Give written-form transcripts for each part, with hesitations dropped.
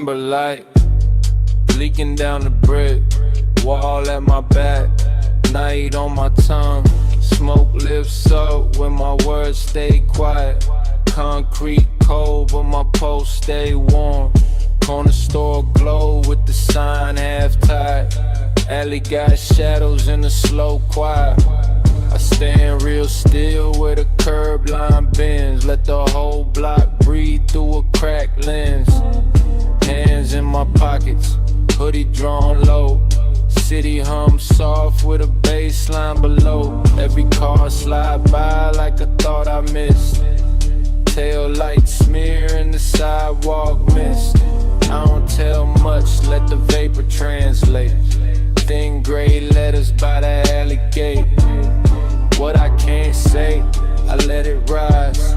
amber light leaking down the brick wall at my back, night on my tongue. Smoke lifts up when my words stay quiet. Concrete cold but my pulse stay warm. Corner store glow with the sign half tied. Alley got shadows in the slow quiet. I stand real still where the curb line bends. Let the whole block breathe through a cracked lens. Hands in my pockets, hoodie drawn low. City hum soft with a bass line below. Every car slide by like I thought I missed. Tail lights smear in the sidewalk mist. I don't tell much, let the vapor translate. Thin gray letters by the alley gate. What I can't say, I let it rise.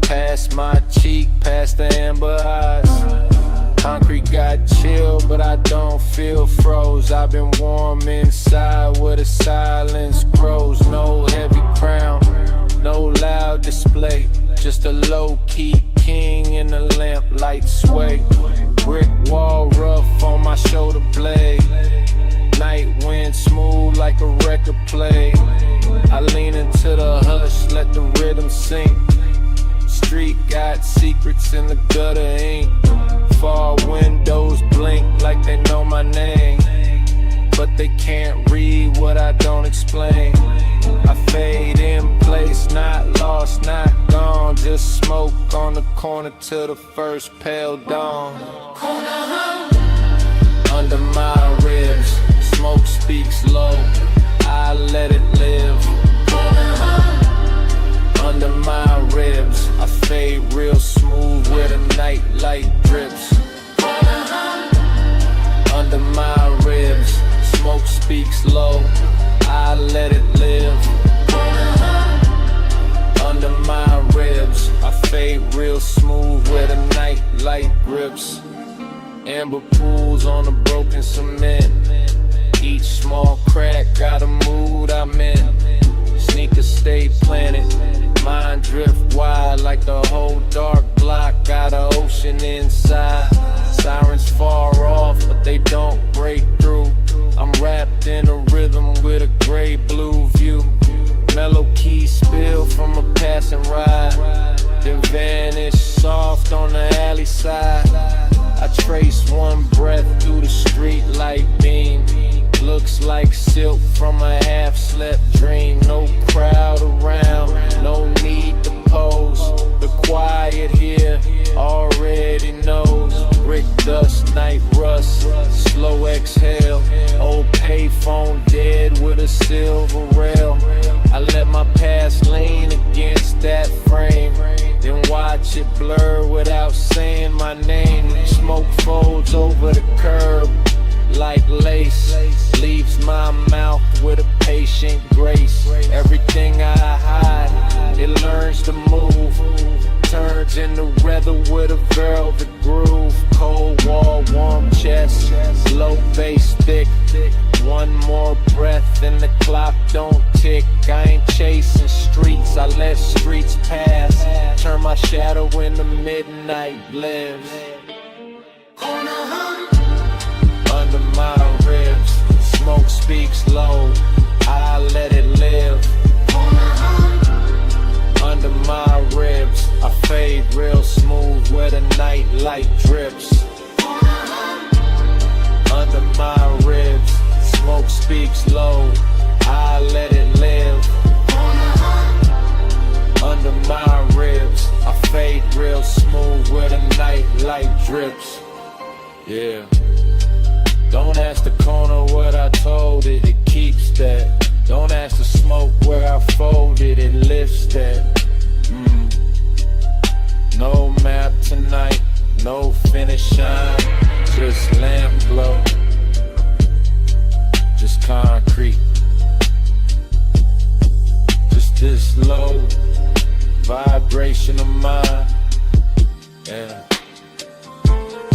Past my cheek, past the amber eyes. Concrete got chill, but I don't feel froze. I've been warm inside where the silence grows. No heavy crown, no loud display. Just a low-key king in the lamplight sway. Brick wall rough on my shoulder blade. Night wind smooth like a record play. I lean into the hush, let the rhythm sink. Street got secrets in the gutter ink. Far windows blink like they know my name, but they can't read what I don't explain. I fade in place, not lost, not gone. Just smoke on the corner till the first pale dawn. Under my ribs, smoke speaks low, I let it live. Under my ribs, I fade real smooth where the night light drips. Under my ribs, smoke speaks low, I let it live. Under my ribs, I fade real smooth where the night light grips. Amber pools on the broken cement. Each small crack got a mood I'm in. Sneakers stay planted, mind drift wide like the whole dark block got an ocean inside. Sirens far off, but they don't break through. I'm wrapped in a rhythm with a gray blue view. Mellow key spill from a passing ride, then vanish soft on the alley side. I trace one breath through the street light beam. Looks like silk from a half-slept dream. No crowd around, no need to pose. The quiet here already knows. Brick dust, night rust, slow exhale. Old payphone dead with a silver rail. I let my past lean against that frame, then watch it blur without saying my name. Smoke folds over the curb like lace, leaves my mouth with a patient grace. Everything I hide, it learns to move, turns into leather with a velvet groove. Cold wall, warm chest, low bass thick. One more breath and the clock don't tick. I ain't chasing streets, I let streets pass. Turn my shadow into midnight lives. Under my ribs, smoke speaks low, I let it live. Under my ribs, I fade real smooth where the night light drips. Under my ribs, smoke speaks low, I let it live. Under my ribs, I fade real smooth where the night light drips. Yeah. Don't ask the corner what I told it, it keeps that. Don't ask the smoke where I folded, it lifts that. No map tonight, no finish shine, just lamp glow, just concrete, just this low vibration of mine. Yeah.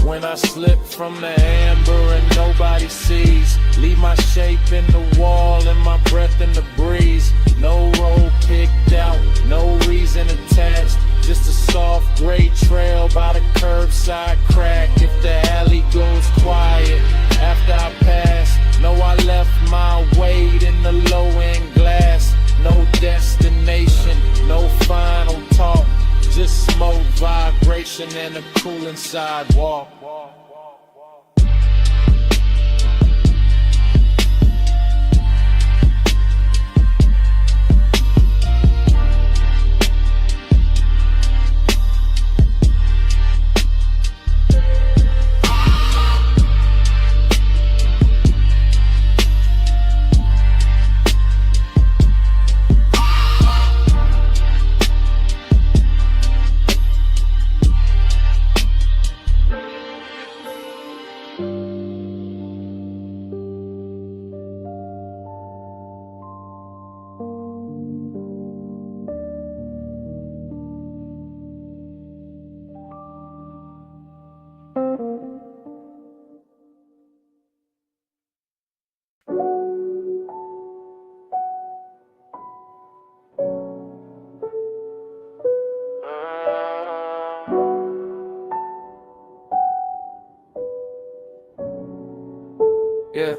When I slip from the amber and nobody sees, leave my shape in the wall and my breath in the breeze. No road picked out, no reason attached, Just a soft gray trail by the curbside crack. If the alley goes quiet after I pass, know I left my weight in the low-end glass. No destination, no final talk, just smoke, vibration, and a cooling sidewalk. Yeah.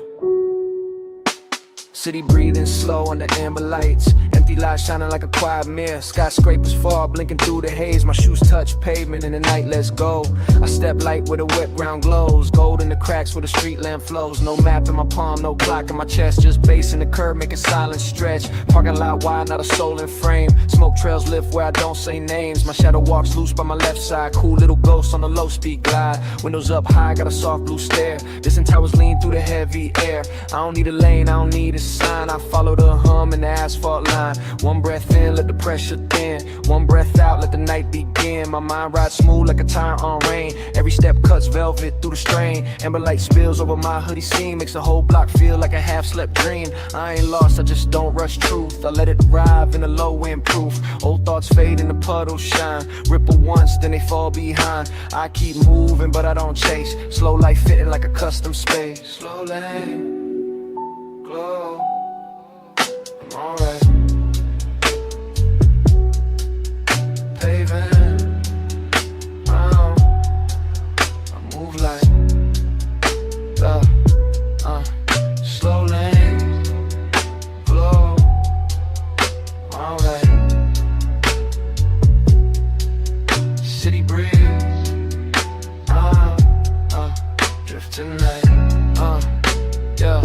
City breathing slow under amber lights. Empty lights shining like a quiet mirror. Skyscrapers fall, blinking through the haze. My shoes touch pavement in the night, let's go. I step light where the wet ground glows. Gold in the cracks where the street lamp flows. No map in my palm, no clock in my chest. Just bass in the curb, making silence stretch. Parking lot wide, not a soul in frame. Smoke trails lift where I don't say names. My shadow walks loose by my left side. Cool little ghost on the low speed glide. Windows up high, got a soft blue stare. Distant towers lean through the heavy air. I don't need a lane, I don't need a sign. I follow the hum in the asphalt line. One breath in, let the pressure thin. One breath out, let the night begin. My mind rides smooth like a tire on rain. Every step cuts velvet through the strain. Amber light spills over my hoodie seam. Makes the whole block feel like a half-slept dream. I ain't lost, I just don't rush truth. I let it arrive in a low-end proof. Old thoughts fade and the puddles shine. Ripple once, then they fall behind. I keep moving, but I don't chase. Slow life fitting like a custom space. Slow lane, glow, I'm alright. Paving, I move like slow lane, glow, I'm alright. City breeze, drift tonight, yeah.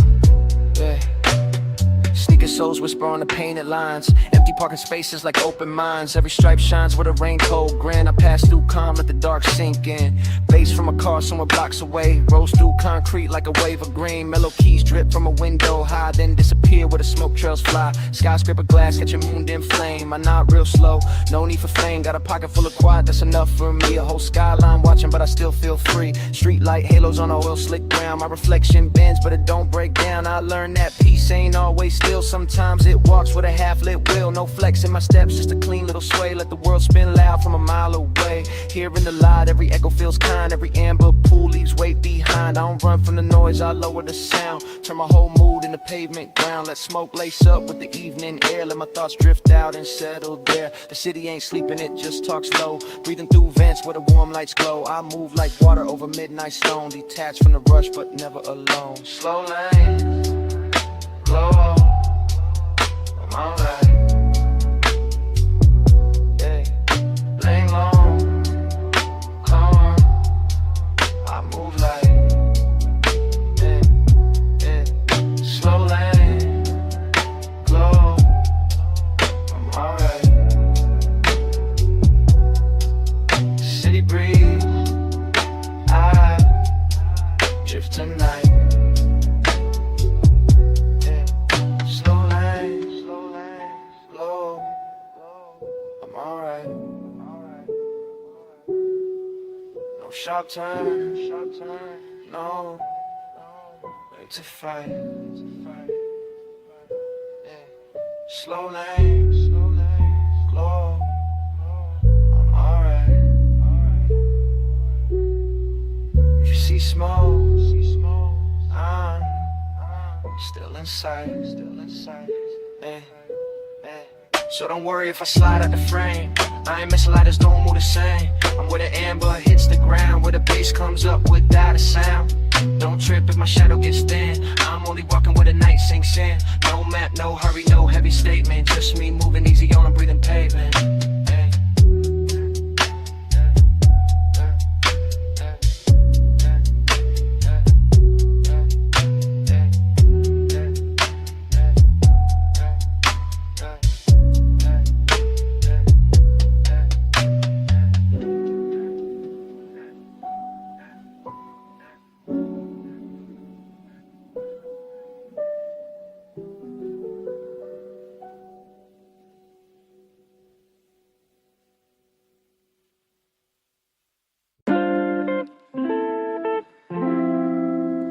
Sneaker soles whisper on the painted lines. Empty parking spaces like open minds. Every stripe shines with a raincoat grin. I pass through calm, let the dark sink in. Bass from a car somewhere blocks away. Rolls through concrete like a wave of green. Mellow keys drip from a window high, then disappear where the smoke trails fly. Skyscraper glass catching moon in flame. I nod real slow, no need for fame. Got a pocket full of quiet, that's enough for me. A whole skyline watching, but I still feel free. Street light halos on a oil slick ground. My reflection bends, but it don't break down. I learned that peace ain't always still. Sometimes it walks with a half-lit wheel. No flex in my steps, just a clean little sway. Let the world spin loud from a mile away. Hearing the light, every echo feels kind. Every amber pool leaves weight behind. I don't run from the noise, I lower the sound. Turn my whole mood into pavement ground. Let smoke lace up with the evening air. Let my thoughts drift out and settle there. The city ain't sleeping, it just talks low. Breathing through vents where the warm lights glow. I move like water over midnight stone. Detached from the rush, but never alone. Slow lane, glow, I'm alright. Yeah, lane long, calm. I move like, slow lane, glow, I'm alright. City breeze, I drift tonight. Slow lane, glow, I'm alright. No sharp turn, no way to fight. Slow lane, glow, I'm alright. If you see smoke, I'm still inside. So don't worry if I slide out the frame. I ain't missing lighters, don't move the same. I'm where the amber hits the ground, where the bass comes up without a sound. Don't trip if my shadow gets thin. I'm only walking where the night sinks in. No map, no hurry, no heavy statement. Just me moving easy on a breathing pavement.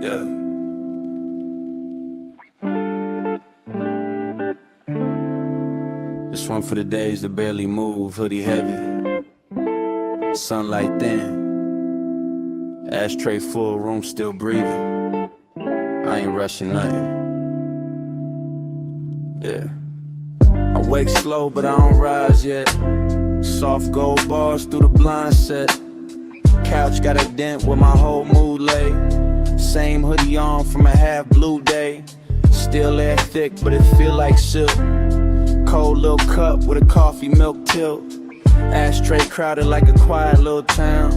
Yeah. This one for the days that barely move, hoodie heavy, sunlight thin, ashtray full, room still breathing. I ain't rushing nothing. Yeah. I wake slow, but I don't rise yet. Soft gold bars through the blind set. Couch got a dent where my whole mood lay. Same hoodie on from a half blue day. Still air thick, but it feel like silk. Cold little cup with a coffee milk tilt. Ashtray crowded like a quiet little town.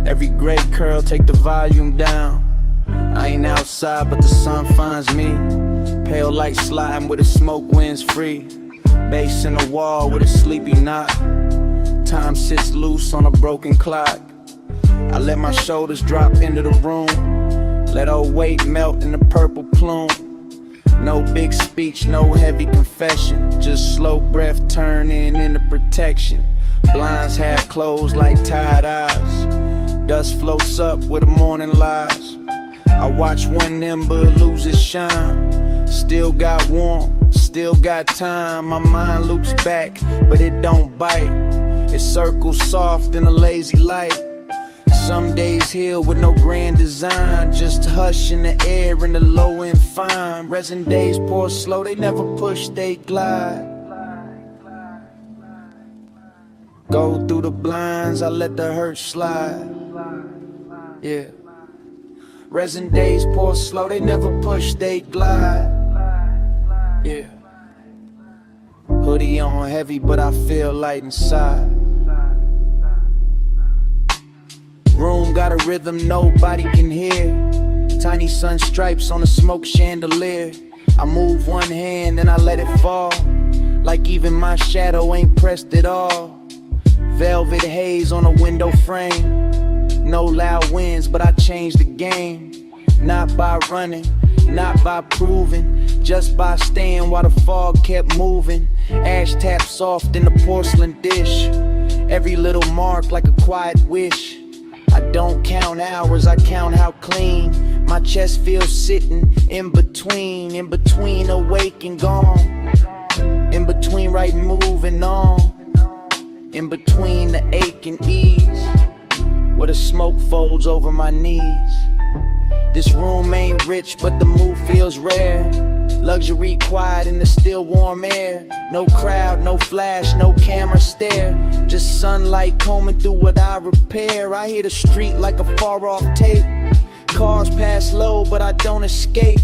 Every gray curl take the volume down. I ain't outside, but the sun finds me. Pale light sliding with the smoke winds free. Bass in the wall with a sleepy knot. Time sits loose on a broken clock. I let my shoulders drop into the room. Let old weight melt in the purple plume. No big speech, no heavy confession. Just slow breath turning into protection. Blinds half closed like tired eyes. Dust floats up where the morning lies. I watch one ember lose its shine. Still got warmth, still got time. My mind loops back, but it don't bite. It circles soft in a lazy light. Some days heal with no grand design. Just hush in the air and the low and fine. Resin days pour slow, they never push, they glide. Go through the blinds, I let the hurt slide. Yeah. Resin days pour slow, they never push, they glide. Yeah. Hoodie on heavy, but I feel light inside. Room got a rhythm nobody can hear. Tiny sun stripes on a smoke chandelier. I move one hand and I let it fall. Like even my shadow ain't pressed at all. Velvet haze on a window frame. No loud winds, but I changed the game. Not by running, not by proving, just by staying while the fog kept moving. Ash tap soft in the porcelain dish. Every little mark like a quiet wish. I don't count hours, I count how clean my chest feels sitting in between awake and gone. In between right moving on. In between the ache and ease. Where the smoke folds over my knees. This room ain't rich, but the mood feels rare. Luxury quiet in the still warm air. No crowd, no flash, no camera stare. Just sunlight combing through what I repair. I hear the street like a far off tape. Cars pass low, but I don't escape.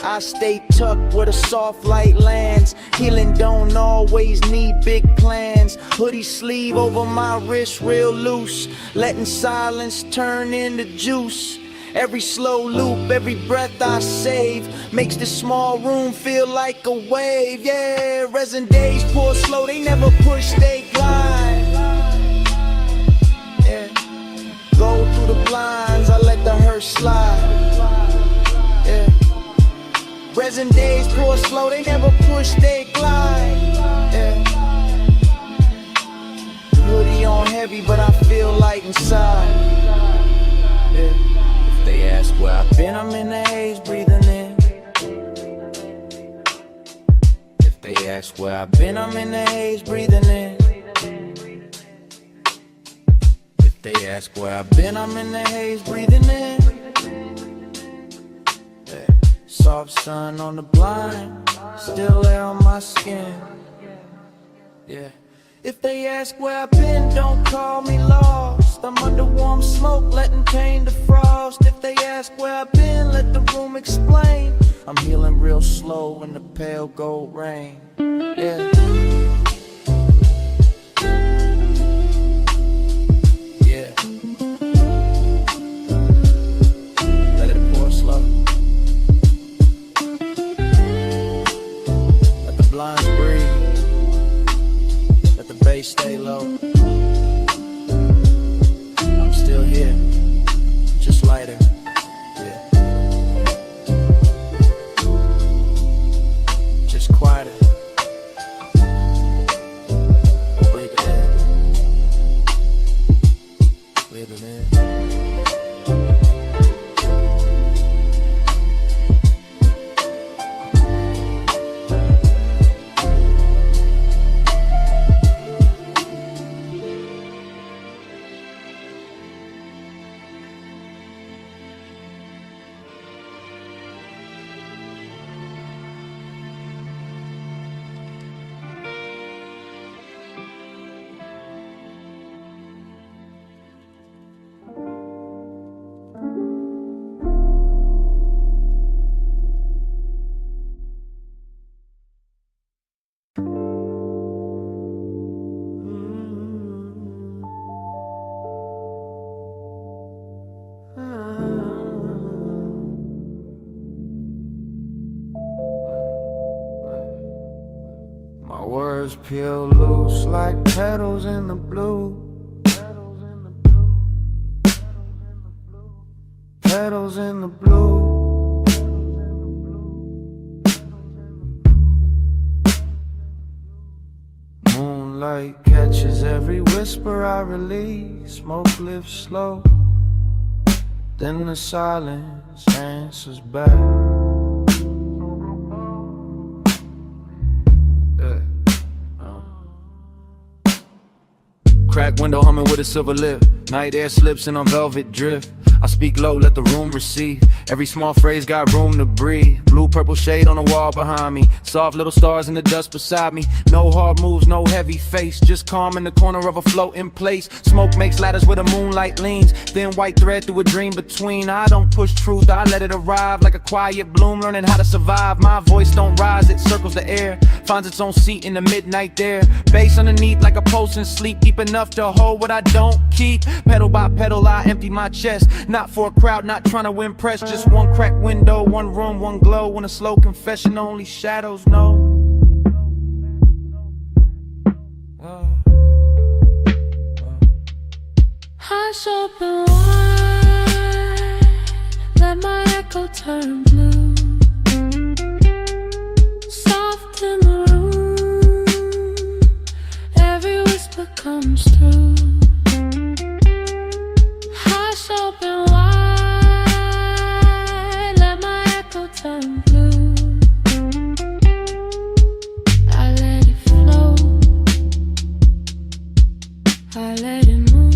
I stay tucked where the soft light lands. Healing don't always need big plans. Hoodie sleeve over my wrist real loose. Letting silence turn into juice. Every slow loop, every breath I save makes this small room feel like a wave. Yeah, resin days pour slow, they never push, they glide. Yeah, go through the blinds, I let the hurt slide. Yeah, resin days pour slow, they never push, they glide. Yeah, hoodie on heavy, but I feel light inside. Yeah. They ask where I've been, I'm in the haze, breathing in. If they ask where I've been, I'm in the haze, breathing in. If they ask where I've been, I'm in the haze, breathing in. Yeah. Soft sun on the blind, still air on my skin. Yeah. If they ask where I've been, don't call me lost. I'm under warm smoke, letting pain defrost. If they ask where I've been, let the room explain. I'm healing real slow in the pale gold rain. Yeah. Yeah. Let it pour slow. Let the blinds breathe. Let the bass stay low. I'm still here, just lighter. Yeah. Just quieter. Breathe it in. Breathe it in. My words peel loose like petals in the blue. Petals in the blue. Moonlight catches every whisper I release. Smoke lifts slow, then the silence answers back. Crack window humming with a silver lip. Night air slips in on velvet drift. I speak low, let the room receive. Every small phrase got room to breathe. Blue purple shade on the wall behind me. Soft little stars in the dust beside me. No hard moves, no heavy face. Just calm in the corner of a floating place. Smoke makes ladders where the moonlight leans. Thin white thread through a dream between. I don't push truth, I let it arrive. Like a quiet bloom, learning how to survive. My voice don't rise, it circles the air. Finds its own seat in the midnight there. Bass underneath like a pulse in sleep. Deep enough to hold what I don't keep. Pedal by pedal, I empty my chest. Not for a crowd, not trying to impress. Just one cracked window, one room, one glow. When a slow confession only shadows know. Hush open wide, let my echo turn blue. Soft in the room, every whisper comes through. Hush open wide, let my echo turn blue. I let it flow, I let it move.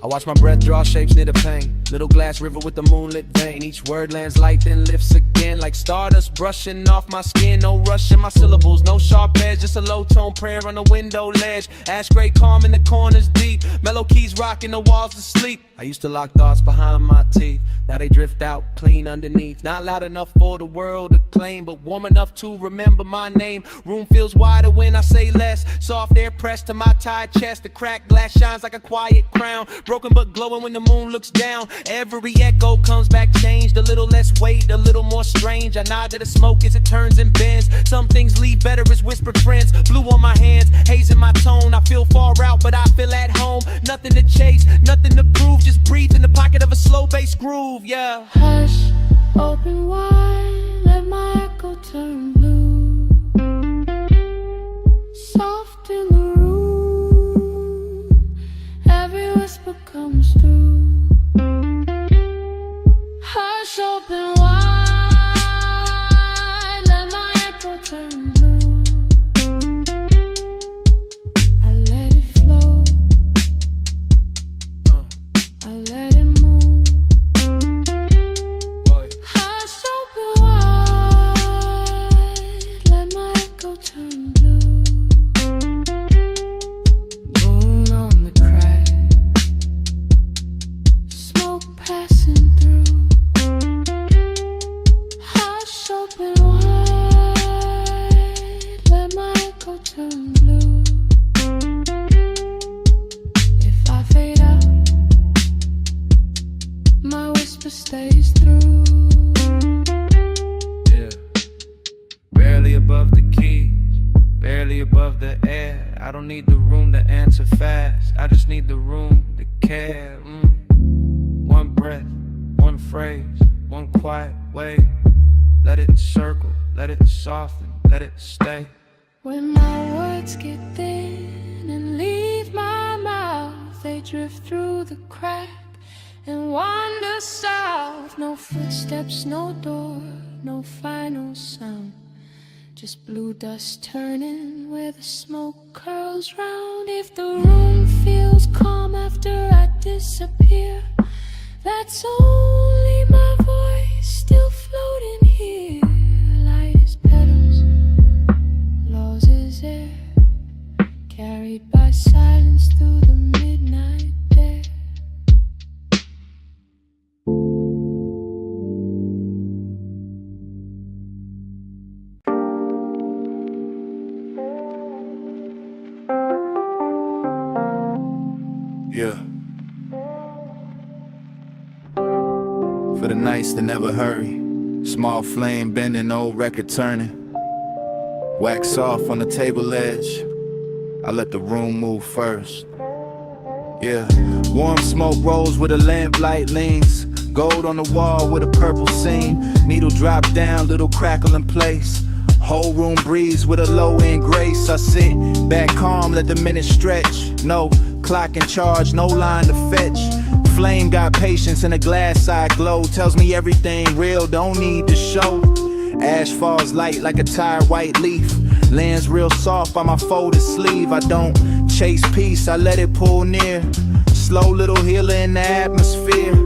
I watch my breath draw shapes near the pain. Little glass river with the moonlit vein. Each word lands light then lifts again. Like stardust brushing off my skin. No rush in my syllables, no sharp edge. Just a low tone prayer on the window ledge. Ash gray calm in the corners deep. Mellow keys rocking the walls to sleep. I used to lock thoughts behind my teeth. Now they drift out clean underneath. Not loud enough for the world to claim, but warm enough to remember my name. Room feels wider when I say less. Soft air pressed to my tired chest. The cracked glass shines like a quiet crown. Broken but glowing when the moon looks down. Every echo comes back changed. A little less weight, a little more strange. I nod to the smoke as it turns and bends. Some things leave better as whispered friends. Blue on my hands, haze in my tone. I feel far out, but I feel at home. Nothing to chase, nothing to prove. Just breathe in the pocket of a slow bass groove, yeah. Hush, open wide, let my echo turn blue. Soft in the room, every whisper comes through. Hush, open wide, let my echo turn blue. I let it flow, I let it move. Hush, open filter stays through. Yeah. Barely above the keys, barely above the air. I don't need the room to answer fast, I just need the room to care. One breath, one phrase, one quiet way. Let it circle, let it soften, let it stay. When my words get thin and leave my mouth, they drift through the crack and wander south. No footsteps, no door, no final sound, just blue dust turning where the smoke curls round. If the room feels calm after I disappear, that's only my voice still floating here. Light as petals, lost as air, carried by silence through the midnight air. Yeah. For the nights that never hurry, small flame bending, old record turning. Wax off on the table edge, I let the room move first. Yeah, warm smoke rolls where the lamplight leans, gold on the wall with a purple seam. Needle drop down, little crackle in place. Whole room breeze with a low end grace. I sit back calm, let the minutes stretch. No clock in charge, no line to fetch. Flame got patience and a glass eye glow. Tells me everything real, don't need to show. Ash falls light like a tired white leaf. Lands real soft by my folded sleeve. I don't chase peace, I let it pull near. Slow little healer in the atmosphere.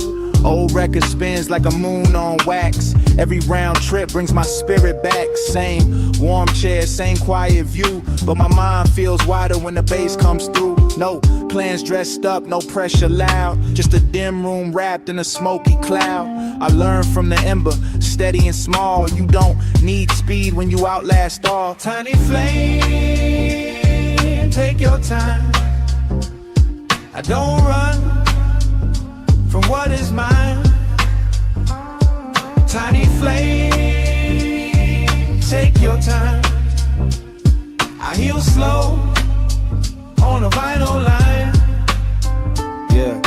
Old record spins like a moon on wax. Every round trip brings my spirit back. Same warm chair, same quiet view, but my mind feels wider when the bass comes through. No plans dressed up, no pressure loud, just a dim room wrapped in a smoky cloud. I learned from the ember, steady and small. You don't need speed when you outlast all. Tiny flame, take your time. I don't run from what is mine. Tiny flame, take your time. I heal slow on a vinyl line. Yeah,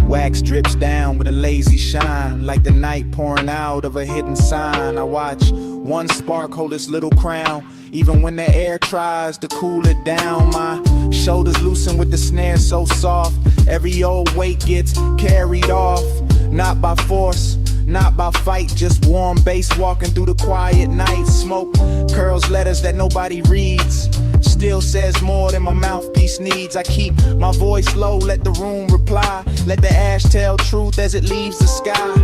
wax drips down with a lazy shine, like the night pouring out of a hidden sign. I watch one spark hold its little crown, even when the air tries to cool it down. My shoulders loosen with the snare so soft, every old weight gets carried off. Not by force, not by fight, just warm bass walking through the quiet night. Smoke curls letters that nobody reads, still says more than my mouthpiece needs. I keep my voice low, let the room reply. Let the ash tell truth as it leaves the sky.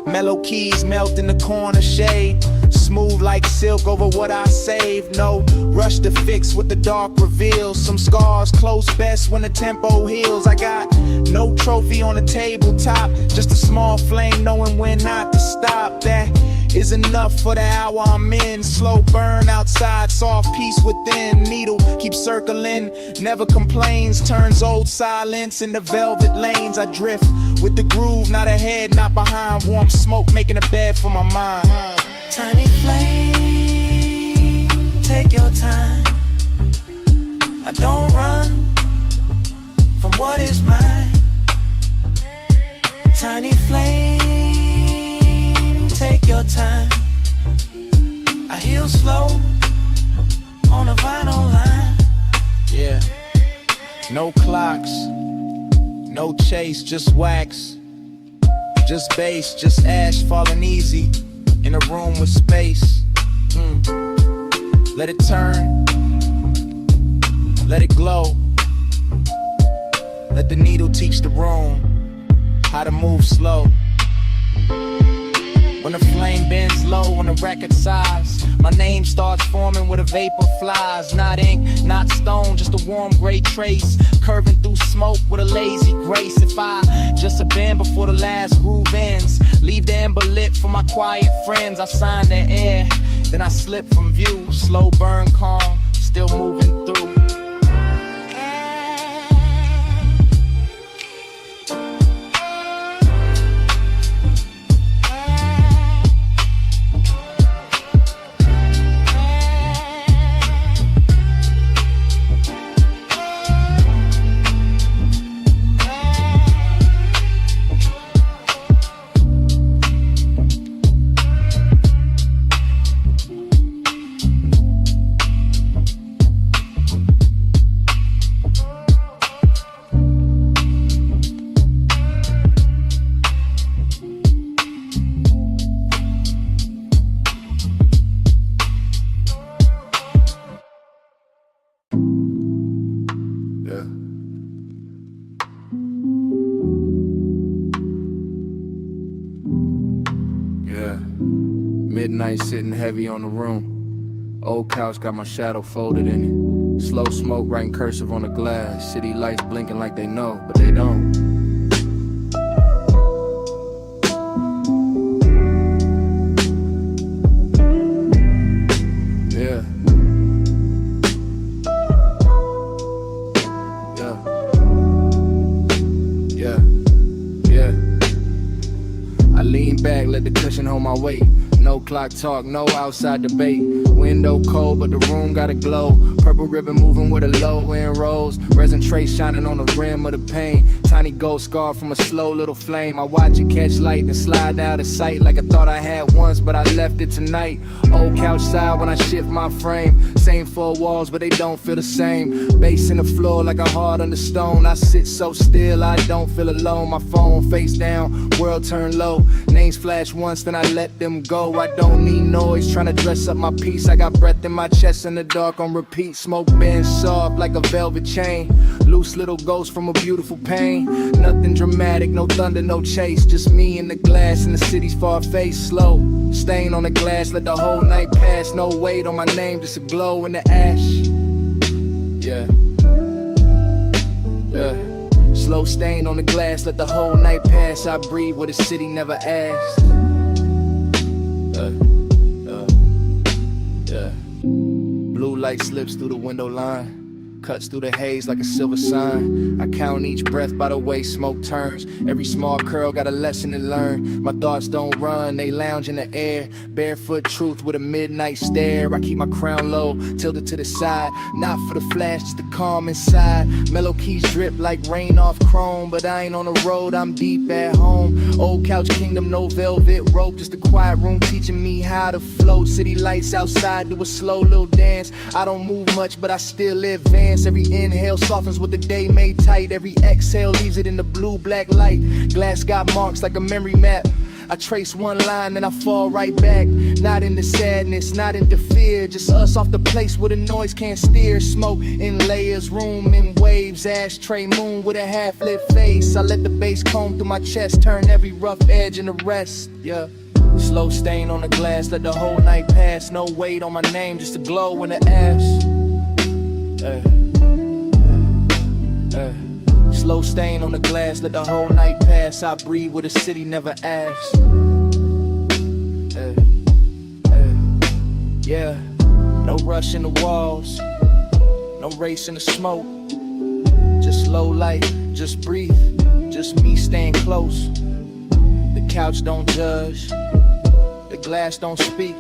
Mellow keys melt in the corner shade, smooth like silk over what I saved. No rush to fix what the dark reveals. Some scars close best when the tempo heals. I got no trophy on the tabletop, just a small flame knowing when not to stop. That is enough for the hour I'm in. Slow burn outside, soft peace within. Needle keeps circling, never complains. Turns old silence into velvet lanes. I drift with the groove, not ahead, not behind. Warm smoke making a bed for my mind. Tiny flame, take your time. I don't run from what is mine. Tiny flame, take your time. I heal slow on a vinyl line. Yeah, no clocks, no chase, just wax, just bass, just ash falling easy in a room with space. Let it turn, let it glow. Let the needle teach the room how to move slow. When the flame bends low on the record size, my name starts forming where the vapor flies. Not ink, not stone, just a warm gray trace, curving through smoke with a lazy grace. If I just a bend before the last groove ends, leave the ember lit for my quiet friends. I sign the air, then I slip from view. Slow burn calm, still moving through. Yeah. Midnight sitting heavy on the room. Old couch got my shadow folded in it. Slow smoke writing cursive on the glass. City lights blinking like they know, but they don't. Yeah. Yeah. Yeah. I lean back, let the cushion hold my weight. No clock talk, no outside debate. Window cold, but the room got a glow. Purple ribbon moving with a low end rose. Resin tray shining on the rim of the pain. Tiny gold scar from a slow little flame. I watch it catch light and slide out of sight like I thought I had once, but I left it tonight. Old couch side when I shift my frame. Same four walls, but they don't feel the same. Bass in the floor like a heart under stone. I sit so still, I don't feel alone. My phone face down, world turn low. Names flash once, then I let them go. I don't need noise, trying to dress up my peace. I got breath in my chest in the dark on repeat. Smoke bends soft like a velvet chain. Loose little ghost from a beautiful pain. Nothing dramatic, no thunder, no chase. Just me and the glass in the city's far face. Slow, stain on the glass, let the whole night pass. No weight on my name, just a glow in the ash. Yeah. Yeah. Slow stain on the glass, let the whole night pass. I breathe what the city never asked. Yeah. Blue light slips through the window line, cuts through the haze like a silver sign. I count each breath by the way smoke turns. Every small curl got a lesson to learn. My thoughts don't run, they lounge in the air. Barefoot truth with a midnight stare. I keep my crown low, tilted to the side. Not for the flash, just the calm inside. Mellow keys drip like rain off chrome. But I ain't on the road, I'm deep at home. Old couch kingdom, no velvet rope. Just a quiet room teaching me how to float. City lights outside, do a slow little dance. I don't move much, but I still advance. Every inhale softens what the day made tight. Every exhale leaves it in the blue-black light. Glass got marks like a memory map. I trace one line, then I fall right back. Not into sadness, not into fear. Just us off the place where the noise can't steer. Smoke in layers, room in waves. Ashtray moon with a half-lit face. I let the bass comb through my chest, turn every rough edge into rest. Yeah. Slow stain on the glass, let the whole night pass. No weight on my name, just a glow in the ash. Slow stain on the glass, let the whole night pass. I breathe what the city never asked. Yeah, no rush in the walls, no race in the smoke. Just slow light, just breathe, just me staying close. The couch don't judge, the glass don't speak.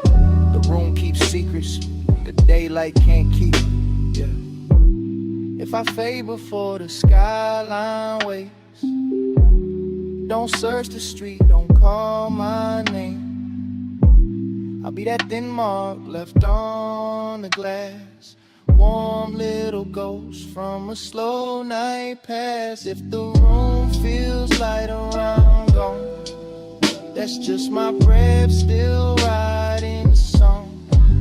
The room keeps secrets, the daylight can't keep. Yeah. If I fade before the skyline waits, don't search the street, don't call my name. I'll be that thin mark left on the glass. Warm little ghost from a slow night pass. If the room feels light around gone, that's just my breath still riding the song.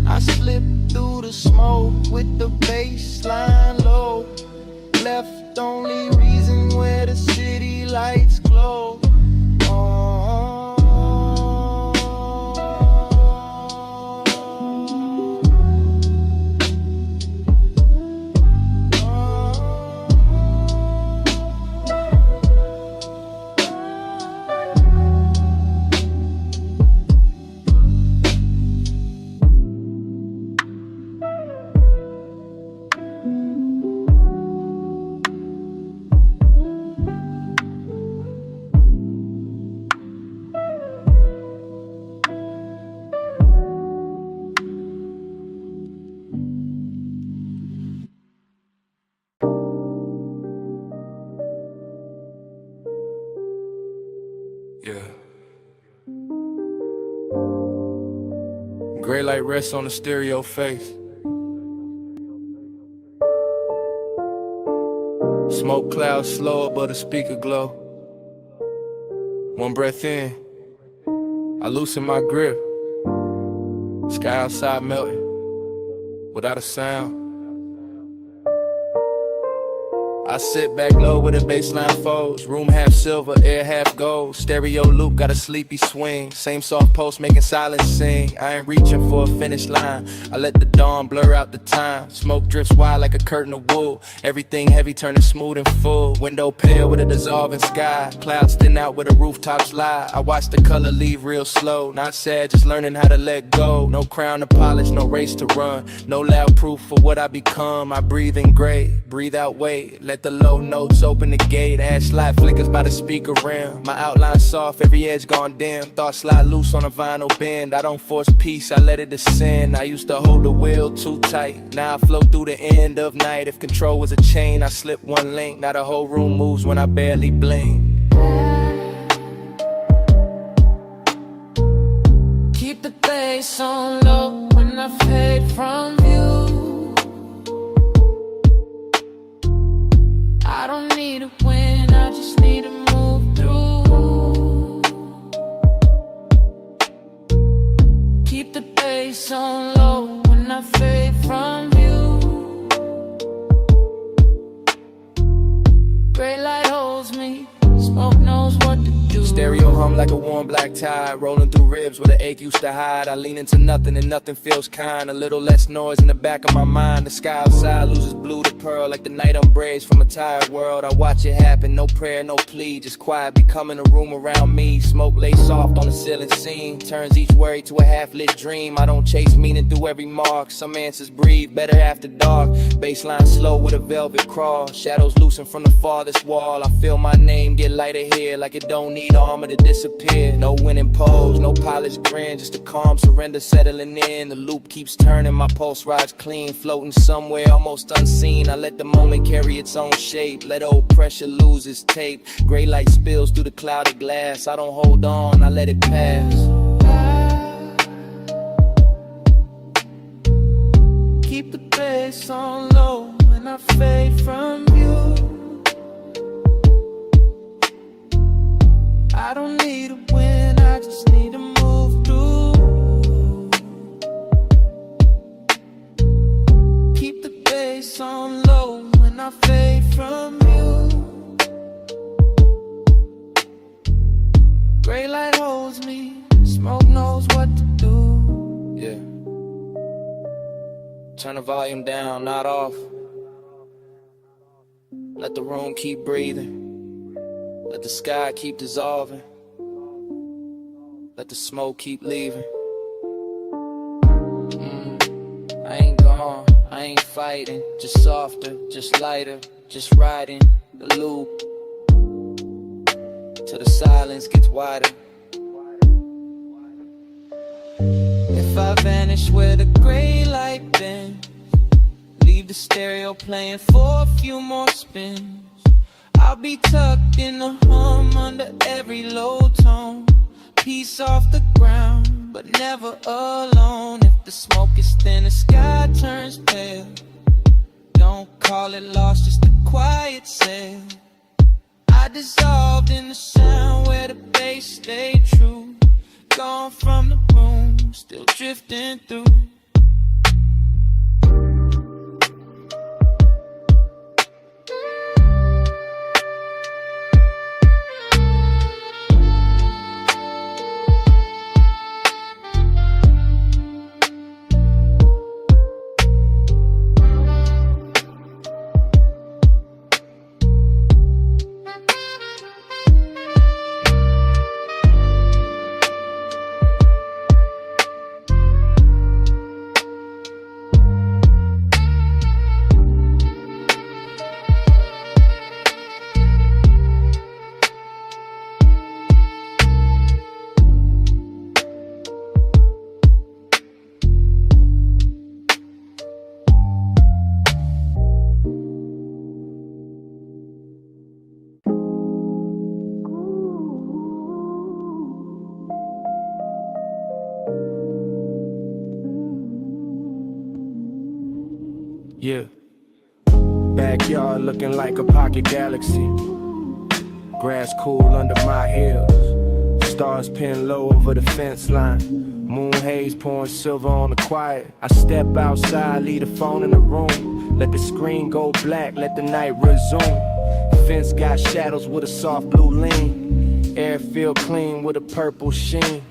I slip through the smoke with the bass line low. Left only reason where the city lights glow. Yeah. Gray light rests on the stereo face. Smoke clouds slow above the speaker glow. One breath in, I loosen my grip. Sky outside melting, without a sound. I sit back low with a baseline folds. Room half silver, air half gold. Stereo loop, got a sleepy swing. Same soft post making silence sing. I ain't reaching for a finish line. I let the dawn blur out the time. Smoke drifts wide like a curtain of wool. Everything heavy turning smooth and full. Window pale with a dissolving sky. Clouds thin out where the rooftops lie. I watch the color leave real slow. Not sad, just learning how to let go. No crown to polish, no race to run. No loud proof for what I become. I breathe in gray, breathe out weight. Let the low notes open the gate. Ash light flickers by the speaker rim. My outline soft, every edge gone dim. Thoughts slide loose on a vinyl bend. I don't force peace, I let it descend. I used to hold the wheel too tight. Now I flow through the end of night. If control was a chain, I slip one link. Now the whole room moves when I barely blink. Keep the bass on low when I fade from view. I don't need a win, I just need to move through. Keep the bass on low when I fade from view. Gray light holds me, smoke knows what to do. Stereo hum like a warm black tide, rolling through ribs where the ache used to hide. I lean into nothing and nothing feels kind. A little less noise in the back of my mind. The sky outside loses blue to pearl like the night umbrage from a tired world. I watch it happen, no prayer, no plea, just quiet becoming a room around me. Smoke lay soft on the ceiling scene, turns each worry to a half-lit dream. I don't chase meaning through every mark. Some answers breathe better after dark. Baseline slow with a velvet crawl. Shadows loosen from the farthest wall. I feel my name get lighter here like it don't need armor to disappear. No winning pose, no polished grin, just a calm surrender settling in. The loop keeps turning, my pulse rides clean, floating somewhere almost unseen. I let the moment carry its own shape, let old pressure lose its tape. Gray light spills through the clouded glass. I don't hold on, I let it pass. Keep the bass on low when I fade from you. I don't need a win, I just need to move through. Keep the bass on low when I fade from you. Gray light holds me, smoke knows what to do. Yeah. Turn the volume down, not off. Let the room keep breathing. Let the sky keep dissolving. Let the smoke keep leaving. I ain't gone, I ain't fighting. Just softer, just lighter, just riding the loop till the silence gets wider. If I vanish where the gray light bends, leave the stereo playing for a few more spins, I'll be tucked in the hum under every low tone. Peace off the ground, but never alone. If the smoke is thin, the sky turns pale. Don't call it lost, just a quiet sail. I dissolved in the sound where the bass stayed true. Gone from the room, still drifting through. Yeah. Backyard looking like a pocket galaxy. Grass cool under my heels. Stars pin low over the fence line. Moon haze pouring silver on the quiet. I step outside, leave the phone in the room. Let the screen go black, let the night resume. Fence got shadows with a soft blue lean. Air feel clean with a purple sheen.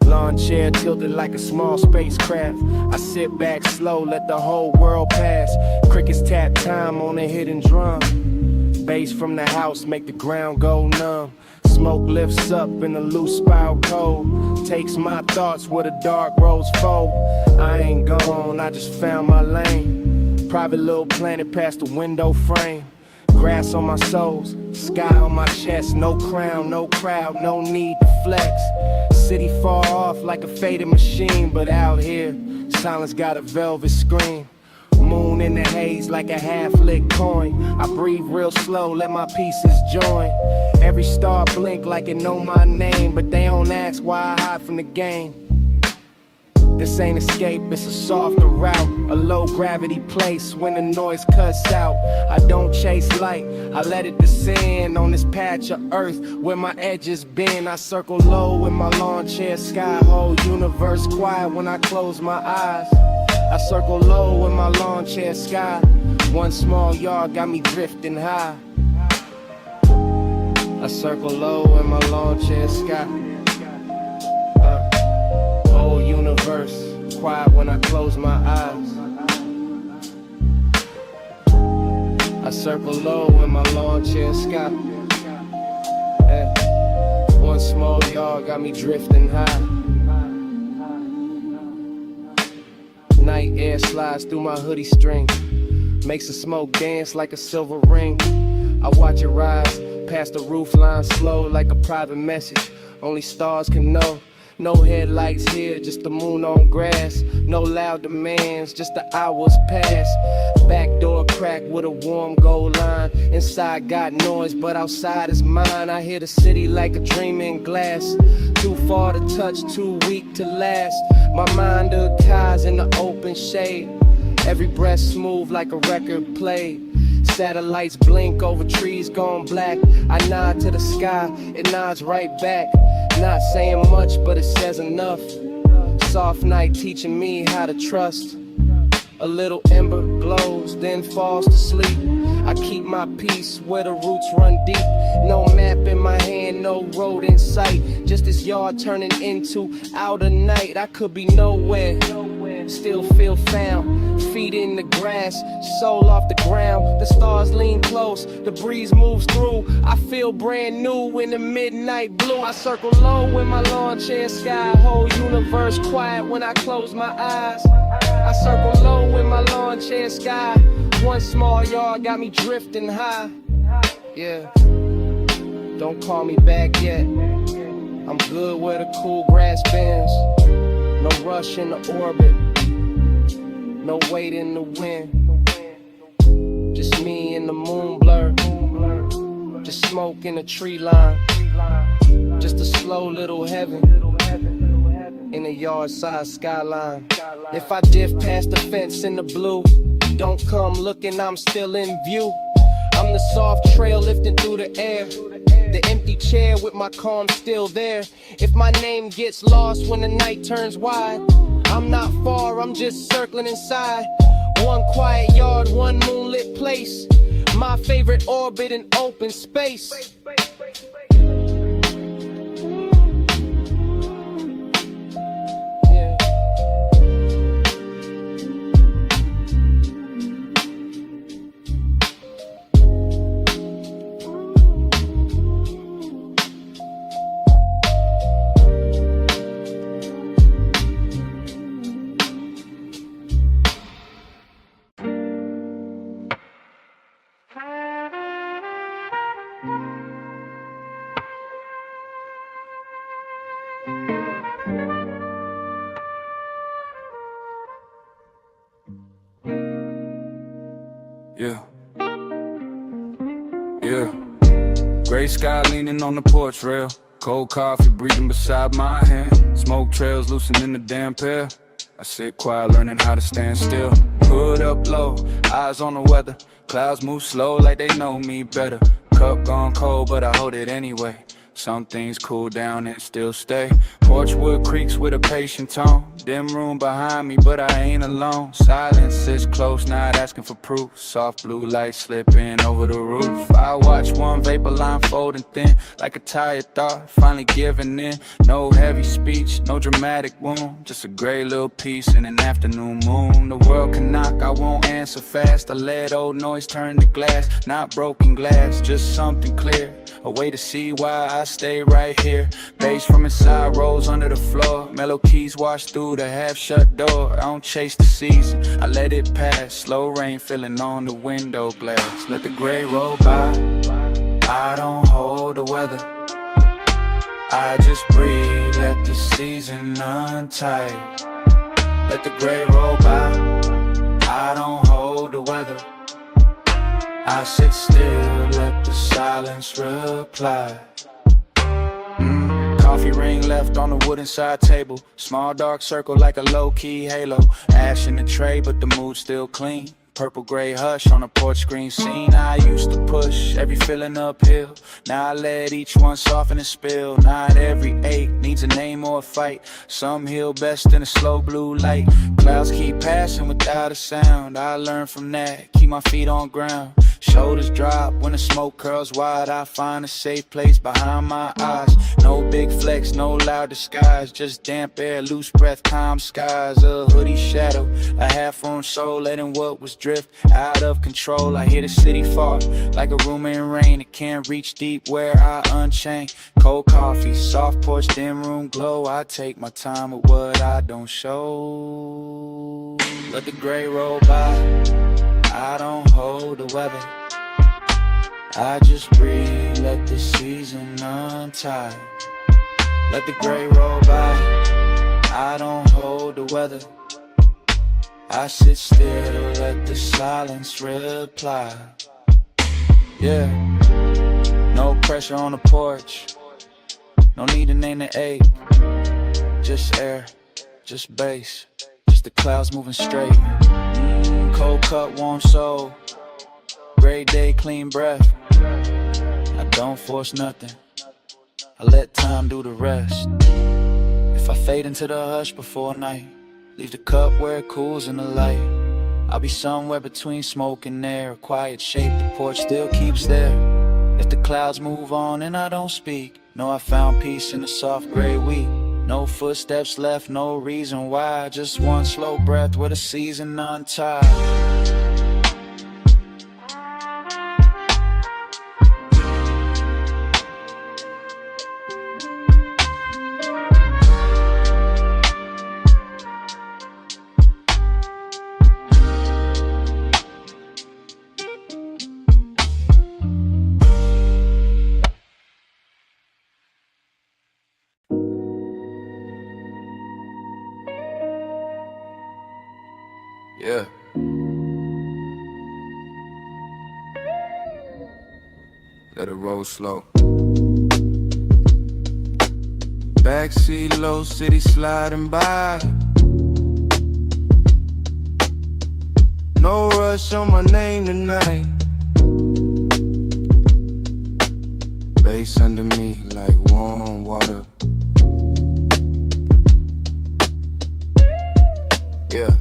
Lawn chair tilted like a small spacecraft. I sit back slow, let the whole world pass. Crickets tap time on a hidden drum. Bass from the house make the ground go numb. Smoke lifts up in the loose spiral cold. Takes my thoughts where the dark roads fold. I ain't gone, I just found my lane. Private little planet past the window frame. Grass on my soles, sky on my chest. No crown, no crowd, no need to flex. City far off like a faded machine, but out here, silence got a velvet screen. Moon in the haze like a half-lit coin. I breathe real slow, let my pieces join. Every star blink like it know my name, but they don't ask why I hide from the game. This ain't escape, it's a softer route. A low gravity place when the noise cuts out. I don't chase light, I let it descend on this patch of earth where my edges bend. I circle low with my lawn chair sky. Whole universe quiet when I close my eyes. I circle low with my lawn chair sky. One small yard got me drifting high. I circle low in my lawn chair sky. Whole universe quiet when I close my eyes. I circle low in my lawn chair sky. One small yard got me drifting high. Night air slides through my hoodie string. Makes the smoke dance like a silver ring. I watch it rise past the roof line slow like a private message. Only stars can know. No headlights here, just the moon on grass. No loud demands, just the hours pass. Back door crack with a warm gold line. Inside got noise, but outside is mine. I hear the city like a dream in glass. Too far to touch, too weak to last. My mind archives in the open shade. Every breath smooth like a record played. Satellites blink over trees gone black. I nod to the sky, it nods right back. Not saying much, but it says enough. Soft night teaching me how to trust. A little ember glows, then falls to sleep. I keep my peace where the roots run deep. No map in my hand, no road in sight. Just this yard turning into outer night. I could be nowhere, still feel found. Feet in the grass, soul off the ground. The stars lean close, the breeze moves through. I feel brand new in the midnight blue. I circle low in my lawn chair sky. Whole universe quiet when I close my eyes. I circle low in my lawn chair sky. One small yard got me drifting high. Yeah, don't call me back yet. I'm good where the cool grass bends. No rush in the orbit, no weight in the wind. Just me and the moon blur. Just smoke in the tree line. Just a slow little heaven in the yard side skyline. If I diff past the fence in the blue, don't come looking, I'm still in view. I'm the soft trail lifting through the air. The empty chair with my calm still there. If my name gets lost when the night turns wide, I'm not far, I'm just circling inside. One quiet yard, one moonlit place. My favorite orbit in open space. Yeah. Gray sky leaning on the porch rail. Cold coffee breathing beside my hand. Smoke trails loosening the damp air. I sit quiet learning how to stand still. Hood up low, eyes on the weather. Clouds move slow like they know me better. Cup gone cold but I hold it anyway. Some things cool down and still stay. Porchwood creaks with a patient tone. Dim room behind me, but I ain't alone. Silence sits close, not asking for proof. Soft blue light slipping over the roof. I watch one vapor line folding thin, like a tired thought, finally giving in. No heavy speech, no dramatic wound, just a gray little piece in an afternoon moon. The world can knock, I won't answer fast. I let old noise turn to glass, not broken glass, just something clear. A way to see why I stay right here. Bass from inside rolls under the floor. Mellow keys wash through the half-shut door. I don't chase the season, I let it pass. Slow rain filling on the window glass. Let the gray roll by, I don't hold the weather. I just breathe, let the season untie. Let the gray roll by, I don't hold the weather. I sit still, let the silence reply. Coffee ring left on the wooden side table. Small dark circle like a low-key halo. Ash in the tray, but the mood's still clean. Purple gray hush on a porch screen scene. I used to push every feeling uphill. Now I let each one soften and spill. Not every ache needs a name or a fight. Some heal best in a slow blue light. Clouds keep passing without a sound. I learned from that, keep my feet on ground. Shoulders drop when the smoke curls wide. I find a safe place behind my eyes. No big flex, no loud disguise. Just damp air, loose breath, calm skies. A hoodie shadow, a half-formed soul, letting what was drift out of control. I hear the city fall like a room in rain. It can't reach deep where I unchain. Cold coffee, soft porch, dim room glow. I take my time with what I don't show. Let the gray roll by, I don't hold the weather. I just breathe, let the season untie. Let the gray roll by, I don't hold the weather. I sit still, let the silence reply. Yeah, no pressure on the porch. No need to name the ache. Just air, just bass, just the clouds moving straight. Cold cut, warm soul. Great day, clean breath. I don't force nothing, I let time do the rest. If I fade into the hush before night, leave the cup where it cools in the light. I'll be somewhere between smoke and air. A quiet shape, the porch still keeps there. If the clouds move on and I don't speak, know I found peace in the soft gray wheat. No footsteps left, no reason why. Just one slow breath with a season untied. Yeah. Let it roll slow. Backseat low, city sliding by. No rush on my name tonight. Bass under me like warm water. Yeah.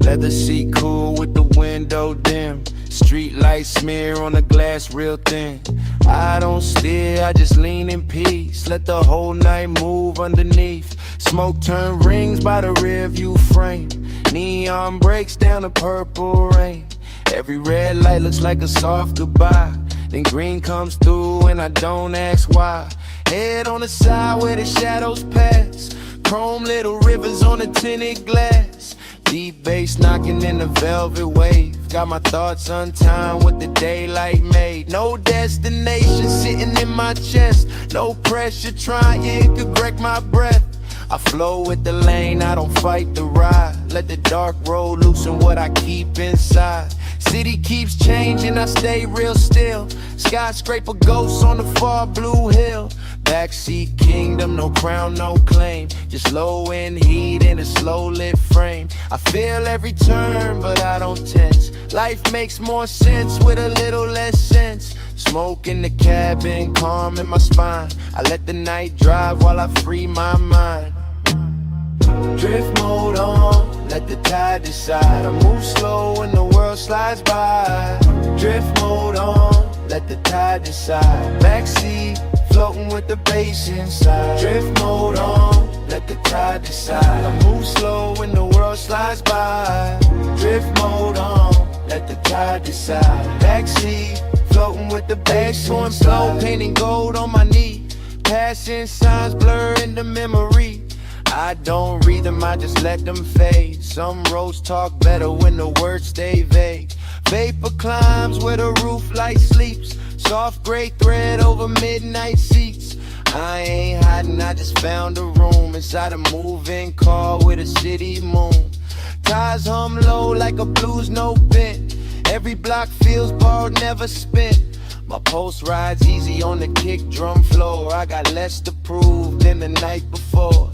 Leather seat cool with the window dim. Street light smear on the glass real thin. I don't steer, I just lean in peace. Let the whole night move underneath. Smoke turn rings by the rear view frame. Neon breaks down the purple rain. Every red light looks like a soft goodbye. Then green comes through and I don't ask why. Head on the side where the shadows pass. Chrome little rivers on the tinted glass. Deep bass knocking in the velvet wave. Got my thoughts untimed with the daylight made. No destination sitting in my chest. No pressure trying to wreck my breath. I flow with the lane, I don't fight the ride. Let the dark road loosen what I keep inside. City keeps changing, I stay real still. Skyscraper ghosts on the far blue hill. Backseat kingdom, no crown, no claim. Just low end heat in a slow lit frame. I feel every turn, but I don't tense. Life makes more sense with a little less sense. Smoke in the cabin, calm in my spine. I let the night drive while I free my mind. Drift mode on, let the tide decide. I move slow when the world slides by. Drift mode on, let the tide decide. Backseat, floating with the bass inside. Drift mode on, let the tide decide. I move slow when the world slides by. Drift mode on, let the tide decide. Backseat, floating with the bass going slow, painting gold on my knee. Passing signs blur into memory. I don't read them, I just let them fade. Some roads talk better when the words stay vague. Vapor climbs where the roof light sleeps. Soft gray thread over midnight seats. I ain't hiding, I just found a room inside a moving car with a city moon. Tires hum low like a blues note bent. Every block feels borrowed, never spent. My pulse rides easy on the kick drum floor. I got less to prove than the night before.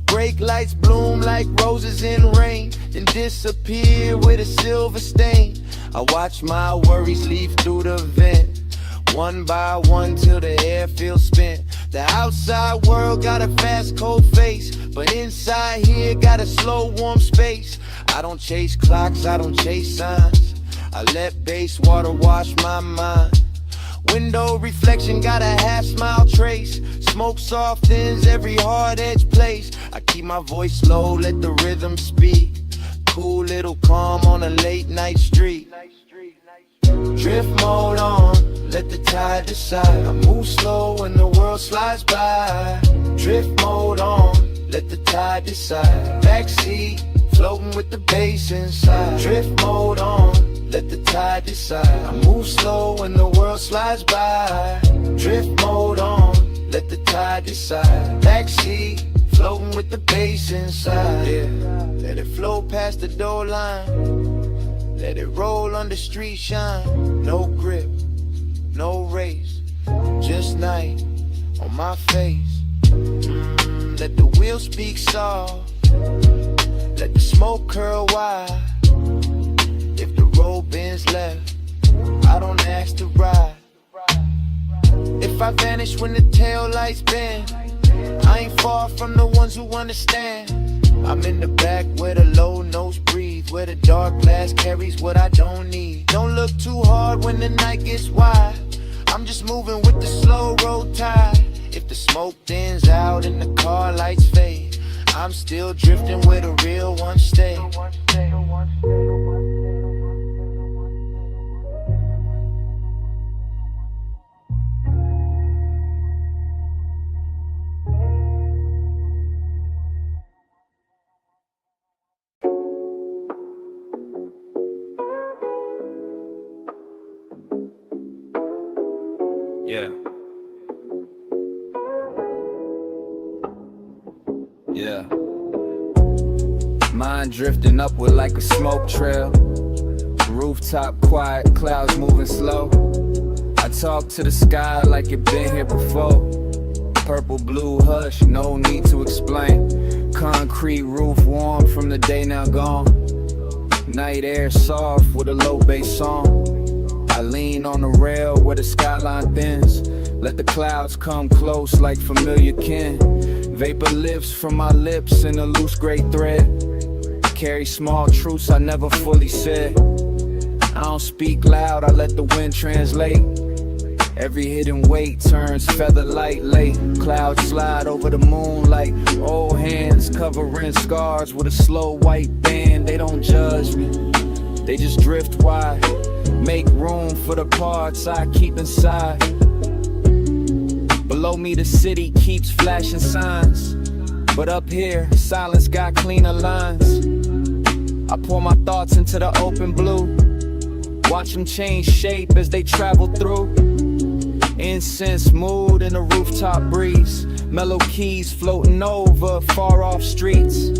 Brake lights bloom like roses in rain, then disappear with a silver stain. I watch my worries leave through the vent, one by one till the air feels spent. The outside world got a fast cold face, but inside here got a slow warm space. I don't chase clocks, I don't chase signs. I let base water wash my mind. Window reflection got a half smile trace. Smoke softens every hard edge place. I keep my voice low, let the rhythm speak. Cool little calm on a late night street. Drift mode on, let the tide decide. I move slow when the world slides by. Drift mode on, let the tide decide. Backseat, floating with the bass inside. Drift mode on, let the tide decide. I move slow when the world slides by. Drift mode on, let the tide decide. Backseat, floating with the bass inside. Yeah, let it flow past the door line. Let it roll under street shine. No grip, no race, just night on my face. Let the wheel speak soft. Let the smoke curl wide. If the road bends left, I don't ask to ride. If I vanish when the tail lights bend, I ain't far from the ones who understand. I'm in the back where the low notes breathe, where the dark glass carries what I don't need. Don't look too hard when the night gets wide. I'm just moving with the slow road tide. If the smoke thins out and the car lights fade, I'm still drifting where the real ones stay. Yeah. Yeah. Mind drifting upward like a smoke trail. Rooftop quiet, clouds moving slow. I talk to the sky like it been here before. Purple, blue, hush, no need to explain. Concrete roof warm from the day now gone. Night air soft with a low bass song. I lean on the rail where the skyline thins. Let the clouds come close like familiar kin. Vapor lifts from my lips in a loose gray thread. Carry small truths I never fully said. I don't speak loud, I let the wind translate. Every hidden weight turns feather light late. Clouds slide over the moon like old hands covering scars with a slow white band. They don't judge me, they just drift wide. Make room for the parts I keep inside. Below me the city keeps flashing signs, but up here silence got cleaner lines. I pour my thoughts into the open blue, watch them change shape as they travel through. Incense mood in the rooftop breeze, mellow keys floating over far off streets.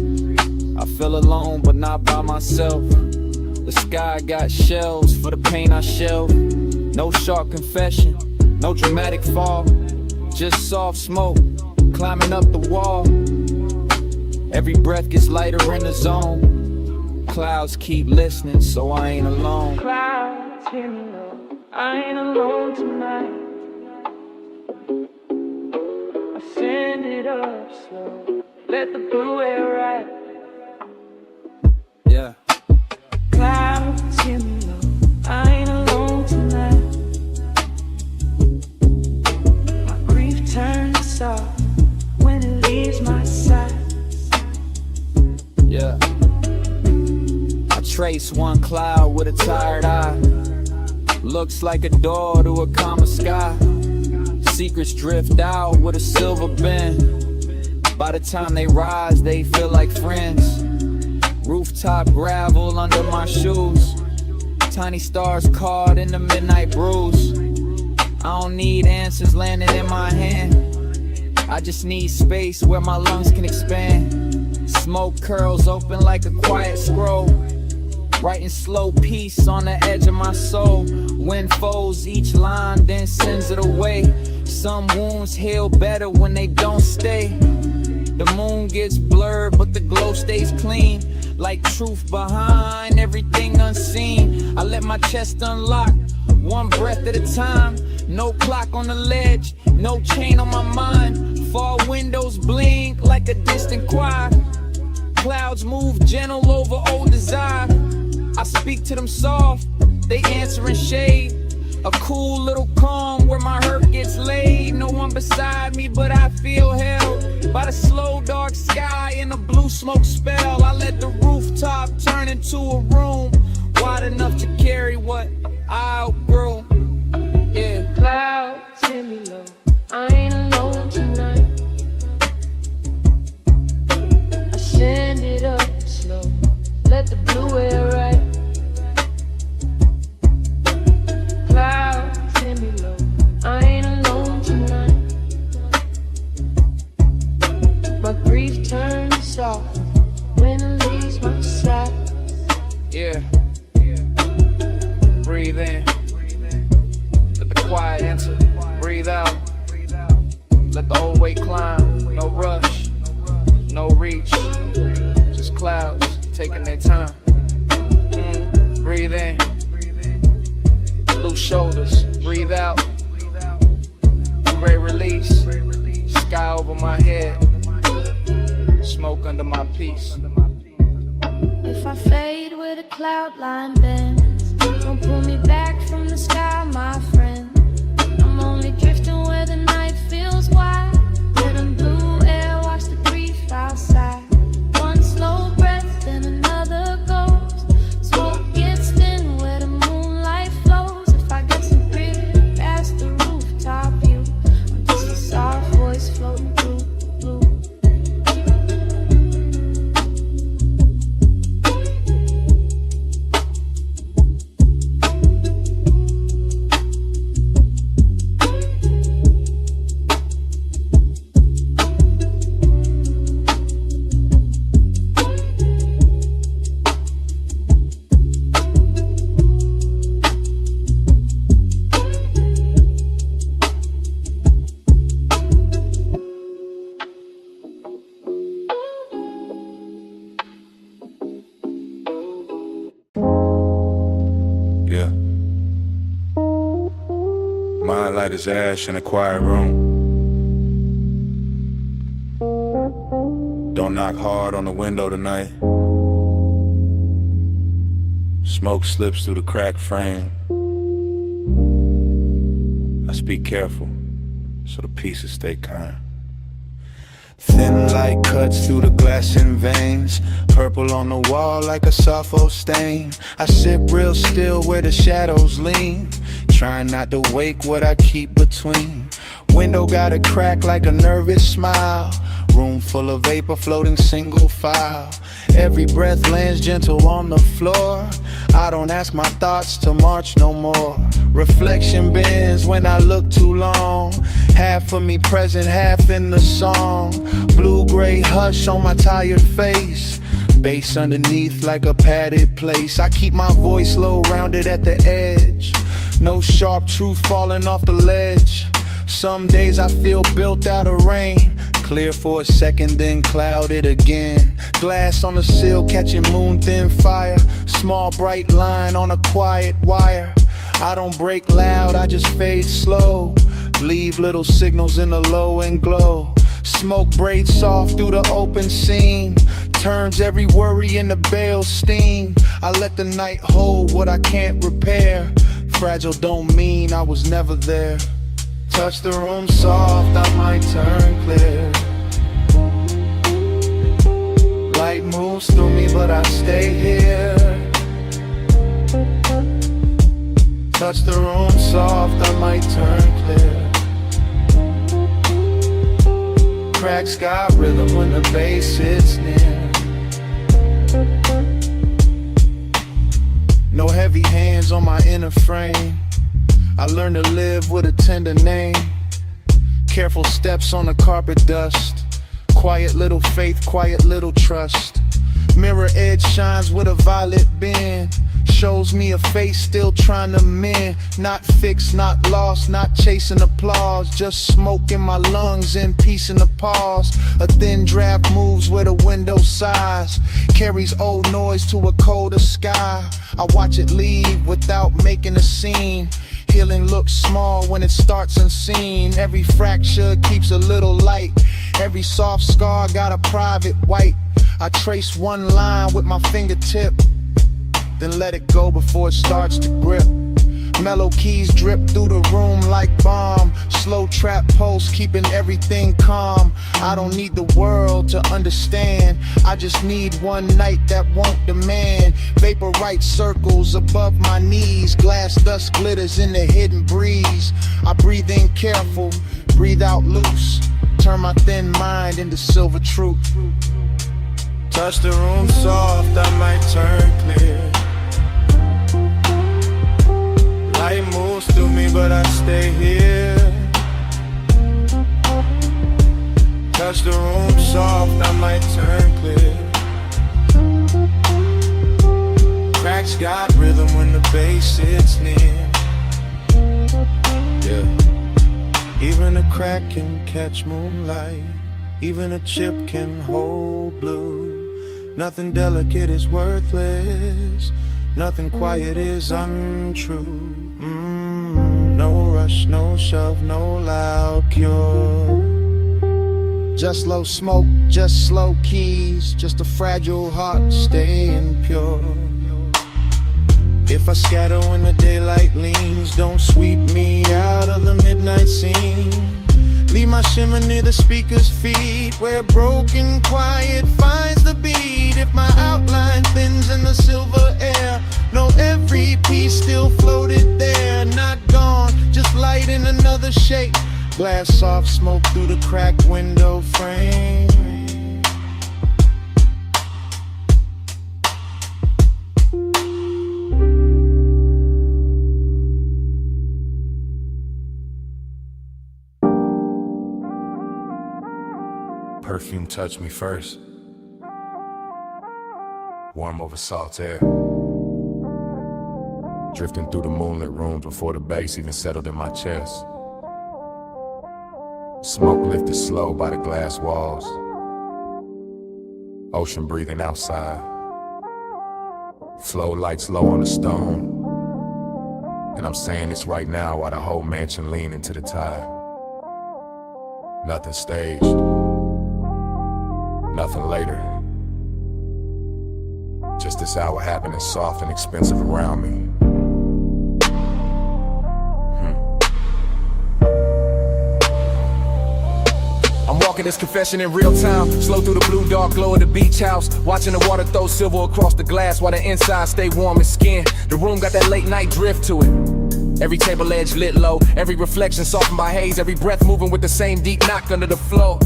I feel alone but not by myself. The sky got shells for the pain I shelve. No sharp confession, no dramatic fall. just soft smoke climbing up the wall. Every breath gets lighter in the zone. Clouds keep listening, so I ain't alone. Clouds, hear me low, I ain't alone tonight. I send it up slow, let the blue air ride. Yeah. Clouds, hear me low, I ain't alone tonight. My grief turns soft when it leaves my side. Yeah. I trace one cloud with a tired eye. Looks like a door to a calmer sky. Secrets drift out with a silver bin. By the time they rise, they feel like friends. Rooftop gravel under my shoes. Tiny stars caught in the midnight breeze. I don't need answers landing in my hand. I just need space where my lungs can expand. Smoke curls open like a quiet scroll, writing slow peace on the edge of my soul. Wind folds each line, then sends it away. Some wounds heal better when they don't stay. The moon gets blurred, but the glow stays clean, like truth behind everything unseen. I let my chest unlock, one breath at a time. No clock on the ledge, no chain on my mind. Fall windows blink like a distant choir. Clouds move gentle over old desire. I speak to them soft, they answer in shade. A cool little calm where my hurt gets laid. No one beside me, but I feel held by the slow dark sky and a blue smoke spell. I let the rooftop turn into a room wide enough to carry what I outgrew. Yeah. Clouds, hear me low, I ain't alone tonight. I send it up slow, let the blue air ride. Clouds, hear me low, I ain't alone tonight. My grief turns soft when it leaves my side. Yeah. Breathe in. Let the quiet enter. Breathe out. Let the old weight climb. No rush. No reach. Just clouds taking their time. Breathe in. Loose shoulders. Breathe out. Great release. Sky over my head. Smoke under my peace. If I fade where the cloud line bends, don't pull me back from the sky, my friend. I'm only drifting where the night feels wide. Let them blue air wash the grief outside. One slow breath, then another goes. Smoke gets thin where the moonlight flows. If I get some pretty past the rooftop view, I'm just a soft voice floating through the blue. Yeah. Mind light as ash in a quiet room. Don't knock hard on the window tonight. Smoke slips through the cracked frame. I speak careful, so the pieces stay kind. Thin light cuts through the glass in veins. Purple on the wall like a Sappho stain. I sit real still where the shadows lean, trying not to wake what I keep between. Window got a crack like a nervous smile. Room full of vapor floating single file. Every breath lands gentle on the floor. I don't ask my thoughts to march no more. Reflection bends when I look too long. Half of me present, half in the song. Blue-gray hush on my tired face. Bass underneath like a padded place. I keep my voice low, rounded at the edge. No sharp truth falling off the ledge. Some days I feel built out of rain. Clear for a second, then clouded again. Glass on the sill, catching moon thin fire. Small bright line on a quiet wire. I don't break loud, I just fade slow. Leave little signals in the low and glow. Smoke braids soft through the open seam. Turns every worry into bale steam. I let the night hold what I can't repair. Fragile don't mean I was never there. Touch the room soft, I might turn clear. Light moves through me, but I stay here. Touch the room soft, I might turn clear. Cracks got rhythm when the bass hits near. No heavy hands on my inner frame. I learned to live with a tender name. Careful steps on the carpet dust. Quiet little faith, quiet little trust. Mirror edge shines with a violet bend. Shows me a face still trying to mend. Not fixed, not lost, not chasing applause. Just smoke in my lungs and peace in the pause. A thin draft moves where the window sighs. Carries old noise to a colder sky. I watch it leave without making a scene. Healing looks small when it starts unseen. Every fracture keeps a little light. Every soft scar got a private wipe. I trace one line with my fingertip, then let it go before it starts to grip. Mellow keys drip through the room like balm. Slow trap pulse keeping everything calm. I don't need the world to understand. I just need one night that won't demand. Vaporite circles above my knees. Glass dust glitters in the hidden breeze. I breathe in careful, breathe out loose. Turn my thin mind into silver truth. Touch the room soft, I might turn clear. Light moves through me, but I stay here. Touch the room soft, I might turn clear. Cracks got rhythm when the bass hits near. Yeah. Even a crack can catch moonlight. Even a chip can hold blue. Nothing delicate is worthless. Nothing quiet is untrue. No rush, no shove, no loud cure. Just low smoke, just slow keys. Just a fragile heart staying pure. If I scatter when the daylight leans, don't sweep me out of the midnight scene. Leave my shimmer near the speaker's feet, where broken quiet finds the beat. If my outline thins in the silver air, know every piece still floated there. Not gone, just light in another shape. Glass soft smoke through the cracked window frame. Perfume touched me first. Warm over salt air. Drifting through the moonlit rooms before the bass even settled in my chest. Smoke lifted slow by the glass walls. Ocean breathing outside. Flow lights low on the stone. And I'm saying this right now while the whole mansion lean into the tide. Nothing staged. Nothing later. Just this hour happening soft and expensive around me. I'm walking this confession in real time. Slow through the blue dark glow of the beach house. Watching the water throw silver across the glass while the inside stay warm and skin. The room got that late night drift to it. Every table edge lit low. Every reflection softened by haze. Every breath moving with the same deep knock under the flow.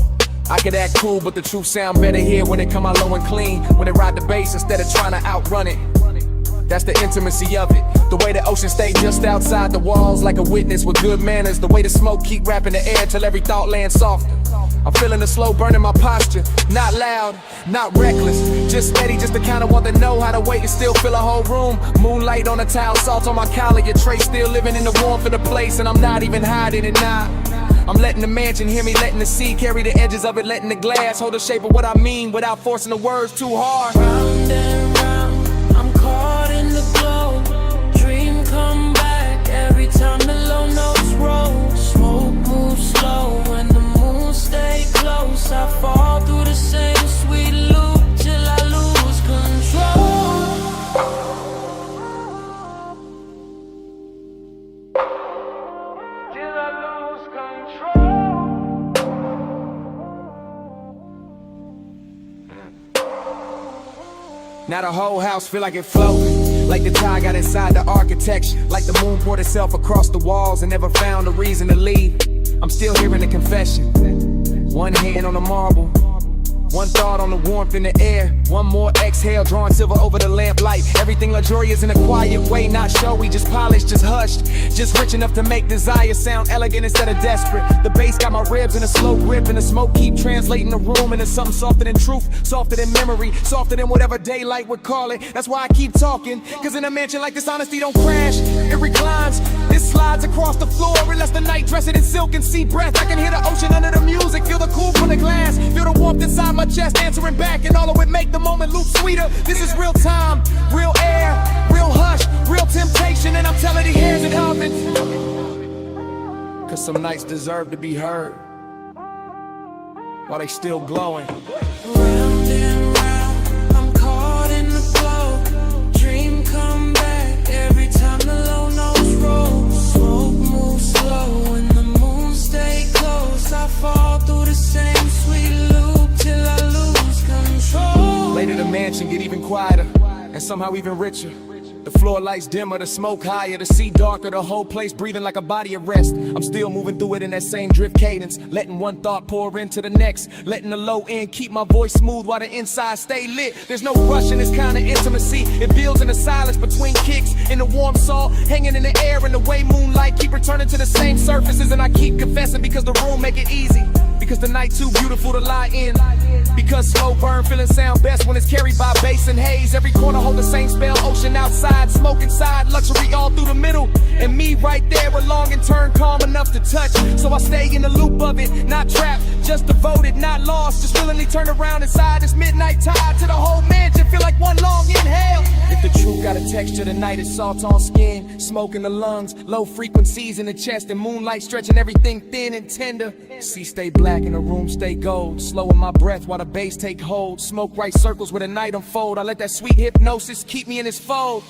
I could act cool, but the truth sound better here when it come out low and clean. When they ride the bass instead of trying to outrun it. That's the intimacy of it. The way the ocean stay just outside the walls like a witness with good manners. The way the smoke keep wrapping the air till every thought lands soft. I'm feeling the slow burn in my posture. Not loud, not reckless. Just steady, just to kinda want to know how to wait and still fill a whole room. Moonlight on the towel, salt on my collar. Your tray still living in the warmth of the place, and I'm not even hiding it now. I'm letting the mansion hear me, letting the sea carry the edges of it, letting the glass hold the shape of what I mean without forcing the words too hard. Round and round, I'm caught in the glow. Dream come back every time the low notes roll. Smoke moves slow when the moon stay close. I fall through the same sweet loop till I lose control. Till I lose control. Now the whole house feel like it floating, like the tide got inside the architecture, like the moon poured itself across the walls and never found a reason to leave. I'm still hearing the confession. One hand on the marble, one thought on the warmth in the air, one more exhale drawing silver over the lamplight. Everything luxurious in a quiet way, not showy, just polished, just hushed, just rich enough to make desire sound elegant instead of desperate. The bass got my ribs in a slow grip, and the smoke keep translating the room into something softer than truth, softer than memory, softer than whatever daylight would call it. That's why I keep talking, cause in a mansion like this honesty don't crash, it reclines. This slides across the floor, it lets the night dress it in silk and sea breath. I can hear the ocean under the music, feel the cool from the glass, feel the warmth inside my chest answering back, and all of it make the moment loop sweeter. This is real time, real air, real hush, real temptation, and I'm telling the hairs it humming. Cause some nights deserve to be heard while they still glowing. Round and round, I'm caught in the flow. Dream come back every time the low notes roll. Smoke moves slow when the moon stay close. I fall through the same sweet loop till I lose control. Later the mansion get even quieter, and somehow even richer. The floor lights dimmer, the smoke higher, the sea darker, the whole place breathing like a body of rest. I'm still moving through it in that same drift cadence, letting one thought pour into the next, letting the low end keep my voice smooth while the inside stay lit. There's no rush in this kind of intimacy, it builds in the silence between kicks, in the warm salt hanging in the air, and the way moonlight keep returning to the same surfaces. And I keep confessing because the room make it easy, because the night too beautiful to lie in, because slow burn feeling sound best when it's carried by bass and haze. Every corner hold the same spell, ocean outside, smoke inside, luxury all through the middle, and me right there along and turn calm enough to touch. So I stay in the loop of it, not trapped, just devoted, not lost, just willingly turn around inside this midnight tide to the whole mansion, feel like one long inhale. If the truth got a texture tonight, it's salt on skin, smoke in the lungs, low frequencies in the chest, and moonlight stretching everything thin and tender. Sea stay black and the room stay gold, slowing my breath while the bass take hold. Smoke right circles where the night unfold, I let that sweet hypnosis keep me in its fold.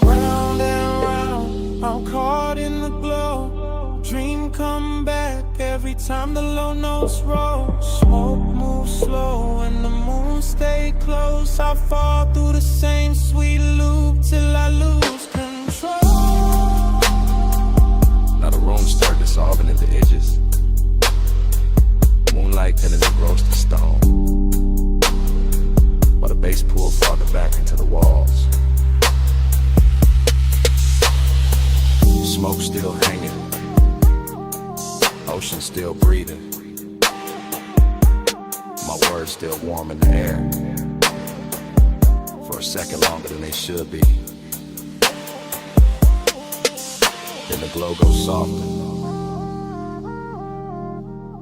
Round and round, I'm caught in the glow. Dream come back every time the low notes roll. Smoke moves slow and the moon stay close. I fall through the same sweet loop till I lose control. Now the room start dissolving at the edges, moonlight turning to roasted stone, while the bass pull farther back into the walls. Smoke still hanging, ocean still breathing, my words still warm in the air, for a second longer than they should be. Then the glow goes softer,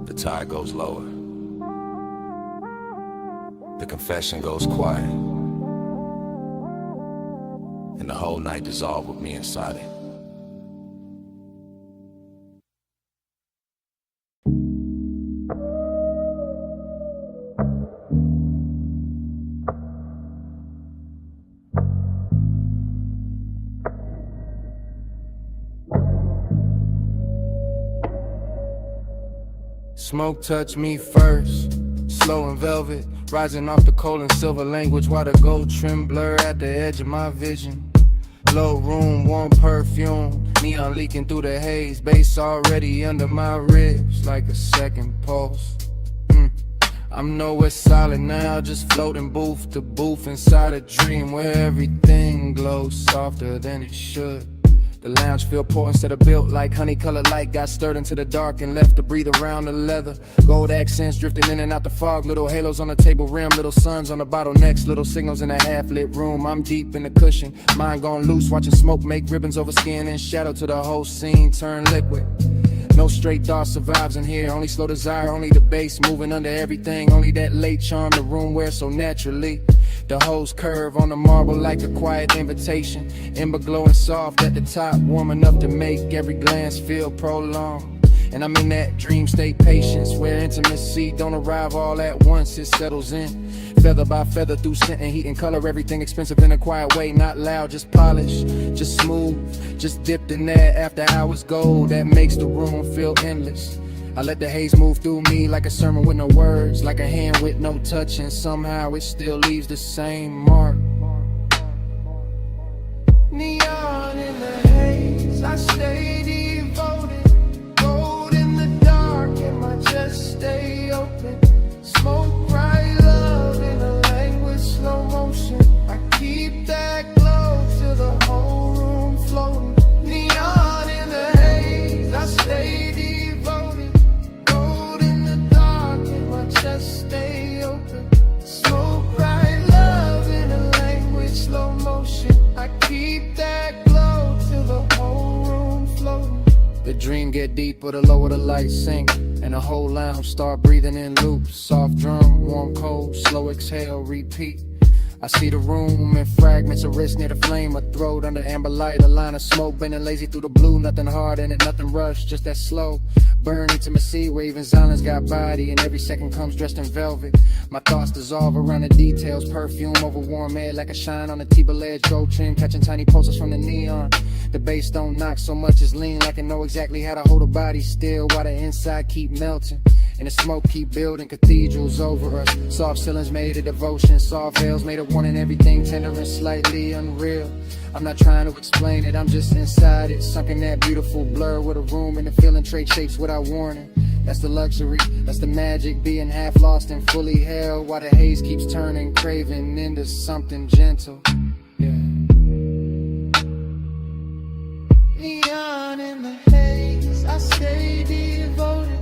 the tide goes lower, the confession goes quiet, and the whole night dissolved with me inside it. Smoke touched me first, slow and velvet, rising off the coal and silver language, while the gold trim blur at the edge of my vision. Low room, warm perfume, neon leaking through the haze, bass already under my ribs like a second pulse. I'm nowhere solid now, just floating booth to booth inside a dream where everything glows softer than it should. The lounge feel poor instead of built like honey-colored light got stirred into the dark and left to breathe around the leather. Gold accents drifting in and out the fog, little halos on the table rim, little suns on the bottlenecks, little signals in a half-lit room. I'm deep in the cushion, mind gone loose, watching smoke make ribbons over skin and shadow to the whole scene turn liquid. No straight thought survives in here. Only slow desire, only the bass moving under everything. Only that late charm the room wears so naturally. The hose curve on the marble like a quiet invitation. Ember glowing soft at the top, warm enough to make every glance feel prolonged. And I'm in that dream state patience, where intimacy don't arrive all at once, it settles in. Feather by feather through scent and heat and color, everything expensive in a quiet way, not loud, just polished, just smooth, just dipped in that after hours gold that makes the room feel endless. I let the haze move through me like a sermon with no words, like a hand with no touch, and somehow it still leaves the same mark. Neon in the haze, I stay devoted. Gold in the dark and my chest stay open. Smoke bright love in a language slow motion. I keep that glow till the whole room floating. Neon in the haze, I stay devoted. Gold in the dark and my chest stay open. Smoke bright love in a language slow motion. I keep that glow till the whole room floating. The dream get deeper the lower the lights sink, and the whole lounge start breathing in loops. Soft drum, warm cold, slow exhale, repeat. I see the room in fragments, a wrist near the flame, a throat under amber light, a line of smoke bending lazy through the blue. Nothing hard in it, nothing rushed, just that slow burn intimacy where even silence got body, and every second comes dressed in velvet. My thoughts dissolve around the details, perfume over warm air like a shine on a T-bill edge, gold trim catching tiny pulses from the neon. The bass don't knock so much as lean, like I know exactly how to hold a body still while the inside keep melting. And the smoke keep building cathedrals over us. Soft ceilings made of devotion, soft veils made of wanting everything tender and slightly unreal. I'm not trying to explain it, I'm just inside it, sunk in that beautiful blur with a room and the feeling trade shapes without warning. That's the luxury, that's the magic, being half lost and fully held while the haze keeps turning, craving into something gentle. Yeah. Neon in the haze, I stay devoted.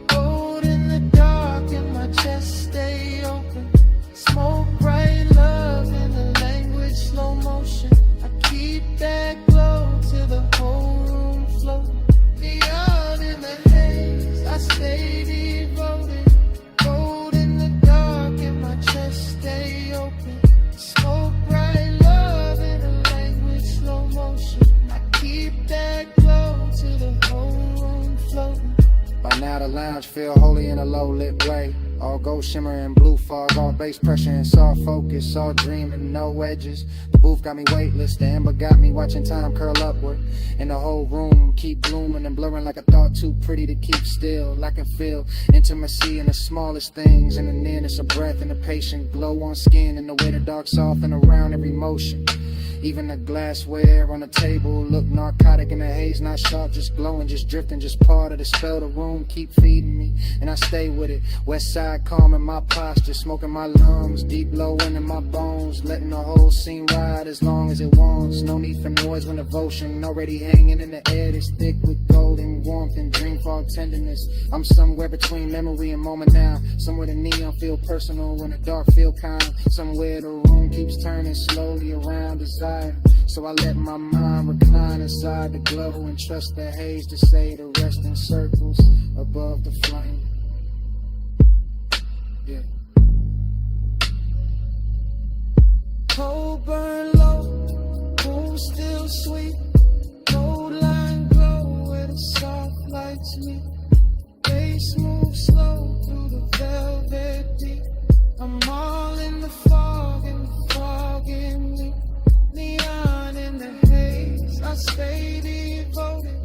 Gold in the dark and my chest stay open. Smoke bright love in the language slow motion. I keep that glow till the whole room floating. Neon in the haze, I stay devoted. Gold in the dark and my chest stay open. Smoke bright love in the language slow motion. I keep that glow till the whole room floating. By now the lounge feel holy in a low lit way. All gold shimmer and blue fog, all bass pressure and soft focus, all dreaming, no edges. The booth got me weightless, the ember got me watching time curl upward. And the whole room keep blooming and blurring like a thought too pretty to keep still. I can feel intimacy in the smallest things, and the nearness of breath and the patient glow on skin, and the way the dark soften around every motion. Even the glassware on the table look narcotic in the haze, not sharp, just glowing, just drifting, just part of the spell. The room keep feeding me, and I stay with it. West side calm in my posture, smoking my lungs, deep low in my bones, letting the whole scene ride as long as it wants. No need for noise when devotion already hanging in the air, that's thick with golden warmth and dream fog tenderness. I'm somewhere between memory and moment now, somewhere the neon feel personal when the dark feel kind, somewhere the room keeps turning slowly around desire. So I let my mind recline inside the glow and trust the haze to say the rest in circles above the flame. Yeah. Cold burn low, cool still sweet. Gold line glow where the soft lights meet. Bass move slow through the velvet deep. I'm all in the fog and the fog in me. Neon in the haze, I stay devoted.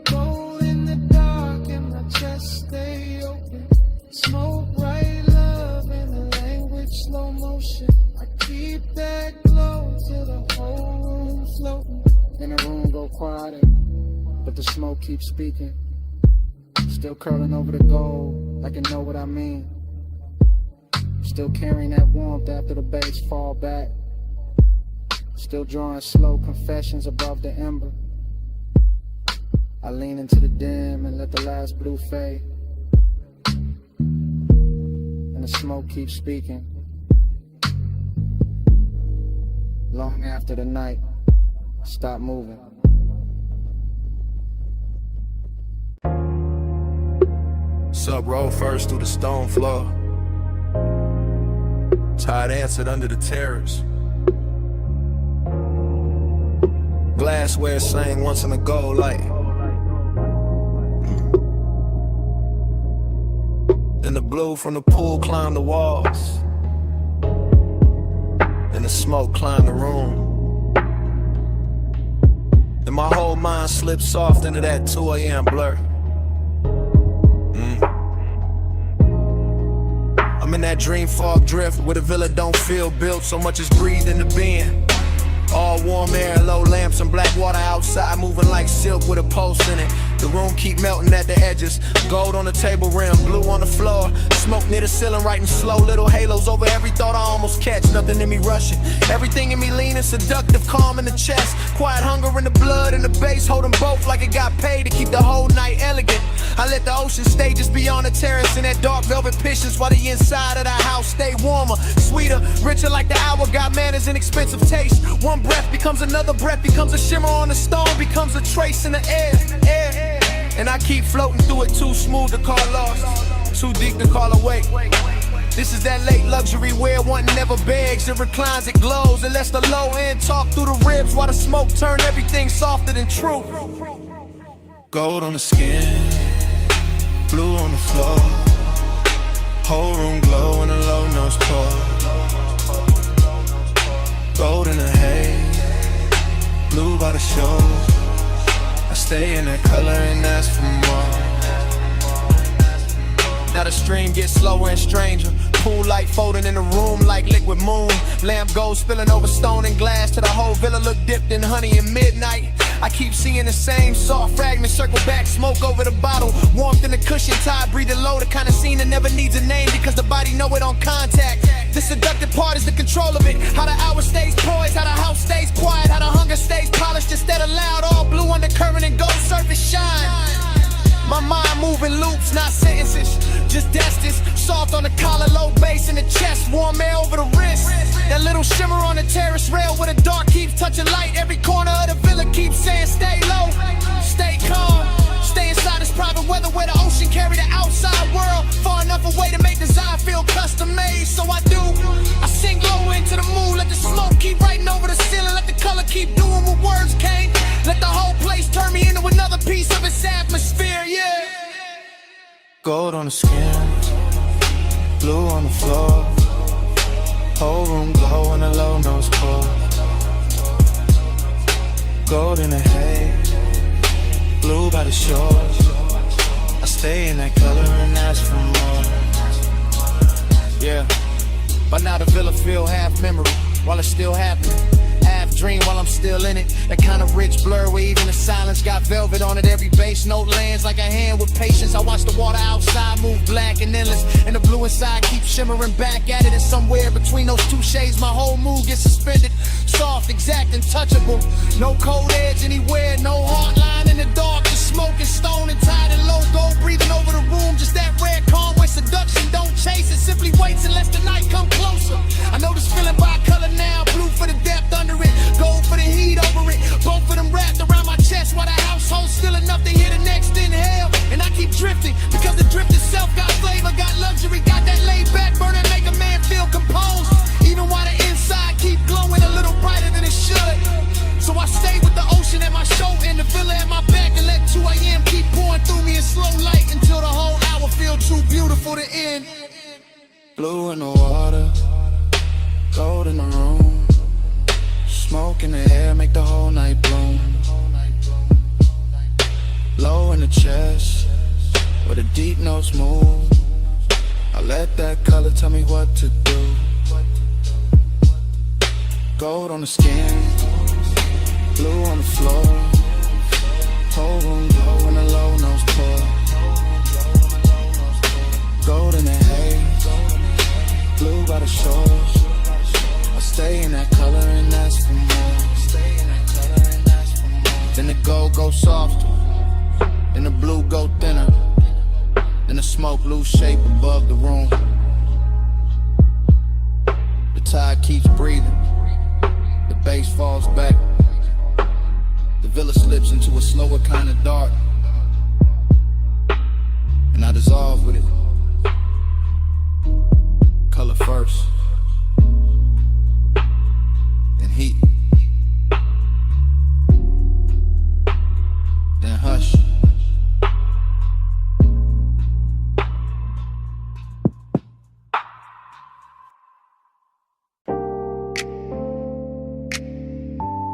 Gold in the dark and my chest stay open. Smoke bright love in the language slow motion. I keep that glow till the whole room floating. And the room go quiet, but the smoke keeps speaking. Still curling over the gold, like you know what I mean. Still carrying that warmth after the bass fall back. Still drawing slow confessions above the ember. I lean into the dim and let the last blue fade. And the smoke keeps speaking. Long after the night, stop moving. Sub roll first through the stone floor. Tired answered under the terrace. Glassware sang once in a gold light. Then the blue from the pool climbed the walls. Then the smoke climbed the room. Then my whole mind slipped soft into that 2 a.m. blur. I'm in that dream fog drift where the villa don't feel built, so much is breathed in the bin. All warm air, low lamps and black water outside, moving like silk with a pulse in it. The room keep melting at the edges. Gold on the table rim, blue on the floor. Smoke near the ceiling, writing slow little halos over every thought I almost catch. Nothing in me rushing, everything in me leaning, seductive, calm in the chest. Quiet hunger in the blood and the bass, holding both like it got paid to keep the whole night elegant. I let the ocean stay just beyond the terrace in that dark velvet pishes, while the inside of the house stay warmer, sweeter, richer like the hour. Got manners and expensive taste. One breath becomes another breath, becomes a shimmer on the stone, becomes a trace in the air. And I keep floating through it, too smooth to call lost, too deep to call awake. This is that late luxury where one never begs, it reclines, it glows, it lets the low end talk through the ribs, while the smoke turn everything softer than truth. Gold on the skin, blue on the floor, whole room glow in a low nose pour. Gold in the haze, blue by the shore. I stay in that color and ask for more. Now the stream gets slower and stranger. Pool light folding in the room like liquid moon. Lamp gold spilling over stone and glass till the whole villa look dipped in honey in midnight. I keep seeing the same soft fragments circle back, smoke over the bottle. Warmth in the cushion, tide breathing low. The kind of scene that never needs a name because the body know it on contact. The seductive part is the control of it. How the hour stays poised, how the house stays quiet, how the hunger stays polished instead of loud. All blue undercurrent and gold surface shine. My mind moving loops, not sentences, just destins. Soft on the collar, low bass in the chest, warm air over the wrist. That little shimmer on the terrace rail where the dark keeps touching light. Every corner of the villa keeps saying stay low, stay calm, stay inside this private weather where the ocean carry the outside world far enough away to make design feel custom made. So I do, I sink low into the mood, let the smoke keep writing over the ceiling, let the color keep doing what words can't. Let the whole place turn me into another piece of its atmosphere, yeah. Gold on the skin, blue on the floor, whole room glow in a low nose pour. Gold in the haze, blue by the shore. I stay in that color and ask for more. Yeah, by now the villa feel half memory while it's still happening. Half dream while I'm still in it. That kind of rich blur where even the silence got velvet on it. Every bass note lands like a hand with patience. I watch the water outside move black and endless, and the blue inside keeps shimmering back at it. And somewhere between those two shades my whole mood gets suspended. Soft, exact, and touchable. No cold edge anywhere, no hard line in the dark. Just smoking, stone and tied and low gold breathing over the room. Just that rare calm where seduction don't chase it, simply waits unless the night come closer. I know this feeling by color now, blue for the depth under it, gold for the heat over it. Both of them wrapped around my chest while the household's still enough to hear the next inhale. And I keep drifting because the drift itself got flavor, got luxury, got that laid back burner, make a man feel composed. Even while the inside keep glowing a little brighter than it should. So I stay with the ocean at my shoulder and the villa at my back, and let 2 a.m. keep pouring through me in slow light until the whole hour feel too beautiful to end. Blue in the water, gold in the room, smoke in the air make the whole night bloom. Low in the chest, where the deep notes move, I let that color tell me what to do. Gold on the skin, blue on the floor, whole room glow in a low nose pour. Gold in the haze, blue by the shores. I stay in that color and ask for more. Then the gold goes softer, then the blue go thinner, then the smoke lose shape above the room. The tide keeps breathing, the bass falls back, the villa slips into a slower kind of dark. and I dissolve with it. Color first, then heat, then hush.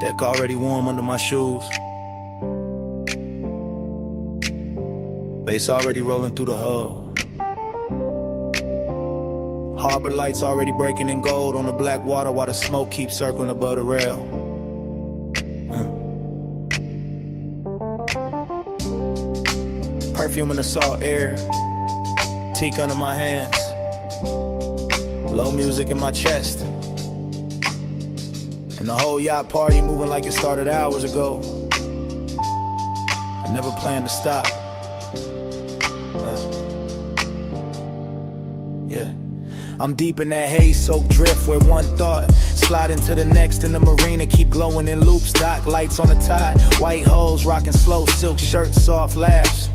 Deck already warm under my shoes. Bass already rolling through the hull. Harbor lights already breaking in gold on the black water while the smoke keeps circling above the rail. Perfume in the salt air, teak under my hands, low music in my chest, and the whole yacht party moving like it started hours ago. I never planned to stop. Yeah, I'm deep in that haze-soaked drift where one thought slide into the next in the marina, keep glowing in loops, dock lights on the tide, white hoes rocking slow, silk shirts, soft laughs,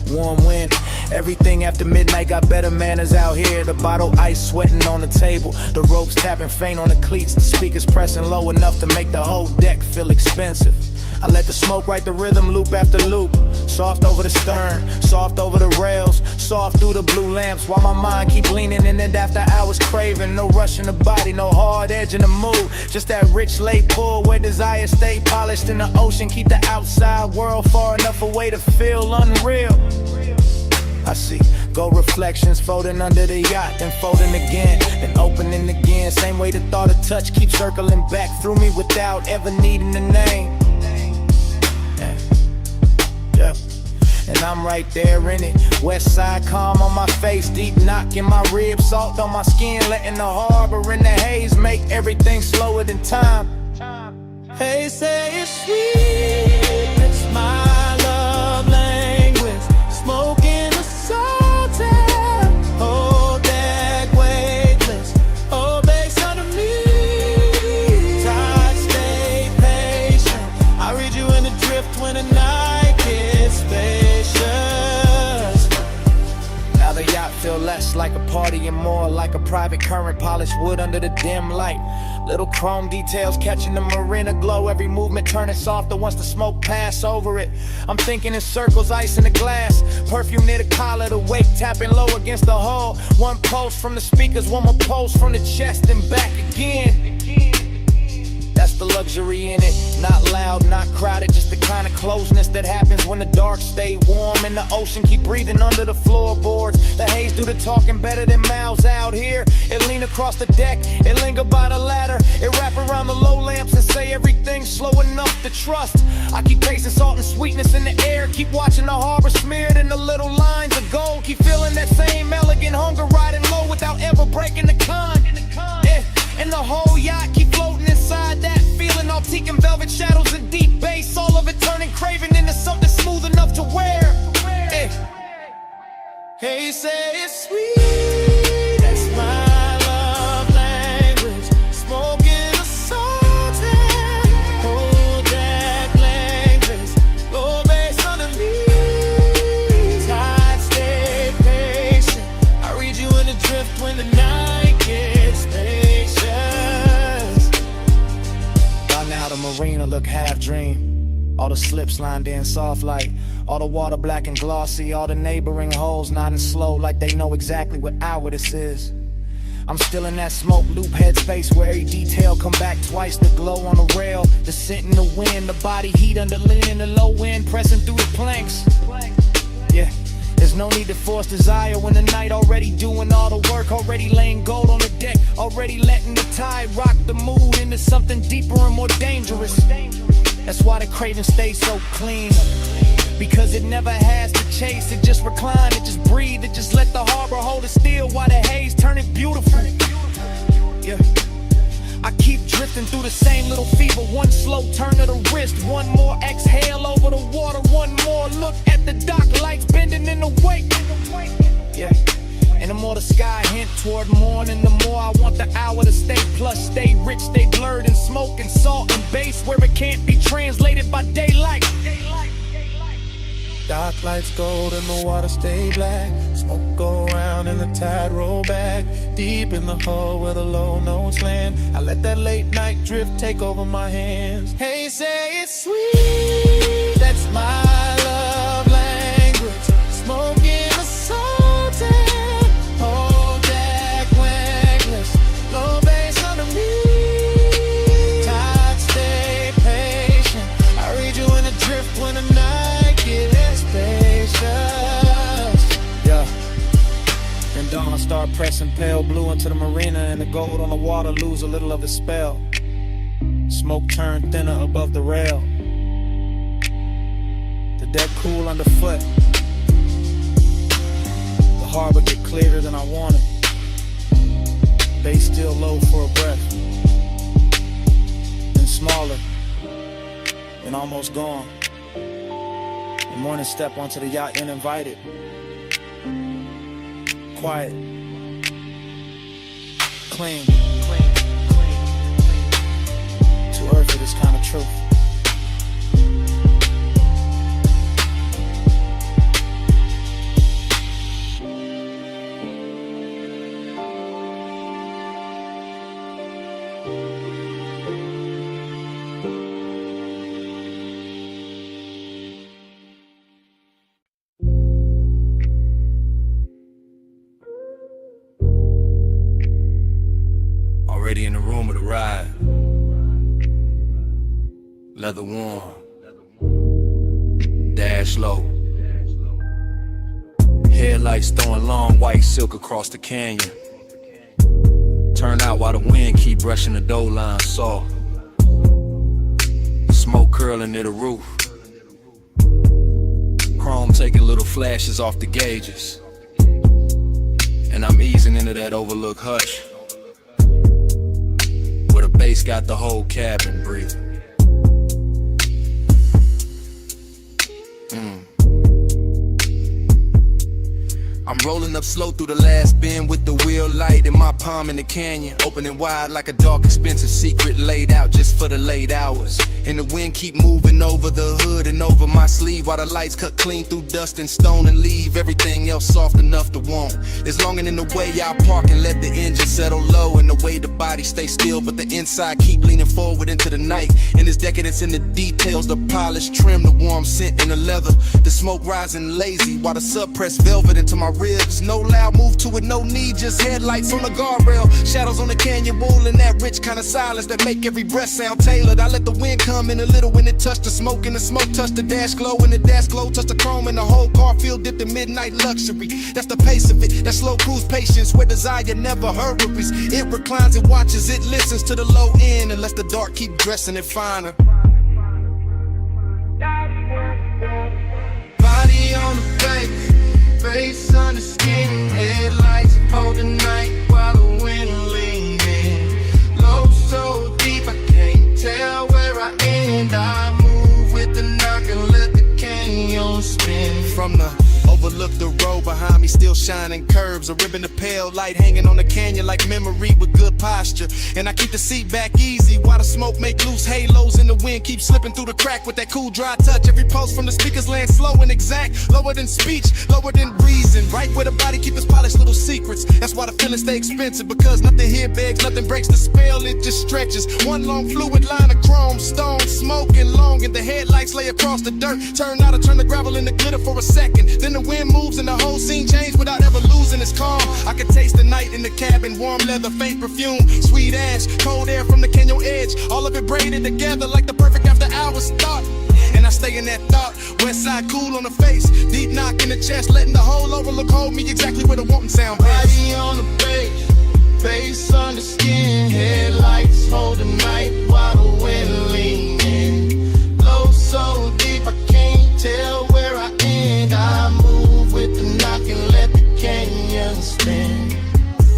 warm wind. Everything after midnight got better manners out here. The bottle ice sweating on the table, the ropes tapping faint on the cleats, the speakers pressing low enough to make the whole deck feel expensive. I let the smoke write the rhythm loop after loop, soft over the stern, soft over the rails, soft through the blue lamps, while my mind keep leaning in it after hours craving. No rush in the body, no hard edge in the mood, just that rich late pull where desire stay polished in the ocean. Keep the outside world far enough away to feel unreal. I see gold reflections folding under the yacht, then folding again, then opening again. Same way the thought of touch keeps circling back through me without ever needing a name. Yeah. And I'm right there in it, west side calm on my face, deep knock in my ribs, salt on my skin, letting the harbor in the haze make everything slower than time. Hey, say it's sweet, it's my love language, smoking the salt air, whole deck weightless, oh bass under me, tide stay patient, I read you in the drift when the night gets spacious. Now the yacht feel less like a party and more like a private current, polished wood under the dim light. Little chrome details catching the marina glow, every movement turning softer once the smoke pass over it. I'm thinking in circles, ice in the glass, perfume near the collar, the wake tapping low against the hull. One pulse from the speakers, one more pulse from the chest and back again. That's the luxury in it, not loud, not crowded, just the kind of closeness that happens when the dark stay warm and the ocean keep breathing under the floorboards. The haze do the talking better than mouths out here. It lean across the deck, it linger by the ladder, it wrap around the low lamps and say everything slow enough to trust. I keep tasting salt and sweetness in the air, keep watching the harbor smeared in the little lines of gold, keep feeling that same elegant hunger riding low without ever breaking the con. Yeah. And the whole yacht keep floating inside that feeling, all teak and velvet shadows and deep bass, all of it turning craving into something smooth enough to wear. Hey, say it's sweet, that's my love language, smoking the salt air, whole deck language, low bass under me, tide stay patient, I read you in the drift when the night gets spacious. By now the marina look half dream, all the slips lined in soft light, all the water black and glossy, all the neighboring holes nodding slow like they know exactly what hour this is. I'm still in that smoke loop headspace where every detail come back twice, the glow on the rail, the scent in the wind, the body heat under linen, the low wind pressing through the planks. Yeah, there's no need to force desire when the night already doing all the work, already laying gold on the deck, already letting the tide rock the mood into something deeper and more dangerous. That's why the craving stays so clean, because it never has to chase, it just recline, it just breathe, it just let the harbor hold it still while the haze turn it beautiful. Yeah, I keep drifting through the same little fever, one slow turn of the wrist, one more exhale over the water, one more look at the dock lights bending in the wake. Yeah, and the more the sky hint toward morning, the more I want the hour to stay plush, stay rich, stay blurred in smoke and salt and bass where it can't be translated by daylight. Dock lights gold and the water stay black. Smoke go round and the tide roll back. Deep in the hole where the low notes land, I let that late night drift take over my hands. Hey, say it's sweet, that's my love language. Smoking a sultan, whole deck wangless. Low bass under me, tide stay patient. I read you in a drift when the night gets spacious. Yeah. And dawn start pressing pale blue into the marina, and the gold on the water lose a little of its spell. Smoke turned thinner above the rail. The deck cool underfoot. The harbor get clearer than I wanted. Bass still low for a breath. Then smaller. And almost gone. The morning step onto the yacht uninvited. Quiet. Clean. Too earthy, this kind of truth. Already in the room of the ride. Leather warm. Dash low. Headlights throwing long white silk across the canyon. Turn out while the wind keep brushing the dough line soft. Smoke curling near the roof. Chrome taking little flashes off the gauges. And I'm easing into that overlooked hush, where the bass got the whole cabin breathing. I'm rolling up slow through the last bend with the wheel light in my palm in the canyon, opening wide like a dark expensive secret laid out just for the late hours. And the wind keep moving over the hood and over my sleeve, while the lights cut clean through dust and stone and leave everything else soft enough to want. It's longing in the way I park and let the engine settle low, and the way the body stay still but the inside keep leaning forward into the night. And this decadence in the details, the polished trim, the warm scent in the leather, the smoke rising lazy while the suppressed velvet into my ribs. No loud move to it, no need, just headlights on the guardrail, shadows on the canyon wall, and that rich kind of silence that make every breath sound tailored. I let the wind come in a little when it touched the smoke, and the smoke touched the dash glow, and the dash glow touched the chrome, and the whole car feel dipped in midnight luxury. That's the pace of it, that slow cruise patience where desire never hurries. It reclines, it watches, it listens to the low end, and lets the dark keep dressing it finer. Body on the face, face under skin, headlights hold the night while the wind leans in. Low so deep I can't tell where I end. I move with the knock and let the canyon spin. From the overlook, the road behind me still shining curves, a ribbon of pale light hanging on the canyon like memory with good posture. And I keep the seat back easy while the smoke make loose halos, and the wind keeps slipping through the crack with that cool dry touch. Every pulse from the speakers land slow and exact, lower than speech, lower than reason, right where the body keep its polished little secrets. That's why the feelings stay expensive, because nothing here begs, nothing breaks the spell, it just stretches. One long fluid line of chrome, stone, smoking long, and the headlights lay across the dirt. Turn out to turn the gravel into glitter for a second, then the wind moves and the whole scene changed without ever losing its calm. I could taste the night in the cabin, warm leather, faint perfume, sweet ash, cold air from the canyon edge, all of it braided together like the perfect after hours thought. And I stay in that thought, west side cool on the face, deep knock in the chest, letting the whole overlook hold me exactly where the wanting sound best. Body on the bass, face under skin, headlights hold the night while the wind lean in. Low so deep I can't tell where I end. I move with the knock and let the canyon spin.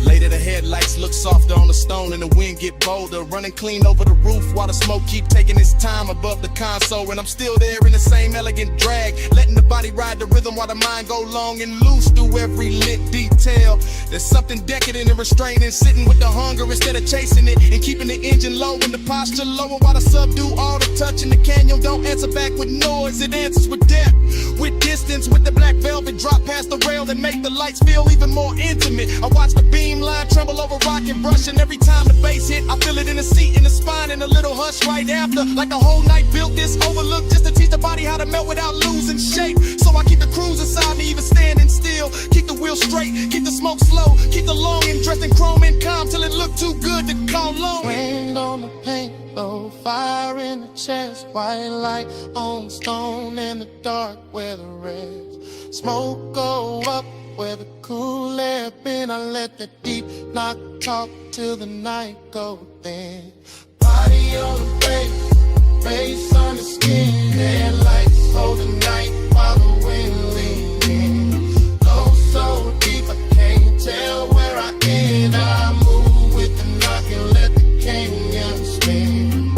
Later the headlights look softer on the stone and the wind get bolder. Running clean over the roof while the smoke keep taking its time above the console. And I'm still there in the same elegant drag, letting the body ride the rhythm while the mind go long and loose through every lit detail. There's something decadent and restraining, sitting with the hunger instead of chasing it, and keeping the engine low and the posture lower while the subdue all the touch in the canyon don't answer back with noise. It answers with depth, with distance, with the black velvet drop past the rail and make the lights feel even more intimate. I watch the beam line tremble over rock and brush, and every time the bass hit, I feel it in the seat, in the spine, and a little hush right after. Like a whole night built this overlook just to teach the body how to melt without losing shape. So I keep the cruise inside me even standing still, keep the wheel straight, keep the smoke slow, keep the longing dressed in chrome and calm till it look too good to call long. Wind on the paint, low fire in the chest, white light on stone in the dark where the red smoke go up where the cool air been. I let the deep knock talk till the night go thin. Body on the bass, bass on the skin, headlights hold the night while the wind leans in. Go so deep I can't tell where I end. I move with the knock and let the canyon spin.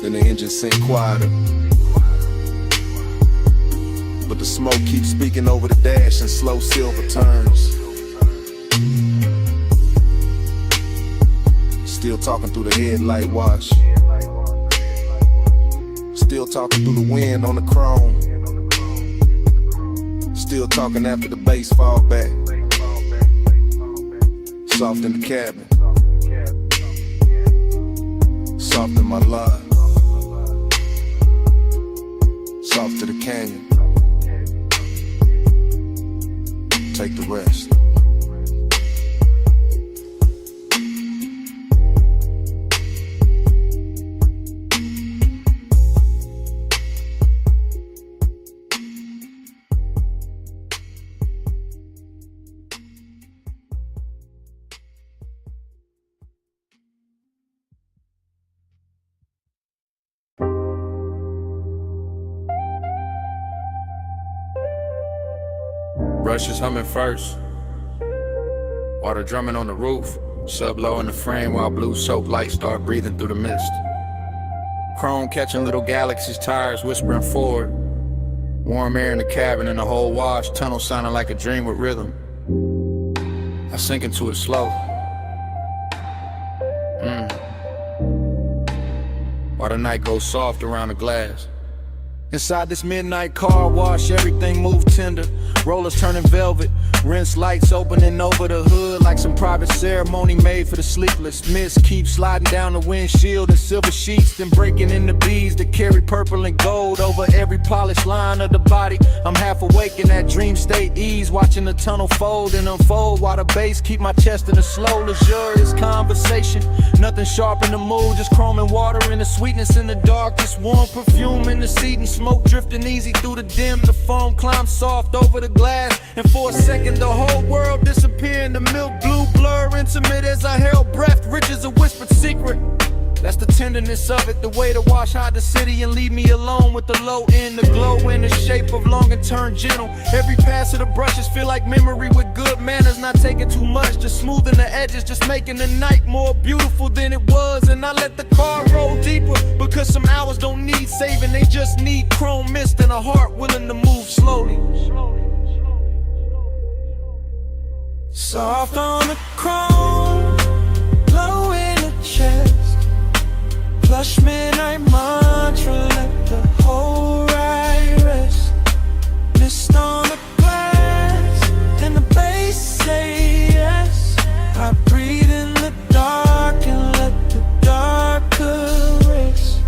Then the engine sink quieter, but the smoke keeps speaking over the dash in slow silver turns. Still talking through the headlight wash, still talking through the wind on the chrome, still talking after the bass fall back. Soft in the cabin, soft in my life, soft to the canyon. Take the rest. Rush is humming first, water drumming on the roof, sub low in the frame while blue soap lights start breathing through the mist. Chrome catching little galaxies, tires whispering forward. Warm air in the cabin and the whole wash, tunnel sounding like a dream with rhythm. I sink into it slow. While the night goes soft around the glass. Inside this midnight car wash, everything move tender. Rollers turning velvet, rinse lights opening over the hood like some private ceremony made for the sleepless. Mist keeps sliding down the windshield in silver sheets, then breaking into beads that carry purple and gold over every polished line of the body. I'm half awake in that dream state ease, watching the tunnel fold and unfold while the bass keep my chest in a slow, luxurious conversation. Nothing sharp in the mood, just chrome and water and the sweetness in the dark. Just warm perfume in the seat and smoke drifting easy through the dim. The foam climbs soft over the glass, and for a second the whole world disappeared in the milk blue blur, intimate as I held breath, rich as a whispered secret. That's the tenderness of it, the way to wash out the city and leave me alone with the low end, the glow in the shape of long and turn gentle. Every pass of the brushes feel like memory with good manners, not taking too much, just smoothing the edges, just making the night more beautiful than it was. And I let the car roll deeper, because some hours don't need saving, they just need chrome mist and a heart willing to move slowly. Soft on the chrome, glow in the chest, plush midnight mantra, let the whole ride rest. Mist on the glass, and the bass say yes. I breathe in the dark and let the dark caress.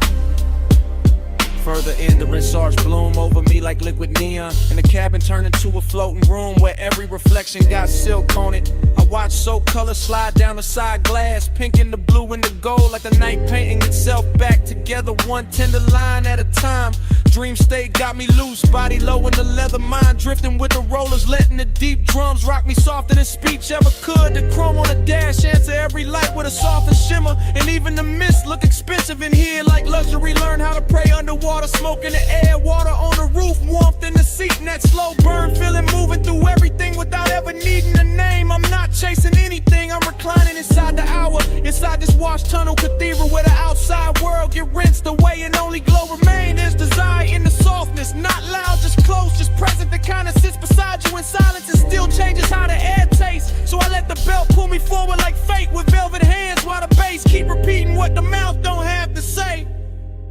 Further in, the rinse arch bloom over me like liquid neon, and the cabin turned into a floating room where every reflection got silk on it. I watch soap color slide down the side glass, pink and the blue and the gold, like the night painting itself back together, one tender line at a time. dream state got me loose, body low in the leather, mind drifting with the rollers, letting the deep drums rock me softer than speech ever could. The chrome on the dash answer every light with a softer shimmer, and even the mist look expensive in here like luxury. Learn how to pray underwater, smoke in the air, water on the roof, warmth in the seat, and that slow burn feeling, moving through everything without ever needing a name. I'm not chasing anything, I'm reclining inside the hour, inside this washed tunnel cathedral where the outside world get rinsed away and only glow remain. There's desire in the softness, not loud, just close, just present, the kind that sits beside you in silence and still changes how the air tastes. So I let the belt pull me forward like fate with velvet hands, while the bass keep repeating what the mouth don't have to say.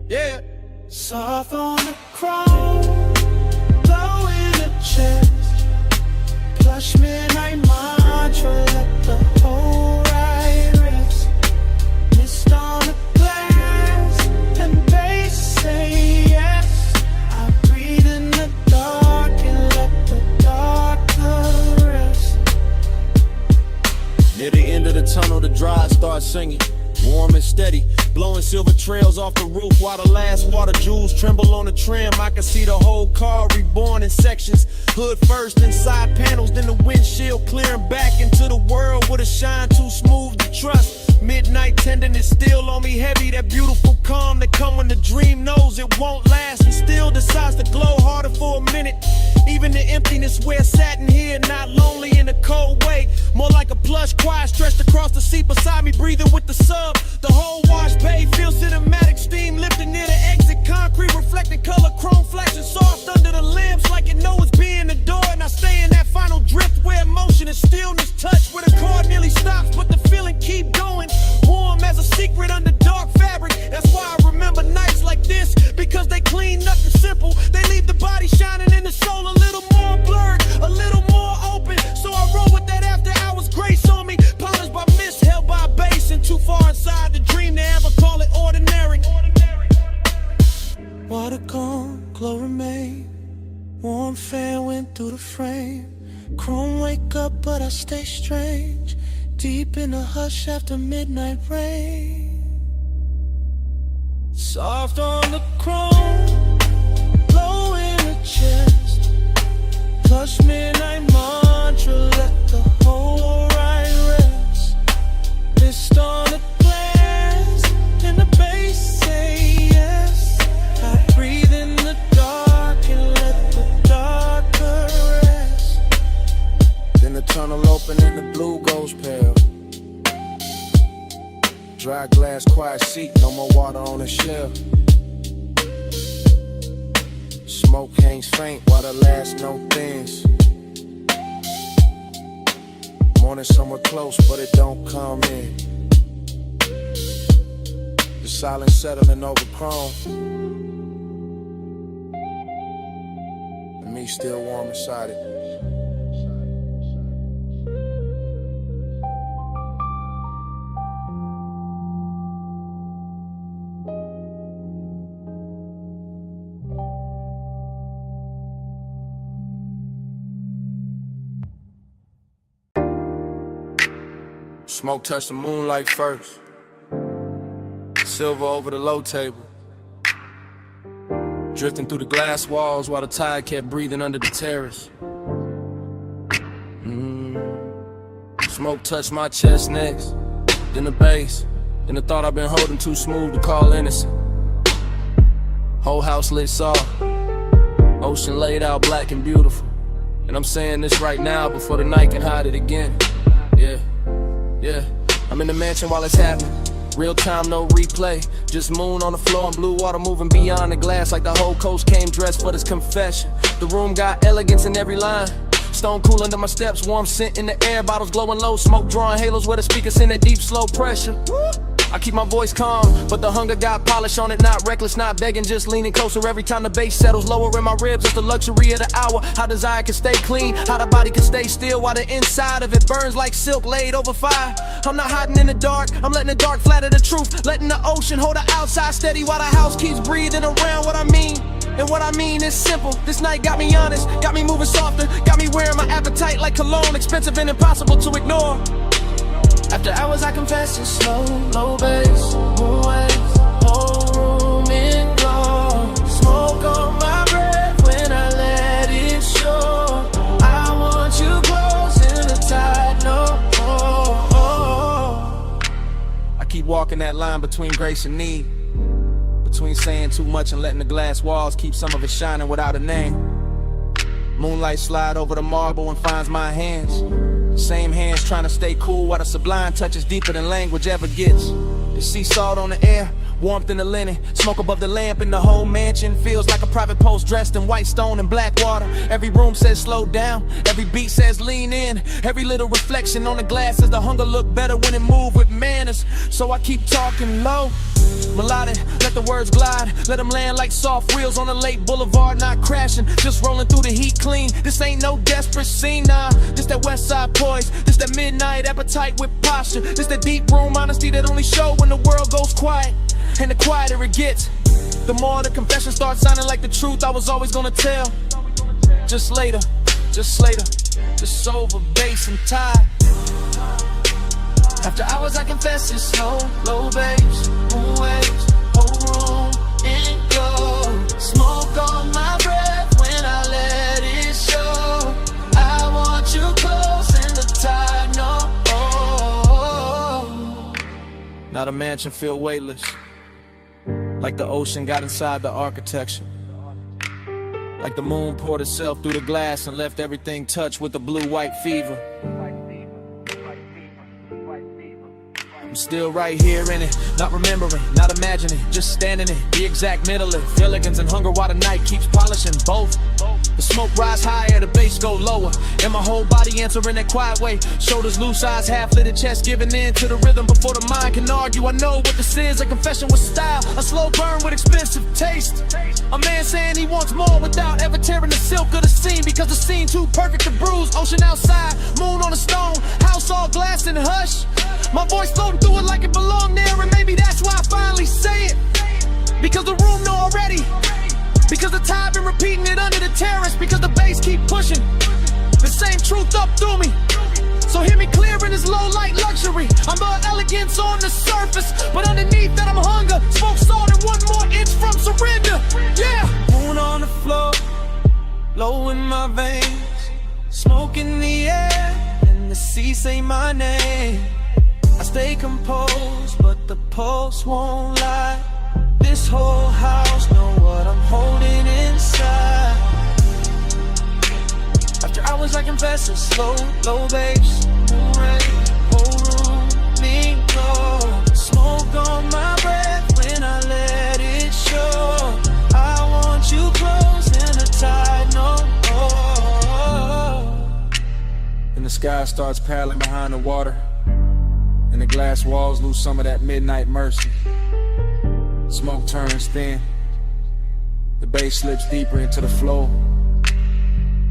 Yeah. Soft on the chrome, low in the chest, plush midnight mantra, let the whole ride rest. Mist on the glass, and bass say yes. I breathe in the dark and let the dark caress. Near the end of the tunnel, the drive starts singing, warm and steady, blowing silver trails off the roof while the last water jewels tremble on the trim. I can see the whole car reborn in sections, hood first and side panels, then the windshield clearing back into the world with a shine too smooth to trust. Midnight tenderness still on me heavy, that beautiful calm that come when the dream knows it won't last and still decides to glow harder for a minute. Even the emptiness where satin here, not lonely in a cold way, more like a plush quiet stretched across the seat beside me, breathing with the sub. The whole wash bay feels cinematic, steam lifting near the exit, concrete reflecting color, chrome flashing soft under the limbs like it knows it's being adored. And I stay in that final drift where emotion and stillness touch, where the car nearly stops but the feeling keep going, warm as a secret under dark fabric. That's why I remember nights like this, because they clean nothing simple, they leave the body shining and the soul a little more blurred, a little more open. So I roll with that after hours grace on me, polished by mist, held by bass, and too far inside the dream to ever call it ordinary. Water gone, glow remain, warm fan went through the frame. Chrome wake up but I stay strange, deep in the hush after midnight rain. Soft on the chrome, low in the chest, plush midnight mantra, let the whole ride rest. Mist on the glass, and the bass say yes. I breathe in the dark and let the dark caress. Then the tunnel open and the blue goes pale. Dry glass, quiet seat, no more water on the shelf. Smoke hangs faint while the last note thins. Morning somewhere close, but it don't come in. The silence settling over chrome, and me still warm inside it. Smoke touched the moonlight first, silver over the low table, drifting through the glass walls while the tide kept breathing under the terrace. Smoke touched my chest next, then the bass, then the thought I've been holding too smooth to call innocent. Whole house lit soft, ocean laid out black and beautiful, and I'm saying this right now before the night can hide it again. Yeah, I'm in the mansion while it's happening. Real time, no replay. Just moon on the floor and blue water moving beyond the glass, like the whole coast came dressed for this confession. The room got elegance in every line. Stone cool under my steps, warm scent in the air, bottles glowing low, smoke drawing halos where the speakers send that deep slow pressure. I keep my voice calm, but the hunger got polish on it, not reckless, not begging, just leaning closer every time the bass settles lower in my ribs. It's the luxury of the hour, how desire can stay clean, how the body can stay still while the inside of it burns like silk laid over fire. I'm not hiding in the dark, I'm letting the dark flatter the truth, letting the ocean hold the outside steady while the house keeps breathing around what I mean. And what I mean is simple, this night got me honest, got me moving softer, got me wearing my appetite like cologne, expensive and impossible to ignore. After hours I confess it's slow, low bass, moon waves, whole room in glow, smoke on my walking that line between grace and need, between saying too much and letting the glass walls keep some of it shining without a name. Moonlight slide over the marble and finds my hands, same hands trying to stay cool while the sublime touches deeper than language ever gets. The sea salt on the air, warmth in the linen, smoke above the lamp, and the whole mansion feels like a private post dressed in white stone and black water. Every room says slow down, every beat says lean in, every little reflection on the glass says the hunger look better when it move with manners. So I keep talking low, melodic, let the words glide, let them land like soft wheels on a late boulevard, not crashing, just rolling through the heat clean. This ain't no desperate scene, nah, this that west side poise, this that midnight appetite with posture, this that deep room honesty that only show when the world goes quiet. And the quieter it gets, the more the confession starts sounding like the truth I was always gonna tell. Just later, just over bass and tie. After hours I confess it's slow, low bass, moon waves, whole room in glow. Smoke on my breath when I let it show. I want you close in the tide, no. Now the mansion feel weightless, like the ocean got inside the architecture, like the moon poured itself through the glass and left everything touched with the blue-white fever. I'm still right here in it, not remembering, not imagining, just standing in the exact middle of elegance and hunger while the night keeps polishing both. The smoke rise higher, the bass go lower, and my whole body answering that quiet way. Shoulders loose, eyes half-lit, chest giving in to the rhythm before the mind can argue. I know what this is, a confession with style, a slow burn with expensive taste. A man saying he wants more without ever tearing the silk of the scene, because the scene too perfect to bruise. Ocean outside, moon on a stone, house all glass and hush. My voice floating through it like it belonged there, and maybe that's why I finally say it. Because the room know already, because the tide been repeating it under the terrace, because the bass keep pushing the same truth up through me. So hear me clear in this low light luxury. I'm the elegance on the surface, but underneath that I'm hunger. Smoke salt and 1 more inch from surrender. Yeah. Moon on the floor, low in my veins, smoke in the air, and the sea say my name. I stay composed, but the pulse won't lie. This whole house know what I'm holding inside. After hours I confess it's slow, low bass, moon rays, whole room, me glow. Smoke on my breath when I let it show. I want you close in the tide, no. And the sky starts paddling behind the water, and the glass walls lose some of that midnight mercy. Smoke turns thin, the bass slips deeper into the flow.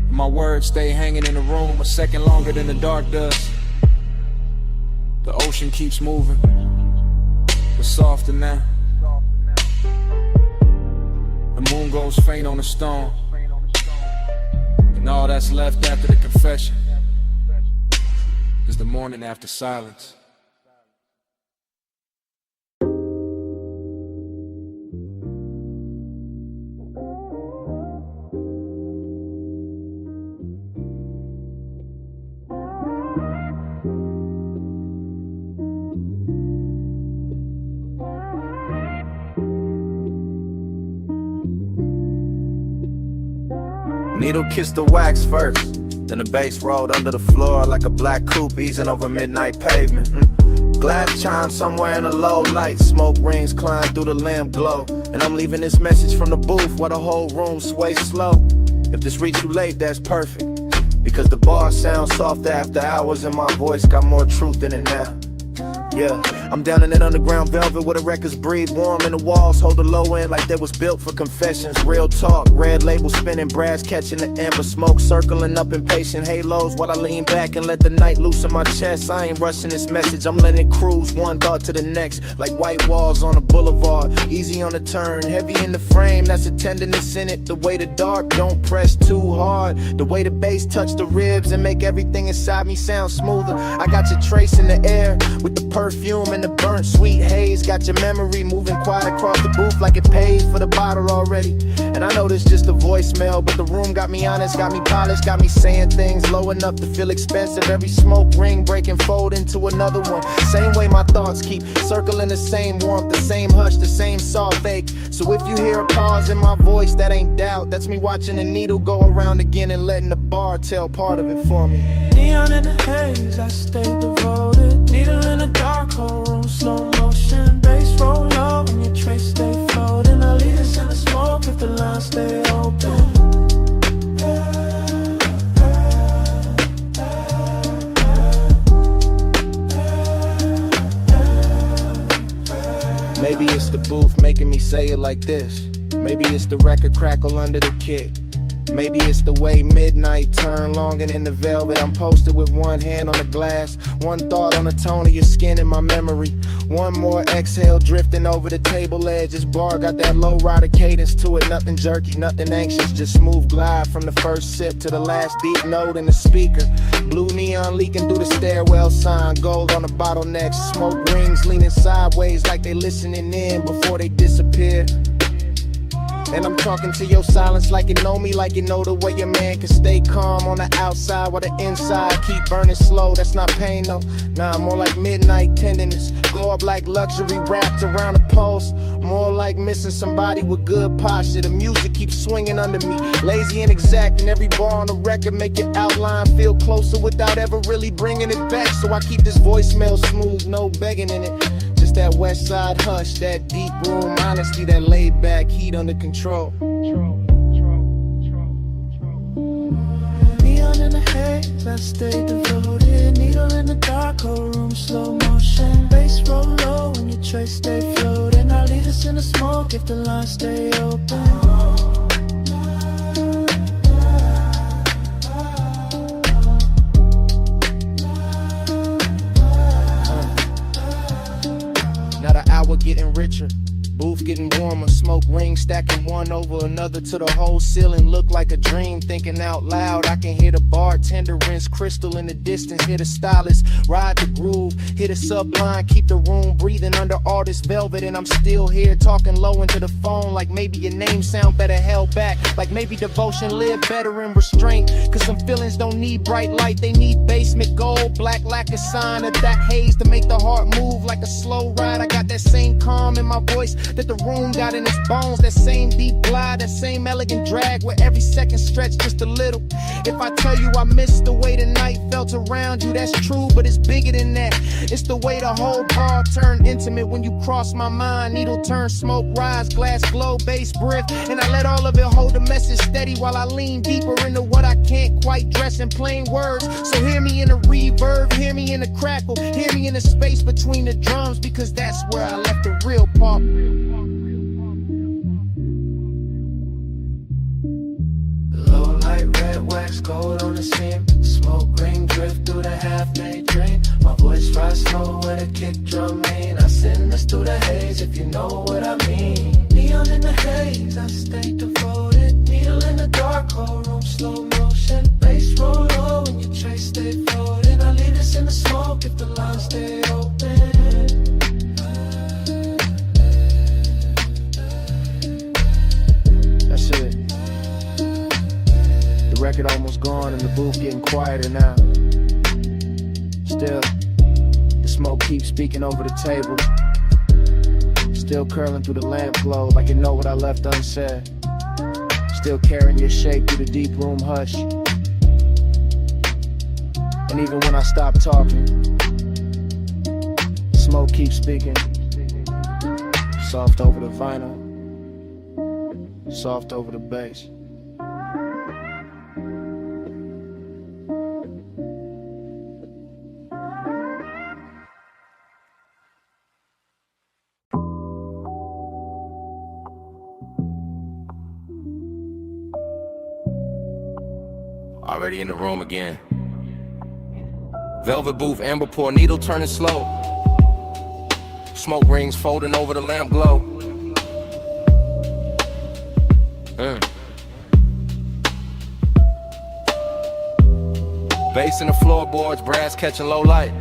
My words stay hanging in the room a second longer than the dark does. The ocean keeps moving, but softer now. The moon goes faint on the stone, and all that's left after the confession is the morning after silence. Needle kissed the wax first, then the bass rolled under the floor like a black coupe easing over midnight pavement. Glass chimes somewhere in the low light, smoke rings climb through the lamp glow, and I'm leaving this message from the booth while the whole room sways slow. If this reach you late, that's perfect, because the bar sounds soft after hours and my voice got more truth in it now. Yeah, I'm down in that underground velvet where the records breathe warm and the walls hold the low end like they was built for confessions. Real talk, red label spinning, brass catching the amber smoke, circling up impatient halos while I lean back and let the night loose in my chest. I ain't rushing this message, I'm letting it cruise one thought to the next, like white walls on a boulevard, easy on the turn, heavy in the frame, that's a tenderness in it. The way the dark don't press too hard, the way the bass touch the ribs and make everything inside me sound smoother. I got your trace in the air with the perfume and the burnt sweet haze. Got your memory moving quiet across the booth like it paid for the bottle already. And I know this just a voicemail, but the room got me honest, got me polished, got me saying things low enough to feel expensive. Every smoke ring break and fold into another one. Same way my thoughts keep circling the same warmth, the same hush, the same soft ache. So if you hear a pause in my voice, that ain't doubt. That's me watching the needle go around again and letting the bar tell part of it for me. Neon in the haze, I stay devoted. Needle in a dark hole room, slow motion. Bass roll low and your trace stay floating. I leave us in the smoke if the lines stay open. Maybe it's the booth making me say it like this. Maybe it's the record crackle under the kick. Maybe it's the way midnight turn long and in the velvet. I'm posted with one hand on the glass, one thought on the tone of your skin in my memory. One more exhale drifting over the table edge. This bar got that low rider cadence to it. Nothing jerky, nothing anxious, just smooth glide from the first sip to the last deep note in the speaker. Blue neon leaking through the stairwell sign. Gold on the bottlenecks, smoke rings leaning sideways like they listening in before they disappear. And I'm talking to your silence like you know me, like you know the way your man can stay calm on the outside while the inside keep burning slow. That's not pain though, nah, more like midnight tenderness. Glow up like luxury wrapped around a pulse. More like missing somebody with good posture. The music keeps swinging under me, lazy and exact, and every bar on the record make your outline feel closer without ever really bringing it back. So I keep this voicemail smooth, no begging in it. Just that west side hush, that deep room honesty, that laid back heat under control. Neon in the haze, I stay devoted. Needle in the dark hole room, slow motion. Bass roll low and your trace stay floating. I leave us in the smoke if the lines stay open. Hour getting richer, booth getting warmer, smoke rings stacking one over another to the whole ceiling look like a dream. Thinking out loud, I can hear the bartender rinse crystal in the distance, hear the stylist ride the groove, hear the sublime keep the room breathing under all this velvet. And I'm still here talking low into the phone like maybe your name sound better held back, like maybe devotion live better in restraint. Cause some feelings don't need bright light, they need basement gold, black lacquer sign of that haze to make the heart move like a slow ride. I got that same calm in my voice that the room got in its bones, that same deep glide, that same elegant drag where every second stretch just a little. If I tell you I miss the way the night felt around you, that's true, but it's bigger than that. It's the way the whole bar turned intimate when you cross my mind. Needle turn, smoke rise, glass glow, bass breath, and I let all of it hold the message steady while I lean deeper into what I can't quite dress in plain words. So hear me in the reverb, hear me in the crackle, hear me in the space between the drums, because that's where I left the real part. Low light, red wax, gold on the seam. Smoke ring drift through the half-made dream. My voice rise slow with a kick drum mean. I send us through the haze if you know what I mean. Neon in the haze, I stay devoted. Needle in the dark hole room, slow motion. Bass roll low and your trace stay floating. I leave us in the smoke if the lines stay open. That's it. The record almost gone and the booth getting quieter now. Still, the smoke keeps speaking over the table. Still curling through the lamp glow like you know what I left unsaid. Still carrying your shape through the deep room hush. And even when I stop talking, smoke keeps speaking. Soft over the vinyl, soft over the bass. Already in the room again. Velvet booth, amber pour, needle turning slow. Smoke rings folding over the lamp glow. Bass in the floorboards, brass catching low light.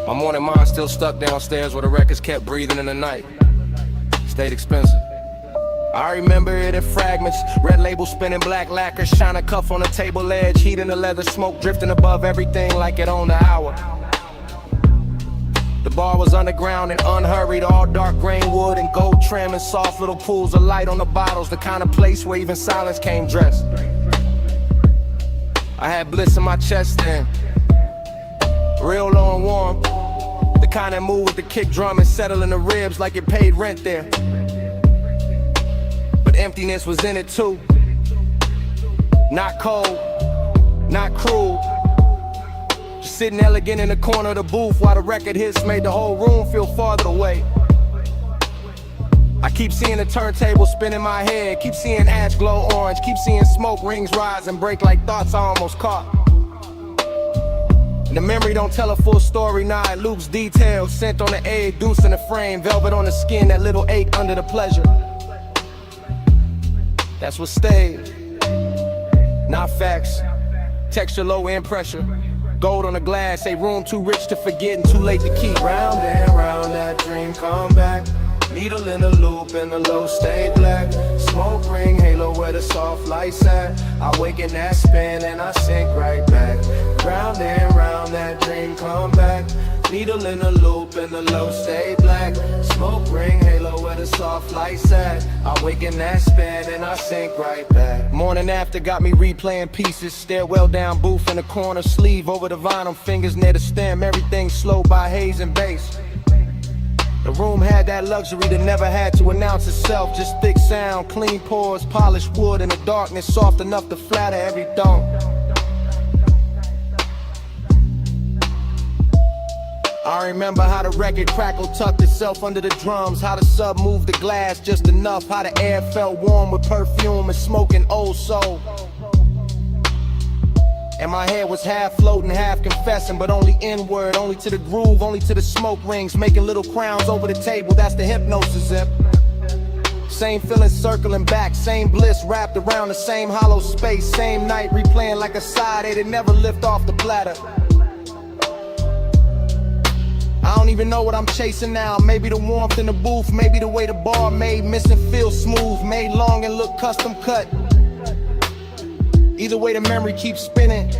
My morning mind still stuck downstairs where the records kept breathing in the night. Stayed expensive. I remember it in fragments. Red label spinning, black lacquer, shine a cuff on the table edge, heat in the leather, smoke drifting above everything like it owned the hour. The bar was underground and unhurried, all dark grain wood and gold trim and soft little pools of light on the bottles, the kind of place where even silence came dressed. I had bliss in my chest then, real low and warm, the kind that moved with the kick drum and settle in the ribs like it paid rent there. But emptiness was in it too, not cold, not cruel. Sitting elegant in the corner of the booth while the record hits made the whole room feel farther away. I keep seeing the turntable spin in my head, keep seeing ash glow orange, keep seeing smoke rings rise and break like thoughts I almost caught. And the memory don't tell a full story, nah, it loops details, scent on the egg, deuce in the frame, velvet on the skin, that little ache under the pleasure. That's what stayed, not facts, texture low end pressure. Gold on the glass, a room too rich to forget and too late to keep. Round and round, that dream come back. Needle in the loop and the low stay black. Smoke ring, halo where the soft lights at. I wake in that spin and I sink right back. Round and round, that dream come back. Needle in the loop and the low stay black. Smoke ring, halo where the soft lights at. I wake in that spin and I sink right back. Morning after got me replaying pieces. Stairwell down, booth in the corner, sleeve over the vinyl, fingers near the stem. Everything slow by haze and bass. The room had that luxury that never had to announce itself. Just thick sound, clean pours, polished wood in the darkness, soft enough to flatter every thumb. I remember how the record crackled, tucked itself under the drums, how the sub moved the glass just enough, how the air felt warm with perfume and smoking old soul. And my head was half floating, half confessing, but only inward, only to the groove, only to the smoke rings, making little crowns over the table, that's the hypnosis zip. Same feeling circling back, same bliss wrapped around the same hollow space, same night replaying like a side A that never lift off the platter. I don't even know what I'm chasing now. Maybe the warmth in the booth, maybe the way the bar made missing feel smooth, made long and look custom cut. Either way the memory keeps spinning.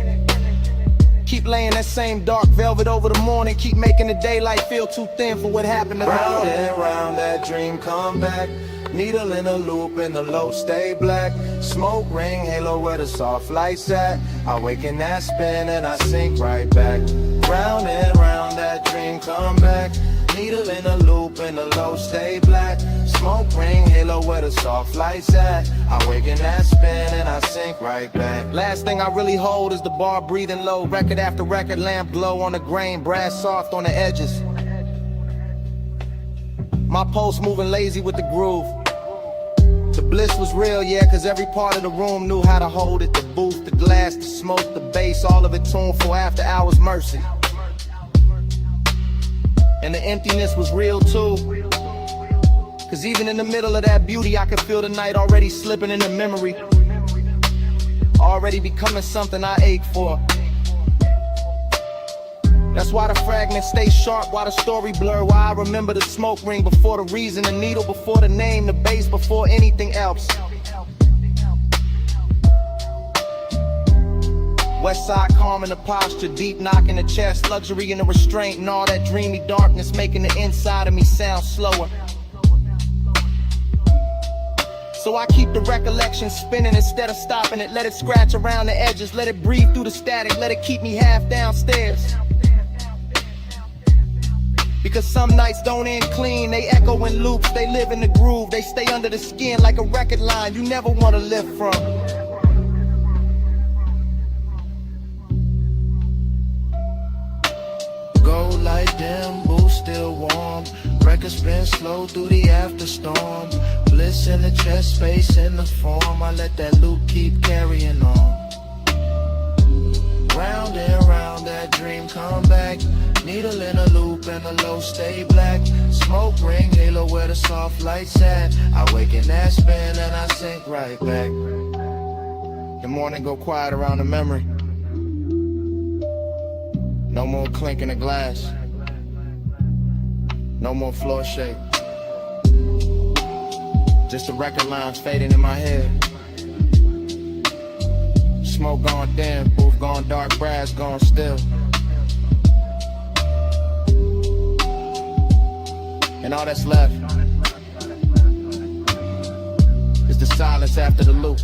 Keep laying that same dark velvet over the morning, keep making the daylight feel too thin for what happened to the Round and round, that dream come back. Needle in a loop and the low stay black. Smoke ring, halo where the soft lights at. I wake in that spin and I sink right back. Round and round, that dream come back. Needle in a loop and the low stay black. Smoke ring, halo where the soft lights at. I wake in that spin and I sink right back. Last thing I really hold is the bar breathing low, record after record, lamp glow on the grain, brass soft on the edges. My pulse moving lazy with the groove. The bliss was real, yeah, cause every part of the room knew how to hold it. The booth, the glass, the smoke, the bass, all of it tuned for after hours mercy. And the emptiness was real too, cause even in the middle of that beauty I could feel the night already slipping into memory, already becoming something I ache for. That's why the fragments stay sharp, why the story blur, why I remember the smoke ring before the reason, the needle before the name, the bass before anything else. West side calm in the posture, deep knock in the chest, luxury in the restraint, and all that dreamy darkness making the inside of me sound slower. So I keep the recollection spinning instead of stopping it, let it scratch around the edges, let it breathe through the static, let it keep me half downstairs. Because some nights don't end clean, they echo in loops, they live in the groove, they stay under the skin like a record line you never want to live from. Gold light dim, booth still warm. Record spin slow through the afterstorm. Bliss in the chest space in the form. I let that loop keep carrying on. Round and round, that dream come back. Needle in a loop and the low stay black. Smoke ring, halo where the soft lights at. I wake in that spin and I sink right back. The morning go quiet around the memory. No more clinking the glass. No more floor shake. Just the record lines fading in my head. Smoke gone dim, booth gone dark, brass gone still. And all that's left is the silence after the loop.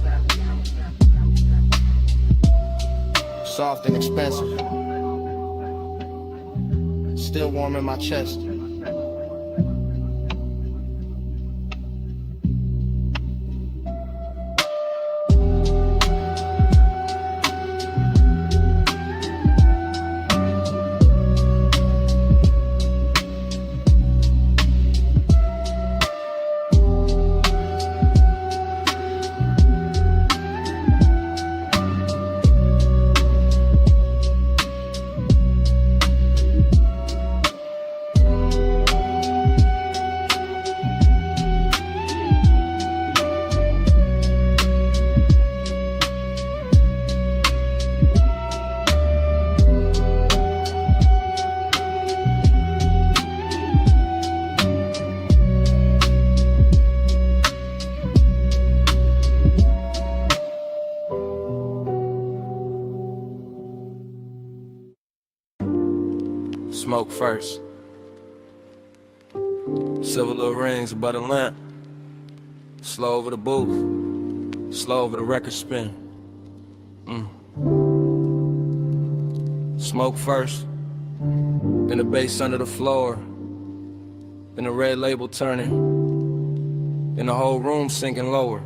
Soft and expensive. Still warm in my chest. Smoke first. Silver little rings above the lamp. Slow over the booth. Slow over the record spin. Smoke first. Then the bass under the floor. Then the red label turning. Then the whole room sinking lower.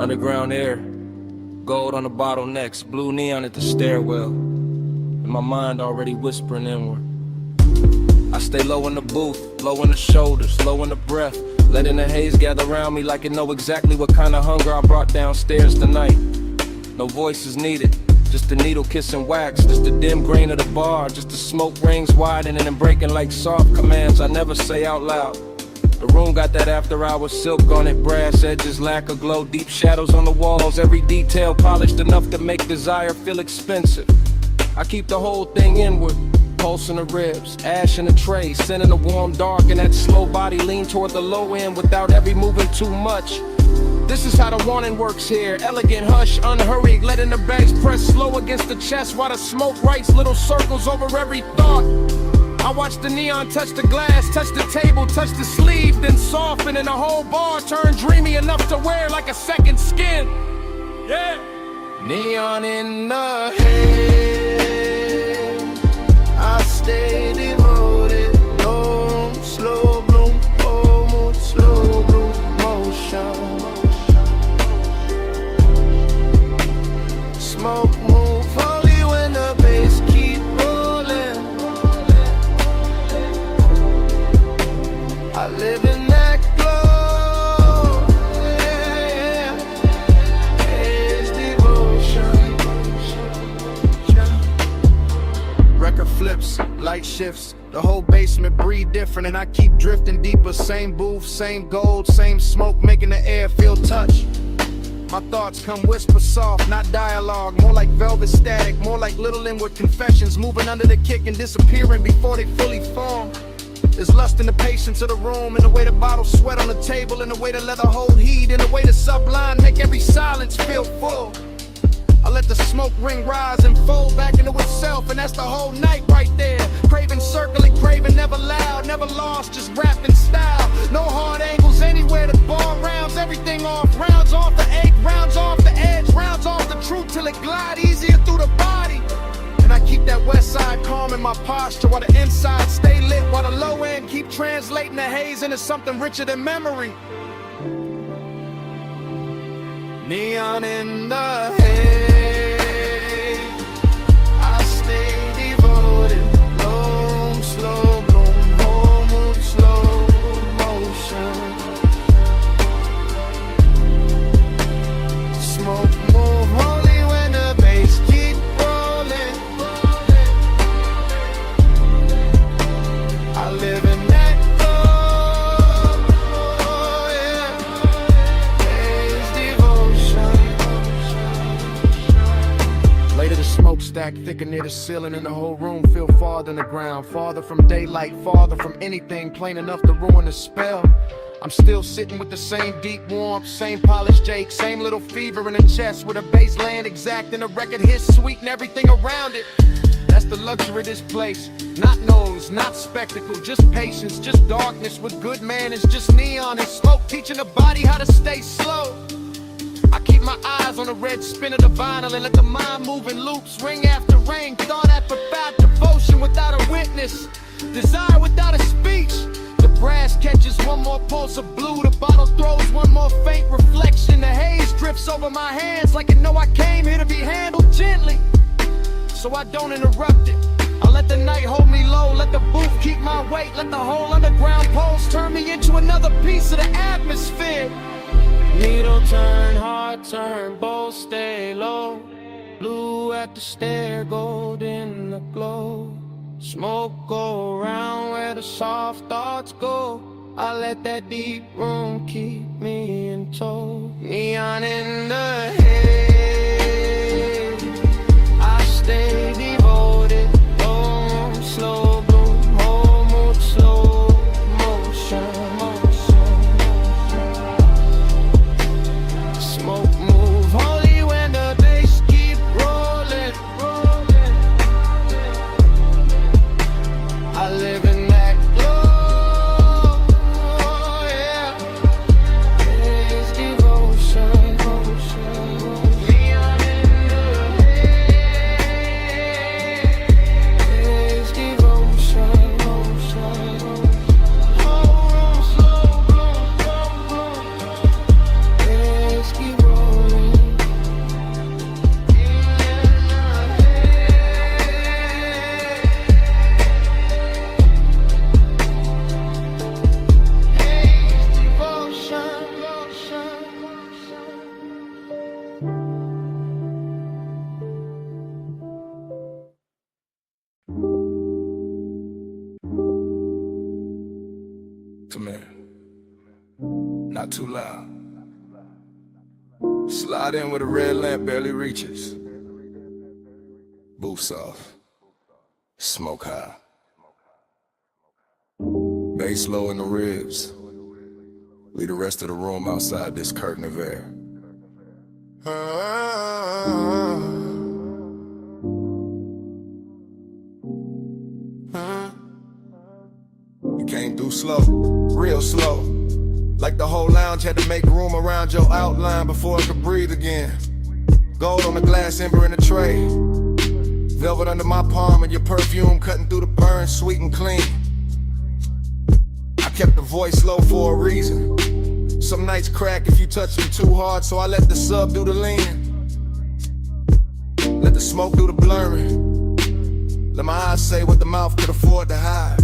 Underground air. Gold on the bottlenecks. Blue neon at the stairwell. And my mind already whispering inward. I stay low in the booth, low in the shoulders, low in the breath, letting the haze gather around me like it know exactly what kind of hunger I brought downstairs tonight. No voices needed, just the needle kissing wax, just the dim grain of the bar, just the smoke rings widening and breaking like soft commands I never say out loud. The room got that after hours silk on it, brass edges, lack of glow, deep shadows on the walls, every detail polished enough to make desire feel expensive. I keep the whole thing inward, pulse in the ribs, ash in the tray, sending the warm dark and that slow body lean toward the low end without every moving too much. This is how the warning works here, elegant hush, unhurried, letting the bags press slow against the chest while the smoke writes little circles over every thought. I watch the neon touch the glass, touch the table, touch the sleeve, then soften and the whole bar turn dreamy enough to wear like a second skin. Yeah. Neon in the head, I stay devoted. No slow bloom, oh, slow bloom motion. Smoke move only when the bass keep rolling. I live in that glow, yeah, it's devotion. Record flips, light shifts, the whole basement breathe different, and I keep drifting deeper. Same booth, same gold, same smoke, making the air feel touch. My thoughts come whisper soft, not dialogue, more like velvet static, more like little inward confessions, moving under the kick and disappearing before they fully form. There's lust in the patience of the room, in the way the bottles sweat on the table, in the way the leather hold heat, in the way the sublime make every silence feel full. I let the smoke ring rise and fold back into itself, and that's the whole night right there. Craving, circling, craving, never loud, never lost, just wrapped in style. No hard angles anywhere, the ball rounds everything off. Rounds off the egg, rounds off the edge, rounds off the truth till it glide easier through the body. And I keep that west side calm in my posture, while the inside stay lit, while the low end keep translating the haze into something richer than memory. Neon in the head, I stay devoted. Long, slow bloom, whole mood, slow motion. Smoke move only when the bass keep rolling. I live in that glow, yeah, it's devotion. back, thicker near the ceiling, and the whole room feel farther than the ground. Farther from daylight, farther from anything plain enough to ruin the spell. I'm still sitting with the same deep warmth, same polished Jake, same little fever in the chest, with a bass land exact and a record hit sweet and everything around it. That's the luxury of this place. Not noise, not spectacle, just patience, just darkness with good manners, just neon and smoke, teaching the body how to stay slow. I keep my eyes on the red spin of the vinyl and let the mind move in loops, ring after ring, thought after thought, devotion without a witness, desire without a speech. The brass catches one more pulse of blue, the bottle throws one more faint reflection, the haze drifts over my hands like it know I came here to be handled gently, so I don't interrupt it. I let the night hold me low, let the booth keep my weight, let the whole underground pulse turn me into another piece of the atmosphere. Needle turn, heart turn, both stay low. Blue at the stair, gold in the glow. Smoke go around where the soft thoughts go. I let that deep room keep me in tow. Neon in the head, I stay devoted. Home slow bloom, home mood slow motion. Smoke move holy when the bass keep rolling. I live in that glow, yeah. It's devotion, neon in the head. It's devotion, whole room slow bloom, it's keep rolling. Come here. Not too loud. Slide in where the red lamp barely reaches. Booth soft. Smoke high. Bass low in the ribs. Leave the rest of the room outside this curtain of air. You came through slow, real slow. Like the whole lounge had to make room around your outline before it could breathe again. Gold on the glass ember in the tray. Velvet under my palm and your perfume cutting through the burn, sweet and clean. I kept the voice low for a reason. Some nights crack if you touch them too hard, so I let the sub do the leaning. Let the smoke do the blurring. Let my eyes say what the mouth could afford to hide.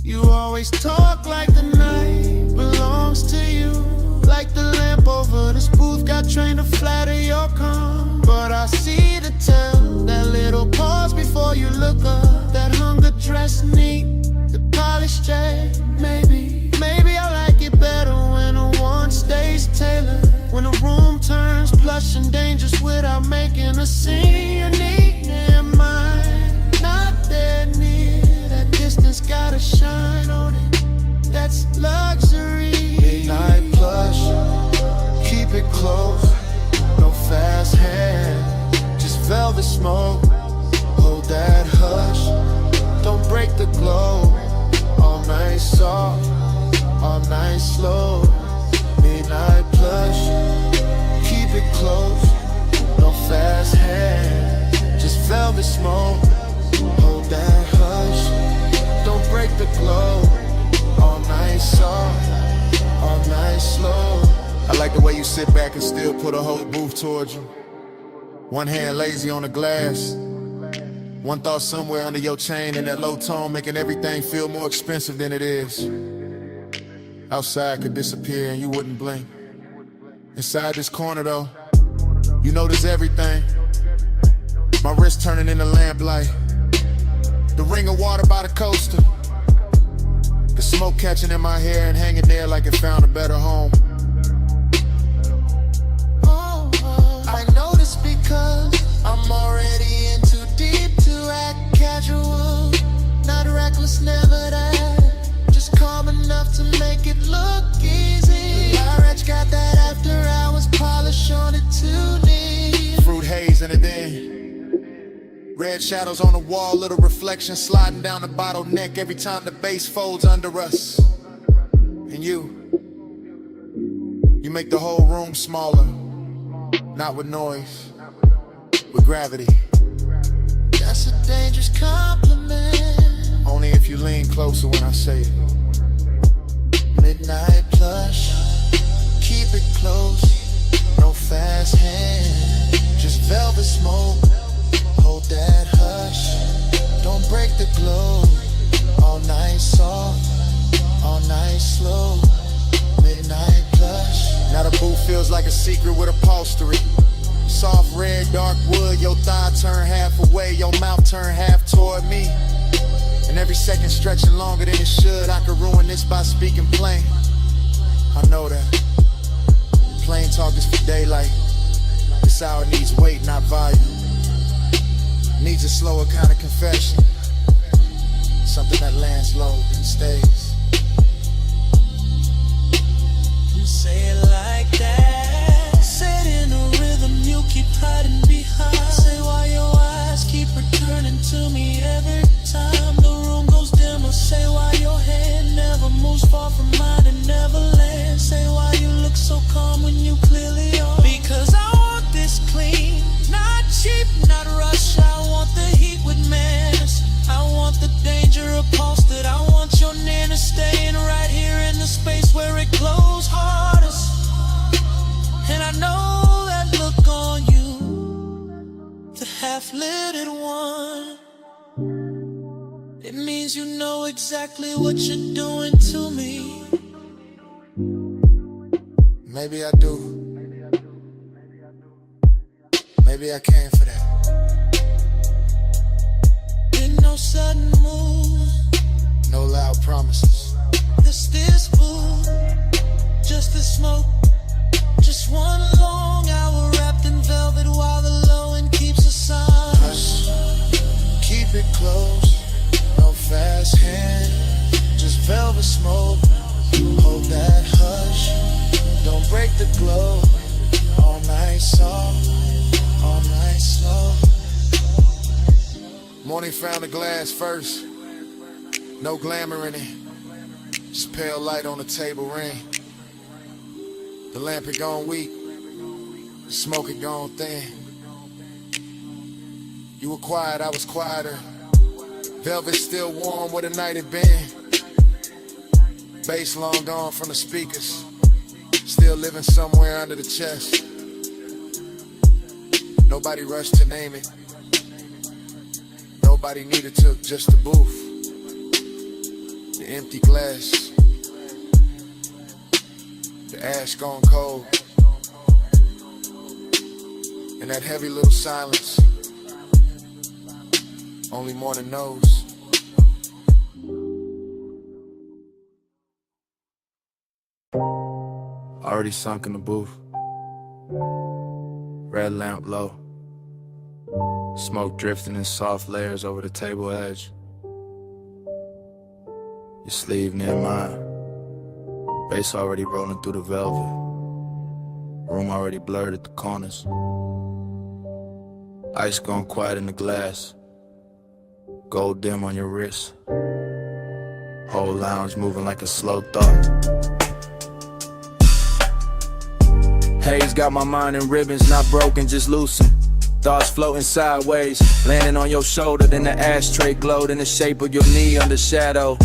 You always talk like the night belongs to you. Like the lamp over this booth got trained to flatter your calm. But I see the tell, that little pause before you look up. That hunger dress neat, the polished J. Maybe I like it better when a one stays tailored. When the room turns plush and dangerous without making a scene. You need in mind, not that near. That distance gotta shine on it. That's luxury. Midnight plush, keep it close. No fast hand, just velvet smoke. Hold that hush, don't break the glow. All night soft, all night slow. Midnight plush, keep it close. No fast hand, just velvet smoke. Hold that hush, don't break the glow. All night soft, all night slow. I like the way you sit back and still put a whole booth towards you. One hand lazy on the glass. One thought somewhere under your chain in that low tone, making everything feel more expensive than it is. Outside could disappear and you wouldn't blink. Inside this corner though, you notice everything. My wrist turning into lamplight. The ring of water by the coaster. The smoke catching in my hair and hanging there like it found a better home. I know this because I'm I'm already in too deep to act casual. Not reckless, never that. Just calm enough to make it look easy. Large got that after hours polish on it too neat. Fruit haze in it then. Red shadows on the wall, little reflection sliding down the bottleneck every time the bass folds under us. And you make the whole room smaller. Not with noise, with gravity. That's a dangerous compliment. Only if you lean closer when I say it. Midnight plush, keep it close. No fast hand, just velvet smoke. Hold that hush, don't break the glow. All night soft, all night slow. Midnight plush. Now the booth feels like a secret with upholstery. Soft red, dark wood, your thigh turn half away, your mouth turn half toward me. And every second stretching longer than it should. I could ruin this by speaking plain. I know that. Plain talk is for daylight. This hour needs weight, not volume. Needs a slower kind of confession. Something that lands low and stays. Say it like that. Say it in a rhythm you keep hiding behind. Say why your eyes keep returning to me every time the room goes dimmer. Say why your hand never moves far from mine and never lands. Say why you look so calm when you clearly are. Because I want this clean, not cheap, not rush. I want the heat with manners. I want the danger upholstered. I want your nana staying right here in the space where it glows hardest. And I know that look on you, the half-lidded one. It means you know exactly what you're doing to me. Maybe I do. Maybe I came for that. Been no sudden move, no loud promises. This food, just the smoke. Just one long hour wrapped in velvet while the low end keeps us on. Hush, keep it close. No fast hand, just velvet smoke. Hold that hush, don't break the glow. All night soft, all night slow. Morning found the glass first. No glamour in it. Just pale light on the table ring. The lamp had gone weak. The smoke had gone thin. You were quiet, I was quieter. Velvet still warm where the night had been. Bass long gone from the speakers. Still living somewhere under the chest. Nobody rushed to name it. Nobody needed to, just the booth. The empty glass. The ash gone cold. And that heavy little silence. Only morning knows. Already sunk in the booth. Red lamp low. Smoke drifting in soft layers over the table edge. Your sleeve near mine. Bass already rolling through the velvet. Room already blurred at the corners. Ice gone quiet in the glass. Gold dim on your wrist. Whole lounge moving like a slow thought. Haze got my mind in ribbons, not broken, just loosened. Thoughts floating sideways, landing on your shoulder, then the ashtray glowed in the shape of your knee under shadow.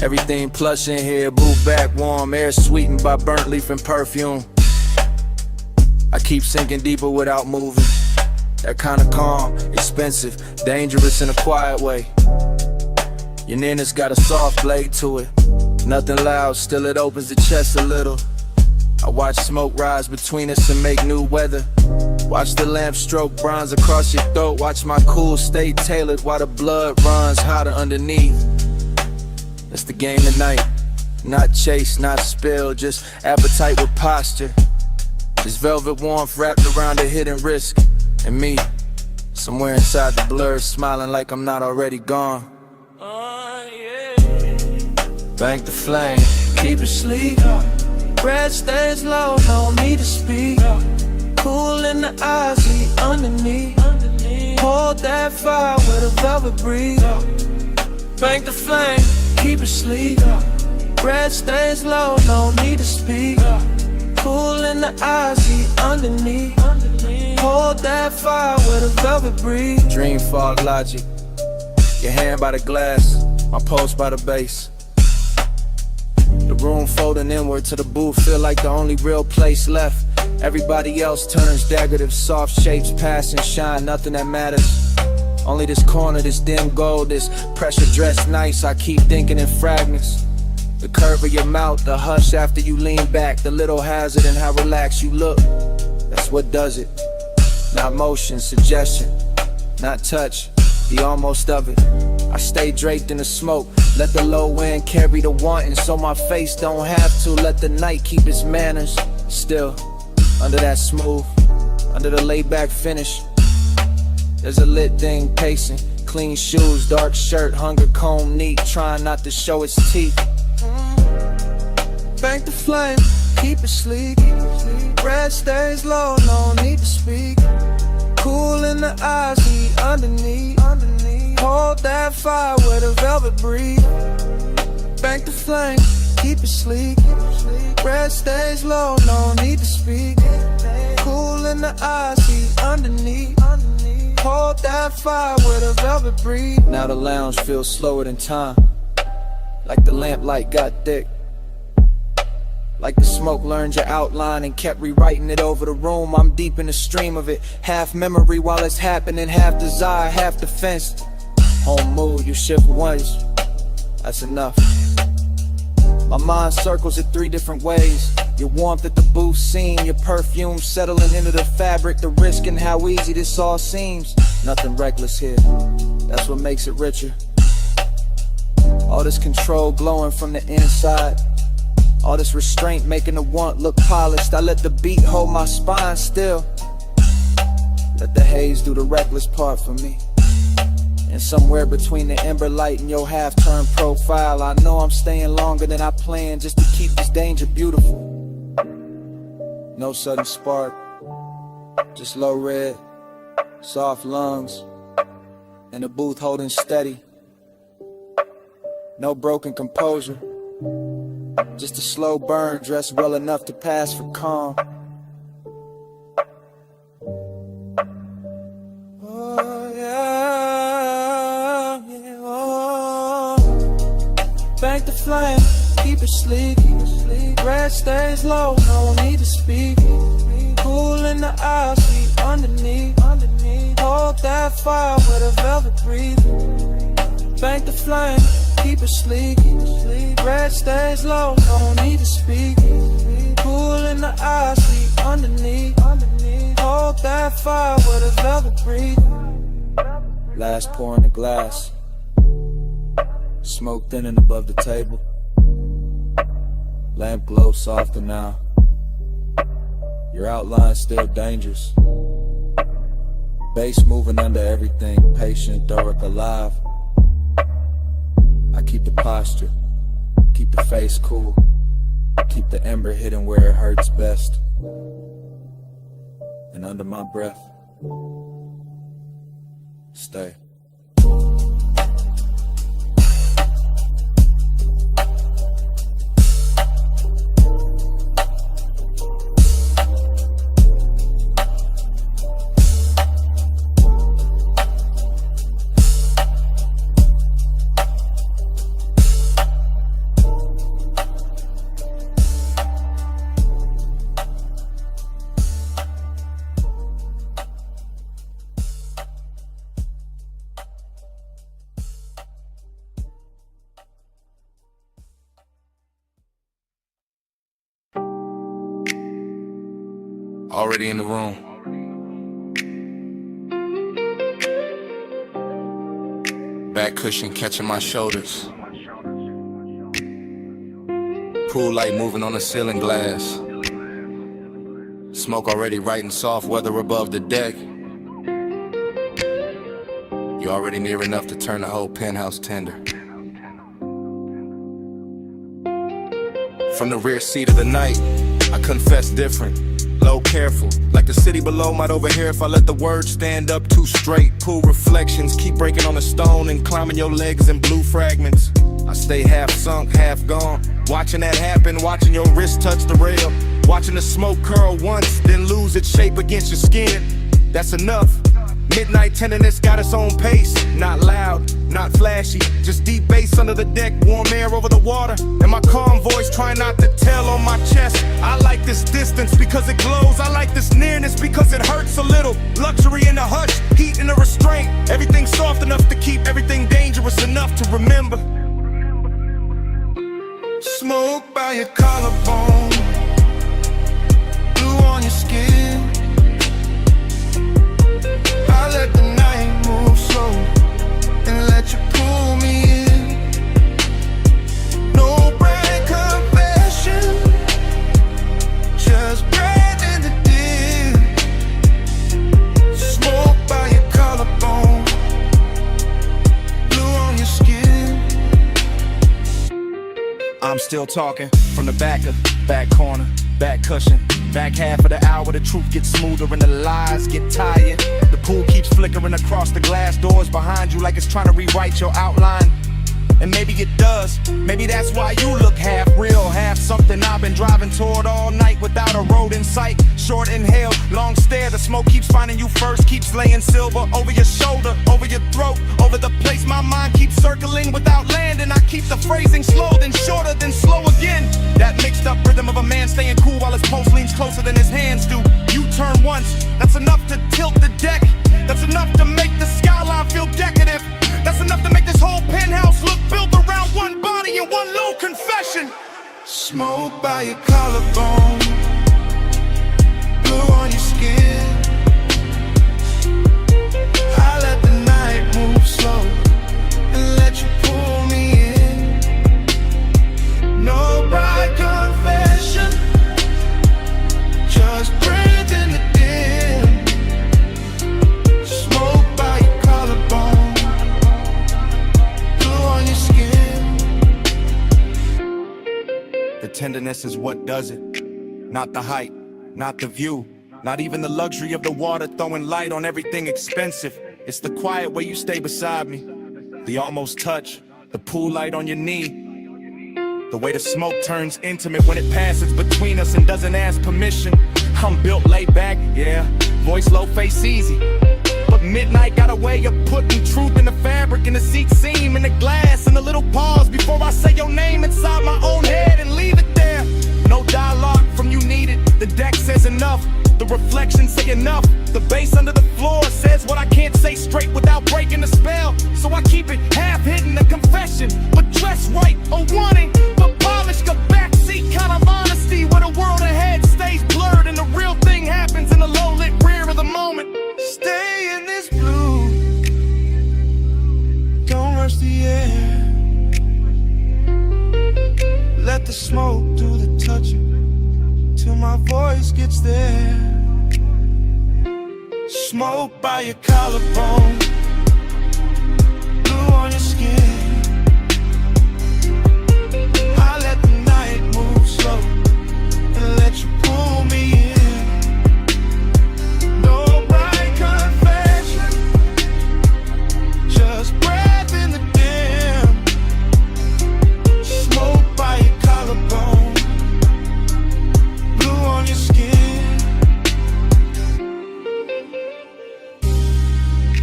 Everything plush in here, booth back warm, air sweetened by burnt leaf and perfume. I keep sinking deeper without moving. That kind of calm, expensive, dangerous in a quiet way. Your nana's got a soft blade to it. Nothing loud, still it opens the chest a little. I watch smoke rise between us and make new weather. Watch the lamp stroke bronze across your throat. Watch my cool stay tailored while the blood runs hotter underneath. That's the game tonight. Not chase, not spill, just appetite with posture. This velvet warmth wrapped around a hidden risk. And me, Somewhere inside the blur, smiling like I'm not already gone. Bank the flame, keep it sleek. Breath stays low, no need to speak. Cool in the eyes, heat underneath. Hold that fire with a velvet breeze. Bank the flame, keep it sleek. Breath stays low, no need to speak. Cool in the eyes, heat underneath. Hold that fire with a velvet breeze. Dream fog logic. Your hand by the glass, my pulse by the base. The room folding inward to the booth, feel like the only real place left. Everybody else turns decorative, soft shapes pass and shine, nothing that matters. Only this corner, this dim gold, this pressure dressed nice. I keep thinking in fragments. The curve of your mouth, the hush after you lean back, the little hazard in how relaxed you look. That's what does it. Not motion, suggestion, not touch, the almost of it. I stay draped in the smoke, let the low end carry the wanting, so my face don't have to. Let the night keep its manners. Still, under that smooth, under the laid back finish, there's a lit thing pacing. Clean shoes, dark shirt, hunger comb neat, trying not to show its teeth. Bank the flame, keep it sleek. Breath stays low, no need to speak. Cool in the eyes, heat underneath. Hold that fire with a velvet breeze. Bank the flame, keep it sleek. Breath stays low, no need to speak. Cool in the eyes, heat underneath. Hold that fire with a velvet breeze. Now the lounge feels slower than time, like the lamplight got thick. Like the smoke learned your outline and kept rewriting it over the room. I'm deep in the stream of it, half memory while it's happening, half desire, half defense. Home mood, you shift once, that's enough. My mind circles it 3 different ways. Your warmth at the booth scene, your perfume settling into the fabric, the risk and how easy this all seems. Nothing reckless here, that's what makes it richer. All this control glowing from the inside, all this restraint making the want look polished. I let the beat hold my spine still. Let the haze do the reckless part for me. And somewhere between the ember light and your half-turned profile, I know I'm staying longer than I planned just to keep this danger beautiful. No sudden spark, just low red, soft lungs, and the booth holding steady. No broken composure, just a slow burn dressed well enough to pass for calm. Oh yeah, yeah, oh. Bank the flame, keep it sleek. Breath stays low, no need to speak. Cool in the eyes, heat underneath. Hold that fire with a velvet breeze. Bank the flame, keep it sleek. Breath stays low, no need to speak. Cool in the eyes, heat underneath. Hold that fire with a velvet breeze. Last pour in the glass, smoke thinning above the table. Lamp glow softer now. Your outline's still dangerous. Bass moving under everything, patient, Doric alive. I keep the posture, keep the face cool, keep the ember hidden where it hurts best. And under my breath, stay. Already in the room. Back cushion catching my shoulders. Pool light moving on the ceiling glass. Smoke already writing soft weather above the deck. You're already near enough to turn the whole penthouse tender. From the rear seat of the night, I confess different. Low, careful, like the city below might overhear if I let the words stand up too straight. Pool reflections, keep breaking on the stone and climbing your legs in blue fragments. I stay half sunk, half gone, watching that happen, watching your wrist touch the rail, watching the smoke curl once, then lose its shape against your skin. That's enough. Midnight tenderness got its own pace. Not loud, not flashy, just deep bass under the deck, warm air over the water, and my calm voice trying not to tell on my chest. I like this distance because it glows. I like this nearness because it hurts a little. Luxury in the hush, heat in the restraint. Everything soft enough to keep everything dangerous enough to remember. Smoke by your collarbone, blue on your skin. I let the night move slow and let you pull me in. No brand confession, just bread in the dim. Smoke by your collarbone, blue on your skin. I'm still talking from the back corner, back cushion. Back half of the hour, the truth gets smoother and the lies get tired. The pool keeps flickering across the glass doors behind you like it's trying to rewrite your outline. And maybe it does. Maybe that's why you look half real, half something I've been driving toward all night without a road in sight. Short inhale, long stare, the smoke keeps finding you first, keeps laying silver over your shoulder, over your throat, over the place my mind keeps circling without landing. I keep the phrasing slow, then shorter, then slow again. That mixed up rhythm of a man staying cool while his pulse leans closer than his hands do. You turn once, that's enough to tilt the deck. That's enough to make the skyline feel decadent. That's enough to make this whole penthouse look built around one body and one low confession. Smoke by your collarbone, blue on your skin. I let the night move slow and let you pull me in. No bride confession, just breathe in the dim. Smoke by your collarbone, the tenderness is what does it, not the height, not the view, not even the luxury of the water throwing light on everything expensive. It's the quiet way you stay beside me, the almost touch, the pool light on your knee, the way the smoke turns intimate when it passes between us and doesn't ask permission. I'm built laid back, yeah, voice low, face easy, but midnight got a way of putting truth in the fabric, in the seat seam, in the glass, in the little pause before I say your name inside my own head and leave it there. No dialogue from you needed. The deck says enough, the reflections say enough. The bass under the floor says what I can't say straight without breaking the spell. So I keep it half hidden, a confession, but dressed right, a wanting, but polished, a backseat kind of honesty where the world ahead stays blurred and the real thing happens in the low-lit rear of the moment. Stay in this blue, don't rush the air. Let the smoke do the touching till my voice gets there. Smoke by your collarbone, blue on your skin. I let the night move slow and let you pull me in. No bright confession, just breath in the dim. Smoke by your collarbone, blue on your skin.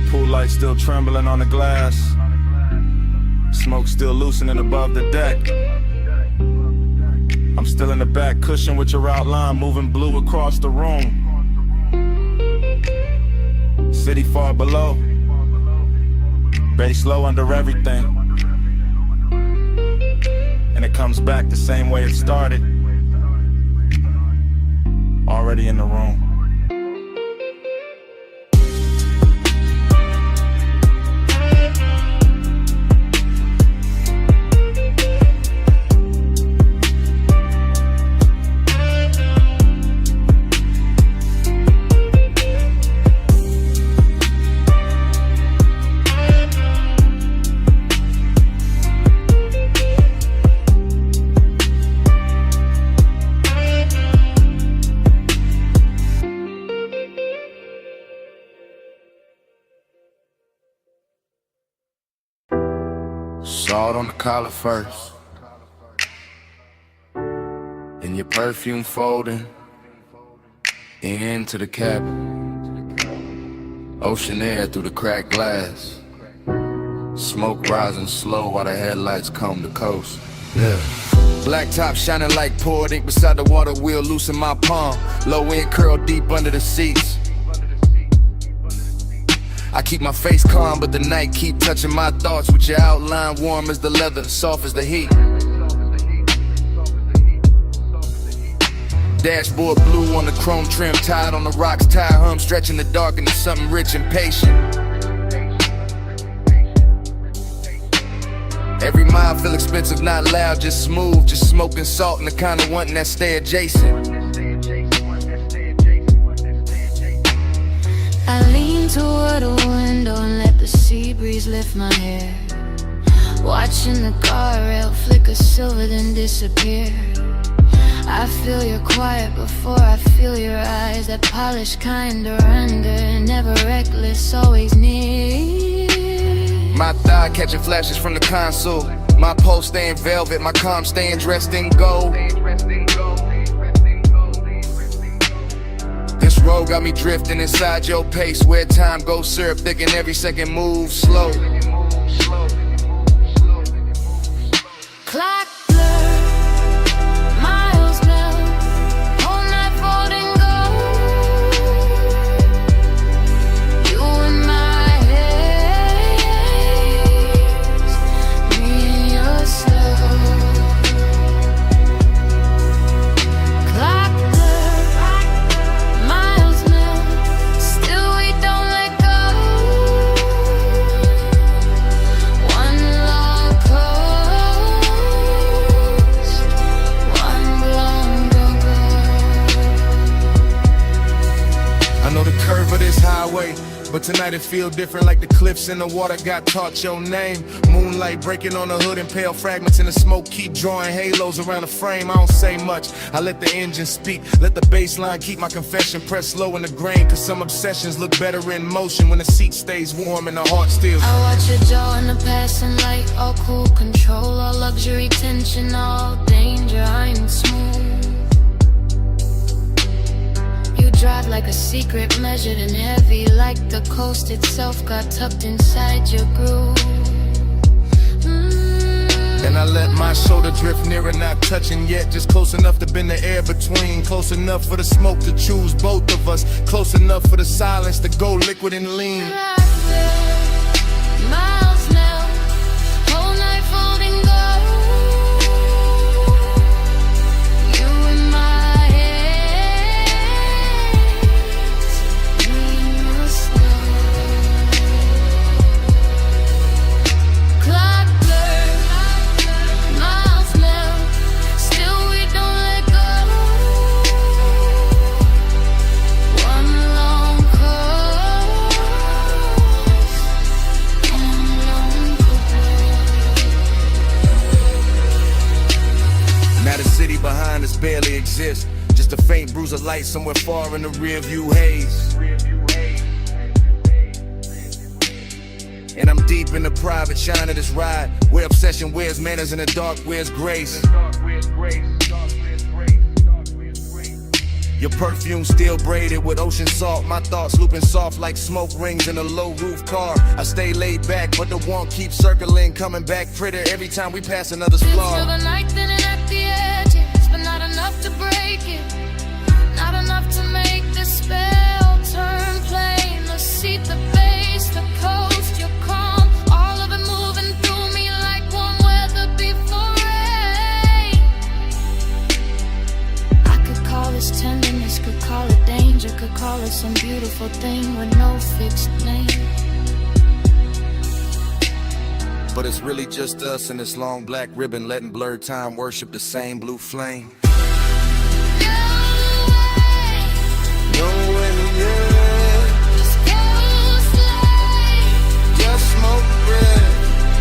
Pool light still trembling on the glass, smoke still loosening above the deck. I'm still in the back cushion with your outline moving blue across the room. City far below, bass low under everything, and it comes back the same way it started. Already in the room. Salt on the collar first, and your perfume folding into the cabin. Ocean air through the cracked glass. Smoke rising slow while the headlights comb the coast. Yeah. Black top shining like poured ink beside the water wheel, loose in my palm. Low end curl deep under the seats. I keep my face calm, but the night keep touching my thoughts with your outline warm as the leather, soft as the heat. Dashboard blue on the chrome trim, tied on the rocks, tire hum stretching the dark into something rich and patient. Every mile feel expensive, not loud, just smooth, just smoking salt and the kind of wanting that stay adjacent. I lean toward a window and let the sea breeze lift my hair, watching the guardrail flicker silver then disappear. I feel your quiet before I feel your eyes, that polished kind of render, never reckless, always near. My thigh catching flashes from the console, my pulse staying velvet, my calm staying dressed in gold. This road got me drifting inside your pace, where time goes syrup thick and every second moves slow. Clock blur, miles melt, whole night folding gold. You in my haze, me in your slow. Clock blur, miles melt, still we don't let go. One love close, one blown go-go. I know the curve of this highway, but tonight it feel different, like the cliffs in the water got taught your name. Moonlight breaking on the hood and pale fragments in the smoke keep drawing halos around the frame. I don't say much, I let the engine speak, let the bass line keep my confession pressed low in the grain. Cause some obsessions look better in motion when the seat stays warm and the heart still. I watch your jaw in the passing light, all cool control, all luxury tension, all danger, I'm smooth. You drive like a secret, measured and heavy, like the coast itself got tucked inside your groove. And I let my shoulder drift nearer, not touching yet, just close enough to bend the air between. Close enough for the smoke to choose both of us, close enough for the silence to go liquid and lean. Miles melt, whole night folding gold. You in my haze, me in your slow. Clock blur, miles melt, still we don't let go. One long coast, one long Now the city behind us barely exists, just a faint bruise of light somewhere far in the rearview haze. And I'm deep in the private shine of this ride, where obsession wears manners and the dark wears grace. Your perfume still braided with ocean salt, my thoughts looping soft like smoke rings in a low roof car. I stay laid back, but the want keeps circling, coming back prettier every time we pass another Till splar. the night thinning at the edges, but not enough to break it, not enough to make the spell turn plain. The seat, the bass, the coast, your calm, all of it moving through me like warm weather before rain. I could call this tenderness, could call it danger, could call it some beautiful thing with no fixed name. But it's really just us and this long black ribbon, letting blurred time worship the same blue flame. No way, yeah. Just go slow. Just smoke bread.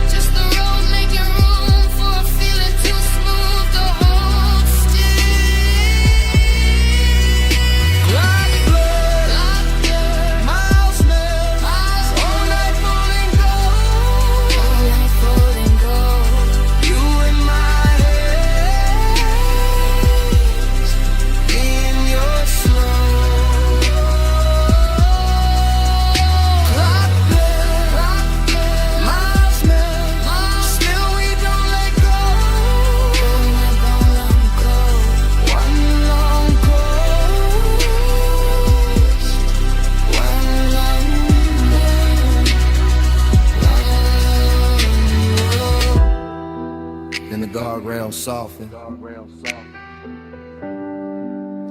Just the road making room for a feeling too smooth to hold still. Clock blur, Clock blur, miles melt, miles all night falling gold. all night folding gold. guardrails soften.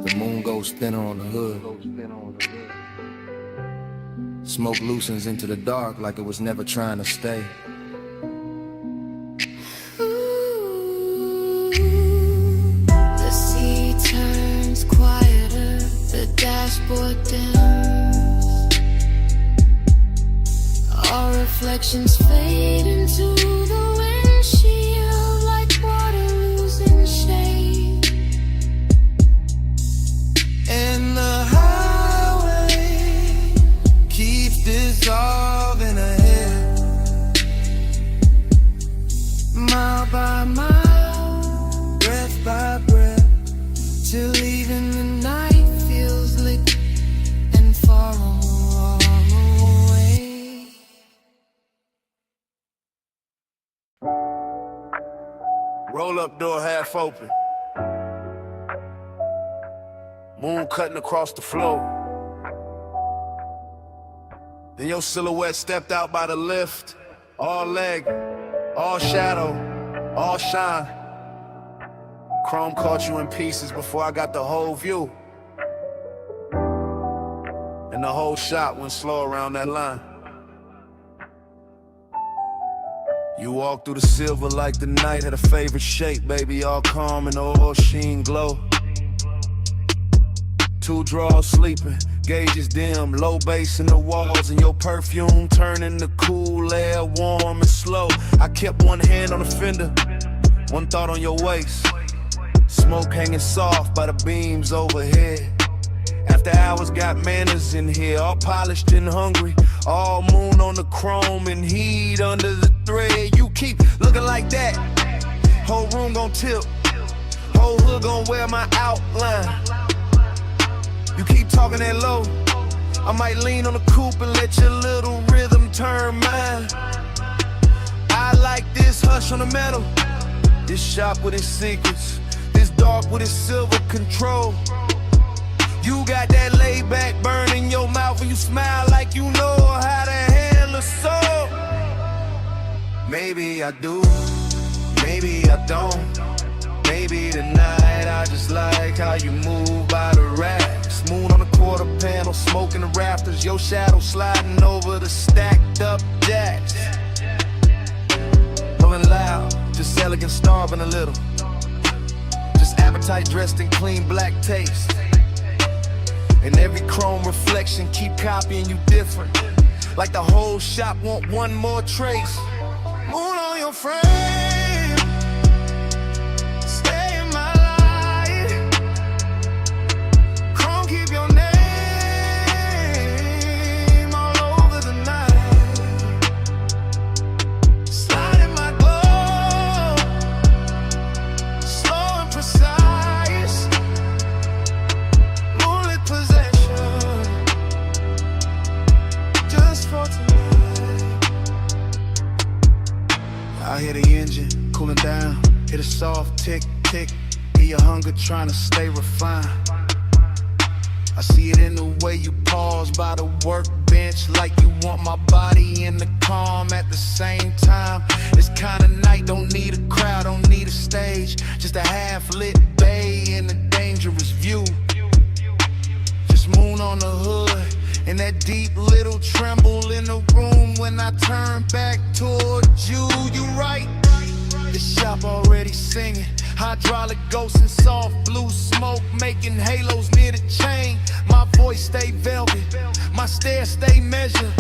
The moon goes thinner on the hood. Smoke loosens into the dark like it was never trying to stay. The sea turns quieter, the dashboard dims. Our reflections fade into the windshield like water losing shade. And the highway keeps dissolving ahead, mile by mile, breath by breath, till even the night feels liquid and far away. Roll up door half open. Moon cutting across the floor. Then your silhouette stepped out by the lift. All leg, all shadow, all shine. Chrome caught you in pieces before I got the whole view. And the whole shot went slow around that line. You walked through the silver like the night had a favorite shape, baby, all calm and all sheen glow. Two draws sleeping, gauges dim, low bass in the walls, and your perfume turning the cool air warm and slow. I kept one hand on the fender, one thought on your waist. Smoke hanging soft by the beams overhead. After hours got manners in here, all polished and hungry. All moon on the chrome and heat under the thread. You keep looking like that, whole room gon' tilt, whole hood gon' wear my outline. You keep talking that low, I might lean on the coupe and let your little rhythm turn mine. I like this hush on the metal, this shop with its secrets, this dark with its silver control. You got that laid back burn in your mouth when you smile like you know how to handle a soul. Maybe I do, maybe I don't. Maybe tonight I just like how you move by the racks. Moon on the quarter panel, smoke in the rafters, your shadow sliding over the stacked up jacks. Rolling loud, just elegant, starving a little. Just appetite dressed in clean black taste. And every chrome reflection keep copying you different. Like the whole shop want one more trace. Moon on your frame, stay in my light. Chrome keep your name all over the night. Slide in my glow, slow and precise. Moonlit possession, just for tonight. I hear the engine cooling down, hear a soft tick, tick. Hear your hunger trying to stay refined. I see it in the way you pause by the workbench, like you want my body in the calm at the same time. This kind of night don't need a crowd, don't need a stage, just a half-lit bay and a dangerous view. Just moon on the hood and that deep little tremble in the room when I turn back towards you. You right, the shop already singing. Hydraulic ghosts and soft blue smoke making halos near the chain. My voice stay velvet, my stare stay measured,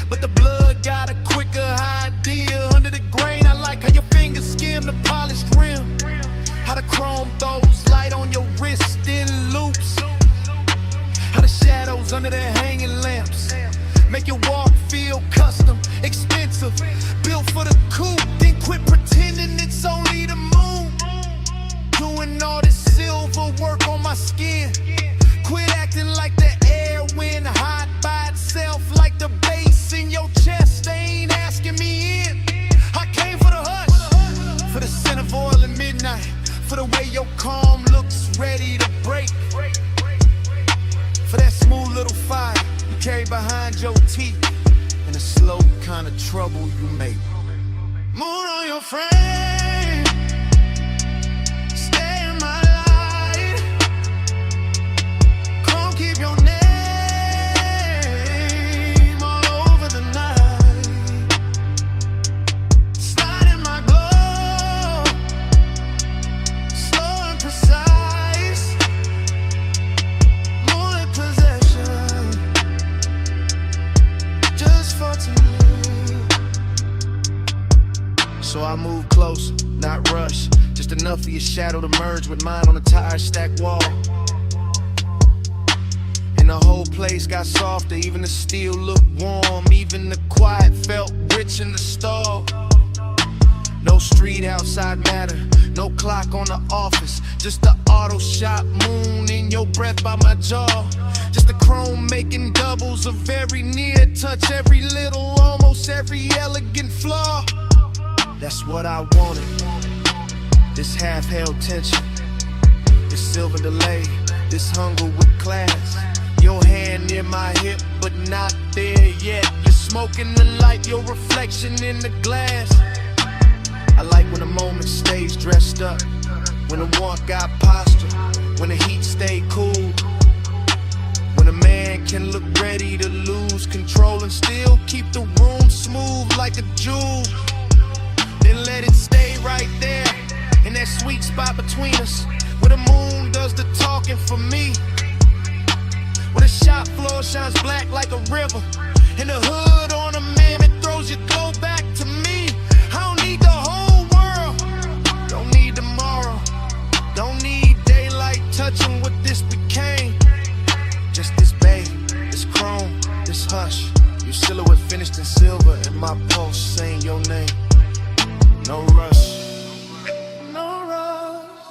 but the blood got a quicker idea under the grain. I like how your fingers skim the polished rim, how the chrome throws light on your wrist in loops, how the shadows under the hanging lamps make your walk feel custom, expensive, built for the coupe. Then quit pretending it's only the moon, doing all this silver work on my skin. Quit acting like the air went hot by itself, like the bass in your chest. They ain't asking me in. I came for the hush, for the scent of oil at midnight, for the way your calm looks ready to break, for that smooth little fire you carry behind your teeth, and the slow kind of trouble you make. Moon on your frame, move close, not rush. Just enough for your shadow to merge with mine on the tire stack wall. And the whole place got softer, even the steel looked warm. Even the quiet felt rich in the stall. No street outside matter, no clock on the office. Just the auto shop moon in your breath by my jaw. Just the chrome making doubles of very near touch, every little, almost every elegant flaw. That's what I wanted, this half-held tension, this silver delay, this hunger with class. Your hand near my hip, but not there yet. You're smoking the light, your reflection in the glass. I like when a moment stays dressed up, when the warmth got posture, when the heat stay cool, when a man can look ready to lose control and still keep the room smooth like a jewel. Then let it stay right there, in that sweet spot between us, where the moon does the talking for me, where the shop floor shines black like a river, and the hood ornament throws your glow back to me. I don't need the whole world, don't need tomorrow, don't need daylight touching what this became. Just this babe, this chrome, this hush, your silhouette finished in silver, and my pulse saying your name. No rush, no rush,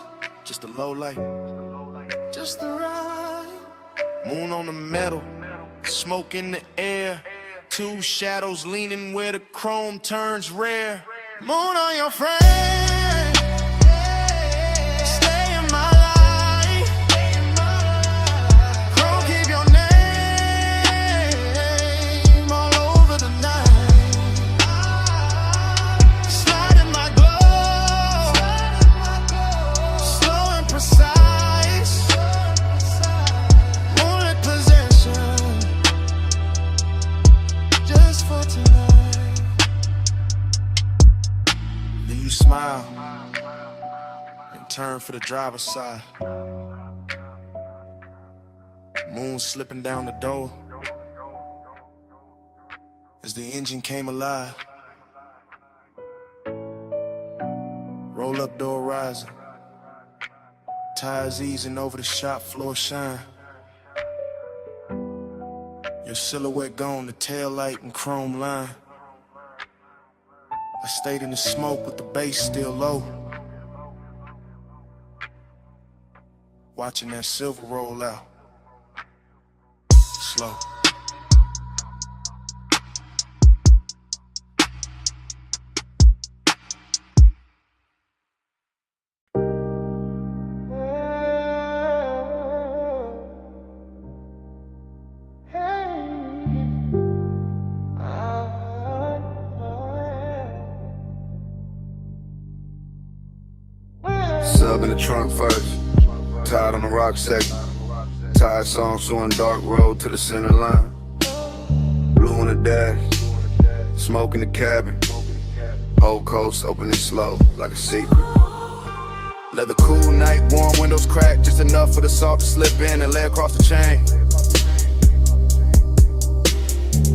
just a low light, just the right moon on the metal, smoke in the air, two shadows leaning where the chrome turns rare. Moon on your frame, stay in my life, chrome keep your name all over the night, slide in my glow, slow and precise, moonlit possession, just for tonight. Then you smile and turn for the driver's side. Moon slipping down the door as the engine came alive. Roll up door rising, tires easing over the shop floor shine. Your silhouette gone, the tail light and chrome line. I stayed in the smoke with the bass still low, watching that silver roll out, slow. Sub in the trunk first, tied on the rock second. Tired song showing dark road to the center line. Blue on the dash, smoke in the cabin. Whole coast opening slow like a secret. Leather cool night, warm windows cracked just enough for the salt to slip in and lay across the chain.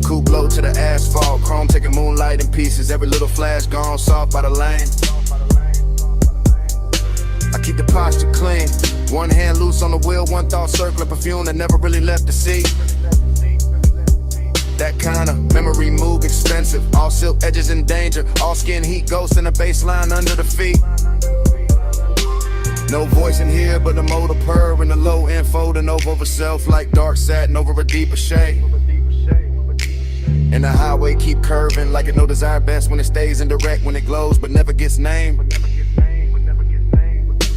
Coupe blow to the asphalt, chrome taking moonlight in pieces. Every little flash gone soft by the lane. I keep the posture clean, one hand loose on the wheel, one thought circling perfume that never really left the seat. That kind of memory move expensive, all silk edges in danger, all skin heat ghost in the baseline under the feet. No voice in here but the motor purr and the low end folding over self like dark satin over a deeper shade. And the highway keep curving like it no desire best when it stays indirect, when it glows but never gets named.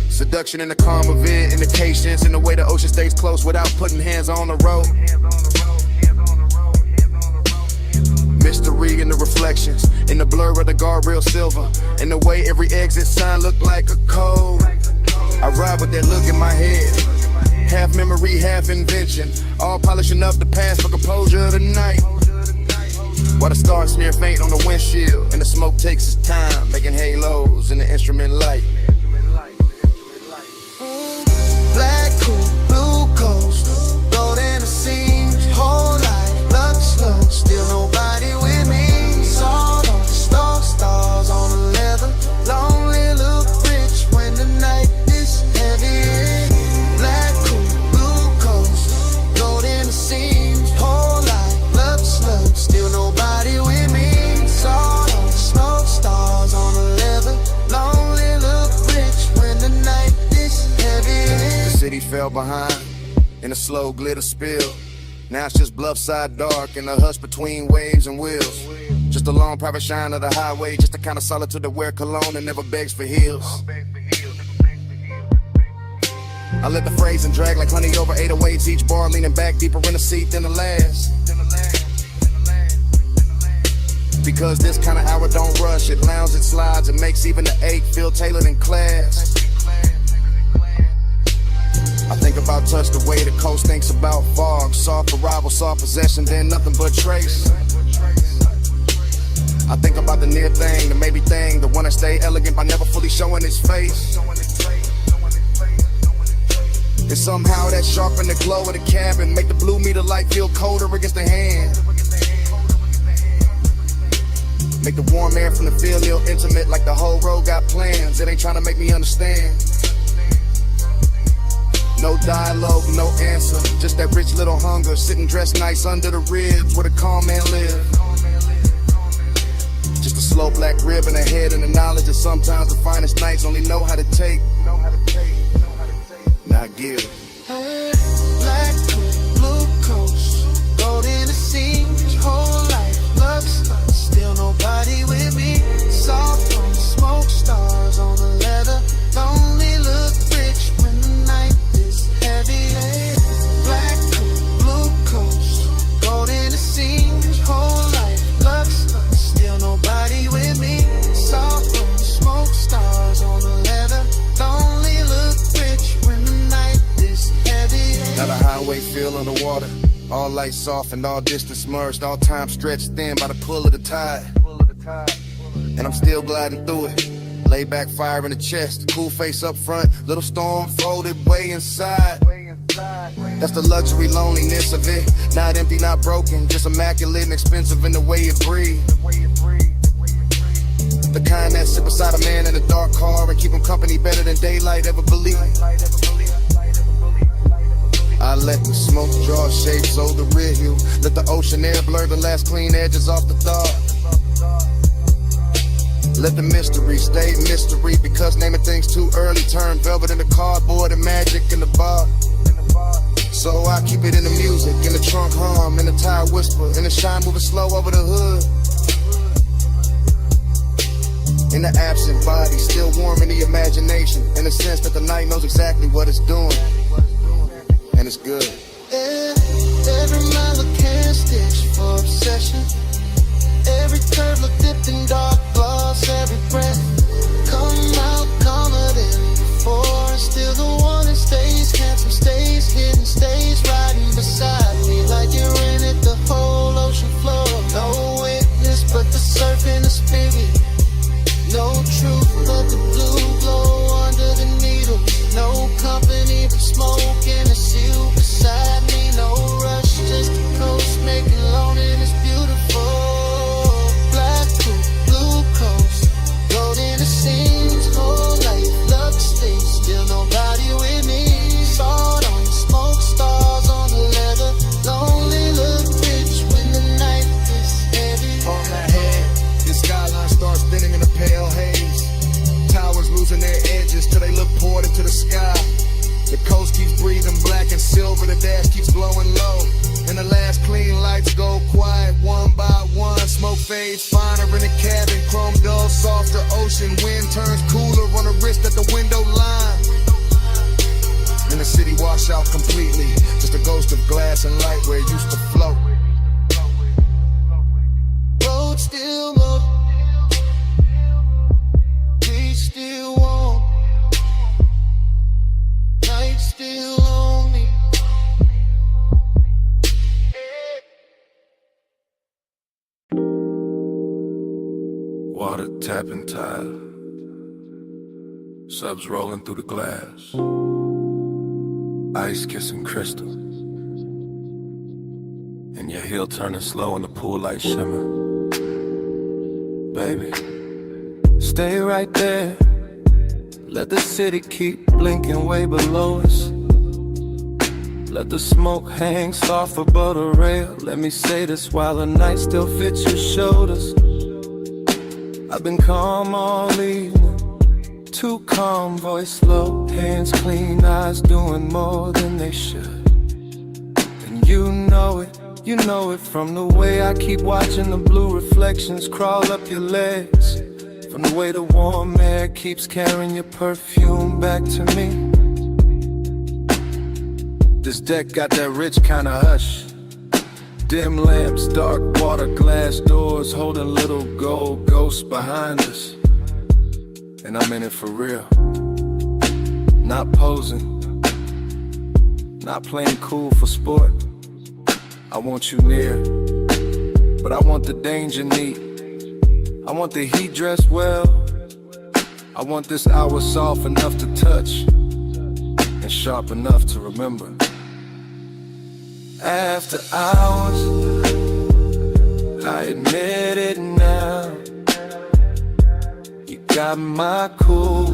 Seduction in the calm of it, indications in the way the ocean stays close without putting hands on the road. Mystery in the reflections, in the blur of the guardrail silver, in the way every exit sign look like a code. I ride with that look in my head, half memory, half invention, all polishing up the past for composure tonight. While the stars smear faint on the windshield, and the smoke takes its time, making halos in the instrument light. Black coupe, blue coast, road in the seams, whole life, luck slow, still nobody with me. Sawdust, stars on the leather, city fell behind in a slow glitter spill. Now it's just bluffside dark and a hush between waves and wheels. Just a long private shine of the highway, just the kind of solitude that wear cologne and never begs for heels. I let the phrasing drag like honey over 808s, each bar leaning back deeper in the seat than the last. Because this kind of hour don't rush, it lounges, it slides, it makes even the ache feel tailored in class. I think about touch the way the coast thinks about fog. Soft arrival, soft possession, then nothing but trace. I think about the near thing, the maybe thing, the one that stay elegant by never fully showing its face. And somehow that sharpen the glow of the cabin, make the blue meter light feel colder against the hand. Make the warm air from the field feel intimate, like the whole road got plans. It ain't trying to make me understand. No dialogue, no answer, just that rich little hunger, sitting dressed nice under the ribs where the calm man live. Just a slow black rib in the head and the knowledge that sometimes the finest nights only know how to take. Now give. Hey, black coat, blue coast, gold in the seams, whole life, looks like still nobody with me. Soft on the smoke, stars on the leather, lonely look rich when the night is heavy. Hey, black coat, blue coast, gold in the seams, whole life, looks like still nobody with me. Soft on the smoke, stars on the leather, lonely look rich when the night is heavy. Now the highway feel underwater, all lights soft and all distance merged, all time stretched thin by the pull of the tide. And I'm still gliding through it. Lay back, fire in the chest, cool face up front, little storm folded way inside. That's the luxury loneliness of it. Not empty, not broken, just immaculate and expensive in the way it breathes. The kind that sit beside a man in a dark car and keep him company better than daylight ever believed. I let the smoke draw shapes over the rear view. Let the ocean air blur the last clean edges off the thought. Let the mystery stay mystery, because naming things too early turn velvet into cardboard and magic in the bar. So I keep it in the music, in the trunk hum, in the tire whisper, in the shine moving slow over the hood. In the absent body, still warm in the imagination, in the sense that the night knows exactly what it's doing. And it's good. Every mile a can stitch for obsession. Every curve look dipped in dark gloss. Every breath come out calmer than before. And still the one that stays handsome, stays hidden, stays riding beside me like you rented the whole ocean floor. No witness but the surf and the spirit. No truth but the blue glow under the needle. No company but smoke and a seal beside me. No rush, just the coast making loneliness beautiful. Black coat, blue coast, gold in the seams, whole life, love stays, still nobody with me. Salt on the smoke, stars on the leather, lonely look rich when the night is heavy. On my head, the skyline starts thinning in a pale haze. Towers losing their edges till they look poured into the sky. The coast keeps breathing black and silver, the dash keeps glowing low. And the last clean lights go quiet one by one. Smoke fades finer in the cabin, chrome dull, softer ocean. Wind turns cooler on the wrist at the window line. And the city washed out completely, just a ghost of glass and light where it used to float. Road still low, beach still warm, night still lonely. Water tapping tide, subs rolling through the glass, ice kissing crystal, and your heel turning slow in the pool like shimmer. Baby, stay right there. Let the city keep blinking way below us. Let the smoke hang soft above the rail. Let me say this while the night still fits your shoulders. I've been calm all evening, too calm, voice low, hands clean, eyes doing more than they should. And you know it from the way I keep watching the blue reflections crawl up your legs, from the way the warm air keeps carrying your perfume back to me. This deck got that rich kind of hush. Dim lamps, dark water, glass doors, holding little gold ghosts behind us. And I'm in it for real. Not posing, not playing cool for sport. I want you near, but I want the danger neat. I want the heat dressed well. I want this hour soft enough to touch and sharp enough to remember. After hours, I admit it now, you got my cool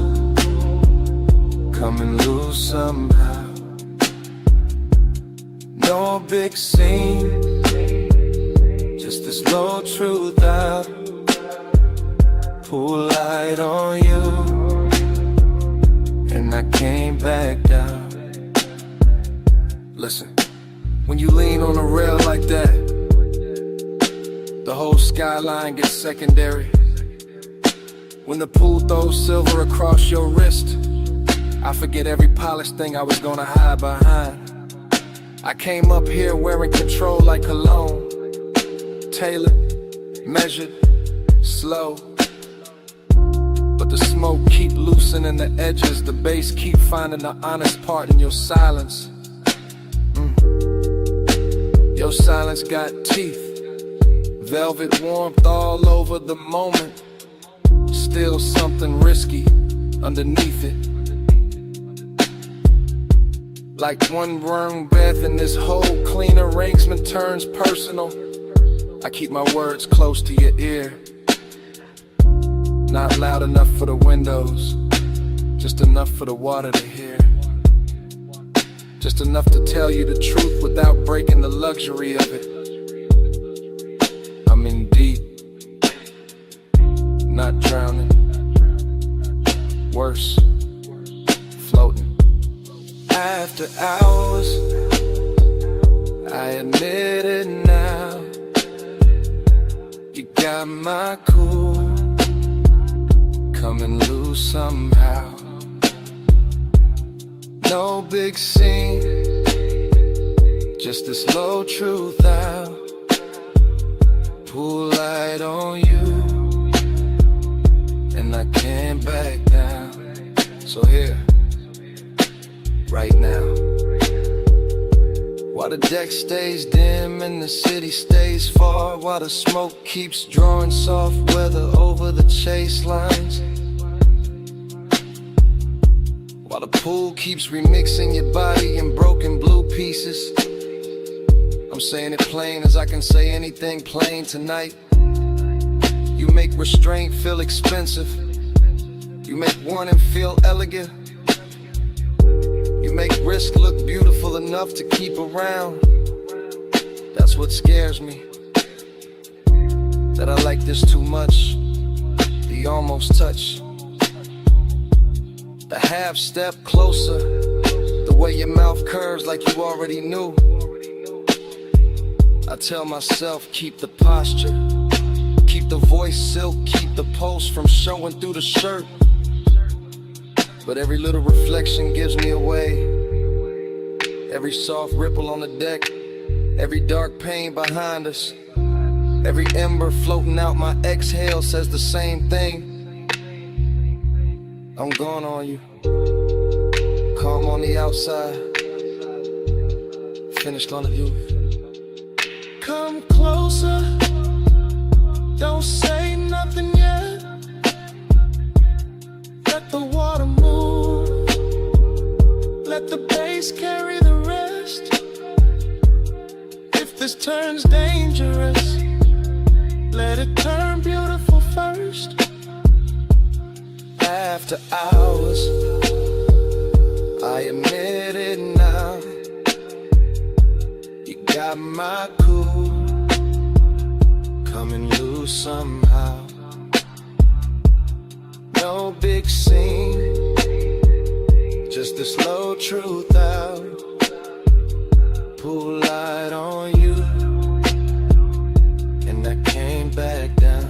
coming loose somehow. No big scene, just this low truth out. Pull light on you, and I came back down. Listen, when you lean on a rail like that, the whole skyline gets secondary. When the pool throws silver across your wrist, I forget every polished thing I was gonna hide behind. I came up here wearing control like cologne, tailored, measured, slow. But the smoke keep loosening the edges, the bass keep finding the honest part in your silence. Your silence got teeth, velvet warmth all over the moment. Still something risky underneath it. Like one wrong breath and this whole clean arrangement turns personal. I keep my words close to your ear, not loud enough for the windows, just enough for the water to hear. Just enough to tell you the truth without breaking the luxury of it. I'm in deep, not drowning. Worse, floating. After hours, I admit it now, you got my cool coming loose somehow. No big scene, just this low truth out. Pull light on you, and I came back down. So here, right now, while the deck stays dim and the city stays far, while the smoke keeps drawing soft weather over the chase lines, while the pool keeps remixing your body in broken blue pieces, I'm saying it plain as I can say anything plain tonight. You make restraint feel expensive, you make warning feel elegant, you make risk look beautiful enough to keep around. That's what scares me, that I like this too much, the almost touch. The half step closer, the way your mouth curves like you already knew. I tell myself, keep the posture, keep the voice silk, keep the pulse from showing through the shirt. But every little reflection gives me away. Every soft ripple on the deck, every dark pain behind us, every ember floating out my exhale says the same thing. I'm gone on you, calm on the outside, finished on the view. Come closer, don't say nothing yet. Let the water move, let the bass carry the rest. If this turns dangerous, let it turn beautiful first. After hours, I admit it now, you got my cool coming loose somehow. No no big scene, just the slow truth out. Pull light on you, and I came back down.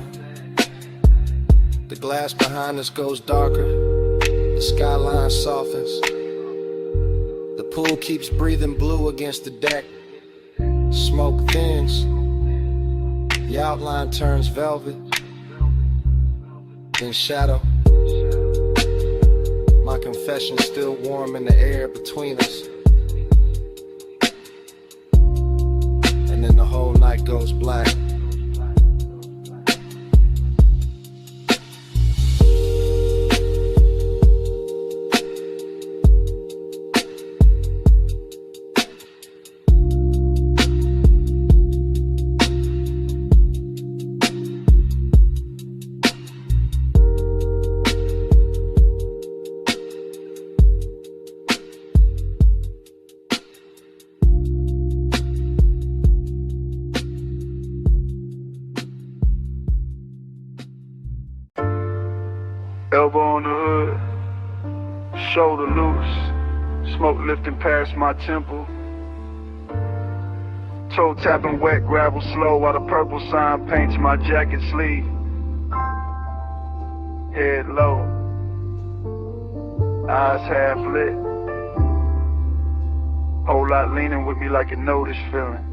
The glass behind us goes darker, the skyline softens. The pool keeps breathing blue against the deck. Smoke thins, the outline turns velvet, then shadow. My confession's still warm in the air between us. And then the whole night goes black. Elbow on the hood, shoulder loose, smoke lifting past my temple. Toe tapping wet gravel slow while the purple sign paints my jacket sleeve. Head low, eyes half lit. Whole lot leaning with me like you know this feeling.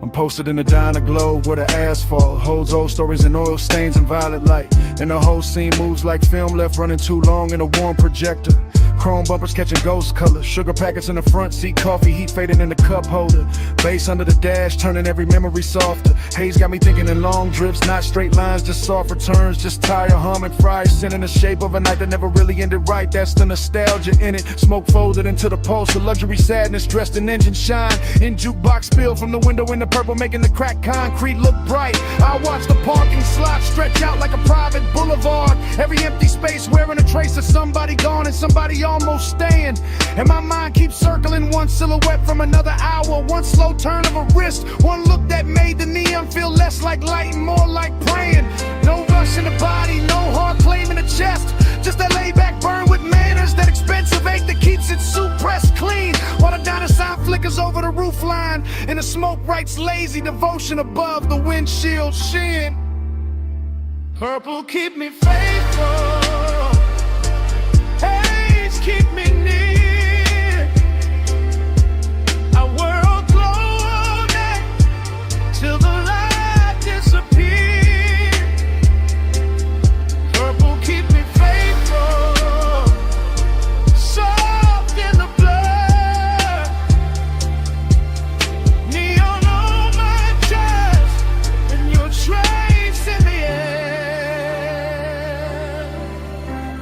I'm posted in the diner globe where the asphalt holds old stories and oil stains and violet light. And the whole scene moves like film left running too long in a warm projector. Chrome bumpers catching ghost colors, sugar packets in the front seat, coffee heat fading in the cup holder. Bass under the dash, turning every memory softer. Haze got me thinking in long drifts, not straight lines, just soft returns. Just tire humming, fries sending the shape of a night that never really ended right. That's the nostalgia in it. Smoke folded into the pulse, the luxury sadness dressed in engine shine. In jukebox spill from the window in the purple, making the cracked concrete look bright. I watch the parking slot stretch out like a private boulevard. Every empty space wearing a trace of somebody gone and somebody almost staying. And my mind keeps circling one silhouette from another hour. One slow turn of a wrist, one look that made the neon feel less like light and more like praying. No rush in the body, no hard claim in the chest. Just that laid back burn with manners, that expensive ache that keeps it pressed clean. While the diner sign flickers over the roof line, and the smoke writes lazy devotion above the windshield sheen. Purple keep me faithful, haze keep me near. Our world glowing till the light disappears. Purple keep me faithful, soft in the blood. Neon on my chest, and your trace in the air.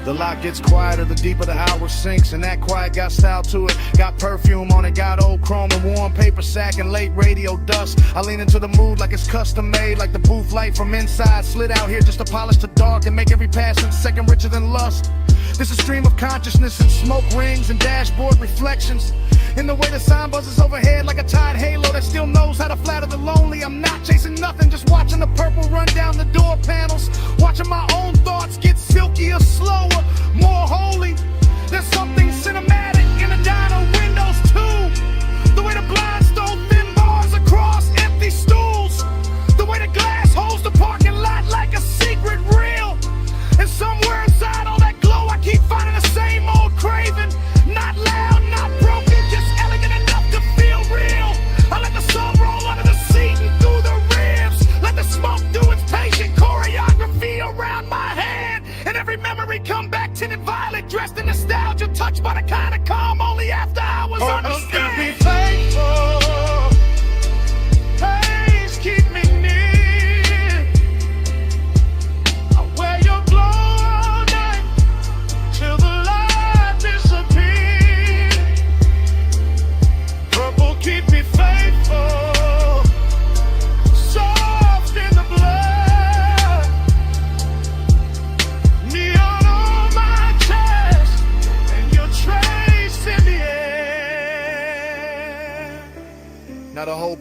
The lot gets quieter, the deeper the hour sinks, and that quiet got style to it. Got perfume on it, got old chrome and warm paper sack and late radio dust. I lean into the mood like it's custom made, like the booth light from inside slid out here just to polish the dark and make every passing second richer than lust. This is a stream of consciousness and smoke rings and dashboard reflections. In the way the sign buzzes overhead like a tide halo that still knows how to flatter the lonely. I'm not chasing nothing, just watching the purple run down the door panels. Watching my own thoughts get silkier, slower, more holy. There's something cinematic in the diner windows too. The way the blinds throw thin bars across empty stools. The way the glass holds the parking lot like a secret reel. And somewhere inside all that glow I keep finding the same old craving. Not loud, not broken, just elegant enough to feel real. I let the soul roll under the seat and through the ribs. Let the smoke do its patient choreography around my hand. And every memory come back tinted violet, dressed in nostalgia, touched by the kind of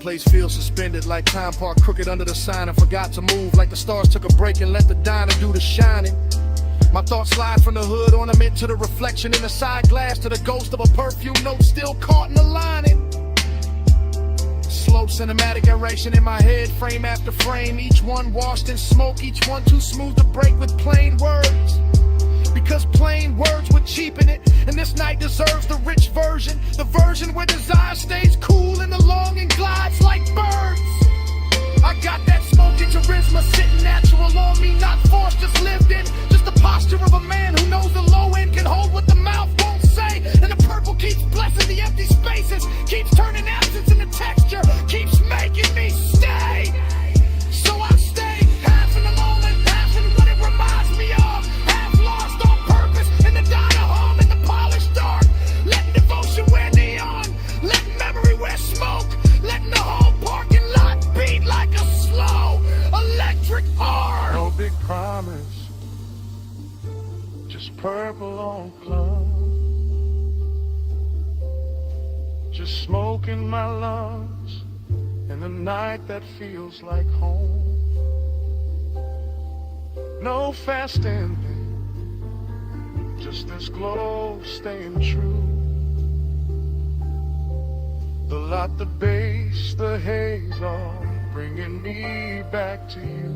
place feels suspended, like time parked crooked under the sign and forgot to move, like the stars took a break and let the diner do the shining. My thoughts slide from the hood ornament to the reflection in the side glass, to the ghost of a perfume note still caught in the lining. Slow cinematic narration in my head, frame after frame, each one washed in smoke, each one too smooth to break with plain words. Because plain words would cheapen it, and this night deserves the rich version, the version where desire stays cool and the longing glides like birds. I got that smoky charisma sitting natural on me, not forced, just lived in. Just the posture of a man who knows the low end can hold what the mouth won't say. And the purple keeps blessing the empty spaces, keeps turning absence into texture, keeps making me stay. So I stay, half in the moment, half in what it reminds me of. Half lost on purpose in the diner home in the polished dark. Letting devotion wear neon, letting memory wear smoke, letting the whole parking lot beat like a slow electric arc. No big promise, just purple on club, just smoke in my lungs in a night that feels like home. No fast ending, just this glow staying true. The light, the bass, the haze, all bringing me back to you.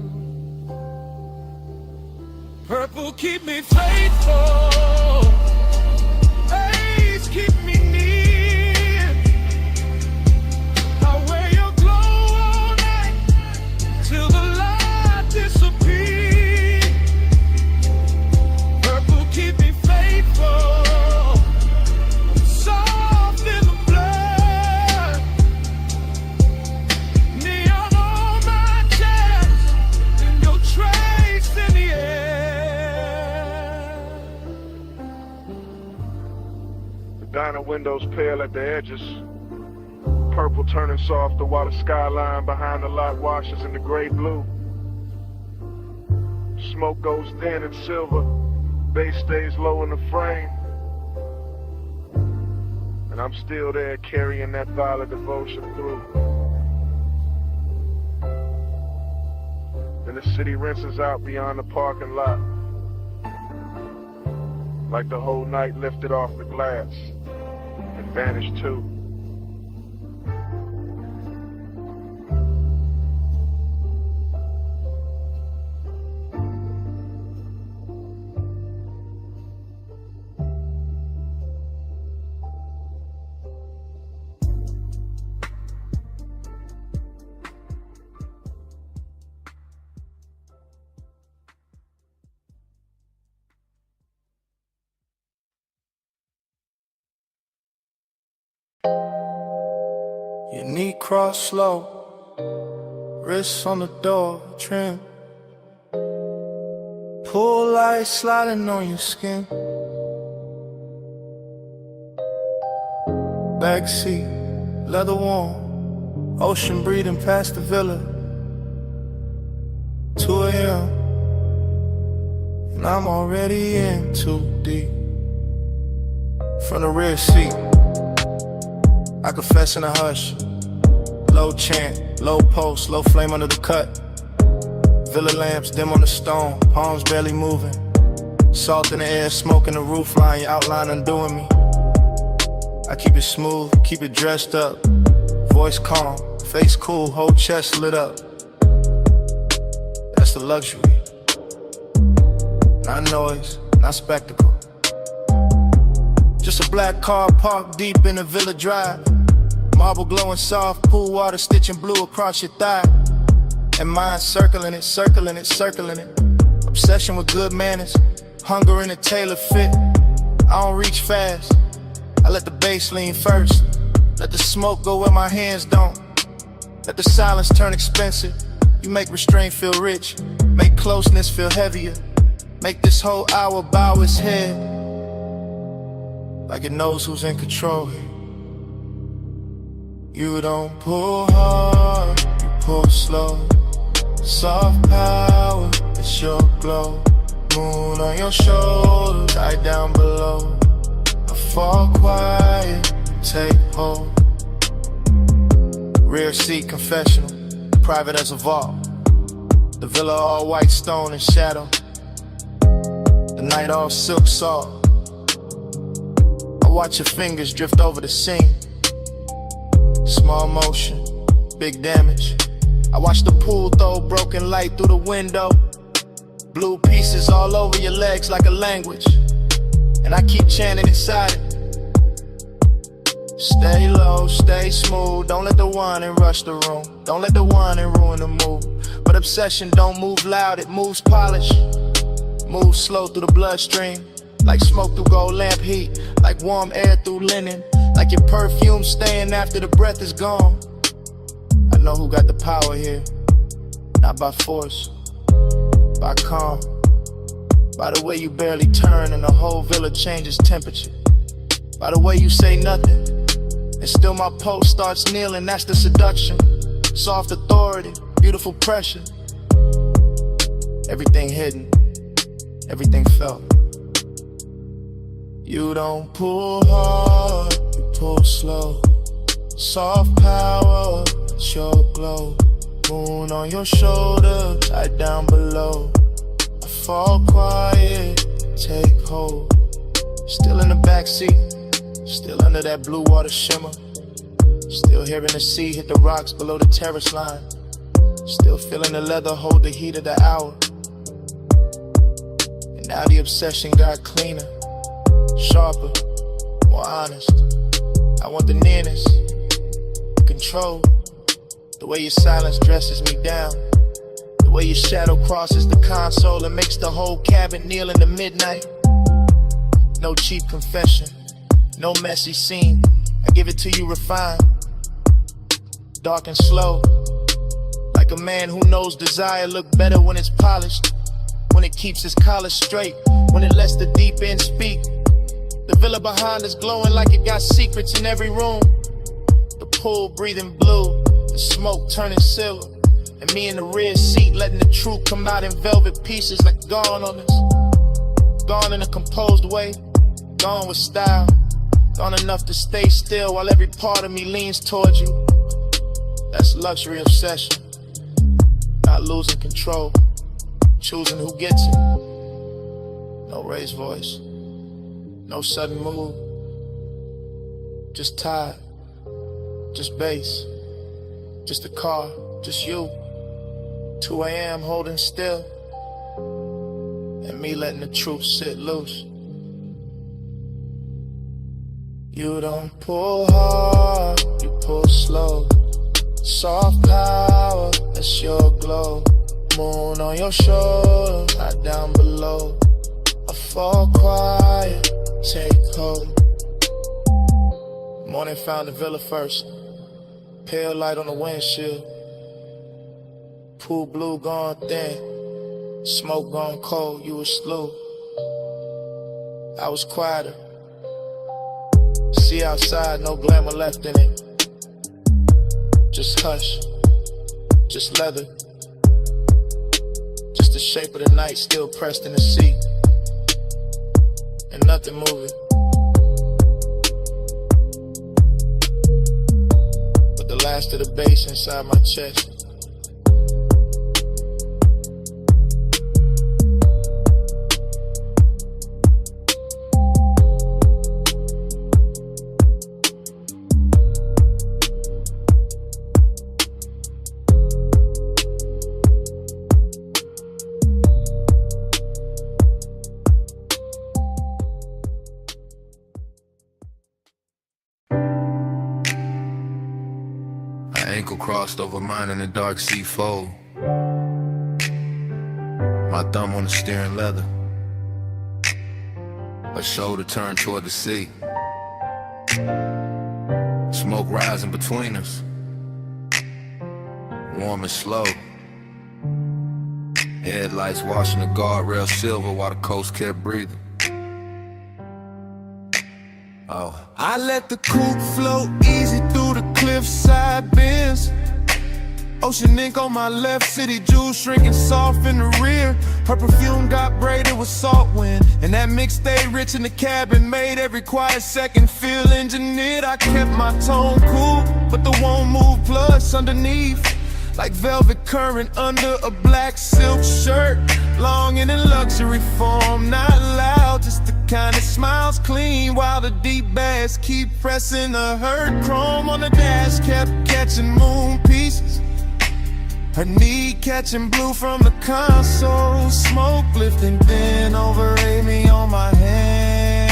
Purple keep me faithful, haze keep me near. I wear your glow all night till the light disappears. Purple keep me faithful, soft in the blood. Neon on my chest, and your trace in the air. The diner windows pale at the edges, purple turning softer while the skyline behind the lot washes into gray blue. Smoke goes thin and silver, bass stays low in the frame, and I'm still there carrying that violet devotion through. Then the city rinses out beyond the parking lot, like the whole night lifted off the glass and vanished too. Your knee cross slow, wrists on the door trim. Pull light sliding on your skin. Backseat, leather warm, ocean breathing past the villa. 2 a.m. and I'm already in too deep. From the rear seat, I confess in a hush. Low chant, low pulse, low flame under the cut. Villa lamps dim on the stone, palms barely moving. Salt in the air, smoke in the roof line, your outline undoing me. I keep it smooth, keep it dressed up. Voice calm, face cool, whole chest lit up. That's the luxury. Not noise, not spectacle. Just a black car parked deep in the Villa Drive. Marble glowing soft, pool water stitching blue across your thigh. And mine circling it, circling it, circling it. Obsession with good manners, hunger in a tailor fit. I don't reach fast, I let the bass lean first. Let the smoke go where my hands don't. Let the silence turn expensive. You make restraint feel rich, make closeness feel heavier. Make this whole hour bow its head, like it knows who's in control. You don't pull hard, you pull slow. Soft power, it's your glow. Moon on your shoulder, tight down below. I fall quiet, take hold. Rear seat confessional, private as a vault. The villa all white stone and shadow. The night all silk salt. I watch your fingers drift over the scene. Small motion, big damage. I watch the pool throw broken light through the window. Blue pieces all over your legs like a language. And I keep chanting inside it. Stay low, stay smooth. Don't let the whining rush the room. Don't let the whining ruin the mood. But obsession don't move loud, it moves polished. Move slow through the bloodstream. Like smoke through gold lamp heat. Like warm air through linen. Like your perfume staying after the breath is gone. I know who got the power here. Not by force, by calm. By the way you barely turn and the whole villa changes temperature. By the way you say nothing and still my pulse starts kneeling. That's the seduction. Soft authority, beautiful pressure. Everything hidden, everything felt. You don't pull hard, you pull slow. Soft power, it's your glow. Moon on your shoulder, tied down below. I fall quiet, take hold. Still in the backseat, still under that blue water shimmer. Still hearing the sea hit the rocks below the terrace line. Still feeling the leather hold the heat of the hour. And now the obsession got cleaner, sharper, more honest. I want the nearness, control. The way your silence dresses me down. The way your shadow crosses the console and makes the whole cabin kneel in the midnight. No cheap confession, no messy scene. I give it to you refined, dark and slow. Like a man who knows desire look better when it's polished. When it keeps its collar straight, when it lets the deep end speak. The villa behind us glowing like it got secrets in every room. The pool breathing blue, the smoke turning silver. And me in the rear seat letting the truth come out in velvet pieces like gone on us. Gone in a composed way, gone with style. Gone enough to stay still while every part of me leans towards you. That's luxury obsession. Not losing control, choosing who gets it. No raised voice, no sudden move. Just tired, just bass, just a car, just you. 2 a.m. holding still, and me letting the truth sit loose. You don't pull hard, you pull slow. Soft power, that's your glow. Moon on your shoulder, hot down below. I fall quiet, take hold. Morning found the villa first. Pale light on the windshield. Pool blue gone thin. Smoke gone cold, you was slow. I was quieter. See outside, no glamour left in it. Just hush, just leather. Just the shape of the night still pressed in the seat. And nothing moving. But the last of the bass inside my chest. Ankle crossed over mine in the dark sea fold. My thumb on the steering leather. A shoulder turned toward the sea. Smoke rising between us. Warm and slow. Headlights washing the guardrail silver while the coast kept breathing. Oh. I let the coupe float easy through the cliffside bends. Ocean ink on my left, city jewels shrinking soft in the rear. Her perfume got braided with salt wind, and that mix stayed rich in the cabin, made every quiet second feel engineered. I kept my tone cool, but the won't move plus underneath. Like velvet current under a black silk shirt. Longing in luxury form, not loud, just the kind that smiles clean while the deep bass keep pressing the hurt. Chrome on the dash kept catching moon pieces. Her knee catching blue from the console. Smoke lifting thin over Amy on my hand.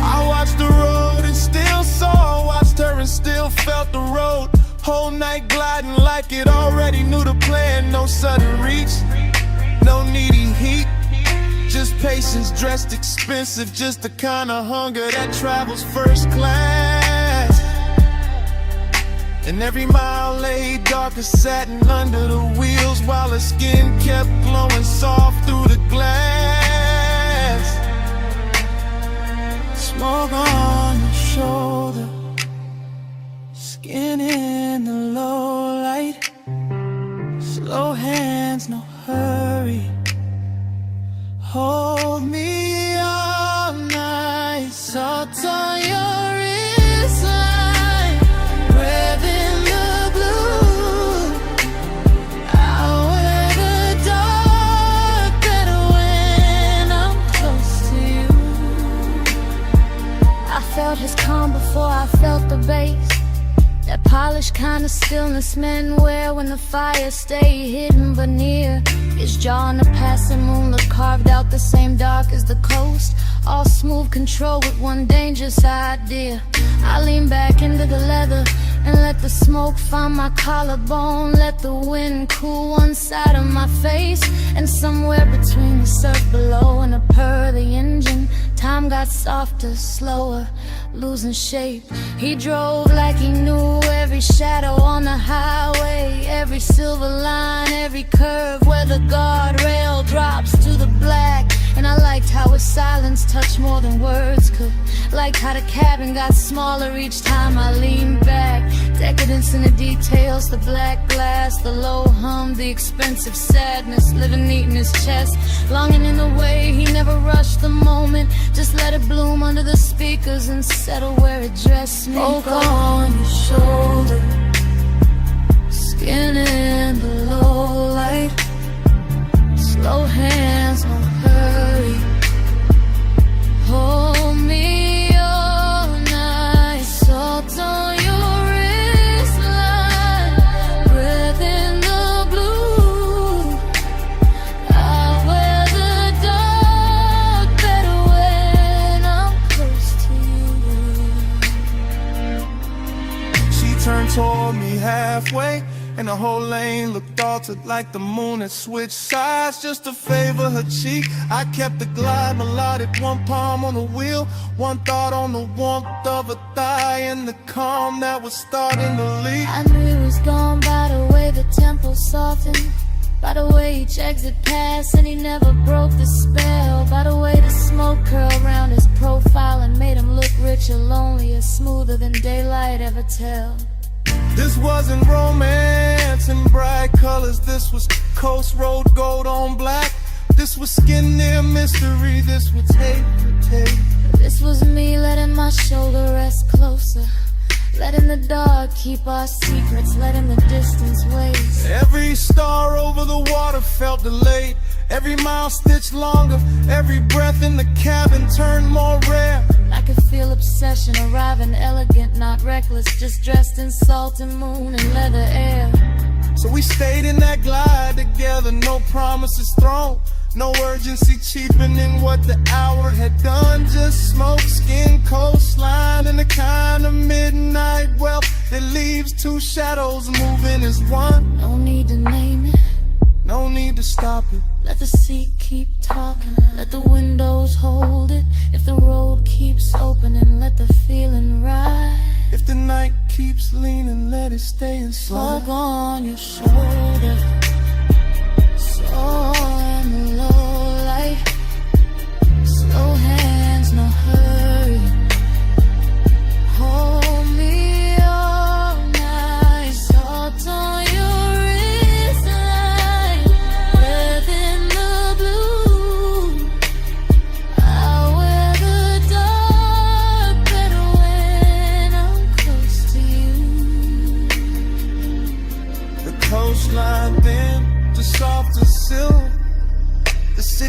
I watched the road and still saw, watched her and still felt the road. Whole night gliding like it already knew the plan. No sudden reach, no needy heat, just patience dressed expensive. Just the kind of hunger that travels first class. And every mile lay dark as satin under the wheels, while her skin kept glowing soft through the glass. Smoke on your shoulder, skin in the low light. Slow hands, no hurry. Hold me all night. Salt on your wristline, breath in the blue. I'll wear the dark better when I'm close to you. I felt his calm before I felt the bass. That polished kind of stillness men wear when the fire stay hidden but near. His jaw in the passing moonlit carved out the same dark as the coast. All smooth control with one dangerous idea. I lean back into the leather and let the smoke find my collarbone. Let the wind cool one side of my face. And somewhere between the surf below and the purr of the engine, time got softer, slower, losing shape. He drove like he knew every shadow on the highway, every silver line, every curve where the guardrail drops to the black. And I liked how his silence touched more than words could. Liked how the cabin got smaller each time I leaned back. Decadence in the details, the black glass, the low hum, the expensive sadness, living neat in his chest. Longing in the way he never rushed the moment, just let it bloom under the speakers and settle where it dressed me. Smoke on your shoulder, skin in the low light. Slow hands, no hurry. Hold me all night. Salt on your wristline, breath in the blue. I wear the dark better when I'm close to you. She turned toward me halfway, and the whole lane looked altered like the moon had switched sides just to favor her cheek. I kept the glide melodic, one palm on the wheel, one thought on the warmth of a thigh and the calm that was starting to leak. I knew he was gone by the way the tempo softened, by the way each exit passed and he never broke the spell, by the way the smoke curled around his profile and made him look richer, lonelier, smoother than daylight ever tell. This wasn't romance in bright colors, this was coast road gold on black. This was skin near mystery, this was tape for tape. This was me letting my shoulder rest closer, letting the dark keep our secrets, letting the distance waste. Every star over the water felt delayed, every mile stitched longer, every breath in the cabin turned more rare. I could feel obsession arriving elegant, not reckless, just dressed in salt and moon and leather air. So we stayed in that glide together, no promises thrown, no urgency cheapening what the hour had done. Just smoke, skin, coastline, and the kind of midnight wealth that leaves two shadows moving as one. No need to name it, no need to stop it. Let the seat keep talking, let the windows hold it. If the road keeps opening, let the feeling ride. If the night keeps leaning, let it stay inside. Smoke on your shoulder, so in the low light. Slow hands, no hurry. Hold me all night. Salt on your wristline, breath in the blue. I wear the dark better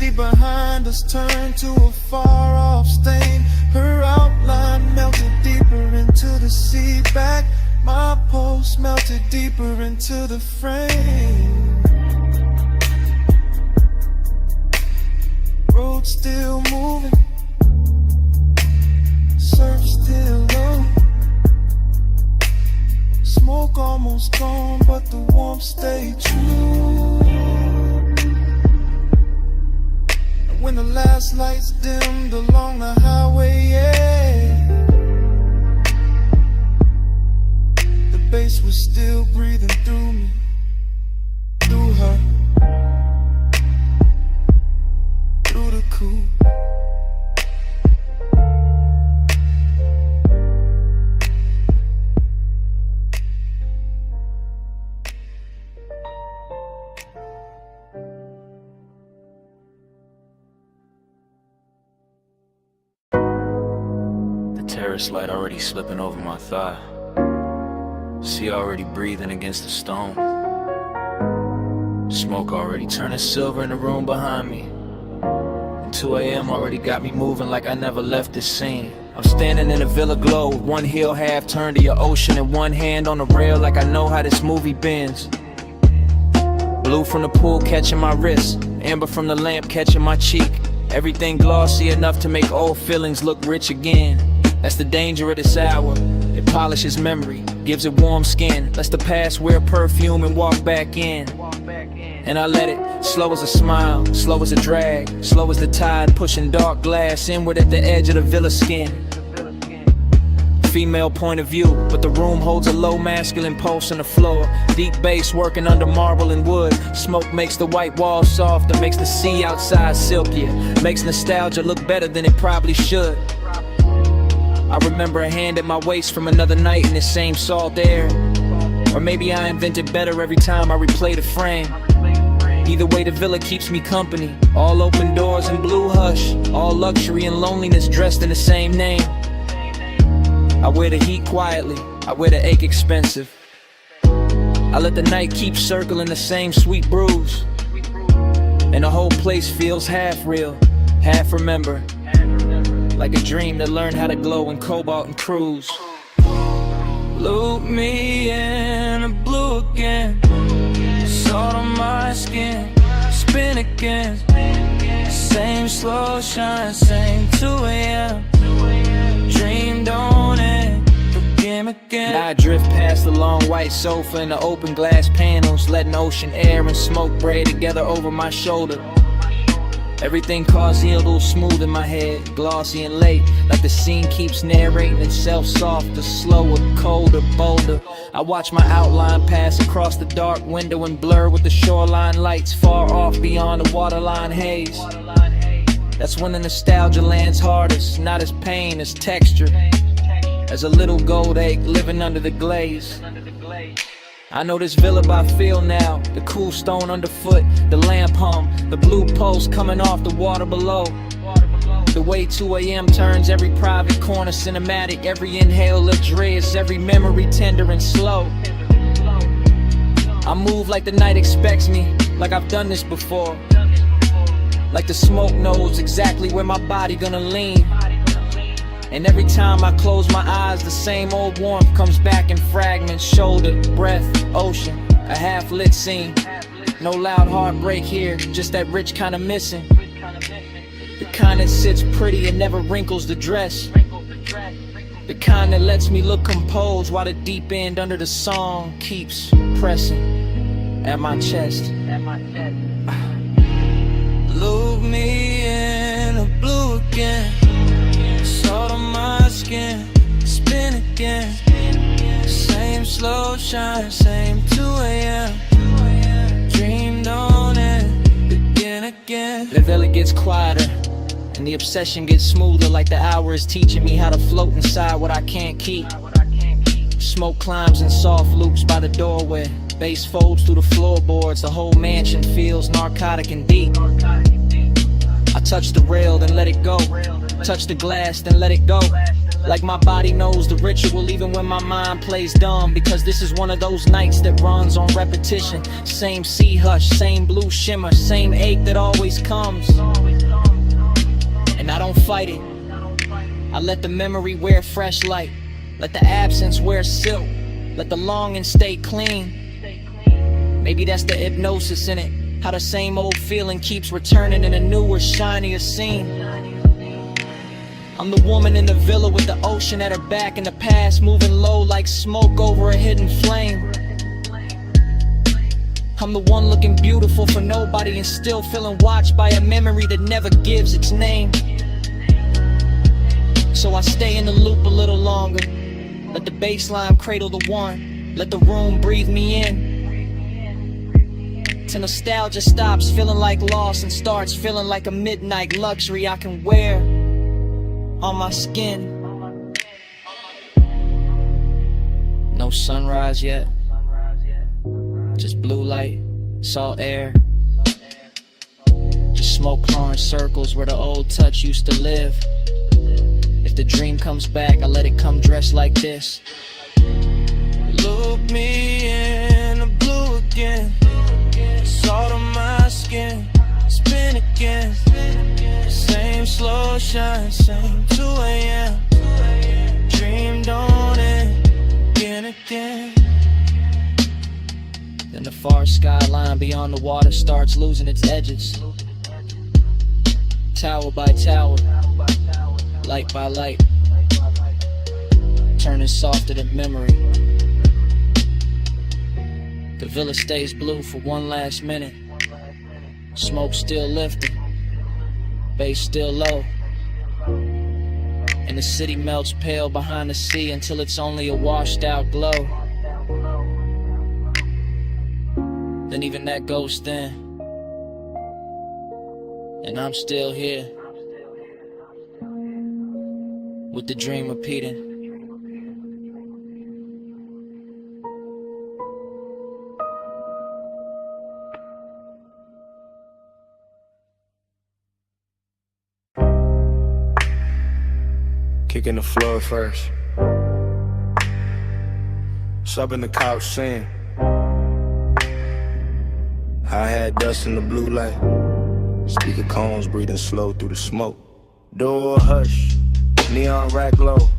city behind us turned to a far-off stain. Her outline melted deeper into the sea back. My pulse melted deeper into the frame. Road still moving, surf still low. Smoke almost gone, but the warmth stayed true. And when the last lights dimmed along the highway, yeah, the bass was still breathing through me, through her, through the coupe. Terrace light already slipping over my thigh. Sea already breathing against the stone. Smoke already turning silver in the room behind me. And 2 a.m. already got me moving like I never left this scene. I'm standing in a villa glow, one heel half turned to your ocean, and one hand on the rail like I know how this movie bends. Blue from the pool catching my wrist, amber from the lamp catching my cheek. Everything glossy enough to make old feelings look rich again. That's the danger of this hour. It polishes memory, gives it warm skin, lets the past wear perfume and walk back in. And I let it, slow as a smile, slow as a drag, slow as the tide pushing dark glass inward at the edge of the villa skin. Female point of view, but the room holds a low masculine pulse on the floor. Deep bass working under marble and wood. Smoke makes the white walls softer, makes the sea outside silkier, makes nostalgia look better than it probably should. I remember a hand at my waist from another night in the same salt air. Or maybe I invented better every time I replay the frame. Either way, the villa keeps me company. All open doors and blue hush, all luxury and loneliness dressed in the same name. I wear the heat quietly, I wear the ache expensive. I let the night keep circling the same sweet brews. And the whole place feels half real, half remember. Like a dream that learned how to glow in cobalt and cruise. Loop me in the blue again, salt on my skin, spin again. Same slow shine, same 2 a.m. Dream don't end, begin again. Now I drift past the long white sofa and the open glass panels, letting ocean air and smoke braid together over my shoulder. Everything causey, a little smooth in my head, glossy and late, like the scene keeps narrating itself softer, slower, colder, bolder. I watch my outline pass across the dark window and blur with the shoreline lights far off beyond the waterline haze. That's when the nostalgia lands hardest, not as pain, as texture, as a little gold egg living under the glaze. I know this villa by feel now, the cool stone underfoot, the lamp hum, the blue pulse coming off the water below. The way 2 a.m. turns every private corner cinematic, every inhale luxurious, every memory tender and slow. I move like the night expects me, like I've done this before. Like the smoke knows exactly where my body gonna lean. And every time I close my eyes, the same old warmth comes back in fragments. Shoulder, breath, ocean, a half-lit scene. No loud heartbreak here, just that rich kind of missing. The kind that sits pretty and never wrinkles the dress. The kind that lets me look composed while the deep end under the song keeps pressing at my chest. Loop me in the blue again, salt on my skin, spin again. Same slow shine, same 2 a.m. Dream don't end, begin again. The villa gets quieter and the obsession gets smoother, like the hour is teaching me how to float inside what I can't keep. Smoke climbs in soft loops by the doorway, bass folds through the floorboards, the whole mansion feels narcotic and deep. I touch the rail, then let it go. Touch the glass, then let it go. Like my body knows the ritual even when my mind plays dumb. Because this is one of those nights that runs on repetition. Same sea hush, same blue shimmer, same ache that always comes. And I don't fight it. I let the memory wear fresh light. Let the absence wear silk. Let the longing stay clean. Maybe that's the hypnosis in it. How the same old feeling keeps returning in a newer, shinier scene. I'm the woman in the villa with the ocean at her back and the past moving low like smoke over a hidden flame. I'm the one looking beautiful for nobody and still feeling watched by a memory that never gives its name. So I stay in the loop a little longer. Let the bassline cradle the one. Let the room breathe me in. Till nostalgia stops feeling like loss and starts feeling like a midnight luxury I can wear on my skin. No sunrise yet. Just blue light, salt air. Just smoke pouring circles where the old touch used to live. If the dream comes back, I let it come dressed like this. Look me in the blue again. Salt on my skin, spin again. Same slow shine, same 2 a.m. Dream don't end, again. Then the far skyline beyond the water starts losing its edges. Tower by tower, light by light, turning softer than memory. The villa stays blue for one last minute. Smoke still lifting, bass still low. And the city melts pale behind the sea until it's only a washed out glow. Then even that goes thin, and I'm still here with the dream repeating. Kicking the floor first. Subbing the couch scene. Hi-hat dust in the blue light. Speaker cones breathing slow through the smoke. Door hush, neon rack low.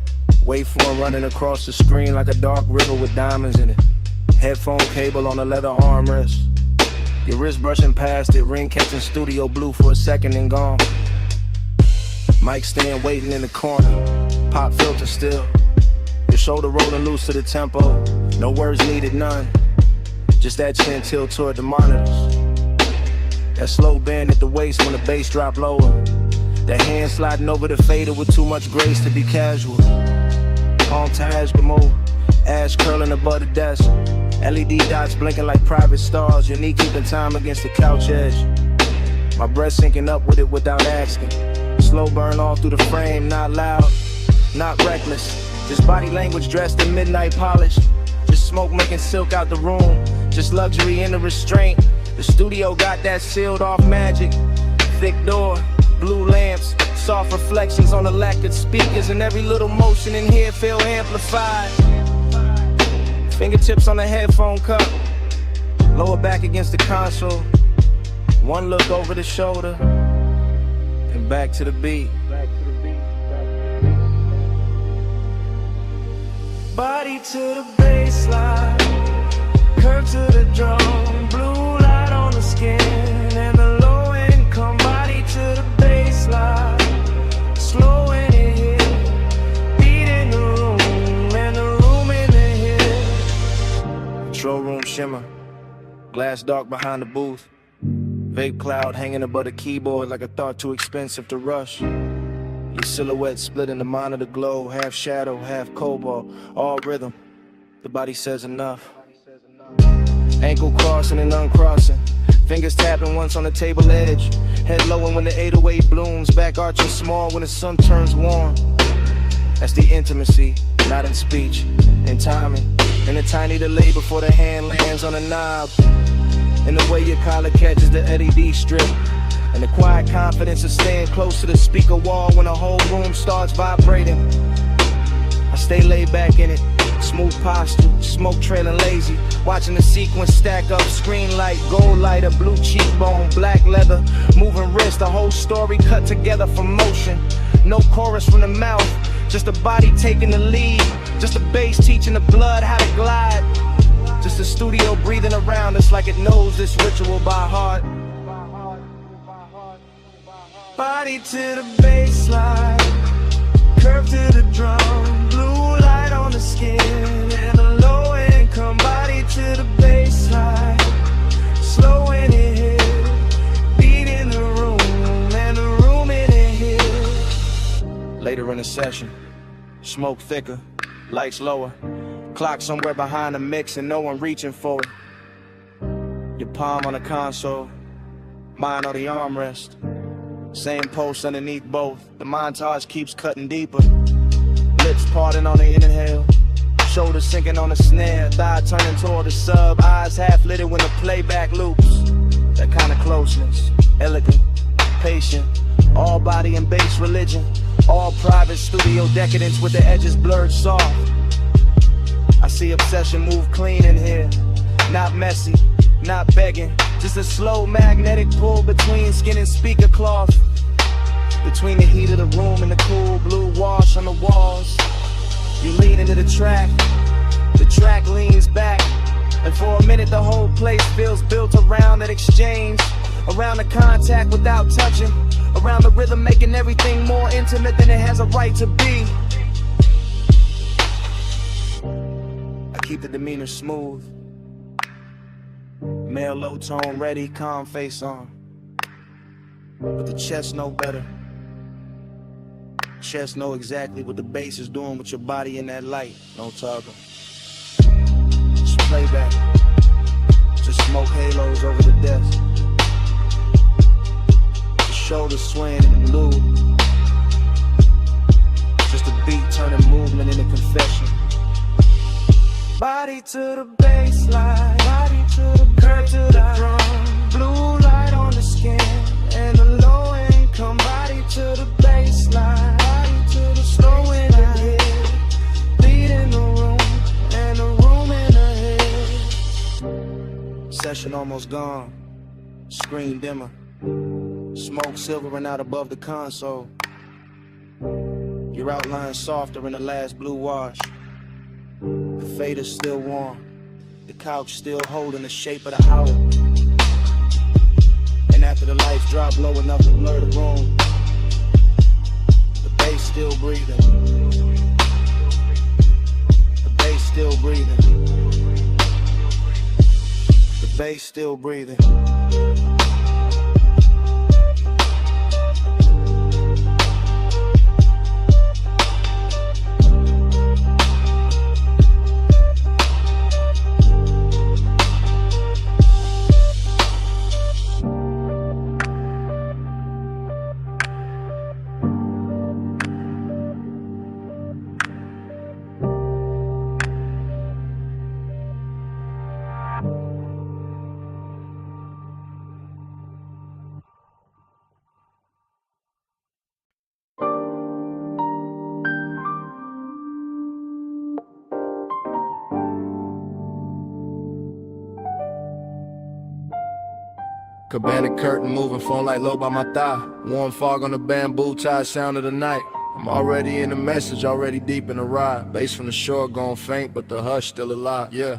Waveform running across the screen like a dark river with diamonds in it. Headphone cable on a leather armrest. Your wrist brushing past it, ring catching studio blue for a second and gone. Mic stand waiting in the corner, pop filter still. Your shoulder rolling loose to the tempo, no words needed, none. Just that chin tilt toward the monitors. That slow bend at the waist when the bass drop lower. That hand sliding over the fader with too much grace to be casual. Palm Taj move, ash curling above the desk. LED dots blinking like private stars, your knee keeping time against the couch edge. My breath sinking up with it without asking. Slow burn all through the frame, not loud, not reckless. Just body language dressed in midnight polish. Just smoke making silk out the room. Just luxury in the restraint. The studio got that sealed off magic. Thick door, blue lamps, soft reflections on the lacquered speakers. And every little motion in here feel amplified. Fingertips on the headphone cup. Lower back against the console. One look over the shoulder. And back to the beat. Body to the baseline, curve to the drum, blue light on the skin, and the low income. Body to the baseline, slow in it here, beat in the room, and the room in the here. Control room shimmer, glass dark behind the booth. Vape cloud hanging above the keyboard like a thought too expensive to rush. Your silhouette split in the monitor glow, half shadow, half cobalt, all rhythm. The body says enough. Ankle crossing and uncrossing, fingers tapping once on the table edge. Head lowering when the 808 blooms, back arching small when the sun turns warm. That's the intimacy, not in speech, in timing. And the tiny delay before the hand lands on the knob. And the way your collar catches the LED strip. And the quiet confidence of staying close to the speaker wall when the whole room starts vibrating. I stay laid back in it, smooth posture, smoke trailing lazy. Watching the sequence stack up, screen light, gold lighter, blue cheekbone, black leather, moving wrist, the whole story cut together from motion. No chorus from the mouth, just a body taking the lead, just a bass teaching the blood how to glide. Just a studio breathing around us like it knows this ritual by heart. Body to the baseline, curve to the drum, blue light on the skin, and a low income. Body to the baseline, slow in it hit, beat in the room, and the room in it hit. Later in the session, smoke thicker, lights lower, clock somewhere behind the mix and no one reaching for it. Your palm on the console, mine on the armrest. Same post underneath both, the montage keeps cutting deeper. Lips parting on the inhale, shoulders sinking on the snare, thigh turning toward the sub, eyes half lit when the playback loops. That kind of closeness, elegant, patient, all body and bass religion, all private studio decadence with the edges blurred soft. I see obsession move clean in here, not messy, not begging, just a slow magnetic pull between skin and speaker cloth, between the heat of the room and the cool blue wash on the walls. You lean into the track leans back, and for a minute the whole place feels built around that exchange, around the contact without touching, around the rhythm making everything more intimate than it has a right to be. I keep the demeanor smooth, male low tone ready, calm face on, but the chest know better. Chest know exactly what the bass is doing with your body in that light. No talking, just playback, just smoke halos over the desk, the shoulders swaying in the blue, just a beat turning movement into confession. Body to the baseline, body to the curve to the drum, blue light on the skin, and the low income. Body to the baseline, body to the slow in the head, beat in the room, and the room in the head. Session almost gone, screen dimmer, smoke silvering out above the console. Your outline softer in the last blue wash. The fader's still warm, the couch still holding the shape of the hour. And after the lights drop low enough to blur the room, the bass still breathing, the bass still breathing, the bass still breathing. Cabana curtain moving, phone light low by my thigh. Warm fog on the bamboo tie, sound of the night. I'm already in the message, already deep in the ride. Bass from the shore gone faint, but the hush still alive, yeah.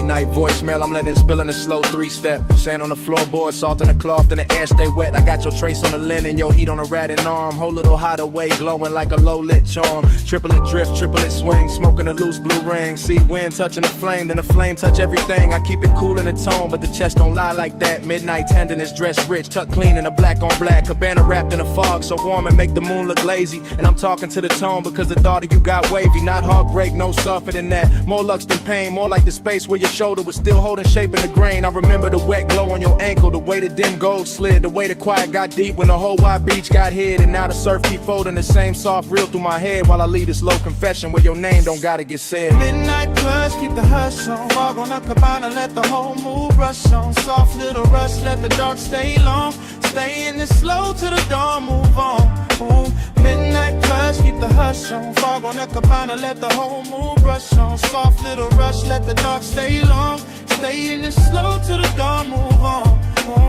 Night voicemail, I'm letting it spill in a slow 3-step. Sand on the floorboard, salt in the cloth, and the air stay wet. I got your trace on the linen, your heat on a ratted arm. Whole little hideaway, glowing like a low-lit charm. Triplet drift, triplet swing, smoking a loose blue ring. See wind touching the flame, then the flame touch everything. I keep it cool in the tone, but the chest don't lie like that. Midnight tenderness, dressed rich, tucked clean in a black on black. Cabana wrapped in a fog, so warm and make the moon look lazy. And I'm talking to the tone because the thought of you got wavy. Not heartbreak, no softer than that. More lux than pain, more like the space where your shoulder shoulder was still holding shape in the grain. I remember the wet glow on your ankle, the way the dim gold slid, the way the quiet got deep when the whole wide beach got hid. And now the surf keep folding the same soft reel through my head while I leave this low confession where your name don't gotta get said. Midnight plus, keep the hush on. Fog on the cabana, let the whole mood rush on. Soft little rush, let the dark stay long. Stay in this slow till the dawn, move on. Boom. Midnight plus, keep the hush on. Fog on the cabana, let the whole mood rush on. Soft little rush, let the dark stay long. Stay in this slow till the dawn, move on.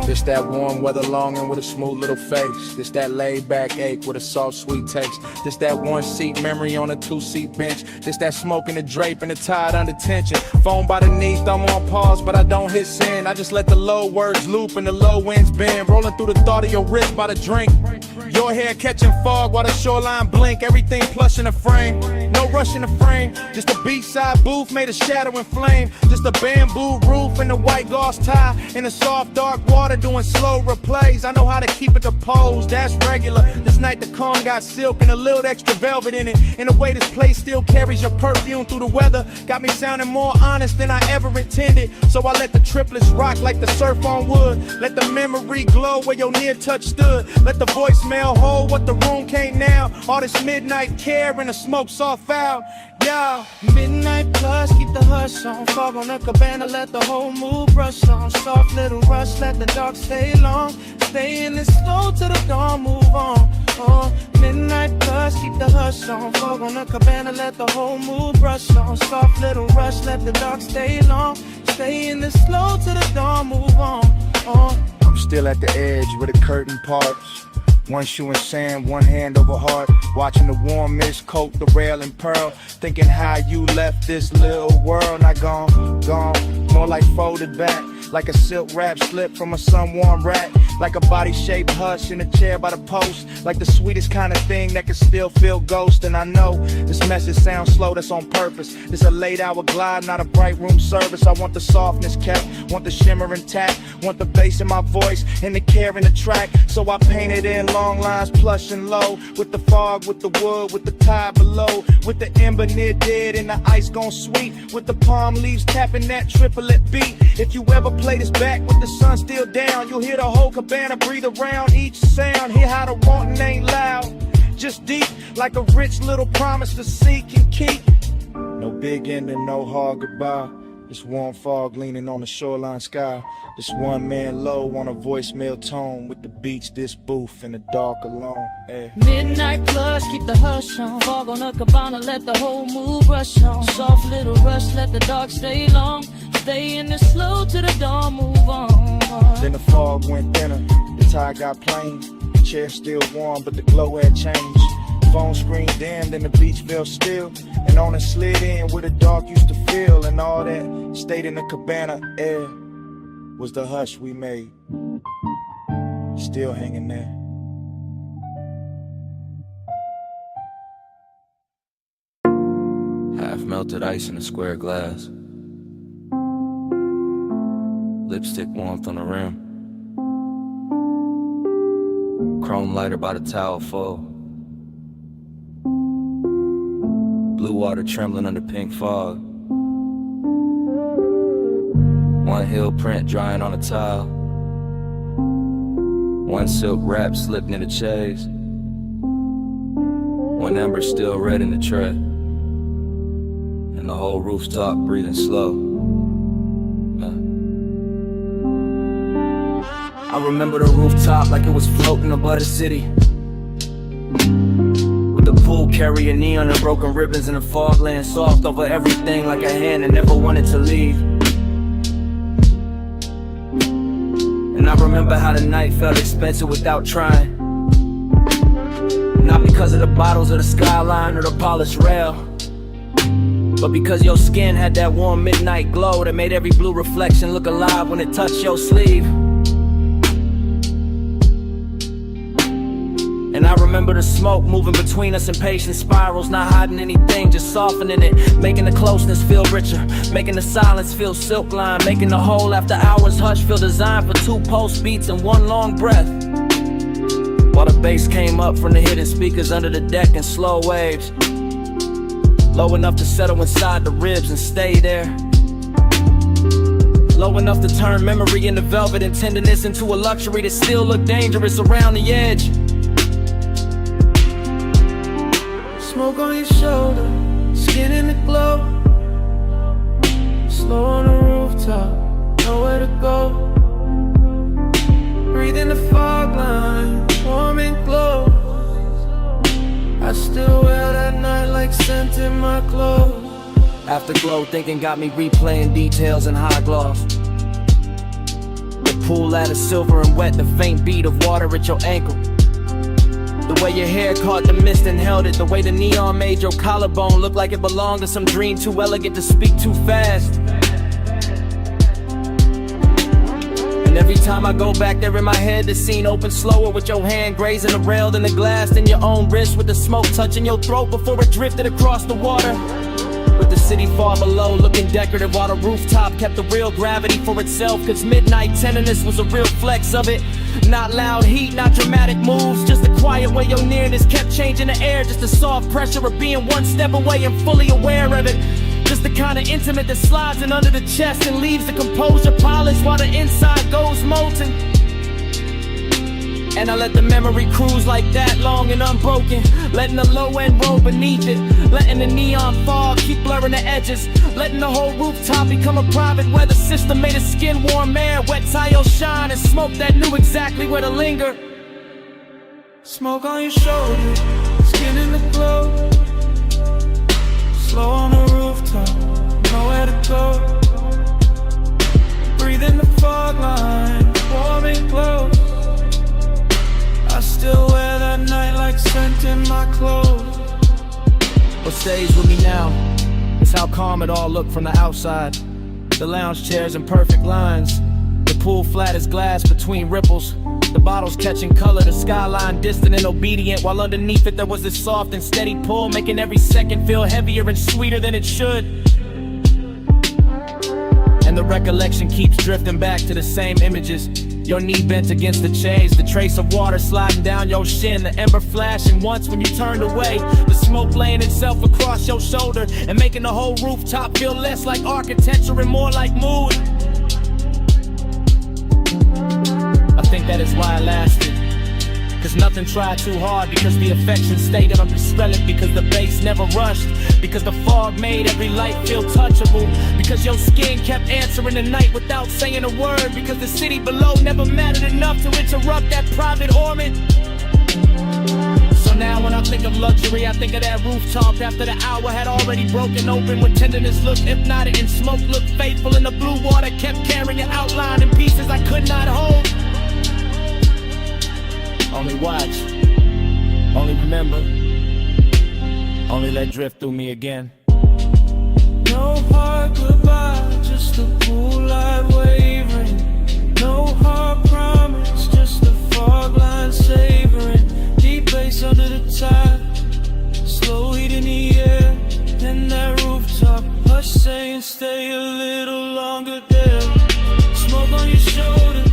This that warm weather longing with a smooth little face. This that laid back ache with a soft sweet taste. This that one seat memory on a two-seat bench. This that smoke in the drape and the tide under tension. Phone by the knee, thumb on pause, but I don't hit send. I just let the low words loop and the low winds bend. Rolling through the thought of your wrist by the drink. Your hair catching fog while the shoreline blink. Everything plush in the frame, no rush in the frame. Just a beachside booth made of shadow and flame. Just a bamboo roof and a white gauze tie. In the soft dark water doing slow replays. I know how to keep it composed, that's regular. This night the calm got silk and a little extra velvet in it. In a way this place still carries your perfume through the weather. Got me sounding more honest than I ever intended. So I let the triplets rock like the surf on wood. Let the memory glow where your near touch stood. Let the voicemail hold what the room can't now. All this midnight care and the smoke soft foul. Yeah. Midnight plus, keep the hush on. Fog on the cabana, let the whole mood brush on. Soft little rush, let the dark stay long. Stay in this slow till the dawn, move on. Oh, midnight plus, keep the hush on. Fog on the cabana, let the whole mood brush on. Soft little rush, let the dark stay long. Stay in this slow till the dawn, move on. Oh. I'm still at the edge where the curtain parts. One shoe in sand, one hand over heart. Watching the warm mist coat the rail and pearl. Thinking how you left this little world. Not gone, more like folded back. Like a silk wrap slip from a sun-warm rat. Like a body-shaped hush in a chair by the post. Like the sweetest kind of thing that can still feel ghost. And I know this message sounds slow, that's on purpose. It's a late hour glide, not a bright room service. I want the softness kept, want the shimmer intact. Want the bass in my voice and the care in the track. So I painted in long lines, plush and low. With the fog, with the wood, with the tide below. With the ember near dead and the ice gone sweet. With the palm leaves tapping that triplet beat. If you ever play this back with the sun still down, you'll hear the whole cabana breathe around each sound. Hear how the wanting ain't loud, just deep, like a rich little promise to seek and keep. No big ending, no hard goodbye. This warm fog leaning on the shoreline sky. This one man low on a voicemail tone. With the beach, this booth in the dark alone. Yeah. Midnight plus, keep the hush on. Fog on the cabana, let the whole mood rush on. Soft little rush, let the dark stay long. Stay in the slow till the dawn, move on. Then the fog went thinner, the tide got plain. The chair still warm, but the glow had changed. Phone screen dimmed and the beach felt still. And on it slid in where the dark used to feel. And all that stayed in the cabana air was the hush we made, still hanging there. Half melted ice in a square glass. Lipstick warmth on the rim. Chrome lighter by the towel full. Blue water trembling under pink fog. One heel print drying on a tile. One silk wrap slipped near the chaise. One ember still red in the tray. And the whole rooftop breathing slow. I remember the rooftop like it was floating above the city. With the pool carrying neon and broken ribbons and the fog laying soft over everything like a hand that never wanted to leave. And I remember how the night felt expensive without trying. Not because of the bottles or the skyline or the polished rail, but because your skin had that warm midnight glow that made every blue reflection look alive when it touched your sleeve. And I remember the smoke moving between us in patient spirals, not hiding anything, just softening it, making the closeness feel richer, making the silence feel silk line, making the whole after hours hush feel designed for 2 pulse beats and 1 long breath. While the bass came up from the hidden speakers under the deck in slow waves, low enough to settle inside the ribs and stay there. Low enough to turn memory into velvet and tenderness into a luxury that still look dangerous around the edge. Smoke on your shoulder, skin in the glow. Slow on the rooftop, nowhere to go. Breathe in the fog line, warm and glow. I still wear that night like scent in my clothes. Afterglow thinking got me replaying details in high gloss. The pool ladder silver and wet, the faint beat of water at your ankle. The way your hair caught the mist and held it. The way the neon made your collarbone look like it belonged to some dream too elegant to speak too fast. And every time I go back there in my head, the scene opens slower with your hand grazing the rail in the glass, then your own wrist with the smoke touching your throat before it drifted across the water. With the city far below looking decorative while the rooftop kept the real gravity for itself. Cause midnight tenderness was a real flex of it. Not loud heat, not dramatic moves, just the quiet way your nearness kept changing the air. Just the soft pressure of being one step away and fully aware of it. Just the kind of intimate that slides in under the chest and leaves the composure polished while the inside goes molten. And I let the memory cruise like that, long and unbroken. Letting the low end roll beneath it. Letting the neon fog keep blurring the edges. Letting the whole rooftop become a private weather system made of skin warm air. Wet tile shine and smoke that knew exactly where to linger. Smoke on your shoulder, skin in the glow. Slow on the rooftop, nowhere to go. Breathe in the fog line, warm and close. I still wear that night like scent in my clothes. What stays with me now is how calm it all looked from the outside. The lounge chairs in perfect lines. The pool flat as glass between ripples. The bottles catching color, the skyline distant and obedient. While underneath it there was this soft and steady pull, making every second feel heavier and sweeter than it should. And the recollection keeps drifting back to the same images. Your knee bent against the chains, the trace of water sliding down your shin, the ember flashing once when you turned away, the smoke laying itself across your shoulder and making the whole rooftop feel less like architecture and more like mood. I think that is why I lasted. Cause nothing tried too hard, because the affection stayed undispelled, because the bass never rushed, because the fog made every light feel touchable, because your skin kept answering the night without saying a word, because the city below never mattered enough to interrupt that private orbit. So now when I think of luxury, I think of that rooftop after the hour had already broken open, when tenderness looked hypnotic and smoke looked faithful, and the blue water kept carrying an outline in pieces I could not hold. Only watch, only remember, only let drift through me again. No hard goodbye, just the pool light wavering. No hard promise, just the fog line savoring. Deep bass under the tide, slow heat in the air. And that rooftop, hush saying stay a little longer there. Smoke on your shoulder,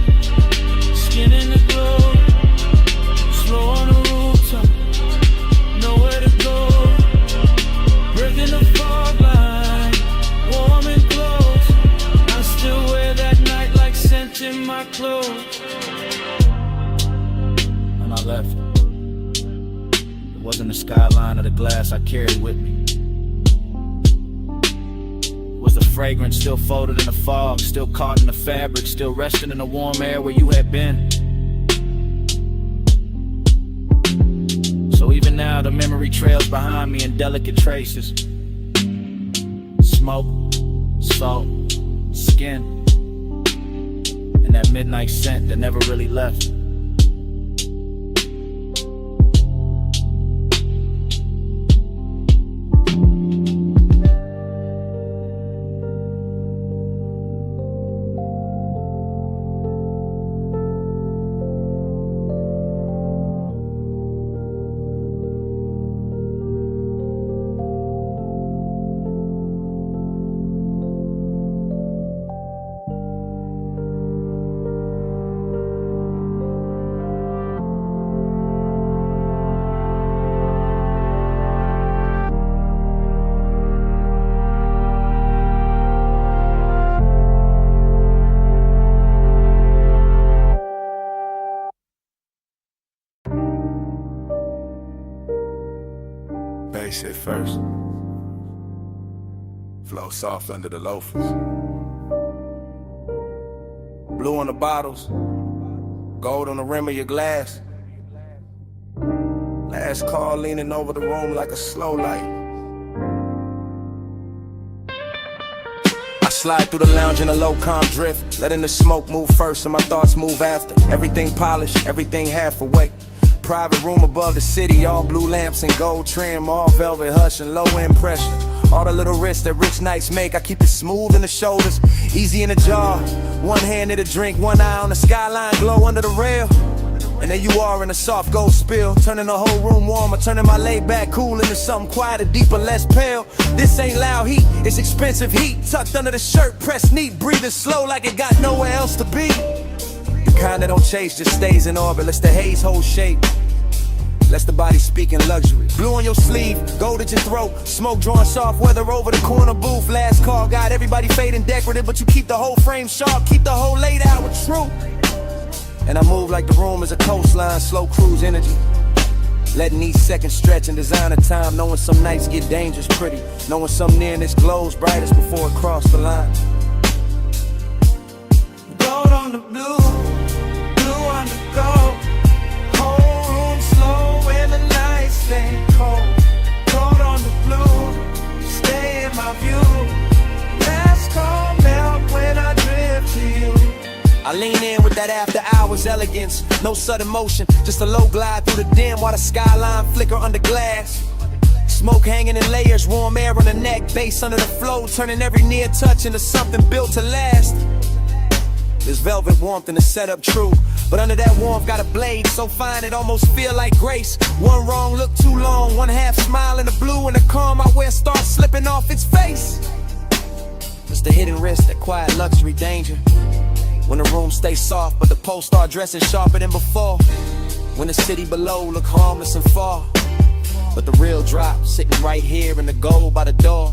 skin in the glow. Slow on the rooftop, nowhere to go. Breaking the fog line, warm and close. I still wear that night like scent in my clothes. When I left, it wasn't the skyline or the glass I carried with me. It was the fragrance still folded in the fog, still caught in the fabric, still resting in the warm air where you had been. So even now the memory trails behind me in delicate traces. Smoke, salt, skin, and that midnight scent that never really left. bass hit first. Flow soft under the loafers. Blue on the bottles, gold on the rim of your glass. Last call leaning over the room like a slow light. I slide through the lounge in a low-com drift, letting the smoke move first and my thoughts move after. Everything polished, everything half awake. Private room above the city, all blue lamps and gold trim, all velvet hush and low-end pressure. All the little risks that rich nights make, I keep it smooth in the shoulders, easy in the jaw. One hand in the drink, one eye on the skyline, glow under the rail. And there you are in a soft gold spill, turning the whole room warmer, turning my laid back cool into something quieter, deeper, less pale. This ain't loud heat, it's expensive heat, tucked under the shirt, pressed neat, breathing slow like it got nowhere else to be. The kind that don't chase, just stays in orbit, lets the haze hold shape, lets the body speak in luxury. Blue on your sleeve, gold at your throat, smoke drawing soft, weather over the corner booth. Last call, got everybody fading decorative, but you keep the whole frame sharp, keep the whole laid out with truth. And I move like the room is a coastline, slow cruise energy, letting each second stretch and design a time, knowing some nights get dangerous pretty, knowing some nearness glows brightest before it crossed the line. Gold on the blue, blue on the gold. Whole room slow when the nights stay cold. Gold on the blue, stay in my view. Last call melt when I drift to you. I lean in with that after hours elegance, no sudden motion, just a low glide through the dim while the skyline flicker under glass. Smoke hanging in layers, warm air on the neck, bass under the flow, turning every near touch into something built to last. There's velvet warmth in the setup, true, but under that warmth got a blade so fine it almost feel like grace. One wrong look too long, one half smile in the blue, and the calm I wear starts slipping off its face. It's the hidden risk, that quiet luxury danger. When the room stays soft, but the posts start dressing sharper than before. When the city below look harmless and far, but the real drop sitting right here in the gold by the door.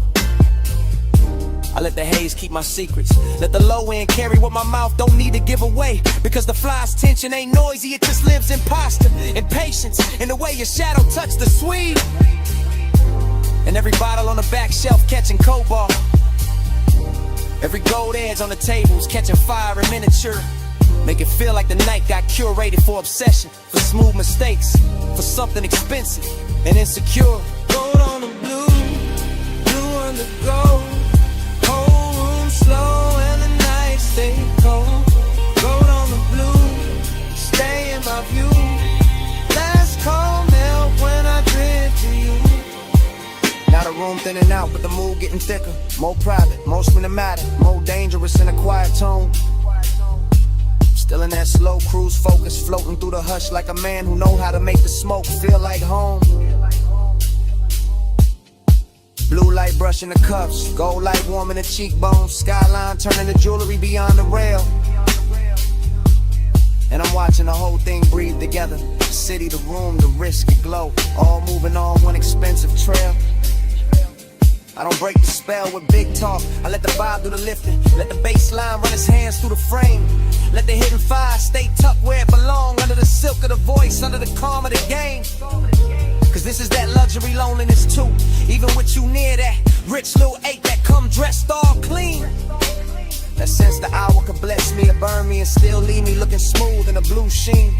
I let the haze keep my secrets, let the low end carry what my mouth don't need to give away. Because the fly's tension ain't noisy, it just lives in posture, in patience, in the way your shadow touched the sweet. And every bottle on the back shelf catching cobalt. Every gold edge on the tables catching fire in miniature. Make it feel like the night got curated for obsession, for smooth mistakes, for something expensive and insecure. Gold on the blue, blue on the gold. Whole room slow and the nights stay cold. Gold on the blue, stay in my view. Last call melt when I drift to you. Now the room thinning out, but the mood getting thicker, more private, more cinematic, more dangerous in a quiet tone. Still in that slow cruise focus, floating through the hush like a man who know how to make the smoke feel like home. Blue light brushing the cuffs, gold light warming the cheekbones, skyline turning the jewelry beyond the rail. And I'm watching the whole thing breathe together. The city, the room, the risk, the glow, all moving on one expensive trail. I don't break the spell with big talk, I let the vibe do the lifting. Let the bass line run its hands through the frame. Let the hidden fire stay tucked where it belong, under the silk of the voice, under the calm of the game. Cause this is that luxury loneliness too, even with you near that rich little ache that come dressed all clean. That sense the hour could bless me or burn me and still leave me looking smooth in a blue sheen.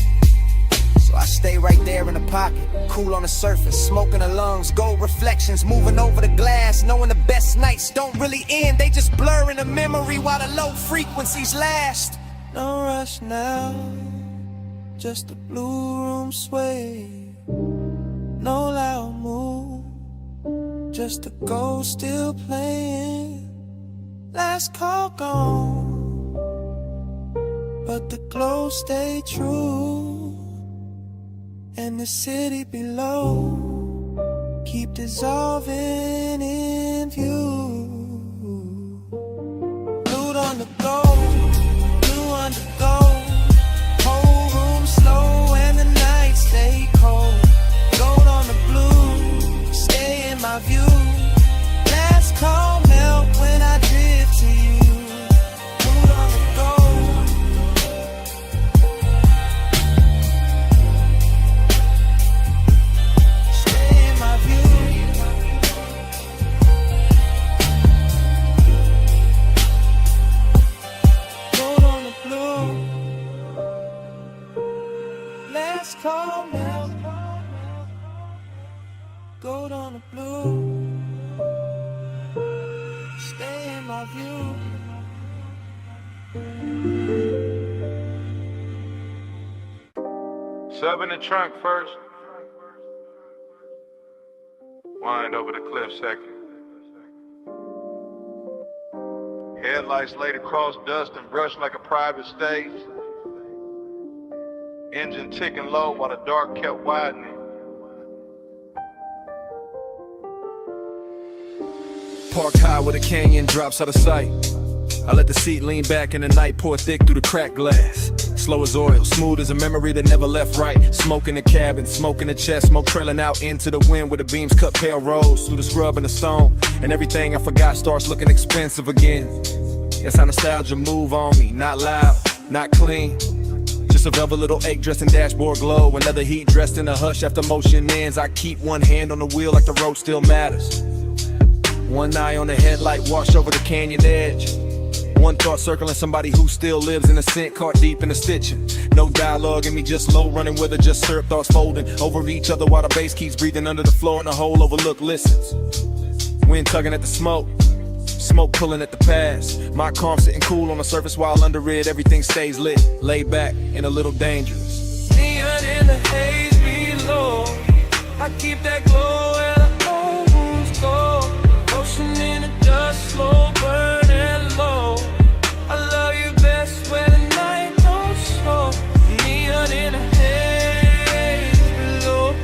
So I stay right there in the pocket, cool on the surface, smoke in the lungs, gold reflections moving over the glass, knowing the best nights don't really end, they just blur in the memory while the low frequencies last. No rush now, just the blue room sway. No loud move, just the ghost still playing. Last call gone, but the glow stayed true. And the city below keep dissolving in view. Blue on the gold, blue on the gold. Whole room slow and the nights stay cold. Gold on the blue, stay in my view. Last call melt when I drift to you. Blue on the gold. Stay in my view. last call now. Gold on the blue, stay in my view. Sub in the trunk first. Wind over the cliff second. Headlights laid across dust and brushed like a private stage. Engine ticking low while the dark kept widening. Parked high where the canyon drops out of sight. I let the seat lean back and the night pour thick through the cracked glass. Slow as oil, smooth as a memory that never left right. Smoke in the cabin, smoke in the chest, smoke trailing out into the wind where the beams cut pale roads through the scrub and the stone. And everything I forgot starts looking expensive again. That's how nostalgia move on me, not loud, not clean. Just a velvet little ache dressed in dashboard glow. And leather heat dressed in a hush after motion ends. I keep one hand on the wheel like the road still matters. One eye on the headlight, washed over the canyon edge. One thought circling somebody who still lives in a scent, caught deep in the stitching. No dialogue in me, just low running with her, just syrup thoughts folding over each other while the bass keeps breathing under the floor and the whole overlook listens. Wind tugging at the smoke, smoke pulling at the past. My calm sitting cool on the surface while under it everything stays lit, laid back and a little dangerous. Neon in the haze below, I keep that glow where the old wounds go. Ocean in the dust, slow burning low. I love you best when the night don't show. Neon in the haze below,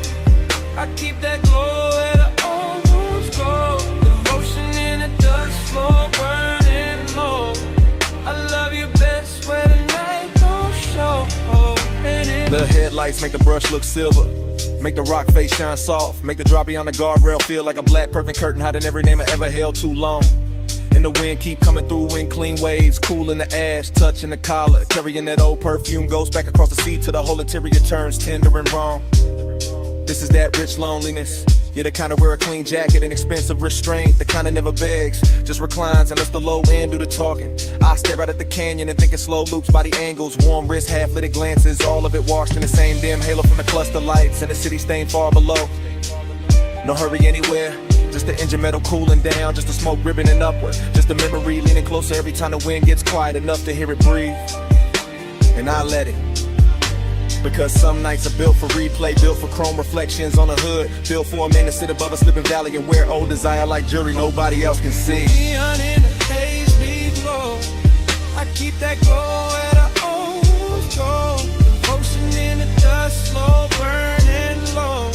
I keep that glow where the old wounds go. Devotion in the dust, slow burning low. I love you best when the night don't show. The headlights make the brush look silver, make the rock face shine soft, make the drop beyond the guardrail feel like a black perfect curtain hiding every name I ever held too long. And the wind keep coming through in clean waves, cool in the ash, touching the collar, carrying that old perfume, goes back across the sea till the whole interior turns tender and wrong. This is that rich loneliness. You're the kind of wear a clean jacket and expensive restraint, the kind of never begs, just reclines and lets the low end do the talking. I stare out at the canyon and think in slow loops, body angles, warm wrists, half-lit glances, all of it washed in the same dim halo from the cluster lights and the city stained far below. No hurry anywhere, just the engine metal cooling down, just the smoke ribboning upward, just the memory leaning closer every time the wind gets quiet enough to hear it breathe. And I let it. Because some nights are built for replay, built for chrome reflections on the hood, built for a man to sit above a slipping valley and wear old desire like jewelry nobody else can see. Neon in the haze below, I keep that glow where the old go. Devotion in the dust, slow burning low.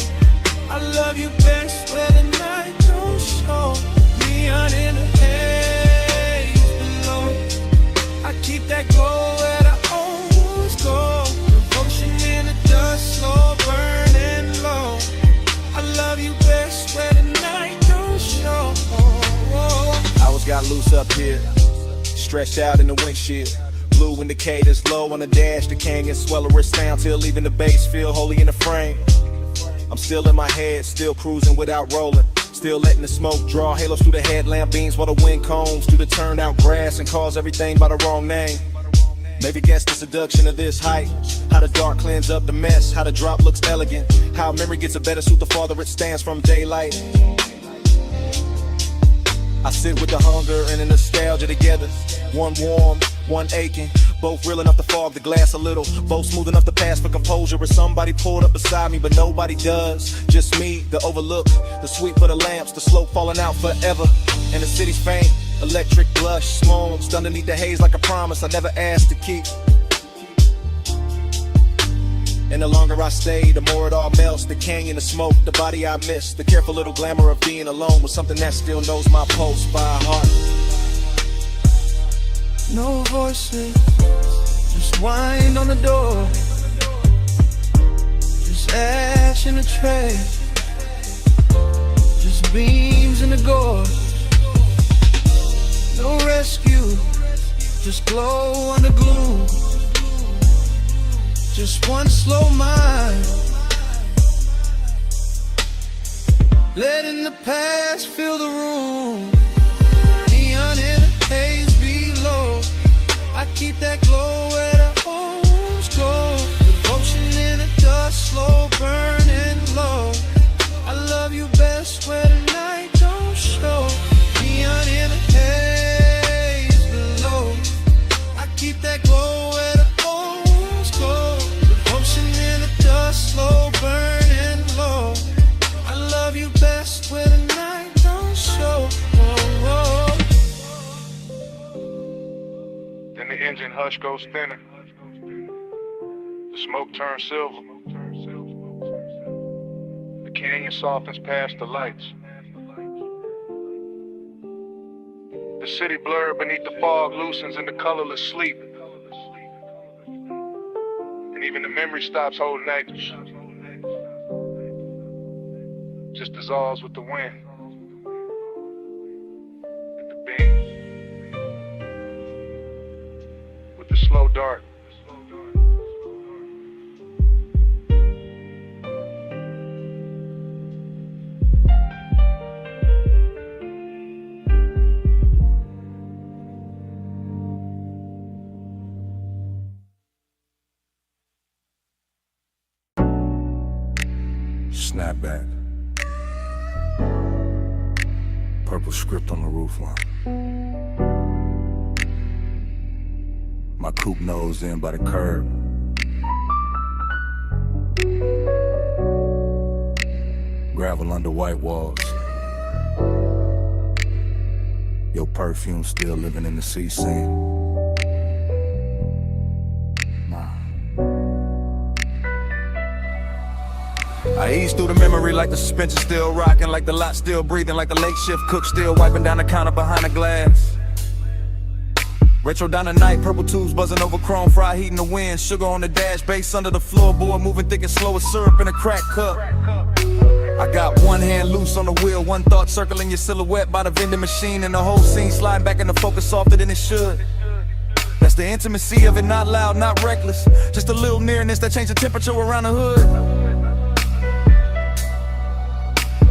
I love you best where the night don't show. Neon in the haze below, I keep that glow where the old go. Slow burning low. I love you best where the night don't show. Hours got loose up here, stretched out in the windshield. Blue indicators low on the dash, the canyon swell wrist down till leaving the base feel holy in the frame. I'm still in my head, still cruising without rolling. Still letting the smoke draw halos through the headlamp beams while the wind combs through the turned out grass and calls everything by the wrong name. Maybe guess the seduction of this height, how the dark cleans up the mess, how the drop looks elegant, how memory gets a better suit the farther it stands from daylight. I sit with the hunger and the nostalgia together, one warm, one aching, both real enough to fog the glass a little, both smooth enough to pass for composure. If somebody pulled up beside me, but nobody does, just me, the overlook, the sweep of the lamps, the slope falling out forever, and the city's faint. Electric blush, smokes underneath the haze like a promise I never asked to keep. And the longer I stay, the more it all melts. The canyon, the smoke, the body I miss, the careful little glamour of being alone with something that still knows my pulse by heart. No voices, just wind on the door, just ash in the tray, just beams in the gore. No rescue, just glow under gloom, just one slow mind, letting the past fill the room. Neon in the haze below, I keep that glow where the homes go. Devotion in the dark. engine hush goes thinner. The smoke turns silver. The canyon softens past the lights. The city blurred beneath the fog loosens into colorless sleep. And even the memory stops holding anchors. Just dissolves with the wind. With the beam. With the slow dart. Snapback. Purple script on the roofline. My coupe nose in by the curb. Gravel under white walls. Your perfume still living in the sea scene. I ease through the memory like the suspension still rocking, like the lot still breathing, like the late shift cook still wiping down the counter behind the glass. Retro down the night, purple tubes buzzing over chrome, fry heat in the wind, sugar on the dash, bass under the floorboard, moving thick and slow as syrup in a crack cup. I got one hand loose on the wheel, one thought circling your silhouette by the vending machine, and the whole scene sliding back into focus softer than it should. That's the intimacy of it, not loud, not reckless, just a little nearness that changed the temperature around the hood.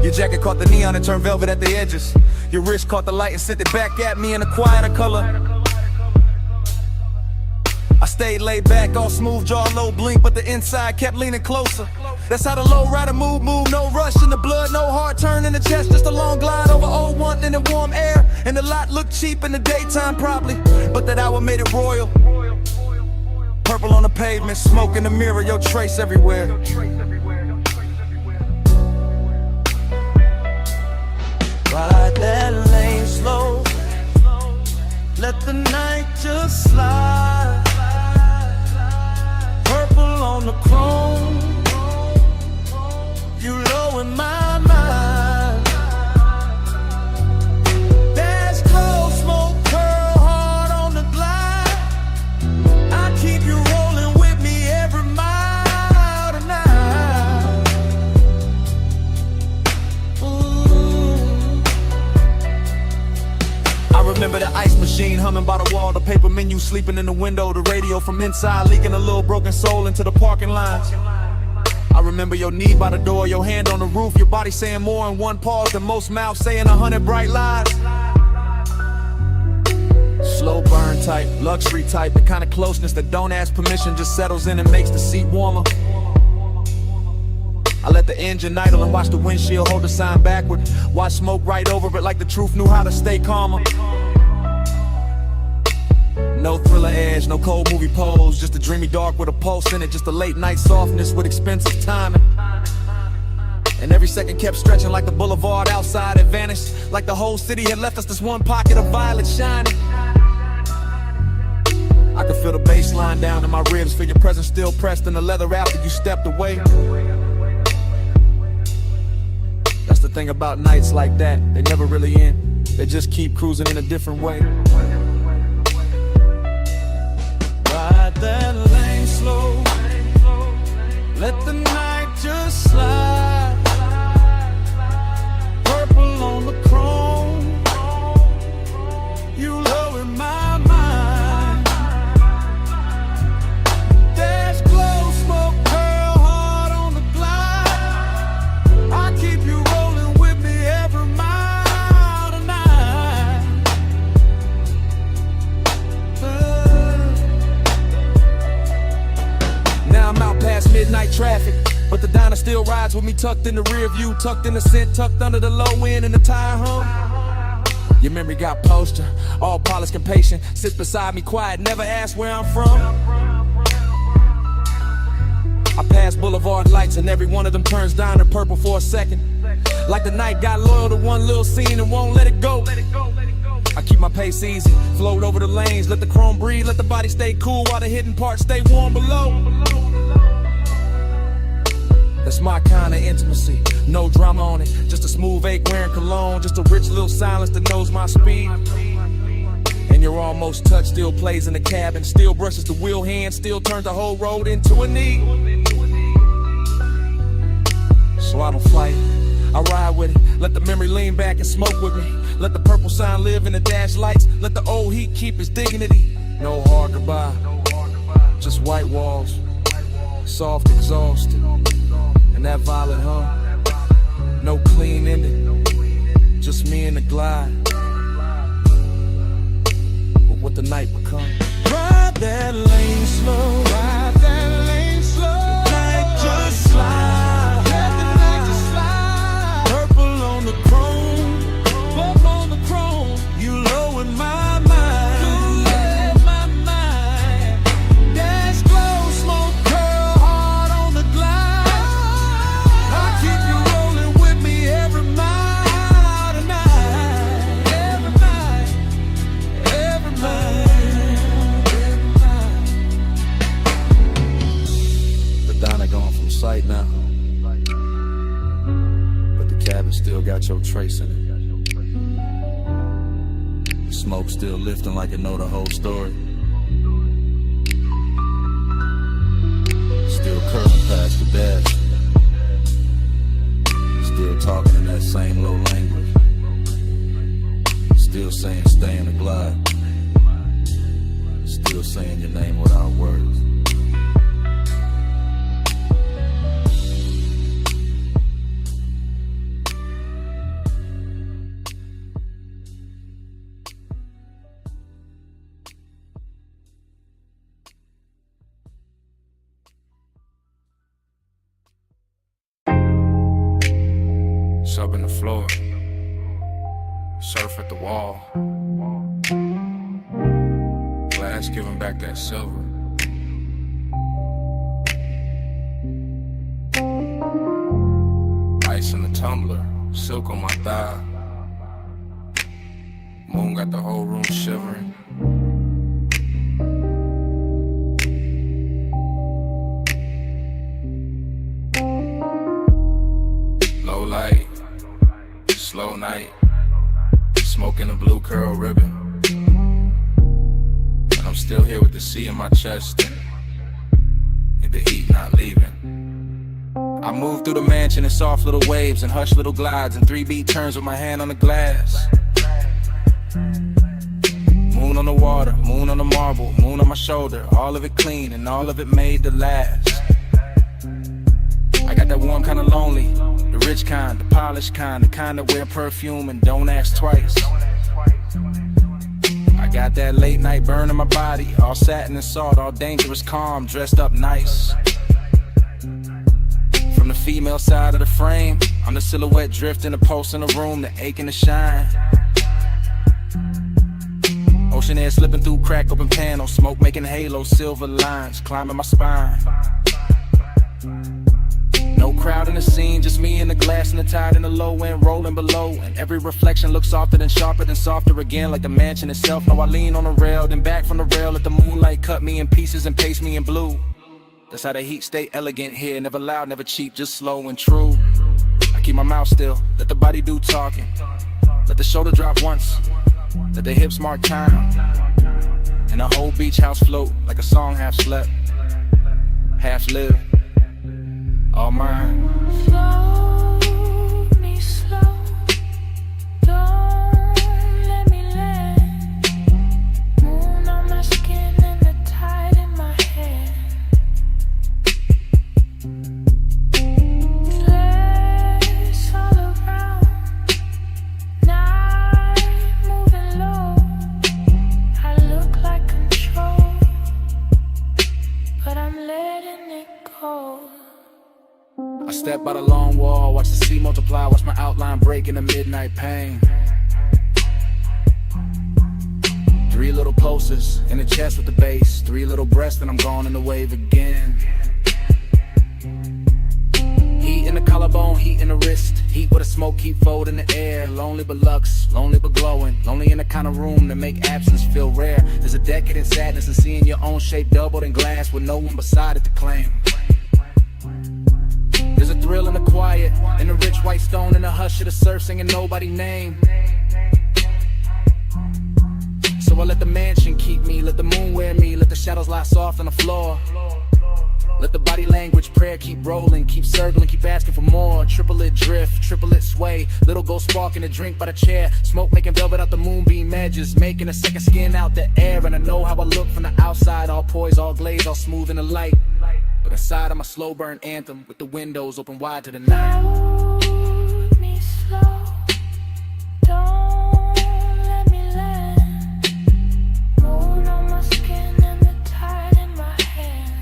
Your jacket caught the neon and turned velvet at the edges. Your wrist caught the light and sent it back at me in a quieter color. I stayed laid back, all smooth jaw, low blink, but the inside kept leaning closer. That's how the low rider move, no rush in the blood, no hard turn in the chest, just a long glide over old one in the warm air. And the lot looked cheap in the daytime probably, but that hour made it royal. Purple on the pavement, smoke in the mirror, your trace everywhere. Ride that lane slow, let the night just slide. Purple on the chrome, you low in my mind. Dash close, smoke curl hard on the glide. I keep you rolling with me every mile tonight. Remember the ice machine humming by the wall, the paper menu sleeping in the window, the radio from inside leaking a little broken soul into the parking lines. I remember your knee by the door, your hand on the roof, your body saying more in one pause than most mouths saying 100 bright lies. Slow burn type, luxury type, the kind of closeness that don't ask permission, just settles in and makes the seat warmer. I let the engine idle and watch the windshield hold the sign backward. Watch smoke right over it like the truth knew how to stay calmer. No thriller edge, no cold movie pose, just a dreamy dark with a pulse in it, just a late night softness with expensive timing. And every second kept stretching like the boulevard outside had vanished, like the whole city had left us this one pocket of violet shining. I could feel the bass line down in my ribs, feel your presence still pressed in the leather after you stepped away. That's the thing about nights like that, they never really end. They just keep cruising in a different way. Ride that lane slow, let the night just slide. Purple on the chrome, you low in my mind. Dash glow, smoke curl hard on the glide. I keep you rolling with me every mile tonight. Now I'm out past midnight traffic, but the diner still rides with me tucked in the rear view, tucked in the scent, tucked under the low end and the tire hum. Your memory got poster, all polished and patient, sits beside me quiet, never asked where I'm from. I pass boulevard lights and every one of them turns down to purple for a second, like the night got loyal to one little scene and won't let it go. I keep my pace easy, float over the lanes, let the chrome breathe, let the body stay cool while the hidden parts stay warm below. That's my kind of intimacy, no drama on it. Just a smooth ache wearing cologne, just a rich little silence that knows my speed. And your almost touch still plays in the cabin, still brushes the wheel hand, still turns the whole road into a knee. So I don't fight it, I ride with it, let the memory lean back and smoke with me. Let the purple sign live in the dash lights, let the old heat keep its dignity. No hard goodbye, just white walls, soft exhaust, and that violet hum. No clean ending, just me and the glide. But what the night become. Ride that lane slow, ride that lane slow. The night just slide, let the night just slide. Purple on the chrome, purple on the chrome. You low in my mind. Sight now, but the cabin still got your trace in it. The smoke still lifting like it know the whole story. Still curling past the dash, still talking in that same low language. Still saying stay in the glide, still saying your name without words. Up in the floor, surf at the wall, glass giving back that silver. Ice in the tumbler, silk on my thigh. Moon got the whole room shivering. Low light, slow night, smoking a blue curl ribbon. And I'm still here with the sea in my chest and the heat not leaving. I move through the mansion in soft little waves and hush little glides and 3-beat turns with my hand on the glass. Moon on the water, moon on the marble, moon on my shoulder, all of it clean and all of it made to last. I got that warm kind of lonely, the rich kind, the polished kind, the kind that wear perfume and don't ask twice. I got that late night burn in my body, all satin and salt, all dangerous calm, dressed up nice. From the female side of the frame, I'm the silhouette drifting, the pulse in the room, the ache and the shine. Ocean air slipping through crack open panels, smoke making halos, silver lines climbing my spine. No crowd in the scene, just me and the glass and the tide in the low end rolling below. And every reflection looks softer than sharper than softer again, like the mansion itself. Now I lean on the rail, then back from the rail, let the moonlight cut me in pieces and paste me in blue. That's how the heat stay elegant here, never loud, never cheap, just slow and true. I keep my mouth still, let the body do talking. Let the shoulder drop once, let the hips mark time. And the whole beach house float like a song half slept, half lived. All mine. Slow me slow, don't let me land. Moon on my skin and the tide in my hair. Glass all around, night moving low. I look like control, but I'm letting it go. I step by the long wall, watch the sea multiply, watch my outline break in the midnight pain. 3 little pulses in the chest with the bass, 3 little breaths and I'm gone in the wave again. Heat in the collarbone, on heat in the wrist. Heat with a smoke, keep fold in the air. Lonely but lux, lonely but glowing. Lonely in the kind of room that make absence feel rare. There's a decadent sadness in seeing your own shape doubled in glass with no one beside it to claim. There's a thrill in the quiet, in the rich white stone, in the hush of the surf singing nobody's name. So I let the mansion keep me, let the moon wear me, let the shadows lie soft on the floor. Let the body language prayer keep rolling, keep circling, keep asking for more. Triplet drift, triplet sway, little gold spark in a drink by the chair. Smoke making velvet out the moonbeam edges, making a second skin out the air. And I know how I look from the outside, all poised, all glazed, all smooth in the light. But inside I'm a slow burn anthem, with the windows open wide to the night. Hold me slow, don't let me land. Moon on my skin and the tide in my hand.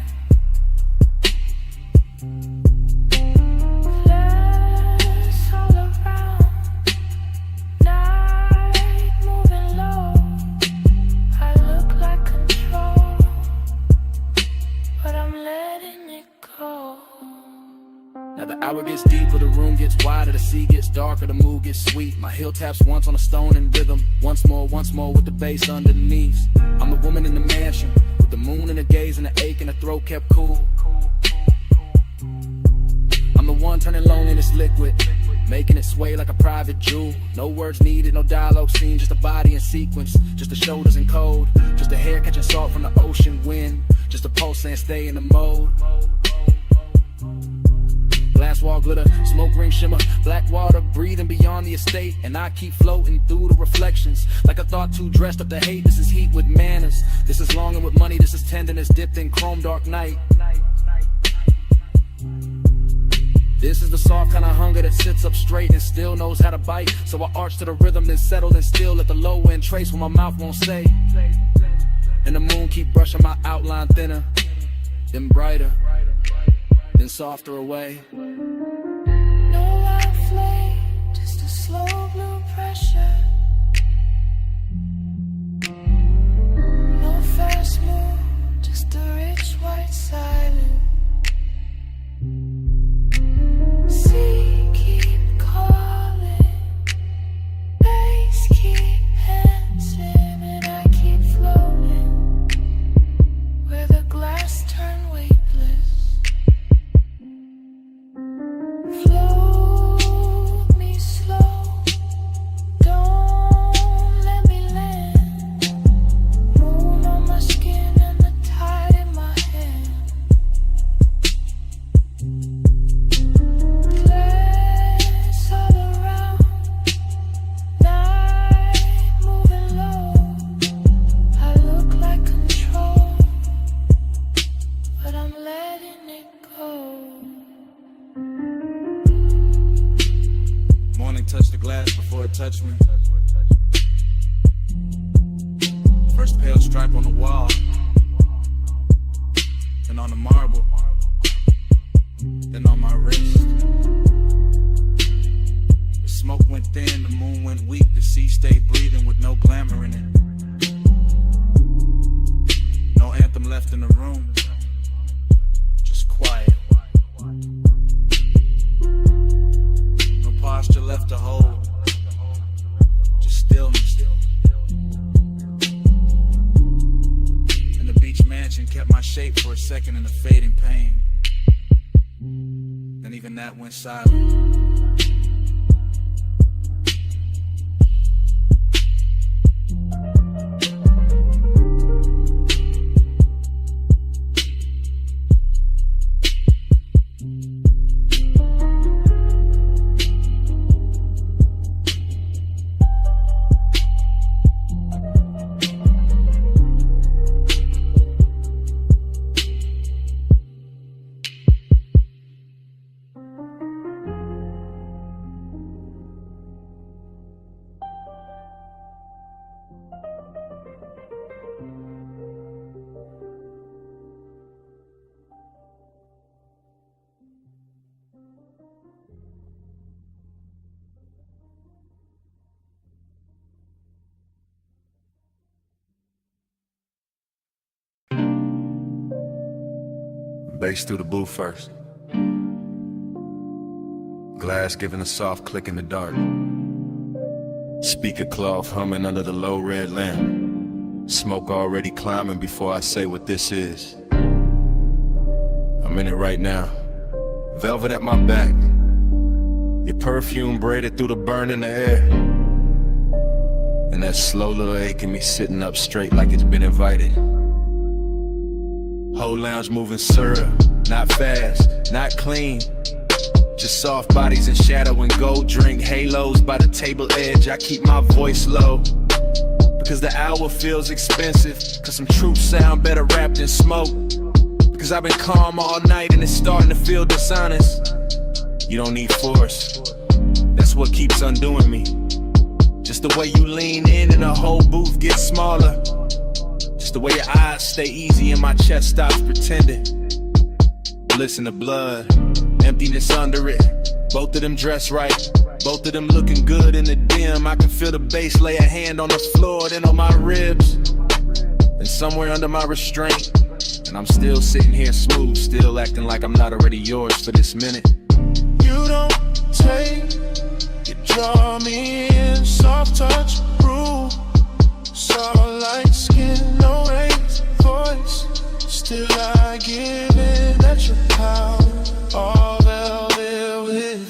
Glass all around, night moving low. I look like control, but I'm letting it go. Now the hour gets deeper, the room gets wider, the sea gets darker, the mood gets sweet. My heel taps once on a stone in rhythm, once more with the bass underneath. I'm the woman in the mansion, with the moon in the gaze and the ache in the throat kept cool. I'm the one turning loneliness liquid, making it sway like a private jewel. No words needed, no dialogue scene, just a body in sequence, just the shoulders in code, just the hair catching salt from the ocean wind, just a pulse saying stay in the mode. Glass wall glitter, smoke ring shimmer, black water breathing beyond the estate. And I keep floating through the reflections, like a thought too dressed up to hate. This is heat with manners, this is longing with money, this is tenderness dipped in chrome dark night. This is the soft kind of hunger that sits up straight and still knows how to bite. So I arch to the rhythm, then settle and still let the low end trace what my mouth won't say. And the moon keep brushing my outline thinner, then brighter, then softer away. No loud flame, just a slow blue pressure. No fast move, just a rich white silence. Sea keep calling, bass keep dancing, and I keep floating where the glass turn weightless. Float me slow, don't let me land. Moon on my skin and the tide in my hand. Glass all around, night moving low. I look like control, but I'm letting it go. Morning touched the glass before it touched me. First pale stripe on the wall, then on the marble, then on my wrist. The smoke went thin, the moon went weak, the sea stayed breathing with no glamour in it. No anthem left in the room, just quiet. No posture left to hold, just stillness. And the beach mansion kept my shape for a second in the fading pain. Then even that went silent. Bass through the booth first. Glass giving a soft click in the dark. Speaker cloth humming under the low red lamp. Smoke already climbing before I say what this is. I'm in it right now. Velvet at my back. Your perfume braided through the burn in the air. And that slow little ache in me sitting up straight like it's been invited. Whole lounge moving syrup, not fast, not clean. Just soft bodies in shadow and gold drink halos by the table edge. I keep my voice low because the hour feels expensive. Cause some truth sound better wrapped in smoke. Because I've been calm all night and it's starting to feel dishonest. You don't need force, that's what keeps undoing me. Just the way you lean in and the whole booth gets smaller. Just the way your eyes stay easy and my chest stops pretending. Listen to blood, emptiness under it. Both of them dressed right, both of them looking good in the dim. I can feel the bass lay a hand on the floor, then on my ribs, and somewhere under my restraint. And I'm still sitting here smooth, still acting like I'm not already yours for this minute. You don't take, you draw me in, soft touch, rule. Soft light skin, no raised voice. Still I give in at your power, all velvet within.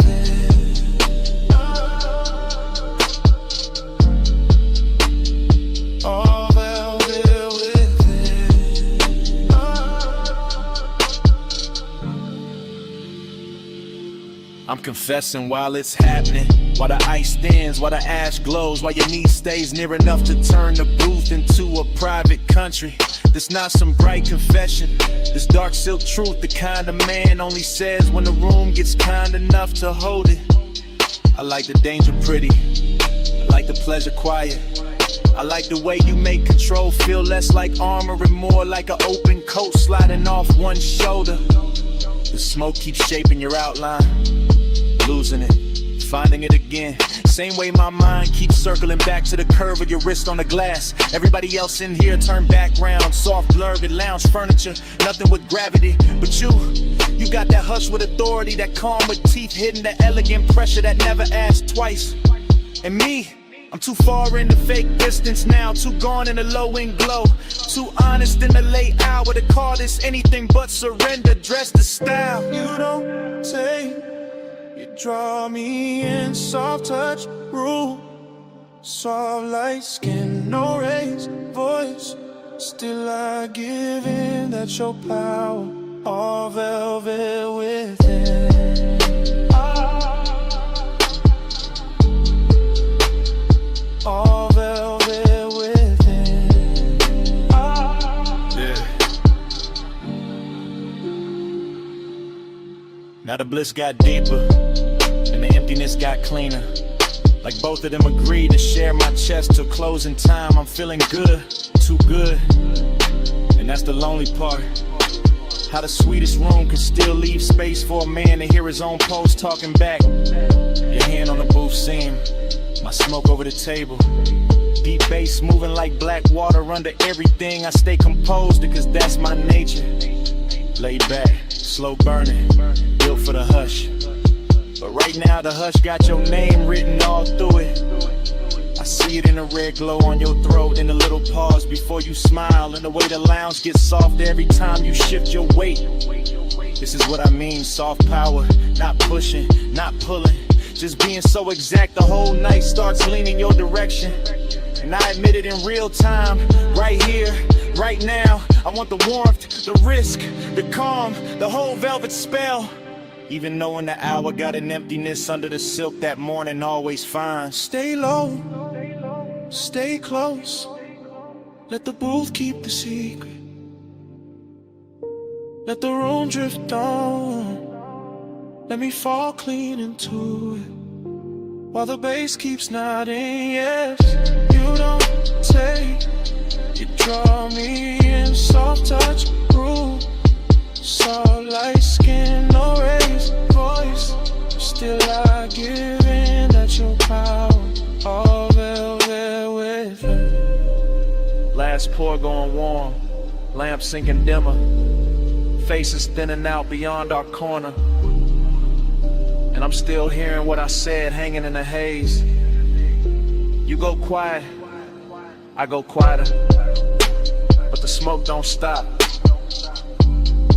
All velvet within. I'm confessing while it's happening, while the ice thins, while the ash glows, while your knee stays near enough to turn the booth into a private country. This not some bright confession, this dark silk truth, the kind of man only says when the room gets kind enough to hold it. I like the danger pretty, I like the pleasure quiet. I like the way you make control feel less like armor and more like an open coat sliding off one shoulder. The smoke keeps shaping your outline, losing it, finding it again. Same way my mind keeps circling back to the curve of your wrist on the glass. Everybody else in here turn background, soft blurred lounge furniture, nothing with gravity. But you got that hush with authority, that calm with teeth hidden, that elegant pressure that never asks twice. And me, I'm too far in the fake distance now, too gone in the low end glow, too honest in the late hour to call this anything but surrender, dressed to style. You don't take, you draw me in, soft touch, rule. Soft light skin, no raised voice. Still I give in, that's your power, all velvet within. All velvet within. Yeah. Now the bliss got deeper and the emptiness got cleaner. Like both of them agreed to share my chest till closing time. I'm feeling good, too good. And that's the lonely part. How the sweetest room can still leave space for a man to hear his own pulse talking back. Your hand on the booth seam, my smoke over the table. Deep bass moving like black water under everything. I stay composed because that's my nature. Laid back, slow burning, built for the hush. But right now the hush got your name written all through it. I see it in the red glow on your throat, in the little pause before you smile, and the way the lounge gets softer every time you shift your weight. This is what I mean, soft power, not pushing, not pulling, just being so exact the whole night starts leaning your direction. And I admit it in real time, right here, right now. I want the warmth, the risk, the calm, the whole velvet spell. Even knowing the hour got an emptiness under the silk that morning always finds. Stay low, stay close. Let the booth keep the secret. Let the room drift on. Let me fall clean into it. While the bass keeps nodding, yes. You don't take, you draw me in, soft touch, rule. Soft light skin, no raised voice. Still I give in, that's your power, all velvet within. Last pour going warm, lamp sinking dimmer, faces thinning out beyond our corner. And and I'm still hearing what I said hanging in the haze. You go quiet, I go quieter, but the smoke don't stop.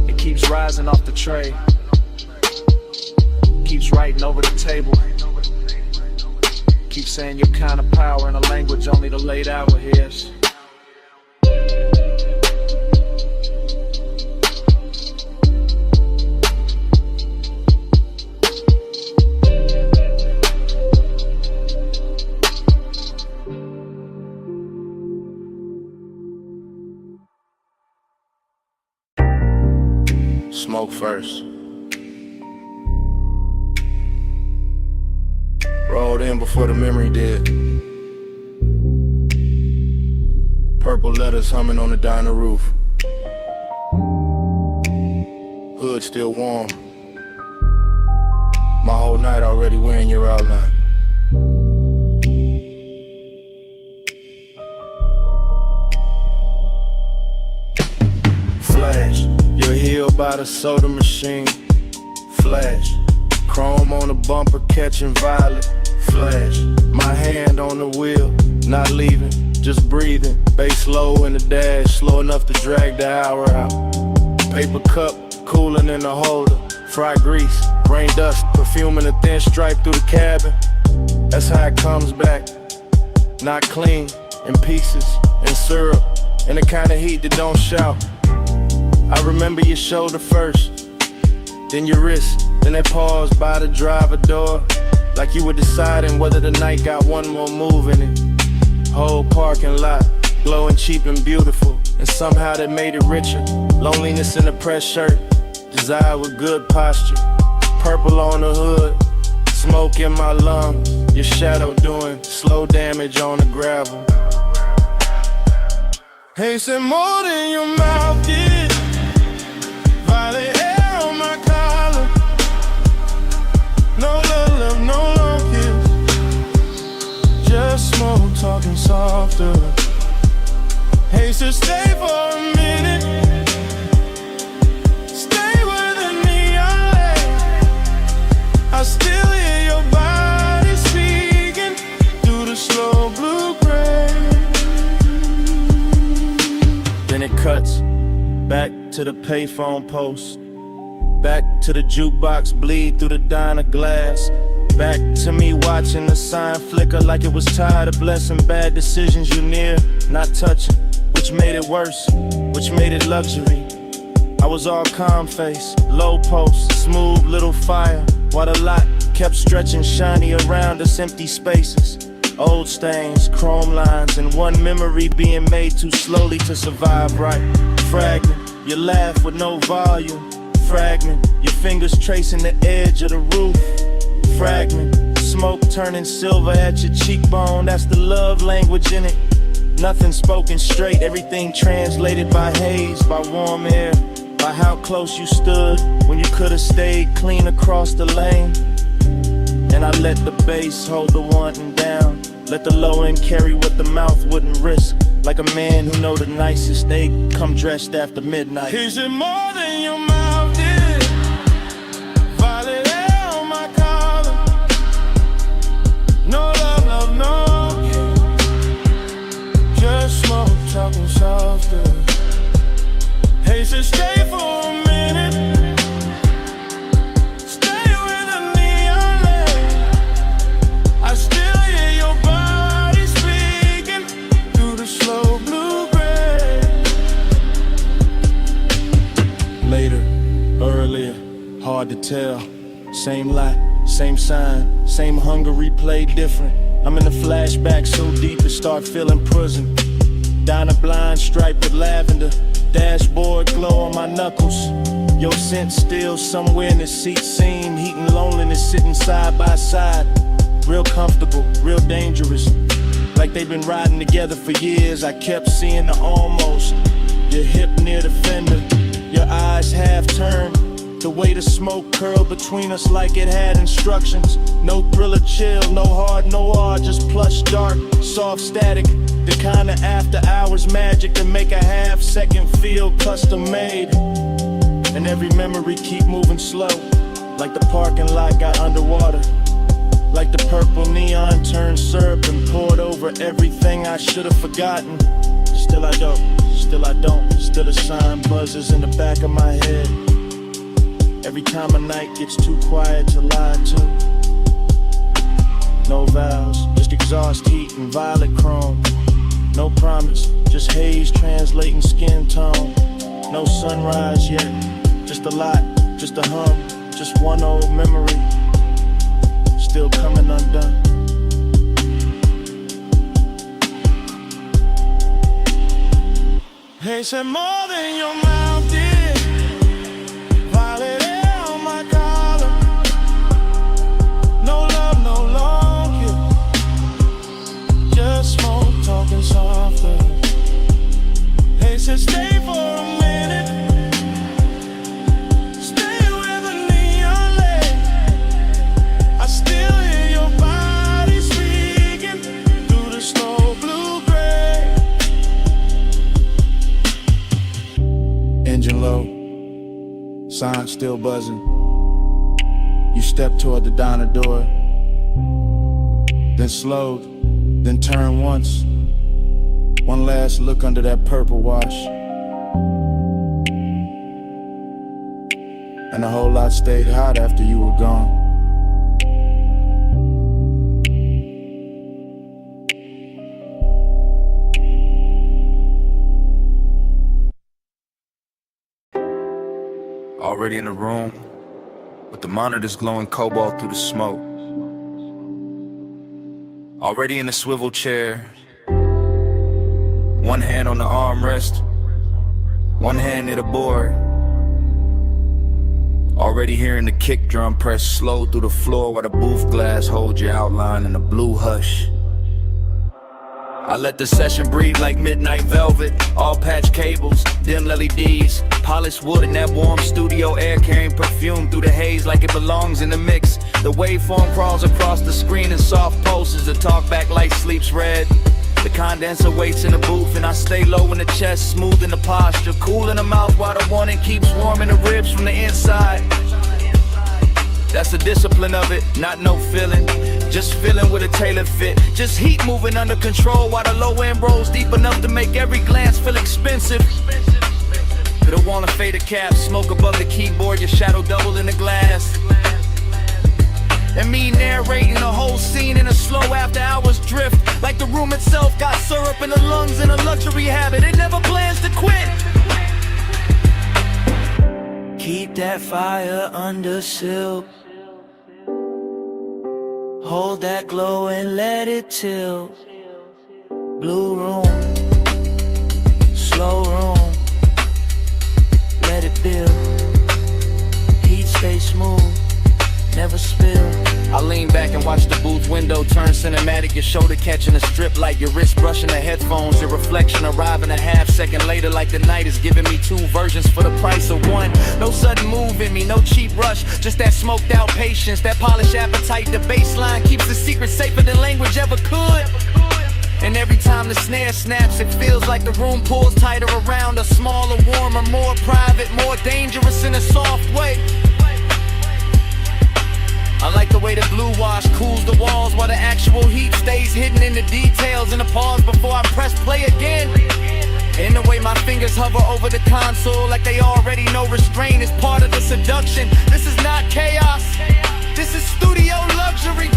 It keeps rising off the tray, keeps writing over the table, keeps saying your kind of power in a language only the late hour hears. Smoke first. Rolled in before the memory did. Purple letters humming on the diner roof. Hood still warm. My whole night already wearing your outline. Flash, you're healed by the soda machine. Flash, chrome on the bumper catching violet. Flash, my hand on the wheel, not leaving, just breathing. Bass low in the dash, slow enough to drag the hour out. Paper cup, cooling in the holder. Fried grease, rain dust, perfume in a thin stripe through the cabin. That's how it comes back. Not clean, in pieces, in syrup, in the kind of heat that don't shout. I remember your shoulder first, then your wrist, then that pause by the driver door. Like you were deciding whether the night got one more move in it. Whole parking lot, glowing cheap and beautiful, and somehow that made it richer. Loneliness in a pressed shirt, desire with good posture. Purple on the hood, smoke in my lungs. Your shadow doing slow damage on the gravel. Hey, said more than your mouth did. Violet air on my collar. No love, no long kiss. Just smoke talking softer. Hey, so stay for a minute. Stay with the neon light. I still hear your body speaking through the slow blue-gray. Then it cuts back to the payphone post, back to the jukebox bleed through the diner glass, back to me watching the sign flicker like it was tired of blessing bad decisions you near not touching, which made it worse, which made it luxury. I was all calm face, low post, smooth little fire, while the lot kept stretching shiny around us, empty spaces, old stains, chrome lines, and one memory being made too slowly to survive right. Fragment, you laugh with no volume. Fragment, your fingers tracing the edge of the roof. Fragment, smoke turning silver at your cheekbone. That's the love language in it. Nothing spoken straight, everything translated by haze, by warm air, by how close you stood when you could have stayed clean across the lane. And I let the bass hold the wanting down, let the low end carry what the mouth wouldn't risk. Like a man who know the nicest, they come dressed after midnight. Is it more than your mouth did? Violet air on my collar. No love, no kiss. Just smoke talking softer. Hey, so stay for a minute. Stay with the neon light. I still hear your body speaking through the slow blue-gray. Later, earlier, hard to tell. Same lot, same sign, same hunger replayed different. I'm in the flashback so deep it start feeling prison. Down a blind stripe with lavender, dashboard glow on my knuckles. Your scent still somewhere in the seat seam, heat and loneliness sitting side by side. Real comfortable, real dangerous. Like they've been riding together for years. I kept seeing the almost. Your hip near the fender, your eyes half turned. The way the smoke curled between us like it had instructions. No thriller chill, no hard, no R, just plush dark, soft static. The kind of after hours magic to make a half second feel custom made. And every memory keep moving slow. like the parking lot got underwater. Like the purple neon turned syrup and poured over everything I should have forgotten. Still I don't, still a sign buzzes in the back of my head. Every time a night gets too quiet to lie to. No vows, just exhaust heat and violet chrome. No promise, just haze translating skin tone. No sunrise yet, just a lot, just a hum, just one old memory, still coming undone. Hey, said more than your mouth did. Violet air on my collar. No love, no long kiss. Just smoke, talking softer. Hey, said stay for a minute. Stay where the neon lay. I still hear your body speaking through the slow blue gray. Engine low, sign still buzzing. You step toward the diner door, then slowed, then turn once. One last look under that purple wash, and a whole lot stayed hot after you were gone. Already in the room, with the monitors glowing cobalt through the smoke. Already in the swivel chair, one hand on the armrest, one hand near the board. Already hearing the kick drum press slow through the floor while the booth glass holds your outline in a blue hush. I let the session breathe like midnight velvet. All patch cables, dim LEDs, polished wood in that warm studio air, carrying perfume through the haze like it belongs in the mix. The waveform crawls across the screen in soft pulses. The talkback light sleeps red. The condenser waits in the booth, and I stay low in the chest, smooth in the posture, cool in the mouth while the warning keeps warming the ribs from the inside. That's the discipline of it, not no feeling, just feeling with a tailored fit. Just heat moving under control while the low end rolls deep enough to make every glance feel expensive. You don't want a faded cap, smoke above the keyboard, your shadow double in the glass. And me narrating the whole scene in a slow after hours drift, like the room itself got syrup in the lungs in a luxury habit. It never plans to quit. Keep that fire under silk. Hold that glow and let it tilt. Blue room, slow room, let it build. Heat stay smooth, never spill. I lean back and watch the booth window turn cinematic. Your shoulder catching a strip light, your wrist brushing the headphones. Your reflection arriving a half second later, like the night is giving me two versions for the price of one. No sudden move in me, no cheap rush, just that smoked out patience, that polished appetite. The baseline keeps the secret safer than language ever could. And every time the snare snaps, it feels like the room pulls tighter around us. Smaller, warmer, more private, more dangerous in a soft way. I like the way the blue wash cools the walls while the actual heat stays hidden in the details. And a pause before I press play again. In the way my fingers hover over the console, like they already know restraint is part of the seduction. This is not chaos, this is studio luxury.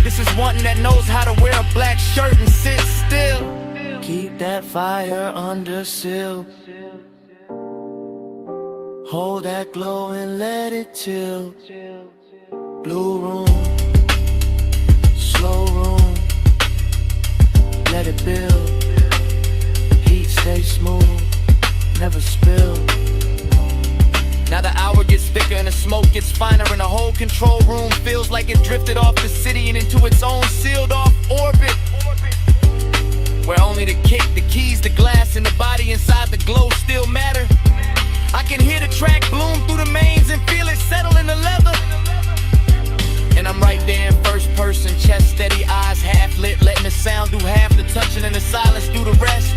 This is one that knows how to wear a black shirt and sit still. Keep that fire under seal. Hold that glow and let it tilt. Blue room, slow room, let it build. Heat stay smooth, never spill. Now the hour gets thicker and the smoke gets finer, and the whole control room feels like it drifted off the city and into its own sealed off orbit, where only the kick, the keys, the glass, and the body inside the glow still matter. I can hear the track bloom through the mains and feel it settle in the leather. And I'm right there in first person, chest steady, eyes half lit, letting the sound do half the touching and the silence do the rest.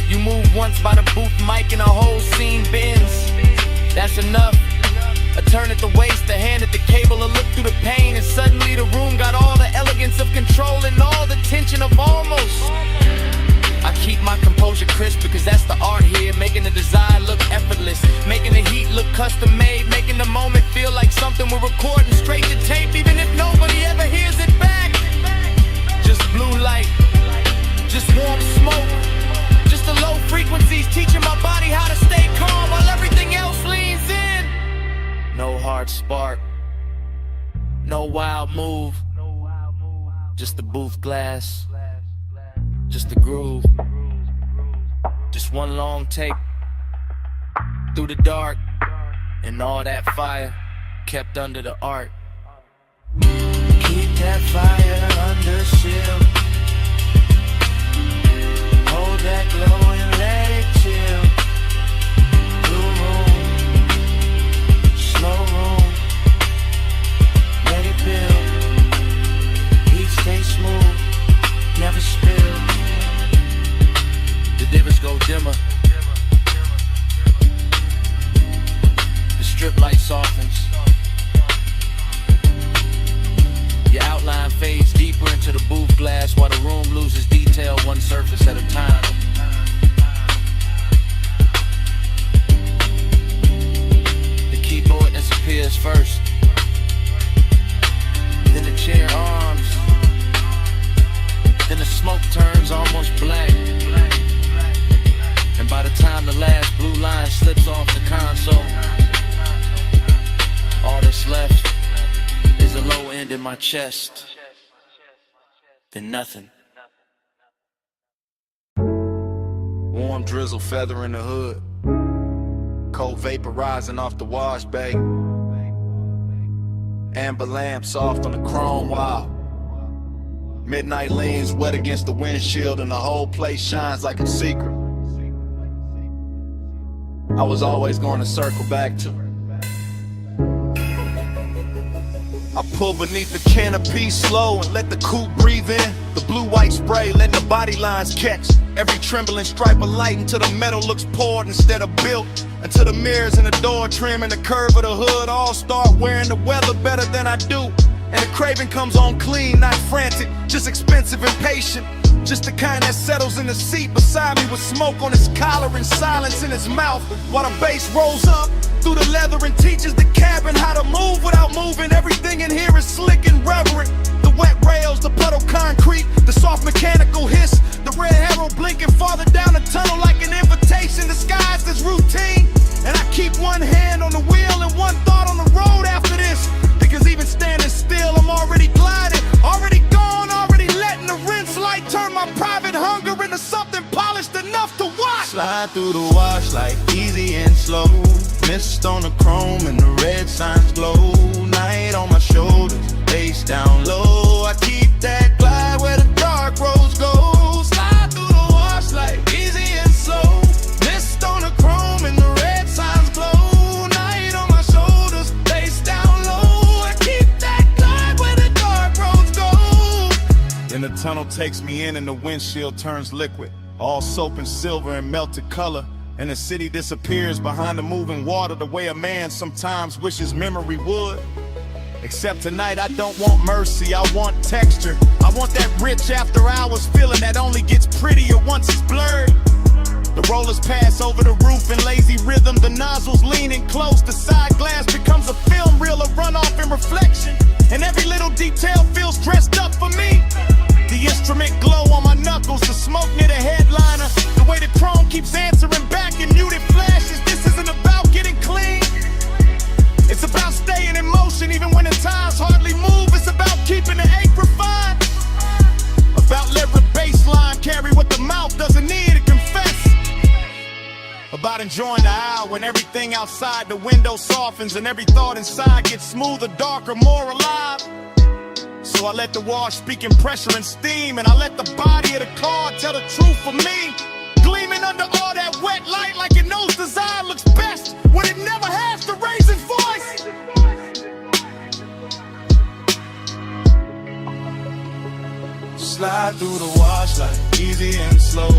You move once by the booth mic and the whole scene bends. That's enough. turn at the waist, the hand at the cable, a look through the pain, and suddenly the room got all the elegance of control and all the tension of almost. I keep my composure crisp because that's the art here, making the design look effortless, making the heat look custom made, making the moment feel like something we're recording straight to tape, even if nobody ever hears it back. Just blue light, just warm smoke, just the low frequencies teaching my body how to stay calm while everything else leans in. No hard spark, no wild move, just the booth glass, just the groove, just one long take through the dark, and all that fire kept under the art. Keep that fire under shield. Hold that glow and let it chill. Blue room, slow room, let it build. Heat stay smooth, never spill. The divas go dimmer, the strip light softens, your outline fades deeper into the booth glass while the room loses detail one surface at a time. The keyboard disappears first, then the chair arms, then the smoke turns almost black, and by the time the last blue line slips off the console, all that's left is a low end in my chest, then nothing. Warm drizzle feathering the hood, cold vaporizing off the wash bay, amber lamp soft on the chrome wall. Midnight leans wet against the windshield and the whole place shines like a secret I was always going to circle back to. I pull beneath the canopy slow and let the coupe breathe in. The blue-white spray letting the body lines catch every trembling stripe of light until the metal looks poured instead of built, until the mirrors and the door trim and the curve of the hood all start wearing the weather better than I do. And the craving comes on clean, not frantic, just expensive and patient. Just the kind that settles in the seat beside me with smoke on his collar and silence in his mouth, while the bass rolls up through the leather and teaches the cabin how to move without moving. Everything in here is slick and reverent. The wet rails, the puddle concrete, the soft mechanical hiss, the red arrow blinking farther down the tunnel like an invitation disguised as routine. And I keep one hand on the wheel and one thought on the road after this, because even standing still I'm already gliding, already gone, already letting the rinse light turn my private hunger into something polished enough to watch. Slide through the wash like easy and slow, mist on the chrome and the red signs glow. Night on my shoulders, face down low. I keep that glide where the dark roads go. Slide through the wash like easy and slow, mist on the chrome and the red signs glow. Night on my shoulders, face down low. I keep that glide where the dark roads go. Then the tunnel takes me in and the windshield turns liquid, all soap and silver and melted color. And the city disappears behind the moving water the way a man sometimes wishes memory would. Except tonight I don't want mercy, I want texture. I want that rich after hours feeling that only gets prettier once it's blurred. The rollers pass over the roof in lazy rhythm, the nozzles leaning close, the side glass becomes a film reel of runoff and reflection. And every little detail feels dressed up for me. The instrument glow on my knuckles, the smoke near the headliner, the way the chrome keeps answering back in muted flashes. This isn't about getting clean, it's about staying in motion even when the times hardly move. It's about keeping the ache refined, about letting the baseline carry what the mouth doesn't need to confess, about enjoying the hour when everything outside the window softens and every thought inside gets smoother, darker, more alive. So I let the wash speak in pressure and steam, and I let the body of the car tell the truth for me, gleaming under all that wet light like it knows design looks best when it never has to raise its voice. Slide through the wash like easy and slow,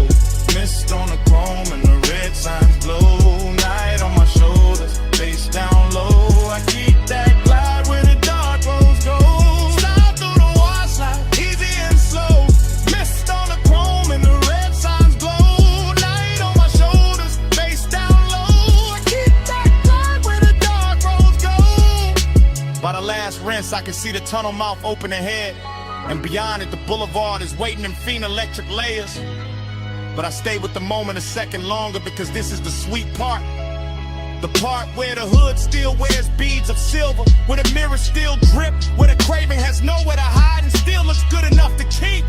mist on the chrome and the red signs glow. Night on my shoulders, face down low. I I keep that glide where the dark roads go. Slide through the wash line, easy and slow. Mist on the chrome and the red signs glow. Night on my shoulders, face down low. I keep that glide where the dark roads go. By the last rinse, I can see the tunnel mouth open ahead. And beyond it, the boulevard is waiting in fiend electric layers. But I stay with the moment a second longer because this is the sweet part. The part where the hood still wears beads of silver, where the mirrors still drip, where the craving has nowhere to hide and still looks good enough to keep.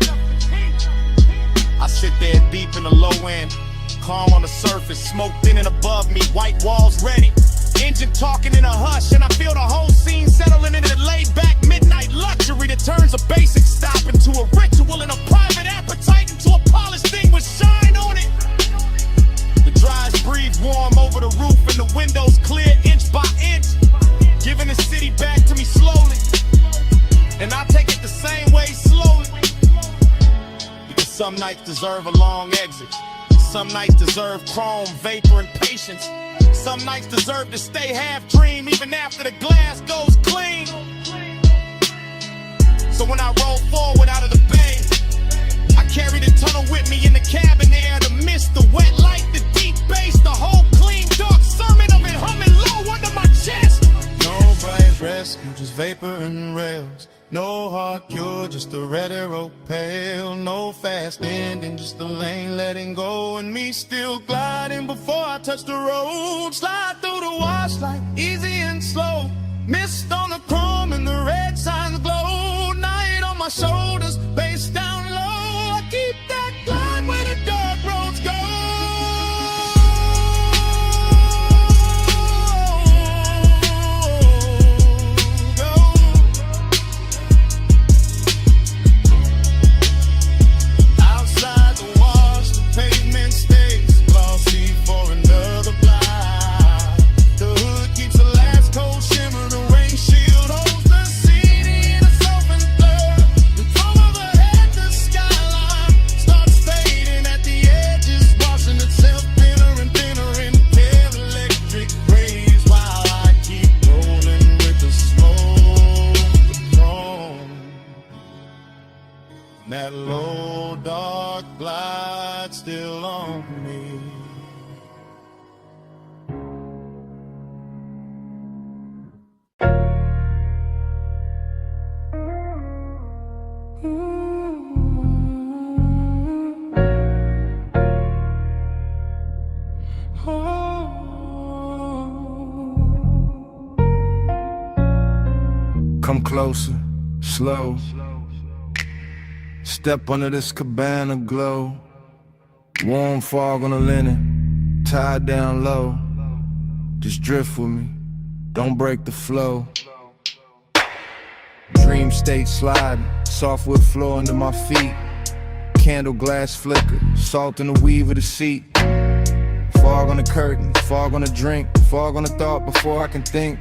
I sit there deep in the low end, calm on the surface, smoke thinning above me, white walls ready. Engine talking in a hush, and I feel the whole scene settling into laid-back midnight luxury that turns a basic stop into a ritual and a private appetite into a polished thing with shine on it. The dries breathe warm over the roof and the windows clear inch by inch, giving the city back to me slowly. And I take it the same way slowly, because some nights deserve a long exit. Some nights deserve chrome, vapor, and patience. Some nights deserve to stay half dream even after the glass goes clean. So when I roll forward out of the bay, I carry the tunnel with me in the cabin air. The mist, the wet light, the deep bass, the whole clean dark sermon of it humming low under my chest. No bright rescue, just vapor and rails. No hard cure, just a red arrow pale. No fast ending, just the lane letting go. And me still gliding before I touch the road. Slide through the wash line, easy and slow. Mist on the chrome and the red signs glow. Night on my shoulders, bass down low. I keep that glide where the dark roads go. That low dark glide still on me. Come closer, slow. Step under this cabana glow. Warm fog on the linen, tied down low. Just drift with me, don't break the flow. Dream state sliding, softwood floor under my feet. Candle glass flicker, salt in the weave of the seat. Fog on the curtain, fog on the drink, fog on the thought before I can think.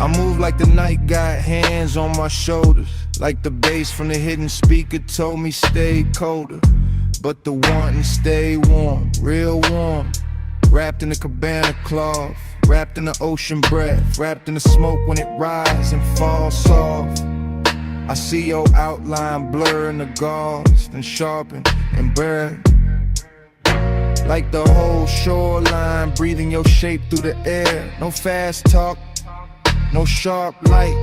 I move like the night got hands on my shoulders, like the bass from the hidden speaker told me stay colder. But the wanting stay warm, real warm. Wrapped in the cabana cloth, wrapped in the ocean breath, wrapped in the smoke when it rises and falls soft. I see your outline blur in the gauze, then sharpen and burn. Like the whole shoreline, breathing your shape through the air. No fast talk, no sharp light,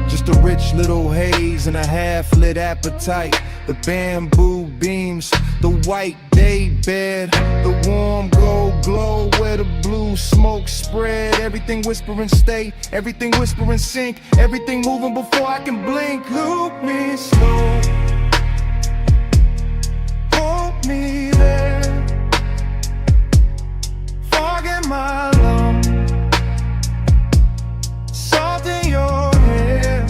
just a rich little haze and a half-lit appetite. The bamboo beams, the white day bed, the warm gold glow where the blue smoke spread. Everything whispering stay, everything whispering sink, everything moving before I can blink. Loop me slow, hold me there, fog in my lungs, salt in your hair.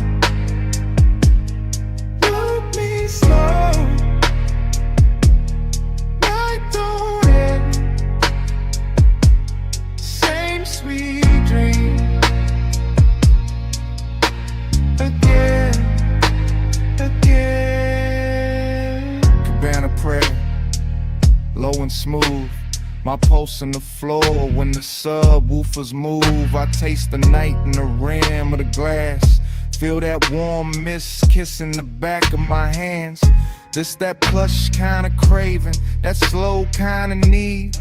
Loop me slow, night don't end, same sweet dream. Again, again. Cabana prayer, low and smooth. My pulse on the floor when the subwoofers move. I taste the night in the rim of the glass. Feel that warm mist kissing the back of my hands. This that plush kind of craving, that slow kind of need.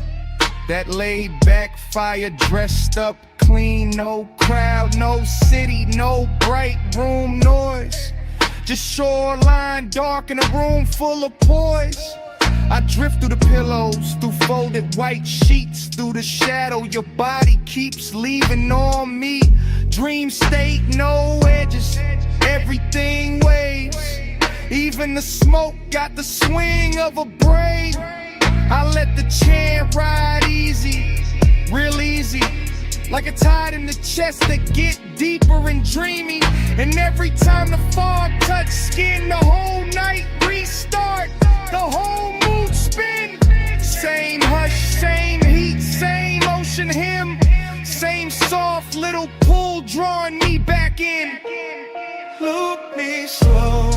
That laid back fire dressed up clean. No crowd, no city, no bright room noise. Just shoreline dark in a room full of poise. I drift through the pillows, through folded white sheets, through the shadow your body keeps leaving on me. Dream state, no edges, everything waves. Even the smoke got the swing of a braid. I let the chant ride easy, real easy. Like a tide in the chest that get deeper and dreamy. And every time the fog touch skin, the whole night restart, the whole mood spin. Same hush, same heat, same ocean hymn. Same soft little pull drawing me back in. Look me slow.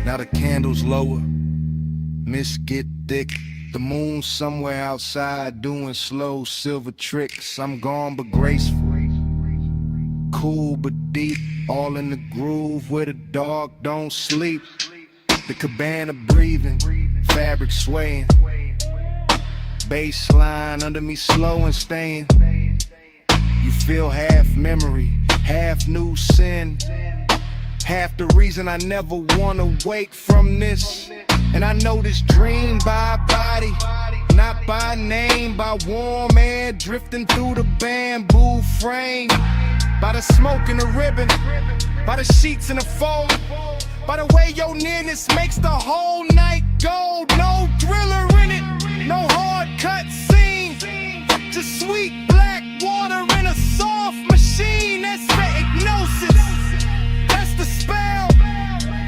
Now the candles lower, mist get thick. The moon somewhere outside doing slow silver tricks. I'm gone but graceful, cool but deep, all in the groove where the dog don't sleep. The cabana breathing, fabric swaying, bass line under me slow and staying. You feel half memory, half new sin. Half the reason I never wanna wake from this. And I know this dream by body, not by name. By warm air drifting through the bamboo frame. By the smoke in the ribbon, by the sheets in the fold. By the way your nearness makes the whole night gold. No thriller in it, no hard cut scene. Just sweet black water in a soft machine. That's the hypnosis, that's the spell.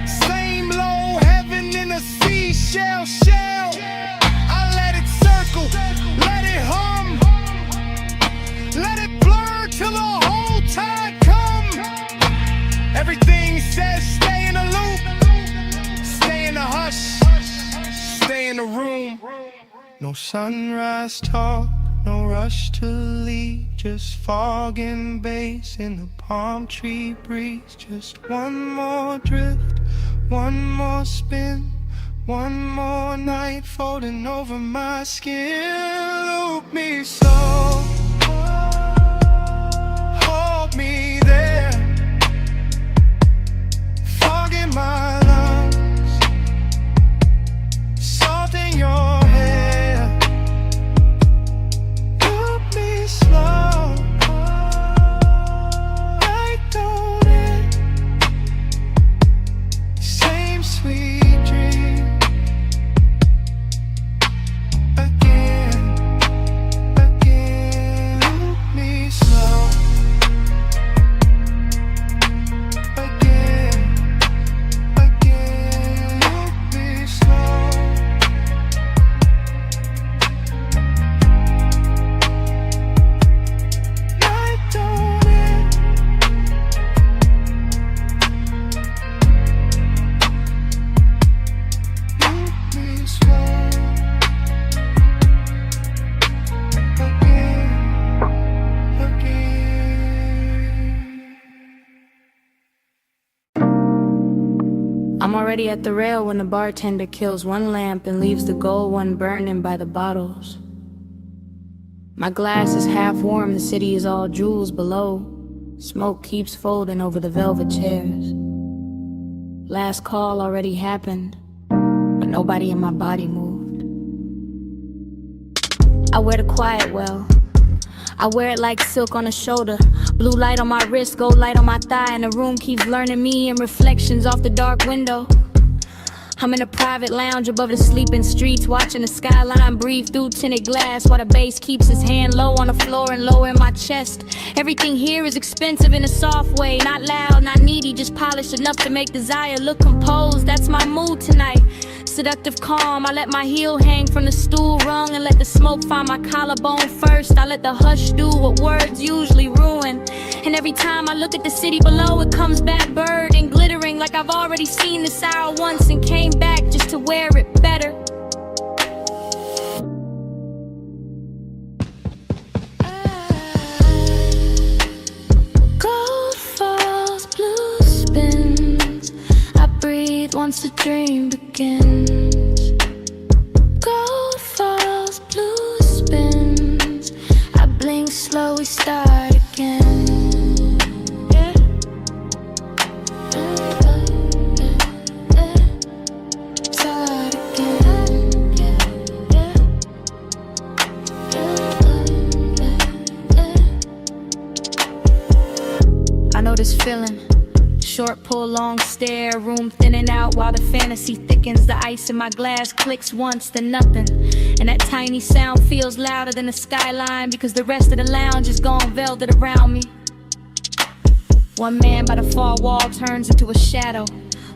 Same low heaven in a seashell shell. I let it circle, let it hum, let it blur till the whole tide come. Everything says stay in the loop, stay in the hush, stay in the room. No sunrise talk, no rush to leave, just fog and bass in the palm tree breeze. Just one more drift, one more spin, one more night folding over my skin. Loop me slow, hold me there, fog in my lungs, salt in your hair. Loop me slow, I don't end. Same sweet dream again, again. Loop me slow again, again. Loop me slow. Night don't end. Loop me slow again, again. I'm already at the rail when the bartender kills one lamp and leaves the gold one burning by the bottles. My glass is half warm, the city is all jewels below. Smoke keeps folding over the velvet chairs. Last call already happened, but nobody in my body moved. I wear the quiet well, I wear it like silk on the shoulder. Blue light on my wrist, gold light on my thigh, and the room keeps learning me in reflections off the dark window. I'm in a private lounge above the sleeping streets, watching the skyline breathe through tinted glass, while the bass keeps his hand low on the floor and low in my chest. Everything here is expensive in a soft way, not loud, not needy, just polished enough to make desire look composed. That's my mood tonight. Seductive calm, I let my heel hang from the stool rung and let the smoke find my collarbone first. I let the hush do what words usually ruin. And every time I look at the city below, it comes back bird and glittering like I've already seen this hour once and came back just to wear it better. Gold falls, blue spins. I breathe once the dream begins. Gold falls, blue spins. I blink slow, we start again. This feeling, short pull, long stare, room thinning out while the fantasy thickens. The ice in my glass clicks once, then nothing, and that tiny sound feels louder than the skyline because the rest of the lounge is gone velvet around me. One man by the far wall turns into a shadow.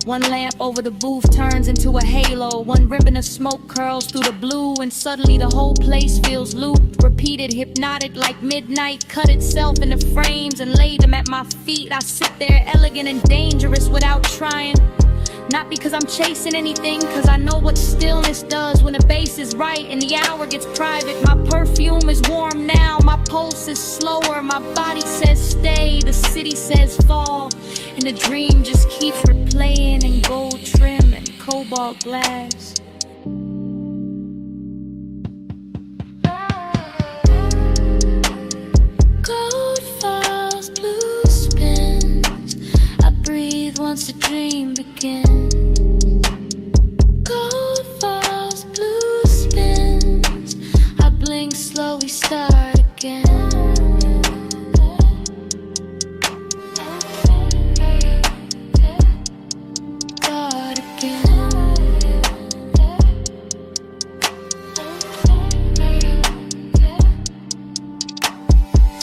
One lamp over the booth turns into a halo. One ribbon of smoke curls through the blue, and suddenly the whole place feels looped, repeated, hypnotic like midnight. Cut itself into frames and laid them at my feet. I sit there elegant and dangerous without trying. Not because I'm chasing anything, cause I know what stillness does when the bass is right and the hour gets private. My perfume is warm now, my pulse is slower. My body says stay, the city says fall, and the dream just keeps replaying in gold trim and cobalt glass. Gold falls, blue spins. I breathe once the dream begins. Gold falls, blue spins. I blink slow, we start again.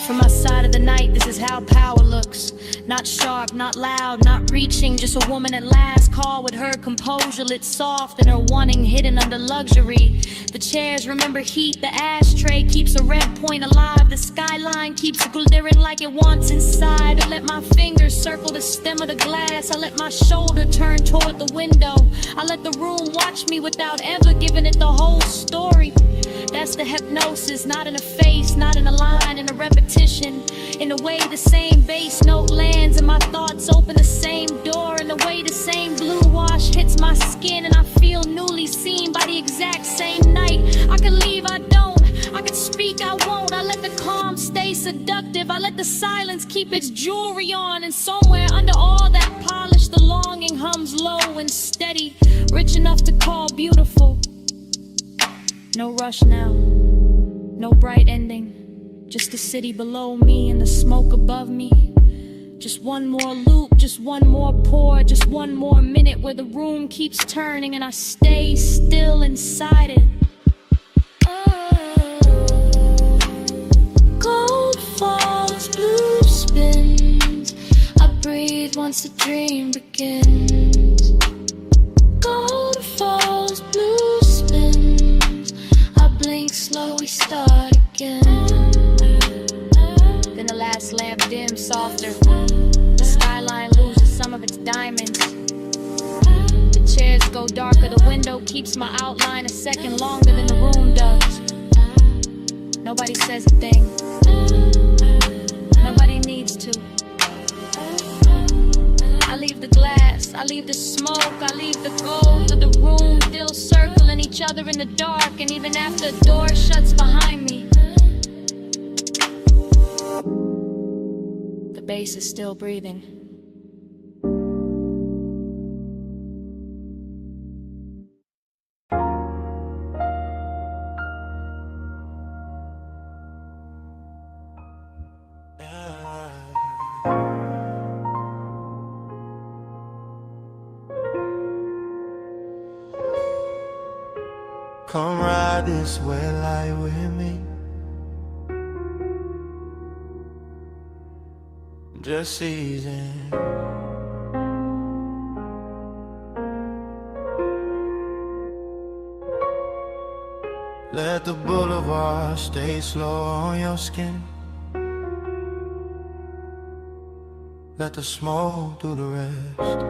From my side of the night, this is how power looks. Not sharp, not loud, not reaching, just a woman at last call with her composure lit soft and her wanting hidden under luxury. The chairs remember heat, the ashtray keeps a red point alive. The skyline keeps glittering like it wants inside. I let my fingers circle the stem of the glass. I let my shoulder turn toward the window. I let the room watch me without ever giving it the whole story. That's the hypnosis, not in a face, not in a line, in a repetition. In the way the same bass note lands and my thoughts open the same door. In the way the same blue wash hits my skin and I feel newly seen by the exact same night. I can leave, I don't. I can speak, I won't. I let the calm stay seductive. I let the silence keep its jewelry on. And somewhere under all that polish, the longing hums low and steady, rich enough to call beautiful. No rush now, no bright ending, just the city below me and the smoke above me. Just one more loop, just one more pour, just one more minute where the room keeps turning and I stay still inside it. Gold falls, blue spins. I breathe once the dream begins. Gold falls, blue spins. I blink slow, we start again. Then the last lamp dims softer. The skyline loses some of its diamonds. The chairs go darker. The window keeps my outline a second longer than the room does. Nobody says a thing. Nobody needs to. I leave the glass, I leave the smoke, I leave the gold of the room still circling each other in the dark. And even after the door shuts behind me, the bass is still breathing. this wet light with me. Just season. Let the boulevard stay slow on your skin. Let the smoke do the rest.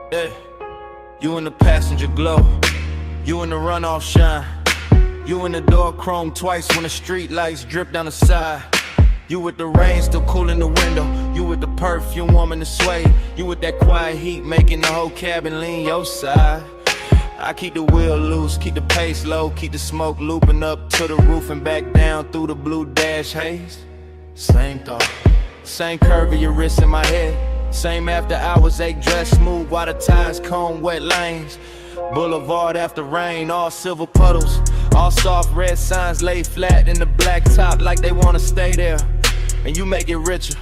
Yeah. You in the passenger glow, you in the runoff shine, you in the door chrome twice when the street lights drip down the side. You with the rain still cool in the window, you with the perfume warming the sway, you with that quiet heat making the whole cabin lean your side. I keep the wheel loose, keep the pace low, keep the smoke looping up to the roof and back down through the blue dash haze. Same thought, same curve of your wrist in my head, same after hours ache dress smooth while the tires comb wet lanes. Boulevard after rain, all silver puddles, all soft red signs lay flat in the black top like they wanna stay there. And you make it richer,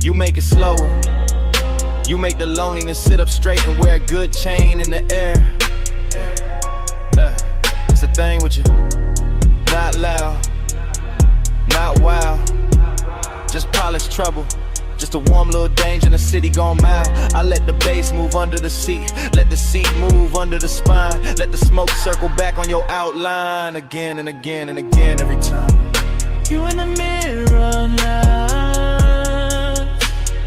you make it slower, you make the loneliness sit up straight and wear a good chain in the air. It's a thing with you, not loud, not wild, just polished trouble. Just a warm little danger in the city gone mild. I let the bass move under the seat, let the seat move under the spine, let the smoke circle back on your outline again and again and again every time. You in the mirror now,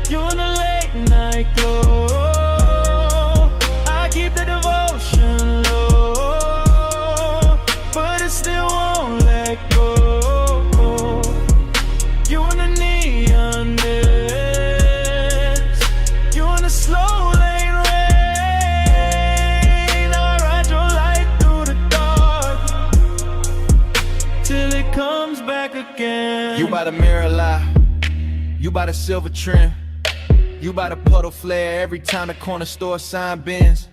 you in the late night glow. I keep the devotion low, but it still won't let go. You in the neon mist, you in the slow lane rain. I ride your light through the dark till it comes back again. You by the mirror lie, you by the silver trim, you by the puddle flare every time the corner store sign bends.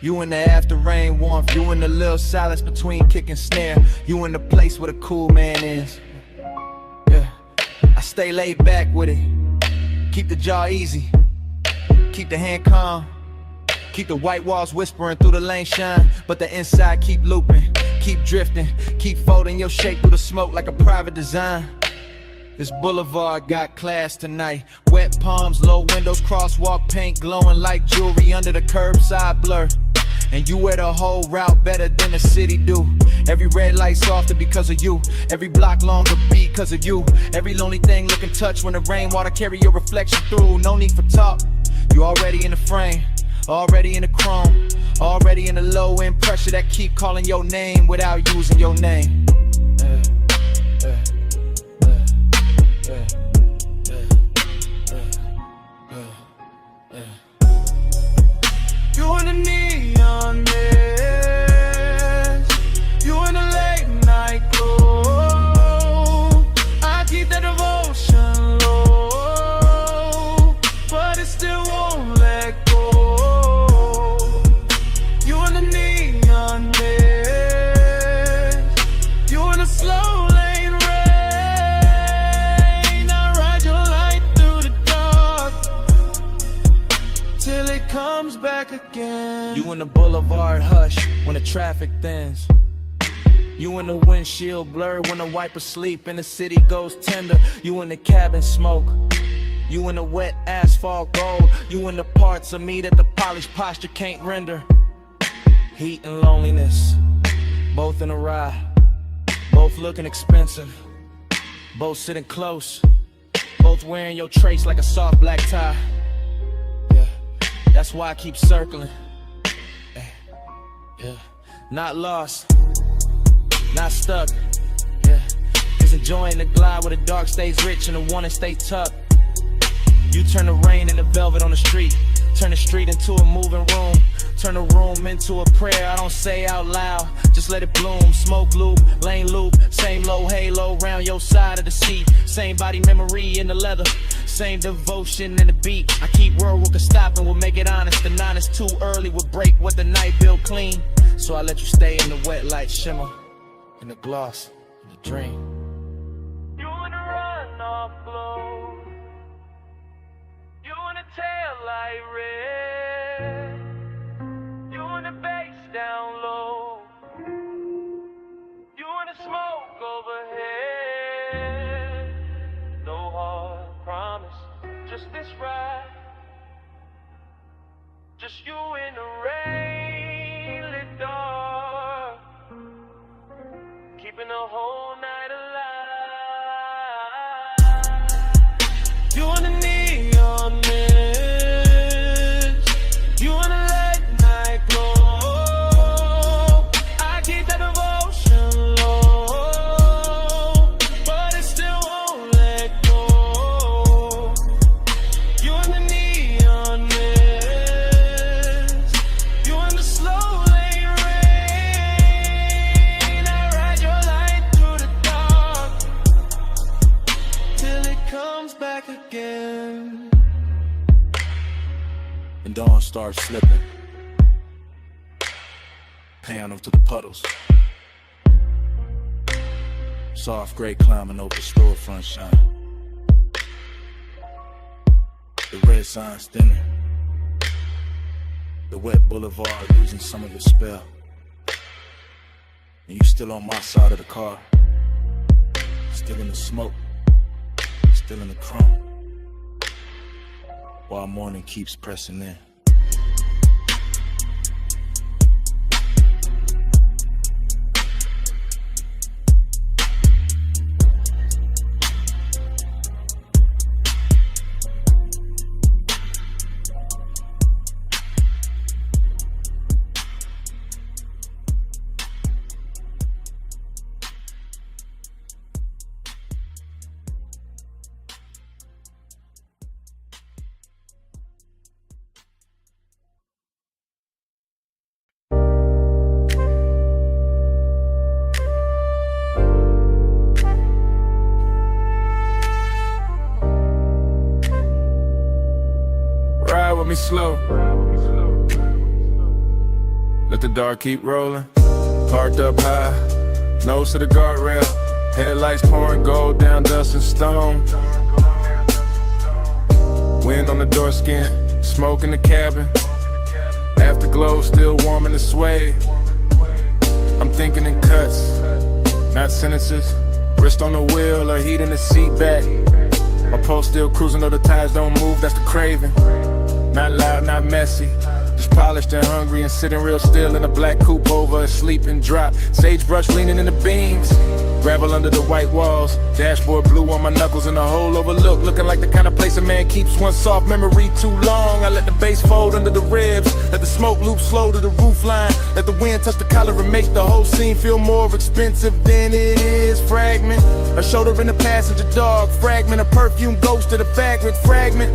You in the after rain warmth, you in the little silence between kick and snare, you in the place where the cool man is. Yeah, I stay laid back with it, keep the jaw easy, keep the hand calm, keep the white walls whispering through the lane shine, but the inside keep looping, keep drifting, keep folding your shape through the smoke like a private design. This boulevard got class tonight, wet palms, low windows, crosswalk paint glowing like jewelry under the curbside blur. And you wear the whole route better than the city do. Every red light softer because of you, every block longer because of you, every lonely thing looking touch when the rainwater carry your reflection through. No need for talk, you already in the frame, already in the chrome, already in the low end pressure that keep calling your name without using your name. You in the neon mist, you in the late night glow. I keep that devotion low, but it still won't let go. You in the neon mist, you in the slow lane rain. I ride your light through the dark till it comes back again. You in the boulevard hush when the traffic thins. You in the windshield blur when the wiper sleep and the city goes tender. You in the cabin smoke, you in the wet asphalt gold. You in the parts of me that the polished posture can't render. Heat and loneliness, both in a ride, both looking expensive, both sitting close, both wearing your trace like a soft black tie. That's why I keep circling. Yeah, not lost, not stuck. Yeah, just enjoying the glide where the dark stays rich and the one that stay tucked. You turn the rain into velvet on the street, turn the street into a moving room, turn the room into a prayer I don't say out loud. Just let it bloom, smoke loop, lane loop, same low halo round your side of the seat, same body memory in the leather, same devotion in the beat. I keep word we could stop and we'll make it honest. The 9 is too early, we'll break what the night built clean. So I let you stay in the wet light shimmer, in the gloss, in the dream. You in the runoff glow, you in the tail light red. whole night alive. You want the neon mist, you want the late night glow. I keep that devotion low, but it still won't let go. You want the neon mist, you want the slow lane rain. I ride your light through the dark till it comes back again. And dawn starts slipping, panel to the puddles. Soft gray climbing over storefront shine. The red signs thinning, the wet boulevard losing some of its spell. And you still on my side of the car, still in the smoke, still in the crumb, while morning keeps pressing in. Ride with me slow. Let the dark keep rolling. Parked up high, nose to the guardrail. Headlights pouring gold down dust and stone. Wind on the door skin, smoke in the cabin. Afterglow still warm in the sway. I'm thinking in cuts, not sentences. Wrist on the wheel or heat in the seat back. My pulse still cruising though the tires don't move, that's the craving. Not loud, not messy, just polished and hungry and sitting real still in a black coupe over a sleeping drop. Sagebrush leaning in the beams, gravel under the white walls. Dashboard blue on my knuckles and a hole overlooked, looking like the kind of place a man keeps one soft memory too long. I let the bass fold under the ribs, let the smoke loop slow to the roof line. Let the wind touch the collar and make the whole scene feel more expensive than it is. Fragment, a shoulder in the passenger dog. Fragment, a perfume ghost to the vagrant fragment.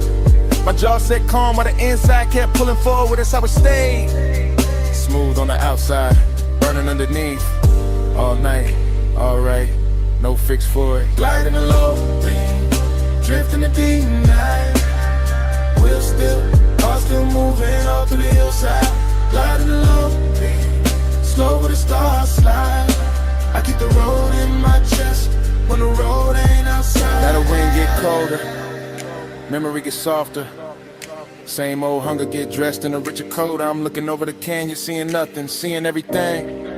My jaw set calm while the inside kept pulling forward, that's how it stayed. Smooth on the outside, burning underneath. All night, alright, no fix for it. Gliding the low beam, drifting the deep night. Wheels still, car still moving all through the hillside. Gliding the low beam, slow with the stars slide. I keep the road in my chest when the road ain't outside. Now the wind get colder, memory gets softer. Same old hunger get dressed in a richer coat. I'm looking over the canyon, seeing nothing, seeing everything.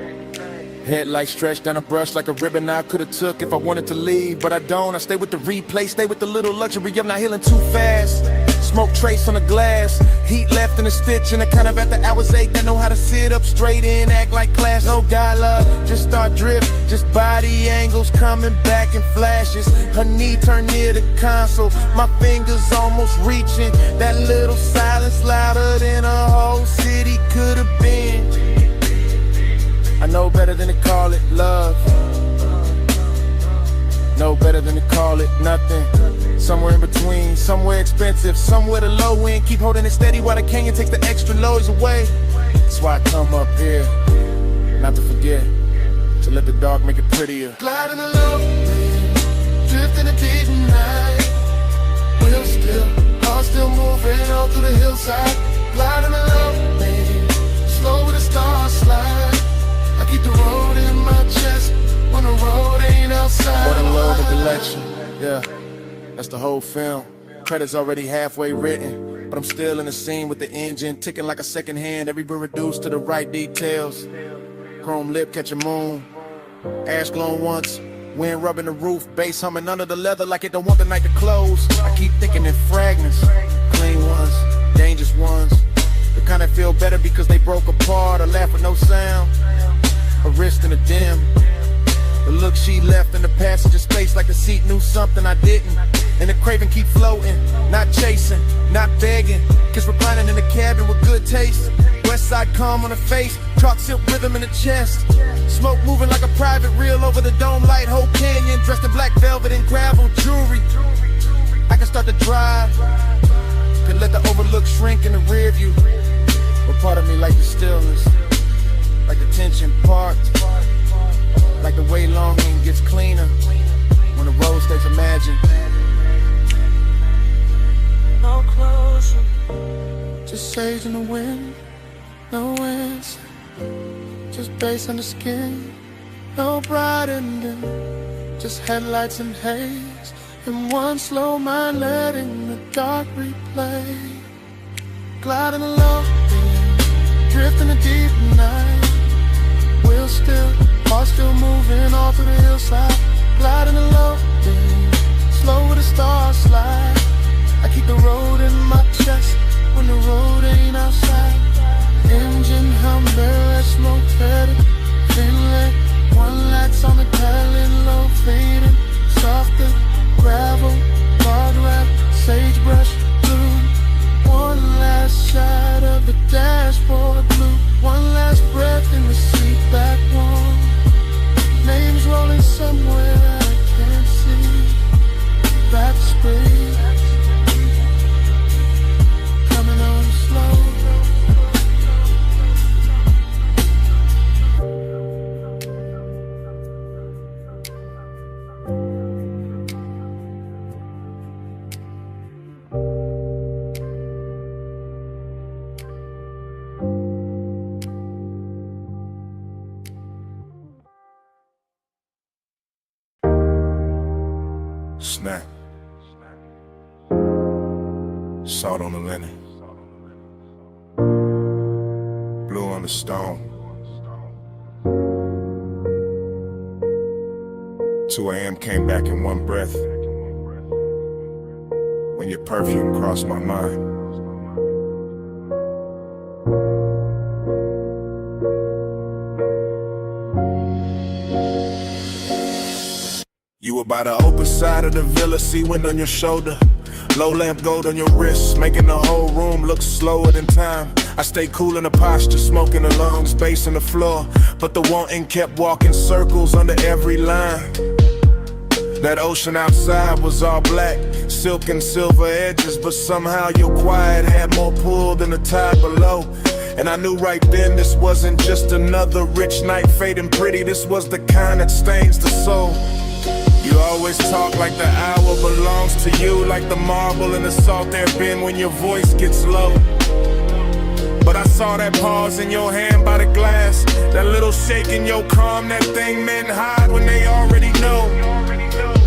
Headlights stretched down a brush like a ribbon I could've took if I wanted to leave, but I don't. I stay with the replay, stay with the little luxury of not healing too fast. Smoke trace on the glass, heat left in a stitch, and the kind of after hours ache that know how to sit up straight and act like class. No dialogue, just start drift, just body angles coming back in flashes. Her knee turned near the console, my fingers almost reaching. That little silence louder than a whole city could have been. I know better than to call it love, know better than to call it nothing. Somewhere in between, somewhere expensive, somewhere the low end. Keep holding it steady while the canyon takes the extra noise away. That's why I come up here, not to forget, to let the dark make it prettier. Gliding the low beam, drifting the deep night. Wheels still, car still moving all through the hillside. Gliding the low beam, slow with the stars slide. I keep the road in my chest when the road ain't outside. What a load of collection, yeah, that's the whole film. Credits already halfway written, but I'm still in the scene with the engine ticking like a second hand. Every bit reduced to the right details. Chrome lip catching moon, ash glowing once, wind rubbing the roof, bass humming under the leather like it don't want the night to close. I keep thinking in fragments, clean ones, dangerous ones, the kind that feel better because they broke apart or laugh with no sound. A wrist in a dim, The look she left in the passenger space like the seat knew something I didn't. And the craving keep floating, not chasing, not begging. Kids reclining in the cabin with good taste. West side calm on the face, chalk silk rhythm in the chest. Smoke moving like a private reel over the dome light, whole canyon. Dressed in black velvet and gravel jewelry. I can start to drive, could let the overlook shrink in the rear view. But part of me like the stillness, like the tension parked, like the way longing gets cleaner when the road stays imagined. No closure, Just sage in the wind, no answer. Just bass on the skin, no bright ending. Just headlights and haze, and one slow mind letting the dark replay. Gliding along, drifting a deep night. Wheels still, heart still moving all through the hillside. Gliding along, slow with a star slide. I keep the road in my chest when the road ain't outside. Engine hum, barrel, smoke petted, inlet. One lights on the tailend, low fading, softer gravel, guardrail, sagebrush, blue. One last shot of the dashboard blue. One last breath in the seat back warm. Names rolling somewhere I can't see. Back speed, coming on slow. Snap. Salt on the linen. Blue on the stone. 2 a.m. came back in one breath. When your perfume crossed my mind. You were by the open side of the villa, sea wind on your shoulder. Low lamp gold on your wrist, making the whole room look slower than time. I stay cool in the posture, smoking the lungs, bass on the floor. But the wanting kept walking circles under every line. That ocean outside was all black, silk and silver edges. But somehow your quiet had more pull than the tide below. And I knew right then this wasn't just another rich night fading pretty. This was the kind that stains the soul. You always talk like the hour belongs to you, like the marble in the salt air bin when your voice gets low. But I saw that pause in your hand by the glass, that little shake in your calm, that thing men hide when they already know.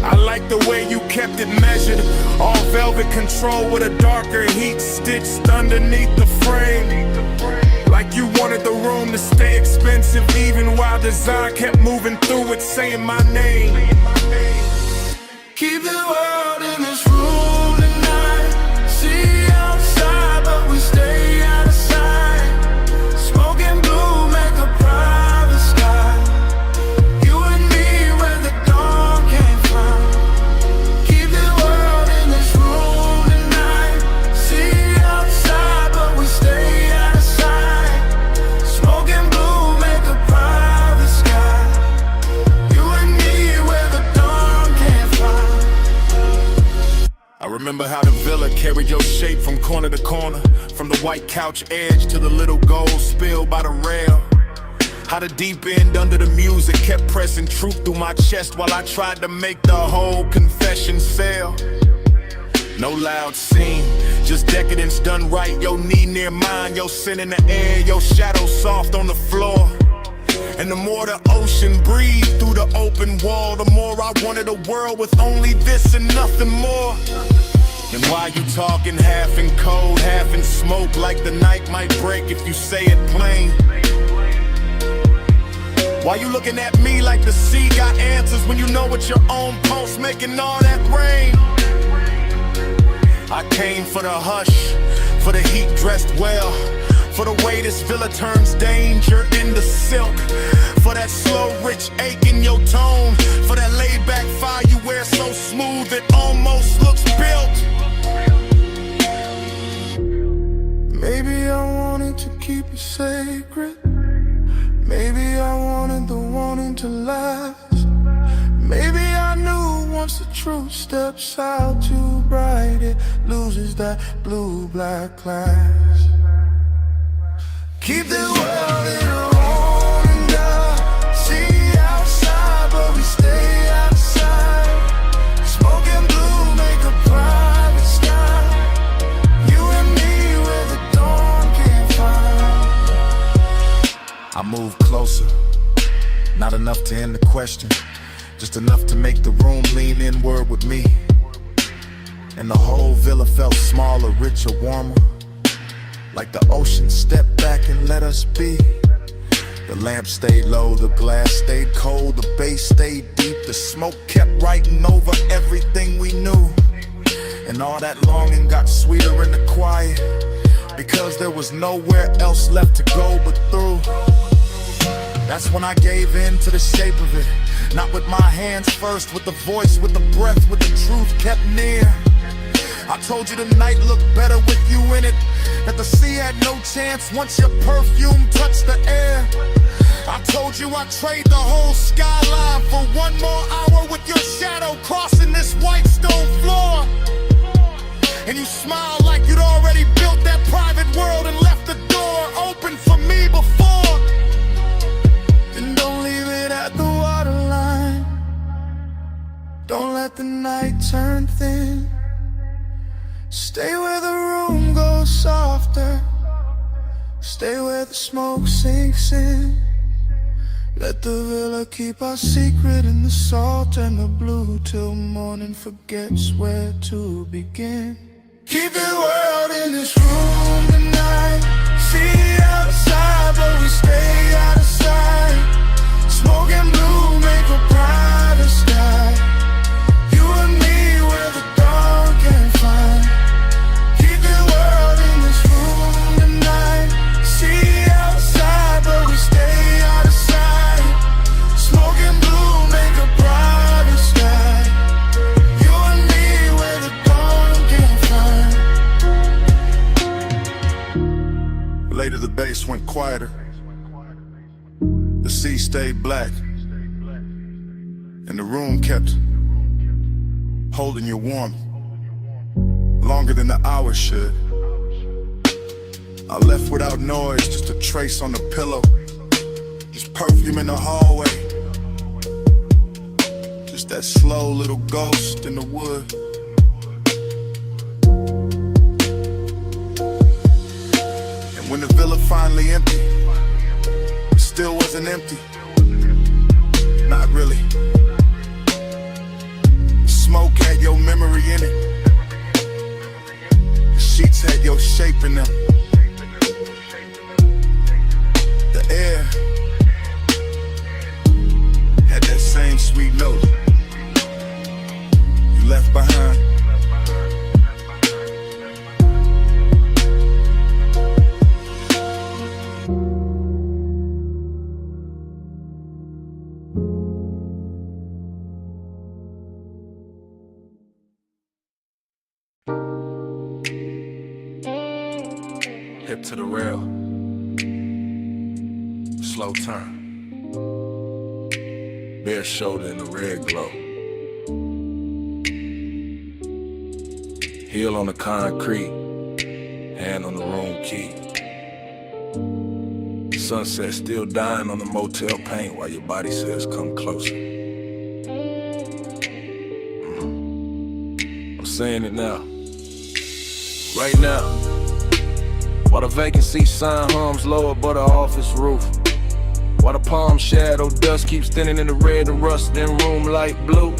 I like the way you kept it measured, all velvet control with a darker heat stitched underneath the frame. Like you wanted the room to stay expensive, even while design kept moving through it, saying my name. Keep the world in this room tonight. See outside, but we stay out of sight. Smoking blue, make a private sky. You and me where the dawn came from. Keep the world in this room tonight. See outside, but we stay out of sight. Smoking blue, make a private sky. You and me where the dawn came from. I remember how the villa carried your shape from corner to corner, from the white couch edge to the little gold spill by the rail. How the deep end under the music kept pressing truth through my chest while I tried to make the whole confession sell. No loud scene, just decadence done right. Your knee near mine, your sin in the air, your shadow soft on the floor. And the more the ocean breathed through the open wall, the more I wanted a world with only this and nothing more. And why you talking half in cold, half in smoke, like the night might break if you say it plain? Why you looking at me like the sea got answers when you know it's your own pulse making all that rain? I came for the hush, for the heat dressed well, for the way this villa turns danger into silk, for that slow rich ache in your tone, truth steps out too bright, it loses that blue-black clash. Keep the world in a roaring dark. See outside, but we stay outside. Smoke and blue make a private sky. You and me where the dawn can't find. I move closer, not enough to end the question, just enough to make the room lean inward with me. And the whole villa felt smaller, richer, warmer, like the ocean stepped back and let us be. The lamp stayed low, the glass stayed cold, the bass stayed deep, the smoke kept writing over everything we knew. And all that longing got sweeter in the quiet, because there was nowhere else left to go but through. That's when I gave in to the shape of it, not with my hands first, with the voice, with the breath, with the truth kept near. I told you the night looked better with you in it, that the sea had no chance once your perfume touched the air. I told you I'd trade the whole skyline for one more hour with your shadow crossing this white stone floor. And you smiled like you'd already built that private world and left the door open for me before. And don't leave it at the waterline. Don't let the night turn thin. Stay where the room goes softer. Stay where the smoke sinks in. Let the villa keep our secret in the salt and the blue till morning forgets where to begin. Keep the world in this room tonight. See outside, but we stay out of sight. Smoke and blue make a brighter sky. You and me where the dawn can't find. Keep the world in this room tonight. See outside, but we stay out of sight. Smoke and blue make a brighter sky. You and me where the dawn can't find. Later the bass went quieter. The sea stayed black, and the room kept holding you warm, longer than the hours should. I left without noise, just a trace on the pillow, just perfume in the hallway, just that slow little ghost in the wood. And when the villa finally emptied, it still wasn't empty. Not really. The smoke had your memory in it. The sheets had your shape in them. The air had that same sweet note you left behind. Hip to the rail, slow turn, bare shoulder in the red glow, heel on the concrete, hand on the room key. Sunset still dying on the motel paint while your body says come closer. I'm saying it now, right now. While the vacancy sign hums low above the office roof, while the palm shadow dust keeps thinning in the red and rusting room light blue.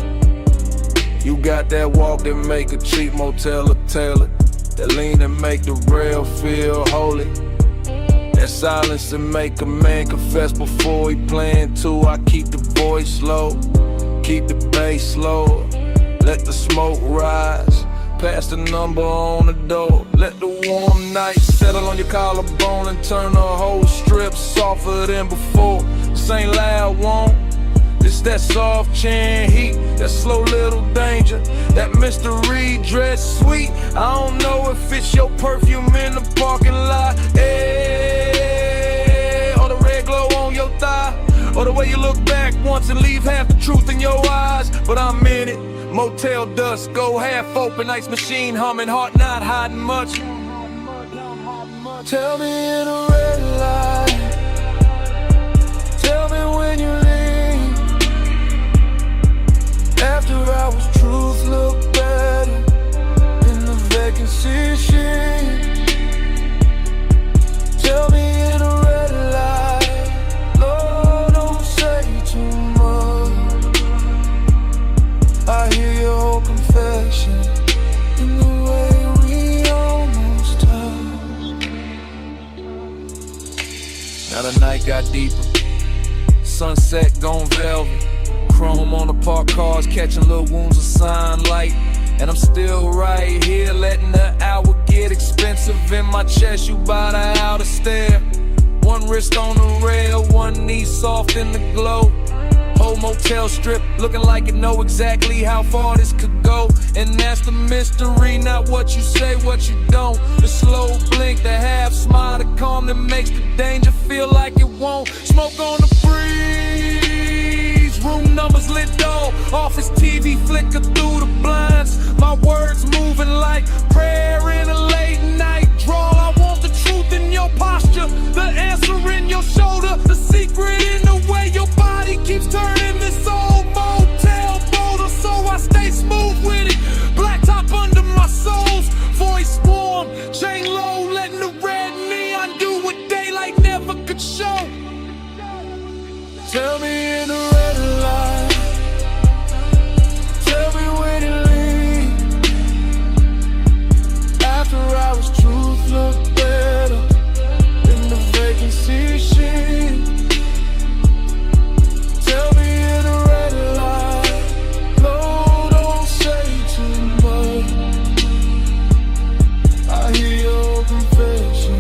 You got that walk that make a cheap motel look tailored, that lean and make the rail feel holy, that silence that make a man confess before he playing too. I keep the voice low, keep the bass low, let the smoke rise. Pass the number on the door. Let the warm night settle on your collarbone and turn the whole strip softer than before. This ain't loud, won't. This that soft chin heat, that slow little danger, that mystery dress sweet. I don't know if it's your perfume in the parking lot, or the red glow on your thigh, or the way you look back once and leave half the truth in your eyes. But I'm in it. Motel dust, go half open, ice machine humming, heart not hiding much. Tell me in a red light, tell me when you leave. After hours, truth look better in the vacancy sheet. Tell me in a red light, Lord, don't say too much. I hear your whole confession in the way we almost touched. Now the night got deeper, sunset gone velvet, chrome on the parked cars catching little wounds of sunlight. And I'm still right here letting the hour get expensive in my chest. You by the outer stair, one wrist on the rail, one knee soft in the glow. Whole motel strip looking like it know exactly how far this could go. And that's the mystery, not what you say, what you don't. The slow blink, the half smile, the calm that makes the danger feel like it won't. Smoke on the breeze, room numbers lit dull, office TV flicker through the blinds. My words moving like prayer in a late night drawl. I want the truth in your posture, the answer in your shoulder, the secret in the way your body keeps turning this old motel boulder. So I stay smooth with it, black top under my soles, voice warm, chain low, letting the red neon do what daylight never could show. Tell me in the red light, tell me when you leave. After hours, truth look better in the vacancy sheet. Tell me in the red light, Lord, don't say too much. I hear your confession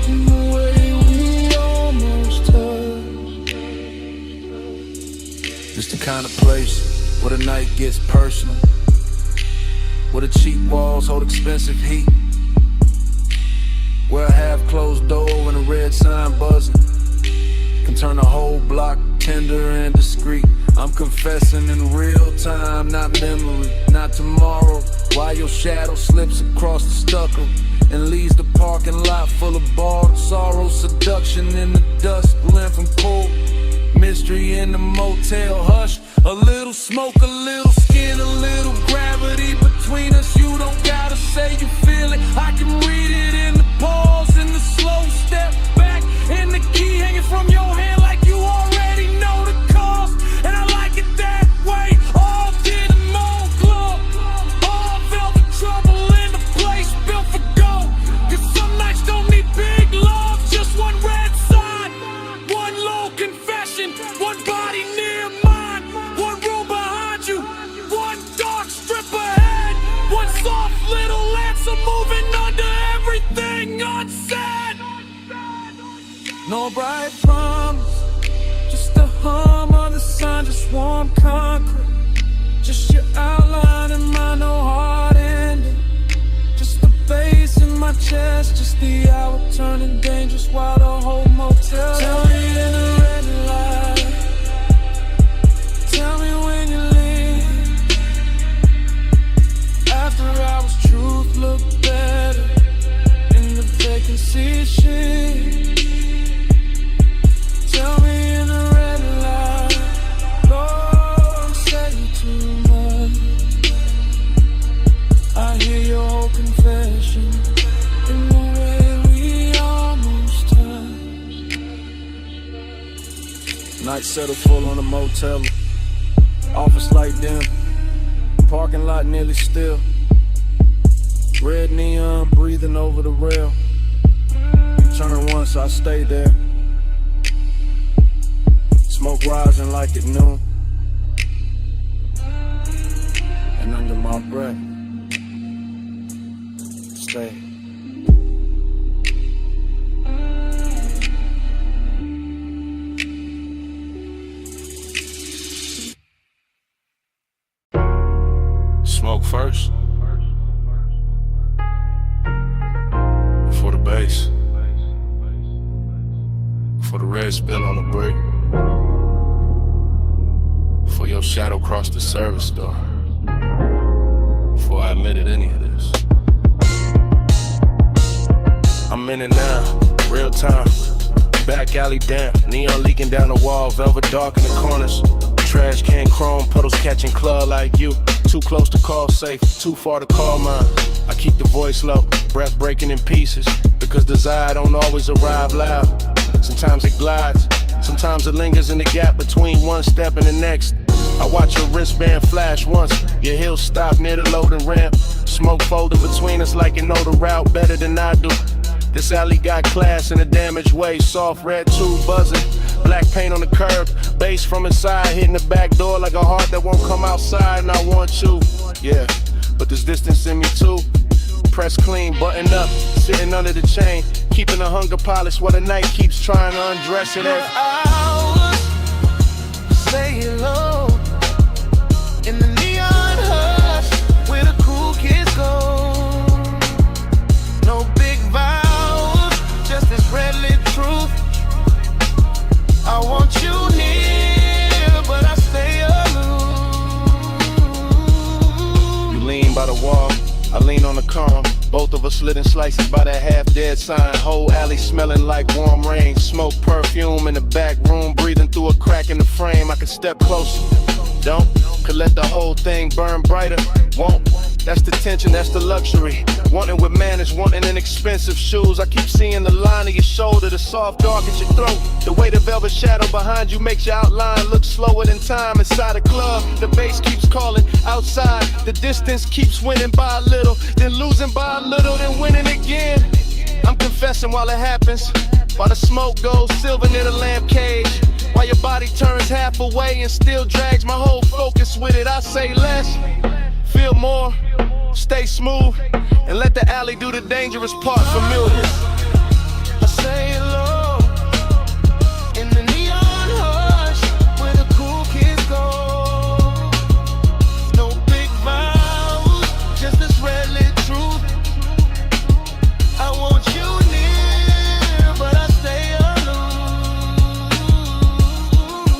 in the way we almost touched. It's the kind of place where the night gets personal, where the cheap walls hold expensive heat, where a half-closed door and a red sign buzzing can turn a whole block tender and discreet. I'm confessing in real time, not memory, not tomorrow. While your shadow slips across the stucco and leaves the parking lot full of bald sorrow, seduction in the dust, blend from cold mystery in the motel hush. A little smoke, a little skin, a little gravity between us. You don't gotta say you feel it, I can read it in the pause, in the slow step back, in the key hanging from your hand like you already know the cost. And I like it that way, all did a mold club, all velvet trouble in the place built for gold. Cause some nights don't need big love, just one red sign, one low confession, one body near mine, one room behind you, one dark strip ahead, one soft little answer moving under everything unsaid. No bright promise, just a hum on the sun, just warm concrete, just your outline in my no hard ending, just the bass in my chest, just the hour turning dangerous while the whole motel. Tell me in the red light, tell me when you leave. After hours, truth look better in the vacancy sheet. Tell me in the red light, Lord, say too much. I hear your whole confession in the way we almost touched. Night settled full on the motel, office light dim, parking lot nearly still, red neon breathing over the rail. Turn once, I stay there, smoke rising like at noon, and under my breath, stay. Smoke first, for the bass, for the red spill on the brick. your shadow cross the service door. Before I admitted any of this. I'm in it now, real time. Back alley damp, neon leaking down the wall, velvet dark in the corners. Trash can chrome, puddles catching claw like you. Too close to call safe, too far to call mine. I keep the voice low, breath breaking in pieces. Because desire don't always arrive loud. Sometimes it glides, sometimes it lingers in the gap between one step and the next. I watch your wristband flash once, your heels stop near the loading ramp. Smoke folding between us like you know the route better than I do. This alley got class in a damaged way, soft red tube buzzing. Black paint on the curb, bass from inside hitting the back door like a heart that won't come outside and I want you. Yeah, but there's distance in me too. Press clean, button up, sitting under the chain. Keeping the hunger polished while the night keeps trying to undress it. Hours, say hello in the neon hush where the cool kids go. No big vows, just this red lit truth. I want you near, but I stay aloof. You lean by the wall, I lean on the column. Both of us slitting slices by that half-dead sign. Whole alley smelling like warm rain. Smoke, perfume in the back room, breathing through a crack in the frame. I could step closer, don't. Could let the whole thing burn brighter, won't. That's the tension, that's the luxury. Wanting with manners, wanting in expensive shoes. I keep seeing the line of your shoulder, the soft dark at your throat. The weight of velvet shadow behind you makes your outline look slower than time. Inside a club, the bass keeps calling. Outside, the distance keeps winning by a little, then losing by a little, then winning again. I'm confessing while it happens, while the smoke goes silver near the lamp cage. While your body turns half away and still drags my whole focus with it. I say less, feel more, stay smooth, and let the alley do the dangerous part familiar. I say hello in the neon hush where the cool kids go. No big vows, just this red lit truth. I want you near, but I stay aloof.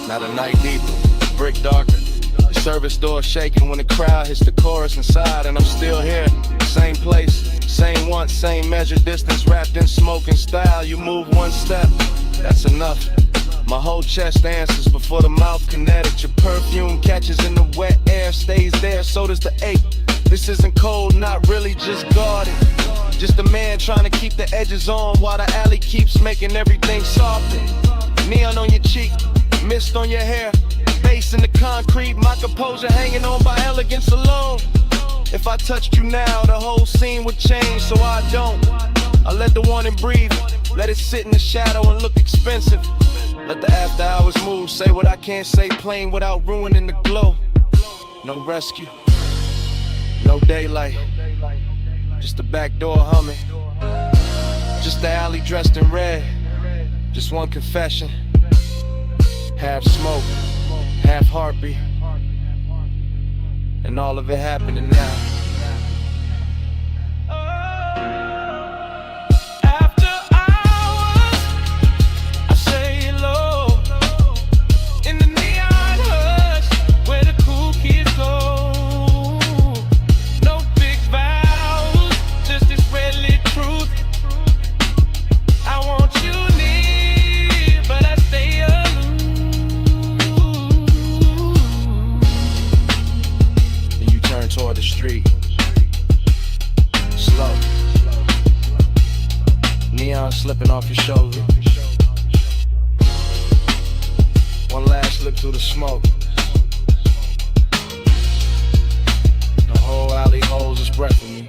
Now the night deeper, brick darker. The service door shaking when the crowd hits the chorus inside, and I'm still here. Same place, same once, same measure, distance wrapped in smoke and style. You move one step, that's enough. My whole chest answers before the mouth kinetic. Your perfume catches in the wet air, stays there, so does the ache. This isn't cold, not really, just guarded. Just a man trying to keep the edges on while the alley keeps making everything softer. Neon on your cheek, mist on your hair. Bass in the concrete, my composure hanging on by elegance alone. If I touched you now, the whole scene would change, so I don't. I let the warning breathe, let it sit in the shadow and look expensive. Let the after hours move, say what I can't say plain without ruining the glow. No rescue, no daylight, just the back door humming. Just the alley dressed in red, just one confession. Half smoke, half heartbeat, and all of it happening now. After hours, I say hello in the neon hush where the cool kids go. No big vows, just this red lit truth. I want you near, but I stay aloof. Toward the street, slow, neon slipping off your shoulder. One last look through the smoke. The whole alley holds its breath in me.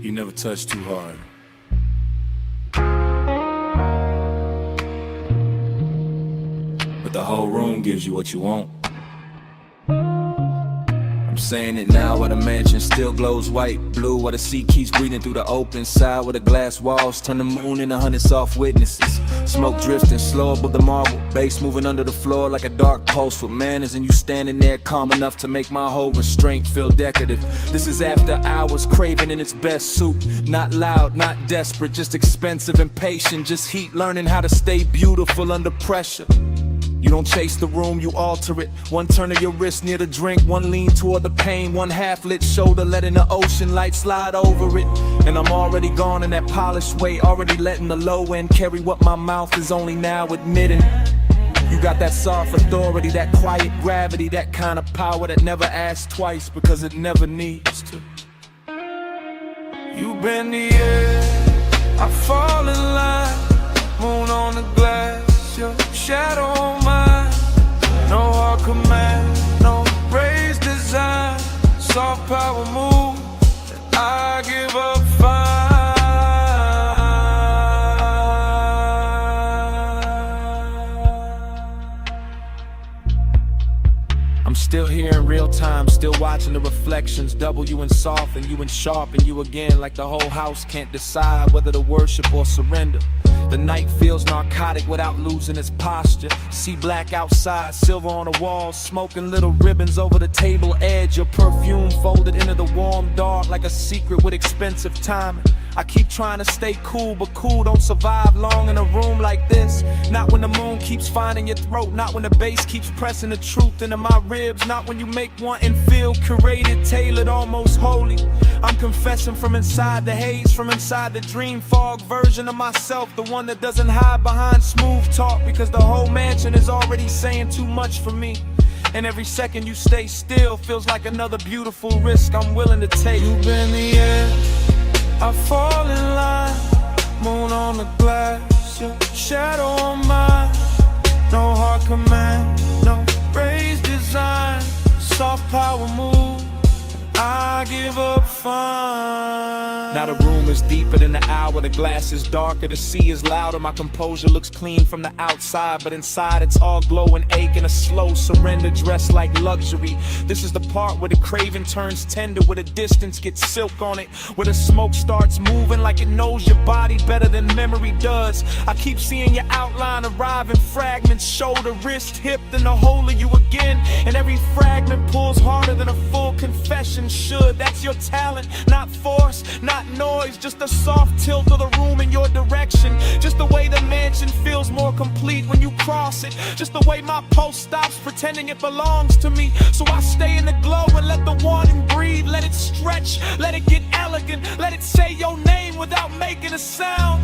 You never touch too hard. The whole room gives you what you want. I'm saying it now while the mansion still glows white, blue, while the sea keeps breathing through the open side where the glass walls turn the moon into 100 soft witnesses. Smoke drifting slow above the marble, bass moving under the floor like a dark pulse with manners, and you standing there calm enough to make my whole restraint feel decorative. This is after hours, craving in its best suit, not loud, not desperate, just expensive and patient, just heat, learning how to stay beautiful under pressure. You don't chase the room, you alter it. One turn of your wrist near the drink, one lean toward the pain, one half-lit shoulder letting the ocean light slide over it. And I'm already gone in that polished way, already letting the low end carry what my mouth is only now admitting. You got that soft authority, that quiet gravity, that kind of power that never asks twice because it never needs to. You bend the air, I fall in line, moon on the glass, your shadow on mine. No hard command, no raised design, soft power move, I give up fine. I'm still here in real time, still watching the reflections, double you in soft and you in sharp and you again, like the whole house can't decide whether to worship or surrender. The night feels narcotic without losing its posture. See black outside, silver on the walls, smoking little ribbons over the table edge. Your perfume folded into the warm dark like a secret with expensive timing. I keep trying to stay cool, but cool don't survive long in a room like this. Not when the moon keeps finding your throat, not when the bass keeps pressing the truth into my ribs, not when you make one and feel curated, tailored, almost holy. I'm confessing from inside the haze, from inside the dream fog version of myself, the one that doesn't hide behind smooth talk, because the whole mansion is already saying too much for me. And every second you stay still feels like another beautiful risk I'm willing to take. You bend the air, I fall in line, moon on the glass, your shadow on mine. No hard command, no raised design, soft power move, I give up fine. Now the room is deeper than the hour, the glass is darker, the sea is louder. My composure looks clean from the outside, but inside it's all glow and ache and a slow surrender dressed like luxury. This is the part where the craving turns tender, where the distance gets silk on it, where the smoke starts moving like it knows your body better than memory does. I keep seeing your outline arrive in fragments, shoulder, wrist, hip, then the whole of you again. And every fragment pulls harder than a full confession should. That's your talent, not force, not noise, just a soft tilt of the room in your direction. Just the way the mansion feels more complete when you cross it. Just the way my pulse stops pretending it belongs to me. So I stay in the glow and let the wanting breathe. Let it stretch, let it get elegant, let it say your name without making a sound.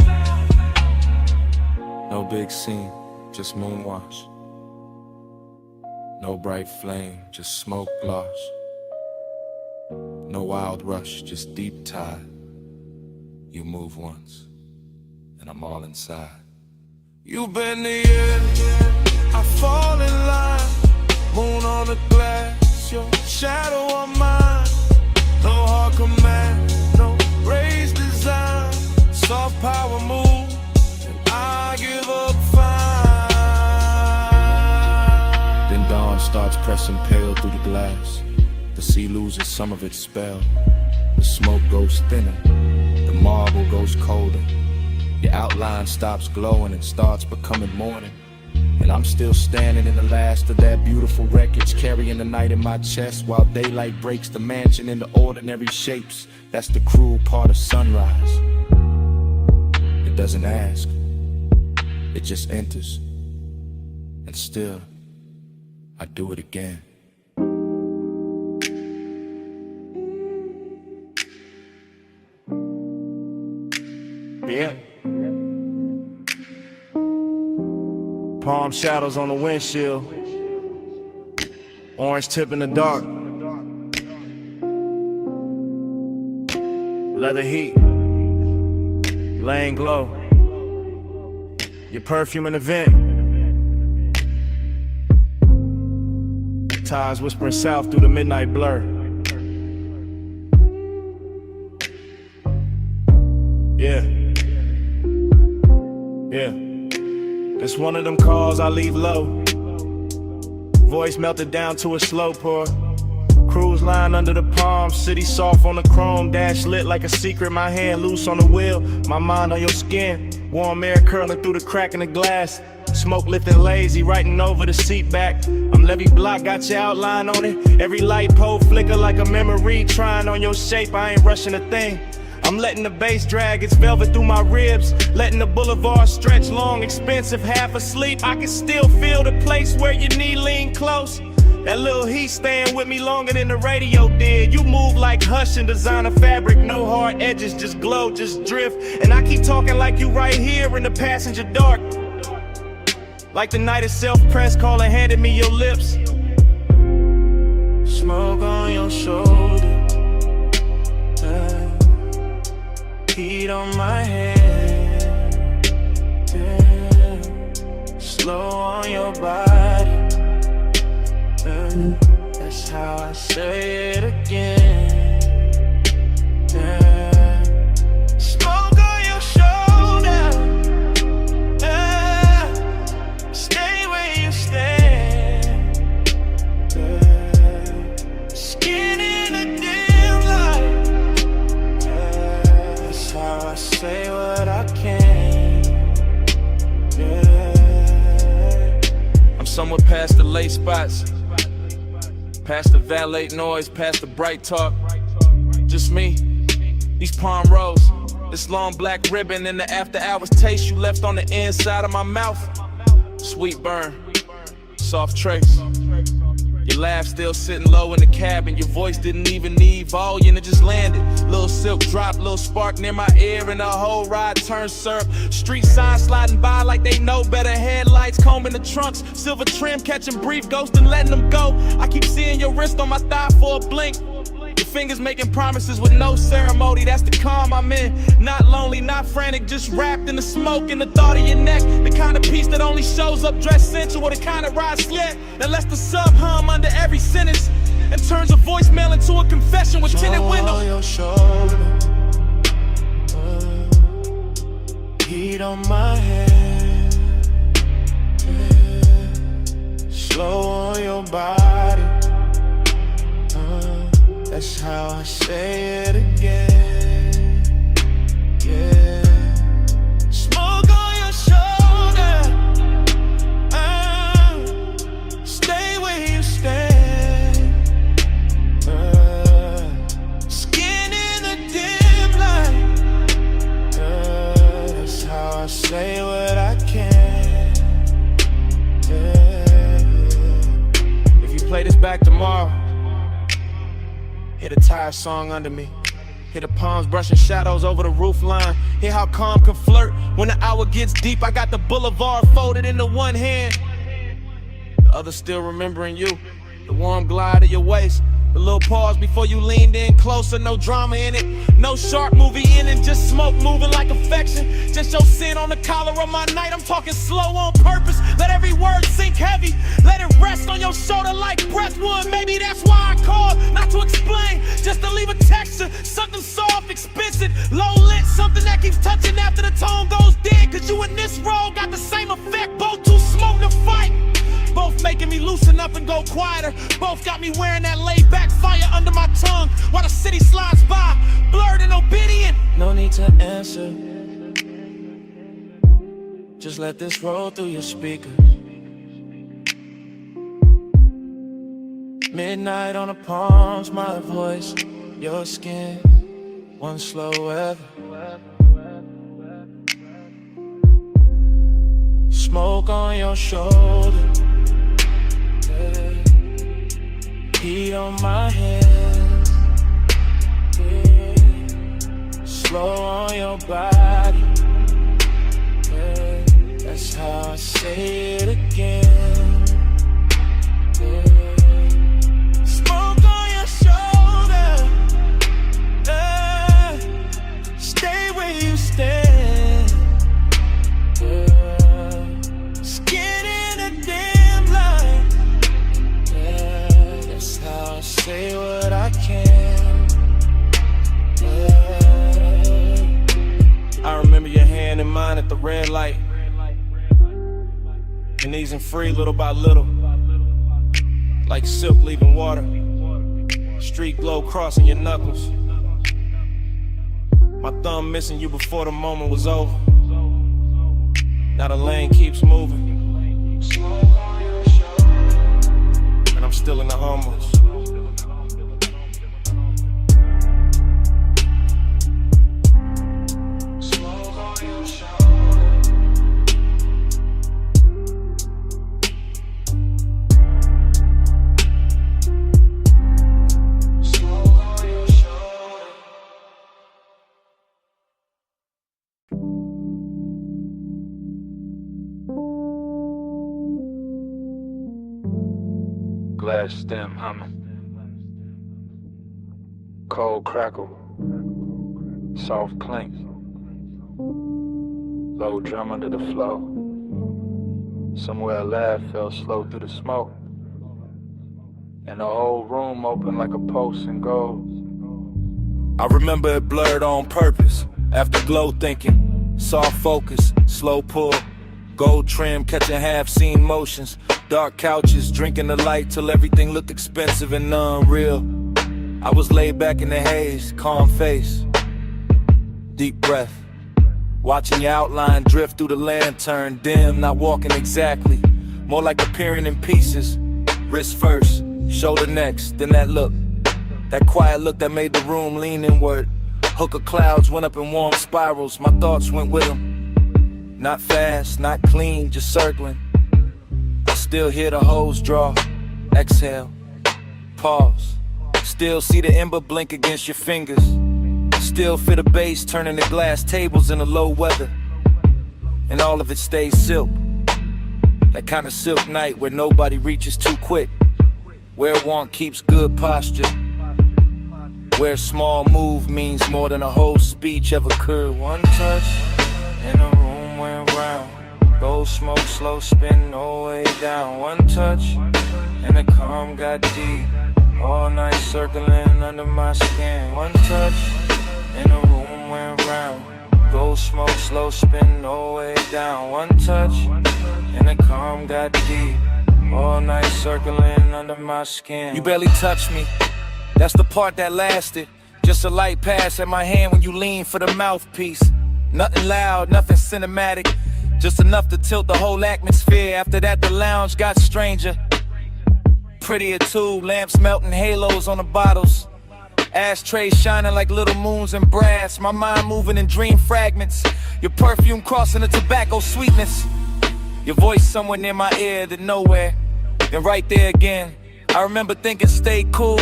No big scene, just moonwash. No bright flame, just smoke gloss. No wild rush, just deep tide. You move once, and I'm all inside. You bend the air, I fall in line, moon on the glass, your shadow on mine. No hard command, no raised design, soft power move, and I give up fine. Then dawn starts pressing pale through the glass. The sea loses some of its spell. The smoke goes thinner, the marble goes colder. Your outline stops glowing and starts becoming morning. And I'm still standing in the last of that beautiful wreckage, carrying the night in my chest while daylight breaks the mansion into ordinary shapes. That's the cruel part of sunrise. It doesn't ask, it just enters. And still, I do it again. Yeah. Palm shadows on the windshield, orange tip in the dark, leather heat, laying glow, your perfume in the vent, tides whispering south through the midnight blur. Yeah. Yeah, it's one of them calls I leave low. Voice melted down to a slow pour. Cruise line under the palm, city soft on the chrome, dash lit like a secret, my hand loose on the wheel, my mind on your skin, warm air curling through the crack in the glass, smoke lifting lazy, writing over the seat back. I'm Levy Block, got your outline on it, every light pole flicker like a memory, trying on your shape, I ain't rushing a thing. I'm letting the bass drag its velvet through my ribs, letting the boulevard stretch long, expensive, half asleep. I can still feel the place where your knee lean close. That little heat staying with me longer than the radio did. You move like Hush and designer fabric, no hard edges, just glow, just drift. And I keep talking like you right here in the passenger dark, like the night itself, press call and handed me your lips. Smoke on your shoulder, heat on my head, slow on your body. That's how I say it again. Smoke on your shoulder, stay where you stand. Skin in the dim light. That's how I say what I can. I'm somewhere past the late spots, past the valet noise, past the bright talk. Just me, these palm rows, this long black ribbon, and the after hours taste you left on the inside of my mouth. Sweet burn, soft trace. Your laugh still sitting low in the cabin. Your voice didn't even need volume, it just landed. Little silk drop, little spark near my ear, and the whole ride turned syrup. Street signs sliding by like they know better. Headlights combing the trunks, silver trim catching brief ghosts and letting them go. I keep seeing your wrist on my thigh for a blink. Your fingers making promises with no ceremony. That's the calm I'm in. Not lonely, not frantic, just wrapped in the smoke and the thought of your neck. The kind of peace that only shows up dressed sensual. The kind of ride slick that lets the sub hum under every sentence and turns a voicemail into a confession with tinted windows. On your shoulder, heat on my head, slow on your body. That's how I say it again. Yeah. Smoke on your shoulder, stay where you stand. Skin in the dim light. That's how I say what I can. Yeah. If you play this back tomorrow, hear the tire song under me. Hear the palms brushing shadows over the roof line. Hear how calm can flirt when the hour gets deep. I got the boulevard folded into one hand, the other still remembering you. The warm glide of your waist, the little pause before you leaned in closer. No drama in it, no sharp movie in it, just smoke moving like affection. Just your sin on the collar of my night. I'm talking slow on purpose. Let every word sink heavy. Let it rest on your shoulder like breath would. Maybe that's why I called, not to explain, just to leave a texture. Something soft, expensive, low lit, something that keeps touching after the tone goes dead. Cause you and this role got the same effect. Both too smoke to fight, both making me loosen up and go quieter. Both got me wearing that laid back fire under my tongue while the city slides by, blurred and obedient. No need to answer, just let this roll through your speakers. Midnight on the palms, my voice, your skin, one slow ever. Smoke on your shoulder, heat on my hands, slow on your body. That's how I say it again. Smoke on your shoulder, stay where you stand. Skin in a dim light. That's how I say what I can. I remember your hand in mine at the red light, and easing free little by little, like silk leaving water. Street glow crossing your knuckles. My thumb missing you before the moment was over. Now the lane keeps moving, and I'm still in the Hummers. Glass stem humming, cold crackle, soft clink, low drum under the flow. Somewhere a laugh fell slow through the smoke, and the whole room opened like a pulse in gold. I remember it blurred on purpose. After glow thinking, soft focus, slow pull, gold trim catching half-seen motions. Dark couches, drinking the light till everything looked expensive and unreal. I was laid back in the haze, calm face, deep breath, watching your outline drift through the lantern, dim, not walking exactly, more like appearing in pieces. Wrist first, shoulder next, then that look, that quiet look that made the room lean inward. Hook of clouds went up in warm spirals, my thoughts went with them. Not fast, not clean, just circling. Still hear the hose draw, exhale, pause. Still see the ember blink against your fingers. Still feel the bass turning the glass tables in the low weather. And all of it stays silk. That kind of silk night where nobody reaches too quick. Where want keeps good posture. Where a small move means more than a whole speech ever could. One touch, and the room went round. Gold smoke, slow spin, no way down. One touch, and the calm got deep. All night circling under my skin. One touch, and the room went round. Gold smoke, slow spin, no way down. One touch, and the calm got deep. All night circling under my skin. You barely touched me, that's the part that lasted. Just a light pass at my hand when you lean for the mouthpiece. Nothing loud, nothing cinematic, just enough to tilt the whole atmosphere. After that the lounge got stranger, prettier too. Lamps melting halos on the bottles, ashtrays shining like little moons in brass. My mind moving in dream fragments, your perfume crossing the tobacco sweetness. Your voice somewhere near my ear, then nowhere, then right there again. I remember thinking stay cool,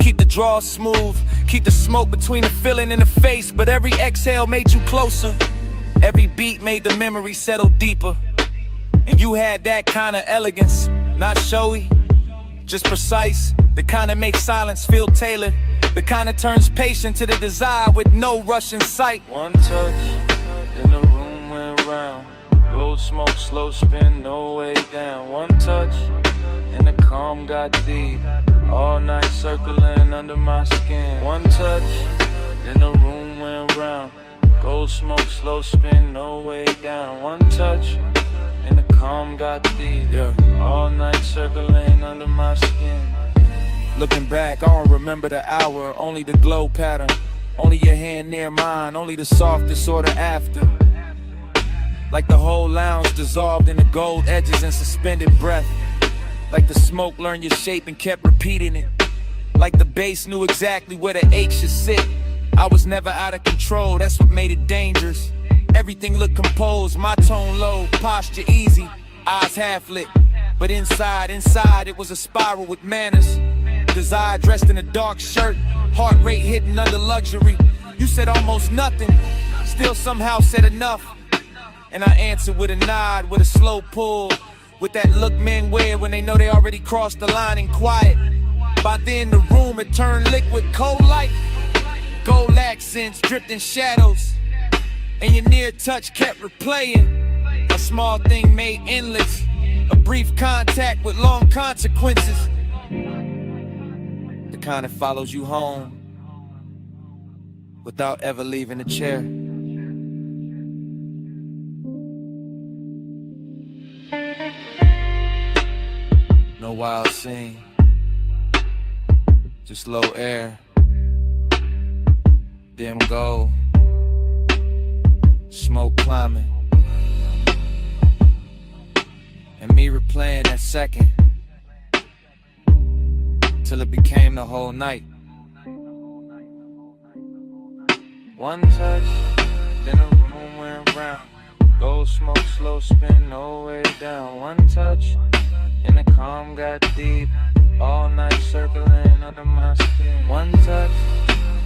keep the draw smooth, keep the smoke between the feeling and the face. But every exhale made you closer, every beat made the memory settle deeper. And you had that kind of elegance, not showy, just precise. The kind that makes silence feel tailored, the kind that turns patient to the desire with no rush in sight. One touch, and the room went round. Gold smoke, slow spin, no way down. One touch, and the calm got deep. All night circling under my skin. One touch, and the room went round. Gold smoke, slow spin, no way down. One touch, and the calm got deep. All night circling under my skin. Looking back, I don't remember the hour, only the glow pattern. Only your hand near mine, only the softest order after. Like the whole lounge dissolved in the gold edges and suspended breath. Like the smoke learned your shape and kept repeating it. Like the bass knew exactly where the H should sit. I was never out of control, that's what made it dangerous. Everything looked composed, my tone low, posture easy, eyes half lit. But inside it was a spiral with manners. Desire dressed in a dark shirt, heart rate hidden under luxury. You said almost nothing, still somehow said enough. And I answered with a nod, with a slow pull, with that look men wear when they know they already crossed the line and quiet. By then the room had turned liquid, cold light, gold accents dripped in shadows, and your near touch kept replaying. A small thing made endless, a brief contact with long consequences. The kind that follows you home without ever leaving the chair. No wild scene, just low air, dim gold, smoke climbing, and me replaying that second till it became the whole night. One touch, then the room went round. Gold smoke, slow spin, no way down. One touch, and the calm got deep. All night circling under my skin. One touch,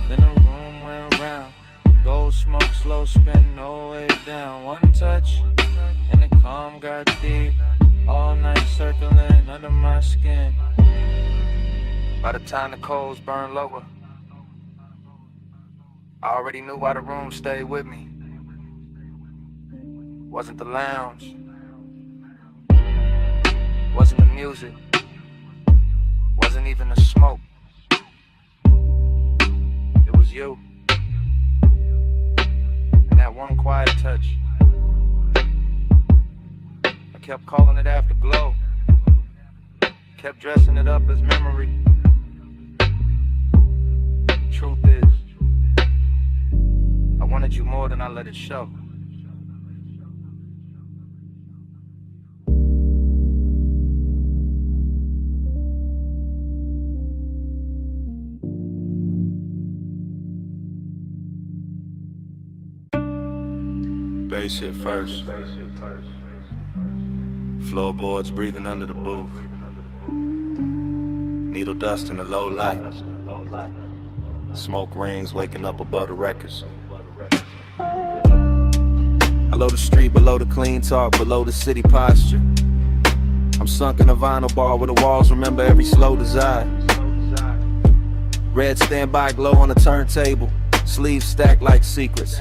then the room went round. Gold smoke, slow spin, no way down. One touch, and the calm got deep. All night circling under my skin. By the time the coals burned lower, I already knew why the room stayed with me. Wasn't the lounge, wasn't the music, wasn't even the smoke. It was you, and that one quiet touch. I kept calling it afterglow, kept dressing it up as memory. Truth is, I wanted you more than I let it show. Bass hit first. Floorboards breathing under the booth. Needle dust in the low light. Smoke rings waking up above the records. Below the street, below the clean talk, below the city posture. I'm sunk in a vinyl bar where the walls remember every slow desire. Red standby glow on the turntable, sleeves stacked like secrets.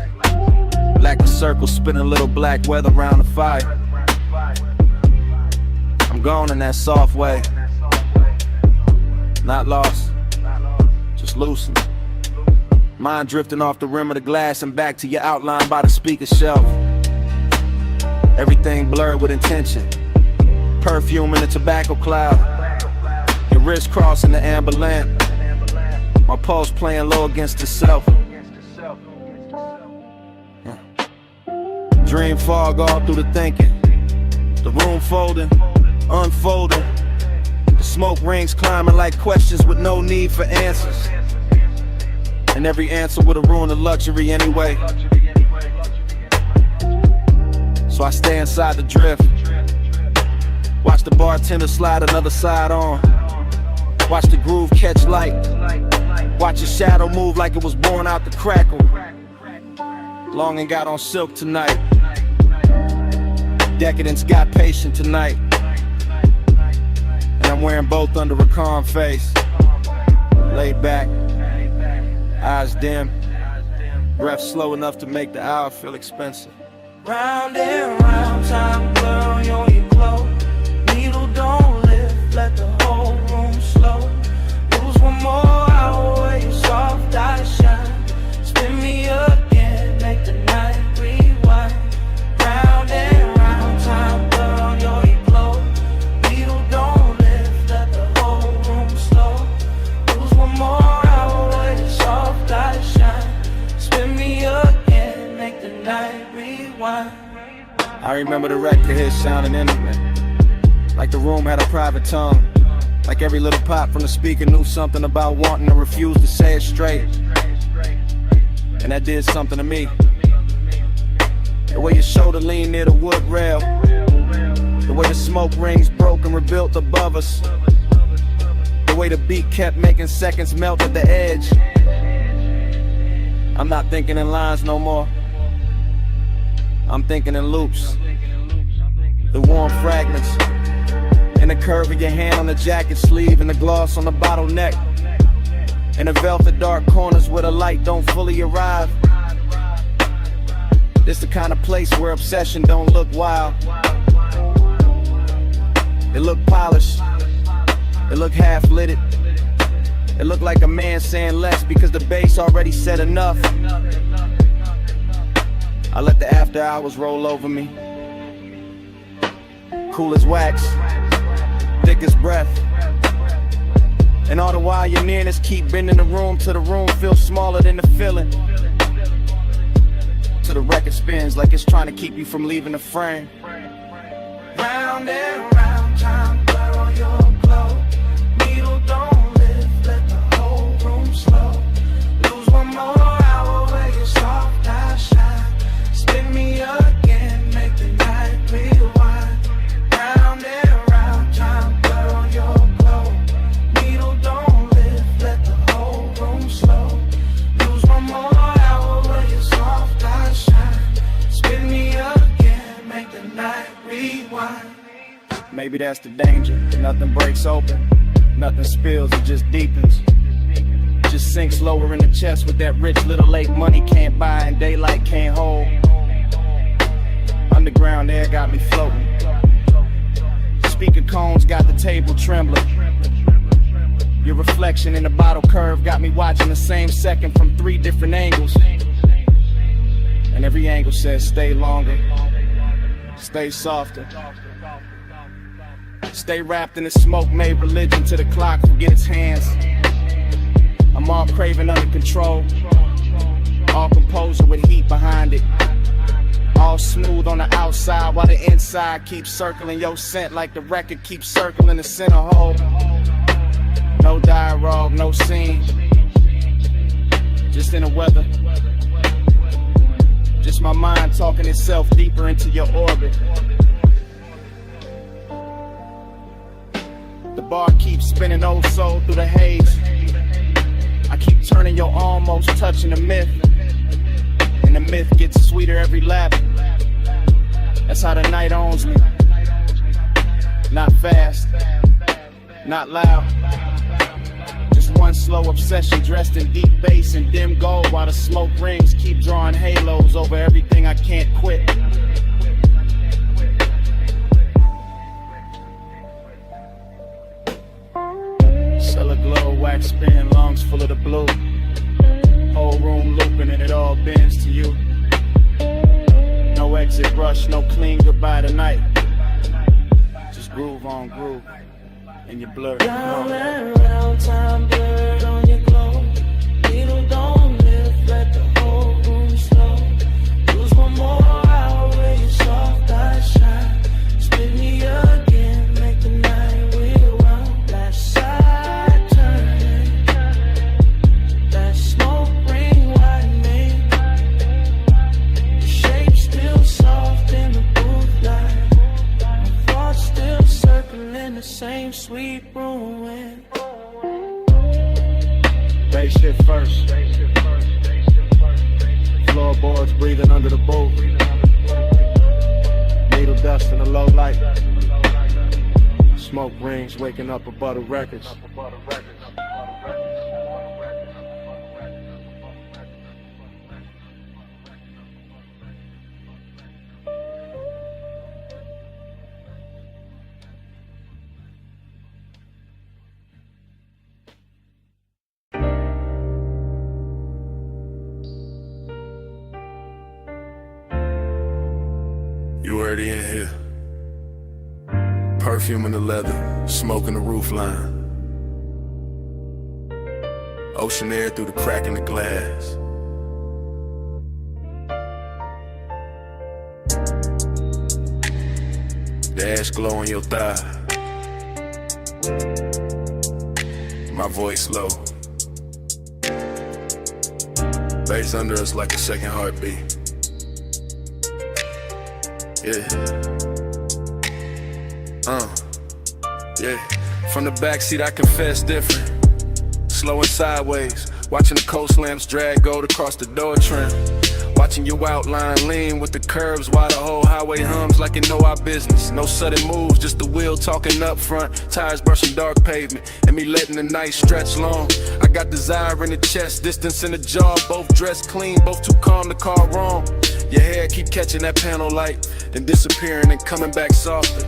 Black circle spinning little black weather around the fire. I'm gone in that soft way. Not lost, just loosened. Mind drifting off the rim of the glass and back to your outline by the speaker shelf. Everything blurred with intention. Perfume in the tobacco cloud. Your wrist crossing the amber lamp. My pulse playing low against itself. Dream fog all through the thinking. The room folding, unfolding. The smoke rings climbing like questions with no need for answers. And every answer would've ruined the luxury anyway. So I stay inside the drift. Watch the bartender slide another side on. Watch the groove catch light. Watch your shadow move like it was born out the crackle. Longing got on silk tonight. Decadence got patient tonight. And I'm wearing both under a calm face. Laid back, eyes dim, breath slow enough to make the hour feel expensive. Round and round, time blur on your clothes. Needle don't lift, let the whole room slow. Lose one more hour where your soft eyes shine. Spin me again, make the night rewind. Round and round, time blur on your clothes. Needle don't lift, let the whole room slow. Lose one more hour where your soft eyes shine. Spin me again, make the night rewind. I remember the record here sounding intimate. Like the room had a private tongue. Like every little pop from the speaker knew something about wanting to refuse to say it straight. And that did something to me. The way your shoulder leaned near the wood rail. The way the smoke rings broke and rebuilt above us. The way the beat kept making seconds melt at the edge. I'm not thinking in lines no more. I'm thinking in loops. The warm fragments. And the curve of your hand on the jacket sleeve. And the gloss on the bottleneck. And the velvet dark corners where the light don't fully arrive. This the kind of place where obsession don't look wild. It look polished. It look half-lit. It look like a man saying less because the bass already said enough. I let the after hours roll over me. Cool as wax, thick as breath. And all the while your nearness keep bending the room till the room feels smaller than the feeling. Till the record spins like it's trying to keep you from leaving the frame. Round and round, time blur on your glow. Needle don't lift, let the whole room slow. Lose one more hour where your soft eyes shine. Spin me again, make the night rewind. Round and round, time blur on your glow. Needle don't lift, let the whole room slow. Lose one more hour where your soft eyes shine. Spin me again, make the night rewind. Maybe that's the danger. Nothing breaks open, nothing spills, it just deepens. Just sinks lower in the chest with that rich little lake money can't buy and daylight can't hold. Underground air got me floating. Speaker cones got the table trembling. Your reflection in the bottle curve got me watching the same second from 3 different angles. And every angle says stay longer, stay softer. Stay wrapped in the smoke, made religion to the clock, forget its hands. I'm all craving under control, all composure with heat behind it. All smooth on the outside while the inside keeps circling your scent like the record keeps circling the center hole. No dialogue, no scene, just in the weather. Just my mind talking itself deeper into your orbit. The bar keeps spinning old soul through the haze. I keep turning your almost touching the myth. And the myth gets sweeter every lap. That's how the night owns me. Not fast, not loud. Just one slow obsession dressed in deep bass and dim gold, while the smoke rings keep drawing halos over everything I can't quit. Cellar glow, wax spin, lungs full of the blue. Whole room looping and it all bends to you. No exit rush, no clean goodbye tonight. Just groove on groove, and you're blurred. Round and round, time blurred on your glow. Needle don't lift, let the whole room slow. Lose one more hour where your soft eyes shine. Spin me again, make the night rewind. Last side turning, that smoke ring widening. The shape still soft in the booth light. My thoughts still circling the same sweet ruin. Bass hit first. Floorboards breathing under the boat. Needle dust in the low light. Smoke rings waking up above the records. You already in here. Perfume in the leather, smoke in the roof line. Ocean air through the crack in the glass. The ash glow on your thigh. My voice low. Bass under us like a second heartbeat. Yeah. Yeah. From the backseat I confess different. Slow and sideways, watching the coast lamps drag gold across the door trim. Watching your outline lean with the curves while the whole highway hums like you know our business. No sudden moves, just the wheel talking up front, tires brushing dark pavement, and me letting the night stretch long. I got desire in the chest, distance in the jaw, both dressed clean, both too calm to call wrong. Your hair keep catching that panel light, then disappearing and coming back softer.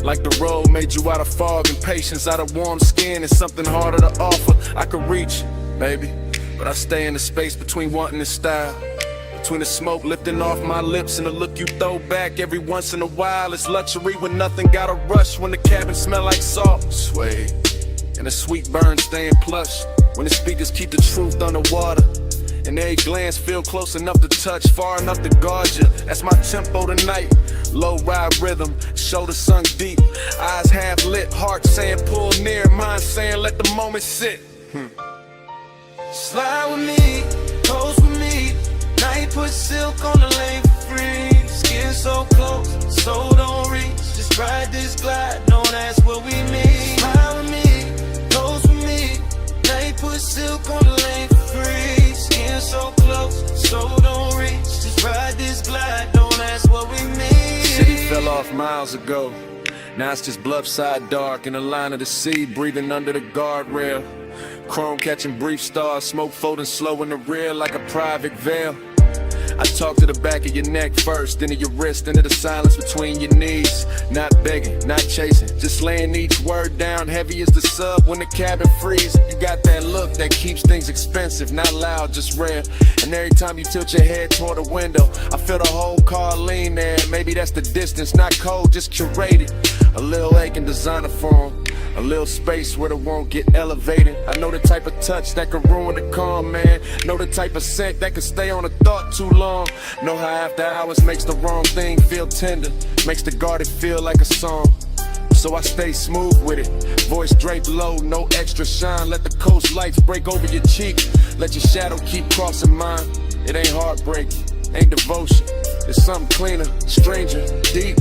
Like the road made you out of fog and patience, out of warm skin and something harder to offer. I could reach it, baby, but I stay in the space between wanting and style. Between the smoke lifting off my lips and the look you throw back every once in a while. It's luxury when nothing gotta rush, when the cabin smell like salt. Sway and the sweet burn staying plush. When the speakers keep the truth underwater, and every glance feel close enough to touch, far enough to guard you. That's my tempo tonight. Low ride rhythm, shoulders sunk deep, eyes half lit, heart saying pull near, mind saying let the moment sit. Slide with me, pose with me. Night put silk on the lane for free. Skin so close, so don't reach. Just ride this glide, don't ask what we mean. Slide with me, pose with me. Night put silk on the lane for free. Skin so close, so don't reach. Just ride this glide, don't ask what we mean. City fell off miles ago. Now it's just bloodshot dark in the line of the sea, breathing under the guardrail. Chrome catching brief stars, smoke folding slow in the rear like a private veil. I talk to the back of your neck first, then to your wrist, into the silence between your knees. Not begging, not chasing, just laying each word down heavy as the sub when the cabin freezes. You got that look that keeps things expensive, not loud, just rare. And every time you tilt your head toward the window, I feel the whole car lean there. Maybe that's the distance, not cold, just curated. A little aching designer form, a little space where it won't get elevated. I know the type of touch that can ruin the calm, man. Know the type of scent that can stay on a thought too long. Know how after hours makes the wrong thing feel tender, makes the guarded feel like a song. So I stay smooth with it, voice draped low, no extra shine. Let the coast lights break over your cheek, let your shadow keep crossing mine. It ain't heartbreak, ain't devotion, it's something cleaner, stranger, deep.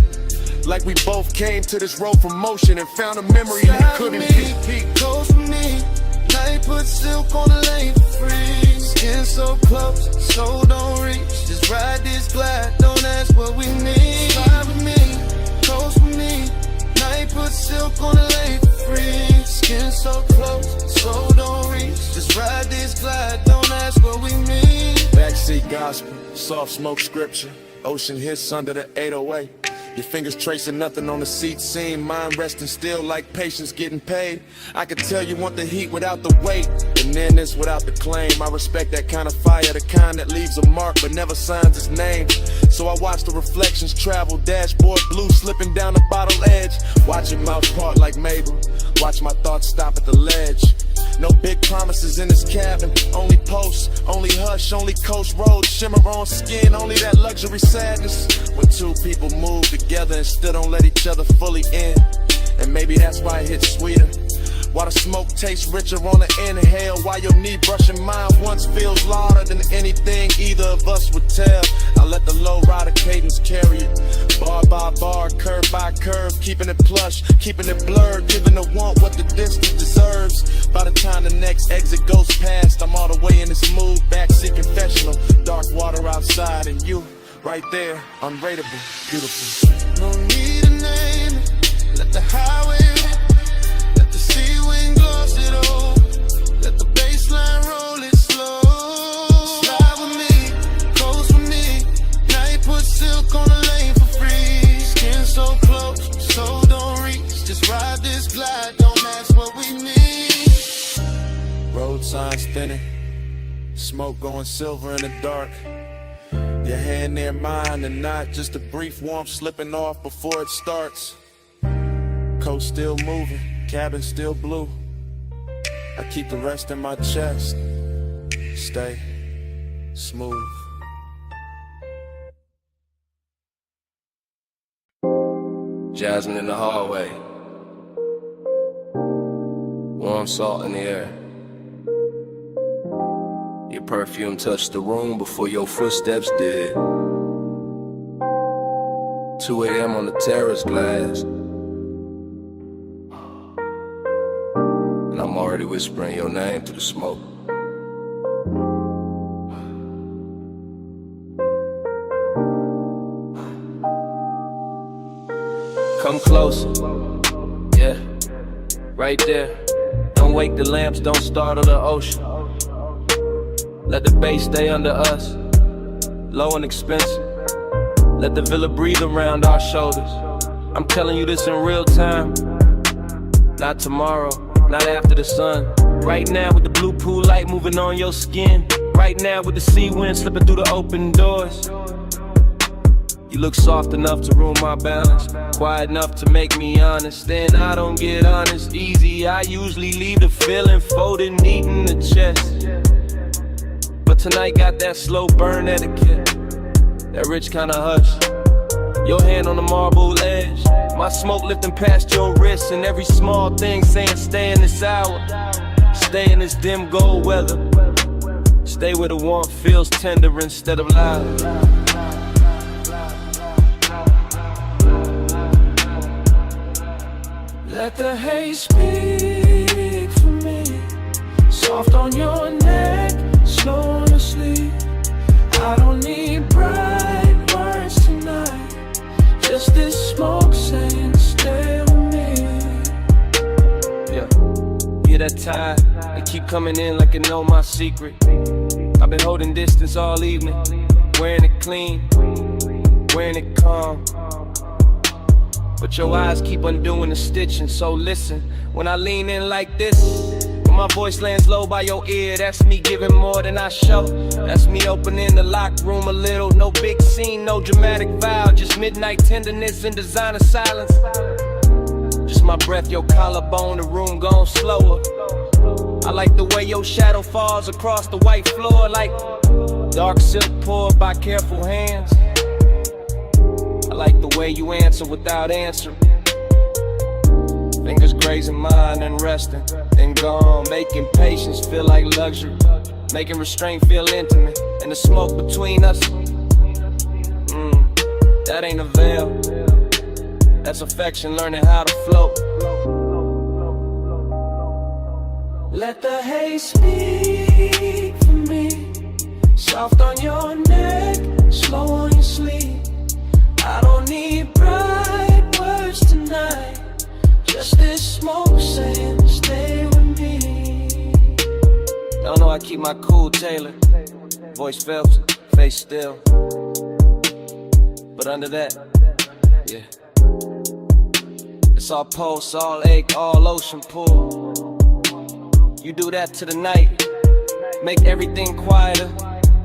Like we both came to this road from motion and found a memory we couldn't keep. Close with me, night put silk on the lane for free. Skin so close, so don't reach. Just ride this glide, don't ask what we need. Slide with me, close with me. Night put silk on the lane for free. Skin so close, so don't reach. Just ride this glide, don't ask what we need. Backseat gospel, soft smoke scripture, ocean hits under the 808. Your fingers tracing nothing on the seat seam, mind resting still like patience getting paid. I could tell you want the heat without the weight, and then this without the claim. I respect that kind of fire, the kind that leaves a mark but never signs its name. So I watch the reflections travel, dashboard blue slipping down the bottle edge. Watching mouth part like Mabel, watch my thoughts stop at the ledge. No big promises in this cabin, only posts, only hush, only coast road, shimmer on skin, only that luxury sadness. When two people move together and still don't let each other fully in. And maybe that's why it hits sweeter. Why the smoke tastes richer on the inhale, why your knee brushing mine once feels louder than anything either of us would tell. I let the low rider cadence carry it, bar by bar, curve by curve, keeping it plush, keeping it blurred, giving the want what the distance deserves. By the time the next exit goes past, I'm all the way in this mood, backseat confessional, dark water outside and you right there, unrateable, beautiful. No need to name it, let the highway rip. Wind gloss it all. Let the baseline roll it slow. Slide with me, close with me. Night put silk on the lane for free. Skin so close, so don't reach. Just ride this glide, don't ask what we need. Road signs thinning, smoke going silver in the dark. Your hand near mine and not just a brief warmth slipping off before it starts. Coast still moving, cabin still blue. I keep the rest in my chest. Stay smooth. Jasmine in the hallway, warm salt in the air. Your perfume touched the room before your footsteps did. 2 a.m. on the terrace glass, and I'm already whispering your name through the smoke. Come closer, yeah, right there. Don't wake the lamps, don't startle the ocean. Let the bass stay under us, low and expensive. Let the villa breathe around our shoulders. I'm telling you this in real time, not tomorrow, not after the sun. Right now with the blue pool light moving on your skin. Right now with the sea wind slipping through the open doors. You look soft enough to ruin my balance, quiet enough to make me honest. Then I don't get honest easy. I usually leave the feeling folded neat in the chest. But tonight got that slow burn etiquette, that rich kinda hush. Your hand on the marble edge, my smoke lifting past your wrist, and every small thing saying stay in this hour, stay in this dim gold weather, stay where the warmth feels tender instead of loud. Let the haze speak for me, soft on your neck, slow on your sleep. I don't need bright words tonight, just this smoke saying stay with me. Yeah, hear that tide, they keep coming in like it know my secret. I've been holding distance all evening, wearing it clean, wearing it calm. But your eyes keep undoing the stitching, so listen. When I lean in like this, when my voice lands low by your ear, that's me giving more than I show. That's me opening the locked room a little. No big scene, no dramatic vow, just midnight tenderness and designer silence. Just my breath, your collarbone, the room gone slower. I like the way your shadow falls across the white floor, like dark silk poured by careful hands. I like the way you answer without answering. Fingers grazing mine and resting, then gone, making patience feel like luxury, making restraint feel intimate, and the smoke between us, that ain't a veil, that's affection learning how to float. Let the haze speak for me, soft on your neck, slow on your sleep. I don't need bright words tonight, just this smoke saying stay with me. Y'all know I keep my cool tailored, voice Phelps, face still. But under that, yeah, it's all pulse, all ache, all ocean pull. You do that to the night, make everything quieter,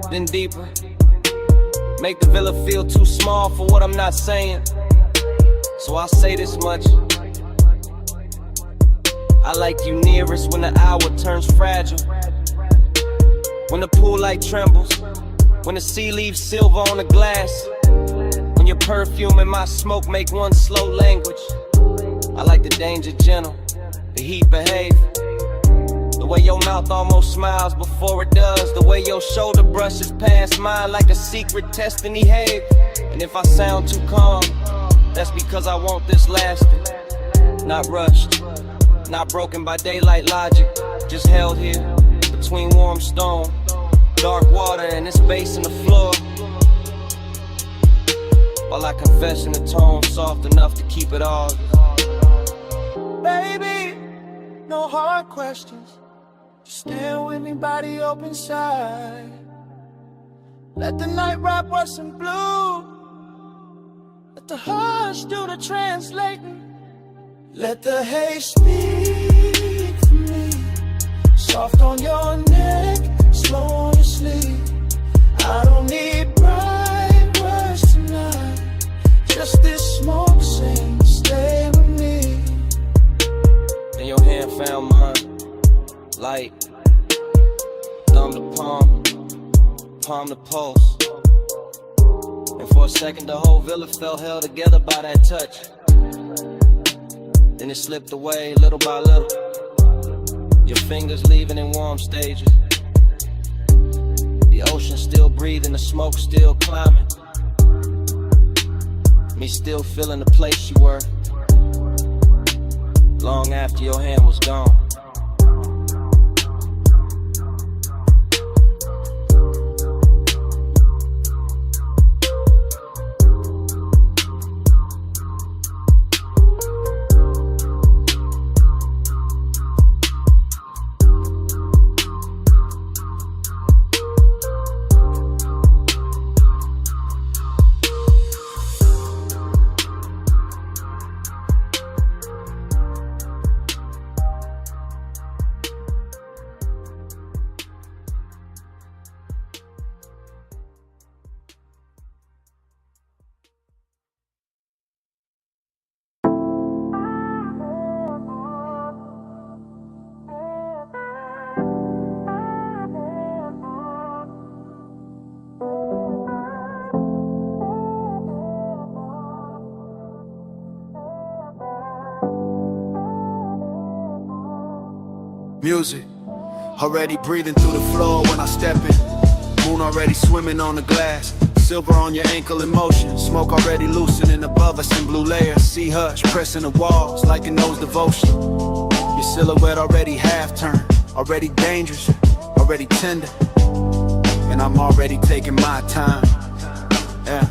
then deeper. Make the villa feel too small for what I'm not saying, so I'll say this much. I like you nearest when the hour turns fragile, when the pool light trembles, when the sea leaves silver on the glass, when your perfume and my smoke make one slow language. I like the danger gentle, the heat behave, the way your mouth almost smiles before it does, the way your shoulder brushes past mine like a secret test in Hague. And if I sound too calm, that's because I want this lasting, not rushed, not broken by daylight logic, just held here between warm stone, dark water, and this bass in the floor, while I confess in a tone soft enough to keep it all. Baby, no hard questions, just stand with me, body open side. Let the night wrap us in blue, let the hush do the translating. Let the haze speak for me, soft on your neck, slow on your sleep. I don't need bright words tonight, just this smoke saying stay with me. And your hand found mine, light, thumb to palm, palm to pulse. And for a second the whole villa felt held together by that touch. Then it slipped away little by little, your fingers leaving in warm stages. The ocean still breathing, the smoke still climbing, me still feeling the place you were, long after your hand was gone. Music, already breathing through the floor when I step in. Moon already swimming on the glass. Silver on your ankle in motion. Smoke already loosening above us in blue layers. Sea hush pressing the walls like it knows devotion. Your silhouette already half turned, already dangerous, already tender. And I'm already taking my time. Yeah,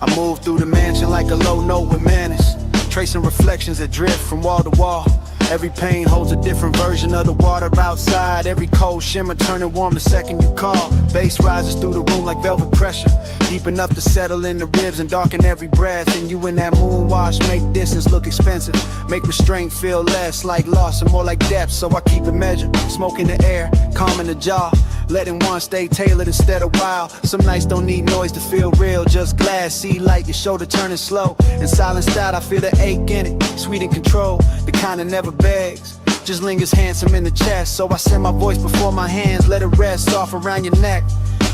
I move through the mansion like a low note with manners, tracing reflections that drift from wall to wall. Every pain holds a different version of the water outside. Every cold shimmer turning warm the second you call. Bass rises through the room like velvet pressure, deep enough to settle in the ribs and darken every breath. And you in that moon wash make distance look expensive, make restraint feel less like loss and more like depth. So I keep it measured, smoke in the air, calm in the jaw, letting one stay tailored instead of wild. Some nights don't need noise to feel real, just glass, see light, your shoulder turning slow. In silenced out, I feel the ache in it, sweet in control, the kind that never begs, just lingers handsome in the chest. So I send my voice before my hands, let it rest off around your neck,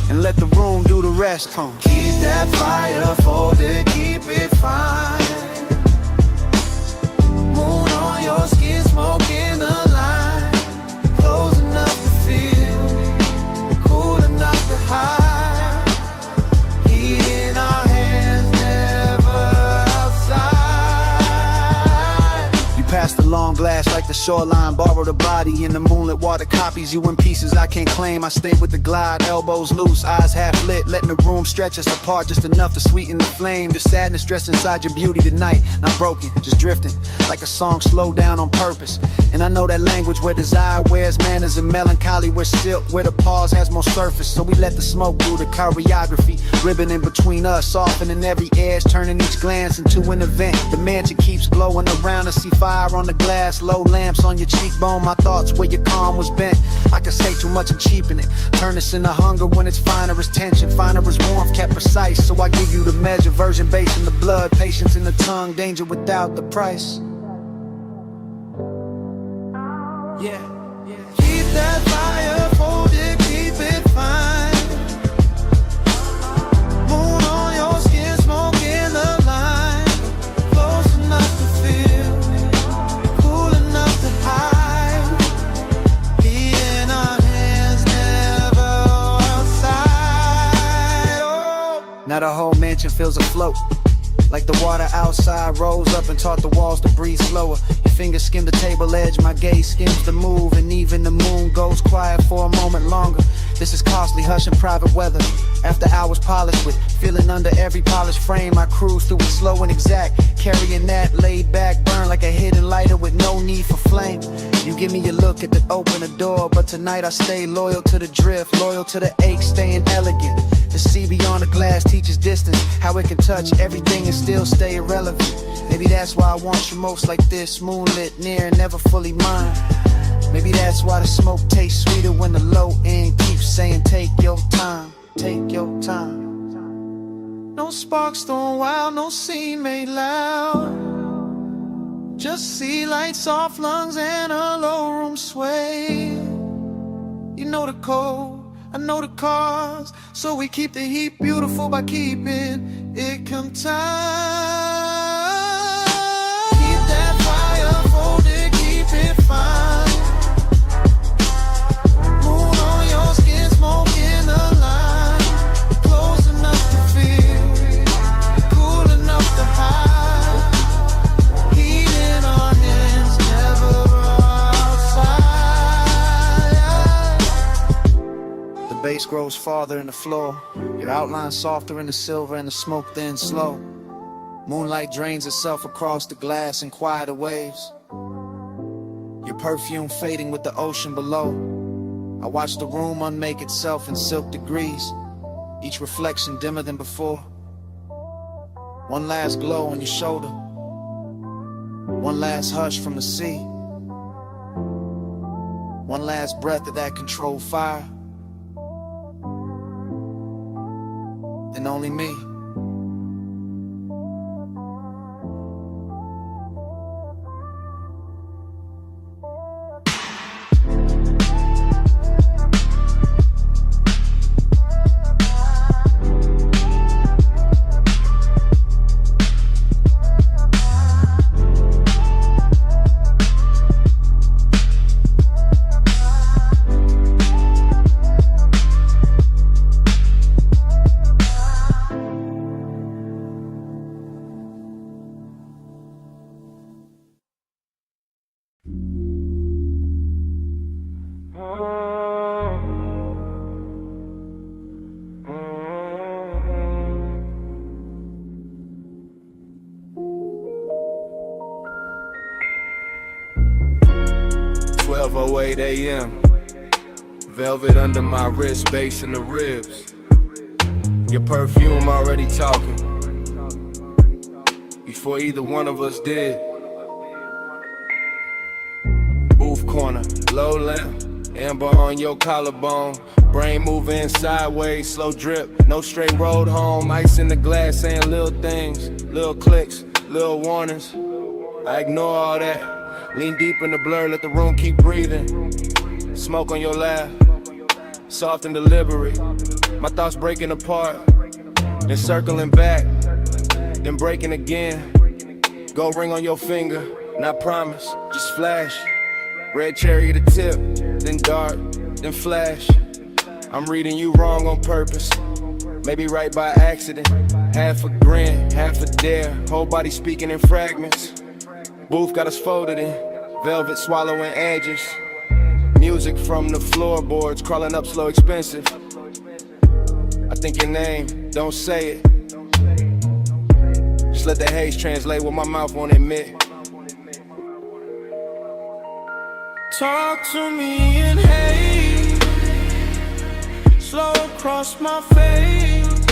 and let the room do the rest. Keep that fire folded, keep it fine. Moon on your skin, smoke in the line, close enough to feel, cool enough to hide. Heat in our hands, never outside. You pass the long glass like the shoreline, borrow the body in the moonlit water, copies you in pieces I can't claim. I stay with the glide, elbows loose, eyes half lit, letting the room stretch us apart just enough to sweeten the flame. The sadness dressed inside your beauty tonight, not broken, just drifting like a song slowed down on purpose. And I know that language where desire wears manners and melancholy where silk, where the pause has more surface. So we let the smoke do the choreography, ribbon in between us, softening every edge, turning each glance into an event. The mansion keeps glowing around us, see fire on the glass, low lamps on your cheekbone. My thoughts where your calm was bent, I can say too much and cheapen it, turn this into hunger when it's finer as tension, finer as warmth, kept precise. So I give you the measure, virgin base in the blood, patience in the tongue, danger without the price. Yeah, keep that fire folded, keep it fine. Moon on your skin, smoke in the line, close enough to feel, cool enough to hide. Heat in our hands, never outside. Oh. Now the whole mansion feels afloat, like the water outside rose up and taught the walls to breathe slower. Your fingers skim the table edge, my gaze skims the move, and even the moon goes quiet for a moment longer. This is costly, hush and private weather. After hours polished with feeling under every polished frame, I cruise through it slow and exact, carrying that laid back burn like a hidden lighter with no need for flame. You give me a look at the open the door, but tonight I stay loyal to the drift, loyal to the ache, staying elegant. The sea beyond the glass teaches distance, how it can touch everything and still stay irrelevant. Maybe that's why I want you most like this, moonlit, near, never fully mine. Maybe that's why the smoke tastes sweeter when the low end keeps saying take your time, take your time. No sparks thrown wild, no scene made loud, just sea light, soft lungs and a low room sway. You know the code, I know the cause, so we keep the heat beautiful by keeping it contained. Keep that fire folded, keep it fine. Moon on your skin, smoke in the line, close enough to feel, cool enough to hide. Heat in our hands, never outside. The bass grows farther in the floor, your outline softer in the silver and the smoke thin slow. Moonlight drains itself across the glass in quieter waves, your perfume fading with the ocean below. I watch the room unmake itself in silk degrees, each reflection dimmer than before. One last glow on your shoulder, one last hush from the sea, one last breath of that controlled fire. And only me. 8:08 a.m. Velvet under my wrist, bass in the ribs. Your perfume already talking before either one of us did. Booth corner, low lamp, amber on your collarbone. Brain moving sideways, slow drip, no straight road home. Ice in the glass saying little things, little clicks, little warnings. I ignore all that, lean deep in the blur, let the room keep breathing. Smoke on your lap, soft and deliberate. My thoughts breaking apart, then circling back, then breaking again. Gold ring on your finger, not promise, just flash. Red cherry to tip, then dark, then flash. I'm reading you wrong on purpose, maybe right by accident. Half a grin, half a dare, whole body speaking in fragments. Booth got us folded in, velvet swallowing edges. Music from the floorboards, crawling up slow, expensive. I think your name, don't say it. Just let the haze translate what my mouth won't admit. Talk to me in haze, slow across my face.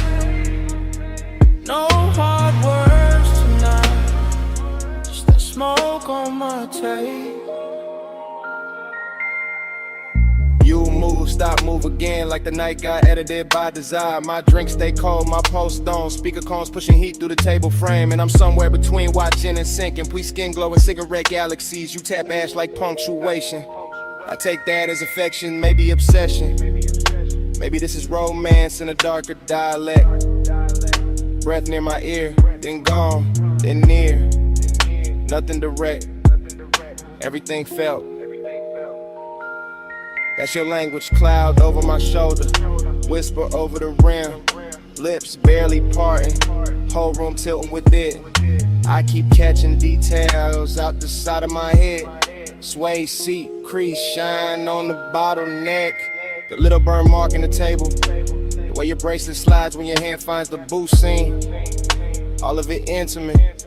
No hard words tonight, just that smoke on my tape. You move, stop, move again, like the night got edited by desire. My drink stay cold, my post on. Speaker cones pushing heat through the table frame. And I'm somewhere between watching and sinking. We skin glowing cigarette galaxies. You tap ash like punctuation. I take that as affection, maybe obsession. Maybe this is romance in a darker dialect. Breath near my ear, then gone, then near. Nothing direct, everything felt. That's your language, cloud over my shoulder, whisper over the rim, lips barely parting, whole room tilting with it. I keep catching details out the side of my head. Sway seat, crease, shine on the bottleneck. The little burn mark in the table, the way your bracelet slides when your hand finds the boo scene. All of it intimate,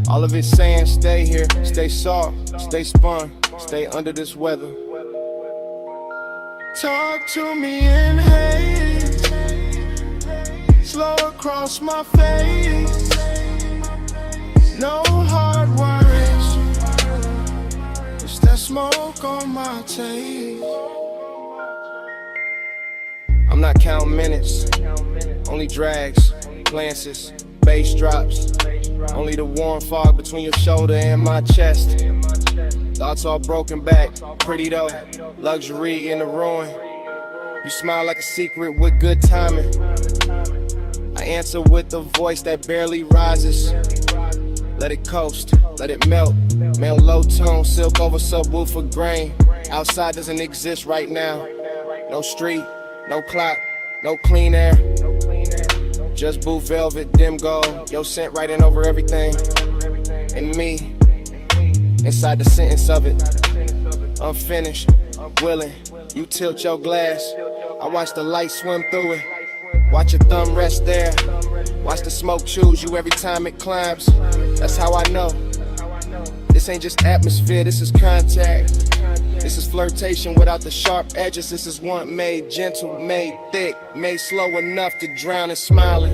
all of it saying stay here, stay soft, stay spun, stay under this weather. Talk to me in haze, slow across my face. No hard words, just that smoke on my tape. I'm not counting minutes, only drags, glances, bass drops. Only the warm fog between your shoulder and my chest. Thoughts all broken back, pretty though, luxury in the ruin. You smile like a secret with good timing. I answer with a voice that barely rises. Let it coast, let it melt. Male low tone, silk over subwoofer grain. Outside doesn't exist right now. No street, no clock, no clean air. Just blue velvet, dim gold. Your scent writing over everything. And me, inside the sentence of it. Unfinished, willing. You tilt your glass. I watch the light swim through it. Watch your thumb rest there. Watch the smoke choose you every time it climbs. That's how I know. This ain't just atmosphere, this is contact. This is flirtation without the sharp edges. This is one made gentle, made thick, made slow enough to drown in smiling.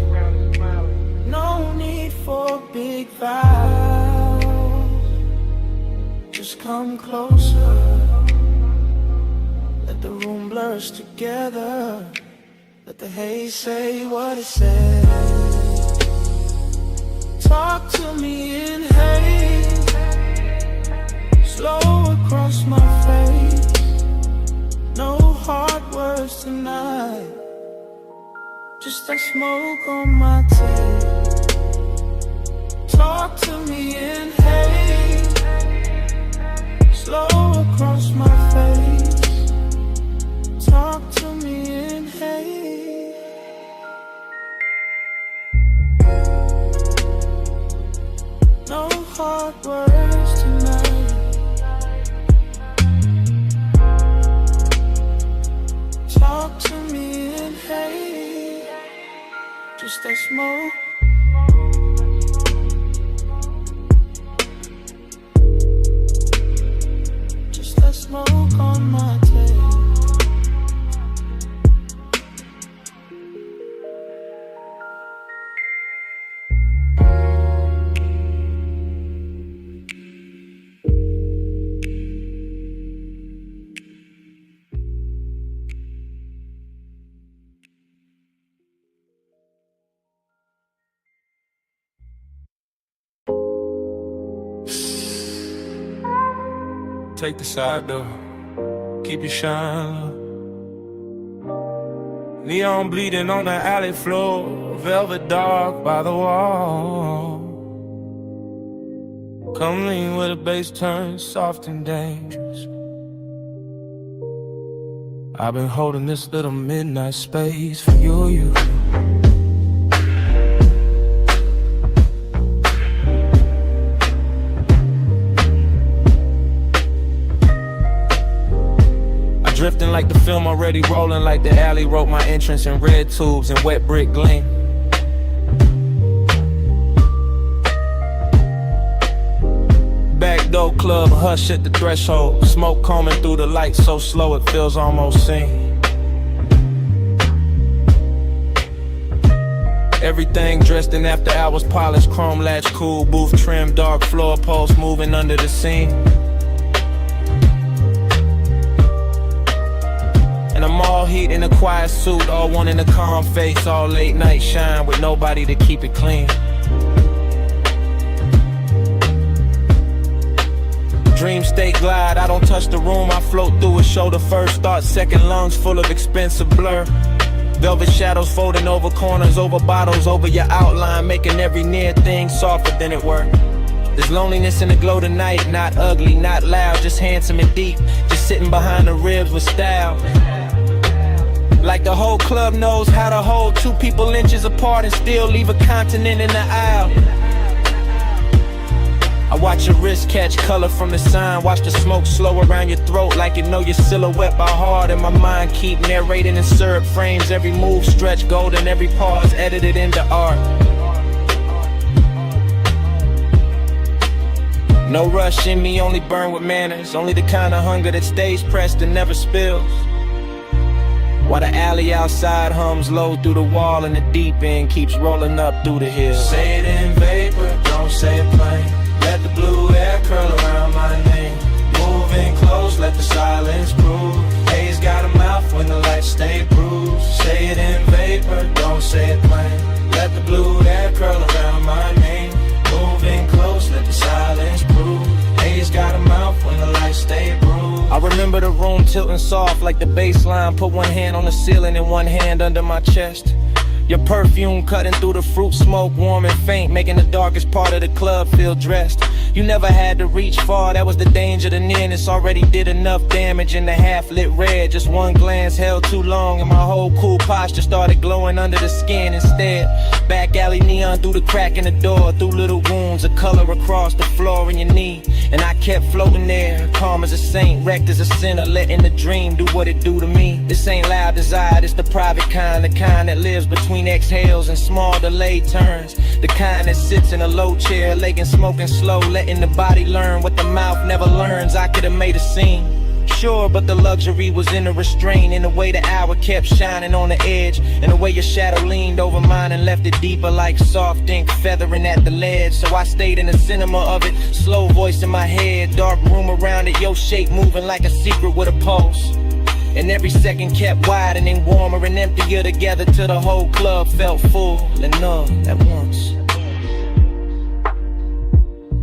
No need for big vows, just come closer. Let the room blur us together. Let the haze say what it says. Talk to me in haze, slow across my face. No hard words tonight, just that smoke on my tape. Talk to me in haze, slow across my face. Talk to me in haze. No hard words tonight. Talk to me in haze. Just that smoke. Just that smoke. on my tail. Take the side door, keep your shine low. Neon bleeding on the alley floor, velvet dark by the wall. Come lean where the bass turns soft and dangerous. I've been holding this little midnight space for you. Drifting like the film already rolling, like the alley wrote my entrance in red tubes and wet brick gleam. Back door club, hush at the threshold. Smoke combing through the lights so slow it feels almost seen. Everything dressed in after hours, polished, chrome latch, cool, booth trim, dark floor post moving under the scene. And I'm all heat in a quiet suit, all one in a calm face, all late night shine with nobody to keep it clean. Dream state glide, I don't touch the room, I float through it, shoulder first, thought second, lungs full of expensive blur. Velvet shadows folding over corners, over bottles, over your outline, making every near thing softer than it were. There's loneliness in the glow tonight, not ugly, not loud, just handsome and deep, just sitting behind the ribs with style. Like the whole club knows how to hold two people inches apart and still leave a continent in the aisle. I watch your wrist catch color from the sign, watch the smoke slow around your throat like you know your silhouette by heart. And my mind keep narrating in syrup frames, every move stretch golden, every pause edited into art. No rush in me, only burn with manners, only the kind of hunger that stays pressed and never spills. While the alley outside hums low through the wall and the deep end keeps rolling up through the hills. Say it in vapor, don't say it plain. Let the blue air curl around my name. Moving close, let the silence prove. Haze got a mouth when the lights stay bruised. Say it in vapor, don't say it plain. Let the blue air curl around my name. Moving close, let the silence prove. Haze got a mouth when the lights stay bruised. I remember the room tilting soft like the bass line. Put one hand on the ceiling and one hand under my chest. Your perfume cutting through the fruit smoke, warm and faint, making the darkest part of the club feel dressed. You never had to reach far, that was the danger. The nearness already did enough damage in the half-lit red. Just one glance held too long and my whole cool posture started glowing under the skin instead. Back alley neon through the crack in the door, through little wounds of color across the floor in your knee. And I kept floating there, calm as a saint, wrecked as a sinner, letting the dream do what it do to me. This ain't loud desire, it's the private kind, the kind that lives between exhales and small delayed turns. The kind that sits in a low chair, laying smoking slow, letting the body learn what the mouth never learns. I could've made a scene, sure, but the luxury was in the restraint, in the way the hour kept shining on the edge, and the way your shadow leaned over mine and left it deeper like soft ink feathering at the ledge. So I stayed in the cinema of it, slow voice in my head, dark room around it, your shape moving like a secret with a pulse. And every second kept widening, warmer and emptier together till the whole club felt full and numb at once.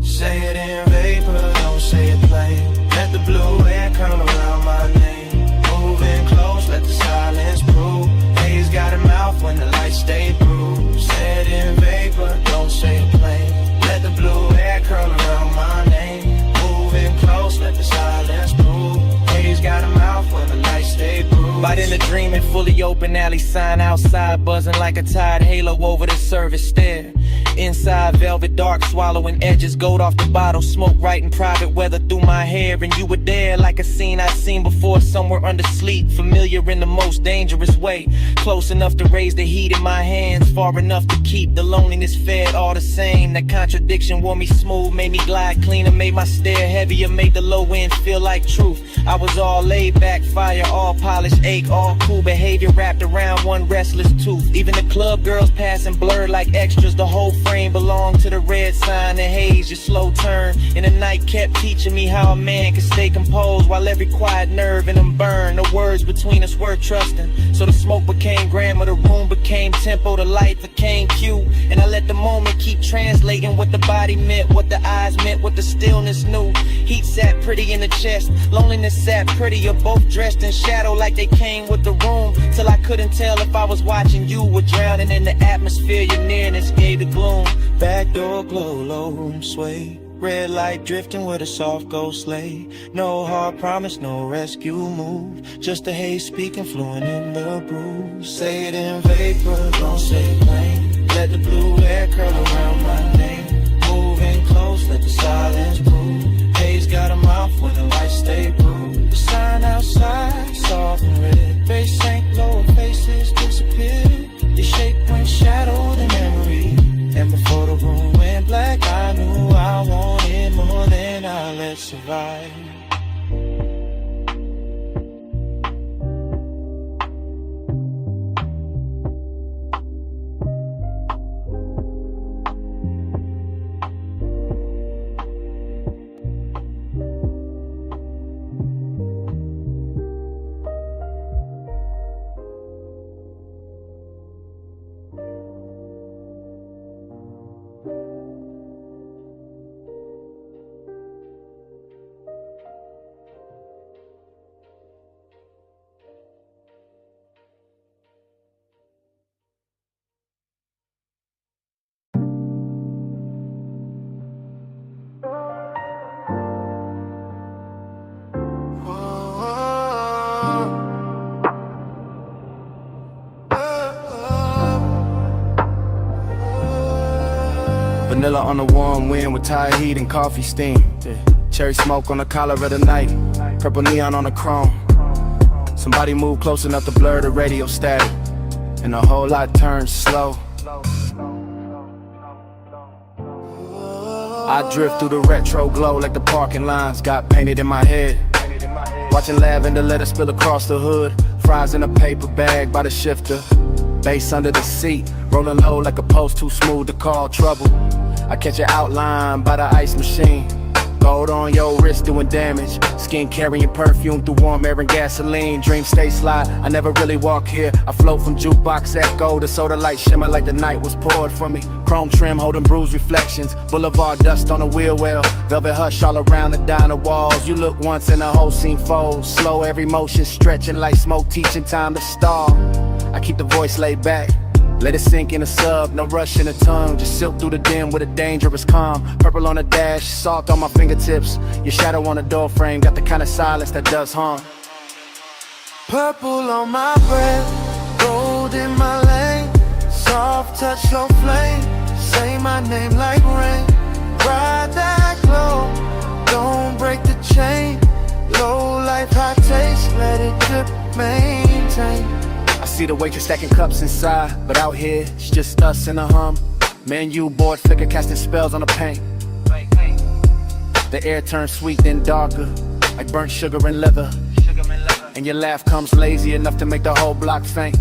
Say it in vapor, don't say it plain. Let the blue air come around my name. Moving close, let the silence prove. Haze got a mouth when the lights stay bruised. Say it in vapor, don't say it plain. Let the blue air curl around my name. Moving close, let the silence prove. Haze got a mouth when the lights stay bruised. By then the dreaming, fully open alley sign outside, buzzing like a tide halo over the service stair. Inside velvet dark, swallowing edges, gold off the bottle, smoke right in private weather through my hair. And you were there like a scene I'd seen before, somewhere under sleep, familiar in the most dangerous way. Close enough to raise the heat in my hands, far enough to keep the loneliness fed all the same. That contradiction wore me smooth, made me glide cleaner, made my stare heavier, made the low end feel like truth. I was all laid back, fire, all polished, ache, all cool behavior wrapped around one restless tooth. Even the club girls passing blurred like extras. The whole frame belonged to the red sign, the haze, your slow turn. And the night kept teaching me how a man could stay composed while every quiet nerve in him burned. The words between us were trusting. So the smoke became grammar, the room became tempo, the light became cue. And I let the moment keep translating what the body meant, what the eyes meant, what the stillness knew. Heat sat pretty in the chest, loneliness sat prettier, both dressed in shadow like they came with the room. Till I couldn't tell if I was watching you or drowning in the atmosphere. Your nearness gave the gloom. Back door glow, low room sway, red light drifting with a soft ghost sleigh. No hard promise, no rescue move, just the haze speaking fluent in the brew. Say it in vapor, don't say it plain. Let the blue air curl around my name. Moving close, let the silence prove. Haze got a mouth when the lights stay blue. The sign outside, soft and red. Face sank low, faces disappeared. Your shape went shadowed in memory. And before the room went black, I knew I wanted more than I let survive. Vanilla on the warm wind with Thai heat and coffee steam. Cherry smoke on the collar of the night. Purple neon on the chrome. Somebody move close enough to blur the radio static, and a whole lot turns slow. I drift through the retro glow like the parking lines got painted in my head. Watching lavender let it spill across the hood. Fries in a paper bag by the shifter. Bass under the seat, rolling low like a post too smooth to call trouble. I catch your outline by the ice machine. Gold on your wrist doing damage. Skin carrying perfume through warm air and gasoline. Dreams stay sly, I never really walk here. I float from jukebox echo to soda light shimmer like the night was poured for me. Chrome trim holding bruised reflections. Boulevard dust on the wheel well. Velvet hush all around the diner walls. You look once and the whole scene folds. Slow every motion stretching like smoke teaching time to stall. I keep the voice laid back. Let it sink in a sub, no rush in the tongue. Just silk through the dim with a dangerous calm. Purple on the dash, salt on my fingertips. Your shadow on the door frame, got the kind of silence that does harm. Purple on my breath, gold in my lane. Soft touch, slow flame. Say my name like rain. Ride that glow, don't break the chain. Low life, high taste, let it drip, maintain. I see the waitress stacking cups inside, but out here, it's just us in a hum. Menu board flicker casting spells on the paint. The air turns sweet then darker, like burnt sugar and leather. And your laugh comes lazy enough to make the whole block faint.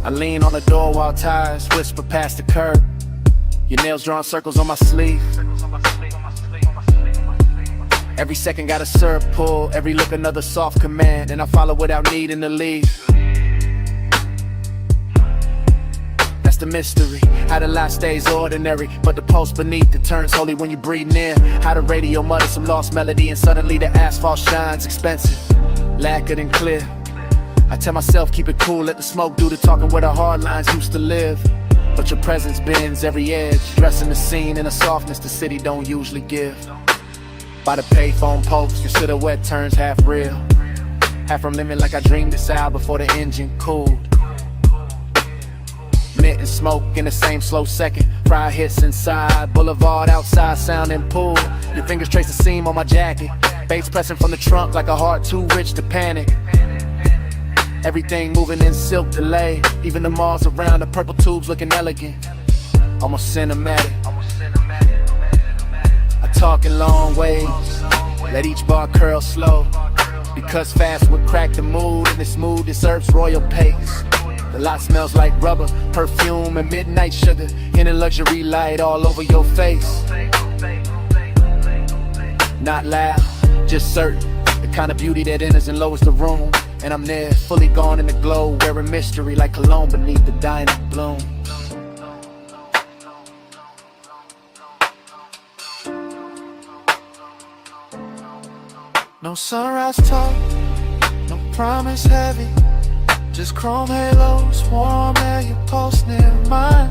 I lean on the door while tires whisper past the curb. Your nails drawing circles on my sleeve. Every second got a syrup pull, every look another soft command, and I follow without needing to leave. That's the mystery, how the life stays ordinary, but the pulse beneath it turns holy when you breathe near. How the radio mutters some lost melody and suddenly the asphalt shines expensive, lacquered and clear. I tell myself keep it cool, let the smoke do the talking where the hard lines used to live. But your presence bends every edge, dressing the scene in a softness the city don't usually give. By the payphone post, your silhouette turns half real. Half from living like I dreamed this out before the engine cooled. Mint and smoke in the same slow second. Fry hits inside, boulevard outside sounding pool. Your fingers trace the seam on my jacket. Bass pressing from the trunk like a heart too rich to panic. Everything moving in silk delay. Even the malls around, the purple tubes looking elegant, almost cinematic. I talk in long ways, let each bar curl slow, because fast would crack the mood, and this mood deserves royal pace. The lot smells like rubber, perfume, and midnight sugar, in a luxury light all over your face. Not loud, just certain, the kind of beauty that enters and lowers the room. And I'm there, fully gone in the glow, wearing mystery like cologne beneath the dying bloom. No sunrise talk, no promise heavy, just chrome halos, warm air, your pulse near mine.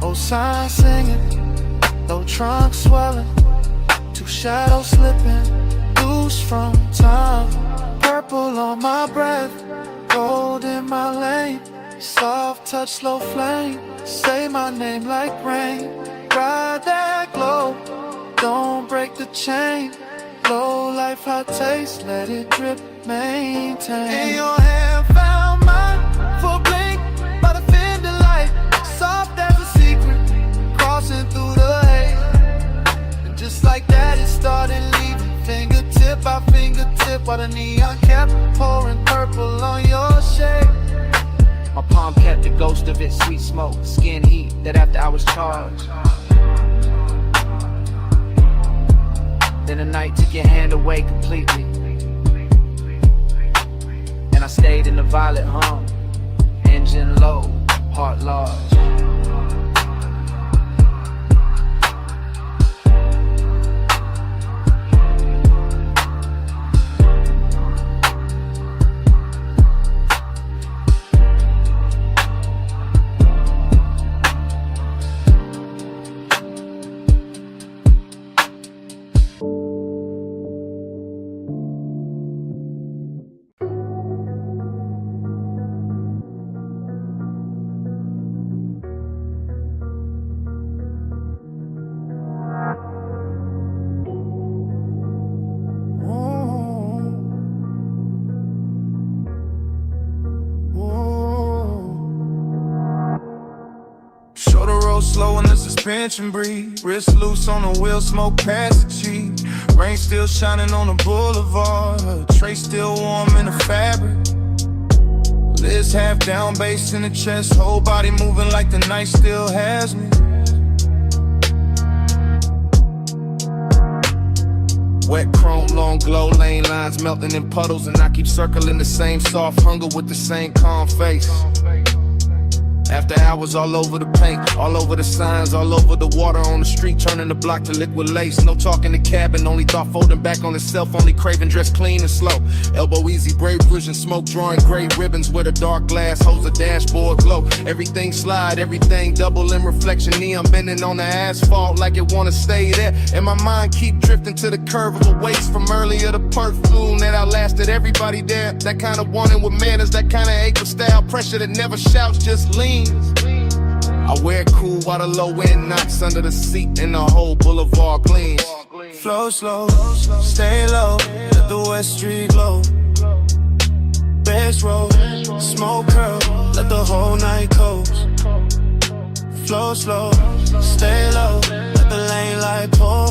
Old signs singing, low trunk swelling, two shadows slipping, loose from time. Purple on my breath, gold in my lane, soft touch, slow flame, say my name like rain. Ride that glow, don't break the chain. Low life, hot taste, let it drip, maintain. In your hand, found mine for a blink by the fender light, soft as a secret, crossing through the haze. And just like that, it started leaving, fingertip by fingertip, while the neon kept pouring purple on your shade. My palm kept the ghost of it, sweet smoke, skin heat that after I was charged. Then the night took your hand away completely, and I stayed in the violet hum, engine low, heart large. Slow in the suspension breathe, wrist loose on the wheel, smoke past the cheek. Rain still shining on the boulevard, tray still warm in the fabric. Lids half down, bass in the chest, whole body moving like the night still has me. Wet chrome, long glow, lane lines melting in puddles, and I keep circling the same soft hunger with the same calm face. After hours all over the paint, all over the signs, all over the water on the street, turning the block to liquid lace. No talk in the cabin, only thought folding back on itself, only craving dress clean and slow. Elbow easy, brave vision, smoke drawing gray ribbons where the dark glass holds the dashboard glow. Everything slide, everything double in reflection, neon bending on the asphalt like it wanna stay there. And my mind keep drifting to the curve of a waist from earlier, the perfume that outlasted everybody there. That kind of wanting with manners, that kind of ache with style, pressure that never shouts, just lean. I wear it cool while the low end knocks under the seat and the whole boulevard gleams. Flow slow, stay low, let the West Street glow. Bass roll, smoke curl, let the whole night coast. Flow slow, stay low, let the lane light pour.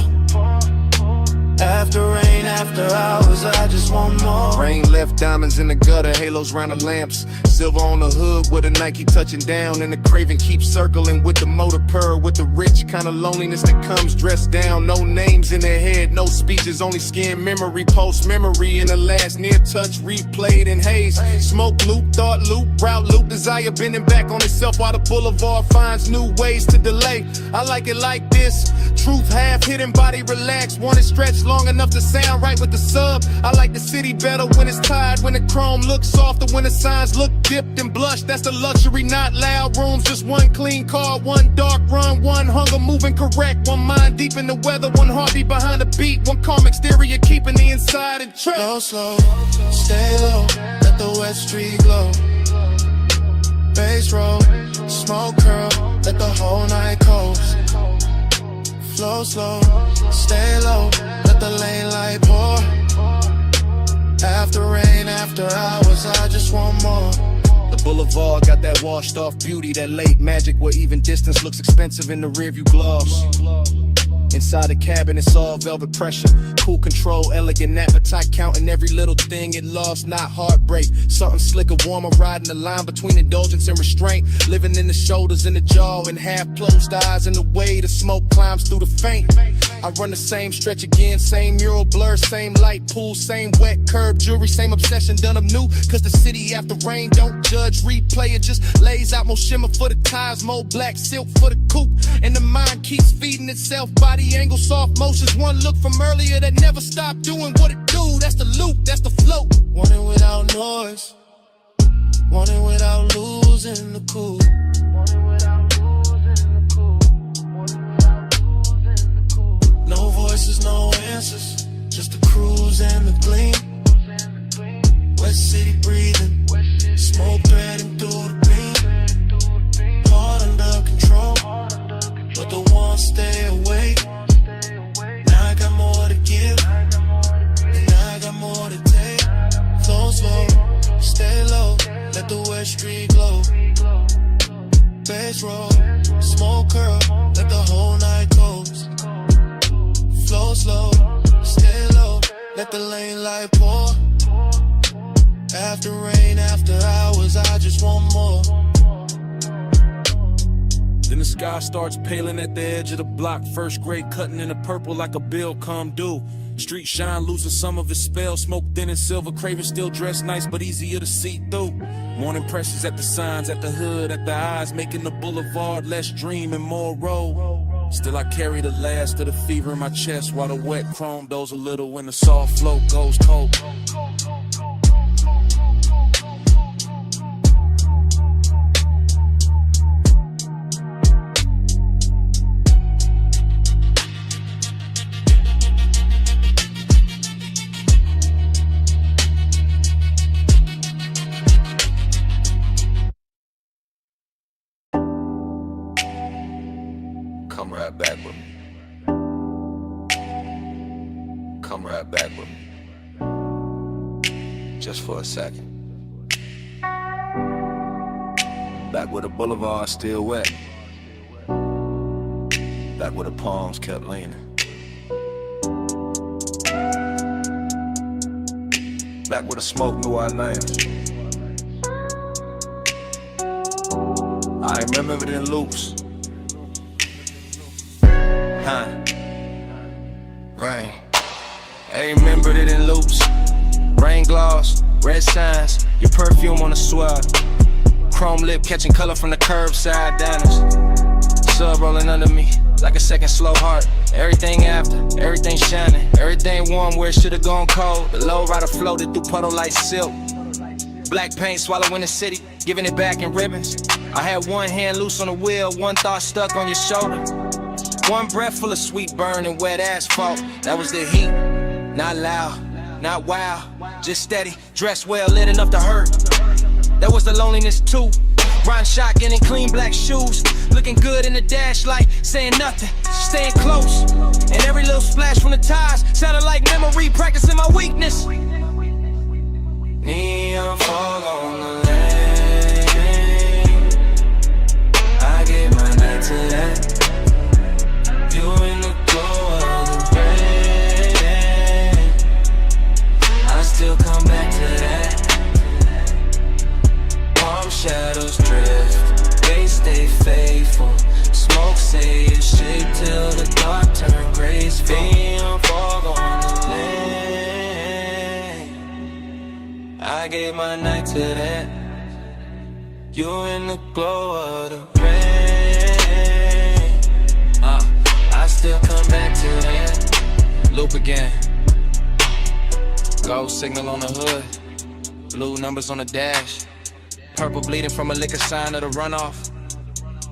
After rain, after hours, I just want more. Rain left diamonds in the gutter, halos round the lamps. Silver on the hood with a Nike touching down, and the craving keeps circling with the motor purr, with the rich kind of loneliness that comes dressed down. No names in their head, no speeches, only skin memory, post memory in the last near touch, replayed in haze. Smoke loop, thought loop, route loop, desire bending back on itself while the boulevard finds new ways to delay. I like it like this, truth half hidden, body relaxed, want it stretched long enough to sound right with the sub. I like the city better when it's tired, when the chrome looks softer, when the signs look dipped and blushed. That's the luxury, not loud rooms, just one clean car, one dark run, one hunger moving correct, one mind deep in the weather, one heartbeat behind the beat, one calm exterior keeping the inside in check. Slow, slow, stay low, let the West Street glow. Bass roll, smoke curl, let the whole night coast. Flow slow, stay low, let the lane light pour. After rain, after hours, I just want more. The boulevard got that washed off beauty, that late magic where even distance looks expensive in the rearview gloss. Inside the cabin, it's all velvet pressure. Cool control, elegant appetite, counting every little thing it lost, not heartbreak. Something slicker, warmer, riding the line between indulgence and restraint. Living in the shoulders and the jaw, and half closed eyes, and the way the smoke climbs through the faint. I run the same stretch again, same mural blur, same light pool, same wet curb jewelry, same obsession done up new. Cause the city after rain don't judge, replay it, just lays out more shimmer for the tires, more black silk for the coupe. And the mind keeps feeding itself, body angle, soft motions, one look from earlier that never stopped doing what it do. That's the loop, that's the flow. Want it without noise, want it without losing the cool. No voices, no answers, just the cruise and the gleam. West City breathing, smoke threading through the beam. Heart under control, but the one stay away. Now I got more to give, and I got more to take. Flow slow, stay low, let the West Street glow. Bass roll, smoke curl, let the whole night close. Flow slow, stay low, let the lane light pour. After rain, after hours, I just want more. Then the sky starts paling at the edge of the block. First grade cutting in the purple like a bill come due. Street shine losing some of its spell. Smoke thin and silver, craving still dressed nice but easier to see through. Morning pressures at the signs, at the hood, at the eyes, making the boulevard less dream and more road. Still I carry the last of the fever in my chest, while the wet chrome does a little when the soft flow goes cold. Come right back with me. Come right back with me. Just for a second. Back where the boulevard still wet. Back where the palms kept leaning. Back where the smoke knew our names. I remember it in loops. Huh. Rain. I remembered it in loops. Rain gloss, red signs, your perfume on the swell. Chrome lip catching color from the curbside diners. Sub rolling under me like a second slow heart. Everything after, everything shining, everything warm where it should've gone cold. The low rider floated through puddle like silk. Black paint swallowing the city, giving it back in ribbons. I had one hand loose on the wheel, one thought stuck on your shoulder. One breath full of sweet burn and wet asphalt. That was the heat. Not loud, not wild, just steady. Dressed well, lit enough to hurt. That was the loneliness too. Riding shotgun in clean black shoes. Looking good in the dash light, saying nothing, staying close. And every little splash from the tires sounded like memory, practicing my weakness. Neon fog on the lane. I gave my night to that. You in the glow of the rain. I still come back to that. Warm shadows drift, they stay faithful. Smoke say it's shit till the dark turn graceful. Neon fog on the lane. I gave my night to that. You in the glow of the rain. I still come back to that. Loop again. Gold signal on the hood. Blue numbers on the dash. Purple bleeding from a liquor sign of the runoff.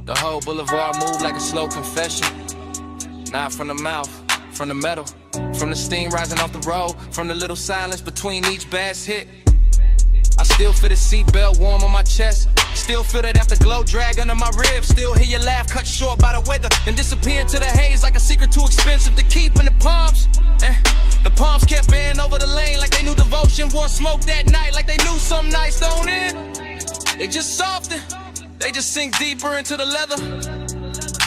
The whole boulevard moved like a slow confession. Not from the mouth, from the metal. From the steam rising off the road. From the little silence between each bass hit. I still feel the seatbelt warm on my chest. Still feel that afterglow drag under my ribs. Still hear your laugh cut short by the weather and disappear into the haze like a secret too expensive to keep in the palms. The palms kept bending over the lane like they knew devotion. Wore smoke that night like they knew some nights don't end. They just soften, they just sink deeper into the leather.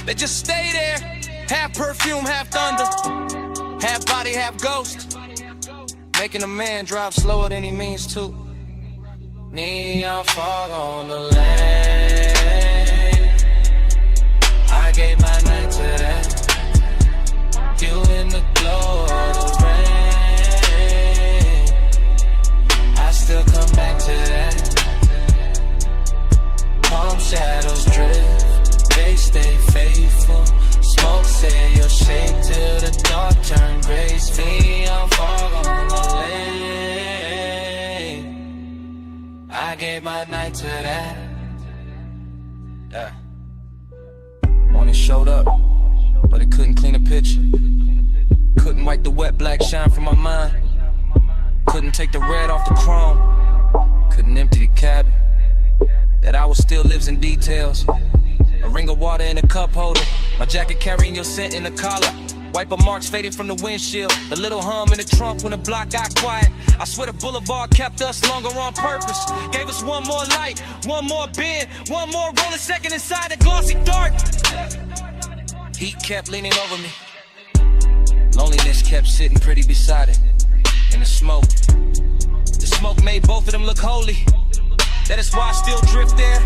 They just stay there, half perfume, half thunder, half body, half ghost, making a man drive slower than he means to. Neon fog on the lane, I gave my night to that. You in the glow of the rain, I still come back to that. Palm shadows drift, they stay faithful. Smoke say your shape till the dark turn gray. Neon fog on the lane, I gave my night to that. Yeah. Morning showed up, but it couldn't clean a picture. Couldn't wipe the wet black shine from my mind. Couldn't take the red off the chrome. Couldn't empty the cabin. That hour still lives in details. A ring of water in a cup holder. My jacket carrying your scent in the collar. Wiper marks faded from the windshield. The little hum in the trunk when the block got quiet. I swear the boulevard kept us longer on purpose. Gave us one more light, one more bend, one more rolling second inside the glossy dark. Heat kept leaning over me. Loneliness kept sitting pretty beside it. In the smoke. The smoke made both of them look holy. That is why I still drift there.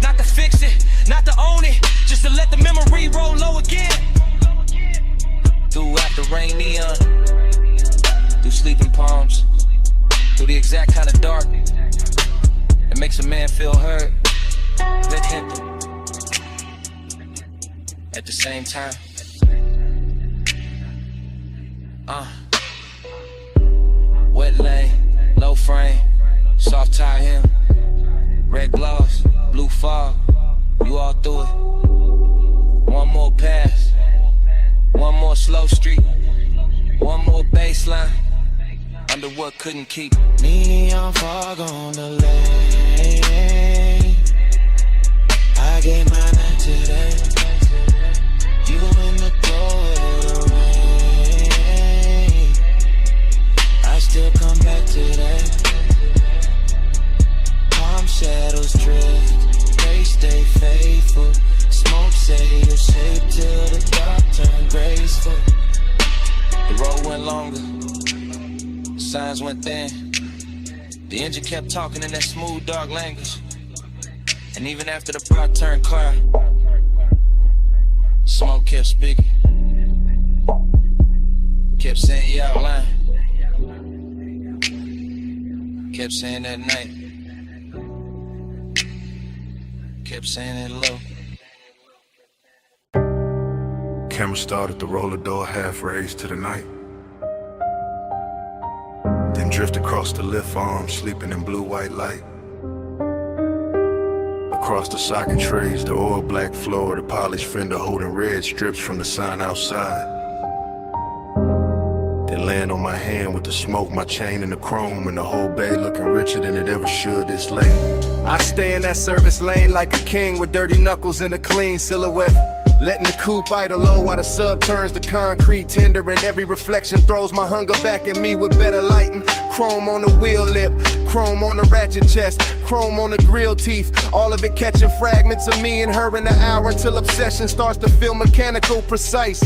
Not to fix it, not to own it, just to let the memory roll low again. Through after rain neon, through sleeping palms, through the exact kind of dark that makes a man feel heard, with him. At the same time. Wet lane, low frame, soft tie hem, red gloss, blue fog, you all through it. One more pass, one more slow street, one more baseline, under what couldn't keep. Neon fog on the lane, I gave my night to that. You in the glow of the rain, I still come back to that. Palm shadows drift, they stay faithful. Smoke say your shape till the dark turn graceful. The road went longer, the signs went thin. The engine kept talking in that smooth, dark language. And even after the block turned clear, Smoke kept speaking. Kept saying you out lying. Kept saying that night. Kept saying it low. Camera started to roll the door half raised to the night. Then drift across the lift arm, sleeping in blue-white light. Across the socket trays, the oil black floor, the polished fender holding red strips from the sign outside. Then land on my hand with the smoke, my chain and the chrome, and the whole bay looking richer than it ever should this late. I stay in that service lane like a king with dirty knuckles and a clean silhouette. Letting the coupe idle low while the sub turns to concrete tender, and every reflection throws my hunger back at me with better lighting. Chrome on the wheel lip, chrome on the ratchet chest, chrome on the grill teeth, all of it catching fragments of me and her in the hour till obsession starts to feel mechanical, precise.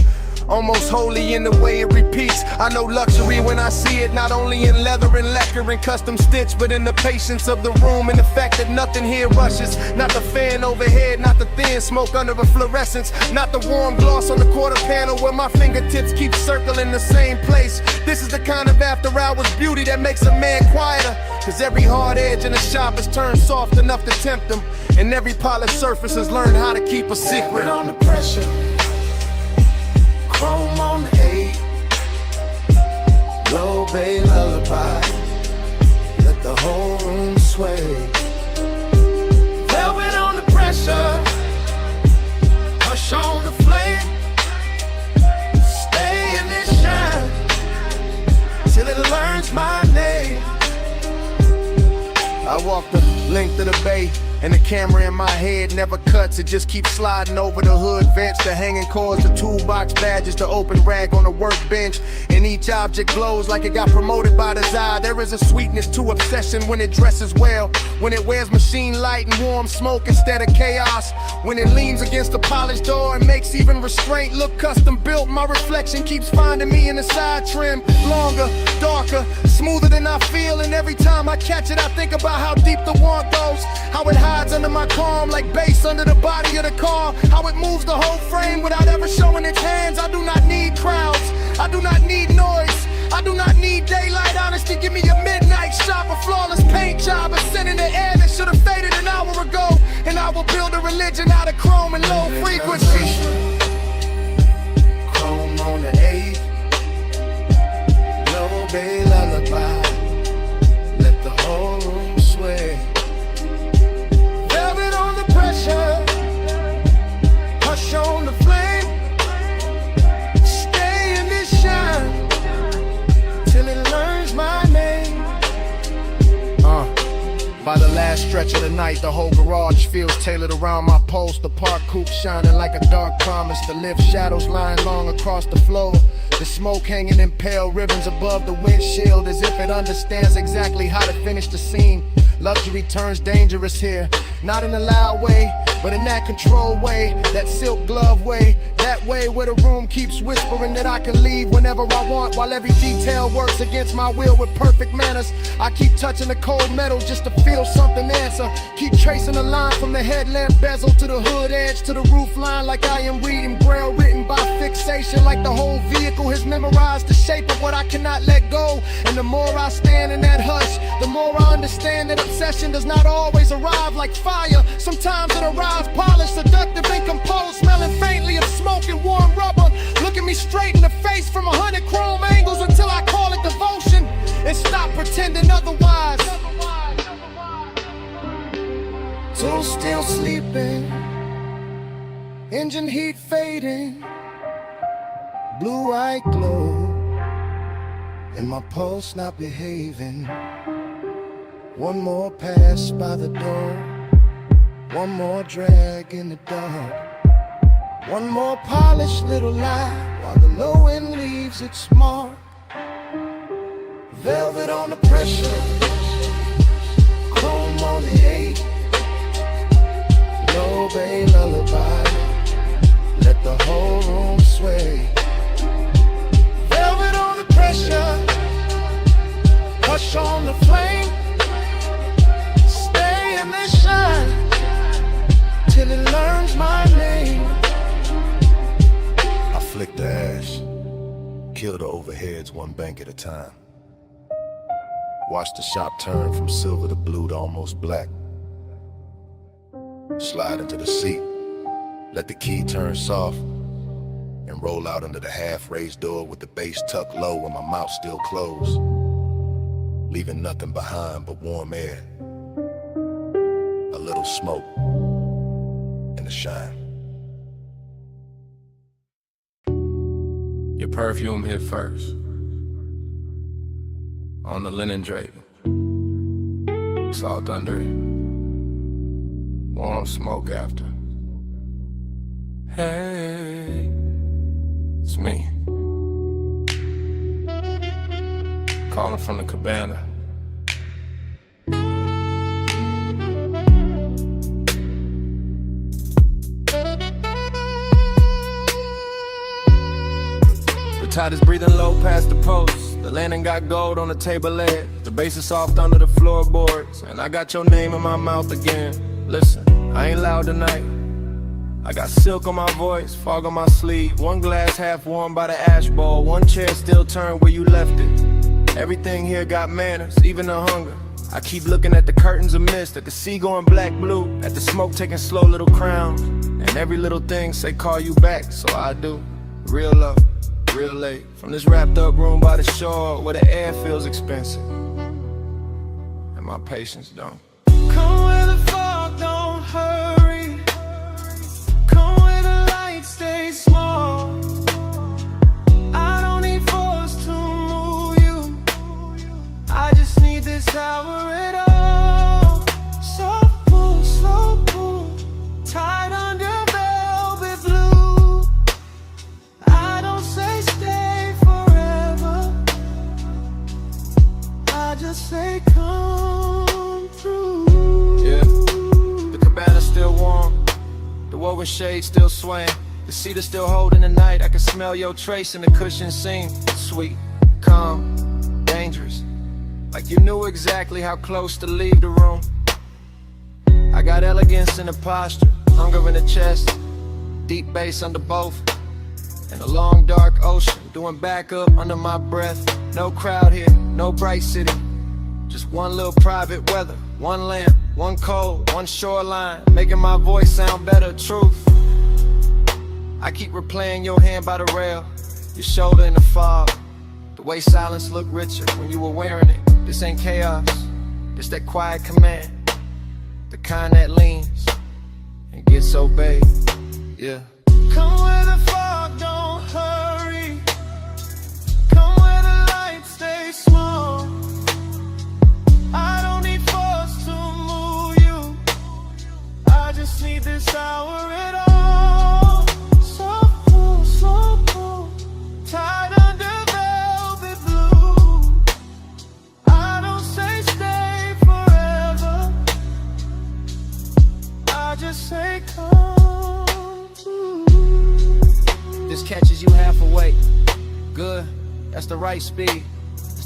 Almost holy in the way it repeats. I know luxury when I see it, not only in leather and lacquer and custom stitch, but in the patience of the room and the fact that nothing here rushes. Not the fan overhead, not the thin smoke under a fluorescence, not the warm gloss on the quarter panel where my fingertips keep circling the same place. This is the kind of after hours beauty that makes a man quieter, cause every hard edge in the shop is turned soft enough to tempt them, and every polished surface has learned how to keep a secret. On the pressure, chrome on the 8, low bay lullaby, let the whole room sway. Velvet on the pressure, hush on the flame, stay in this shine till it learns my name. I walk the length of the bay, And the camera in my head never cuts, it just keeps sliding over the hood vents, the hanging cords, the toolbox badges, the open rag on the workbench. And each object glows like it got promoted by desire. There is a sweetness to obsession when it dresses well, when it wears machine light and warm smoke instead of chaos, when it leans against the polished door and makes even restraint look custom built. My reflection keeps finding me in the side trim, longer, darker, smoother than I feel. And every time I catch it, I think about how deep the want goes, how it hides under my calm like bass under the body of the car, how it moves the whole frame without ever showing its hands. I do not need crowds, I do not need noise, I do not need daylight honesty. Give me a midnight shot, a flawless paint job, a scent in the air that should have faded an hour ago. And I will build a religion out of chrome and low frequency. Chrome on the 8, low bay lullaby, let the whole room sway. Velvet on the pressure, hush on the flame. Stay in this shine till it learns my name. By the last stretch of the night, the whole garage feels tailored around my post. The park coupe shining like a dark promise. The lift shadows lying long across the floor. The smoke hanging in pale ribbons above the windshield, as if it understands exactly how to finish the scene. Luxury turns dangerous here, not in a loud way, but in that controlled way, that silk glove way, that way where the room keeps whispering that I can leave whenever I want, while every detail works against my will with perfect manners. I keep touching the cold metal just to feel something answer. Keep tracing a line from the headlamp bezel to the hood edge to the roof line, like I am reading braille written by fixation, like the whole vehicle has memorized the shape of what I cannot let go. And the more I stand in that hush, the more I understand that obsession does not always arrive like fire. Sometimes it arrives polished, seductive and composed, smelling faintly of smoke and warm rubber. Looking me straight in the face from 100 chrome angles until I call it devotion and stop pretending otherwise. So still sleeping, engine heat fading, blue eye glow, and my pulse not behaving. One more pass by the door, one more drag in the dark, one more polished little lie while the low end leaves its mark. Velvet on the pressure, chrome on the 8, low bay lullaby, let the whole room sway. Velvet on the pressure, hush on the flame. Stay in this shine till it learns my name. I flick the ash, kill the overheads one bank at a time. Watch the shop turn from silver to blue to almost black. Slide into the seat, let the key turn soft, and roll out under the half-raised door with the bass tucked low and my mouth still closed, leaving nothing behind but warm air, a little smoke, and a shine. Your perfume hit first, on the linen drape, salt under it, warm smoke after. Hey, it's me, calling from the cabana. Tide is breathing low past the post. The landing got gold on the table leg. The bass is soft under the floorboards, and I got your name in my mouth again. Listen, I ain't loud tonight. I got silk on my voice, fog on my sleeve. One glass half warm by the ash bowl. One chair still turned where you left it. Everything here got manners, even the hunger. I keep looking at the curtains of mist, at the sea going black blue, at the smoke taking slow little crowns. And every little thing say call you back, so I do. Real love, real late, from this wrapped up room by the shore where the air feels expensive and my patience don't. Come where the fog don't hurry, come where the lights stay small. I don't need force to move you, I just need this hour at all. So move slow. over shade still swaying. The cedar still holding the night. I can smell your trace in the cushion seam. Sweet, calm, dangerous. Like you knew exactly how close to leave the room. I got elegance in the posture, hunger in the chest, deep bass under both, and a long dark ocean doing backup under my breath. No crowd here, no bright city, just one little private weather, one lamp, one cold, one shoreline, making my voice sound better. Truth, I keep replaying your hand by the rail, your shoulder in the fog, the way silence looked richer when you were wearing it. This ain't chaos, this that quiet command, the kind that leans and gets obeyed. Yeah. Come where the fog don't hurry. Come where the lights stay small. I don't need force to move you. I just need this hour at all. So cool, so cool. Tied under velvet blue. I don't say stay forever. I just say come. This catches you half awake. Good, that's the right speed.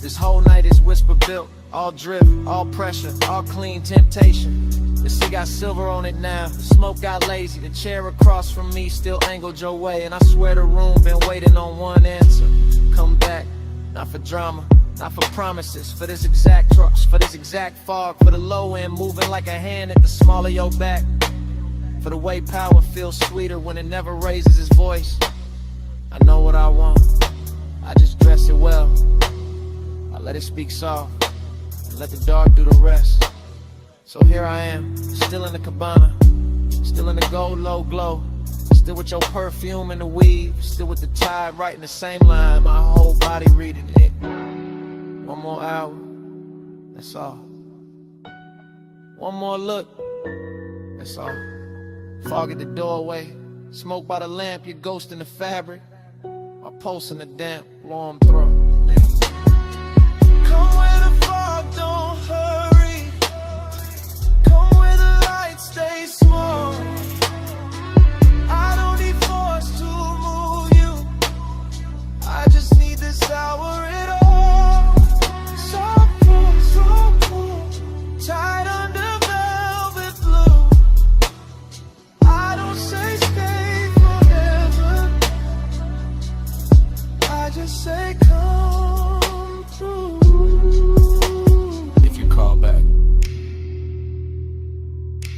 This whole night is whisper built. All drift, all pressure, all clean temptation. The sea got silver on it now. The smoke got lazy. The chair across from me still angled your way. And I swear the room been waiting on one answer. Come back, not for drama, not for promises. For this exact trucks, for this exact fog. For the low end moving like a hand at the small of your back. For the way power feels sweeter when it never raises its voice. I know what I want, I just dress it well. I let it speak soft, and let the dark do the rest. So here I am, still in the cabana, still in the gold low glow, still with your perfume and the weave, still with the tide writing the same line, my whole body reading it. One more hour, that's all. One more look, that's all. Fog at the doorway, smoke by the lamp, your ghost in the fabric. My pulse in the damp, warm throat. Come where the fog don't hurry. Come where the lights stay small. I don't need force to move you. I just need this hour at all. So cool, tied under velvet blue. I don't say stay forever. I just say come through. If you call back,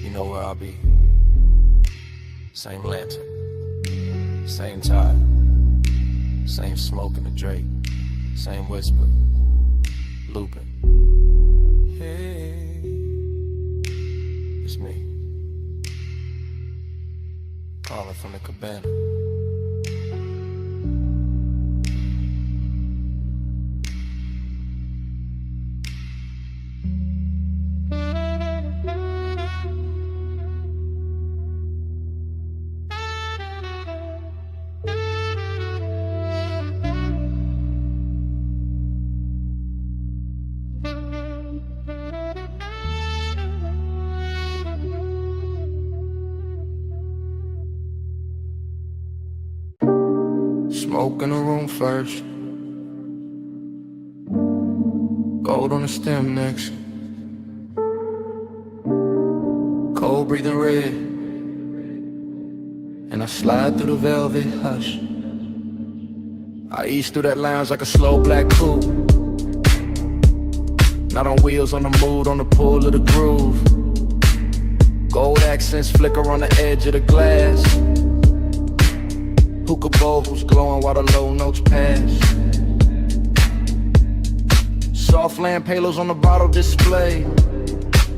you know where I'll be. Same lantern, same tide, same smoke in the Drake, same whisper, looping. Hey, it's me, calling from the cabana. Smoke in the room first, gold on the stem next, cold breathing red, and I slide through the velvet hush. I ease through that lounge like a slow black coupe, not on wheels, on the mood, on the pull of the groove. Gold accents flicker on the edge of the glass. Hookah bowls glowing while the low notes pass. Soft lamp halos on the bottle display.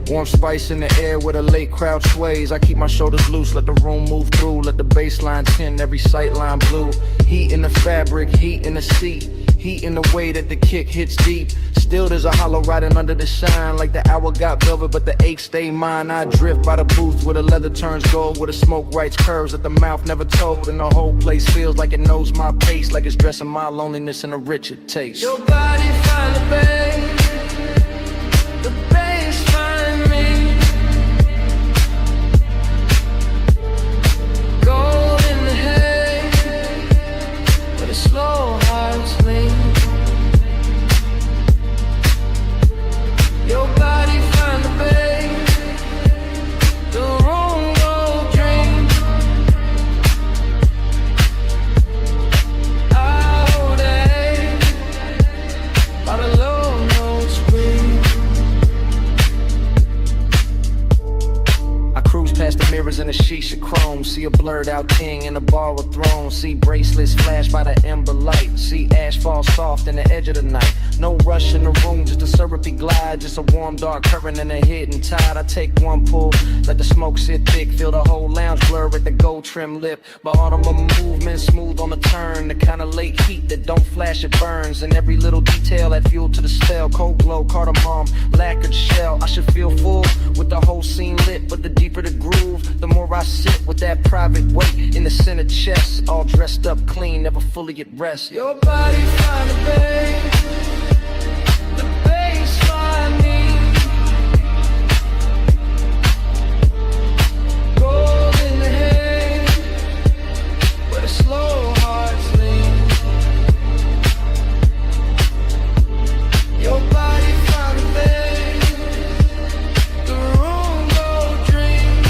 Warm spice in the air where the late crowd sways. I keep my shoulders loose, let the room move through. Let the baseline tin, every sightline blue. Heat in the fabric, heat in the seat. Heat in the way that the kick hits deep. Still there's a hollow riding under the shine. Like the hour got velvet but the ache stay mine. I drift by the booth where the leather turns gold, where the smoke writes curves that the mouth never told. And the whole place feels like it knows my pace, like it's dressing my loneliness in a richer taste. Your body find the bass find me. blurred out king in a borrowed throne. See bracelets flash by the ember light. See ash fall soft in the edge of the night. No rush in the room, just a syrupy glide. Just a warm dark current in the hidden tide. I take one pull, let the smoke sit thick. Feel the whole lounge blur at the gold trim lip. By autumn movement, smooth on the turn. The kind of late heat that don't flash, it burns. And every little detail add fuel to the spell. Cold glow, cardamom, lacquered shell. I should feel full with the whole scene lit. But the deeper the groove, the more I sit with that private weight in the center chest. All dressed up clean, never fully at rest. Your body find the bass, the bass find me. Gold in the haze, where the slow hearts lean. Your body find the bass, the room go dream.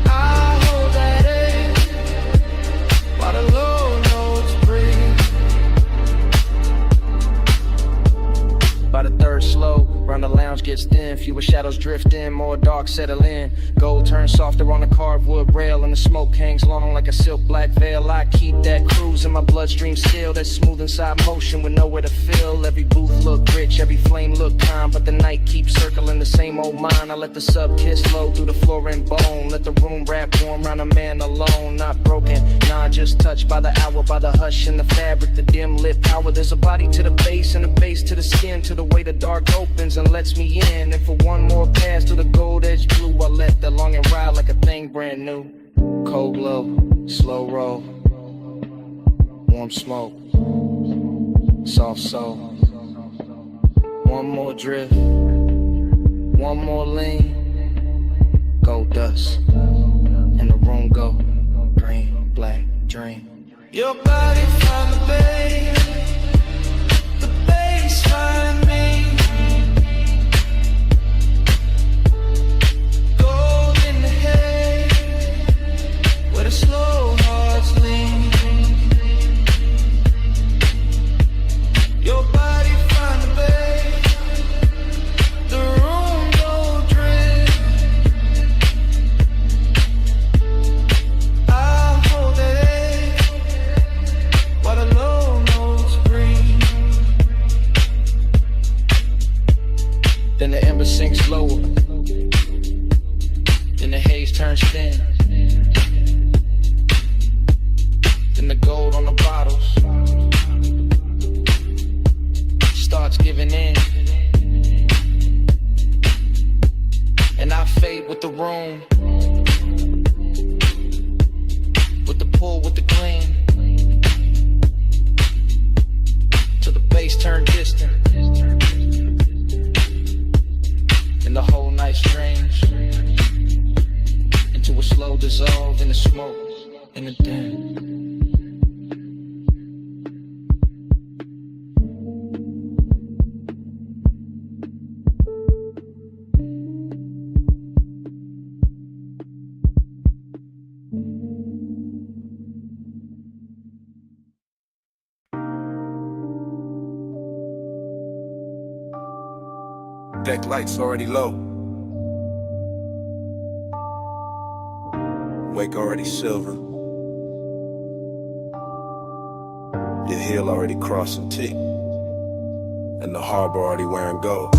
I hold that A while the low notes breathe. By the third slow, round the lounge gets thin. Fewer shadows drift in, more dark settle in. Gold turns softer on the carved wood rail, and the smoke hangs long like a silk black veil. I keep that cruise in my bloodstream still. That smooth inside motion with nowhere to fill. Every booth look rich, every flame look calm, but the night keeps circling the same old mind. I let the sub kiss low through the floor and bone. Let the room wrap warm round a man alone. Not broken, nah, just touched by the hour, by the hush in the fabric, the dim lit power. There's a body to the base and a base to the skin, to the way the dark opens and lets me in. And for one more pass to the gold edge blue, I let the longing ride like a thing brand new. Cold glow, slow roll, warm smoke, soft soul. One more drift, one more lean. Gold dust, and the room go green, black dream. Your body find the bass find me. Gold in the haze, where the slow hearts lean. Your body find the bass, the room go drift. I hold that A while the low notes breathe. Then the ember sinks lower. Then the haze turns thin. Then the gold on the bottles starts giving in. And I fade with the room, with the pull, with the gleam, till the bass turn distant. And the whole night strange into a slow dissolve in the smoke, in the den. Deck lights already low. Wake already silver. The hill already crossing T. And the harbor already wearing gold.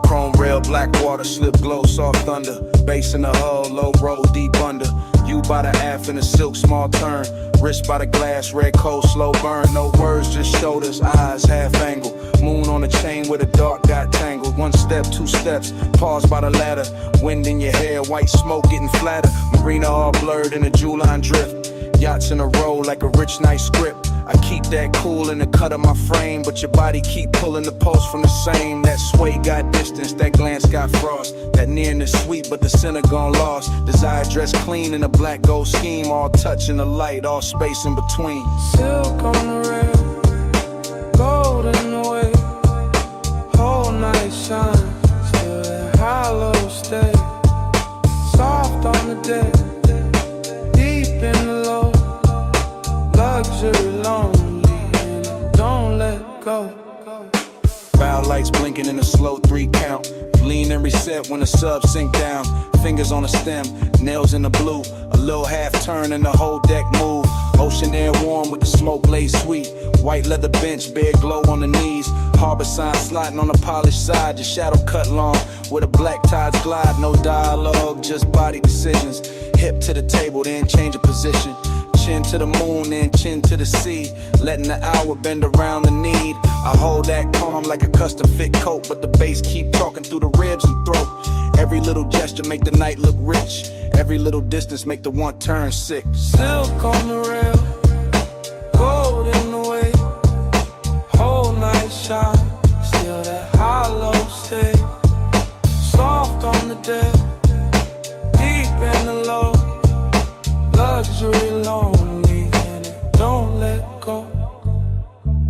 Chrome rail, black water, slip glow, soft thunder. Bass in the hull, low roll, deep under. You by the aft in a silk, small turn. Wrist by the glass, red cold, slow burn. No words, just shoulders, eyes, half angle. Moon on the chain where the dark got tangled. One step, two steps, pause by the ladder. Wind in your hair, white smoke getting flatter. Marina all blurred in a jewel line drift. Yachts in a row like a rich night script. I keep that cool in the cut of my frame, but your body keep pulling the pulse from the same. That sway got distance, that glance got frost. That nearness sweet, but the center gone lost. Desire dressed clean in a black gold scheme. All touch in the light, all space in between. Silk on the rail, gold in the way. Whole night shine, still that hollow stay. Soft on the deck, deep in the low. Luxury lonely, go. Bow lights blinking in a slow 3 count. Lean and reset when the subs sink down. Fingers on the stem, nails in the blue. A little half turn and the whole deck move. Ocean air warm with the smoke laid sweet. White leather bench, bare glow on the knees. Harbor sign sliding on the polished side. Your shadow cut long where the black tides glide. No dialogue, just body decisions. Hip to the table, then change of position. Chin to the moon, then chin to the sea. Letting the hour bend around the need. I hold that calm like a custom fit coat, but the bass keep talking through the ribs and throat. Every little gesture make the night look rich. Every little distance make the one turn sick. Silk on the rail, gold in the way. Whole night shine, still that hollow stay. Soft on the deck, deep in the low. Luxury lonely and it don't let go.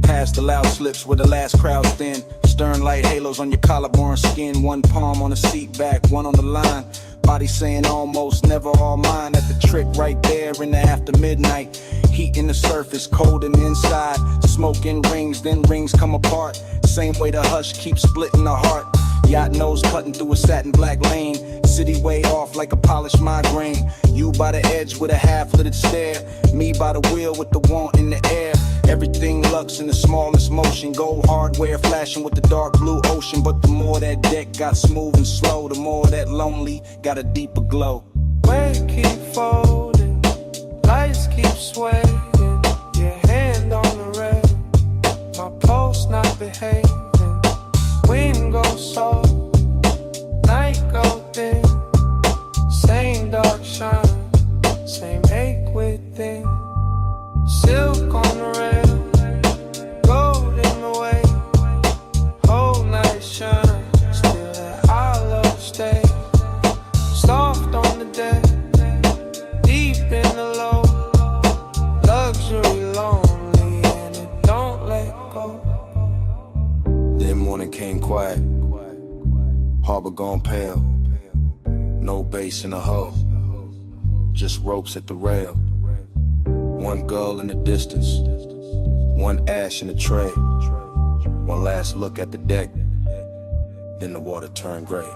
Past the loud slips where the last crowd's thin. Stern light halos on your collarbone skin. One palm on the seat back, one on the line. Body saying almost, never all mine. At the trick right there in the after midnight. Heat in the surface, cold in the inside. Smoke in rings, then rings come apart. Same way the hush keeps splitting the heart. Yacht nose cutting through a satin black lane. City way off like a polished migraine. You by the edge with a half-littered stare. Me by the wheel with the want in the air. Everything lux in the smallest motion. Gold hardware flashing with the dark blue ocean. But the more that deck got smooth and slow, the more that lonely got a deeper glow. Weight keep folding, lights keep swaying. Your hand on the rail, my pulse not behaving. Wind goes soft, night go thin. Same dark shine, same ache within. Silk on the rail, gold in the way. Whole night shine, still that hollow stay. Soft on the deck, deep in the low. Luxury lonely and it don't let go. Then morning came quiet. Harbor gone pale. No bass in the hull, just ropes at the rail. One gull in the distance, one ash in the tray. One last look at the deck, then the water turned gray.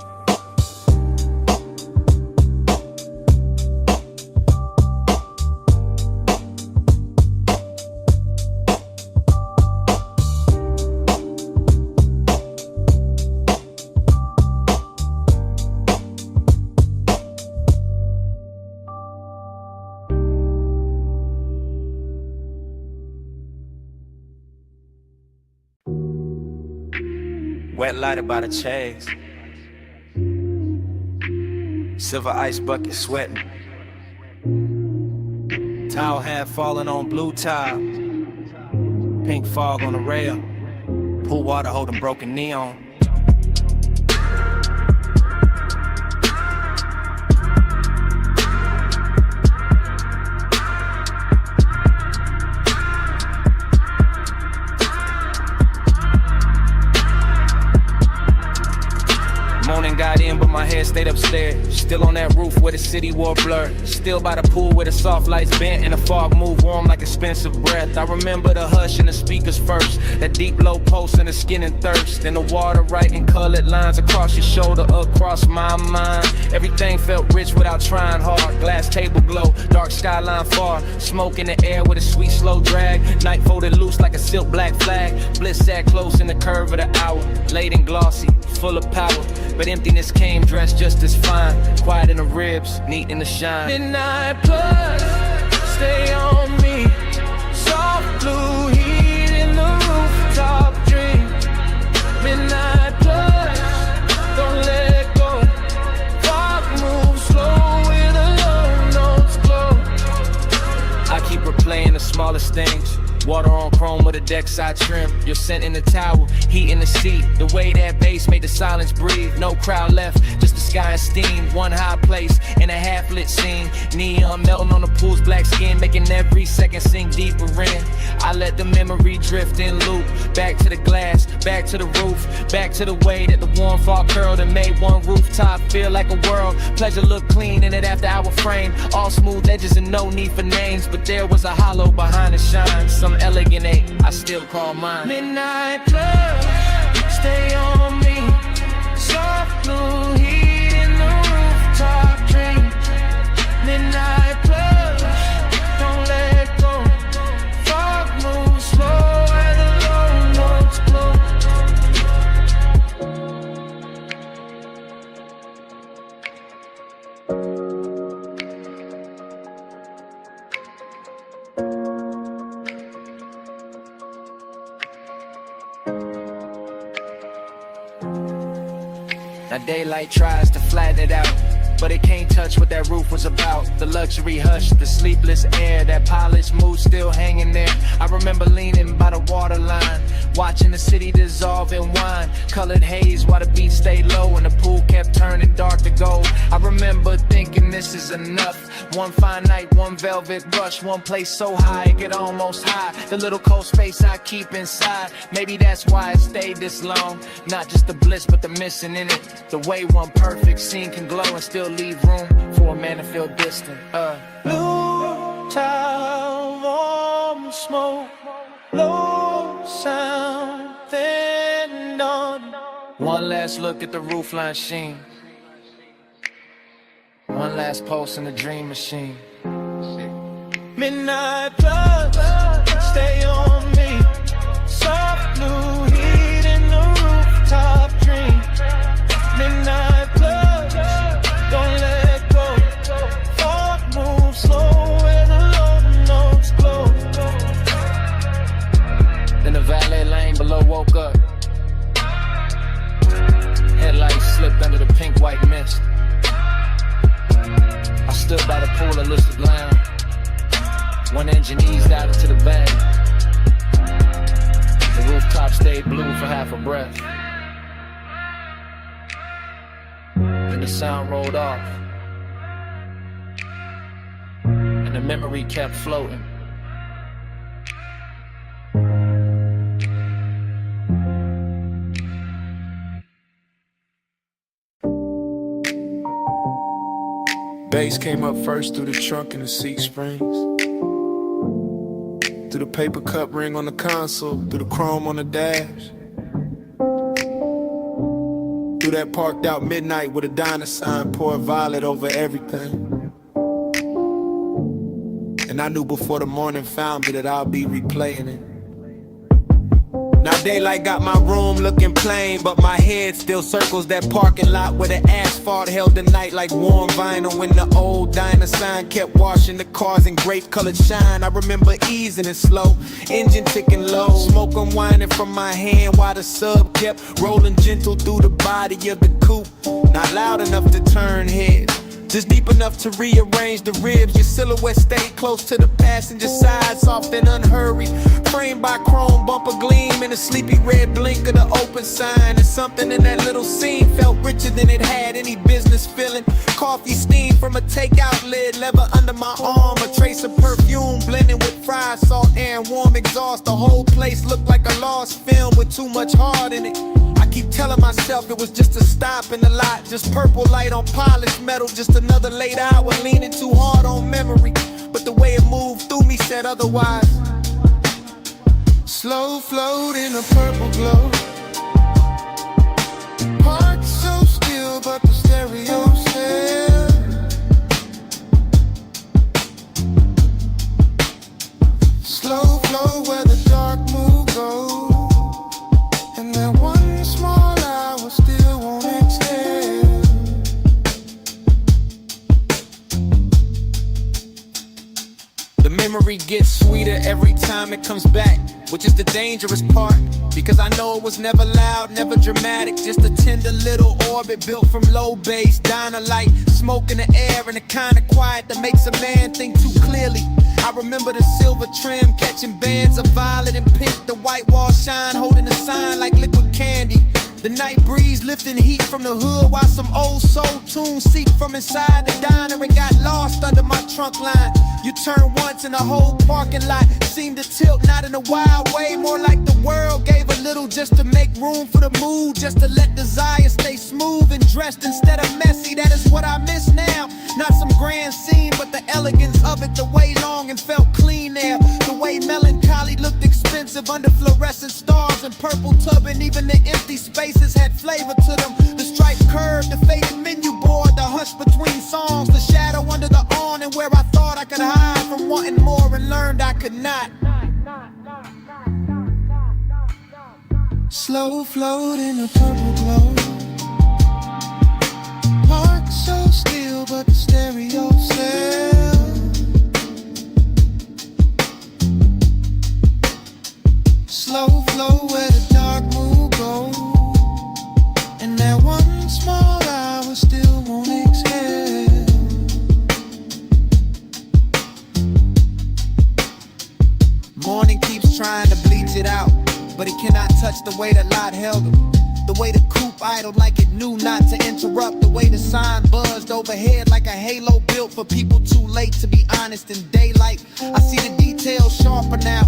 Wet lighted by the chase. Silver ice bucket sweating. Towel hat falling on blue tile. Pink fog on the rail. Pool water holding broken neon. Got in, but my head stayed upstairs. Still on that roof where the city wore blur. Still by the pool where the soft lights bent and the fog moved warm like expensive breath. I remember the hush and the speakers first. That deep low pulse in the skin and thirst. And the water writing colored lines across your shoulder, across my mind. Everything felt rich without trying hard. Glass table glow, dark skyline far. Smoke in the air with a sweet slow drag. Night folded loose like a silk black flag. Bliss sat close in the curve of the hour. Late and glossy, full of power. But emptiness came dressed just as fine. Quiet in the ribs, neat in the shine. Midnight plus, stay on me. Soft blue heat in the rooftop dream. Midnight plus, don't let go. Fog moves slow with the low notes glow. I keep replaying the smallest things. Water on chrome with a deck side trim. Your scent in the towel, heat in the seat. The way that bass made the silence breathe. No crowd left, just the sky and steam. One high place in a half-lit scene. Neon melting on the pool's black skin, making every second sink deeper in. I let the memory drift in loop. Back to the glass, back to the roof, back to the way that the warm fall curled and made one rooftop feel like a world. Pleasure looked clean in it after our frame, all smooth edges and no need for names, but there was a hollow behind the shine, some elegant eight I still call mine. Midnight club, stay on me. Soft blue heat in the rooftop dream. Midnight club, don't let go. Fog moves slow where the low notes glow. Now daylight tries to flatten it out, but it can't touch what that roof was about. The luxury hush, the sleepless air, that polished mood still hanging there. I remember leaning by the waterline, watching the city dissolve in wine. Colored haze while the beach stayed low and the pool kept turning dark to gold. I remember thinking this is enough. One fine night, one velvet brush, one place so high it could almost hide the little cold space I keep inside. Maybe that's why it stayed this long. Not just the bliss, but the missing in it. The way one perfect scene can glow and still leave room for a man to feel distant. Blue tile, warm smoke, low sound, then dawn. One last look at the roofline sheen. One last pulse in the dream machine. Midnight club, stay on me. Soft blue heat in the rooftop dream. Midnight club, don't let go. Fog moves slow where the low notes glow. Then the valet lane below woke up. Headlights slipped under the pink-white mist. I stood by the pool and listed lounge. One engine eased out into the bay. The rooftop stayed blue for half a breath. Then the sound rolled off, and the memory kept floating. Bass came up first through the trunk and the seat springs, through the paper cup ring on the console, through the chrome on the dash, through that parked out midnight with a diner sign, pour violet over everything. And I knew before the morning found me that I'll be replaying it. Now daylight got my room looking plain, but my head still circles that parking lot where the asphalt held the night like warm vinyl. When the old diner sign kept washing the cars in grape colored shine. I remember easing it slow, engine ticking low, smoke unwinding from my hand while the sub kept rolling gentle through the body of the coupe. Not loud enough to turn heads, just deep enough to rearrange the ribs. Your silhouette stayed close to the passenger side, soft and unhurried, framed by chrome bumper gleam and a sleepy red blink of the open sign. And something in that little scene felt richer than it had any business feeling. Coffee steam from a takeout lid, leather under my arm, a trace of perfume blending with fried salt air and warm exhaust. The whole place looked like a lost film with too much heart in it. I keep telling myself it was just a stop in the lot, just purple light on polished metal, just another late hour leaning too hard on memory. But the way it moved through me said otherwise. Slow float in a purple glow, heart so still but the stereo said. Slow flow where the dark mood goes, and that one small hour still won't extend. The memory gets sweeter every time it comes back, which is the dangerous part, because I know it was never loud, never dramatic, just a tender little orbit built from low bass, diner light, smoke in the air, and the kind of quiet that makes a man think too clearly. I remember the silver trim catching bands of violet and pink, the white wall shine holding a sign like liquid candy. The night breeze lifting heat from the hood while some old soul tunes seeped from inside the diner and got lost under my trunk line. You turn once and the whole parking lot seemed to tilt, not in a wild way, more like the world gave just to make room for the mood, just to let desire stay smooth and dressed instead of messy. That is what I miss now. Not some grand scene, but the elegance of it, the way long and felt clean there, the way melancholy looked expensive under fluorescent stars and purple tubbing. Even the empty spaces had flavor to them. The striped curve, the faded menu board, the hush between songs, the shadow under the awning where I thought I could hide from wanting more and learned I could not. Slow float in a purple glow. Park so still, but the stereo still. Slow flow where the dark moon goes. And that one small hour still won't exhale. Morning keeps trying to bleach it out, but it cannot touch the way that Lot held him. The way the coupe idled like it knew not to interrupt. The way the sign buzzed overhead like a halo built for people too late to be honest in daylight. I see the details sharper now.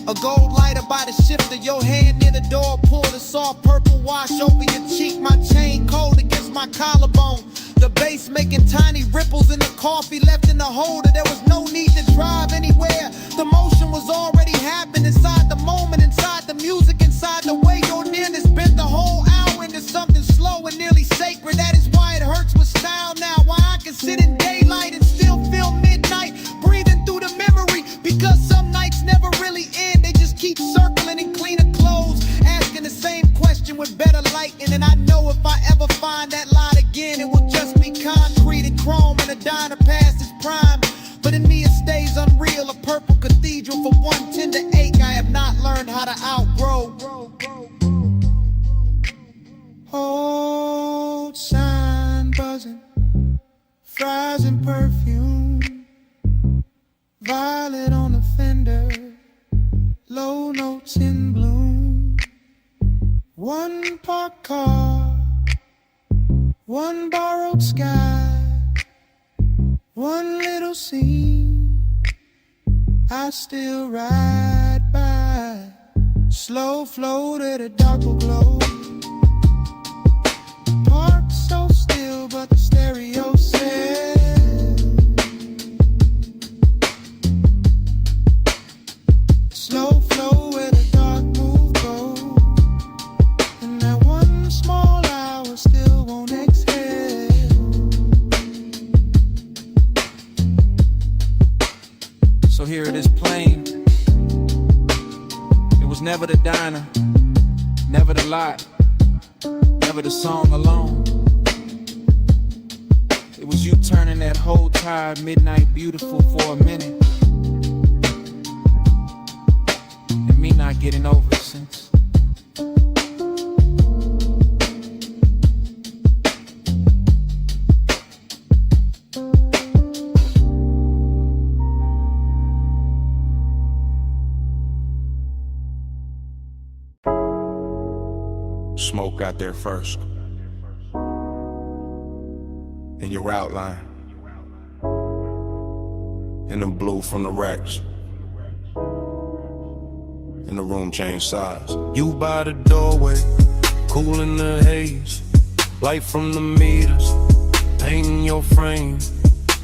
A gold lighter by the shifter, your hand near the door, pour the soft purple wash over your cheek. My chain cold against my collarbone. The bass making tiny ripples in the coffee left in the holder. There was no need to drive anywhere. The motion was already happening inside the moment, inside the music, inside the way your nearness bent the whole hour into something slow and nearly sacred. That is why it hurts with style now. Why I can sit in daylight and still feel midnight, breathing through the memory. Because some nights never really end. They just keep circling in cleaner clothes, asking the same question with better lighting. And I know if I ever find that light again, it will just be concrete and chrome and a diner past its prime. But in me it stays unreal, a purple cathedral for one tender ache I have not learned how to outgrow. Old sign buzzing, fries and perfume, violet on the fender, low notes in bloom. One parked car, one borrowed sky, one little scene I still ride by. Slow float at a darker glow. Park so still, but the stereo says. Slow flow where the dark move goes. And that one small hour still won't exhale. So here it is plain. It was never the diner, never the lot, never the song alone. It was you turning that whole tired midnight beautiful for a minute, and me not getting over it since. Smoke got there first. In your outline. In the blue from the racks. And the room changed size. You by the doorway, cool in the haze. Light from the meters, painting your frame.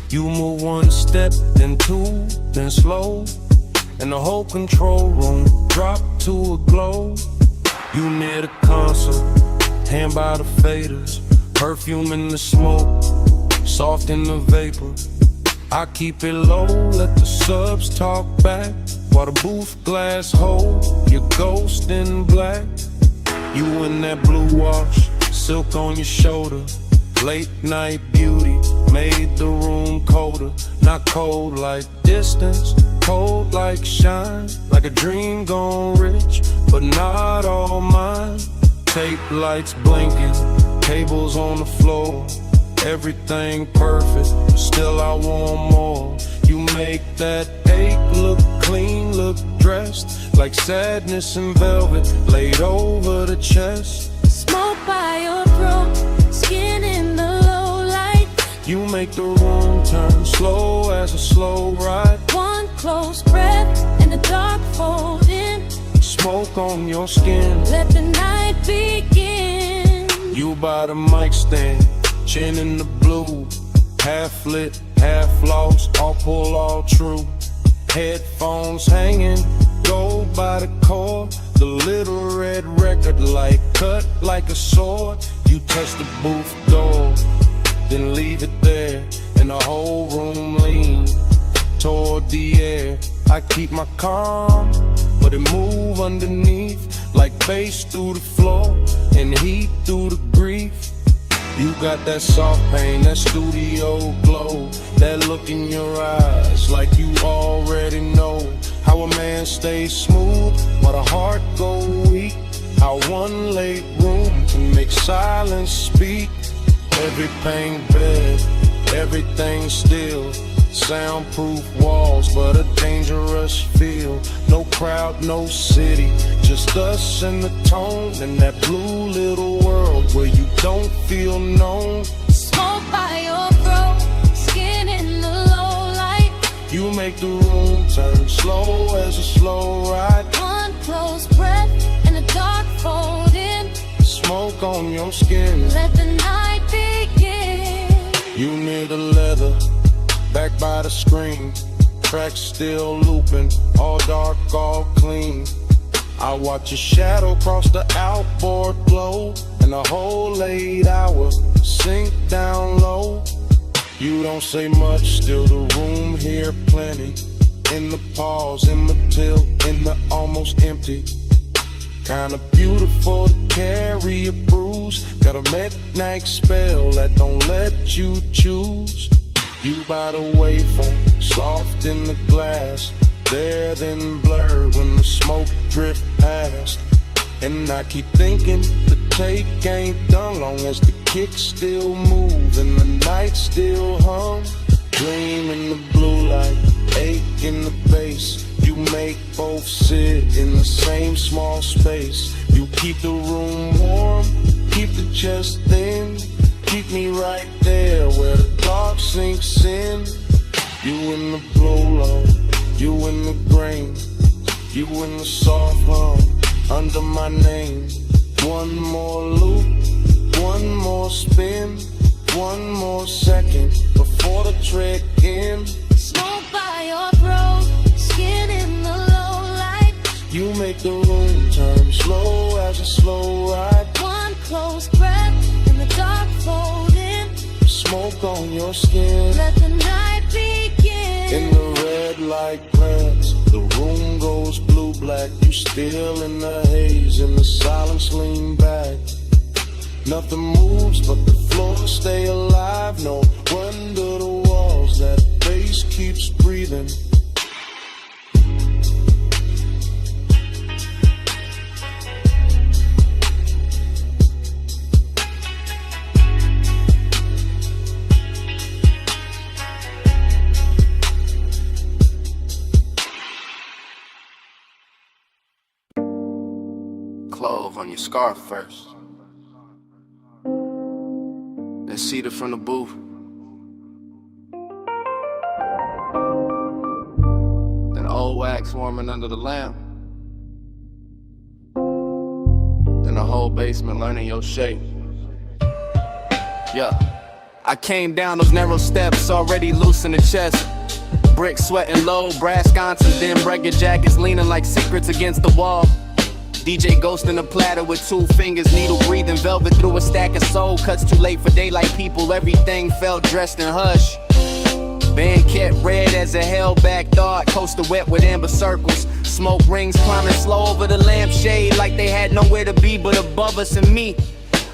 You move one step, then two, then slow. And the whole control room dropped to a glow. You near the console, hand by the faders. Perfume in the smoke, soft in the vapor. I keep it low, let the subs talk back. While the booth glass hold your ghost in black. You in that blue wash, silk on your shoulder. Late night beauty made the room colder. Not cold like distance, cold like shine. Like a dream gone rich, but not all mine. Tape lights blinking, tables on the floor. Everything perfect, still I want more. You make that ache look clean, look dressed. Like sadness in velvet, laid over the chest. Smoke by your throat, skin in the low light. You make the room turn slow as a slow ride. One close breath and the dark fold in. smoke on your skin. Let the night begin. You by the mic stand, chin in the blue, half lit, half lost, all pull, all true. Headphones hanging, go by the cord. The little red record light cut like a sword. You touch the booth door, then leave it there, and the whole room lean toward the air. I keep my calm, but it move underneath like bass through the floor and heat through the grief. You got that soft pain, that studio glow, that look in your eyes like you already know how a man stays smooth while the heart go weak. How one late room can make silence speak. Every pain bed, everything still. Soundproof walls, but a dangerous feel. No crowd, no city, just us and the tone in that blue little world where you don't feel known. Smoke by your throat, skin in the low light. You make the room turn slow as a slow ride. One close breath and the dark fold in. Smoke on your skin. Let the night begin. You near the leather, back by the screen, tracks still looping, all dark, all clean. I watch your shadow cross the outboard glow, and the whole 8 hours sink down low. You don't say much, still the room here plenty. In the pause, in the tilt, in the almost empty. Kinda beautiful to carry a bruise. Got a midnight spell that don't let you choose. You by the waveform, soft in the glass, there then blurred when the smoke drift past. And I keep thinking the take ain't done long as the kicks still move and the night still hum. Dream in the blue light, ache in the bass. You make both sit in the same small space. You keep the room warm, keep the chest thin. Keep me right there where the dark sinks in. You in the blow-low, you in the grain, you in the soft hum under my name. One more loop, one more spin, one more second before the trek ends. Smoke by your throat, skin in the low light. You make the room turn slow as a slow ride. One close breath and the dark fold in. Smoke on your skin. Let the night begin. In the red light glance, the room goes blue-black. You still in the haze, in the silence lean back. Nothing moves but the floor stay alive. No wonder the walls, that bass keeps breathing. Clove on your scarf first, then Cedar from the booth, then old wax warming under the lamp, then the whole basement learning your shape. Yeah, I came down those narrow steps already loose in the chest. Brick sweating low, brass sconces, then breaking jackets leaning like secrets against the wall. DJ Ghost in a platter with 2 fingers, needle breathing velvet through a stack of soul cuts. Too late for daylight people, everything felt dressed in hush. Band kept red as a held back thought, coaster wet with amber circles. Smoke rings climbing slow over the lampshade like they had nowhere to be but above us and me.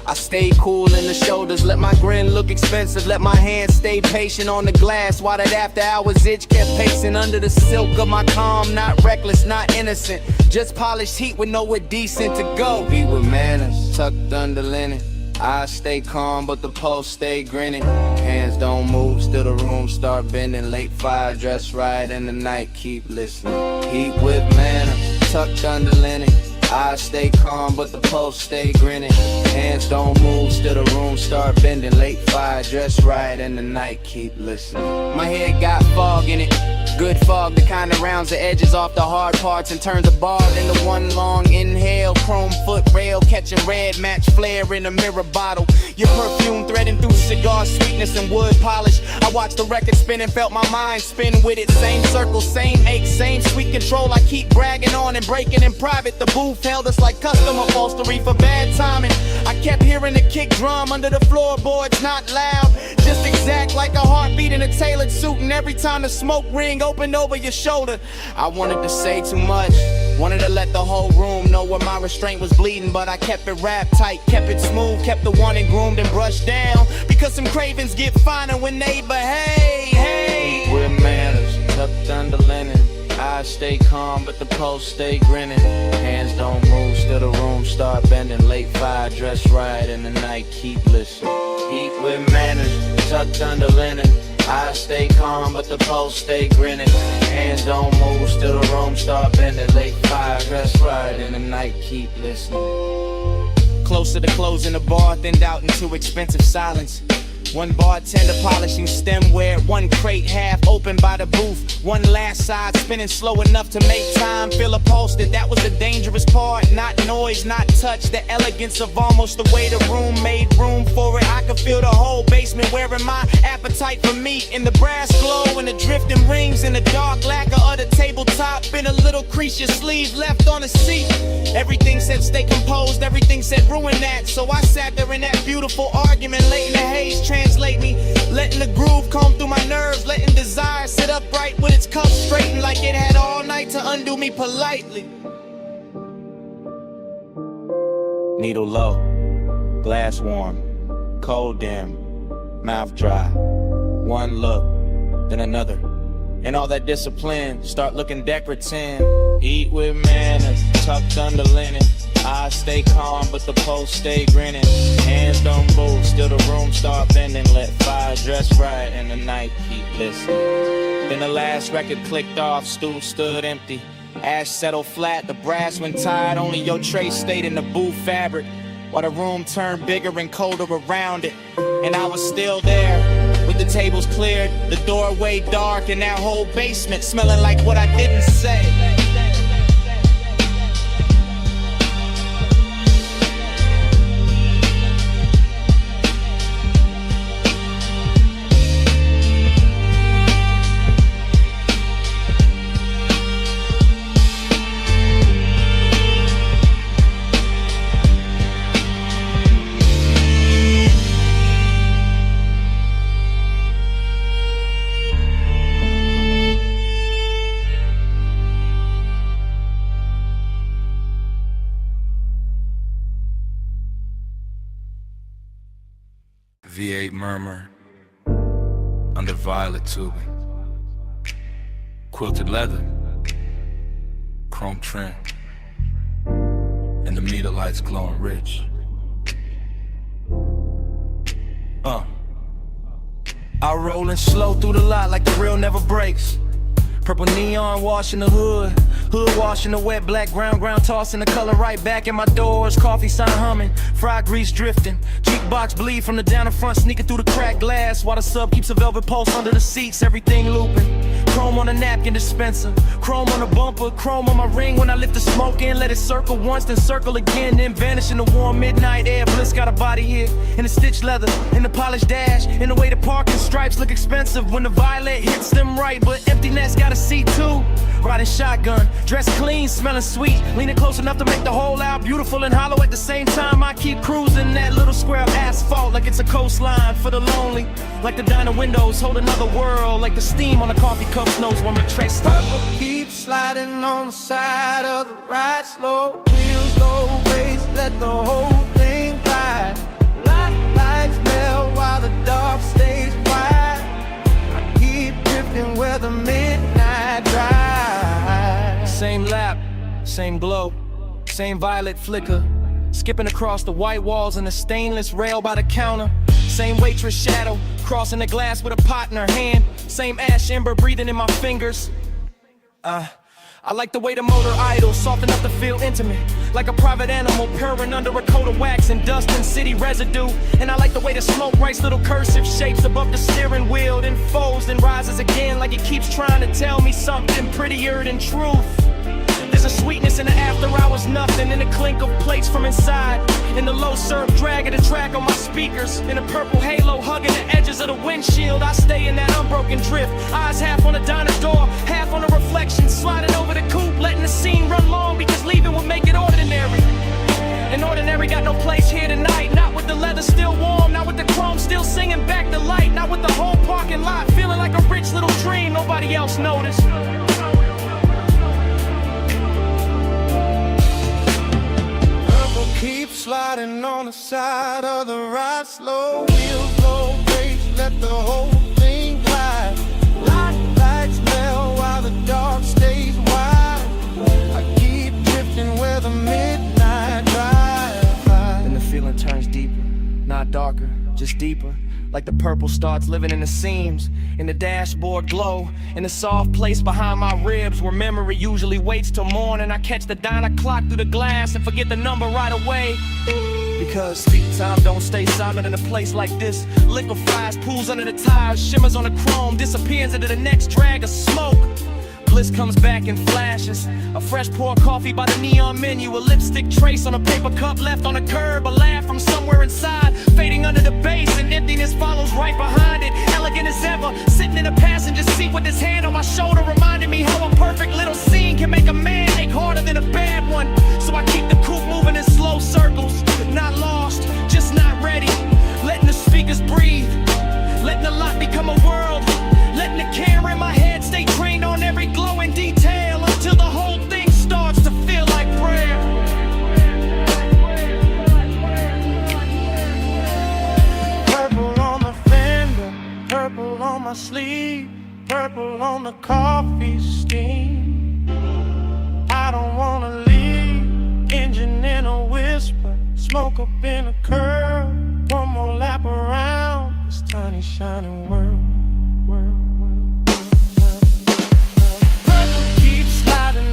I stayed cool in the shoulders, let my grin look expensive, let my hands stay patient on the glass while that after hours itch kept pacing under the silk of my calm. Not reckless, not innocent, just polished heat with nowhere decent to go. Be with manners, tucked under linen. I stay calm, but the pulse stay grinning. Hands don't move, still the room start bending. Late fire, dress right, and the night keep listening. Heat with manners, tucked under linen. I stay calm, but the pulse stay grinning. Hands don't move, still the room start bending. Late fire, dress right, and the night keep listening. My head got fog in it, Good fog, the kind that rounds the edges off the hard parts and turns a bar into one long inhale. Chrome foot rail, catching red, match flare in a mirror bottle. Your perfume threading through cigar sweetness and wood polish. I watched the record spin and felt my mind spin with it. Same circle, same ache, same sweet control. I keep bragging on and breaking in private. The booth held us like custom upholstery for bad timing. I kept hearing the kick drum under the floorboards, not loud, just exact like a heartbeat in a tailored suit. And every time the smoke ring opened over your shoulder, I wanted to say too much, wanted to let the whole room know where my restraint was bleeding, but I kept it wrapped tight, kept it smooth, kept the one and groomed and brushed down, because some cravings get finer when they behave. Hey, with manners, tucked under linen, eyes stay calm but the pulse stay grinning. Hands don't move, still the room start bending. Late fire, dress right in the night, keep listening. Eat with manners, tucked under linen, eyes stay calm but the pulse stay grinning. Hands don't move, still the room start bending. Late fire, dress right in the night, keep listening. Closer to closing the bar, thinned out into expensive silence. One bartender polishing stemware, one crate half open by the booth, one last side spinning slow enough to make time feel upholstered. That was the dangerous part, not noise, not touch, the elegance of almost the way the room made room for it. I could feel the whole basement wearing my appetite for meat, in the brass glow and the drifting rings in the dark lacquer of the tabletop, in a little crease your sleeve left on the seat. Everything said stay composed, everything said ruin that, so I sat there in that beautiful argument, late in the haze, translate me, letting the groove comb through my nerves, letting desire sit upright with its cuffs straightened like it had all night to undo me politely. Needle low, glass warm, cold dim, mouth dry. One look, then another, and all that discipline start looking decorative. Eat with manners, tucked under linen, eyes stay calm but the pulse stay grinning. Hands don't move, still the room start bending. Let fire dress right in the night, keep listening. Then the last record clicked off, stool stood empty. Ash settled flat, the brass went tired, only your tray stayed in the booth fabric, while the room turned bigger and colder around it. And I was still there, with the tables cleared, the doorway dark, and that whole basement smelling like what I didn't say. V8 murmur under violet tubing, quilted leather, chrome trim, and the meter lights glowing rich. I rollin' slow through the lot like the real never breaks. Purple neon washing the hood, hood washing the wet black ground tossing the color right back in my doors. Coffee sign humming, fried grease drifting, jukebox bleed from the down in front, sneaking through the cracked glass while the sub keeps a velvet pulse under the seats. Everything looping, chrome on the napkin dispenser, chrome on the bumper, chrome on my ring when I lift the smoke in. Let it circle once, then circle again, then vanish in the warm midnight air. Bliss got a body here in the stitched leather, in the polished dash, in the way the parking stripes look expensive when the violet hits them right, but emptiness got a seat too. Riding shotgun, dressed clean, smelling sweet, leaning close enough to make the whole out beautiful and hollow at the same time. I keep cruising that little square of asphalt like it's a coastline for the lonely, like the diner windows hold another world, like the steam on the coffee cups knows when my tray stops. Purple keeps sliding on the side of the ride, slow wheels, low bass, let the whole thing glide. Lights melt while the dark stays quiet. I keep drifting where the midnight drive. Same lap, same glow, same violet flicker, skipping across the white walls and the stainless rail by the counter. Same waitress shadow, crossing the glass with a pot in her hand. Same ash ember breathing in my fingers. I like the way the motor idles, soft enough to feel intimate. like a private animal purring under a coat of wax and dust and city residue. And I like the way the smoke writes little cursive shapes above the steering wheel, then folds and rises again like it keeps trying to tell me something prettier than truth. There's a sweetness in the after hours, nothing in the clink of plates from inside, in the low surf drag of the track on my speakers, in a purple halo hugging the edges of the windshield. I stay in that unbroken drift, eyes half on the diner's door, half on the reflection, sliding over the coupe, letting the scene run long because leaving would make it ordinary. And ordinary got no place here tonight, not with the leather still warm, not with the chrome still singing back the light, not with the whole parking lot feeling like a rich little dream nobody else noticed. Keep sliding on the side of the ride, slow wheels, low brakes, let the whole thing glide. Lights melt while the dark stays wide. I keep drifting where the midnight drive. Then the feeling turns deeper, not darker, just deeper. Like the purple starts living in the seams, in the dashboard glow, in the soft place behind my ribs where memory usually waits till morning. I catch the diner clock through the glass and forget the number right away. Because speak time don't stay silent in a place like this. Liquefies, pools under the tires, shimmers on the chrome, disappears into the next drag of smoke. Bliss comes back in flashes. A fresh pour coffee by the neon menu, a lipstick trace on a paper cup left on a curb, a laugh from somewhere inside, fading under the bass, and emptiness follows right behind it. Elegant as ever, sitting in a passenger seat with his hand on my shoulder, reminding me how a perfect little scene can make a man ache harder than a bad one. So I keep the coupe moving in slow circles, not lost, just not ready, letting the speakers breathe, letting the lot become a world, letting the camera in my head stay trained on every glowing detail until the whole thing starts to feel like prayer. Purple on the fender, purple on my sleeve, purple on the coffee steam. I don't wanna leave, engine in a whisper, smoke up in a curl, one more lap around this tiny shining world.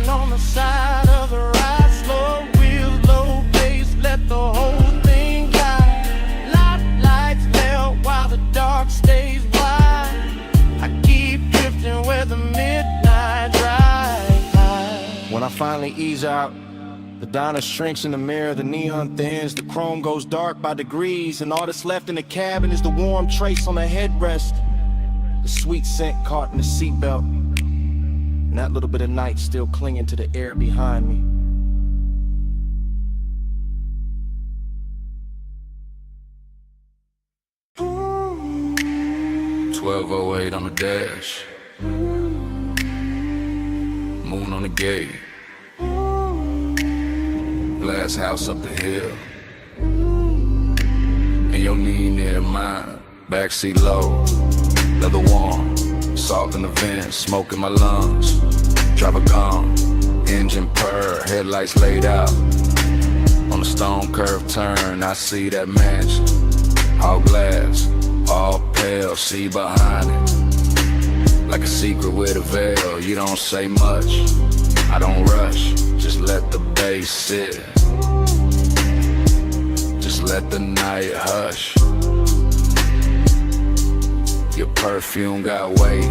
On the side of the ride, slow wheels, low bass, let the whole thing glide. Lights melt while the dark stays wide. I keep drifting where the midnight drive. When I finally ease out, the diner shrinks in the mirror, the neon thins, the chrome goes dark by degrees, and all that's left in the cabin is the warm trace on the headrest, the sweet scent caught in the seatbelt, and that little bit of night still clinging to the air behind me. $12:08 on the dash, moon on the gate, glass house up the hill, and your knee near mine, backseat low, leather warm, salt in the vents, smoke in my lungs, driver gone, engine purr, headlights laid out. On the stone curve turn, I see that mansion, all glass, all pale, see behind it, like a secret with a veil. You don't say much, I don't rush, just let the bass sit, just let the night hush. Your perfume got weight,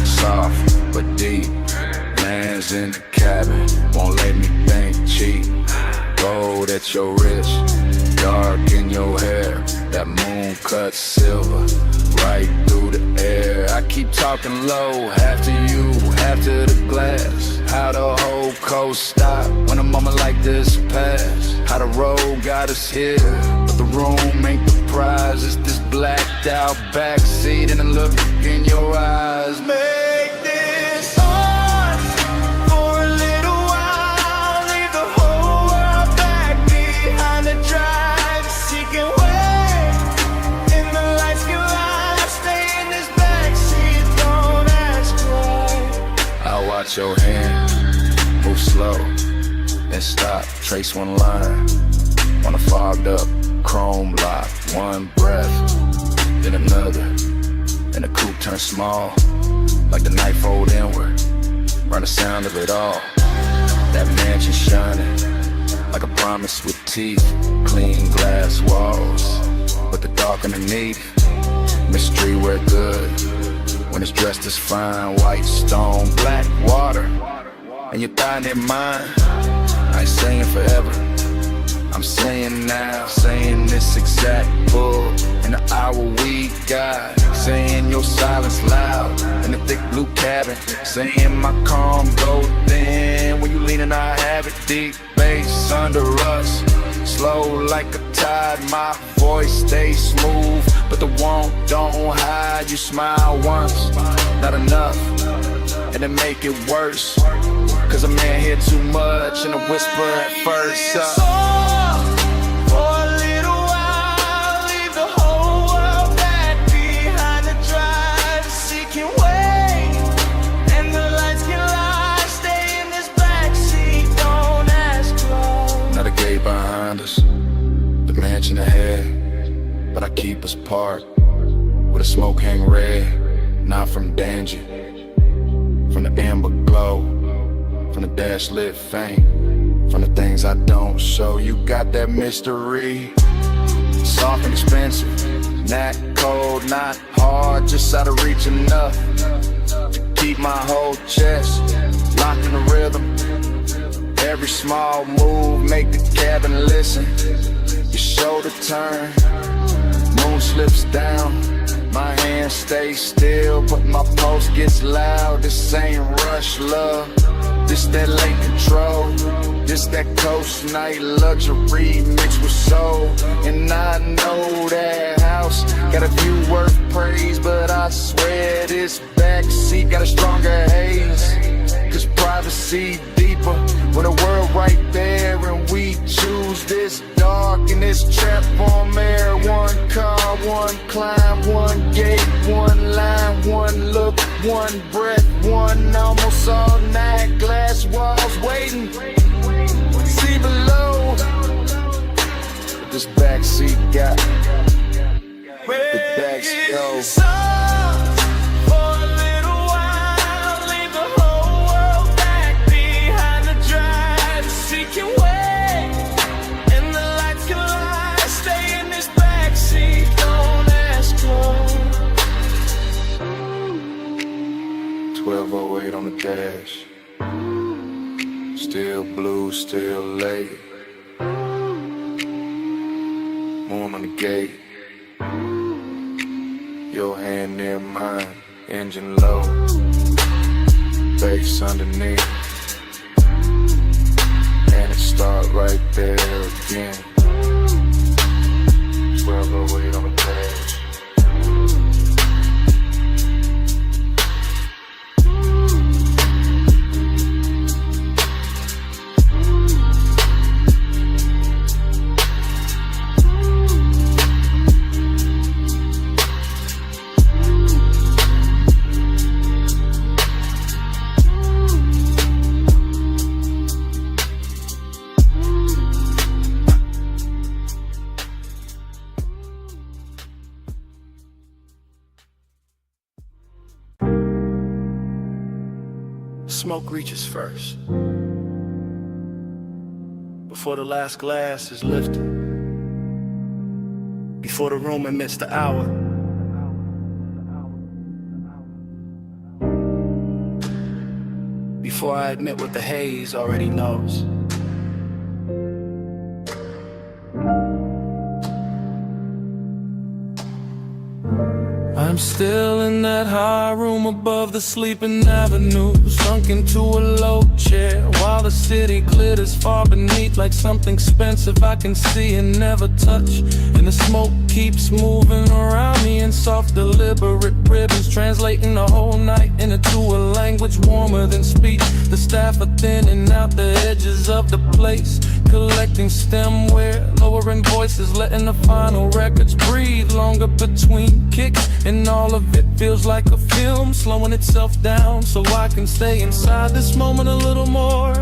soft but deep. Lands in the cabin, won't let me think cheap. Gold at your wrist, dark in your hair. That moon cut silver, right through the air. I keep talking low, half to you, half to the glass. How the whole coast stop when a moment like this pass. How the road got us here, but the room ain't the prize. It's this blacked out backseat and a look in your eyes. Make this ours for a little while. Leave the whole world back behind the drive. Seeking way in the lights get light. Stay in this backseat, don't ask why. I'll watch your hand move slow and stop, trace one line on a fogged up chrome lock. One breath, then another, and the coupe turns small, like the night fold inward, run the sound of it all. That mansion shining like a promise with teeth. Clean glass walls, but the dark underneath. Mystery wear good when it's dressed as fine. White stone, black water, and your thigh near mine. I ain't saying forever, I'm saying now. Saying this exact bull in the hour we got. Saying your silence loud in the thick blue cabin. Saying my calm go thin when you lean and I have it. Deep bass under us, slow like a tide. My voice stays smooth, but the want don't hide. You smile once, not enough, and it make it worse. Cause a man hear too much and a whisper at first. For a little while, leave the whole world back behind the drive, seeking way, and the lights can lie. Stay in this backseat, don't ask close. Now the gate behind us, the mansion ahead, but I keep us parked where the smoke hang red. Not from danger, from the amber glow, from the dash lit fame, from the things I don't show. You got that mystery, soft and expensive, not cold, not hard, just out of reach enough to keep my whole chest locked in the rhythm. Every small move make the cabin listen. Your shoulder turn, moon slips down, my hand stays still, but my pulse gets loud. This ain't rush love, this that late control, this that coast night luxury mixed with soul. And I know that house got a view worth praise, but I swear this backseat got a stronger haze. Cause privacy deeper when the world right there, and we choose this dark and this trap on air. One car, one climb, one gate, one line, one look, one breath, one almost all night. Glass walls waiting, see below. But this backseat got the backseat. And the lights can lie. Stay in this backseat, don't ask close. 1208 on the dash, still blue, still late. Moon on the gate, your hand near mine, engine low, bass underneath, and it start right there again. 1208 on the dash. Smoke reaches first, before the last glass is lifted, before the room admits the hour. Before I admit what the haze already knows. I'm still in that high room above the sleeping avenue, sunk into a low chair while the city glitters far beneath like something expensive I can see and never touch. And the smoke keeps moving around me in soft deliberate ribbons, translating the whole night into a language warmer than speech. The staff are thinning out the edges of the place, collecting stemware, lowering voices, letting the final records breathe longer between kicks. And all of it feels like a film, slowing itself down so I can stay inside this moment a little more.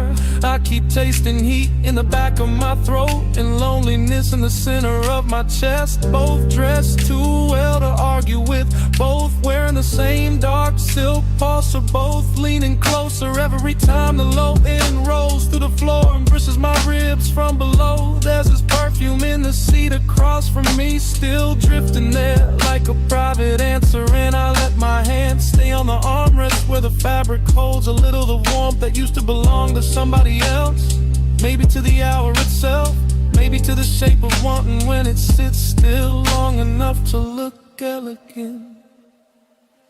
I keep tasting heat in the back of my throat and loneliness in the center of my chest. Both dressed too well to argue with, both wearing the same dark silk pulse, or both leaning closer every time the low end rolls through the floor and bristles my ribs. lips from below. There's this perfume in the seat across from me, still drifting there like a private answer. And I let my hand stay on the armrest where the fabric holds a little the warmth that used to belong to somebody else. Maybe to the hour itself, maybe to the shape of wanting when it sits still long enough to look elegant.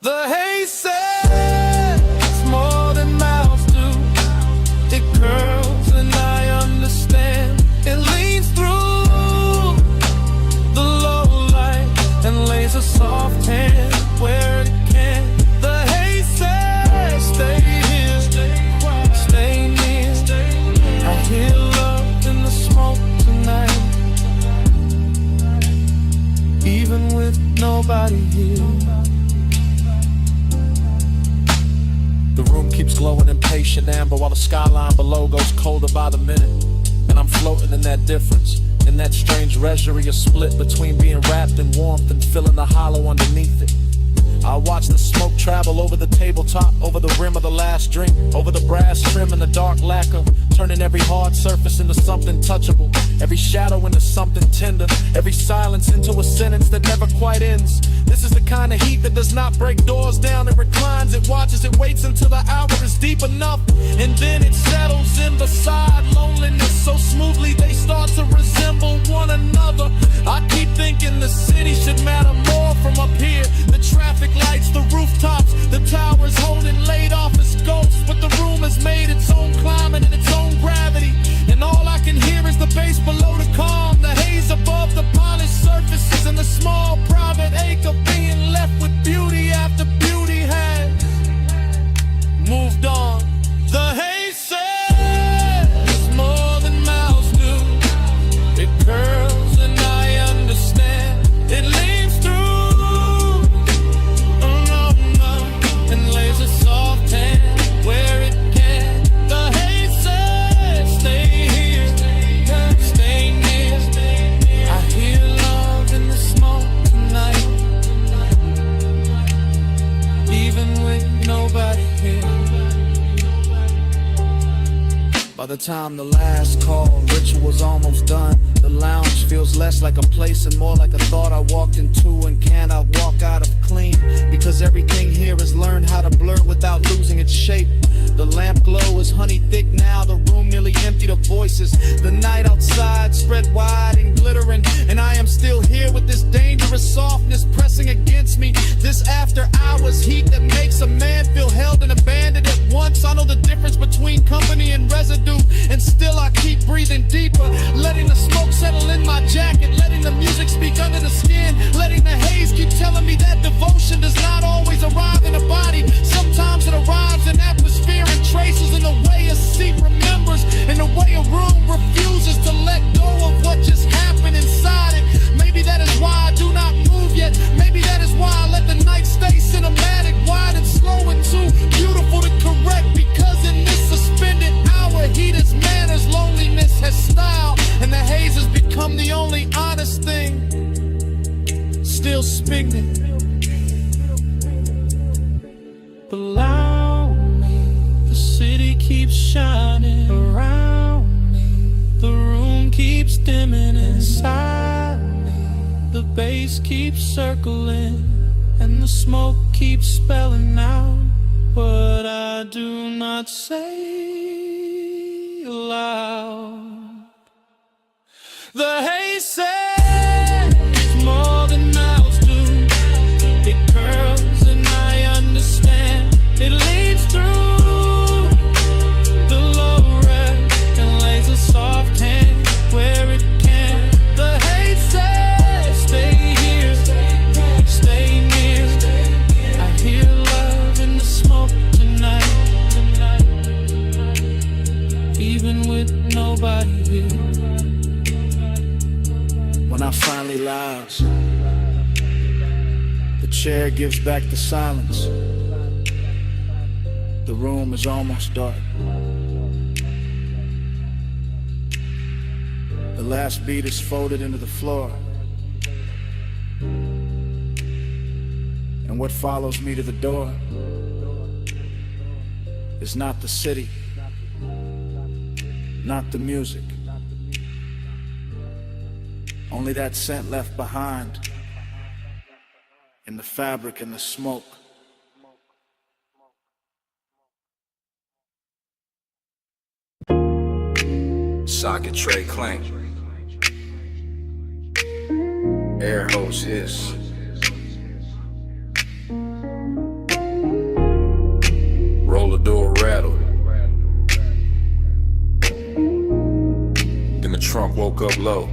The haze says more than mouths do. It curls and I understand. It leans through the low light and lays a soft hand where it can. The haze says stay here, stay near. I hear love in the smoke tonight, even with nobody here. The room keeps glowing in patient amber while the skyline below goes colder by the minute. And I'm floating in that difference, in that strange reverie, a split between being wrapped in warmth and feeling the hollow underneath it. I watch the smoke travel over the tabletop, over the rim of the last drink, over the brass trim and the dark lacquer, turning every hard surface into something touchable, every shadow into something tender, every silence into a sentence that never quite ends. This is the kind of heat that does not break doors down. It reclines, it watches, it waits until the hour is deep enough, and then it settles in beside loneliness so smoothly they start to resemble one another. I keep thinking the city should matter more from up here. The traffic lights, the rooftops, the towers holding laid off as ghosts, but the room has made its own climate and its own gravity, and all I can hear is the bass below the calm, the haze above the polished surfaces, and the small private ache of being left with beauty after beauty had moved on. The haze says more than mouths do. It curls and I understand. It leans through and lays a soft hand where it can. The haze says stay here, stay near. I hear love in the smoke tonight, even with nobody here. By the time the last call ritual's almost done, the lounge feels less like a place and more like a thought I walked into and cannot walk out of clean, because everything here is learned how to blur without losing its shape. The lamp glow is honey thick now, the room nearly emptied of voices. The night outside spread wide and glittering, and I am still here with this dangerous softness pressing against me. This after hours heat that makes a man feel held and abandoned at once. I know the difference between company and residue, and still I keep breathing deeper, letting the smoke settle in my jacket, letting the music speak under the skin, letting the haze keep telling me that devotion does not always arrive in a body. Sometimes it arrives in atmosphere and traces, in the way a seat remembers, in the way a room refuses to let go of what just happened inside it. Maybe that is why I do not move yet. Maybe that is why I let the night stay cinematic, wide and slow and too beautiful to correct, because in this suspended hour heat is manners, loneliness has style, and the haze has become the only honest thing still spinning. Below me, the city keeps shining around me, the room keeps dimming inside me, the bass keeps circling, and the smoke keeps spelling out what I do not say aloud. The haze says more than mouths do. It curls and I understand. It leads through the low red and lays a soft hand where it can. The haze says stay here, stay near. I hear love in the smoke tonight, even with nobody here. When I finally lounge, the chair gives back the silence. The room is almost dark. The last beat is folded into the floor, and what follows me to the door is not the city, not the music, Only that scent left behind in the fabric and the smoke. Socket tray clank. Air hose hiss. Roller door rattle. Then the trunk woke up low.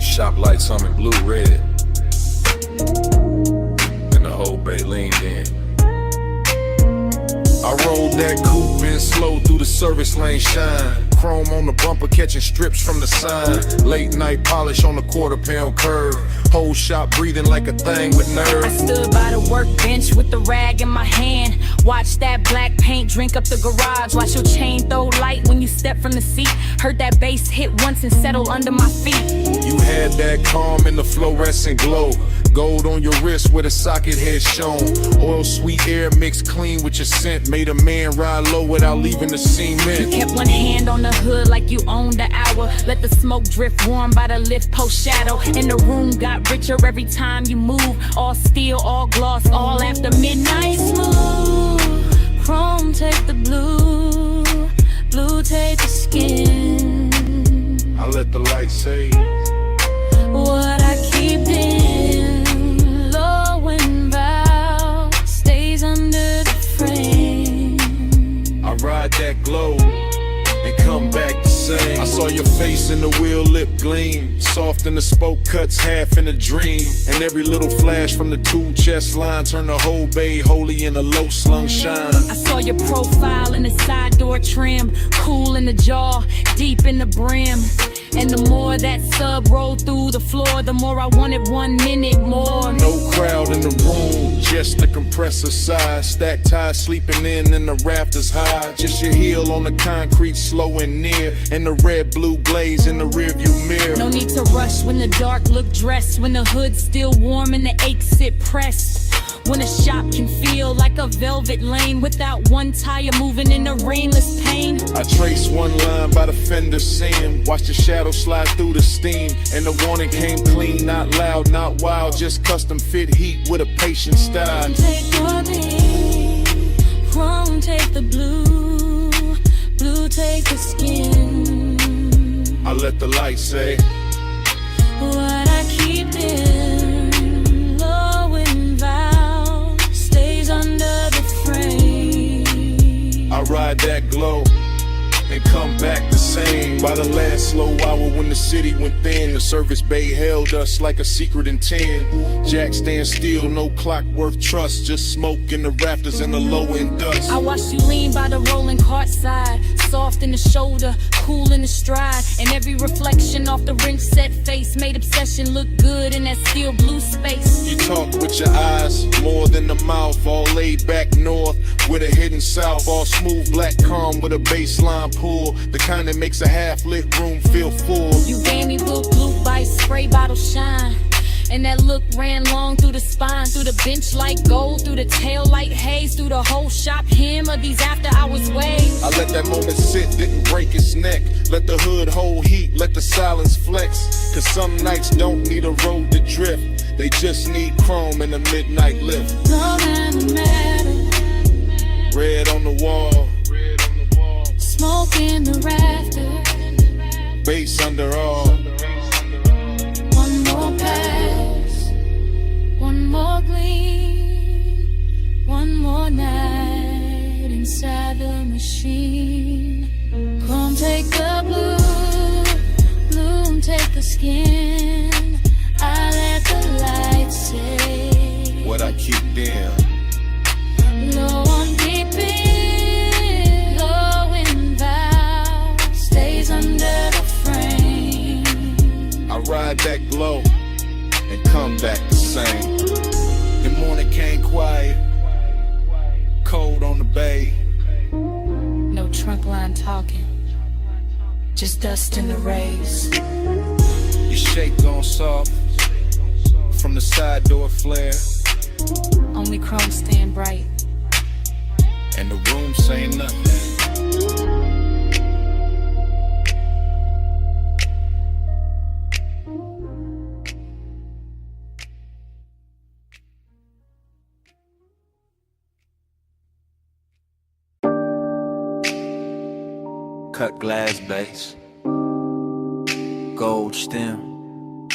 Shop lights humming blue red. And the whole bay leaned in. I rolled that coupe in slow through the service lane shine. Chrome on the bumper catching strips from the sign. Late night polish on the quarter-pound curve. Whole shop breathing like a thing with nerve. I stood by the workbench with the rag in my hand. Watch that black paint drink up the garage. Watch your chain throw light when you step from the seat. Heard that bass hit once and settle under my feet. You had that calm in the fluorescent glow. Gold on your wrist where the socket head shown. Oil sweet air mixed clean with your scent. Made a man ride low without leaving the cement. You kept one hand on the hood like you owned the hour. Let the smoke drift warm by the lift post shadow. And the room got richer every time you move. All steel, all gloss, all after midnight. Smooth, chrome take the blue, blue take the skin. I let the light say what I keep in, low and bow, stays under the frame. I ride that glow and come back the same. I saw your face in the wheel lip gleam. Soft in the spoke cuts, half in a dream. And every little flash from the two chest line turned the whole bay holy in a low slung shine. I saw your profile in the side door trim. Cool in the jaw, deep in the brim. And the more that sub rolled through the floor, the more I wanted 1 minute more. No crowd in the room, just the compressor side. Stacked ties sleeping in and the rafters high. Just your heel on the concrete, slow and near. And the red blue blaze in the rearview mirror. No need to rush when the dark look dressed. When the hood's still warm and the aches sit pressed. When a shop can feel like a velvet lane without one tire moving in the rainless pain. I trace one line by the fender seam. Watch the shadow slide through the steam. And the warning came clean, not loud, not wild. Just custom fit heat with a patient style. Take your beam, chrome take the blue, blue take the skin. I let the light say what I keep in, low and vow, stays under the frame. I ride that glow and come back the same. By the last slow hour when the city went thin, the service bay held us like a secret in 10. Jack stand still, no clock worth trust. Just smoke in the rafters and the low end dust. I watched you lean by the rolling cart side. Soft in the shoulder, cool in the stride. And every reflection off the ring set face made obsession look good in that steel blue space. You talk with your eyes, more than the mouth. All laid back north with a hidden south. All smooth black calm with a baseline pull. The kind that makes a half-lit room feel full. You gave me blue by spray bottle shine. And that look ran long through the spine, through the bench like gold, through the tail like haze, through the whole shop hem of these after hours waves. I let that moment sit, didn't break its neck. Let the hood hold heat, let the silence flex. Cause some nights don't need a road to drift. They just need chrome in the midnight lift. Love and the matter, red on the wall, smoke in the rafters, bass under all. One more pass, one more gleam, one more night inside the machine. Come take the blue, bloom take the skin. I let the light say what I keep in. No one deep in, low in vow, stays under the frame. I ride that glow and come back the same. The morning came quiet, cold on the bay. No trunk line talking, just dust in the rays. Your shape gone soft from the side door flare. Only chrome stand bright, and the room say nothing. cut glass base, gold stem,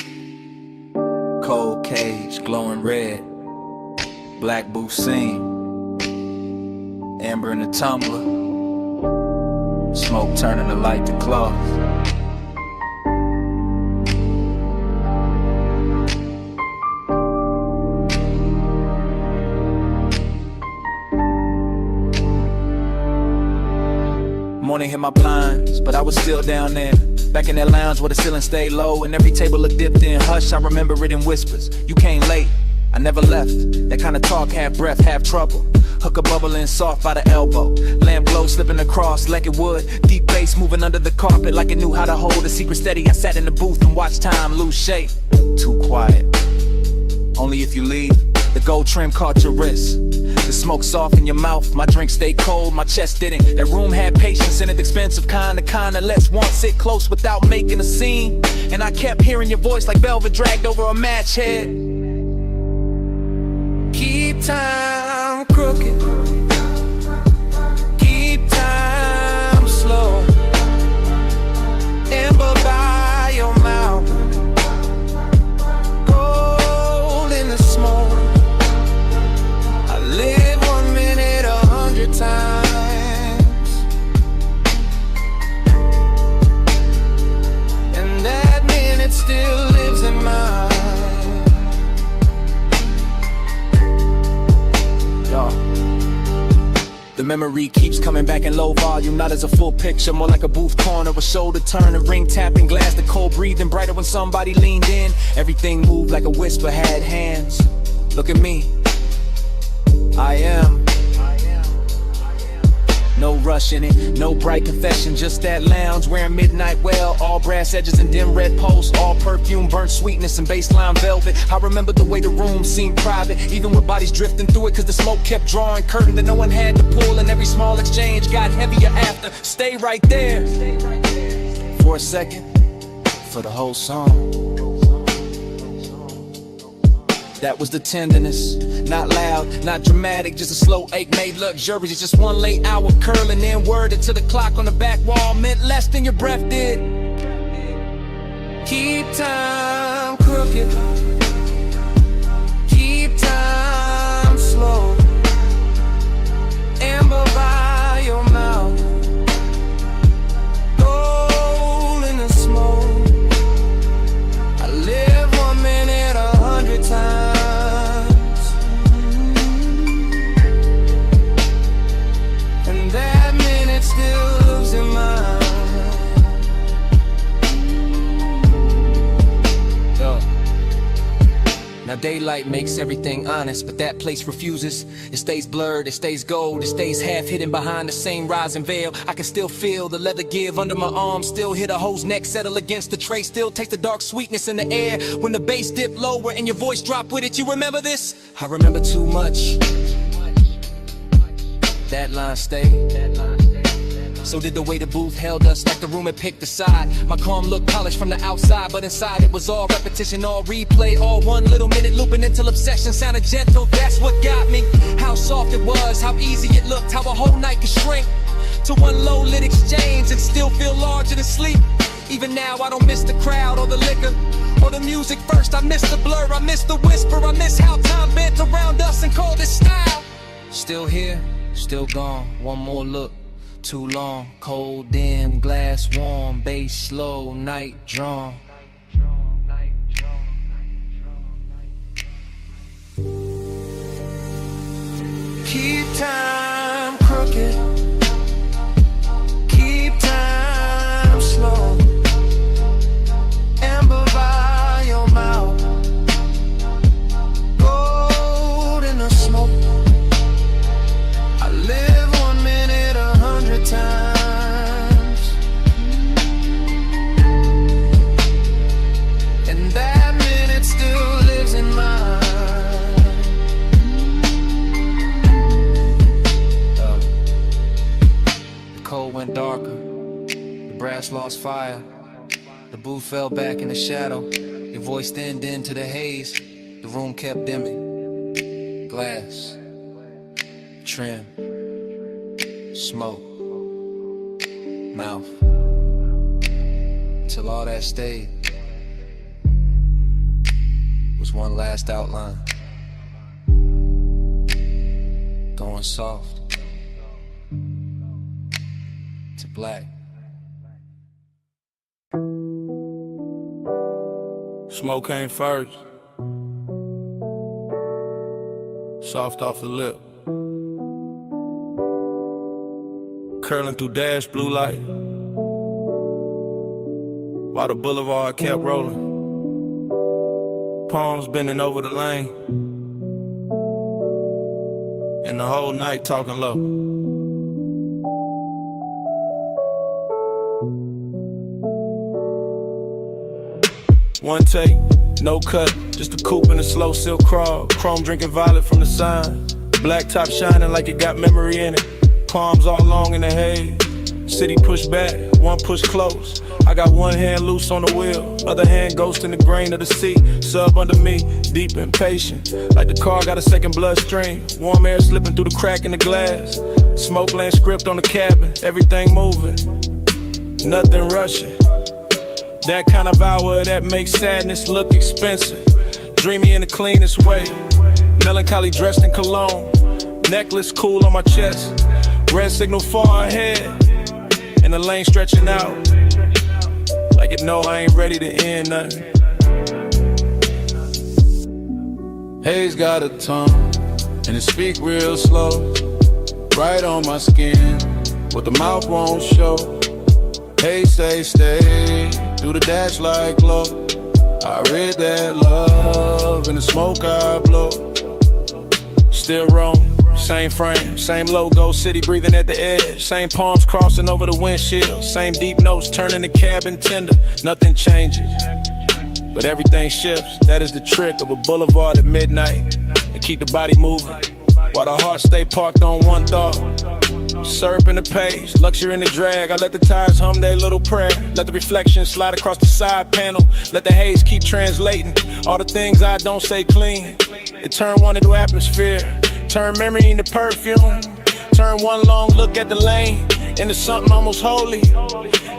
cold cage glowing red, black booth seam, amber in the tumbler, smoke turning the light to cloth. Morning hit my blinds, but I was still down there. Back in that lounge where the ceiling stayed low and every table looked dipped in hush. I remember it in whispers. You came late, I never left. That kind of talk, half breath, half trouble. Hookah bubbling soft by the elbow. Lamp glow slipping across like it would. Deep bass moving under the carpet like it knew how to hold a secret steady. I sat in the booth and watched time lose shape. Too quiet. Only if you leave. The gold trim caught your wrist. The smoke soft in your mouth, my drink stayed cold, my chest didn't. That room had patience in it, expensive kind, the kind that lets one sit close without making a scene. And I kept hearing your voice like velvet dragged over a match head. Keep time crooked, keep time slow, amber by your mouth, gold in the smoke. I live 1 minute 100 times, and that minute still lives in mine. The memory keeps coming back in low volume, not as a full picture, more like a booth corner, a shoulder turn, a ring tapping glass, the cold breathing brighter when somebody leaned in. Everything moved like a whisper had hands. Look at me, I am. No rush in it, no bright confession, just that lounge wearing midnight well, all brass edges and dim red posts, all perfume, burnt sweetness and baseline velvet. I remember the way the room seemed private, even with bodies drifting through it, cause the smoke kept drawing curtain that no one had to pull, and every small exchange got heavier after. Stay right there for a second, for the whole song. That was the tenderness, not loud, not dramatic, just a slow ache made luxurious. Just one late hour curling, then worded to the clock on the back wall meant less than your breath did. Keep time crooked, keep time slow, amber by your mouth, gold in the smoke. I live 1 minute 100 times. Now daylight makes everything honest, but that place refuses. It stays blurred, it stays gold, it stays half hidden behind the same rising veil. I can still feel the leather give under my arm, still hear the hoe's neck settle against the tray, still taste the dark sweetness in the air when the bass dipped lower and your voice dropped with it. You remember this? I remember too much. That line stayed. So did the way the booth held us, like the room had picked a side. My calm looked polished from the outside, but inside it was all repetition, all replay, all 1 little minute looping until obsession sounded gentle. That's what got me. How soft it was, how easy it looked, how a whole night could shrink to one low lit exchange and still feel larger than sleep. Even now I don't miss the crowd or the liquor or the music first. I miss the blur, I miss the whisper, I miss how time bent around us and called it style. Still here, still gone, one more look. Too long, cold, dim, glass warm, bass slow, night drawn. Keep time crooked, keep time slow, amber by your mouth, gold in the smoke. I live 1 minute 100 times, and that minute still lives in mine. The cold went darker, the brass lost fire, the booth fell back in the shadow, your voice thinned into the haze, the room kept dimming. Glass, trim, smoke, mouth till all that stayed was one last outline, going soft to black. Smoke came first, soft off the lip, curling through dash blue light, while the boulevard kept rolling, palms bending over the lane, and the whole night talking low. One take, no cut, just a coupe and a slow silk crawl. Chrome drinking violet from the sign. Black top shining like it got memory in it. Palms all long in the haze. City push back, one push close. I got one hand loose on the wheel, other hand ghost in the grain of the sea. Sub under me, deep impatient, like the car got a second bloodstream. Warm air slipping through the crack in the glass. Smoke land script on the cabin, everything moving, nothing rushing. That kind of hour that makes sadness look expensive. Dreamy in the cleanest way, melancholy dressed in cologne. Necklace cool on my chest, red signal far ahead, and the lane stretching out like it know I ain't ready to end nothing. Haze got a tongue, and it speak real slow, right on my skin, what the mouth won't show. Hey, stay, through the dash like glow. I read that love in the smoke I blow. Still wrong, same frame, same logo, city breathing at the edge. Same palms crossing over the windshield, same deep notes turning the cabin tender. Nothing changes, but everything shifts. That is the trick of a boulevard at midnight, and keep the body moving while the heart stay parked on one thought. Syrup in the page, luxury in the drag. I let the tires hum their little prayer. Let the reflection slide across the side panel. Let the haze keep translating all the things I don't say clean. It turn one into atmosphere, turn memory into perfume, turn one long look at the lane into something almost holy.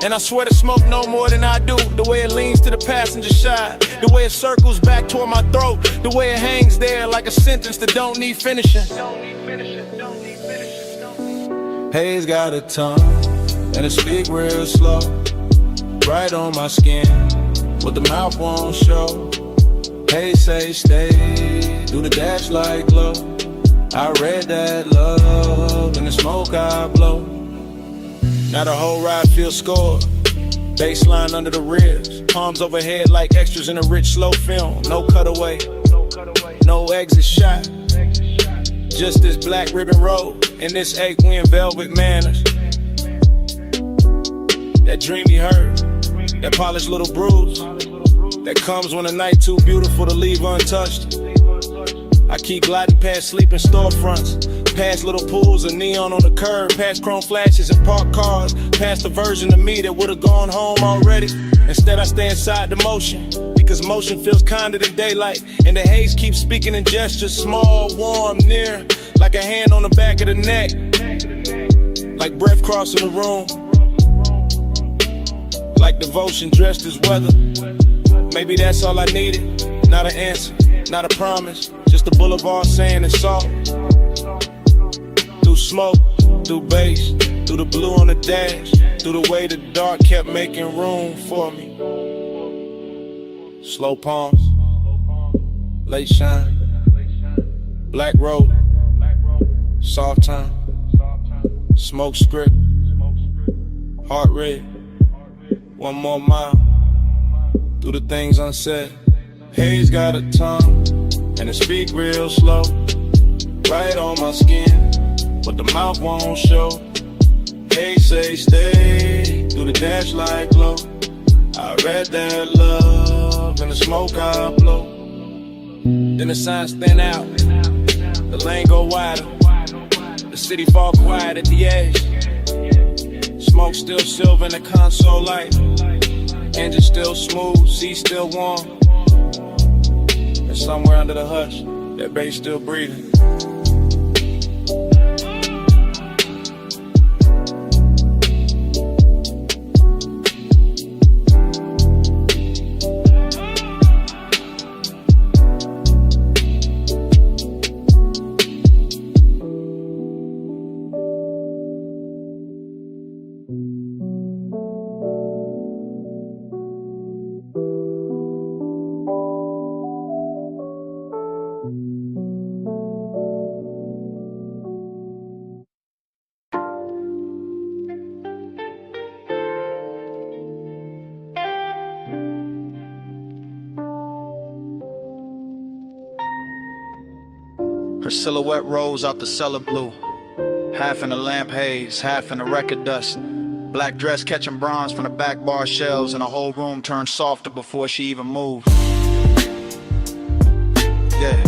And I swear to smoke no more than I do. The way it leans to the passenger side, the way it circles back toward my throat, the way it hangs there like a sentence that don't need finishing. Haze got a tongue, and it speak real slow, right on my skin, what the mouth won't show. Haze say stay, do the dash like glow. I read that love in the smoke I blow. Now the whole ride feels scored, baseline under the ribs, palms overhead like extras in a rich slow film. No cutaway, no exit shot, just this black ribbon road and this ache-win velvet manners. That dreamy hurt, that polished little bruise, that comes when a night too beautiful to leave untouched. I keep gliding past sleeping storefronts, past little pools of neon on the curb, past chrome flashes and parked cars, past the version of me that would've gone home already. Instead I stay inside the motion, because motion feels kinder than daylight, and the haze keeps speaking in gestures, small, warm, near, like a hand on the back of the neck, like breath crossing the room, like devotion dressed as weather. Maybe that's all I needed, not an answer, not a promise, just a boulevard saying it's soft. Through smoke, through bass, through the blue on the dash, through the way the dark kept making room for me. Slow palms, late shine, black road, soft time, smoke script, heart red, one more mile, through the things unsaid. Haze got a tongue, and it speak real slow, right on my skin, but the mouth won't show. Haze say stay, through the dash like glow. I read that love in the smoke I blow. Then the signs thin out, the lane go wider, the city fall quiet at the edge. Smoke still silver in the console light, engine still smooth, seat still warm. And somewhere under the hush, that bass still breathing. Her silhouette rose out the cellar blue, half in the lamp haze, half in the record dust. Black dress catching bronze from the back bar shelves, and the whole room turned softer before she even moved. Yeah.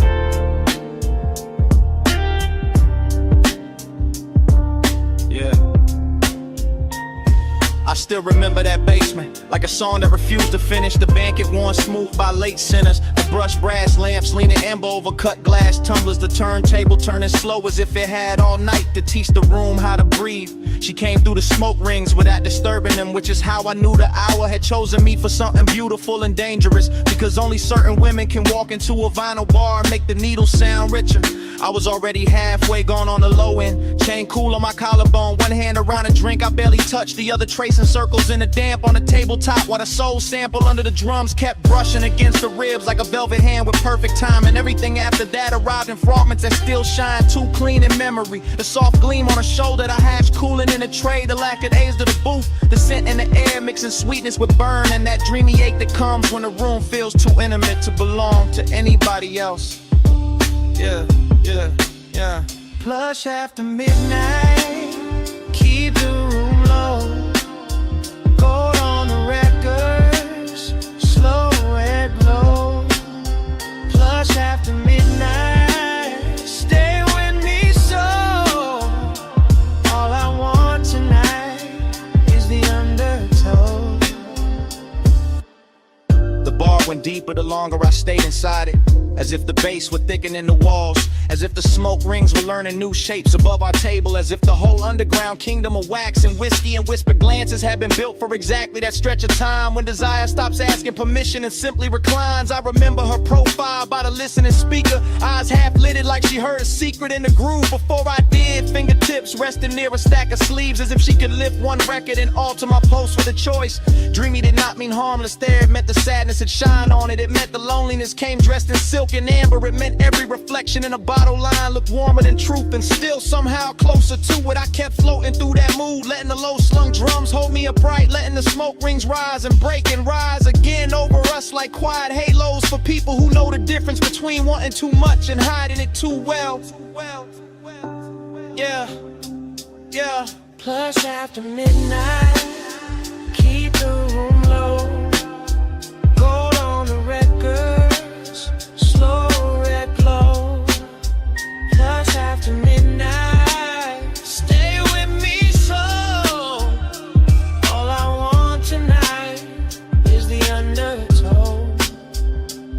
I still remember that basement, like a song that refused to finish. The banquet worn smooth by late sinners. The brushed brass lamps leaning amber over cut glass tumblers. The turntable turning slow as if it had all night to teach the room how to breathe. She came through the smoke rings without disturbing them, which is how I knew the hour had chosen me for something beautiful and dangerous. Because only certain women can walk into a vinyl bar and make the needle sound richer. I was already halfway gone on the low end. Chain cool on my collarbone, one hand around a drink I barely touched, the other tracing circles in the damp on the tabletop, while the soul sample under the drums kept brushing against the ribs like a velvet hand with perfect time. And everything after that arrived in fragments that still shine too clean in memory. The soft gleam on her shoulder, the hash cooling in the tray, the lack of days to the booth, the scent in the air mixing sweetness with burn, and that dreamy ache that comes when the room feels too intimate to belong to anybody else. Yeah, yeah, yeah. Plush after midnight, keep the room low. Gold on the records, slow red glow. Plush after midnight, stay with me so. All I want tonight is the undertow. The bar went deeper the longer I stayed inside it, as if the bass were thickening the walls, as if the smoke rings were learning new shapes above our table, as if the whole underground kingdom of wax and whiskey and whispered glances had been built for exactly that stretch of time when desire stops asking permission and simply reclines. I remember her profile by the listening speaker, eyes half lidded like she heard a secret in the groove before I did. Fingertips resting near a stack of sleeves, as if she could lift one record and alter my post with a choice. Dreamy did not mean harmless there, it meant the sadness had shine on it. It meant the loneliness came dressed in silk and amber. It meant every reflection in a bottle line looked warmer than truth, and still somehow closer to it. I kept floating through that mood, letting the low slung drums hold me upright, letting the smoke rings rise and break and rise again over us like quiet halos for people who know the difference between wanting too much and hiding it too well. Yeah, yeah. Plush after midnight, keep the room low. Gold on the records, slow red glow. Plush after midnight, stay with me so. All I want tonight is the undertow.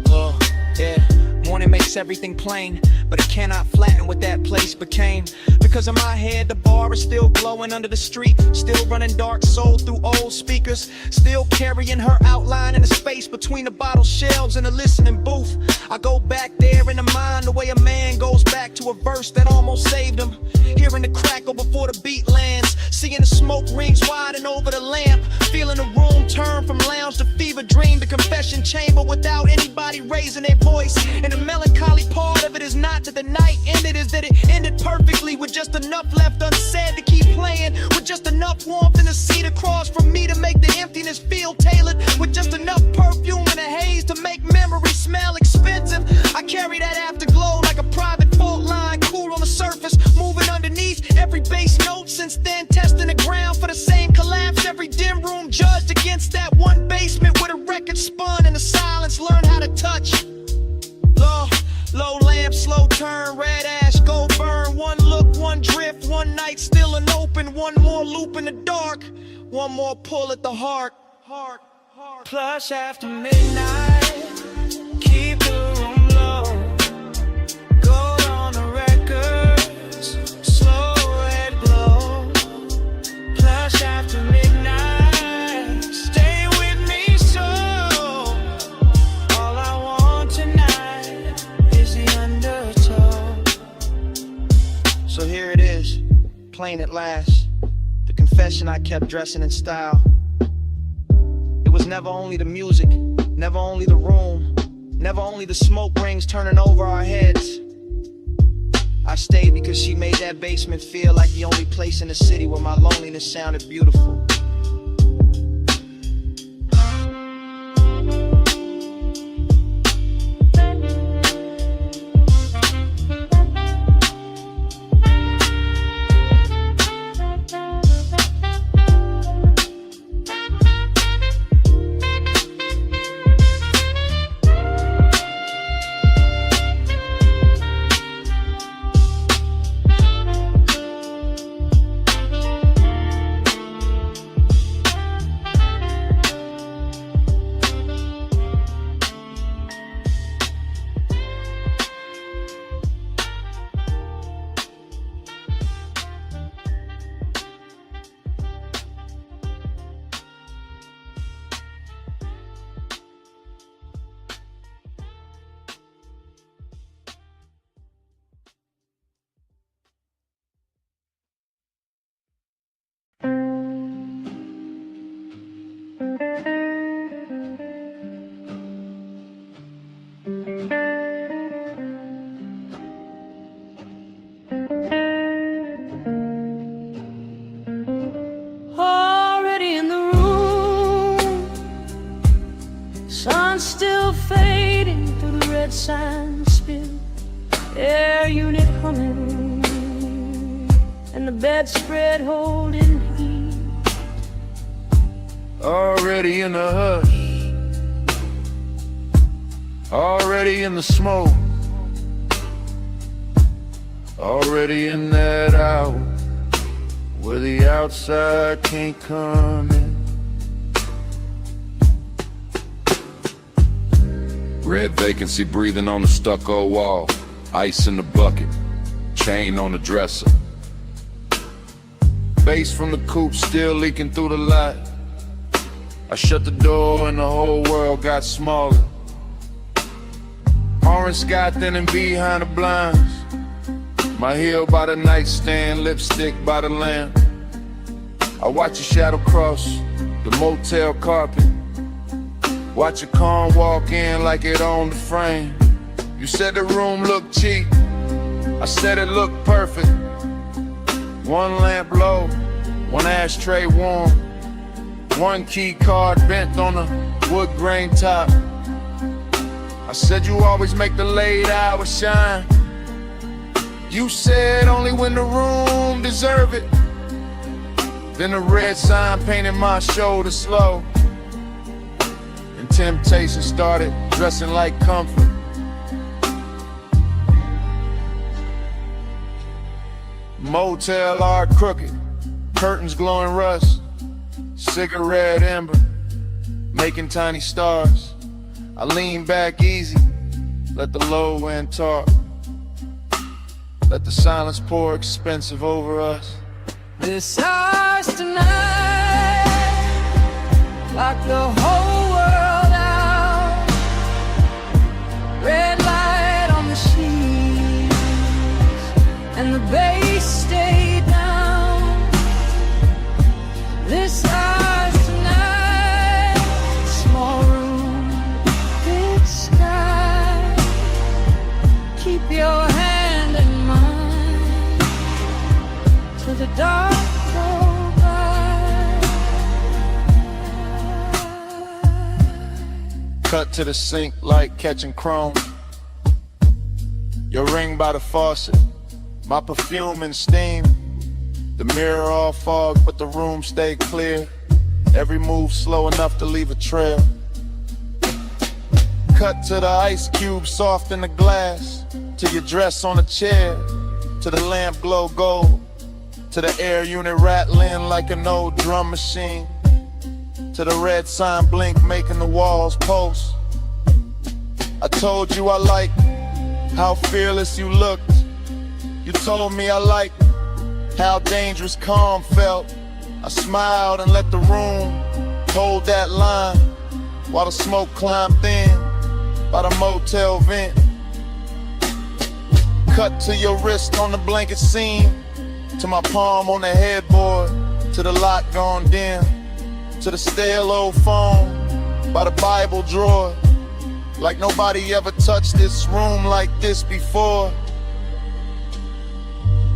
Oh, yeah. Morning makes everything plain, but it cannot flatten what that place became. Because in my head, the bar is still glowing under the street, still running dark soul through old speakers, still carrying her outline in the space between the bottle shelves and the listening booth. I go back there in the mind the way a man goes back to a verse that almost saved him. Hearing the crackle before the beat lands, seeing the smoke rings widen over the lamp, feeling the room turn from lounge to fever dream to confession chamber without anybody raising their voice. And the melancholy part of it is not that the night ended, is that it ended perfectly with just enough left unsaid to keep playing, with just enough warmth in the seat across from me to make the emptiness feel tailored, with just enough perfume and a haze to make memory smell expensive. I carry that afterglow like a private fault line, cool on the surface, moving underneath every bass note. Since then, testing the ground for the same collapse. Every dim room judged against that one basement where the record spun and the silence learned how to touch. Low lamp, slow turn, red ash, go burn. One look, one drift, one night still an open. One more loop in the dark, one more pull at the heart. Plush after midnight, keep the room low. Gold on the records, slow red glow. Plush after midnight, stay with me so. All I want tonight is the undertow. So here it is, plain at last. The confession I kept dressing in style. It was never only the music, never only the room, never only the smoke rings turning over our heads. I stayed because she made that basement feel like the only place in the city where my loneliness sounded beautiful. red sign spill, air unit humming, and the bedspread holding heat. Already in the hush, already in the smoke, already in that hour where the outside can't come in. Red vacancy breathing on the stucco wall, ice in the bucket, chain on the dresser. Bass from the coupe still leaking through the light. I shut the door and the whole world got smaller. Orange sky thinning behind the blinds. My heel by the nightstand, lipstick by the lamp. I watch a shadow cross the motel carpet. Watch a car walk in like it owned the frame. You said the room looked cheap, I said it looked perfect. One lamp low, one ashtray warm, one key card bent on a wood grain top. I said you always make the late hours shine. You said only when the room deserve it. Then a red sign painted my shoulder slow, and temptation started dressing like comfort. Motel art crooked, curtains glowing rust, cigarette ember, making tiny stars. I lean back easy, let the low end talk. Let the silence pour expensive over us. This house tonight, lock the whole world out. Red light on the sheets, and the bass stay down. This house tonight, small room, big sky. Keep your hand in mine till the dark go by. Cut to the sink like catching chrome. Your ring by the faucet, my perfume and steam. The mirror all fog, but the room stay clear. Every move slow enough to leave a trail. Cut to the ice cube soft in the glass, to your dress on a chair, to the lamp glow gold, to the air unit rattling like an old drum machine, to the red sign blink making the walls pulse. I told you I liked how fearless you looked. You told me I liked how dangerous calm felt. I smiled and let the room hold that line while the smoke climbed thin by the motel vent. Cut to your wrist on the blanket seam, to my palm on the headboard, to the lock gone dim, to the stale old phone by the Bible drawer. Like nobody ever touched this room like this before.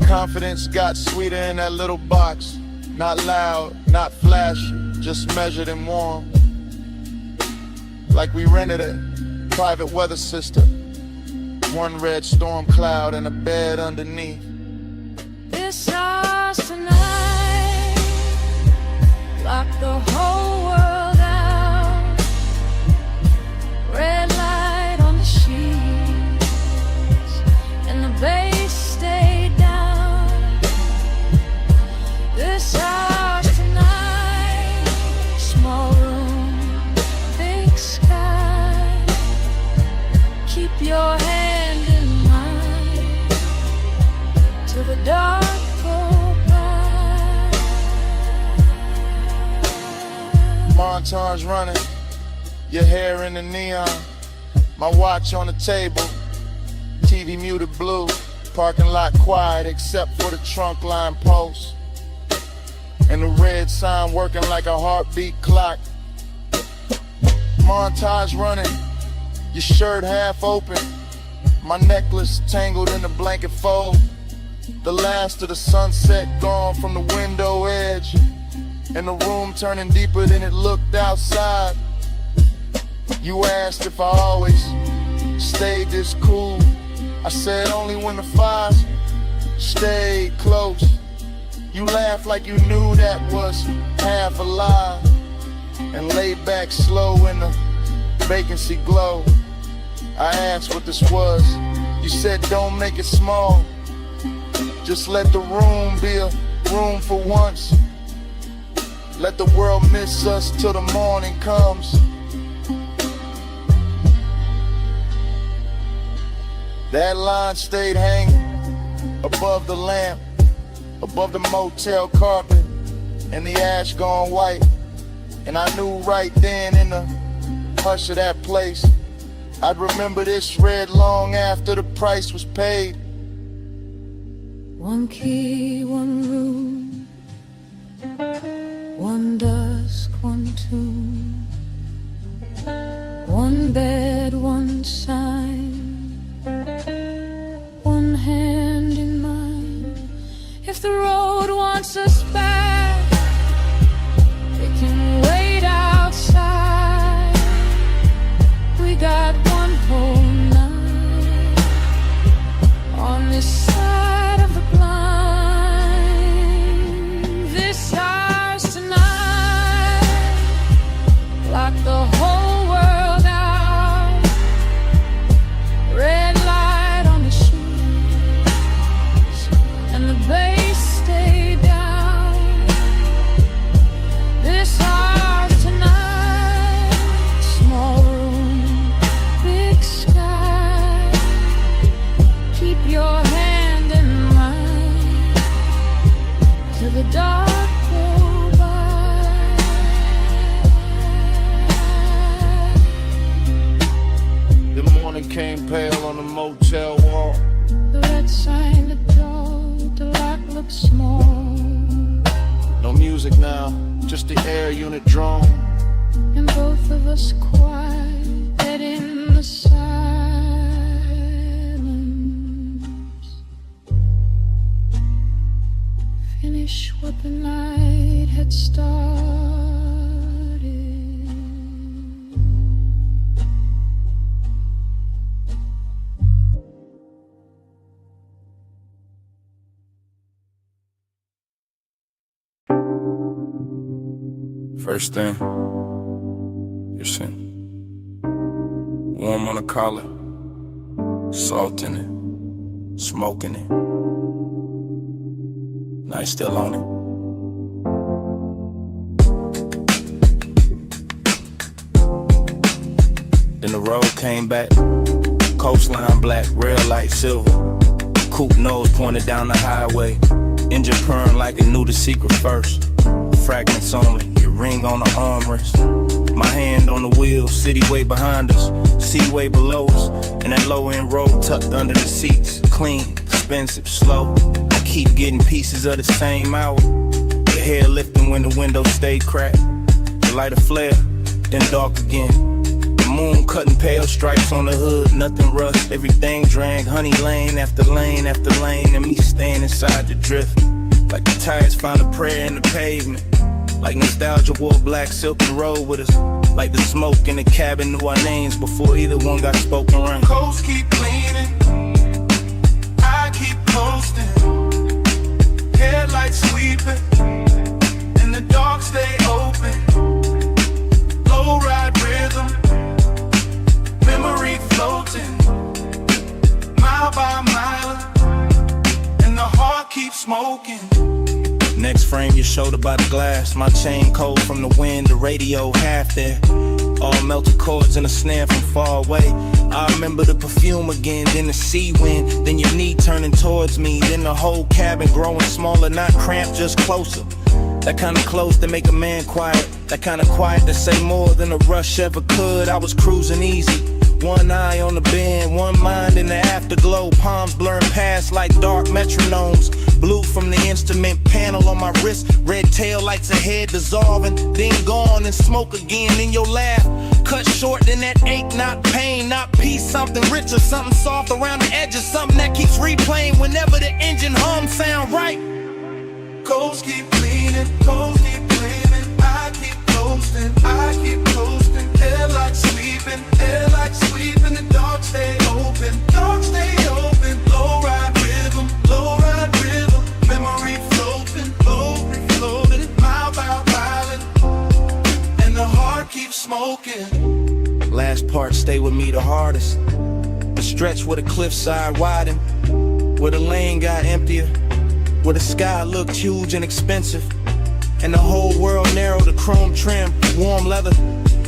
Confidence got sweeter in that little box. Not loud, not flashy, just measured and warm. Like we rented a private weather system. One red storm cloud and a bed underneath. This house tonight, lock the whole world out. Red light on the sheets, and the bass stayed down. This house tonight, small room, big sky. Keep your hand in mine till the dark go by. Montage running, your hair in the neon, my watch on the table, TV muted blue, parking lot quiet except for the trunk line post, and the red sign working like a heartbeat clock. Montage running, your shirt half open, my necklace tangled in the blanket fold, the last of the sunset gone from the window edge, and the room turning deeper than it looked outside. You asked if I always stayed this cool. I said only when the fires stayed close. You laughed like you knew that was half a lie, and laid back slow in the vacancy glow. I asked what this was. You said don't make it small, just let the room be a room for once. Let the world miss us till the morning comes. That line stayed hanging above the lamp, above the motel carpet, and the ash gone white. And I knew right then in the hush of that place, I'd remember this red long after the price was paid. One key, one room, one dusk, one tomb, one bed, one sign, one hand in mine. If the road wants us back, it can wait outside. We got one whole night on this side of the blind. This house tonight, lock the whole world out. Red light on the sheets, and the bass stay down. This house tonight, small room, big sky. Keep your hand in mine till the dark go by. The morning came pale on the motel wall. The red sign, the door, the lock looks small. No music now, just the air unit drone. And both of us quiet, dead in the silence. Finish what the night had started. First thing, your sin. Warm on the collar, salt in it, smoking it. Night still on it. Then the road came back, coastline black, rail light silver. Coupe nose pointed down the highway, engine purring like it knew the secret first. Fragments only, your ring on the armrest. My hand on the wheel, city way behind us, sea way below us. And that low end road tucked under the seats, clean, expensive, slow. I keep getting pieces of the same hour. The hair lifting when the window stayed cracked. The light a flare, then dark again. The moon cutting pale stripes on the hood, nothing rushed. Everything drank, honey lane after lane after lane. And me staying inside the drift, like the tires found a prayer in the pavement. Like nostalgia wore black silk and rode with us. Like the smoke in the cabin knew our names before either one got spoken right. Coast keep cleaning, I keep coasting. Headlights sweeping, and the dark stay open. Low ride rhythm, memory floating, mile by mile, and the heart keeps smoking. Next frame, your shoulder by the glass. My chain cold from the wind, the radio half there. All melted chords and a snare from far away. I remember the perfume again, then the sea wind. Then your knee turning towards me. Then the whole cabin growing smaller, not cramped, just closer. That kind of close to make a man quiet. That kind of quiet to say more than a rush ever could. I was cruising easy, one eye on the bend, one mind in the afterglow. Palms blurring past like dark metronomes. Blue from the instrument panel on my wrist. Red tail lights ahead dissolving, then gone and smoke again in your laugh. Cut short, then that ache, not pain, not peace. Something richer, something soft around the edges. Something that keeps replaying whenever the engine hum sound right. Coast keep cleaning, coast keep cleaning. I keep coasting, I keep coasting. Headlights sweeping, the dark stay keeps smoking. Last part stay with me the hardest. The stretch where the cliffside widened, where the lane got emptier, where the sky looked huge and expensive, and the whole world narrowed to chrome trim, warm leather.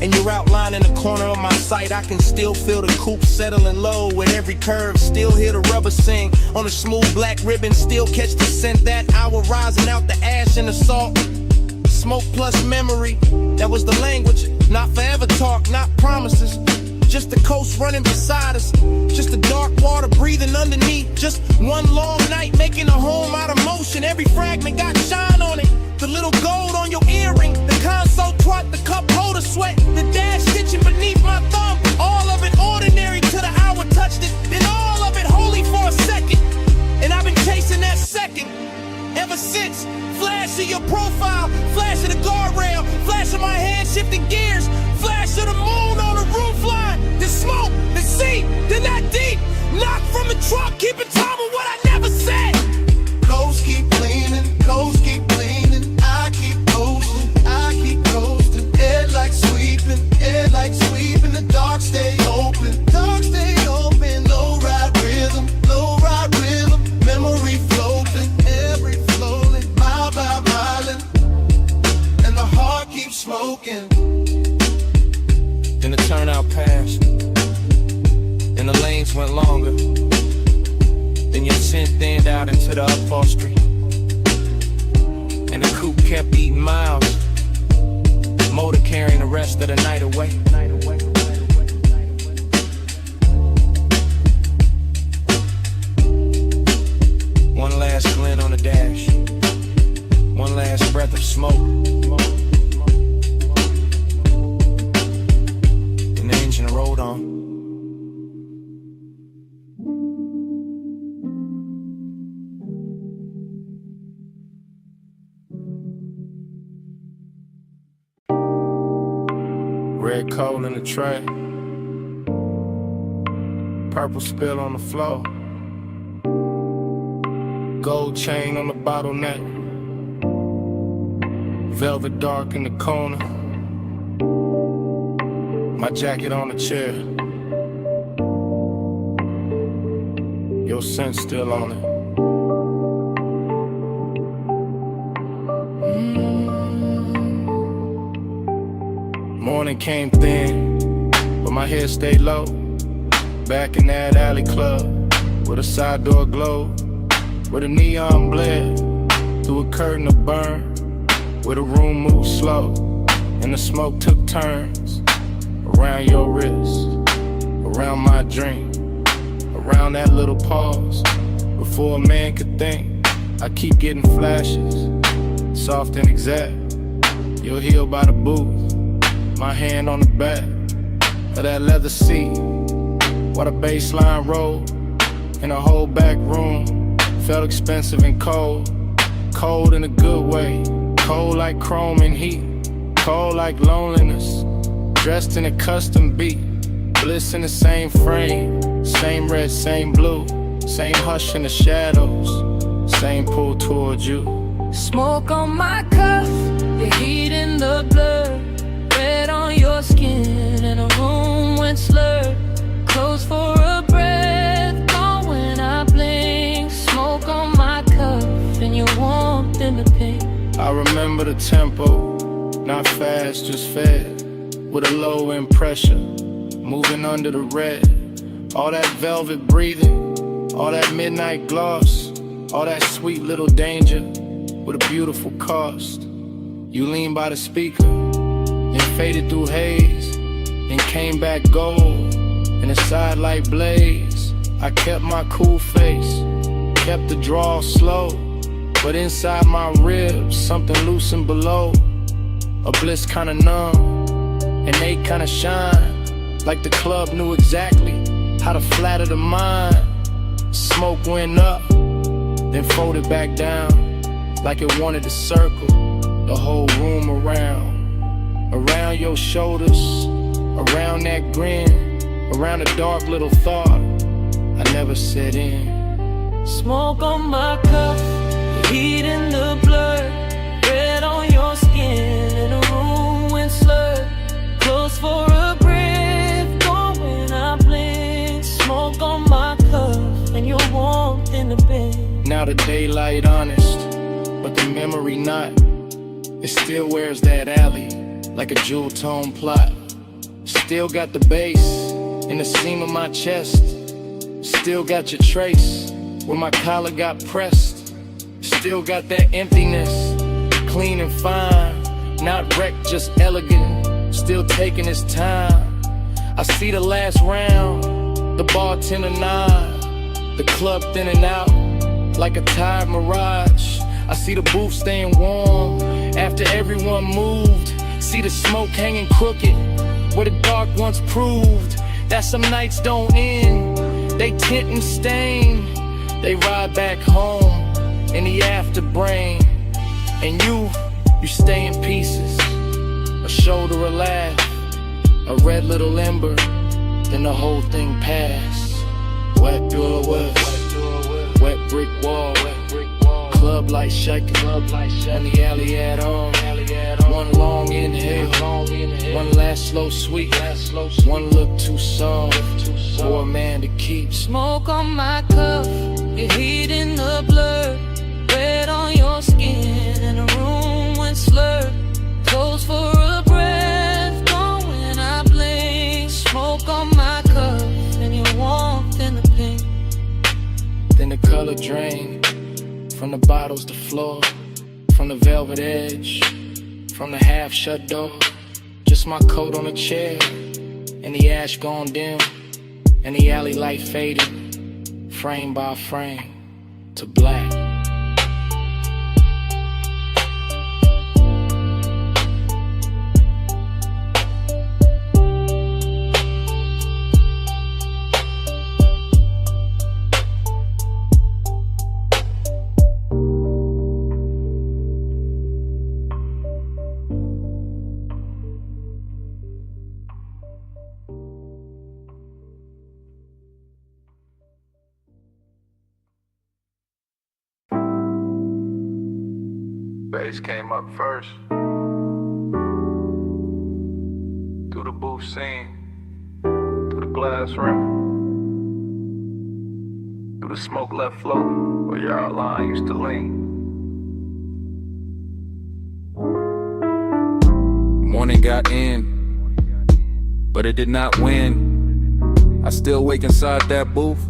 And you're outlining the corner of my sight. I can still feel the coupe settling low with every curve. Still hear the rubber sing on a smooth black ribbon. Still catch the scent that hour rising out the ash and the salt. Smoke plus memory, that was the language. Not forever talk, not promises. Just the coast running beside us. Just the dark water breathing underneath. Just one long night making a home out of motion. Every fragment got shine on it. The little gold on your earring, the console twat, the cup holder sweat, the dash stitching beneath my thumb. All of it ordinary till the hour touched it. Then all of it holy for a second. And I've been chasing that second ever since. Flash of your profile, flash of the guardrail, flash of my hand shifting gears, flash of the moon on the roof line, the smoke, the sea, then that deep knock from the truck, keeping time with what I never said. Ghosts keep leaning, ghosts keep leaning. I keep coasting. Headlights sweeping. The dark stay open. Low ride rhythm. Memory floating, every floating, mile by mile, and the heart keeps smoking. Then the turnout passed, and the lanes went longer. Then your scent thinned out into the upholstery, and the coupe kept eating miles. Motor carrying the rest of the night away. One last glint on the dash, one last breath of smoke, and the engine rolled on. Red coal in the tray, purple spill on the floor. Gold chain on the bottleneck, velvet dark in the corner, my jacket on the chair, your scent still on it. Morning came thin, but my head stayed low. Back in that alley club, with a side door glowed, where the neon bled through a curtain of burn, where the room moved slow and the smoke took turns around your wrist, around my drink, around that little pause before a man could think. I keep getting flashes, soft and exact. You're healed by the booth, my hand on the back of that leather seat, while the bass line rolled in a whole back room. Felt expensive and cold, cold in a good way, cold like chrome and heat, cold like loneliness, dressed in a custom beat, bliss in the same frame, same red, same blue, same hush in the shadows, same pull towards you. Smoke on my cuff, the heat in the blood, red on your skin, and a room went slurred, closed for a breath, gone when I blink. Smoke on my cuff, and your warmth in the pink. I remember the tempo, not fast, just fed, with a low end pressure, moving under the red. All that velvet breathing, all that midnight gloss, all that sweet little danger, with a beautiful cost. You leaned by the speaker, then faded through haze, then came back gold, in a sidelight blaze. I kept my cool face, kept the draw slow, but inside my ribs, something loosened below. A bliss kinda numb, and they kinda shine, like the club knew exactly how to flatter the mind. Smoke went up, then folded back down, like it wanted to circle the whole room around your shoulders, around that grin, around a dark little thought I never set in. Smoke on my cuff, the heat in the blood, red on your skin, and the room went slurred, now the daylight honest, but the memory not. It still wears that alley like a jewel tone plot. Still got the bass in the seam of my chest. Still got your trace where my collar got pressed. Still got that emptiness, clean and fine, not wrecked, just elegant, still taking its time. I see the last round, the bartender nod, the club thinning out like a tired mirage. I see the booth staying warm after everyone moved. See the smoke hanging crooked where the dark once proved that some nights don't end, they tint and stain. They ride back home in the afterbrain, and you stay in pieces. A shoulder, a laugh, a red little ember, then the whole thing passed. Wet door west, wet brick wall, club light shaking, and the alley at all. One long inhale, one last slow sweet, one look too soft for a man to keep. Smoke on my cuff, your heat in the blur, red on your skin, and the room went slurred. Close for a breath, gone when I blink. Smoke on my cuff, and your warmth in the pink. Then the color drained from the bottles to floor, from the velvet edge, from the half shut door. Just my coat on a chair, and the ash gone dim, and the alley light fading, frame by frame, to black. Bass came up first. Through the booth scene, through the glass rim, through the smoke left float where your line used to lean. Morning got in, but it did not win. I still wake inside that booth,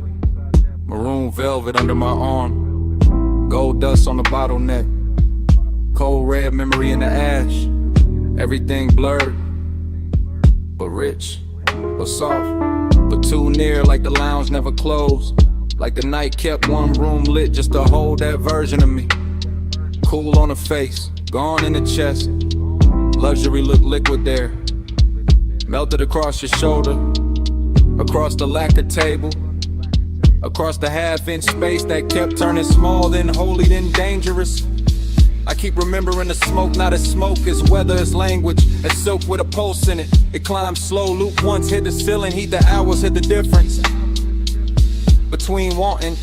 maroon velvet under my arm, gold dust on the bottleneck. Cold red memory in the ash, everything blurred, but rich, but soft, but too near like the lounge never closed. Like the night kept one room lit just to hold that version of me. Cool on the face, gone in the chest, luxury looked liquid there. Melted across your shoulder, across the lacquer table, across the half-inch space that kept turning small, then holy, then dangerous. I keep remembering the smoke, not as smoke, as weather, as language, as silk with a pulse in it. It climbs slow, loop once, hit the ceiling, heat the hours, hit the difference between wanting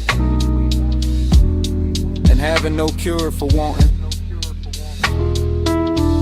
and having no cure for wanting.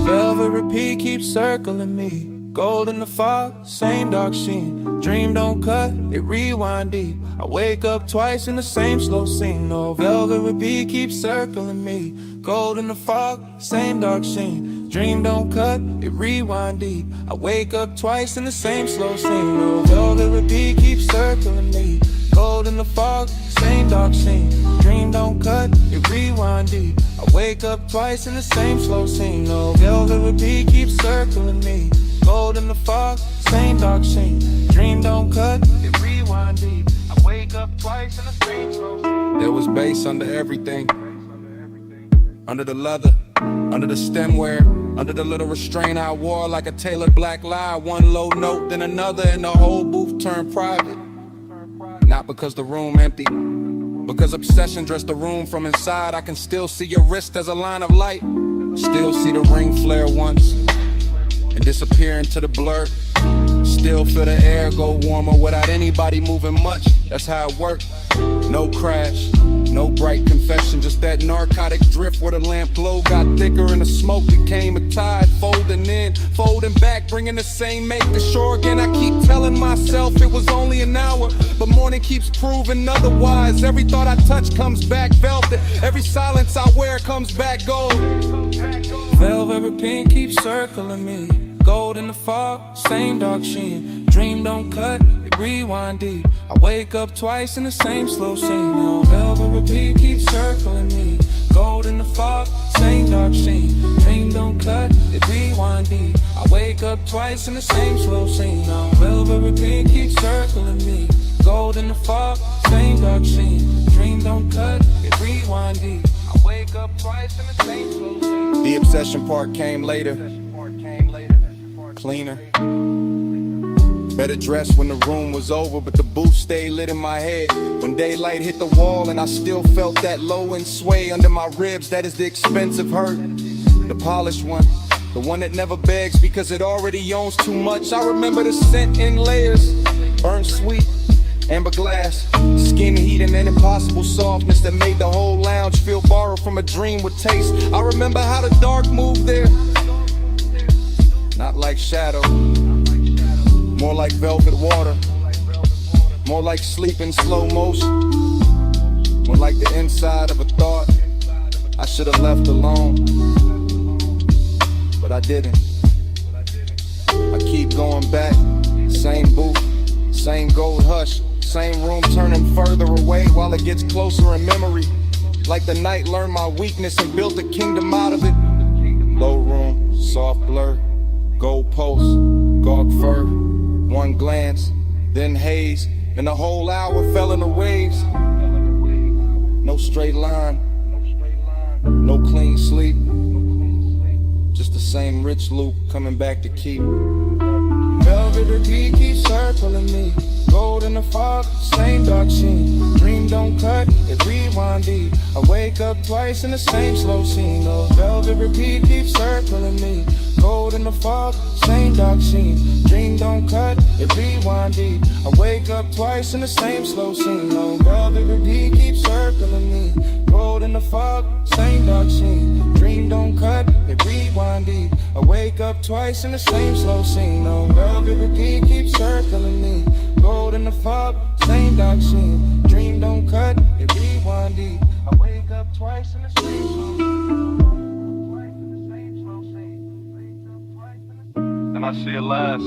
Velvet repeat keeps circling me. Gold in the fog, same dark sheen. Dream don't cut, it rewind deep. I wake up twice in the same slow scene. No, velvet repeat keeps circling me. Gold in the fog, same dark sheen. Dream don't cut, it rewind deep. I wake up twice in the same slow scene. No, velvet repeat keeps circling me. Gold in the fog, same dark scene. Dream don't cut, it rewind deep. I wake up twice in the same slow scene. No, velvet repeat keeps circling me. Gold in the fog, same dark scene. Dream don't cut, it rewind deep. I wake up twice in the same slow scene. There was bass under everything, under the leather, under the stemware, under the little restraint I wore like a tailored black lie. One low note, then another, and the whole booth turned private. Not because the room empty, because obsession dressed the room from inside. I can still see your wrist as a line of light, still see the ring flare once and disappear into the blur. Still feel the air go warmer without anybody moving much. That's how it works. No crash, no bright confession, just that narcotic drift where the lamp glow got thicker and the smoke became a tide, folding in, folding back, bringing the same make to shore again. I keep telling myself it was only an hour, but morning keeps proving otherwise. Every thought I touch comes back velvet, every silence I wear comes back gold. Velvet pink keeps circling me, gold in the fog, same dark sheen. Dream don't cut, it rewind deep. I wake up twice in the same slow scene. Now velvet repeat keeps circling me, gold in the fog, same dark scene. Dream don't cut, it rewind deep. I wake up twice in the same slow scene. Now velvet repeat keeps circling me, gold in the fog, same dark scene. Dream don't cut, it rewind deep. I wake up twice in the same slow scene. The obsession part came later, cleaner. Better dressed when the room was over, but the booth stayed lit in my head. When daylight hit the wall and I still felt that low end sway under my ribs, that is the expensive hurt. The polished one, the one that never begs because it already owns too much. I remember the scent in layers, burnt sweet, amber glass, skin heat and an impossible softness that made the whole lounge feel borrowed from a dream with taste. I remember how the dark moved there, not like shadow, more like velvet water, more like sleep in slow motion, more like the inside of a thought I should have left alone, but I didn't. I keep going back, same booth, same gold hush, same room turning further away while it gets closer in memory. Like the night learned my weakness and built a kingdom out of it. Low room, soft blur, gold post, gawk fur, one glance, then haze, and the whole hour fell in the waves. No straight line, no clean sleep, just the same rich loop coming back to keep. Velvet repeat keeps circling me, gold in the fog, same dark sheen. Dream don't cut, it rewind deep. I wake up twice in the same slow scene. Oh, velvet repeat keeps circling me, gold in the fog, same dark sheen. Dream don't cut, it rewind deep. I wake up twice in the same slow scene. Oh, velvet repeat keeps circling me, gold in the fog, same dark sheen. Dream don't cut, it rewind deep. I wake up twice in the same slow scene. Oh, velvet repeat keeps circling me, gold in the fog, same dark sheen. Dream don't cut, it rewind deep. I wake up twice in the same slow scene. And I see it last.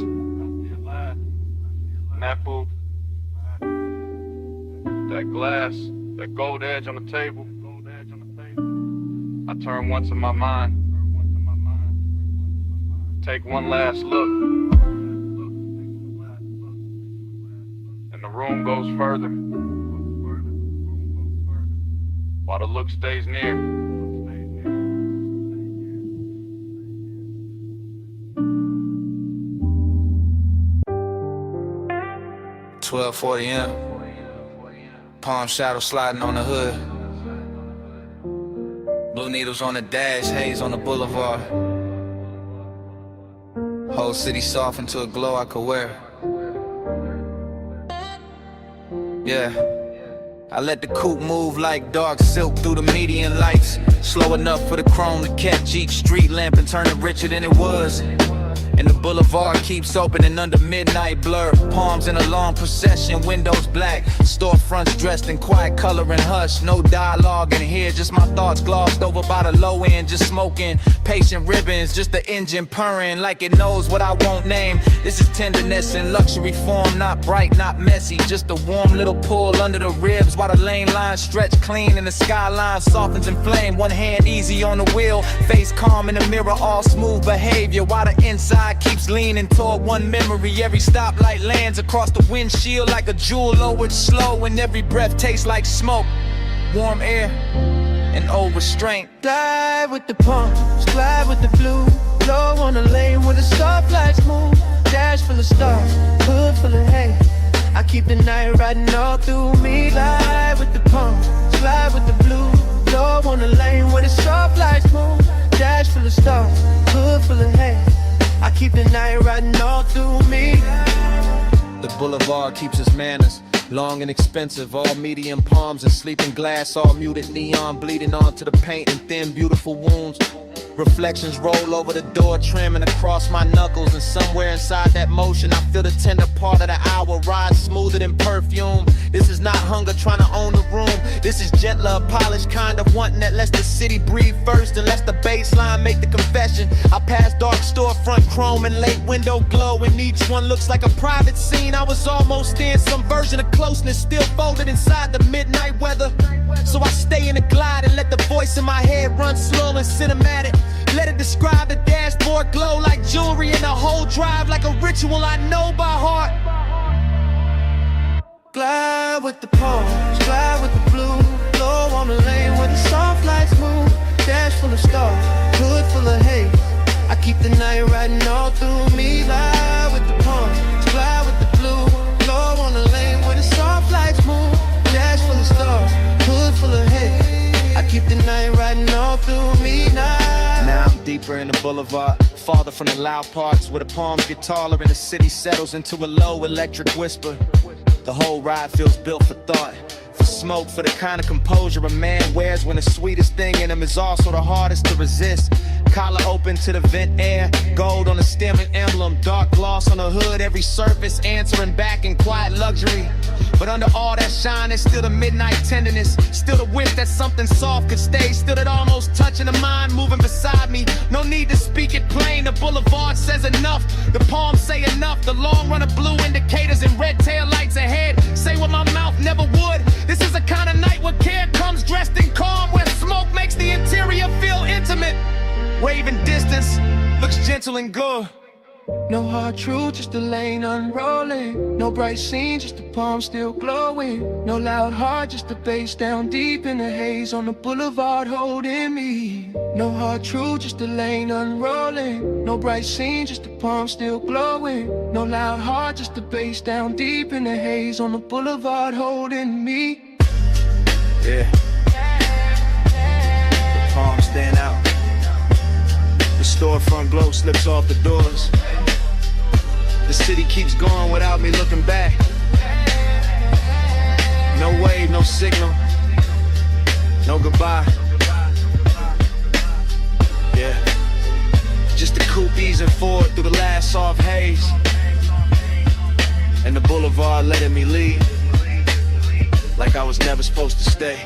And that booth, that glass, that gold edge on the table. I turn once in my mind, take one last look, and the room goes further, while the look stays near. $12:40 palm shadow sliding on the hood, blue needles on the dash, haze on the boulevard, whole city soft into a glow I could wear. Yeah, I let the coupe move like dark silk through the median lights, slow enough for the chrome to catch each street lamp and turn it richer than it was. And the boulevard keeps opening under midnight blur, palms in a long procession, windows black, storefronts dressed in quiet color and hush. No dialogue in here, just my thoughts glossed over by the low end, just smoking patient ribbons, just the engine purring like it knows what I won't name. This is tenderness in luxury form, not bright, not messy, just a warm little pull under the ribs while the lane lines stretch clean and the skyline softens in flame. One hand easy on the wheel, face calm in the mirror, all smooth behavior while the inside keeps leaning toward one memory. Every stoplight lands across the windshield like a jewel lowered slow, and every breath tastes like smoke, warm air, and old restraint. Glide with the palms, glide with the blue, blow on the lane where the stoplights move. Dash full of stars, hood full of hay. I keep the night riding all through me. Glide with the palms, glide with the blue, blow on the lane where the stoplights move. Dash full of stars, hood full of hay. I keep the night riding all through me. The boulevard keeps its manners. Long and expensive, all medium palms and sleeping glass, all muted neon bleeding onto the paint and thin beautiful wounds. Reflections roll over the door trim and across my knuckles, and somewhere inside that motion I feel the tender part of the hour rise smoother than perfume. This is not hunger trying to own the room. This is gentler, polished kind of wanting that lets the city breathe first and lets the baseline make the confession. I pass dark storefront chrome and late window glow, and each one looks like a private scene. I was almost in some version of closeness, still folded inside the midnight weather. So I stay in the glide and let the voice in my head run slow and cinematic. Let it describe the dashboard glow like jewelry, and the whole drive like a ritual I know by heart. Glide with the palms, glide with the blue. Low on the lane where the soft lights move. Dash full of stars, hood full of haze. I keep the night riding all through me. Glide with the palms, glide with the blue. Low on the lane where the soft lights move. Dash full of stars, hood full of haze. I keep the night riding all through me now. Now I'm deeper in the boulevard, farther from the loud parts, where the palms get taller and the city settles into a low electric whisper. The whole ride feels built for thought, for smoke, for the kind of composure a man wears when the sweetest thing in him is also the hardest to resist. Collar open to the vent air, gold on the stem and emblem, dark gloss on the hood, every surface answering back in quiet luxury. But under all that shine, there's still the midnight tenderness, still the wish that something soft could stay, still that almost touching the mind moving beside me. No need to speak it plain, the boulevard says enough, the palms say enough, the long run of blue indicators and red tail lights ahead say what my mouth never would. This is a kind of night where care comes dressed in calm, where smoke makes the interior feel intimate. Waving distance looks gentle and good. No hard truth, just the lane unrolling. No bright scene, just the palm still glowing. No loud heart, just the bass down deep in the haze on the boulevard holding me. No hard truth, just the lane unrolling. No bright scene, just the palm still glowing. No loud heart, just the bass down deep in the haze on the boulevard holding me. Yeah. The palms stand out. The storefront glow slips off the doors. The city keeps going without me looking back. No wave, no signal, no goodbye. Yeah, just the coupe easing forward through the last soft haze, and the boulevard letting me leave like I was never supposed to stay.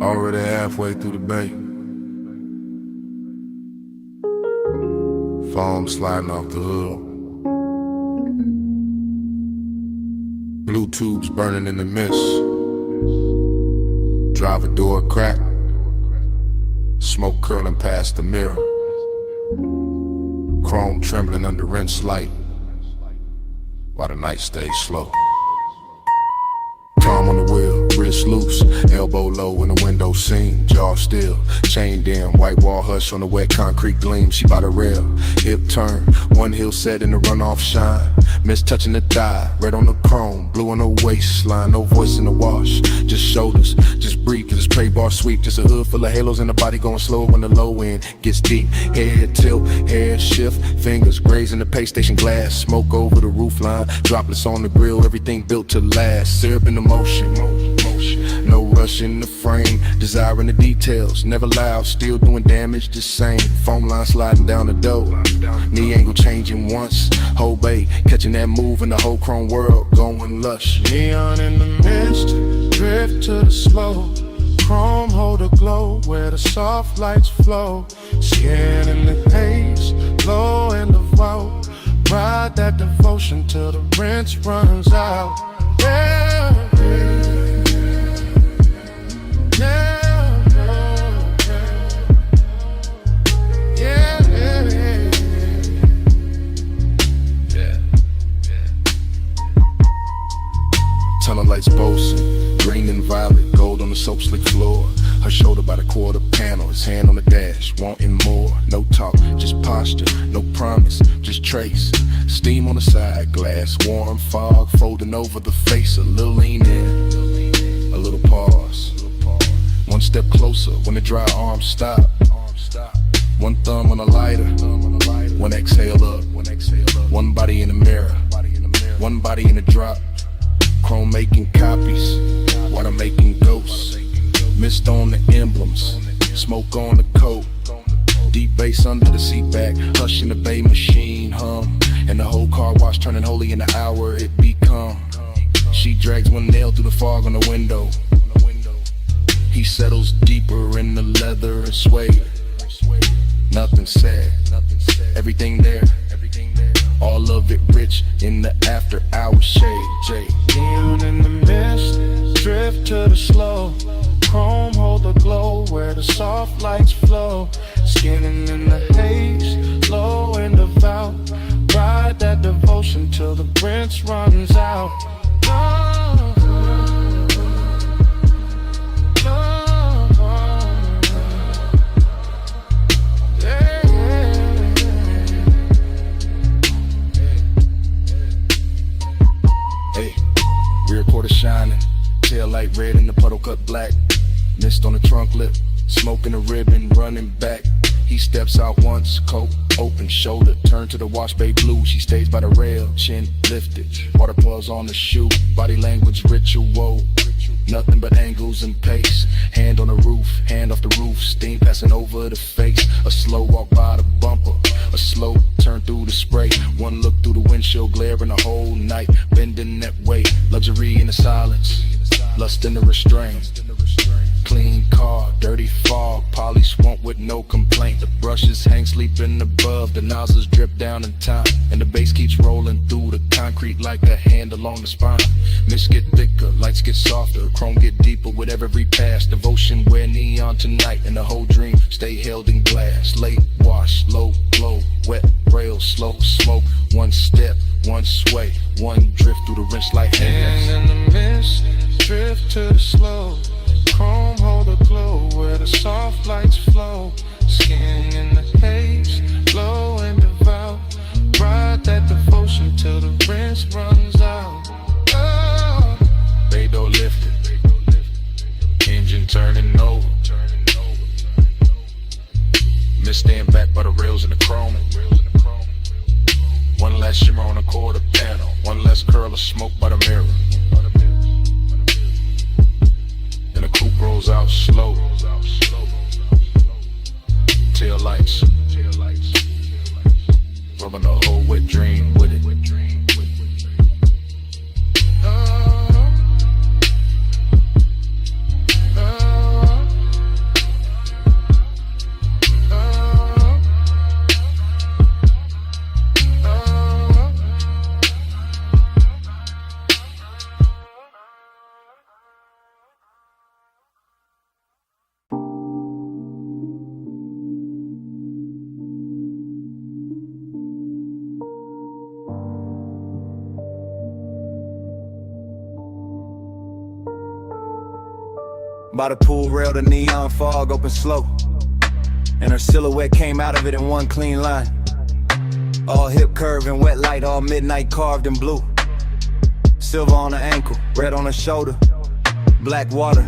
Already halfway through the bay. Foam sliding off the hood. Blue tubes burning in the mist. Driver door cracked. Smoke curling past the mirror. Chrome trembling under rinse light while the night stays slow. Palm on the wheel, wrist loose, elbow low in the window scene, jaw still, chain dim, white wall hush on the wet concrete gleam. She by the rail, hip turn, one heel set in the runoff shine. Miss touching the thigh, red on the chrome, blue on the waistline, no voice in the wash, just shoulders, just breathe, cause it's tray bar sweep, just a hood full of halos and the body going slow when the low end gets deep. Head tilt, hair shift, fingers grazing the pay station glass, smoke over the roof line, droplets on the grill, everything built to last, syrup in the motion, no rush in the frame, desiring the details, never loud, still doing damage the same, foam line sliding down the door, knee angle changing once, whole bay, catching that move in the whole chrome world, going lush. Neon in the mist, drift to the slow, chrome hold a glow where the soft lights flow, skin in the haze, low in the vault, ride that devotion till the rinse runs out. Yeah, yeah, yeah, yeah. quarter panel, his hand on the dash, wanting more. No talk, just posture, no promise, just trace. Steam on the side, glass warm, fog folding over the face. A little lean in, a little pause. One step closer when the dry arms stop. One thumb on a lighter, one exhale up. One body in the mirror, one body in the drop. Chrome making copies, water making ghosts. Mist on the emblems, smoke on the coat. Deep bass under the seat back, hush in the bay machine hum. And the whole car wash turning holy in the hour it become. She drags one nail through the fog on the window. He settles deeper in the leather and suede. Nothing said, everything there. All of it rich in the after hour shade. Jay. Neon in the mist, drift to the slow. Chrome hold the glow where the soft lights flow. Skinning in the haze, low and devout. Ride that devotion till the rinse runs out. Hey, rear quarter shining, tail light red and the puddle cut black. Mist on the trunk lip, smoking a ribbon, running back. He steps out once, coat open, shoulder turn to the wash bay blue. She stays by the rail, chin lifted, water pulls on the shoe. Body language ritual, nothing but angles and pace. Hand on the roof, hand off the roof, steam passing over the face. A slow walk by the bumper, a slow turn through the spray. One look through the windshield, glaring the whole night, bending that way. Luxury in the silence, lust in the restraint. Clean car, dirty fog, polish won't with no complaint. The brushes hang sleeping above, the nozzles drip down in time. And the bass keeps rolling through the concrete like a hand along the spine. Mist get thicker, lights get softer, chrome get deeper with every pass. Devotion wear neon tonight, and the whole dream stay held in glass. Late wash, low glow, wet rail, slow smoke. One step, one sway, one drift through the rinse like hands. And in the mist, drift to the slow. Chrome hold the glow where the soft lights flow. Skin in the haze, low and devout. Ride that devotion till the rinse runs out. Oh. Bay door lifted, engine turning over. Mist stand back by the rails in the chrome. One less shimmer on the quarter panel, one less curl of smoke by the mirror. And the coupe rolls out slow. Tail lights, rubbing the whole wet dream with it. By the pool rail, the neon fog opened slow, and her silhouette came out of it in one clean line. All hip curve and wet light, all midnight carved in blue. Silver on her ankle, red on her shoulder. Black water,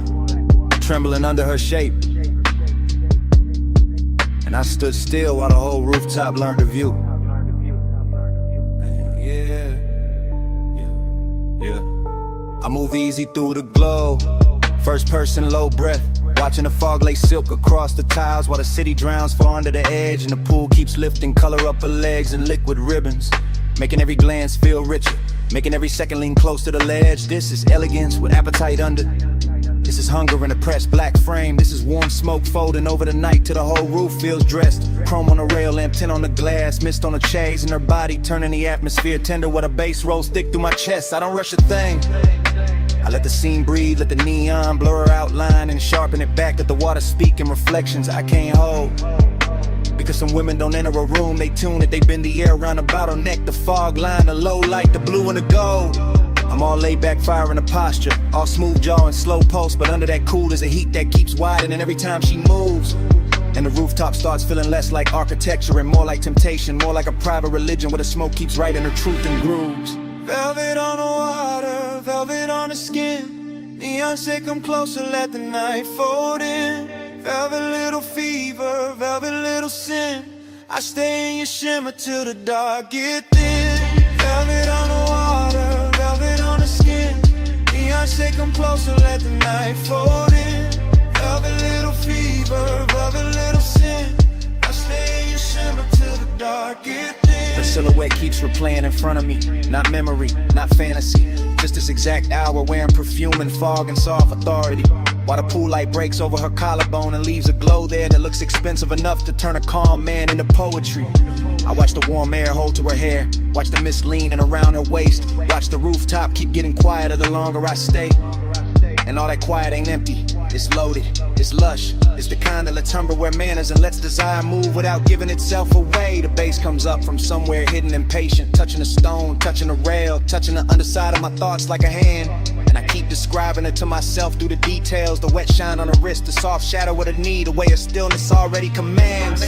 trembling under her shape. And I stood still while the whole rooftop learned the view. Yeah. I move easy through the glow. First person, low breath, watching the fog lay silk across the tiles while the city drowns far under the edge, and the pool keeps lifting color up her legs in liquid ribbons, making every glance feel richer, making every second lean close to the ledge. This is elegance with appetite under. This is hunger in a pressed black frame. This is warm smoke folding over the night till the whole roof feels dressed. Chrome on the rail, lamp tint on the glass, mist on the chains, and her body turning the atmosphere tender with a bass rolls thick through my chest. I don't rush a thing. I let the scene breathe, let the neon blur her outline and sharpen it back, let the water speak in reflections I can't hold. Because some women don't enter a room, they tune it, they bend the air around the bottleneck, the fog line, the low light, the blue and the gold. I'm I'm all laid back, firing a posture, all smooth jaw and slow pulse, but under that cool is a heat that keeps widening every time she moves. And the rooftop starts feeling less like architecture and more like temptation, more like a private religion where the smoke keeps writing her truth in grooves. Velvet on the water, velvet on the skin. Neon say come closer, let the night fold in. Velvet little fever, velvet little sin. I stay in your shimmer till the dark get thin. Velvet on the water, velvet on the skin. Neon say come closer, let the night fold in. Velvet little fever, velvet little sin. I stay in your shimmer till the dark get thin. Her silhouette keeps replaying in front of me. Not memory, not fantasy. Just this exact hour wearing perfume and fog and soft authority. While the pool light breaks over her collarbone and leaves a glow there that looks expensive enough to turn a calm man into poetry. I watch the warm air hold to her hair, watch the mist leaning around her waist, watch the rooftop keep getting quieter the longer I stay. And all that quiet ain't empty, it's loaded, it's lush. It's the kind of timbre where manners and lets desire move without giving itself away. The bass comes up from somewhere hidden and patient, touching a stone, touching a rail, touching the underside of my thoughts like a hand. And I keep describing it to myself through the details, the wet shine on her wrist, the soft shadow of the knee, the way of stillness already commands.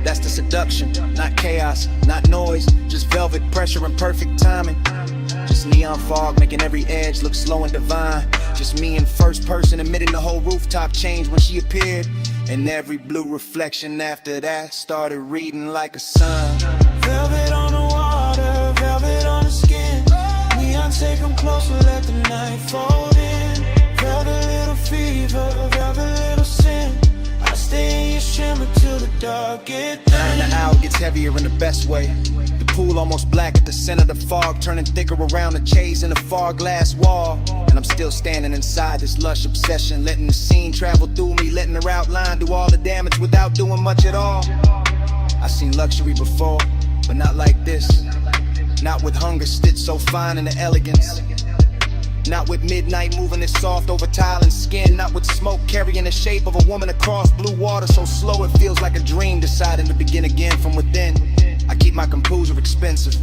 That's the seduction, not chaos, not noise, just velvet pressure and perfect timing. Just neon fog making every edge look slow and divine. Just me in first person admitting the whole rooftop changed when she appeared. And every blue reflection after that started reading like a sign. Velvet on the water, velvet on the skin. Neon say come closer, let the night fold in. Velvet little fever, velvet little sin. I stay in your shimmer till the dark get thin. And the hour gets heavier in the best way. The pool almost black at the center, the fog turning thicker around the chase in the far glass wall. And I'm still standing inside this lush obsession, letting the scene travel through me, letting her outline do all the damage without doing much at all. I've seen luxury before, but not like this. Not with hunger stitched so fine in the elegance. Not with midnight moving it soft over tile and skin. Not with smoke carrying the shape of a woman across blue water so slow it feels like a dream deciding to begin again from within. I keep my composure expensive,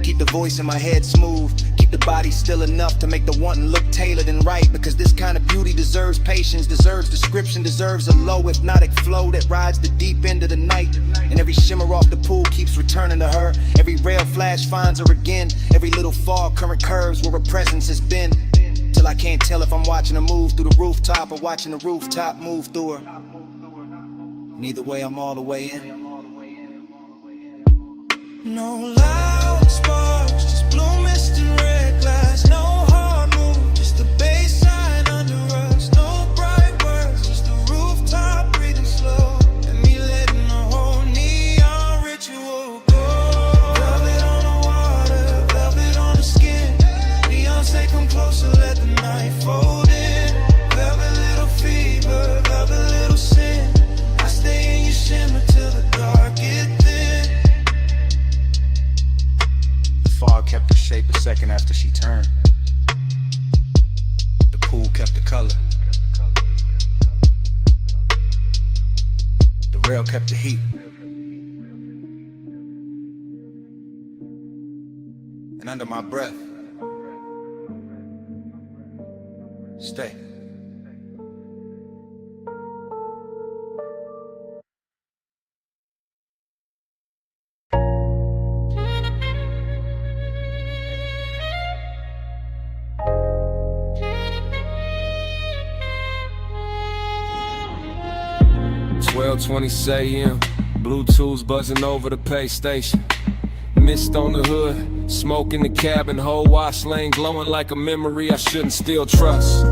keep the voice in my head smooth, keep the body still enough to make the wanting look tailored and right. Because this kind of beauty deserves patience, deserves description, deserves a low hypnotic flow that rides the deep end of the night. And every shimmer off the pool keeps returning to her. Every rail flash finds her again. Every little fog current curves where her presence has been. Till I can't tell if I'm watching her move through the rooftop or watching the rooftop move through her. And either way, I'm all the way in. No loud sparks, just blue mist and red glass. No hard move, just the bass line under us. No bright words, just the rooftop breathing slow. And me letting the whole neon ritual go. Velvet on the water, velvet on the skin. Neon say come closer, let the night fold in. Velvet little fever, velvet little sin. I stay in your shimmer till the dark get thin. Fog kept her shape a second after she turned. The pool kept the color. The rail kept the heat. And under my breath, stay. .20 a.m. Bluetooth buzzing over the pay station. Mist on the hood, smoke in the cabin, whole wash lane glowing like a memory I shouldn't still trust.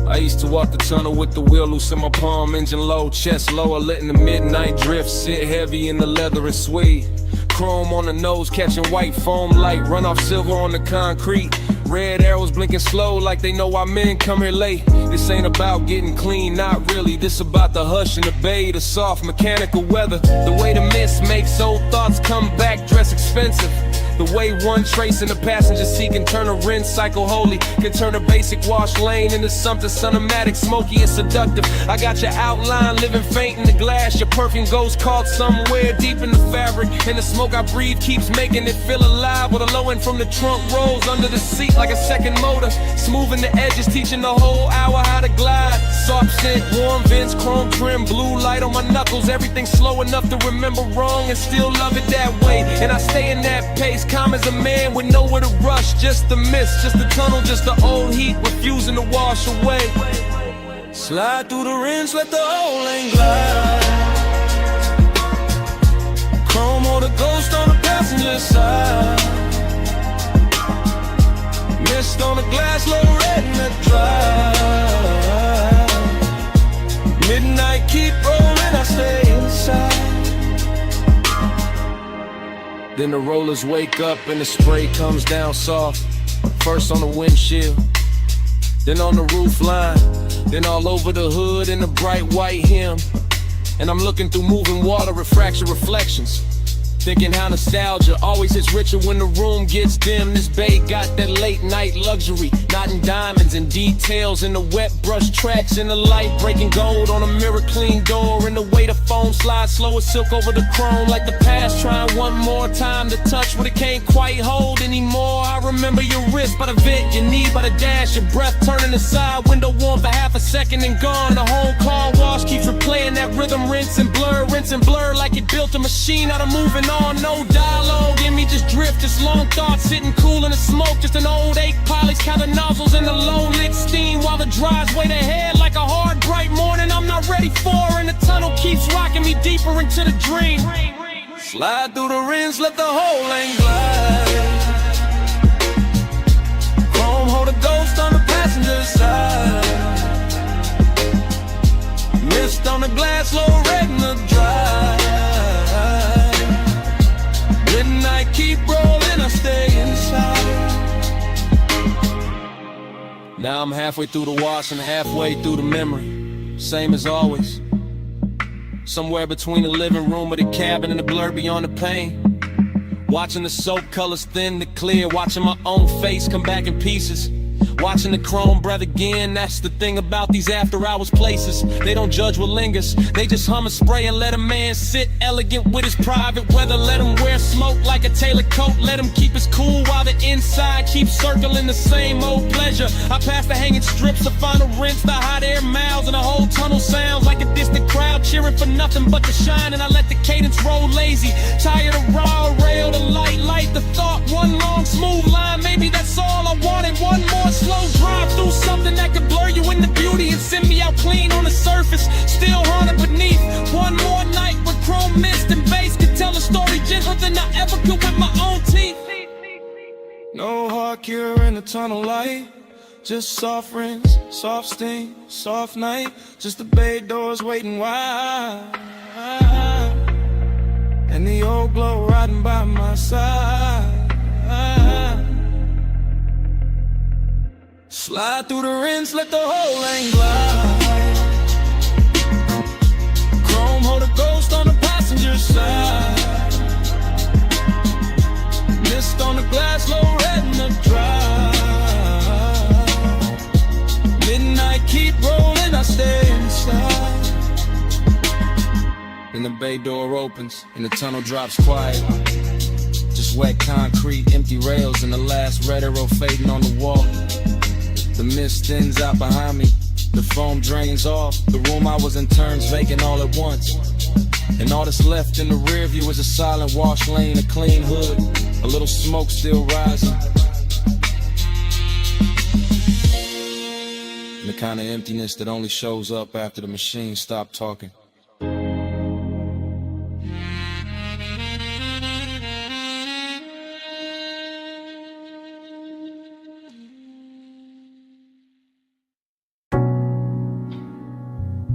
I used to walk the tunnel with the wheel loose in my palm, engine low, chest lower, letting the midnight drift sit heavy in the leather and suede. Chrome on the nose, catching white foam light, run off silver on the concrete. Red arrows blinking slow like they know why men come here late. This ain't about getting clean, not really. This about the hush and the bay, the soft mechanical weather. The way the mist makes old thoughts come back, dress expensive. The way one trace in the passenger seat can turn a rinse cycle holy, can turn a basic wash lane into something cinematic, smoky and seductive. I got your outline living faint in the glass. Your perfume goes caught somewhere deep in the fabric, and the smoke I breathe keeps making it feel alive. With a low end from the trunk rolls under the seat like a second motor, smoothing the edges, teaching the whole hour how to glide. Soft scent, warm vents, chrome trim, blue light on my knuckles. Everything slow enough to remember wrong and still love it that way. And I stay in that pace, calm as a man with nowhere to rush. Just the mist, just the tunnel, just the old heat refusing to wash away. Slide through the rinse, let the whole lane glide. Chrome or the ghost on the passenger side. Mist on the glass, low red in the drive. Midnight keep rolling, I stay inside. Then the rollers wake up and the spray comes down soft. First on the windshield, then on the roof line, then all over the hood in the bright white hem. And I'm looking through moving water, refraction reflections, thinking how nostalgia always is richer when the room gets dim. This bay got that late night luxury, knotting diamonds and details in the wet brush tracks, in the light breaking gold on a mirror clean door, and the way the foam slides slow as silk over the chrome, like the past trying one more time to touch what it can't quite hold anymore. I remember your wrist by the vent, your knee by the dash, your breath turning aside, window warm for half a second and gone. The home car wash keeps replaying that rhythm, rinse and blur like it built a machine out of moving on. No dialogue in me, just drift, just long thoughts sitting cool in the smoke, just an old ache pilot counting nozzles in the low lit steam while the drives wait ahead like a hard bright morning I'm not ready for, and the tunnel keeps rocking me deeper into the dream. Slide through the rinse, let the whole lane glide. Chrome hold a ghost on the passenger side. Mist on the glass, low red in the drive. Midnight keep rolling, I stay inside. Now I'm halfway through the wash and halfway through the memory, same as always. Somewhere between the living room or the cabin and the blur beyond the pain. Watching the soap colors thin to clear, watching my own face come back in pieces. Watching the chrome breath again, that's the thing about these after hours places. They don't judge what lingers, they just hum and spray and let a man sit elegant with his private weather. Let him wear smoke like a tailored coat, let him keep his cool while the inside keeps circling the same old pleasure. I pass the hanging strips, the final rinse, the hot air miles, and the whole tunnel sounds like a distant crowd cheering for nothing but the shine. And I let the cadence roll lazy, tired of raw rail, the light, the thought, one long smooth line. Maybe that's all I wanted, one more slow drive through something that could blur you into beauty and send me out clean on the surface, still haunted beneath. One more night with chrome mist and bass could tell a story gentler than I ever could with my own teeth. No hard cure in the tunnel light, just soft rinse, soft steam, soft night. Just the bay doors waiting wide, and the old glow riding by my side. Slide through the rinse, let the whole lane glide. Chrome hold a ghost on the passenger side. Mist on the glass, low red in the drive. Midnight keep rolling, I stay inside. Then the bay door opens and the tunnel drops quiet. Just wet concrete, empty rails, and the last red arrow fading on the wall. The mist thins out behind me, the foam drains off. The room I was in turns vacant all at once. And all that's left in the rear view is a silent wash lane, a clean hood, a little smoke still rising. And the kind of emptiness that only shows up after the machine stopped talking.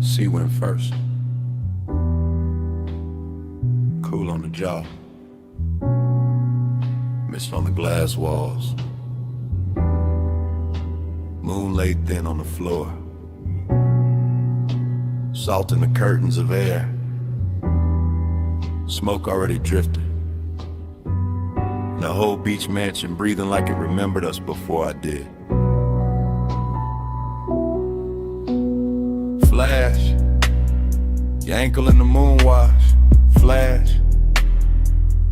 Sea went first. Cool on the jaw. Mist on the glass walls. Moon laid thin on the floor. Salt in the curtains of air. Smoke already drifted. The whole beach mansion breathing like it remembered us before I did. Flash, your ankle in the moon wash. Flash,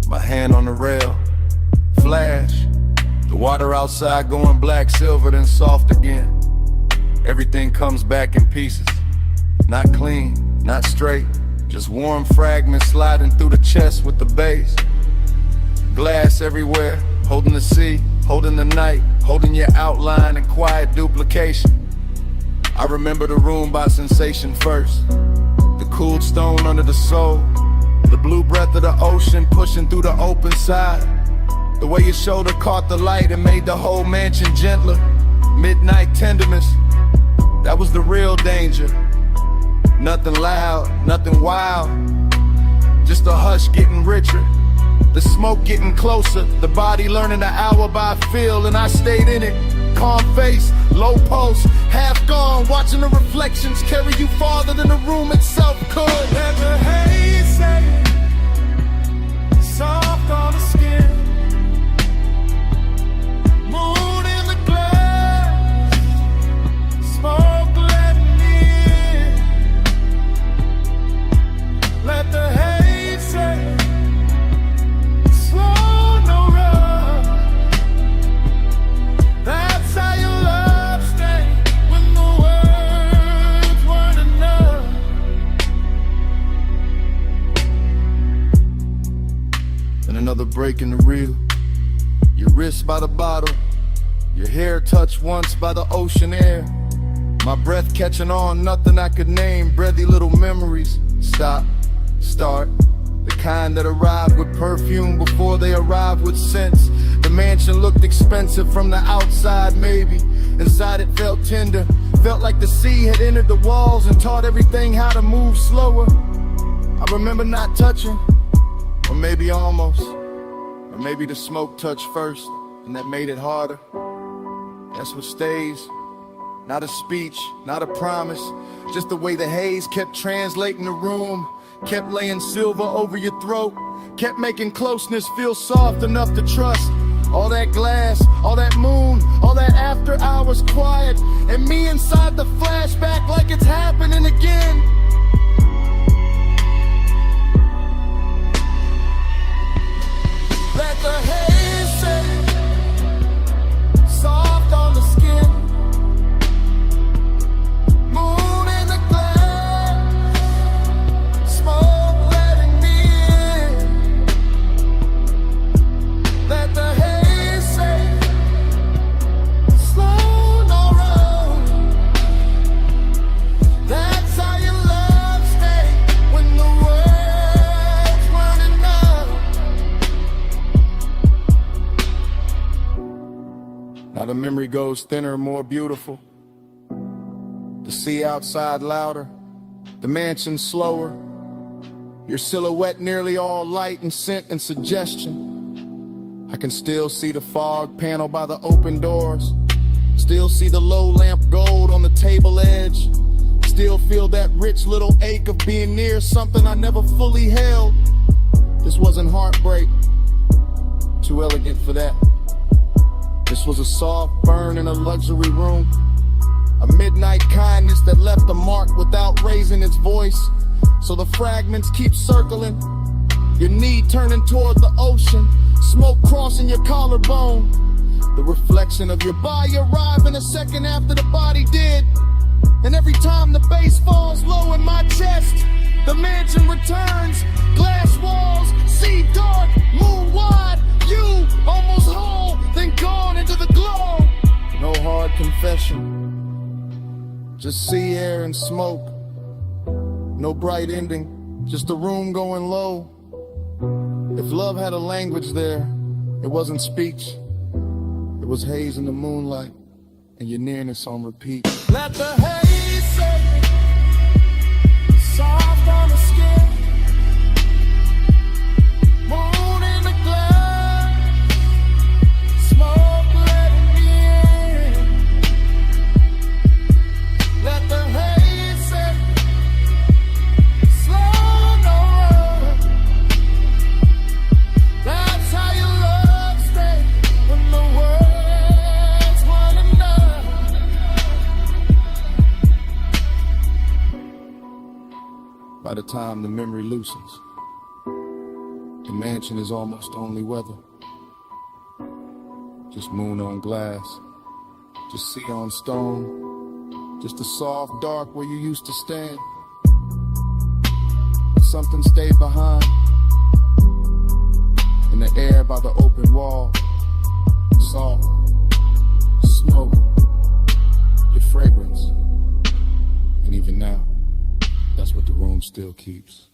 my hand on the rail. Flash, the water outside going black, silver, then soft again. Everything comes back in pieces. Not clean, not straight, just warm fragments sliding through the chest with the base. Glass everywhere, holding the sea, holding the night, holding your outline and quiet duplication. I remember the room by sensation first. The cooled stone under the soul. The blue breath of the ocean pushing through the open side. The way your shoulder caught the light and made the whole mansion gentler. Midnight tenderness, that was the real danger. Nothing loud, nothing wild, just a hush getting richer. The smoke getting closer, the body learning the hour by feel, and I stayed in it. Calm face, low pulse, half gone, watching the reflections carry you farther than the room itself could. Let the haze say, soft on the skin. Moon in the glass, smoke letting in. Let the haze say, another break in the reel. Your wrist by the bottle, your hair touched once by the ocean air. My breath catching on, nothing I could name. Breathy little memories. Stop, start. The kind that arrive with perfume before they arrive with scents. The mansion looked expensive from the outside, maybe. Inside it felt tender. Felt like the sea had entered the walls and taught everything how to move slower. I remember not touching, or maybe almost. Or maybe the smoke touched first, and that made it harder. That's what stays. Not a speech, not a promise. Just the way the haze kept translating the room. Kept laying silver over your throat. Kept making closeness feel soft enough to trust. All that glass, all that moon, all that after hours quiet. And me inside the flashback like it's happening again. Let the haze say, soft on the skin. Moon in the glass, smoke letting me in. Let the haze say, slow, no run. That's how your love stay when the world's running out. Now the memory goes thinner, more beautiful. The sea outside louder, the mansion slower. Your silhouette nearly all light and scent and suggestion. I can still see the fog panel by the open doors. Still see the low lamp gold on the table edge. Still feel that rich little ache of being near something I never fully held. This wasn't heartbreak, too elegant for that. This was a soft burn in a luxury room. A midnight kindness that left a mark without raising its voice. So the fragments keep circling, your knee turning toward the ocean, smoke crossing your collarbone. The reflection of your body arriving a second after the body did. And every time the bass falls low in my chest, the mansion returns. Glass walls, sea dark, moon wide. You almost whole, then gone into the glow. No hard confession, just sea air and smoke. No bright ending, just a room going low. If love had a language there, it wasn't speech. It was haze in the moonlight, and your nearness on repeat. Let the haze say, soft on the skin. Moon in the glass, smoke letting me in. Let the haze say, slow, no run. That's how your love the time the memory loosens. The mansion is almost only weather. Just moon on glass, just sea on stone, just a soft dark where you used to stand. But something stayed behind, in the air by the open wall, salt, smoke, your fragrance. And even now, that's what the room still keeps.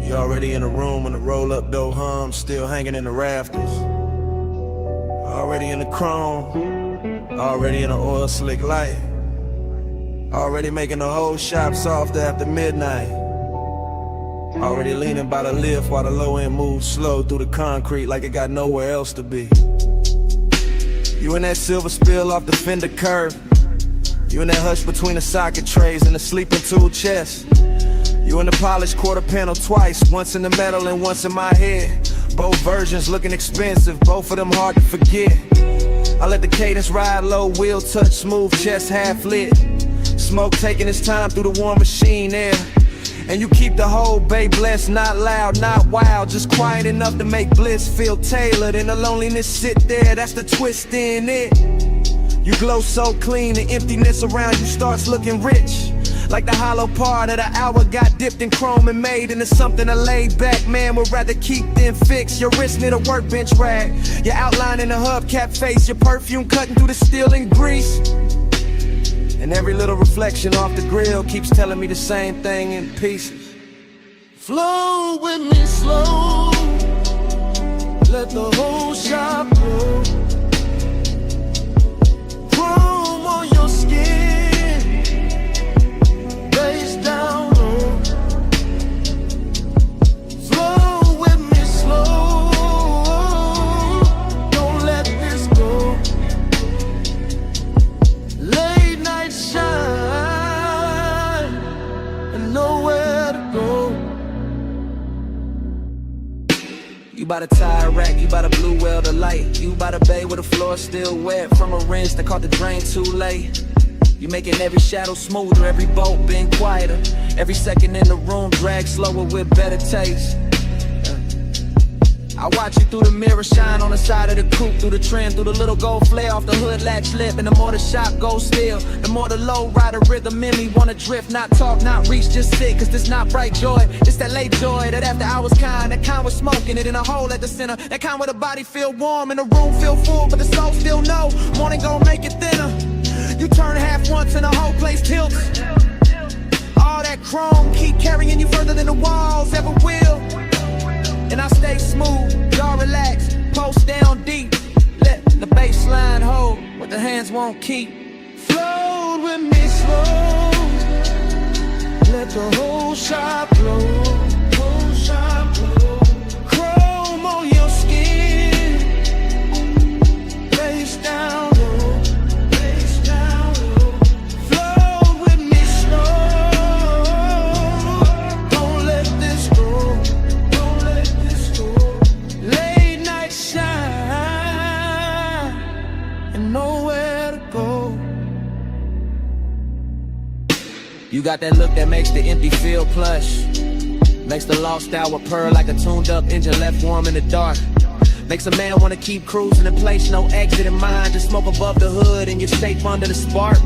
You already in the room when the roll-up door hums, still hanging in the rafters. Already in the chrome, already in the oil slick light. Already making the whole shop soft after midnight. Already leaning by the lift while the low end moves slow through the concrete like it got nowhere else to be. You in that silver spill off the fender curve. You in that hush between the socket trays and the sleeping tool chest. You in the polished quarter panel twice, once in the metal and once in my head. Both versions looking expensive, both of them hard to forget. I let the cadence ride low, wheel touch smooth, chest half lit. Smoke taking its time through the warm machine air. And you keep the whole bay blessed, not loud, not wild, just quiet enough to make bliss feel tailored. And the loneliness sit there, that's the twist in it. You glow so clean, the emptiness around you starts looking rich. Like the hollow part of the hour got dipped in chrome and made into something a laid back man would rather keep than fix. Your wrist near the workbench rag, your outline in the hubcap face, your perfume cutting through the steel and grease. And every little reflection off the grill keeps telling me the same thing in pieces. Flow with me slow, let the whole shop go. Chrome on your skin, face down low. Flow with me slow, don't let this go. Late night shine and nowhere to go. You by the tire rack, you by the blue well the light. You by the bay where the floor still wet from a rinse that caught the drain too late. You making every shadow smoother, every bolt been quieter. Every second in the room drag slower with better taste. I watch you through the mirror shine on the side of the coupe, through the trim, through the little gold flare off the hood latch lip. And the more the shop goes still, the more the low rider rhythm in me wanna drift, not talk, not reach, just sit. Cause this not bright joy, it's that late joy, that after hours kind, that kind with smoking it in a hole at the center, that kind where the body feel warm and the room feel full, but the soul still know morning gon' make it thinner. You turn half once and the whole place tilts. All that chrome keep carrying you further than the walls ever will. And I stay smooth, y'all relax, post down deep. Let the bass line hold what the hands won't keep. Float with me slow, let the whole shop blow. Whole shop blow. Chrome on your skin, face down low, face down low. Float with me slow, don't let this go. Nowhere to go. You got that look that makes the empty feel plush, makes the lost hour purr like a tuned up engine left warm in the dark. Makes a man wanna keep cruising in place, no exit in mind. Just smoke above the hood and you're safe under the spark.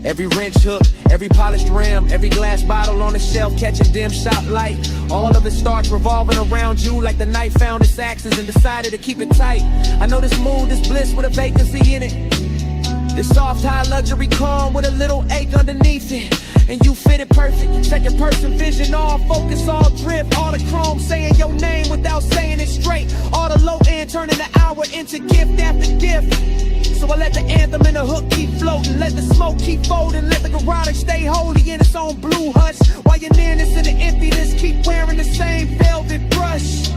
Every wrench hook, every polished rim, every glass bottle on the shelf catching dim shop light. All of it starts revolving around you like the night found its axis and decided to keep it tight. I know this mood, this bliss with a vacancy in it. This soft high luxury calm with a little ache underneath it. And you fit it perfect, second person vision, all focus, all drift. All the chrome saying your name without saying it straight. All the low end turning the hour into gift after gift. So I let the anthem and the hook keep floating, let the smoke keep folding, let the garage stay holy in its own blue hush. While your nearness and the emptiness keep wearing the same velvet brush.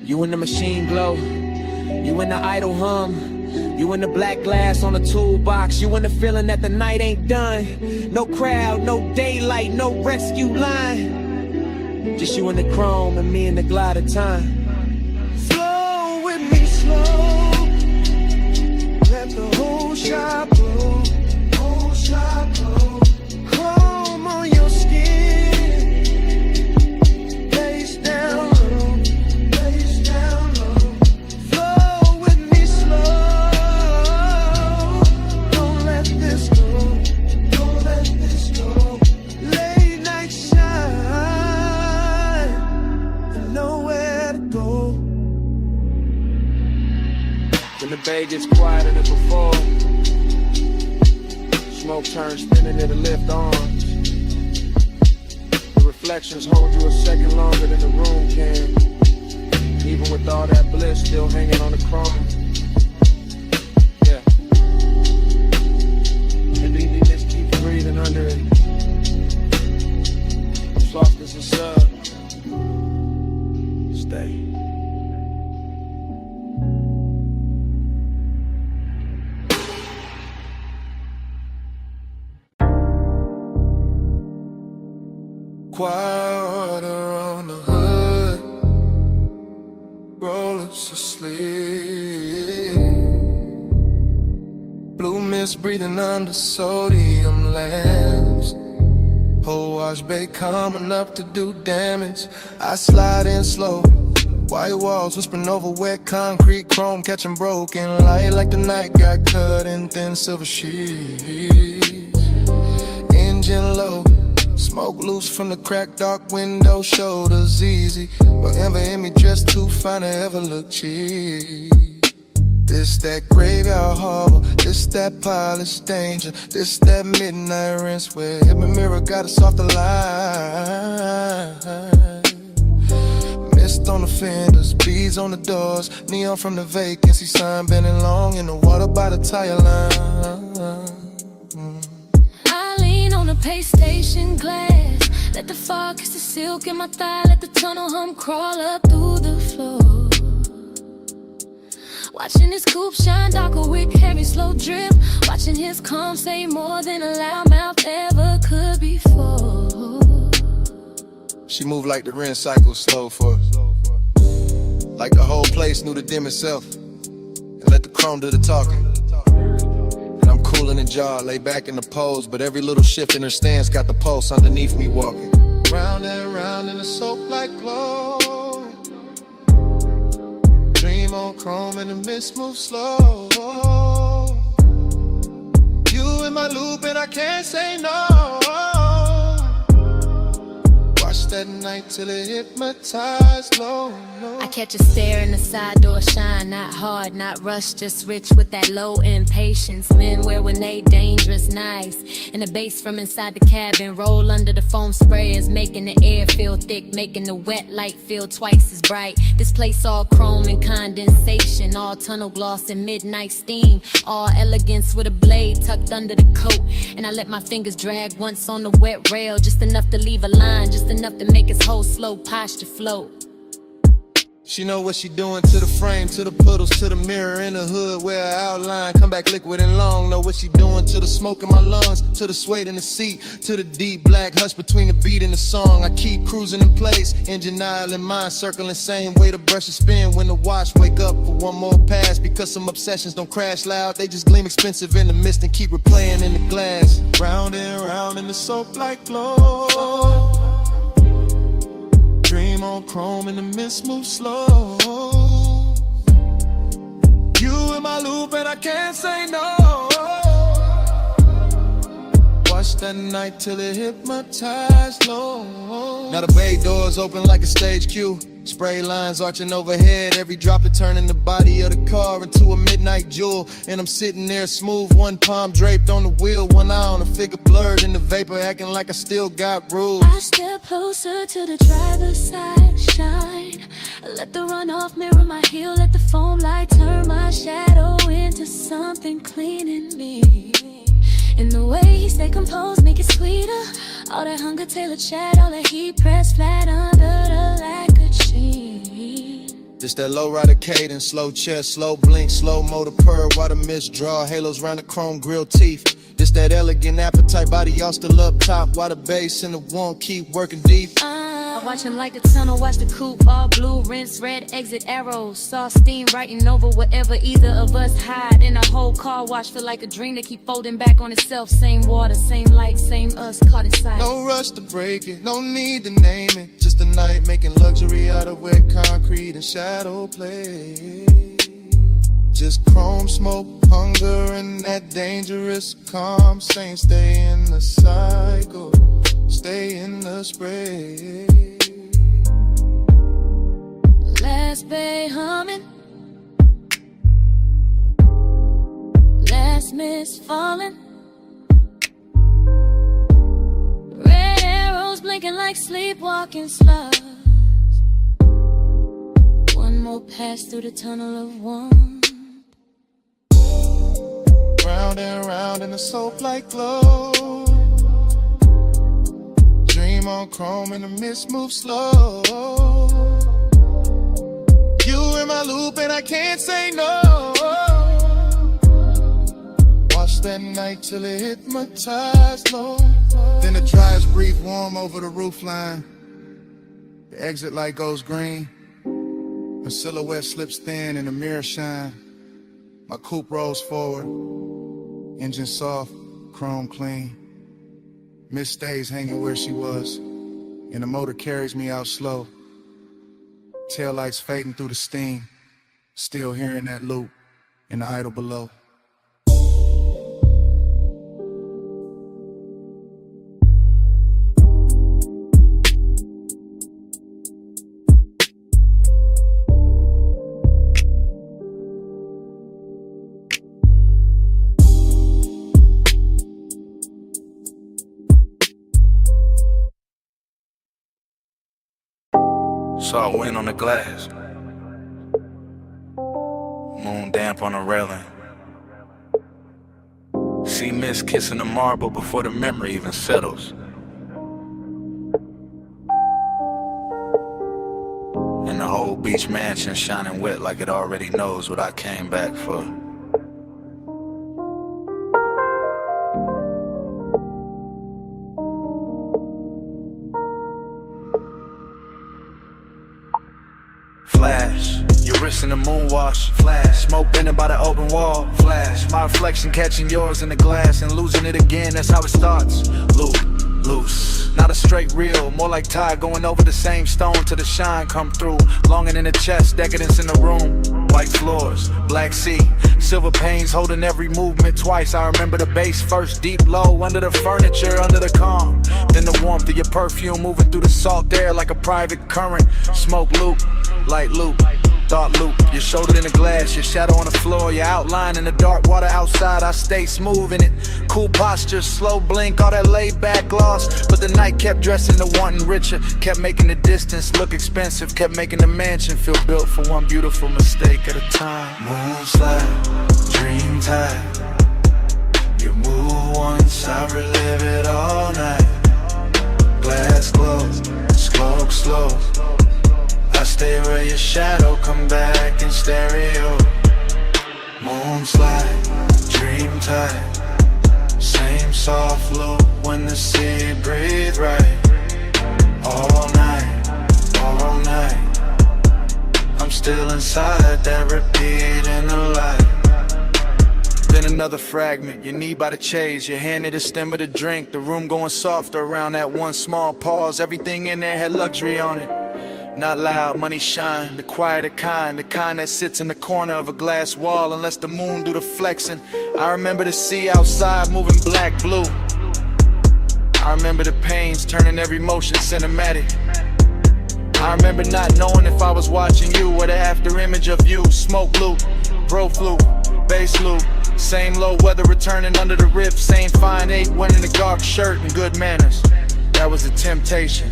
You in the machine glow, you in the idle hum, You in the black glass on the toolbox. You in the feeling that the night ain't done. No crowd, no daylight, no rescue line. Just you and the chrome and me and the glide of time. Flow with me slow. Let the whole shop blow. Whole shop blow. Chrome on your skin. Face down low. Face down low. Flow with me slow. Don't let this go. Don't let this go. Late night shine. And nowhere to go. When the bay gets quieter than before, smoke turns spinning, it'll lift arms. The reflections hold you a second longer than the room can. Even with all that bliss still hanging on the chrome. Yeah. And you just keep breathing under it. Soft as a sub. Stay. Quieter on the hood, rollers asleep. Blue mist breathing under sodium lamps. Whole wash bay coming up to do damage. I slide in slow. White walls whispering over wet concrete, chrome catching broken light like the night got cut in thin silver sheets. Engine low. Smoke loose from the cracked dark window, shoulders easy. But ever in me dressed too fine to ever look cheap. This that graveyard harbor, this that polished danger, this that midnight rinse where every mirror got a softer line. Mist on the fenders, beads on the doors, neon from the vacancy sign, bending long in the water by the tire line. On the pay station glass, let the fog kiss the silk in my thigh, let the tunnel hum crawl up through the floor. Watching his coupe shine darker with heavy slow drip, watching his calm say more than a loudmouth ever could before. She moved like the rinse cycle slow for us. Like the whole place knew to dim itself and let the chrome do the talking. Cool in the jar, lay back in the pose, but every little shift in her stance got the pulse underneath me walking. Round and round in a soap like glow. Dream on chrome and the mist moves slow. You in my loop and I can't say no. Watch that night till it hypnotized low. I catch a stare in the side door shine, not hard, not rushed, just rich with that low impatience. Men wear when they dangerous, nice. And the bass from inside the cabin roll under the foam sprayers, making the air feel thick, making the wet light feel twice as bright. This place all chrome and condensation, all tunnel gloss and midnight steam, all elegance with a blade tucked under the coat. And I let my fingers drag once on the wet rail, just enough to leave a line, just enough to make his whole slow posture float. She know what she doing to the frame, to the puddles, to the mirror in the hood where her outline come back liquid and long. Know what she doing to the smoke in my lungs, to the suede in the seat, to the deep black hush between the beat and the song. I keep cruising in place, engine aisle in mind, circling same way the brushes spin when the watch wake up for one more pass. Because some obsessions don't crash loud, they just gleam expensive in the mist and keep replaying in the glass. Round and round in the soap like glow. Dream on chrome and the mist moves slow. You in my loop and I can't say no. Watch that night till it hypnotized low. Now the bay doors open like a stage cue. Spray lines arching overhead, every drop to turning the body of the car into a midnight jewel. And I'm sitting there smooth, one palm draped on the wheel, one eye on the figure blurred in the vapor, acting like I still got rules. I step closer to the driver's side, shine. Let the runoff mirror my heel, let the foam light turn my shadow into something clean in me. And the way he stay composed, make it sweeter. All that hunger tailored chat, all that heat pressed flat under the lacquered sheet. This that low rider cadence, slow chest, slow blink, slow motor purr, while the mist draw, halos round the chrome grill teeth. This that elegant appetite, body all still up top, while the bass and the warmth keep working deep. I watch him like the tunnel, watch the coupe, all blue, rinse, red, exit arrows. Saw steam writing over wherever either of us hide. In a whole car wash, feel like a dream that keep folding back on itself. Same water, same light, same us, caught inside. No rush to break it, no need to name it. Just a night making luxury out of wet concrete and shadow play. Just chrome smoke, hunger, and that dangerous calm. Saying stay in the cycle, stay in the spray. Last bay humming, last miss falling. Red arrows blinking like sleepwalking slugs. One more pass through the tunnel of one. Round and round in the soap-like glow. Dream on chrome and the mist moves slow. You in my loop and I can't say no. Watch that night till it hypnotized low. Then the drives breathe warm over the roofline. The exit light goes green. A silhouette slips thin and the mirror shine. My coupe rolls forward. Engine soft, chrome clean. Miss stays hanging where she was, and the motor carries me out slow. Taillights fading through the steam, still hearing that loop in the idle below. Saw wind on the glass, moon damp on the railing. See mist kissing the marble before the memory even settles. And the whole beach mansion shining wet like it already knows what I came back for. Flash, your wrist in the moon wash. Flash, smoke bending by the open wall. Flash, my reflection catching yours in the glass and losing it again, that's how it starts. Loop, loose, not a straight reel, more like tide going over the same stone till the shine come through. Longing in the chest, decadence in the room. White floors, black sea, silver panes holding every movement twice. I remember the bass first, deep low, under the furniture, under the calm. Then the warmth of your perfume moving through the salt air like a private current. Smoke loop, light loop, thought loop. Your shoulder in the glass, your shadow on the floor, your outline in the dark water outside. I stay smooth in it, cool posture, slow blink, all that laid back gloss. But the night kept dressing to wanting richer, kept making the distance look expensive, kept making the mansion feel built for one beautiful mistake at a time. Moonslide, dream time. You move once, I relive it all night. Glass glow, smoke slow. I stay where your shadow come back in stereo. Moonslide, dream time. Same soft loop when the sea breathe right. All night, all night. I'm still inside that repeat in the light. Then another fragment, your knee by the chase, your hand at the stem of the drink. The room going softer around that one small pause. Everything in there had luxury on it. Not loud, money shine, the quieter kind, the kind that sits in the corner of a glass wall and lets the moon do the flexing. I remember the sea outside moving black, blue. I remember the pains turning every motion cinematic. I remember not knowing if I was watching you or the after image of you. Smoke loop, bro flute, bass loop. Same low weather returning under the rip. Same fine 8 winning the dark shirt and good manners. That was a temptation.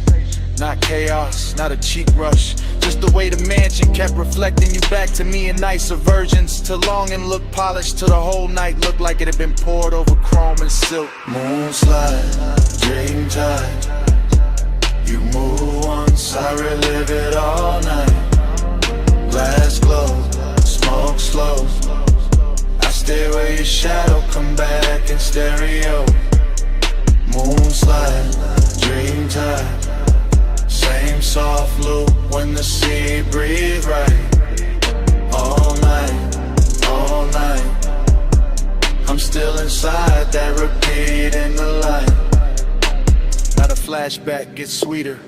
Not chaos, not a cheap rush. Just the way the mansion kept reflecting you back to me in nicer versions. Till long and look polished, till the whole night looked like it had been poured over chrome and silk. Moonslide, dream time. You move once, I relive it all night. Glass your shadow come back in stereo. Moonslide, dream time. Same soft loop when the sea breathe right. All night, all night. I'm still inside that repeat in the light. Now the flashback gets sweeter,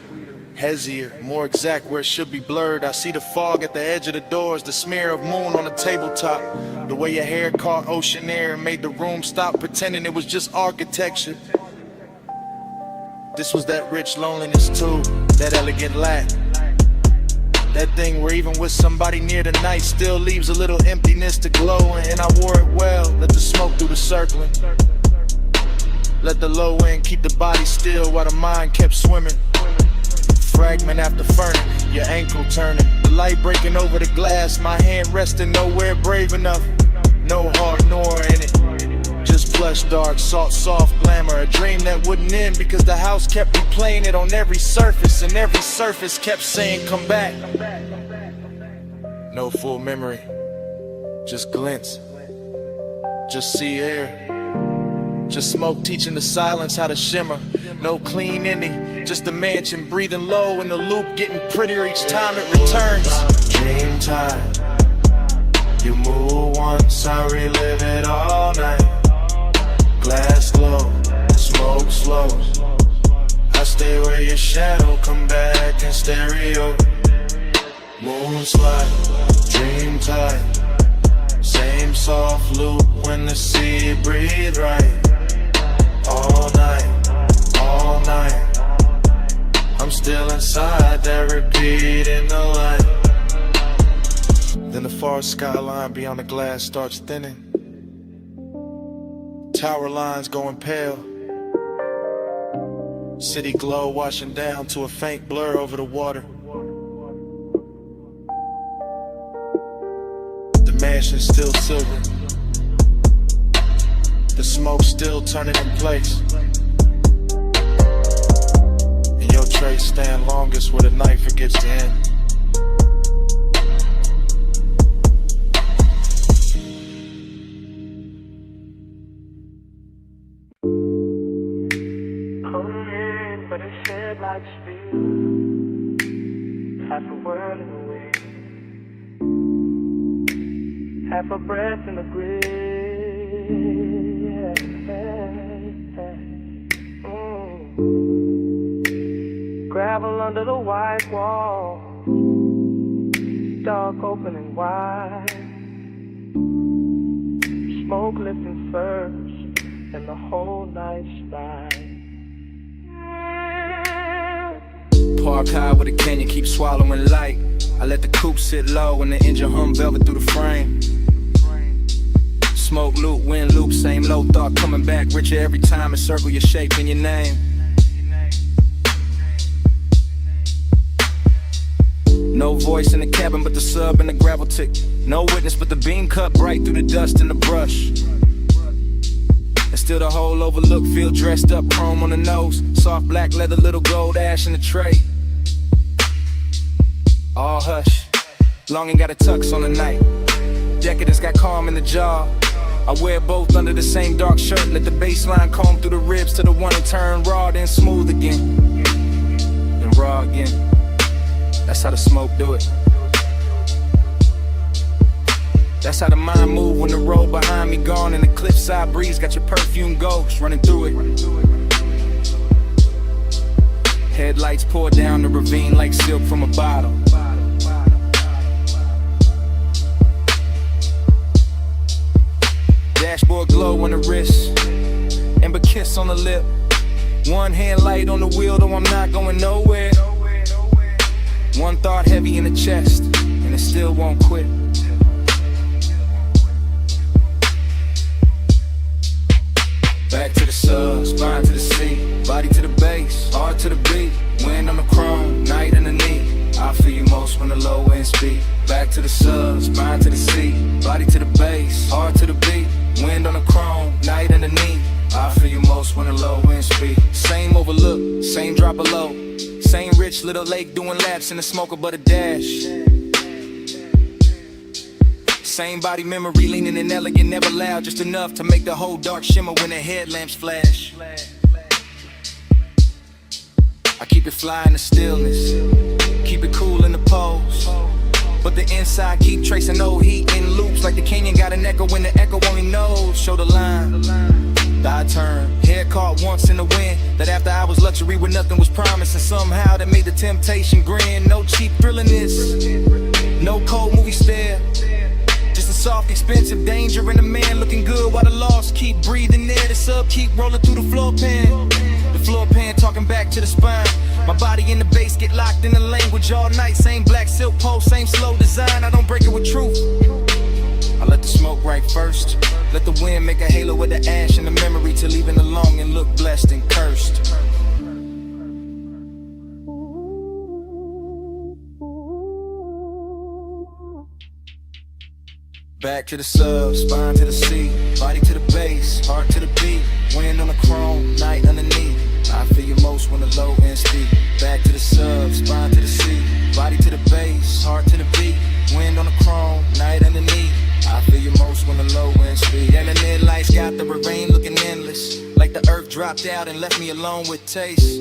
hazier, more exact where it should be blurred. I see the fog at the edge of the doors, the smear of moon on the tabletop. The way your hair caught ocean air and made the room stop, pretending it was just architecture. This was that rich loneliness too, that elegant lack. That thing where even with somebody near the night still leaves a little emptiness to glow. And I wore it well, let the smoke do the circling. Let the low end keep the body still while the mind kept swimming. Fragment after fragment, your ankle turning. The light breaking over the glass, my hand resting nowhere brave enough. No heart nor in it. Just plush, dark, soft glamour. A dream that wouldn't end because the house kept replaying it on every surface. And every surface kept saying, come back. No full memory, just glints. Just sea air. Just smoke teaching the silence how to shimmer. No clean ending, just a mansion breathing low in the loop, getting prettier each time it returns. Dream time. You move once, I relive it all night. Glass glow, smoke slow. I stay where your shadow come back in stereo. Moonslide, dream time. Same soft loop when the sea breathe right. All night, all night. I'm still inside that repeat in the light. Then the far skyline beyond the glass starts thinning. Tower lines going pale. City glow washing down to a faint blur over the water. The mansion's still silver. The smoke still turning in place. And your trace stand longest where the night forgets to end. But it shed like speed. Half a word in the wind, half a breath in the breeze. Gravel under the white wall, dark opening wide. Smoke lifting first, and the whole night's ride. Park high with a canyon, keep swallowing light. I let the coupe sit low and the engine hum velvet through the frame. Smoke loop, wind loop, same low thought coming back richer every time. And circle your shape in your name. No voice in the cabin but the sub and the gravel tick. No witness but the beam cut bright through the dust and the brush. And still the whole overlook feel dressed up, chrome on the nose. Soft black leather, little gold ash in the tray. All hush, longing got a tux on the night. Decadence got calm in the jaw. I wear both under the same dark shirt. Let the baseline comb through the ribs to the one and turn raw, then smooth again. Then raw again. That's how the smoke do it. That's how the mind move when the road behind me gone and the cliffside breeze got your perfume ghost running through it. Headlights pour down the ravine like silk from a bottle. Dashboard glow on the wrist, amber kiss on the lip. One hand light on the wheel, though I'm not going nowhere. One thought heavy in the chest, and it still won't quit. Back to the sub, spine to the seat, body to the base, heart to the beat. Wind on the chrome, night in the knee. I feel you most when the low end speak. Back to the sub, spine to the seat, body to the base, heart to the beat. Wind on the chrome, night in the knee. I feel you most when the low end speak. Same overlook, same drop of low. Same rich little lake doing laps in the smoker but a dash. Same body memory, leaning and elegant, never loud, just enough to make the whole dark shimmer when the headlamps flash. I keep it fly in the stillness, keep it cool in the pose, but the inside keep tracing old heat in loops like the canyon got an echo when the echo only knows. Show the line, I turn, head caught once in the wind. That after hours luxury where nothing was promised, and somehow that made the temptation grin. No cheap thrilling this, no cold movie stare, just a soft expensive danger and a man looking good while the lost keep breathing there. The sub keep rolling through the floor pan, the floor pan talking back to the spine. My body in the bass get locked in the language all night. Same black silk pole, same slow design. I don't break it with truth, I let the smoke right first. Let the wind make a halo with the ash and the memory to leaving alone and look blessed and cursed. Back to the sub, spine to the seat, body to the bass, heart to the beat. Wind on the chrome, night underneath. I feel you most when the low end speak. Back to the sub, spine to the seat, body to the bass, heart to the beat. Wind on the chrome, night underneath. I feel you most when the low end speed. And the net lights got the rain looking endless, like the earth dropped out and left me alone with taste.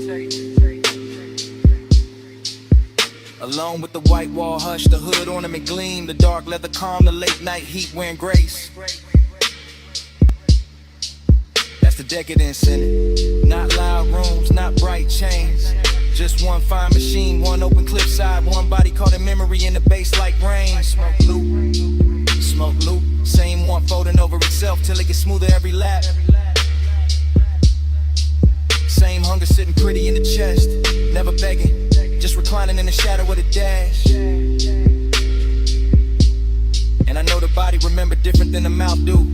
Alone with the white wall hush, the hood ornament gleam, the dark leather calm, the late night heat wearing grace. That's the decadence in it. Not loud rooms, not bright chains, just one fine machine, one open cliffside, one body caught in memory in the bass like rain. Smoke loop, smoke loop, same one folding over itself till it gets smoother every lap. Same hunger sitting pretty in the chest, never begging, just reclining in the shadow of the dash. And I know the body remember different than the mouth do.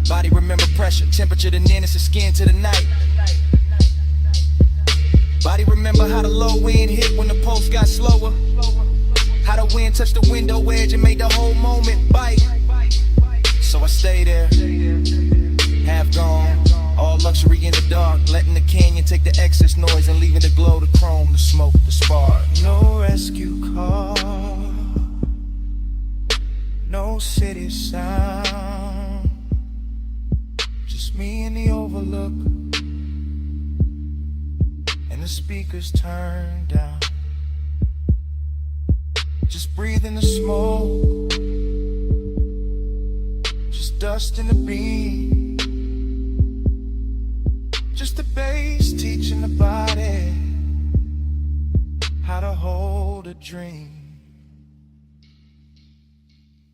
Body remember pressure, temperature, the nearness of skin to the night. Body remember how the low wind hit when the pulse got slower, how the wind touched the window edge and made the whole moment bite. So I stay there, half gone, all luxury in the dark, letting the canyon take the excess noise and leaving the glow, the chrome, the smoke, the spark. No rescue call, no city sound, just me in the overlook, and the speakers turned down. Just breathing the smoke, just dust in the beam, just the bass teaching the body how to hold a dream.